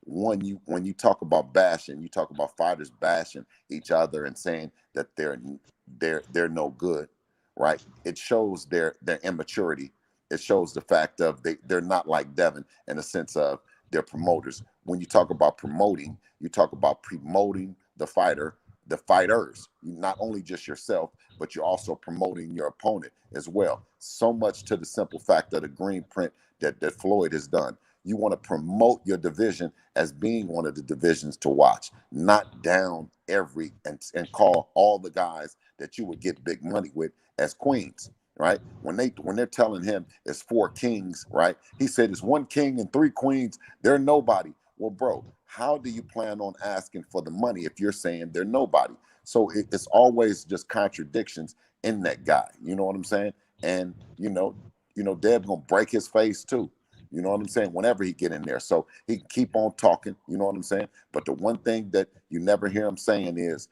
When you talk about bashing, you talk about fighters bashing each other and saying that they're no good, right? It shows their immaturity. It shows the fact of they're not like Devin in the sense of they're promoters. When you talk about promoting, you talk about promoting the fighter, the fighters, not only just yourself, but you're also promoting your opponent as well. So much to the simple fact of the green print that Floyd has done. You want to promote your division as being one of the divisions to watch, not down and call all the guys that you would get big money with as queens, right? When they're telling him it's 4 kings, right? He said it's 1 king and 3 queens. They're nobody. Well, bro, how do you plan on asking for the money if you're saying they're nobody? So it's always just contradictions in that guy. You know what I'm saying? And you know, Deb's gonna break his face too. You know what I'm saying? Whenever he get in there, so he can keep on talking. You know what I'm saying? But the one thing that you never hear him saying is,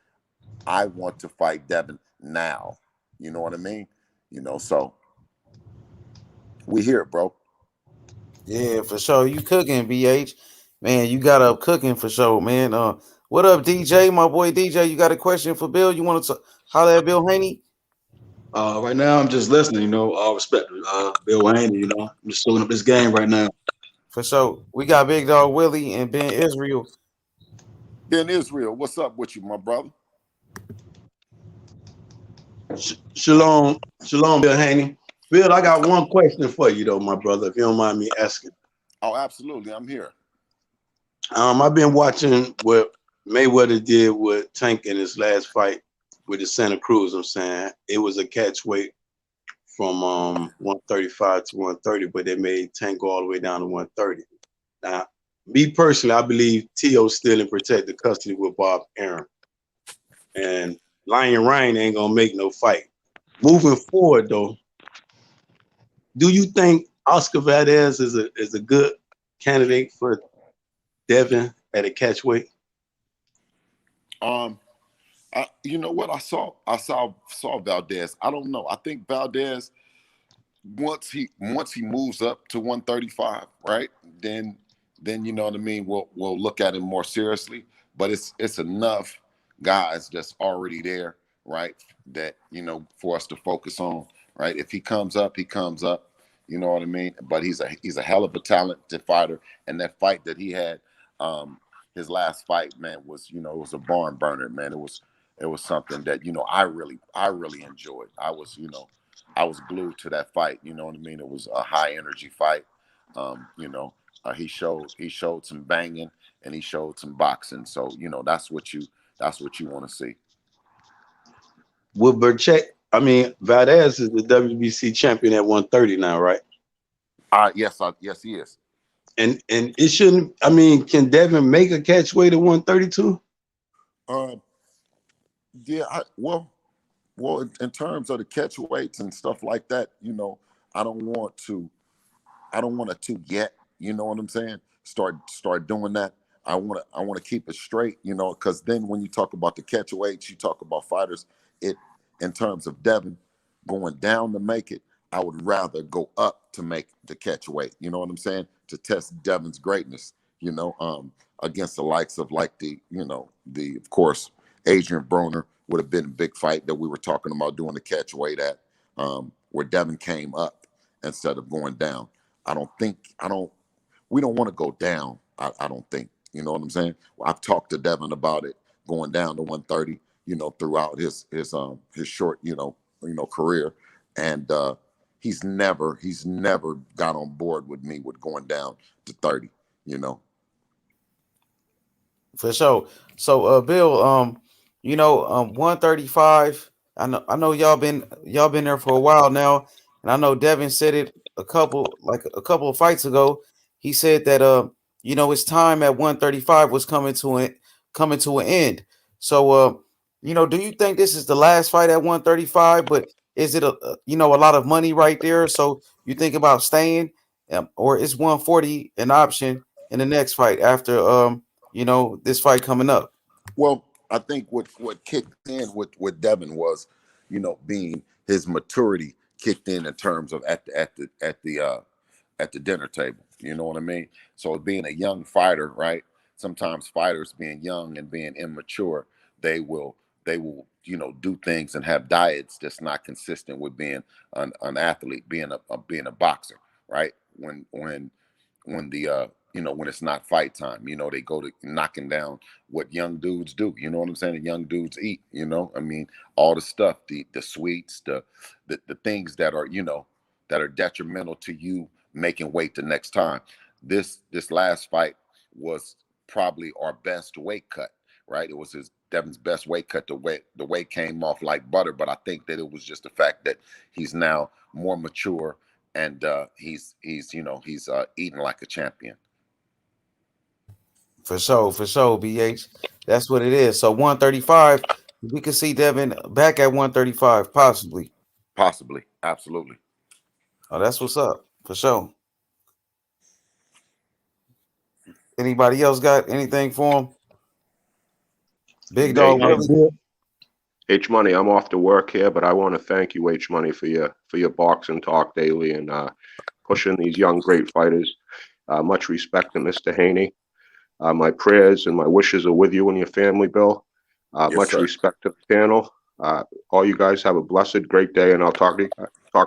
"I want to fight Devin now." You know what I mean? You know, so we hear it, bro. Yeah, for sure. You cooking, BH. Man, you got up cooking for sure, man. What up, DJ? My boy DJ, you got a question for Bill? You want to holler at Bill Haney? Right now, I'm just listening. You know, all respect to Bill Haney. You know, I'm just soaking up this game right now. For sure. We got Big Dog Willie and Ben Israel. Ben Israel, what's up with you, my brother? Shalom, Bill Haney. Bill, I got one question for you, though, my brother, if you don't mind me asking. Oh, absolutely. I'm here. I've been watching what Mayweather did with Tank in his last fight with the Santa Cruz. I'm saying it was a catch weight from 135 to 130, but they made Tank go all the way down to 130. Now, me personally, I believe Tio's still in protected custody with Bob Arum. And Lion Ryan ain't gonna make no fight. Moving forward, though, do you think Oscar Valdez is a good candidate for Devin at a catch weight? You know what? I saw Valdez. I don't know. I think Valdez once he moves up to 135, right? Then then you know what I mean, we'll look at him more seriously. But it's enough guys that's already there, right? That, you know, for us to focus on, right? If he comes up, he comes up. You know what I mean? But he's a hell of a talented fighter. And that fight that he had, his last fight, man, was, you know, it was a barn burner, man. It was something that, you know, I really enjoyed. I was glued to that fight. You know what I mean? It was a high energy fight. You know, he showed some banging and he showed some boxing. So, you know, that's what you want to see. Will Valdez is the WBC champion at 130 now, right? Yes, he is. And it shouldn't. I mean, can Devin make a catch weight at 132? Yeah. Well, in terms of the catch weights and stuff like that, you know, I don't want to yet. You know what I'm saying? Start doing that. I want to keep it straight, you know, because then when you talk about the catch weights, you talk about fighters. In terms of Devin going down to make it, I would rather go up to make the catch weight. You know what I'm saying? To test Devin's greatness, you know, against the likes of like of course, Adrian Broner would have been a big fight that we were talking about doing the catch weight at, where Devin came up instead of going down. We don't want to go down. I don't think, you know what I'm saying? Well, I've talked to Devin about it going down to 130, you know, throughout his short, you know, career. And he's never got on board with me with going down to 30, you know. For sure. So Bill, you know, 135. I know y'all been there for a while now, and I know Devin said it a couple of fights ago. He said that you know, his time at 135 was coming to an end. So you know, do you think this is the last fight at 135? But is it a lot of money right there? So you think about staying, or is 140 an option in the next fight after you know, this fight coming up? Well, I think what kicked in with Devin was, you know, being his maturity kicked in terms of at the dinner table. You know what I mean? So being a young fighter, right? Sometimes fighters being young and being immature, they will you know, do things and have diets that's not consistent with being an athlete, being a boxer, right? When the you know, when it's not fight time, you know, they go to knocking down what young dudes do. You know what I'm saying? The young dudes eat, you know, I mean, all the stuff, the sweets, the things that are, you know, that are detrimental to you making weight the next time. This last fight was probably our best weight cut, right? It was Devin's best weight cut. The weight came off like butter, but I think that it was just the fact that he's now more mature and he's eating like a champion. For sure, BH. That's what it is. So 135, we can see Devin back at 135, possibly. Possibly, absolutely. Oh, that's what's up, for sure. Anybody else got anything for him? Big Dog Willie. H Money, I'm off to work here, but I want to thank you, H Money, for your boxing talk daily and pushing these young great fighters. Much respect to Mr. Haney. My prayers and my wishes are with you and your family, Bill. Yes, much sir. respect to the panel. All you guys have a blessed, great day, and I'll talk to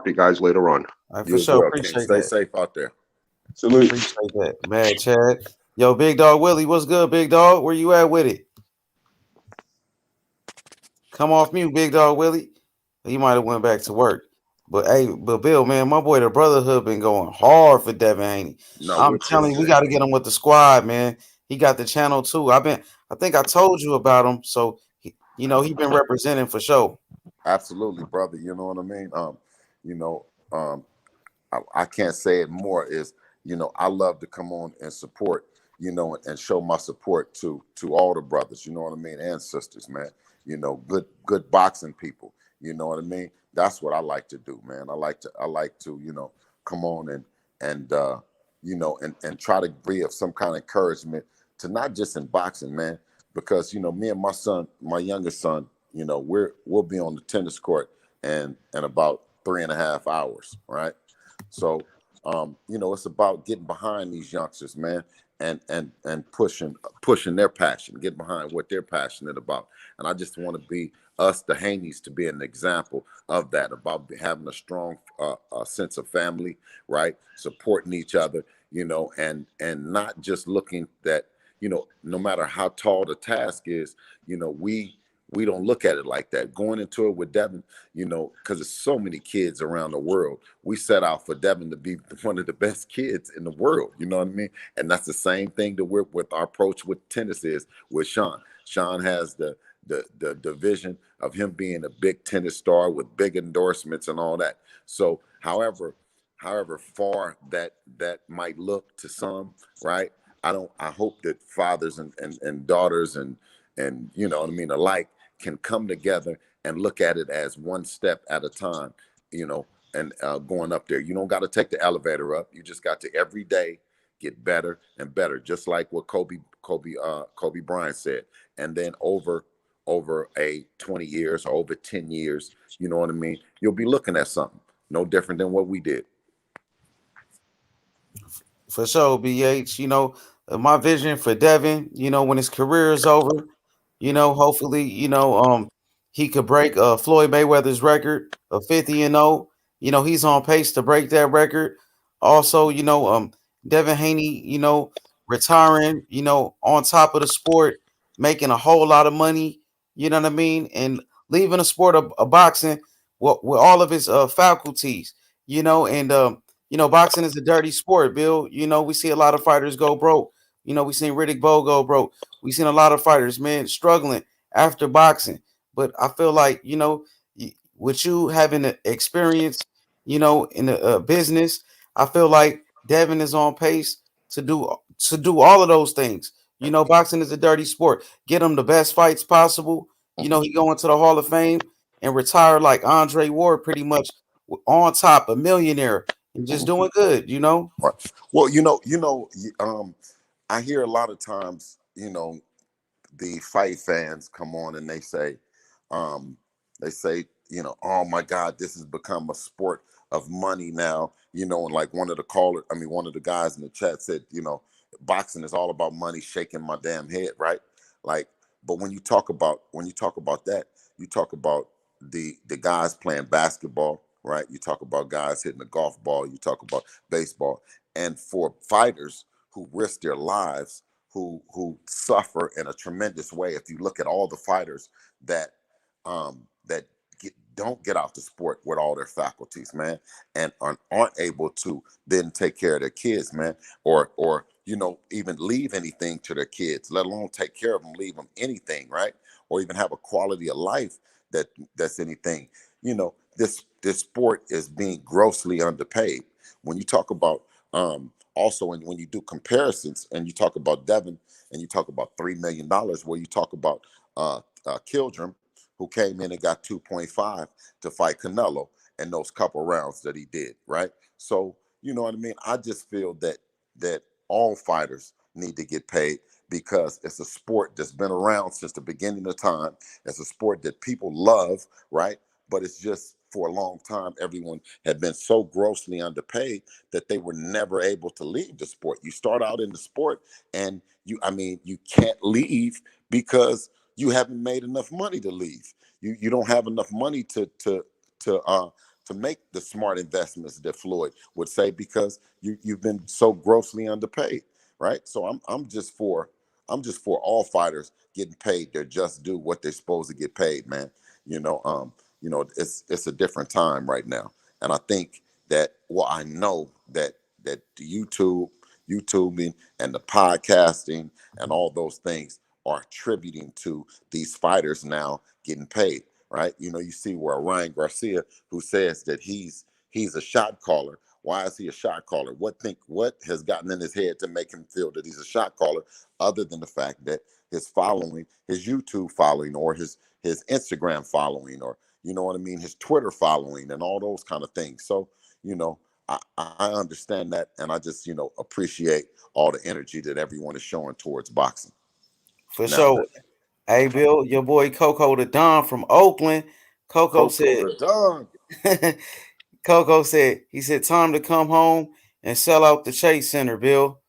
you guys later on. For sure, appreciate Stay that. safe out there. Salute. Appreciate that, man, Chad. Yo, Big Dog Willie, what's good, Big Dog? Where you at with it? Come off mute, Big Dog Willie. He might have went back to work. But hey, Bill, man, my boy, the Brotherhood been going hard for Devin Haney. No, I'm telling you, we got to get him with the squad, man. He got the channel too. I think I told you about him. So he been representing for sure. Absolutely, brother. You know what I mean? I can't say it more. Is, you know, I love to come on and support, you know, and show my support to all the brothers, you know what I mean, and sisters, man. You know, good boxing people. You know what I mean? That's what I like to do, man. I like to, you know, come on and you know, and try to give some kind of encouragement to not just in boxing, man, because, you know, me and my son, my youngest son, you know, we'll be on the tennis court in about 3.5 hours, right? So, you know, it's about getting behind these youngsters, man, and pushing their passion, get behind what they're passionate about. And I just want to be us, the Haneys, to be an example of that, about having a strong sense of family, right? Supporting each other, and not just looking that, no matter how tall the task is, we don't look at it like that. Going into it with Devin, because there's so many kids around the world, we set out for Devin to be one of the best kids in the world. You know what I mean? And that's the same thing that we're with our approach with tennis is with Sean. Sean has the vision of him being a big tennis star with big endorsements and all that. So, however far that might look to some, right? I hope that fathers and daughters and you know what I mean, alike, can come together and look at it as one step at a time, and going up there. You don't got to take the elevator up. You just got to every day get better and better, just like what Kobe Bryant said. And then over a 20 years or over 10 years, you know what I mean, you'll be looking at something no different than what we did. For sure, BH. My vision for Devin, when his career is over, hopefully, he could break Floyd Mayweather's record of 50-0. He's on pace to break that record. Also, Devin Haney, retiring, on top of the sport, making a whole lot of money, you know what I mean? And leaving the sport of boxing with all of his faculties, and boxing is a dirty sport, Bill. We see a lot of fighters go broke. We seen Riddick Bowe go broke. We seen a lot of fighters, man, struggling after boxing. But I feel like, with you having the experience, in the business, I feel like Devin is on pace to do all of those things. Boxing is a dirty sport. Get him the best fights possible. He go into the Hall of Fame and retire like Andre Ward, pretty much on top, a millionaire. And just doing good, Right. Well, I hear a lot of times, the fight fans come on and they say, oh my God, this has become a sport of money now, and like one of the guys in the chat said, boxing is all about money, shaking my damn head, right? Like, but when you talk about that, you talk about the guys playing basketball, right? You talk about guys hitting a golf ball, you talk about baseball, and for fighters who risk their lives, who suffer in a tremendous way. If you look at all the fighters that don't get out the sport with all their faculties, man, and aren't able to then take care of their kids, man, or even leave anything to their kids, let alone take care of them, leave them anything, right? Or even have a quality of life that's anything. This sport is being grossly underpaid. When you talk about also, and when you do comparisons and you talk about Devin and you talk about $3 million, where you talk about Kildrum, who came in and got 2.5 to fight Canelo in those couple rounds that he did, right? So, you know what I mean? I just feel that all fighters need to get paid, because it's a sport that's been around since the beginning of time. It's a sport that people love, right? But it's just, for a long time, everyone had been so grossly underpaid that they were never able to leave the sport. You start out in the sport and you can't leave because you haven't made enough money to leave. You don't have enough money to make the smart investments that Floyd would say, because you've been so grossly underpaid, right? So I'm just for all fighters getting paid their just due, what they're supposed to get paid, man. It's a different time right now, and I think that, I know that the YouTubing and the podcasting and all those things are attributing to these fighters now getting paid, right? You see where Ryan Garcia, who says that he's a shot caller. Why is he a shot caller? What has gotten in his head to make him feel that he's a shot caller, other than the fact that his following, his YouTube following, or his Instagram following, or you know what I mean, his Twitter following, and all those kind of things. So, I understand that, and I just, appreciate all the energy that everyone is showing towards boxing. For sure. Hey, Bill, your boy Coco the Don from Oakland. Coco said, Coco said, he said, time to come home and sell out the Chase Center, Bill.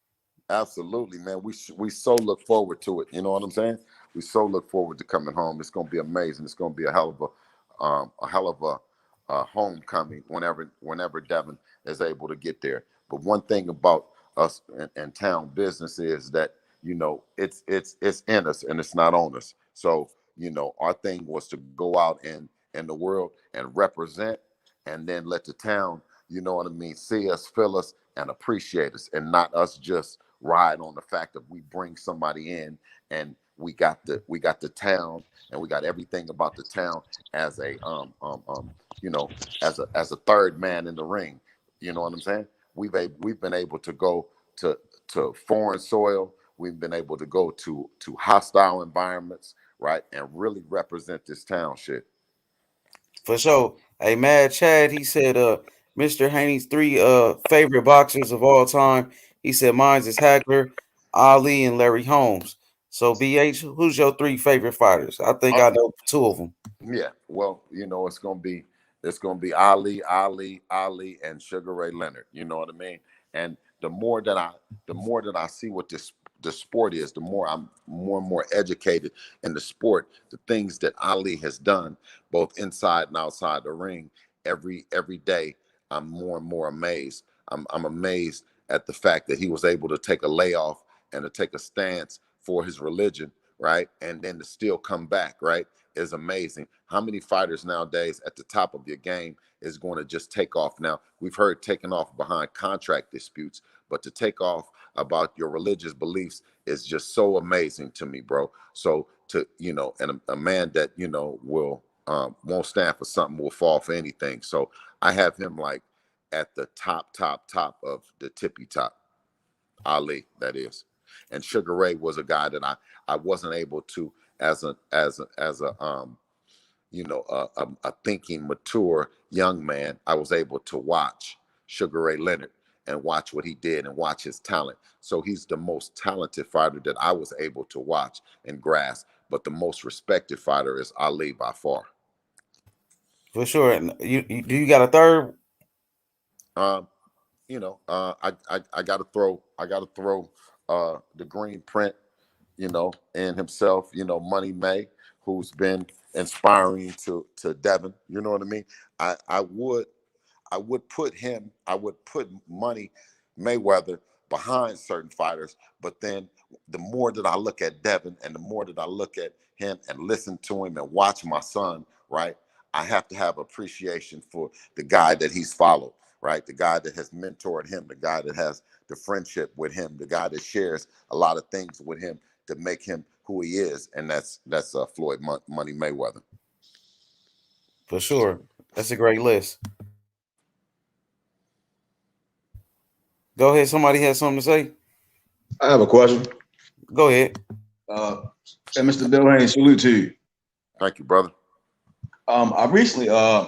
Absolutely, man. We so look forward to it. You know what I'm saying? We so look forward to coming home. It's gonna be amazing. It's gonna be a hell of a homecoming whenever Devin is able to get there. But one thing about us and town business is that it's in us and it's not on us. So our thing was to go out in the world and represent, and then let the town, you know what I mean, see us, feel us, and appreciate us, and not us just ride on the fact that we bring somebody in and we got the town and we got everything about the town as a as a third man in the ring. You know what I'm saying? We've been able to go to foreign soil. We've been able to go to hostile environments, right, and really represent this town shit. For sure. Hey, Mad Chad, he said, Mr. Haney's three favorite boxers of all time. He said mine's is Hagler, Ali, and Larry Holmes. So, BH, who's your three favorite fighters? I think I know two of them. Yeah, well, it's gonna be Ali, and Sugar Ray Leonard. You know what I mean? And the more that I see what the sport is, the more I'm more and more educated in the sport. The things that Ali has done, both inside and outside the ring, every day, I'm more and more amazed. I'm amazed at the fact that he was able to take a layoff and to take a stance for his religion, right, and then to still come back, right, is amazing. How many fighters nowadays at the top of your game is going to just take off? Now, we've heard taking off behind contract disputes, but to take off about your religious beliefs is just so amazing to me, bro. So and a man that will won't stand for something, will fall for anything. So I have him like at the top of the tippy top. Ali, that is. And Sugar Ray was a guy that I wasn't able to, as a a thinking mature young man, I was able to watch Sugar Ray Leonard and watch what he did and watch his talent. So he's the most talented fighter that I was able to watch and grasp. But the most respected fighter is Ali by far. For sure. And do you got a third? I gotta throw the green print, and himself, Money May, who's been inspiring to Devin. You know what I mean? I would put Money Mayweather behind certain fighters, but then the more that I look at Devin and the more that I look at him and listen to him and watch my son, right, I have to have appreciation for the guy that he's followed, right? The guy that has mentored him, the guy that has the friendship with him, the guy that shares a lot of things with him to make him who he is, and that's Floyd Money Mayweather. For sure. That's a great list. Go ahead. Somebody has something to say? I have a question. Go ahead. Hey, Mr. Bill Haney, salute to you. Thank you, brother. I recently I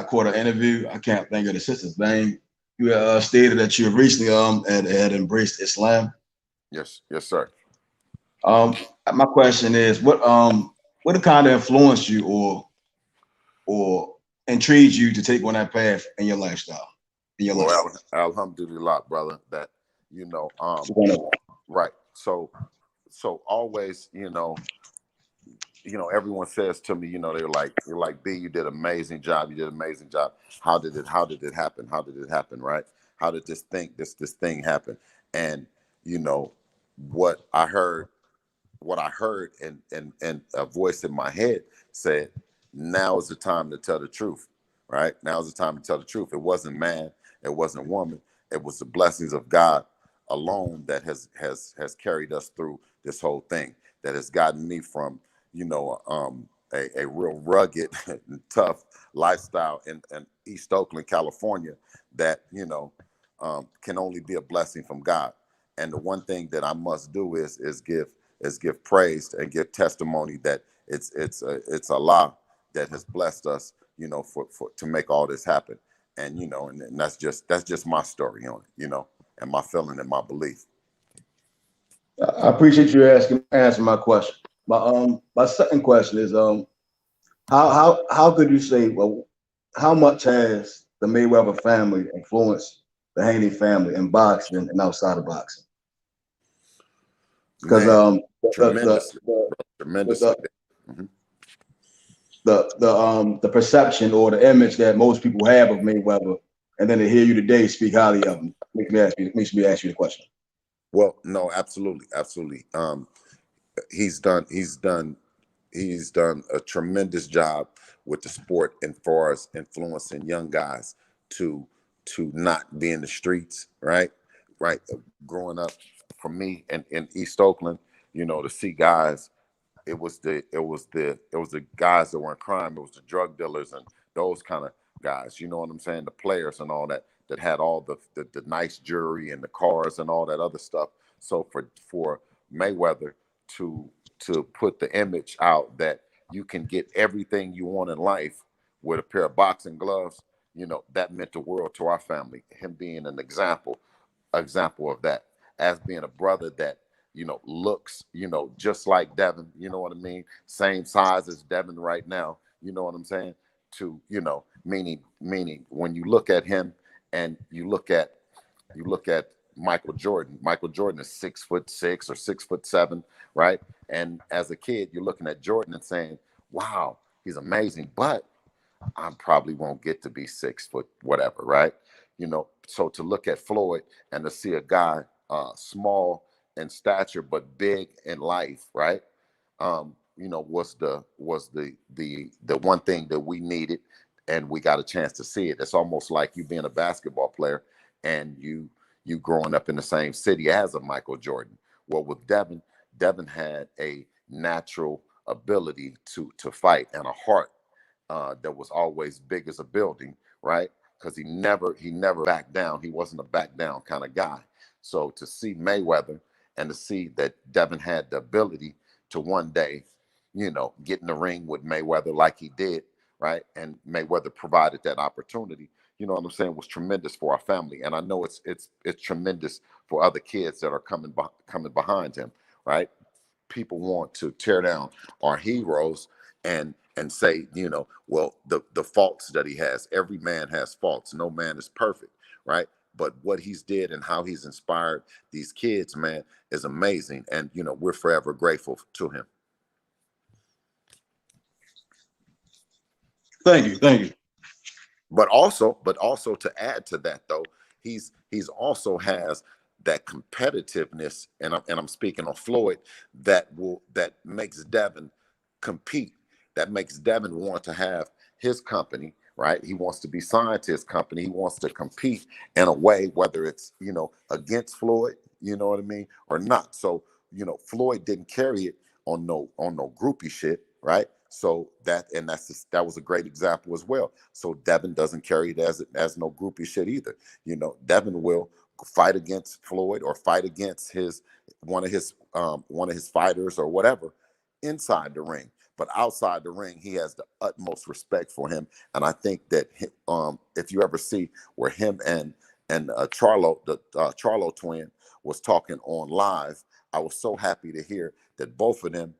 caught an interview. I can't think of the sister's name. You stated that you recently had embraced Islam. Yes, sir. My question is, what kind of influenced you or intrigued you to take on that path in your lifestyle? Well, alhamdulillah, brother. That right. So always, everyone says to me, you're like, B, you did an amazing job. You did an amazing job. How did it happen? How did it happen? Right? How did this thing happen? And what I heard and a voice in my head said, now is the time to tell the truth. Right? Now is the time to tell the truth. It wasn't man. It wasn't woman. It was the blessings of God alone that has carried us through this whole thing, that has gotten me from a real rugged and tough lifestyle in East Oakland, California, that can only be a blessing from God. And the one thing that I must do is give praise and give testimony that it's Allah that has blessed us, for to make all this happen. And and that's just my story on it, and my feeling and my belief. I appreciate you answering my question. My second question is how could you say, well, how much has the Mayweather family influenced the Haney family in boxing and outside of boxing? Because tremendously. the perception or the image that most people have of Mayweather, and then to hear you today speak highly of him, makes me ask you the question. Well, no, absolutely. He's done a tremendous job with the sport and far as influencing young guys to not be in the streets, right? Growing up for me in East Oakland, to see guys, it was the guys that were in crime, it was the drug dealers and those kind of guys, you know what I'm saying? The players and all that had all the nice jewelry and the cars and all that other stuff. So for Mayweather to put the image out that you can get everything you want in life with a pair of boxing gloves, that meant the world to our family. Him being an example of that, as being a brother that looks just like Devin, you know what I mean, same size as Devin right now, you know what I'm saying, to meaning when you look at him and you look at Michael Jordan is 6'6" or 6'7", right? And as a kid you're looking at Jordan and saying, wow, he's amazing, but I probably won't get to be 6 foot whatever, right? So to look at Floyd and to see a guy small in stature but big in life, right? Was the one thing that we needed, and we got a chance to see it. It's almost like you being a basketball player and you growing up in the same city as a Michael Jordan. Well, with Devin had a natural ability to fight and a heart that was always big as a building, right? Because he never backed down. He wasn't a back down kind of guy. So to see Mayweather and to see that Devin had the ability to one day, get in the ring with Mayweather like he did, right? And Mayweather provided that opportunity, you know what I'm saying, was tremendous for our family. And I know it's tremendous for other kids that are coming behind him, right? People want to tear down our heroes and say, well, the faults that he has. Every man has faults. No man is perfect, right? But what he's did and how he's inspired these kids, man, is amazing. And, we're forever grateful to him. Thank you. But also to add to that, though, he's also has that competitiveness, and I'm speaking on Floyd, that makes Devin compete, that makes Devin want to have his company, right? He wants to be signed to his company. He wants to compete in a way, whether it's against Floyd, you know what I mean, or not. So Floyd didn't carry it on no groupie shit, right? So that was a great example as well. So Devin doesn't carry it as no groupie shit either. Devin will fight against Floyd or fight against one of his fighters or whatever inside the ring, but outside the ring he has the utmost respect for him. And I think that if you ever see where him and Charlo, the Charlo twin, was talking on live, I was so happy to hear that both of them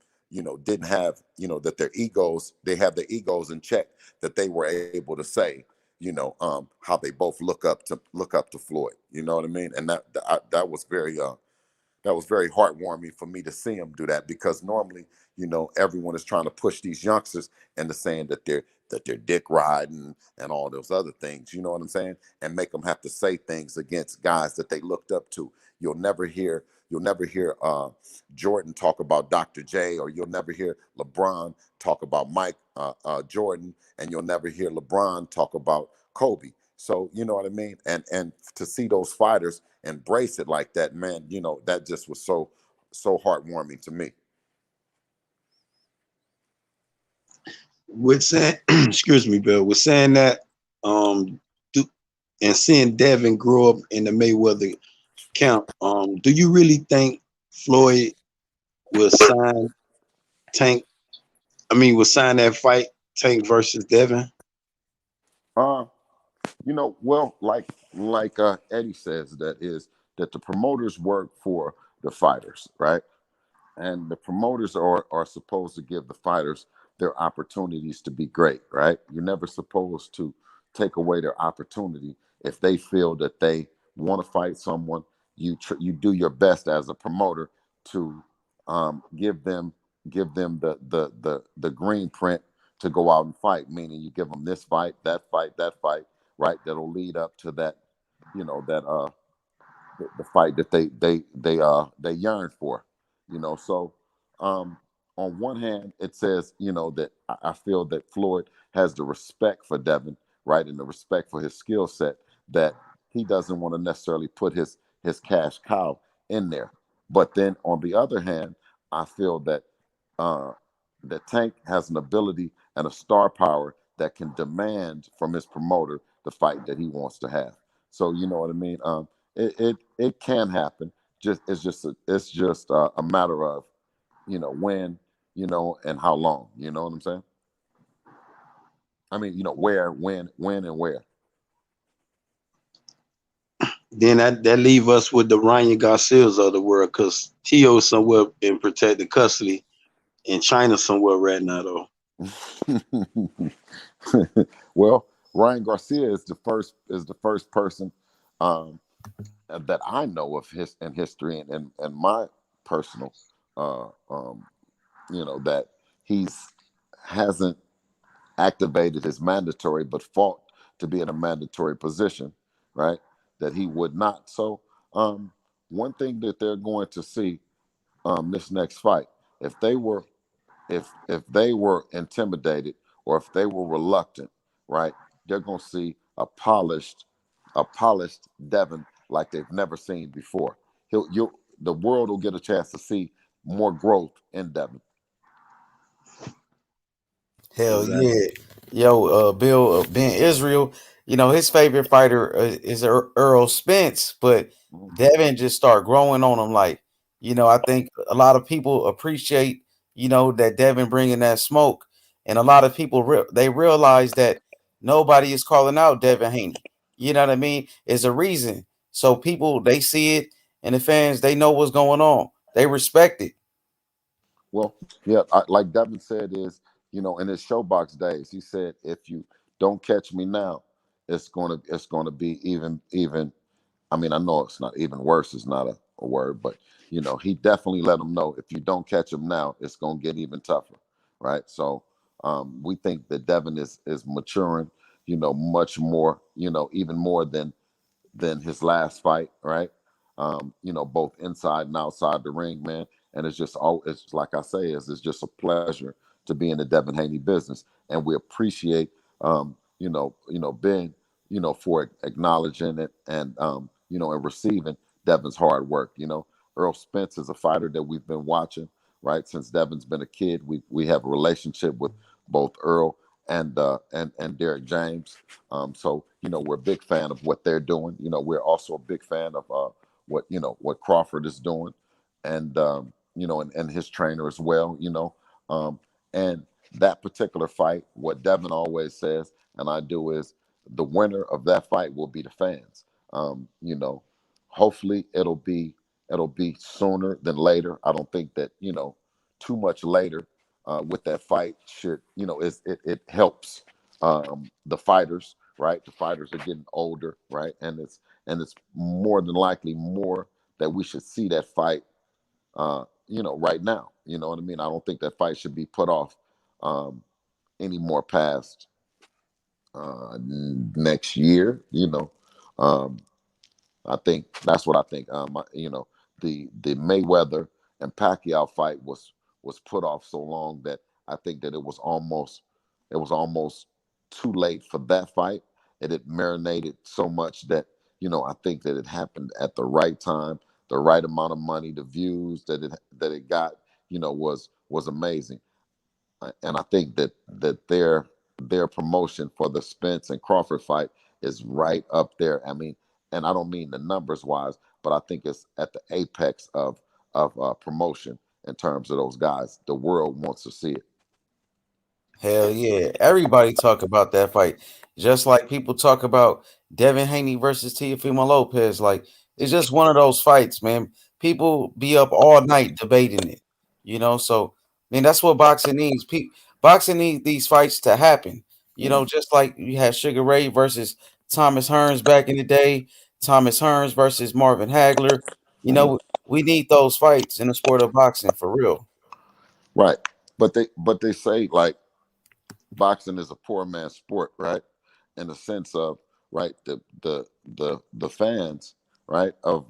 didn't have, that they have their egos in check, that they were able to say, how they both look up to Floyd, you know what I mean? And that was very heartwarming for me to see him do that, because normally, everyone is trying to push these youngsters into saying that they're dick riding and all those other things, you know what I'm saying? And make them have to say things against guys that they looked up to. You'll never hear Jordan talk about Dr. J, or you'll never hear LeBron talk about Mike Jordan, and you'll never hear LeBron talk about Kobe. So you know what I mean? And to see those fighters embrace it like that, man, that just was so heartwarming to me. With saying, excuse me, Bill, with saying that, and seeing Devin grow up in the Mayweather camp, do you really think Floyd will sign that fight, Tank versus Devin? Well, like Eddie says, that the promoters work for the fighters, right? And the promoters are supposed to give the fighters their opportunities to be great, right? You're never supposed to take away their opportunity. If they feel that they want to fight someone, you do your best as a promoter to give them the green print to go out and fight. Meaning, you give them this fight, that fight, right? That'll lead up to that, that the fight that they yearn for, So on one hand, it says, that I feel that Floyd has the respect for Devin, right, and the respect for his skill set, that he doesn't want to necessarily put his cash cow in there. But then on the other hand, I feel that uh, that Tank has an ability and a star power that can demand from his promoter the fight that he wants to have. So you know what I mean. It can happen. It's just a matter of when, and how long. You know what I'm saying? I mean, where, when, and where. Then that leave us with the Ryan Garcias of the world, because Tio somewhere in protected custody in China somewhere right now, though. Well, Ryan Garcia is the first person that I know of in history and my personal, that he's hasn't activated his mandatory, but fought to be in a mandatory position, right? That he would not. So, one thing that they're going to see this next fight, if they were if they were intimidated or if they were reluctant, right, they're going to see a polished Devin like they've never seen before. The world will get a chance to see more growth in Devin. Hell yeah. Yo, Bill, Ben Israel, his favorite fighter is Errol Spence, but Devin just start growing on him. Like, I think a lot of people appreciate, that Devin bringing that smoke. And a lot of people, they realize that nobody is calling out Devin Haney. You know what I mean? It's a reason. So people, they see it, and the fans, they know what's going on. They respect it. Well, yeah, like Devin said, in his showbox days, he said, if you don't catch me now, it's gonna be even. I mean, I know it's not even worse. It's not a word, but he definitely let them know, if you don't catch him now, it's gonna get even tougher, right? So we think that Devin is maturing, much more, even more than his last fight, right? Both inside and outside the ring, man. And it's like I say, it's just a pleasure to be in the Devin Haney business, and we appreciate, Ben, for acknowledging it and and receiving Devin's hard work. Errol Spence is a fighter that we've been watching, right, since Devin's been a kid. We have a relationship with both Earl and Derek James. So we're a big fan of what they're doing. We're also a big fan of what Crawford is doing, and and his trainer as well. And that particular fight, what Devin always says, and I do, is the winner of that fight will be the fans. Hopefully it'll be sooner than later. I don't think that too much later with that fight should it helps the fighters, right? The fighters are getting older, right? And it's more than likely more that we should see that fight right now. You know what I mean? I don't think that fight should be put off any more past next year. I think that's what I think. The Mayweather and Pacquiao fight was put off so long that I think that it was almost too late for that fight. It had marinated so much that I think that it happened at the right time, the right amount of money, the views that it got, was amazing. And I think that their promotion for the Spence and Crawford fight is right up there. I mean, and I don't mean the numbers wise, but I think it's at the apex of promotion in terms of those guys. The world wants to see it. Hell yeah. Everybody talk about that fight. Just like people talk about Devin Haney versus Teofimo Lopez. Like, it's just one of those fights, man. People be up all night debating it. So I mean, that's what boxing needs. Boxing needs these fights to happen. Just like you had Sugar Ray versus Thomas Hearns back in the day, Thomas Hearns versus Marvin Hagler. we need those fights in the sport of boxing for real. Right. But they say like boxing is a poor man's sport, right? In the sense of right the fans, right, of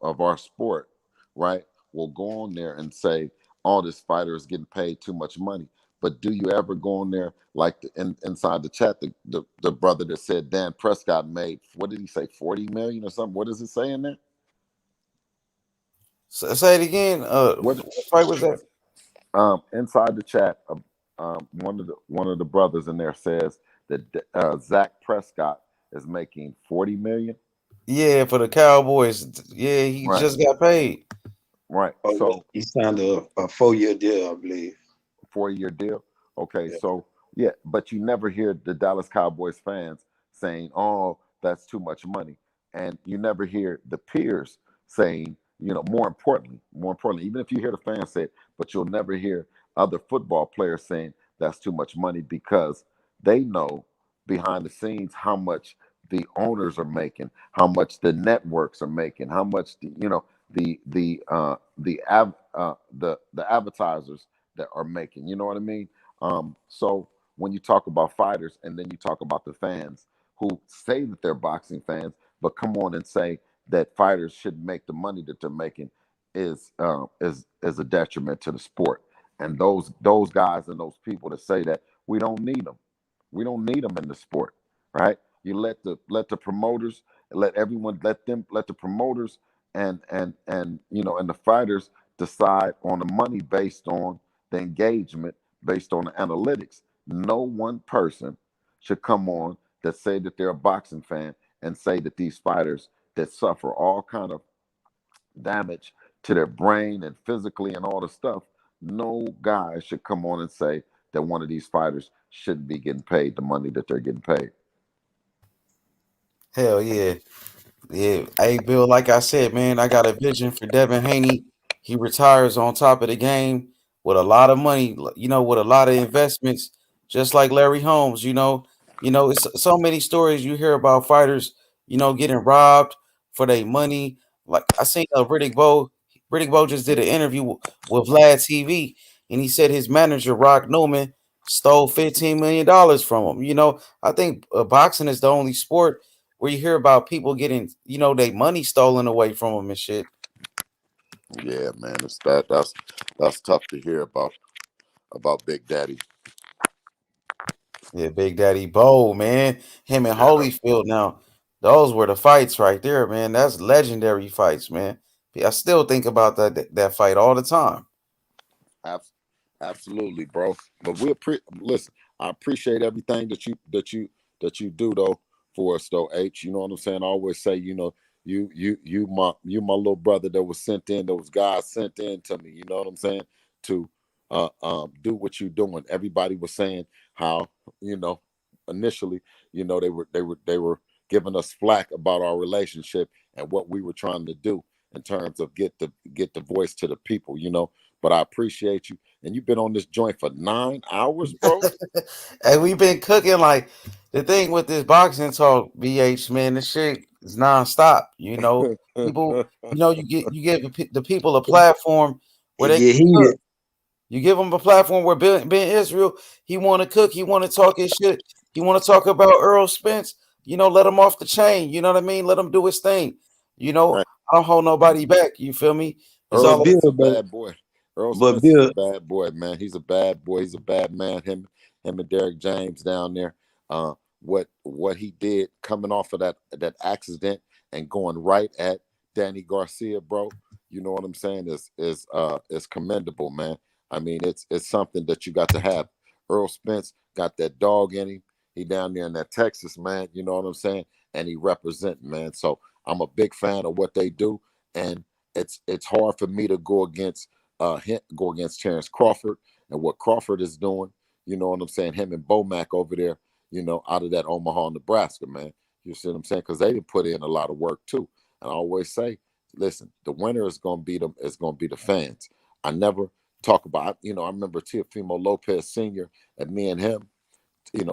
our sport, right, will go on there and say all this fighter is getting paid too much money. But do you ever go on there like inside the chat, the brother that said Dan Prescott made, what did he say, 40 million or something? What does it say in there? Say it again. What fight was that? Inside the chat, one of the brothers in there says that Zach Prescott is making 40 million. Yeah, for the Cowboys. Yeah, he Right. just got paid. Right. Oh, So he signed a 4-year deal, I believe. 4-year deal. Okay, Yeah. so yeah, but you never hear the Dallas Cowboys fans saying, "Oh, that's too much money," and you never hear the peers saying, more importantly, even if you hear the fans say it, but you'll never hear other football players saying that's too much money because they know behind the scenes how much the owners are making, how much the networks are making, how much the advertisers that are making. You know what I mean? So when you talk about fighters and then you talk about the fans who say that they're boxing fans, but come on and say that fighters shouldn't make the money that they're making is a detriment to the sport. And those guys and those people that say that, we don't need them. We don't need them in the sport, right? You let the promoters, let the promoters and the fighters decide on the money based on the engagement, based on the analytics. No one person should come on that say that they're a boxing fan and say that these fighters that suffer all kind of damage to their brain and physically and all the stuff, no guy should come on and say that one of these fighters shouldn't be getting paid the money that they're getting paid. Hell yeah. Yeah. Hey, Bill, like I said, man, I got a vision for Devin Haney. He retires on top of the game with a lot of money, with a lot of investments, just like Larry Holmes. It's so many stories you hear about fighters, getting robbed for their money. Like I seen Riddick Bowe. Riddick Bowe just did an interview with Vlad TV, and he said his manager, Rock Newman, stole $15 million from him. I think boxing is the only sport where you hear about people getting, their money stolen away from them and shit. Yeah, man, that's tough to hear about Big Daddy. Yeah, Big Daddy Bowe, man. Him and Yeah. Holyfield now. Those were the fights right there, man. That's legendary fights, man. I still think about that fight all the time. Absolutely, bro. But listen. I appreciate everything that you do though for us though, H. You know what I'm saying? I always say, you my little brother that was sent in. Those guys sent in to me. You know what I'm saying? To do what you're doing. Everybody was saying how initially they were giving us flack about our relationship and what we were trying to do in terms of get the voice to the people. But I appreciate you. And you've been on this joint for 9 hours, bro. And we've been cooking like the thing with this boxing talk, BH, man. This shit is nonstop. People, you give the people a platform where It they get can cook. heated. You give him a platform where Ben Israel, he want to cook, he want to talk his shit, he want to talk about Errol Spence. Let him off the chain. You know what I mean? Let him do his thing. Right. I don't hold nobody back. You feel me? It's Earl all Spence is a bad boy. Earl But Spence is Bill, a bad boy, man. He's a bad boy. He's a bad man. Him and Derek James down there. What he did coming off of that accident and going right at Danny Garcia, bro. You know what I'm saying? Is commendable, man. I mean, it's something that you got to have. Earl Spence got that dog in him. He down there in that Texas, man. You know what I'm saying? And he representing, man. So I'm a big fan of what they do, and it's hard for me to go against Terence Crawford and what Crawford is doing. You know what I'm saying? Him and Bomac over there, out of that Omaha, Nebraska, man. You see what I'm saying? Because they didn't put in a lot of work too. And I always say, listen, the winner is gonna be the fans. I never talk about, I remember Teofimo Lopez Sr. and me and him,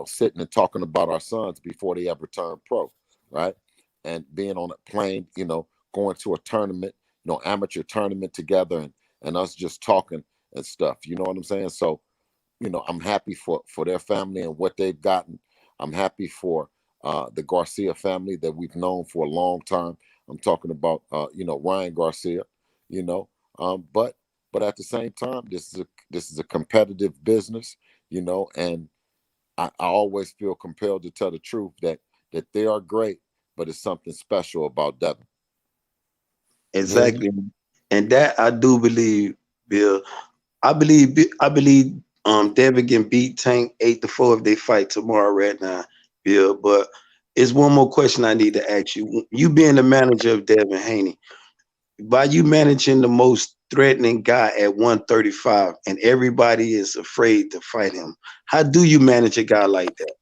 sitting and talking about our sons before they ever turned pro, right? And being on a plane, going to a tournament, amateur tournament together, and us just talking and stuff. You know what I'm saying? So, I'm happy for their family and what they've gotten. I'm happy for the Garcia family that we've known for a long time. I'm talking about Ryan Garcia, but at the same time, this is a competitive business, and I always feel compelled to tell the truth that they are great, but it's something special about Devin. Exactly. And that I do believe, Bill. I believe Devin can beat Tank 8-4 if they fight tomorrow right now, Bill. But it's one more question I need to ask you. You being the manager of Devin Haney, by you managing the most threatening guy at 135 and everybody is afraid to fight him, how do you manage a guy like that?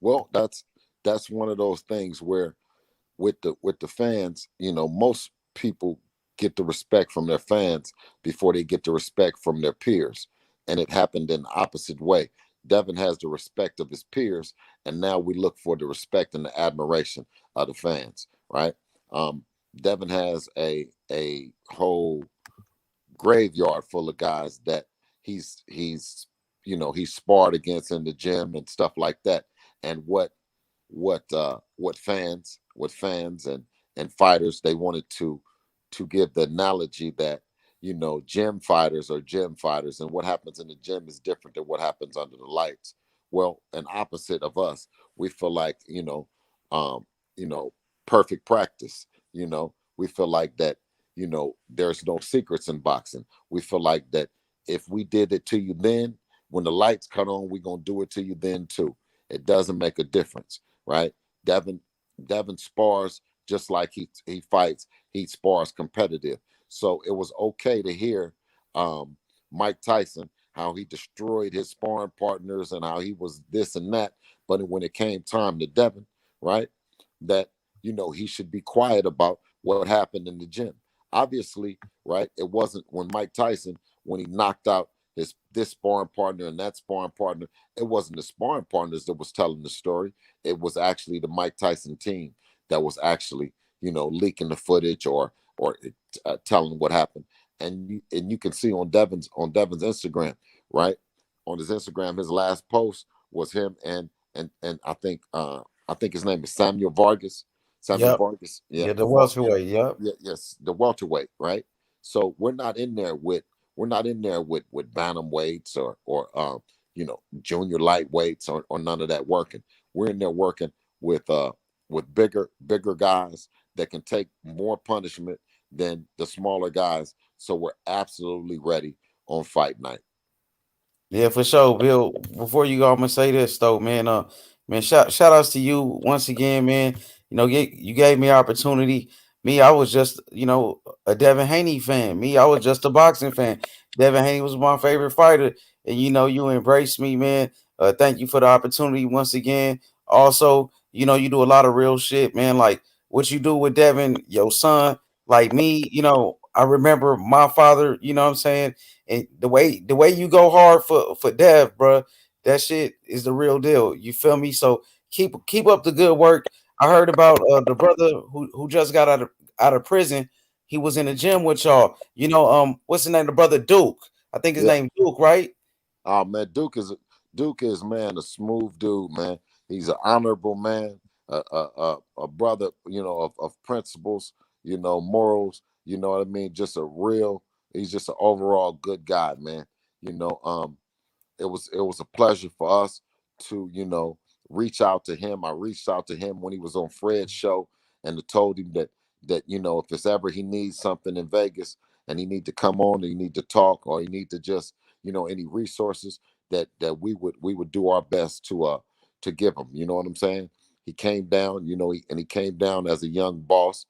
Well, that's one of those things where with the fans, most people get the respect from their fans before they get the respect from their peers. And it happened in the opposite way. Devin has the respect of his peers, and now we look for the respect and the admiration of the fans, right? Devin has a whole graveyard full of guys that he's sparred against in the gym and stuff like that. And what fans and fighters, they wanted to give the analogy that gym fighters are gym fighters, and what happens in the gym is different than what happens under the lights. Well, an opposite of us, we feel like um, perfect practice. We feel like that. There's no secrets in boxing. We feel like that if we did it to you then, when the lights cut on, we're gonna do it to you then too. It doesn't make a difference, right? Devin spars just like he fights. He spars competitive. So it was okay to hear Mike Tyson, how he destroyed his sparring partners and how he was this and that. But when it came time to Devin, right, that he should be quiet about what happened in the gym. Obviously, right, it wasn't when Mike Tyson, when he knocked out this sparring partner and that sparring partner, it wasn't the sparring partners that was telling the story. It was actually the Mike Tyson team that was actually, leaking the footage or telling what happened. And you can see on Devin's Instagram, right? On his Instagram, his last post was him and I think his name is Samuel Vargas. Vargas. Yeah, the welterweight. Yep. Yeah, yes, the welterweight, right? So we're not in there with bantamweights or junior lightweights or none of that working. We're in there working with bigger guys that can take more punishment than the smaller guys. So we're absolutely ready on fight night. Yeah, for sure, Bill. Before you go, I'm gonna say this though, man. Man, shout outs to you once again, man. You gave me opportunity. Me, I was just, a Devin Haney fan. Me, I was just a boxing fan. Devin Haney was my favorite fighter, and you embraced me, man. Thank you for the opportunity once again. Also, you do a lot of real shit, man. Like what you do with Devin, your son. Like me, I remember my father. You know what I'm saying? And the way you go hard for Dev, bro, that shit is the real deal. You feel me? So keep up the good work. I heard about the brother who just got out of prison. He was in the gym with y'all. What's the name? The brother Duke. I think his name Duke, right? Oh man, Duke is man a smooth dude, man. He's an honorable man, a brother, of principles, morals. You know what I mean? He's just an overall good guy, man. It was a pleasure for us to reach out to him. I reached out to him when he was on Fred's show and told him that if it's ever he needs something in Vegas and he need to come on, he need to talk, or he need to just any resources that we would do our best to give him. You know what I'm saying? He came down, he came down as a young boss.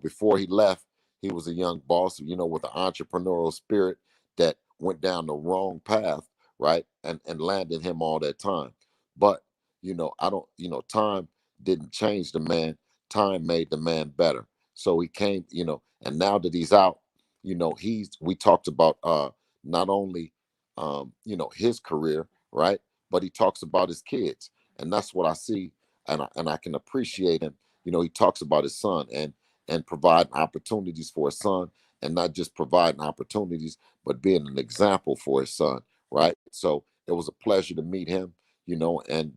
Before he left, he was a young boss, with an entrepreneurial spirit that went down the wrong path, right? And landed him all that time. But, I don't, time didn't change the man. Time made the man better. So he came, and now that he's out, we talked about not only his career, right? But he talks about his kids. And that's what I see, and I can appreciate him. He talks about his son, and and providing opportunities for his son, and not just providing opportunities, but being an example for his son, right? So it was a pleasure to meet him, and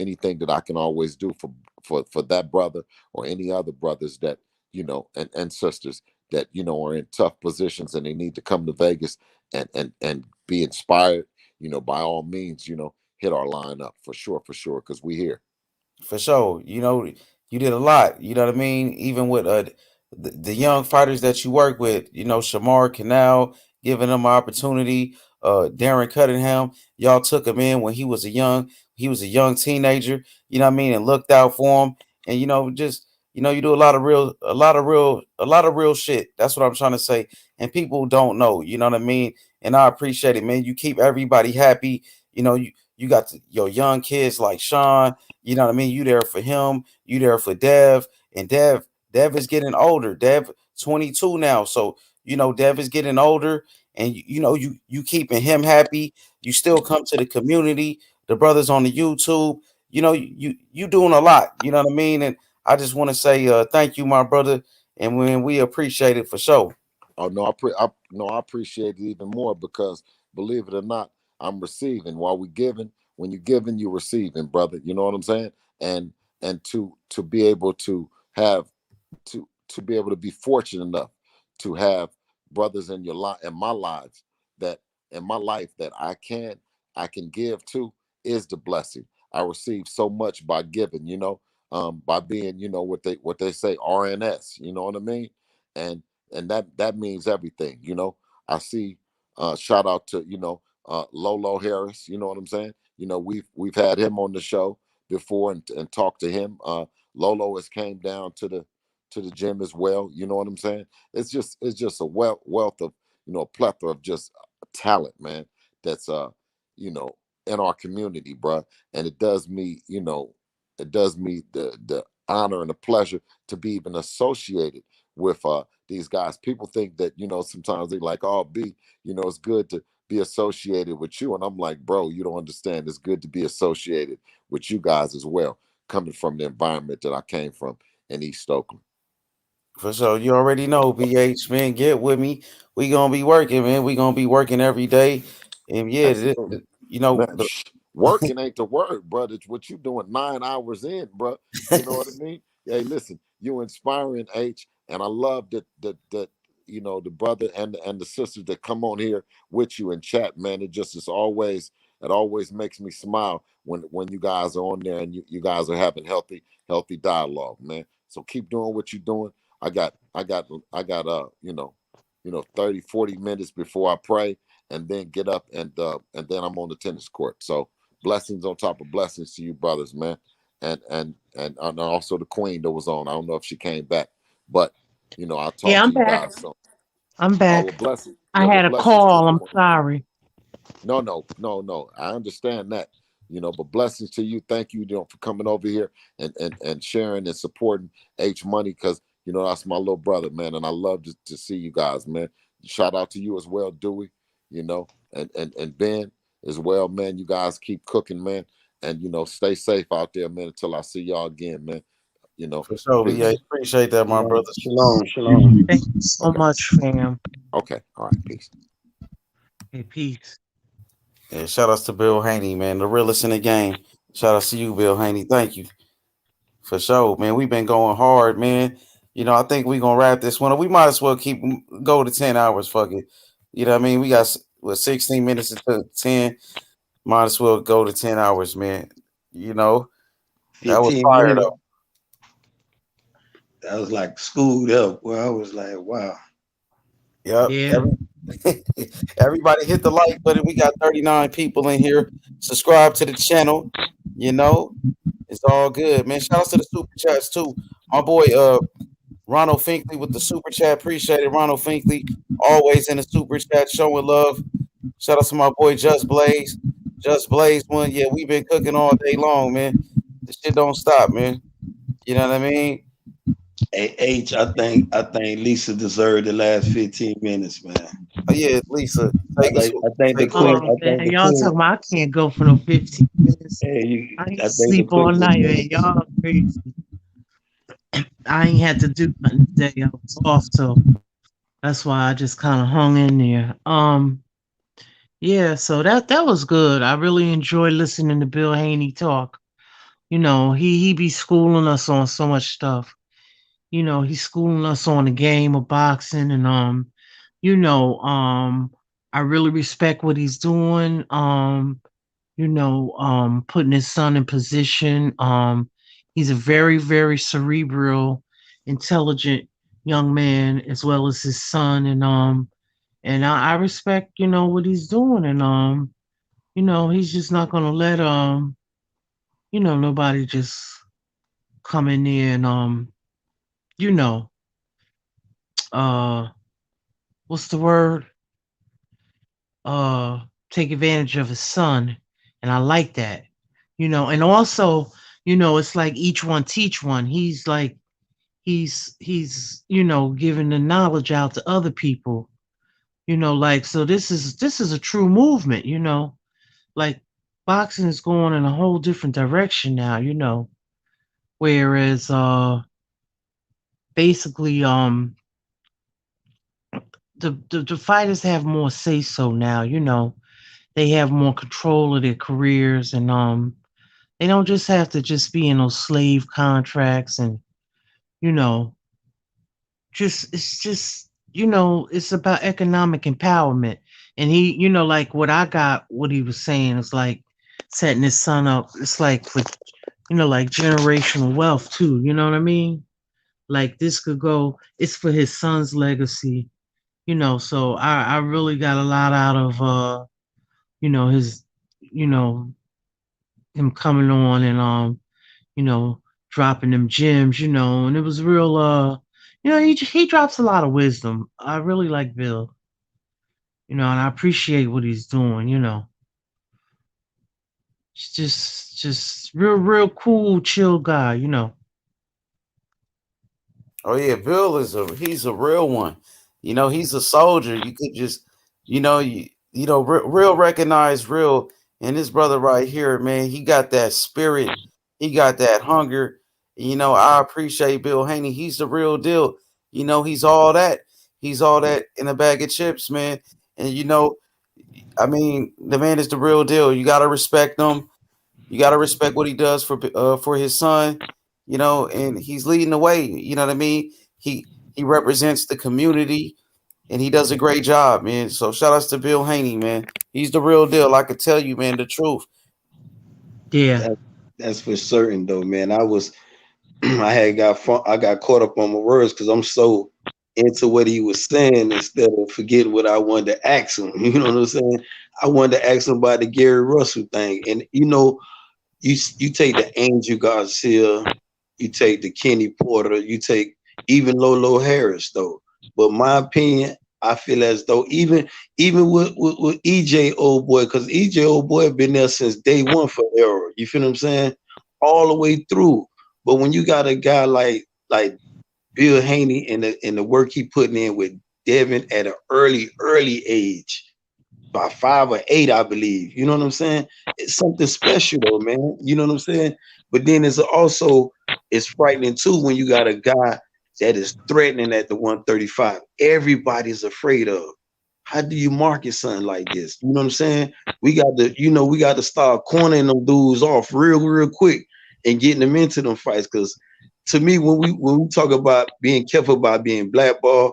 anything that I can always do for that brother or any other brothers that, and sisters that, are in tough positions and they need to come to Vegas and be inspired, by all means, hit our line up for sure, because we here. For sure. You did a lot. You know what I mean? Even with the young fighters that you work with, Shamar Canal, giving them an opportunity. Darren Cunningham, y'all took him in when he was a young teenager, you know what I mean, and looked out for him. And you do a lot of real shit. That's what I'm trying to say. And people don't know, you know what I mean? And I appreciate it, man. You keep everybody happy. You got your young kids like Sean. You know what I mean? You there for him. You there for Dev. And Dev is getting older. Dev 22 now. So, Dev is getting older. And you keeping him happy. You still come to the community. The brothers on the YouTube. You doing a lot. You know what I mean? And I just want to say thank you, my brother. And we appreciate it for sure. Oh no, I appreciate it even more because believe it or not, I'm receiving while we giving. When you're giving, you're receiving, brother. You know what I'm saying? And to be able to have to be able to be fortunate enough to have brothers in my lives that in my life that I can give to is the blessing. I receive so much by giving, by being, what they say RNS, you know what I mean? And that means everything, I see shout out to Lolo Harris, you know what I'm saying? We've had him on the show before and talked to him. Lolo has came down to the gym as well, you know what I'm saying? It's just a wealth of a plethora of just talent, man, that's in our community, bro. And it does me the honor and the pleasure to be even associated with these guys. People think that sometimes they like, oh, B, it's good to be associated with you, and I'm like, bro, you don't understand. It's good to be associated with you guys as well, coming from the environment that I came from in East Oakland. For sure. You already know, BH, man. Get with me. We gonna be working, man. We gonna be working every day. And yeah, Man, working ain't the word, bro. It's what you doing 9 hours in, bro. You know what I mean? Hey, listen, you inspiring, H, and I love that the brother and the sisters that come on here with you and chat, man. It always makes me smile when you guys are on there and you guys are having healthy dialogue, man. So keep doing what you're doing. I got 30, 40 minutes before I pray and then get up and then I'm on the tennis court. So blessings on top of blessings to you brothers, man. And also the queen that was on. I don't know if she came back, but I'll talk to I'm you back. guys. So I'm back. well, blessings. I had a call. I'm sorry. No. I understand that. But blessings to you. Thank you, for coming over here and sharing and supporting H Money, because that's my little brother, man, and I love to see you guys, man. Shout out to you as well, Dewey, and Ben as well, man. You guys keep cooking, man, and stay safe out there, man, until I see y'all again, man. For sure, yeah, appreciate that, my brother. Shalom. Thank you so much, fam. Okay, all right, peace. Hey, peace. Yeah, shout outs to Bill Haney, man, the realest in the game. Shout outs to you, Bill Haney. Thank you. For sure, man. We've been going hard, man. I think we're gonna wrap this one up. We might as well go to 10 hours, fuck it. You know what I mean? We got 16 minutes until 10. Might as well go to 10 hours, man. That was 15 fire minutes. though. That was like schooled up. Well, I was like, wow. Yep. Yeah. Everybody hit the like button. We got 39 people in here. Subscribe to the channel. It's all good, man. Shout out to the super chats too. My boy Ronald Finkley with the super chat. Appreciate it, Ronald Finkley. Always in the super chat, showing love. Shout out to my boy Just Blaze. Just Blaze one. Yeah, we've been cooking all day long, man. This shit don't stop, man. You know what I mean? Hey, H, I think Lisa deserved the last 15 minutes, man. Oh yeah, Lisa. I think the queen. Y'all talking about I can't go for no 15 minutes. Hey, I need to sleep all night, man. Y'all crazy. I ain't had to do nothing today. I was off, so that's why I just kind of hung in there. Yeah, so that was good. I really enjoy listening to Bill Haney talk. You know, he be schooling us on so much stuff. You know, he's schooling us on the game of boxing, and you know, I really respect what he's doing. Putting his son in position. He's a very, very cerebral, intelligent young man, as well as his son, and I respect, what he's doing, and he's just not gonna let nobody just come in there and you know, uh, what's the word? Uh, Take advantage of his son, and I like that, and also, it's like each one teach one. He's like he's giving the knowledge out to other people, like, so this is a true movement, like boxing is going in a whole different direction now, whereas basically the fighters have more say so now, they have more control of their careers, and they don't just have to just be in those slave contracts, and you know it's about economic empowerment. And he, like what he was saying is like setting his son up. It's like with, like generational wealth too. You know what I mean? Like this could go, it's for his son's legacy, so I really got a lot out of, his, you know, him coming on and, you know, dropping them gems, and it was real, he drops a lot of wisdom. I really like Bill, and I appreciate what he's doing, It's just real cool, chill guy. Oh yeah, Bill he's a real one. He's a soldier. You could just, real recognize real. And this brother right here, man, he got that spirit. He got that hunger. I appreciate Bill Haney. He's the real deal. He's all that. He's all that in a bag of chips, man. And I mean, the man is the real deal. You gotta respect him. You gotta respect what he does for his son. And he's leading the way. You know what I mean? He represents the community, and he does a great job, man. So shout outs to Bill Haney, man. He's the real deal. I could tell you, man, the truth. Yeah, that's for certain, though, man. I got caught up on my words because I'm so into what he was saying instead of forgetting what I wanted to ask him. You know what I'm saying? I wanted to ask him about the Gary Russell thing, and you take the Angel Garcia, you take the Kenny Porter, you take even Lolo Harris, though. But my opinion, I feel as though even with EJ old boy, because EJ old boy been there since day one for Errol. You feel what I'm saying? All the way through. But when you got a guy like Bill Haney and the work he putting in with Devin at an early age, by 5 or 8, I believe. You know what I'm saying? It's something special though, man. You know what I'm saying? But then it's frightening too when you got a guy that is threatening at the 135. Everybody's afraid of. How do you market something like this? You know what I'm saying? We got to start cornering them dudes off real quick and getting them into them fights. Because to me, when we talk about being careful about being blackballed,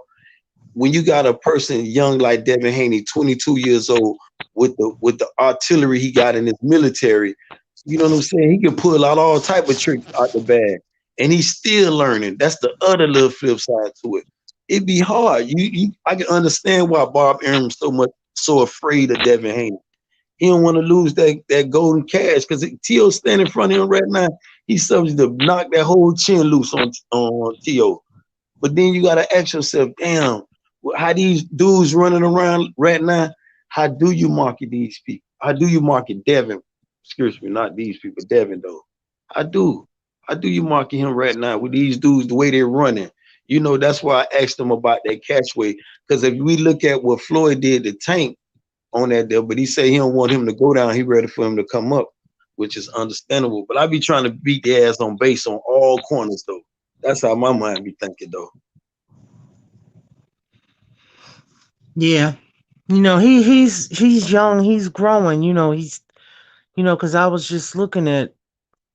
when you got a person young like Devin Haney, 22 years old, with the artillery he got in his military, you know what I'm saying? He can pull out all type of tricks out the bag, and he's still learning. That's the other little flip side to it. It'd be hard. I can understand why Bob Arum's so afraid of Devin Haney. He don't want to lose that golden cash because T.O. standing in front of him right now. He's subject to knock that whole chin loose on T.O. But then you got to ask yourself, damn, how these dudes running around right now, how do you market these people? How do you market Devin? Excuse me, not these people, Devin though. How do you market him right now with these dudes, the way they're running? That's why I asked him about that catchway. Because if we look at what Floyd did to Tank on that deal, but he said he don't want him to go down, he ready for him to come up, which is understandable. But I be trying to beat the ass on base on all corners though. That's how my mind be thinking though. Yeah. He's young, he's growing, because I was just looking at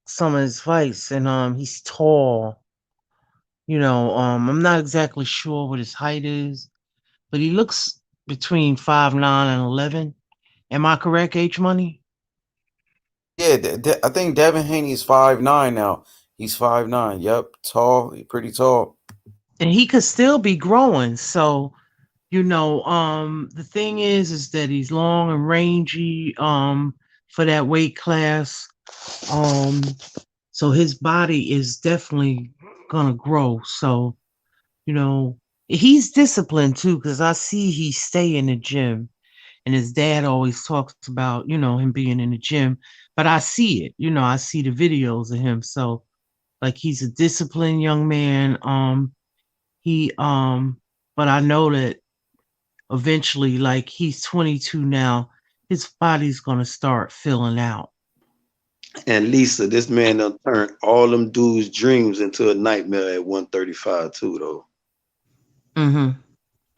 some of his fights and he's tall. I'm not exactly sure what his height is, but he looks between 5'9" and 11. Am I correct, H Money? Yeah, I think Devin Haney is 5'9" now. He's 5'9". Yep, tall, pretty tall. And he could still be growing. So, the thing is that he's long and rangy for that weight class. So his body is definitely gonna grow. So, he's disciplined too, because I see he stay in the gym. And his dad always talks about, him being in the gym. But I see it, I see the videos of him. So like he's a disciplined young man. But I know that eventually, like he's 22 now, his body's gonna start filling out. And Lisa, this man done turned all them dudes' dreams into a nightmare at 135 too, though. Mm-hmm.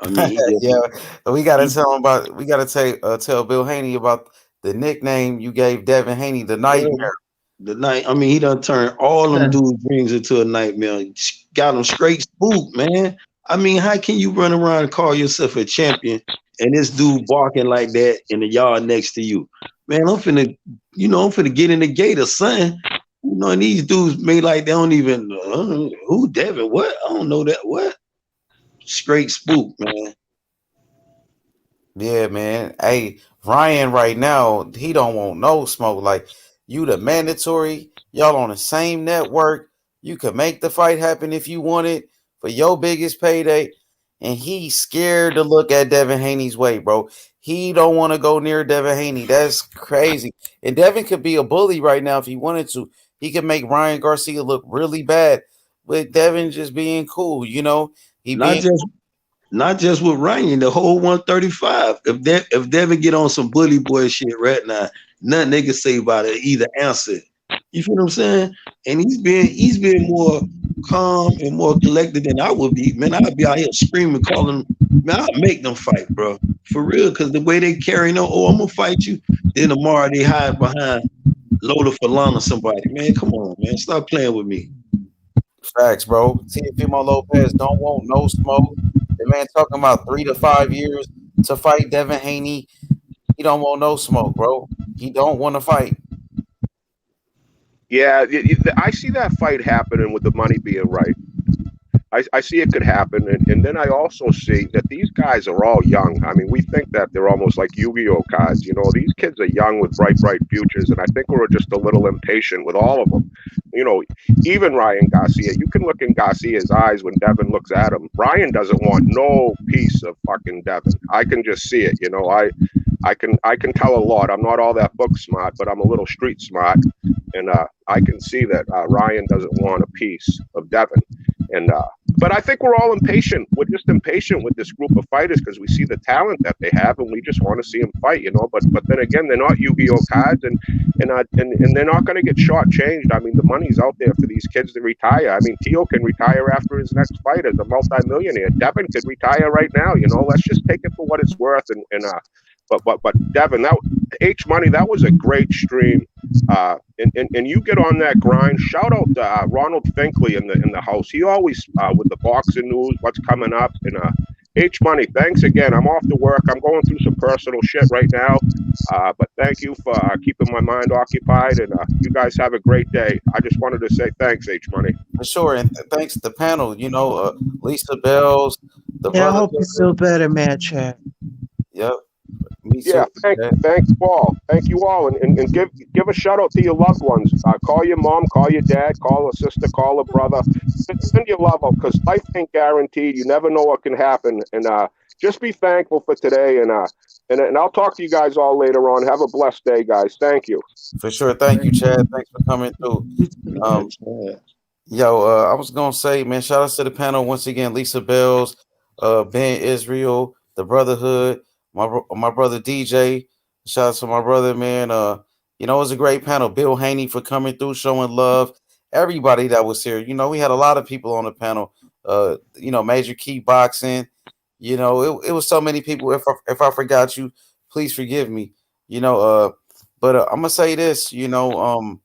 I mean, yeah, we gotta tell him about. We gotta tell Bill Haney about the nickname you gave Devin Haney, the Nightmare. I mean, he done turned all them dudes' dreams into a nightmare. Got them straight spooked, man. I mean, how can you run around and call yourself a champion and this dude barking like that in the yard next to you? Man, I'm finna get in the gate or something. And these dudes made like they don't even who Devin? What? I don't know that. What? Straight spook, man. Yeah, man. Hey, Ryan, right now he don't want no smoke. Like you, the mandatory. Y'all on the same network. You could make the fight happen if you want it for your biggest payday. And he's scared to look at Devin Haney's weight, bro. He don't want to go near Devin Haney. That's crazy. And Devin could be a bully right now if he wanted to. He could make Ryan Garcia look really bad. With Devin just being cool, Not just with Ryan, the whole 135. If Devin get on some bully boy shit right now, nothing they can say about it either answer. You feel what I'm saying? And he's been more calm and more collected than I would be. Man, I'd be out here screaming, calling, man, I'd make them fight, bro. For real, because the way they carrying on, I'm gonna fight you. Then tomorrow they hide behind Lola Falana or somebody. Man, come on, man. Stop playing with me. Facts, bro. Teofimo Lopez don't want no smoke. The man talking about 3 to 5 years to fight Devin Haney. He don't want no smoke, bro. He don't want to fight. Yeah, I see that fight happening with the money being right. I see it could happen, and then I also see that these guys are all young. I mean, we think that they're almost like Yu-Gi-Oh cards. These kids are young with bright futures, and I think we're just a little impatient with all of them. Even Ryan Garcia, you can look in Garcia's eyes when Devin looks at him. Ryan doesn't want no piece of fucking Devin. I can just see it. I can tell a lot. I'm not all that book smart, but I'm a little street smart, and I can see that Ryan doesn't want a piece of Devin. But I think we're all impatient. We're just impatient with this group of fighters because we see the talent that they have, and we just want to see them fight, But then again, they're not Yu-Gi-Oh cards, and they're not going to get shortchanged. I mean, the money's out there for these kids to retire. I mean, Tio can retire after his next fight as a multimillionaire. Devin could retire right now. Let's just take it for what it's worth. But Devin, H Money, that was a great stream. And you get on that grind. Shout out to Ronald Finkley in the house. He always with the boxing news, what's coming up. And H Money, thanks again. I'm off to work. I'm going through some personal shit right now. But thank you for keeping my mind occupied. And you guys have a great day. I just wanted to say thanks, H Money. For sure, and thanks to the panel. Lisa Bells, the yeah, brother. I hope you feel better, Mad Chat. Yep. Me yeah, too, thank you all. Thank you all. And give a shout out to your loved ones. Call your mom, call your dad, call a sister, call a brother. Send your love out because life ain't guaranteed. You never know what can happen. And just be thankful for today. And I'll talk to you guys all later on. Have a blessed day, guys. Thank you. For sure. Thank you, Chad. Thanks for coming through. I was gonna say, man, shout out to the panel once again. Lisa Bells, Ben Israel, the Brotherhood, my brother DJ. Shout out to my brother, man. It was a great panel. Bill Haney for coming through, showing love. everybody that was here. You know, we had a lot of people on the panel. You know, Major Key Boxing. You know, it was so many people. If I forgot you, please forgive me. You know, but I'm gonna say this. You know,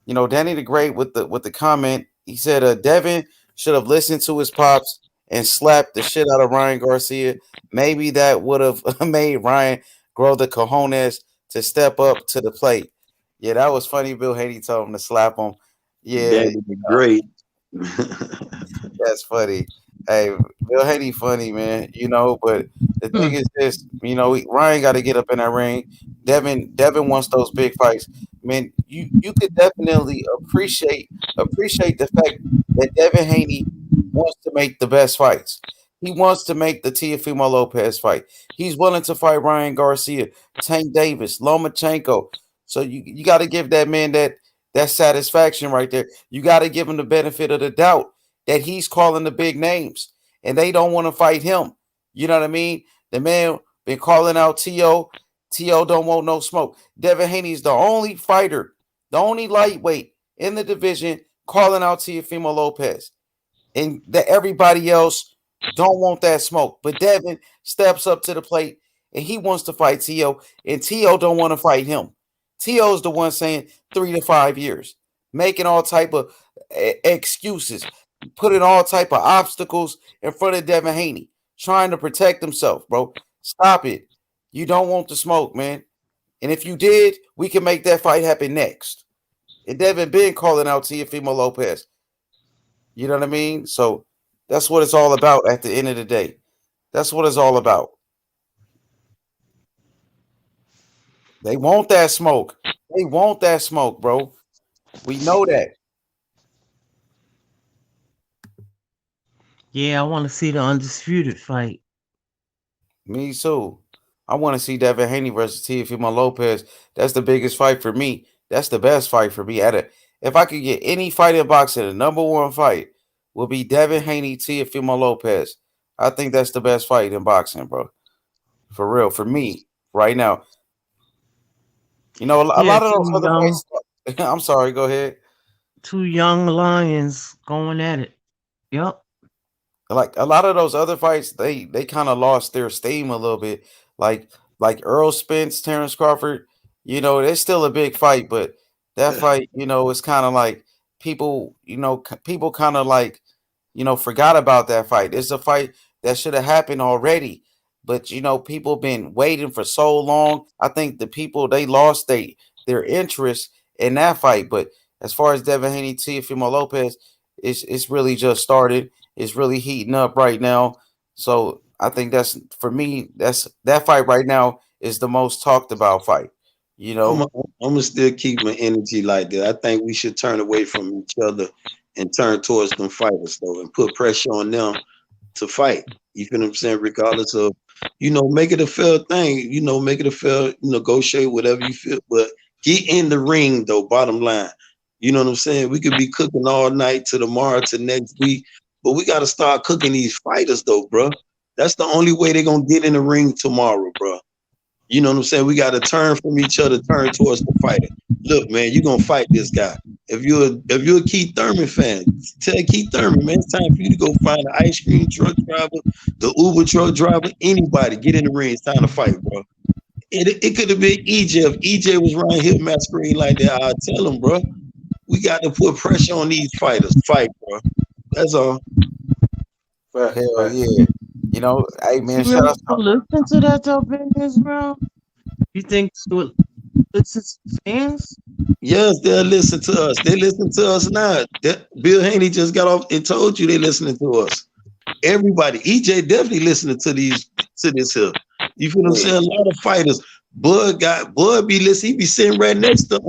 Danny the Great with the comment. He said, Devin should have listened to his pops and slapped the shit out of Ryan Garcia. Maybe that would have made Ryan grow the cojones to step up to the plate. Yeah, that was funny. Bill Haney told him to slap him. Yeah, That would be great. that's funny. Hey, Bill Haney funny, man. You know, but the thing is this, you know, Ryan got to get up in that ring. Devin wants those big fights. Man, you could definitely appreciate the fact that Devin Haney wants to make the best fights. He wants to make the Teofimo Lopez fight. He's willing to fight Ryan Garcia, Tank Davis, Lomachenko. So you got to give that man that satisfaction right there. You got to give him the benefit of the doubt that he's calling the big names and they don't want to fight him. You know what I mean? The man been calling out T.O. T.O. don't want no smoke. Devin Haney's the only fighter, the only lightweight in the division calling out Teofimo Lopez. And that everybody else don't want that smoke. But Devin steps up to the plate and he wants to fight T.O. And T.O. don't want to fight him. T.O.'s the one saying 3 to 5 years, making all type of excuses, putting all type of obstacles in front of Devin Haney, trying to protect himself, bro. Stop it. You don't want the smoke, man. And if you did, we can make that fight happen next. And Devin been calling out Teofimo Lopez. You know what I mean? So that's what it's all about at the end of the day. That's what it's all about. They want that smoke. They want that smoke, bro. We know that. Yeah, I want to see the undisputed fight. Me too. I want to see Devin Haney versus Teofimo Lopez. That's the biggest fight for me. That's the best fight for me. If I could get any fight in boxing, the number one fight will be Devin Haney, Teofimo Lopez. I think that's the best fight in boxing, bro. For real, for me, right now. You know, a lot of those other fights. I'm sorry, go ahead. Two young lions going at it. Yep. Like a lot of those other fights, they kind of lost their steam a little bit. Like Errol Spence, Terence Crawford, you know, it's still a big fight, but that fight, you know, it's kind of like people, you know, people kind of like, you know, forgot about that fight. It's a fight that should have happened already, but you know, people been waiting for so long. I think the people they lost their interest in that fight. But as far as Devin Haney, Teofimo Lopez, it's really just started. It's really heating up right now. So I think that's for me. That fight right now is the most talked about fight. You know, I'm gonna still keep my energy like that. I think we should turn away from each other and turn towards them fighters though, and put pressure on them to fight. You feel what I'm saying? Regardless of, you know, make it a fair thing. You know, make it a fair negotiate whatever you feel, but get in the ring though. Bottom line, you know what I'm saying? We could be cooking all night to tomorrow to next week, but we got to start cooking these fighters though, bro. That's the only way they're gonna get in the ring tomorrow, bro. You know what I'm saying? We got to turn from each other, turn towards the fighter. Look, man, you're going to fight this guy. If you're a Keith Thurman fan, tell Keith Thurman, man, it's time for you to go find an ice cream truck driver, the Uber truck driver, anybody. Get in the ring. It's time to fight, bro. It could have been EJ. If EJ was running hip masquerade like that, I'd tell him, bro. We got to put pressure on these fighters. Fight, bro. That's all. Hell yeah. You know, hey man, shout out to listen to that though, Ben Israel. You think it's fans? Yes, they'll listen to us. They listen to us now. Bill Haney just got off and told you they listening to us. Everybody, EJ definitely listening to this here. You feel what I'm saying? A lot of fighters. Bud be listening. He be sitting right next to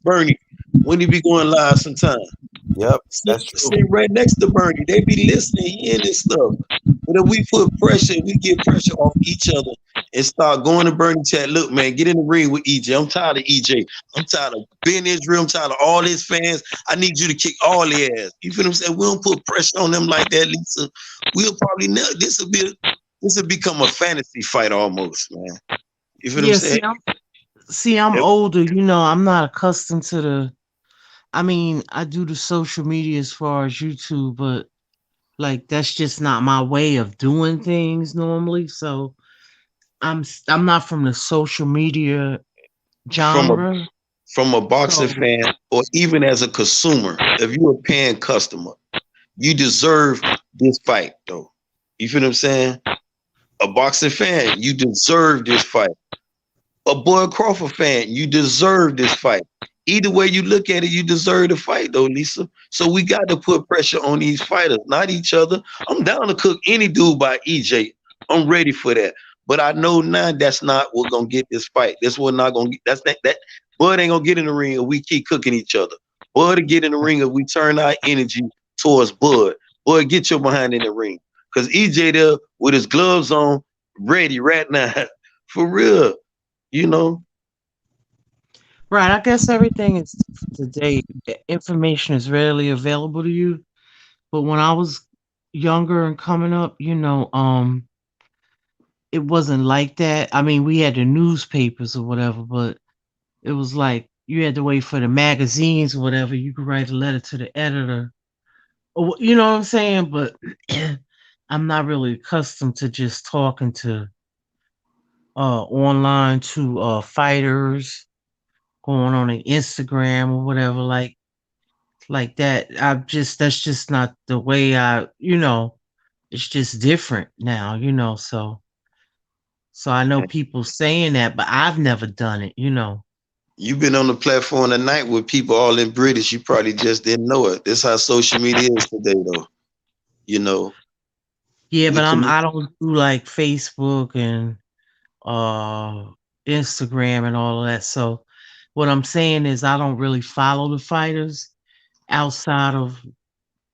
Bernie when he be going live sometime. Yep, that's true. Sitting right next to Bernie. They be listening, hearing this stuff. But if we put pressure, we get pressure off each other and start going to Bernie chat. Look, man, get in the ring with EJ. I'm tired of EJ. I'm tired of Ben Israel. I'm tired of all his fans. I need you to kick all their ass. You feel what I'm saying? We don't put pressure on them like that, Lisa. We'll probably know this will become a fantasy fight almost, man. You feel what I'm saying? I'm older, you know, I'm not accustomed to I mean, I do the social media as far as YouTube, but like that's just not my way of doing things normally. So I'm not from the social media genre. From a boxing So fan, or even as a consumer, if you're a paying customer, you deserve this fight, though. You feel what I'm saying? A boxing fan, you deserve this fight. A Boy Crawford fan, you deserve this fight. Either way you look at it, you deserve the fight, though, Lisa. So we got to put pressure on these fighters, not each other. I'm down to cook any dude by EJ. I'm ready for that. But I know now that's not what's gonna get this fight. That's what not gonna get. That's that. Bud ain't gonna get in the ring if we keep cooking each other. Bud to get in the ring if we turn our energy towards Bud. Bud, get your behind in the ring. Cause EJ there with his gloves on, ready right now. For real. You know. right, I guess everything is today. Information is readily available to you. But when I was younger and coming up, it wasn't like that. I mean, we had the newspapers or whatever, but it was like you had to wait for the magazines or whatever. You could write a letter to the editor. Or, you know what I'm saying? But I'm not really accustomed to just talking to online to fighters, going on an Instagram or whatever, like that. That's just not the way it's just different now, so I know people saying that, but I've never done it. You've been on the platform tonight with people all in British. You probably just didn't know it. This is how social media is today, though. Yeah, but I don't do like Facebook and Instagram and all of that. So what I'm saying is I don't really follow the fighters outside of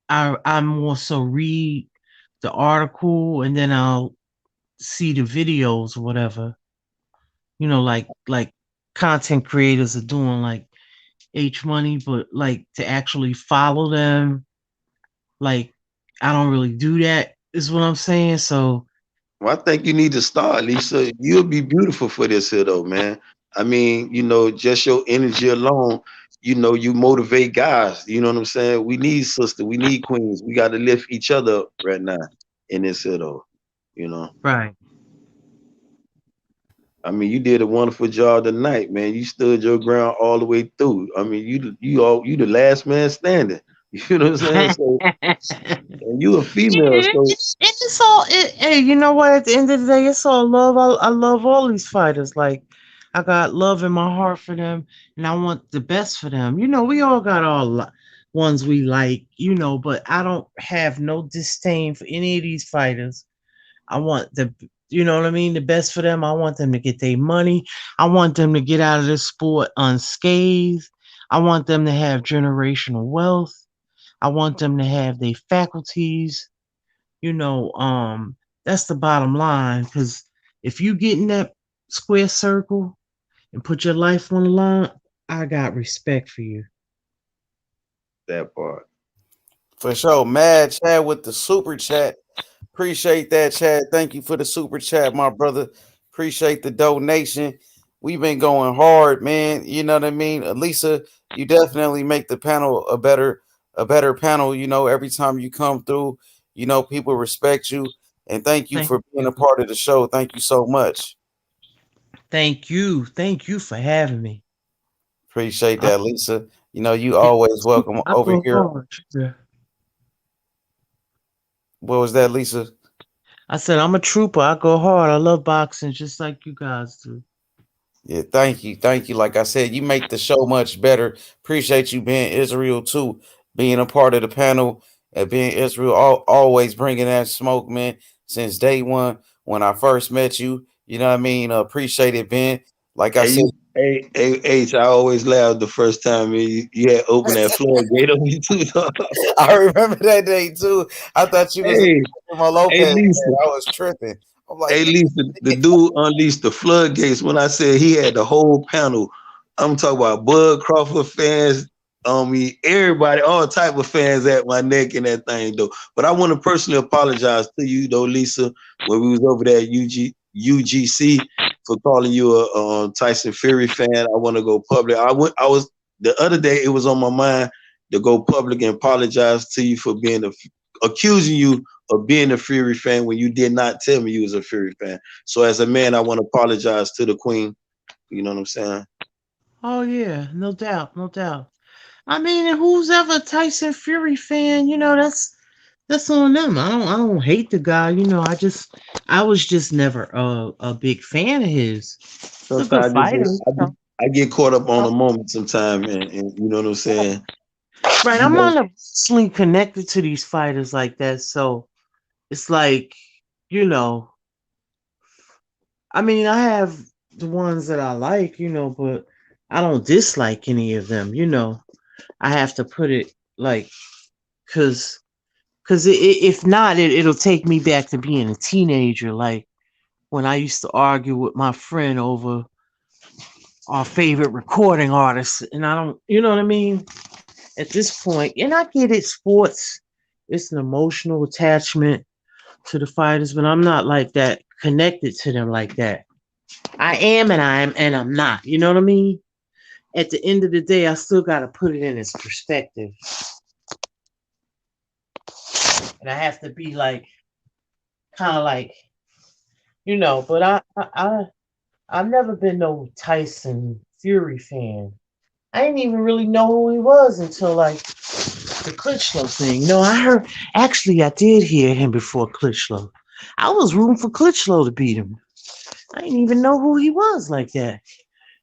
I more so read the article and then I'll see the videos or whatever. Like content creators are doing, like H Money, but like to actually follow them, like I don't really do that, is what I'm saying. So well, I think you need to start, Lisa. You'll be beautiful for this here, though, man. I mean, just your energy alone, you motivate guys. You know what I'm saying? We need sisters, we need queens. We got to lift each other up right now in this here, though. Right. I mean, you did a wonderful job tonight, man. You stood your ground all the way through. I mean, you the last man standing. You know what I'm saying? So, and you a female, so It's all. Hey, you know what? At the end of the day, it's all love. I love all these fighters. Like, I got love in my heart for them, and I want the best for them. We all got our ones we like, but I don't have no disdain for any of these fighters. I want you know what I mean, the best for them. I want them to get their money. I want them to get out of this sport unscathed. I want them to have generational wealth. I want them to have their faculties. That's the bottom line. Because if you get in that square circle and put your life on the line, I got respect for you. That part. For sure. Mad Chad with the super chat. Appreciate that, Chad. Thank you for the super chat, my brother. Appreciate the donation. We've been going hard, man. You know what I mean? Lisa, you definitely make the panel a better panel. Every time you come through, people respect you. And thank you for being a part of the show. Thank you so much. Thank you. Thank you for having me. Appreciate that, Lisa. You always welcome over here. What was that, Lisa? I said, I'm a trooper. I go hard. I love boxing just like you guys do. Yeah, thank you. Thank you. Like I said, you make the show much better. Appreciate you being Israel too, being a part of the panel and being Israel, always bringing that smoke, man, since day one when I first met you. You know what I mean? Appreciate it, Ben. Like I said. H, I always laughed the first time you had opened that floodgate on me too. I remember that day too. I thought you was my Lopez. I was tripping. I'm like, hey, Lisa, the dude unleashed the floodgates when I said he had the whole panel. I'm talking about Bud Crawford fans, everybody, all type of fans at my neck and that thing though. But I want to personally apologize to you though, Lisa, when we was over there at UGC for calling you a Tyson Fury fan. I want to go public. I was the other day it was on my mind to go public and apologize to you for accusing you of being a Fury fan when you did not tell me you was a Fury fan. So as a man, I want to apologize to the queen. You know what I'm saying? Oh yeah, no doubt, no doubt. I mean, and who's ever a Tyson Fury fan, that's on them. I don't hate the guy, I was just never a big fan of his. He's a good Sometimes fighter. I get caught up on the moment sometimes, and you know what I'm saying? Right, I'm not emotionally connected to these fighters like that, so it's like, I mean, I have the ones that I like, but I don't dislike any of them, I have to put it like, because if not, it'll take me back to being a teenager, like when I used to argue with my friend over our favorite recording artists, and I don't, you know what I mean? At this point, and I get it, sports, it's an emotional attachment to the fighters, but I'm not like that connected to them like that. I am and I'm not. You know what I mean? At the end of the day, I still got to put it in its perspective. And I have to be like, kind of like, but I've never been no Tyson Fury fan. I didn't even really know who he was until like the Klitschko thing. I did hear him before Klitschko. I was rooting for Klitschko to beat him. I didn't even know who he was like that.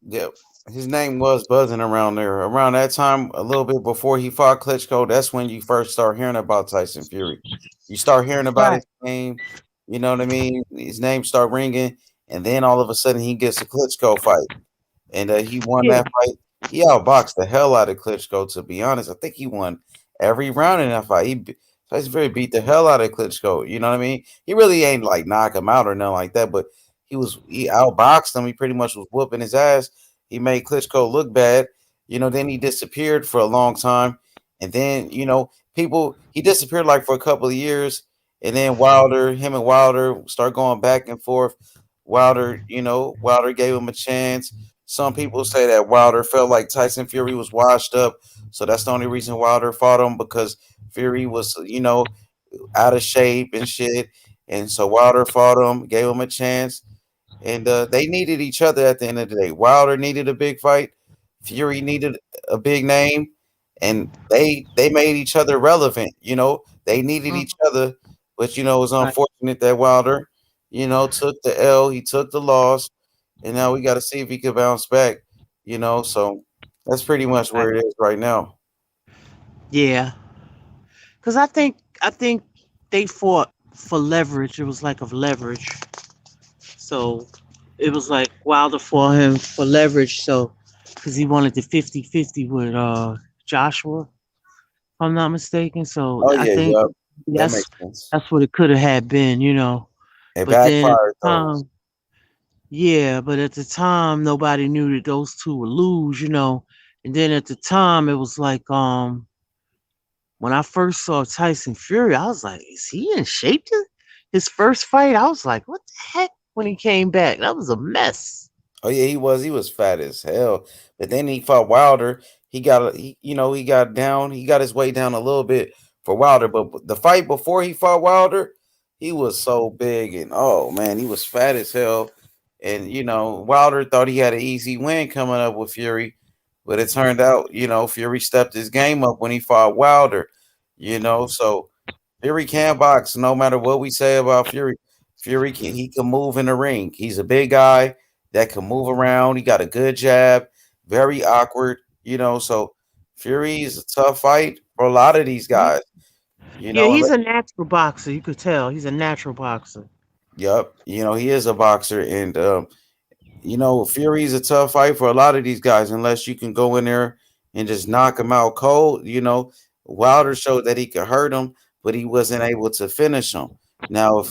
Yeah, his name was buzzing around there. Around that time, a little bit before he fought Klitschko, that's when you first start hearing about Tyson Fury. You start hearing about his name, you know what I mean? His name start ringing, and then all of a sudden he gets a Klitschko fight, and he won that fight. He outboxed the hell out of Klitschko. To be honest, I think he won every round in that fight. Tyson Fury beat the hell out of Klitschko. You know what I mean? He really ain't like knock him out or nothing like that, but he outboxed him. He pretty much was whooping his ass. He made Klitschko look bad. Then he disappeared for a long time. And then, he disappeared like for a couple of years. And then him and Wilder start going back and forth. Wilder gave him a chance. Some people say that Wilder felt like Tyson Fury was washed up. So that's the only reason Wilder fought him, because Fury was, out of shape and shit. And so Wilder fought him, gave him a chance. And they needed each other at the end of the day. Wilder needed a big fight. Fury needed a big name. And they made each other relevant. They needed each other. But, it was unfortunate that Wilder, took the L. He took the loss. And now we got to see if he could bounce back. So that's pretty much where it is right now. Yeah. Because I think they fought for leverage. It was like of leverage. So it was like Wilder fought him for leverage. So because he wanted the 50-50 with Joshua, if I'm not mistaken. So I think that's what it could have had been, It but then backfired though. but at the time nobody knew that those two would lose, And then at the time it was like when I first saw Tyson Fury, I was like, is he in shape to his first fight? I was like, what the heck? When he came back, that was a mess. Oh yeah, he was fat as hell. But then he fought Wilder. He got down. He got his weight down a little bit for Wilder. But the fight before he fought Wilder, he was so big, and oh man, he was fat as hell. And Wilder thought he had an easy win coming up with Fury, but it turned out Fury stepped his game up when he fought Wilder. So Fury can box no matter what we say about Fury. He can move in the ring. He's a big guy that can move around. He got a good jab, very awkward, So Fury is a tough fight for a lot of these guys. He's a natural boxer. You could tell he's a natural boxer. Yep. He is a boxer, and Fury is a tough fight for a lot of these guys unless you can go in there and just knock him out cold. Wilder showed that he could hurt him, but he wasn't able to finish him. Now,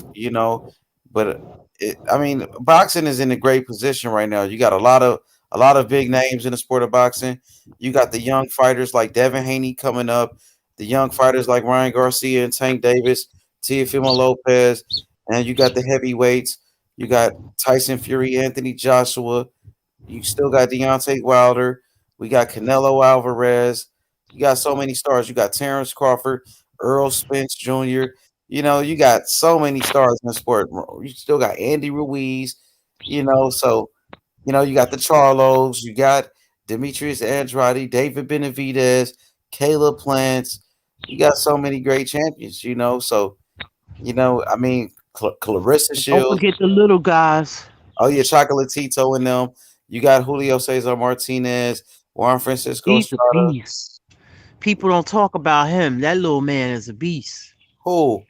boxing is in a great position right now. You got a lot of big names in the sport of boxing. You got the young fighters like Devin Haney coming up, the young fighters like Ryan Garcia and Tank Davis, Teofimo Lopez, and you got the heavyweights. You got Tyson Fury, Anthony Joshua. You still got Deontay Wilder. We got Canelo Alvarez. You got so many stars. You got Terence Crawford, Errol Spence Jr. You know, you got so many stars in the sport. You still got Andy Ruiz. You know, so you know you got the Charlos. You got Demetrius Andrade, David Benavidez, Caleb Plants. You got so many great champions. You know, so you know, I mean, Clarissa Don't Shields. forget the little guys. Oh yeah, Chocolatito and them. You got Julio Cesar Martinez, Juan Francisco He's a Estrada. beast. People don't talk about him. That little man is a beast. Who?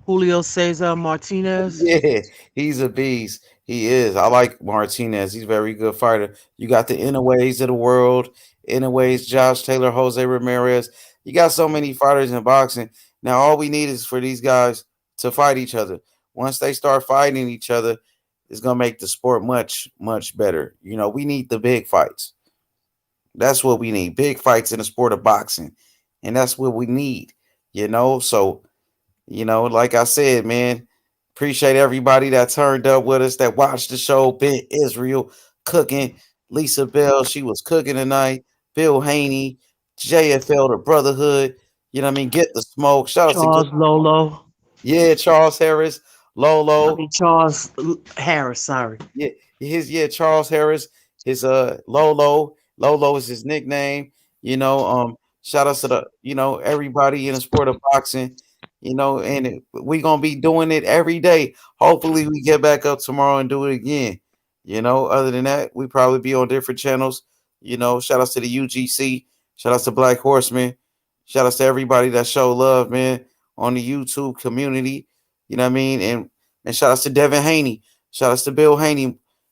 Julio Cesar Martinez. Yeah, he's a beast. He is. I like Martinez. He's a very good fighter. You got the Inoue's of the world. Inoue's, Josh Taylor, Jose Ramirez. You got so many fighters in boxing. Now all we need is for these guys to fight each other. Once they start fighting each other, it's gonna make the sport much, much better. You know, we need the big fights. That's what we need. Big fights in the sport of boxing. And that's what we need. You know, so you know, like I said, man, appreciate everybody that turned up with us, that watched the show. Ben Israel cooking, Lisa Bell, she was cooking tonight. Bill Haney, JFL, the Brotherhood. You know what I mean? Get the smoke. Shout out to Charles Lolo. yeah, Charles Harris, Lolo. Charles Harris. Sorry. Yeah, Charles Harris. His Lolo. Lolo is his nickname. You know, shout out to the everybody in the sport of boxing. You know, and we gonna be doing it every day. Hopefully, we get back up tomorrow and do it again. You know, other than that, we probably be on different channels. You know, shout outs to the UGC, shout outs to Black Horseman, shout outs to everybody that show love, man, on the YouTube community. You know what I mean? And shout outs to Devin Haney, shout outs to Bill Haney.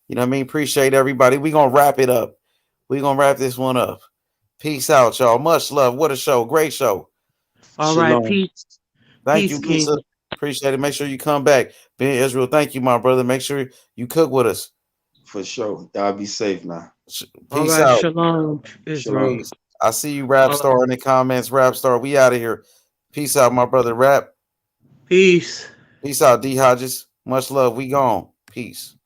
You know what I mean? Appreciate everybody. We gonna wrap it up. We gonna wrap this one up. Peace out, y'all. Much love. What a show. Great show. All right, Pete. Thank Peace, you, Lisa. King. Appreciate it. Make sure you come back. Ben Israel, thank you, my brother. Make sure you cook with us. For sure. Y'all be safe now. Peace out. Shalom. Israel. Peace. I see you, Rap Star, in the comments. Rap Star, we out of here. Peace out, my brother. Rap. Peace. Peace out, D Hodges. Much love. We gone. Peace.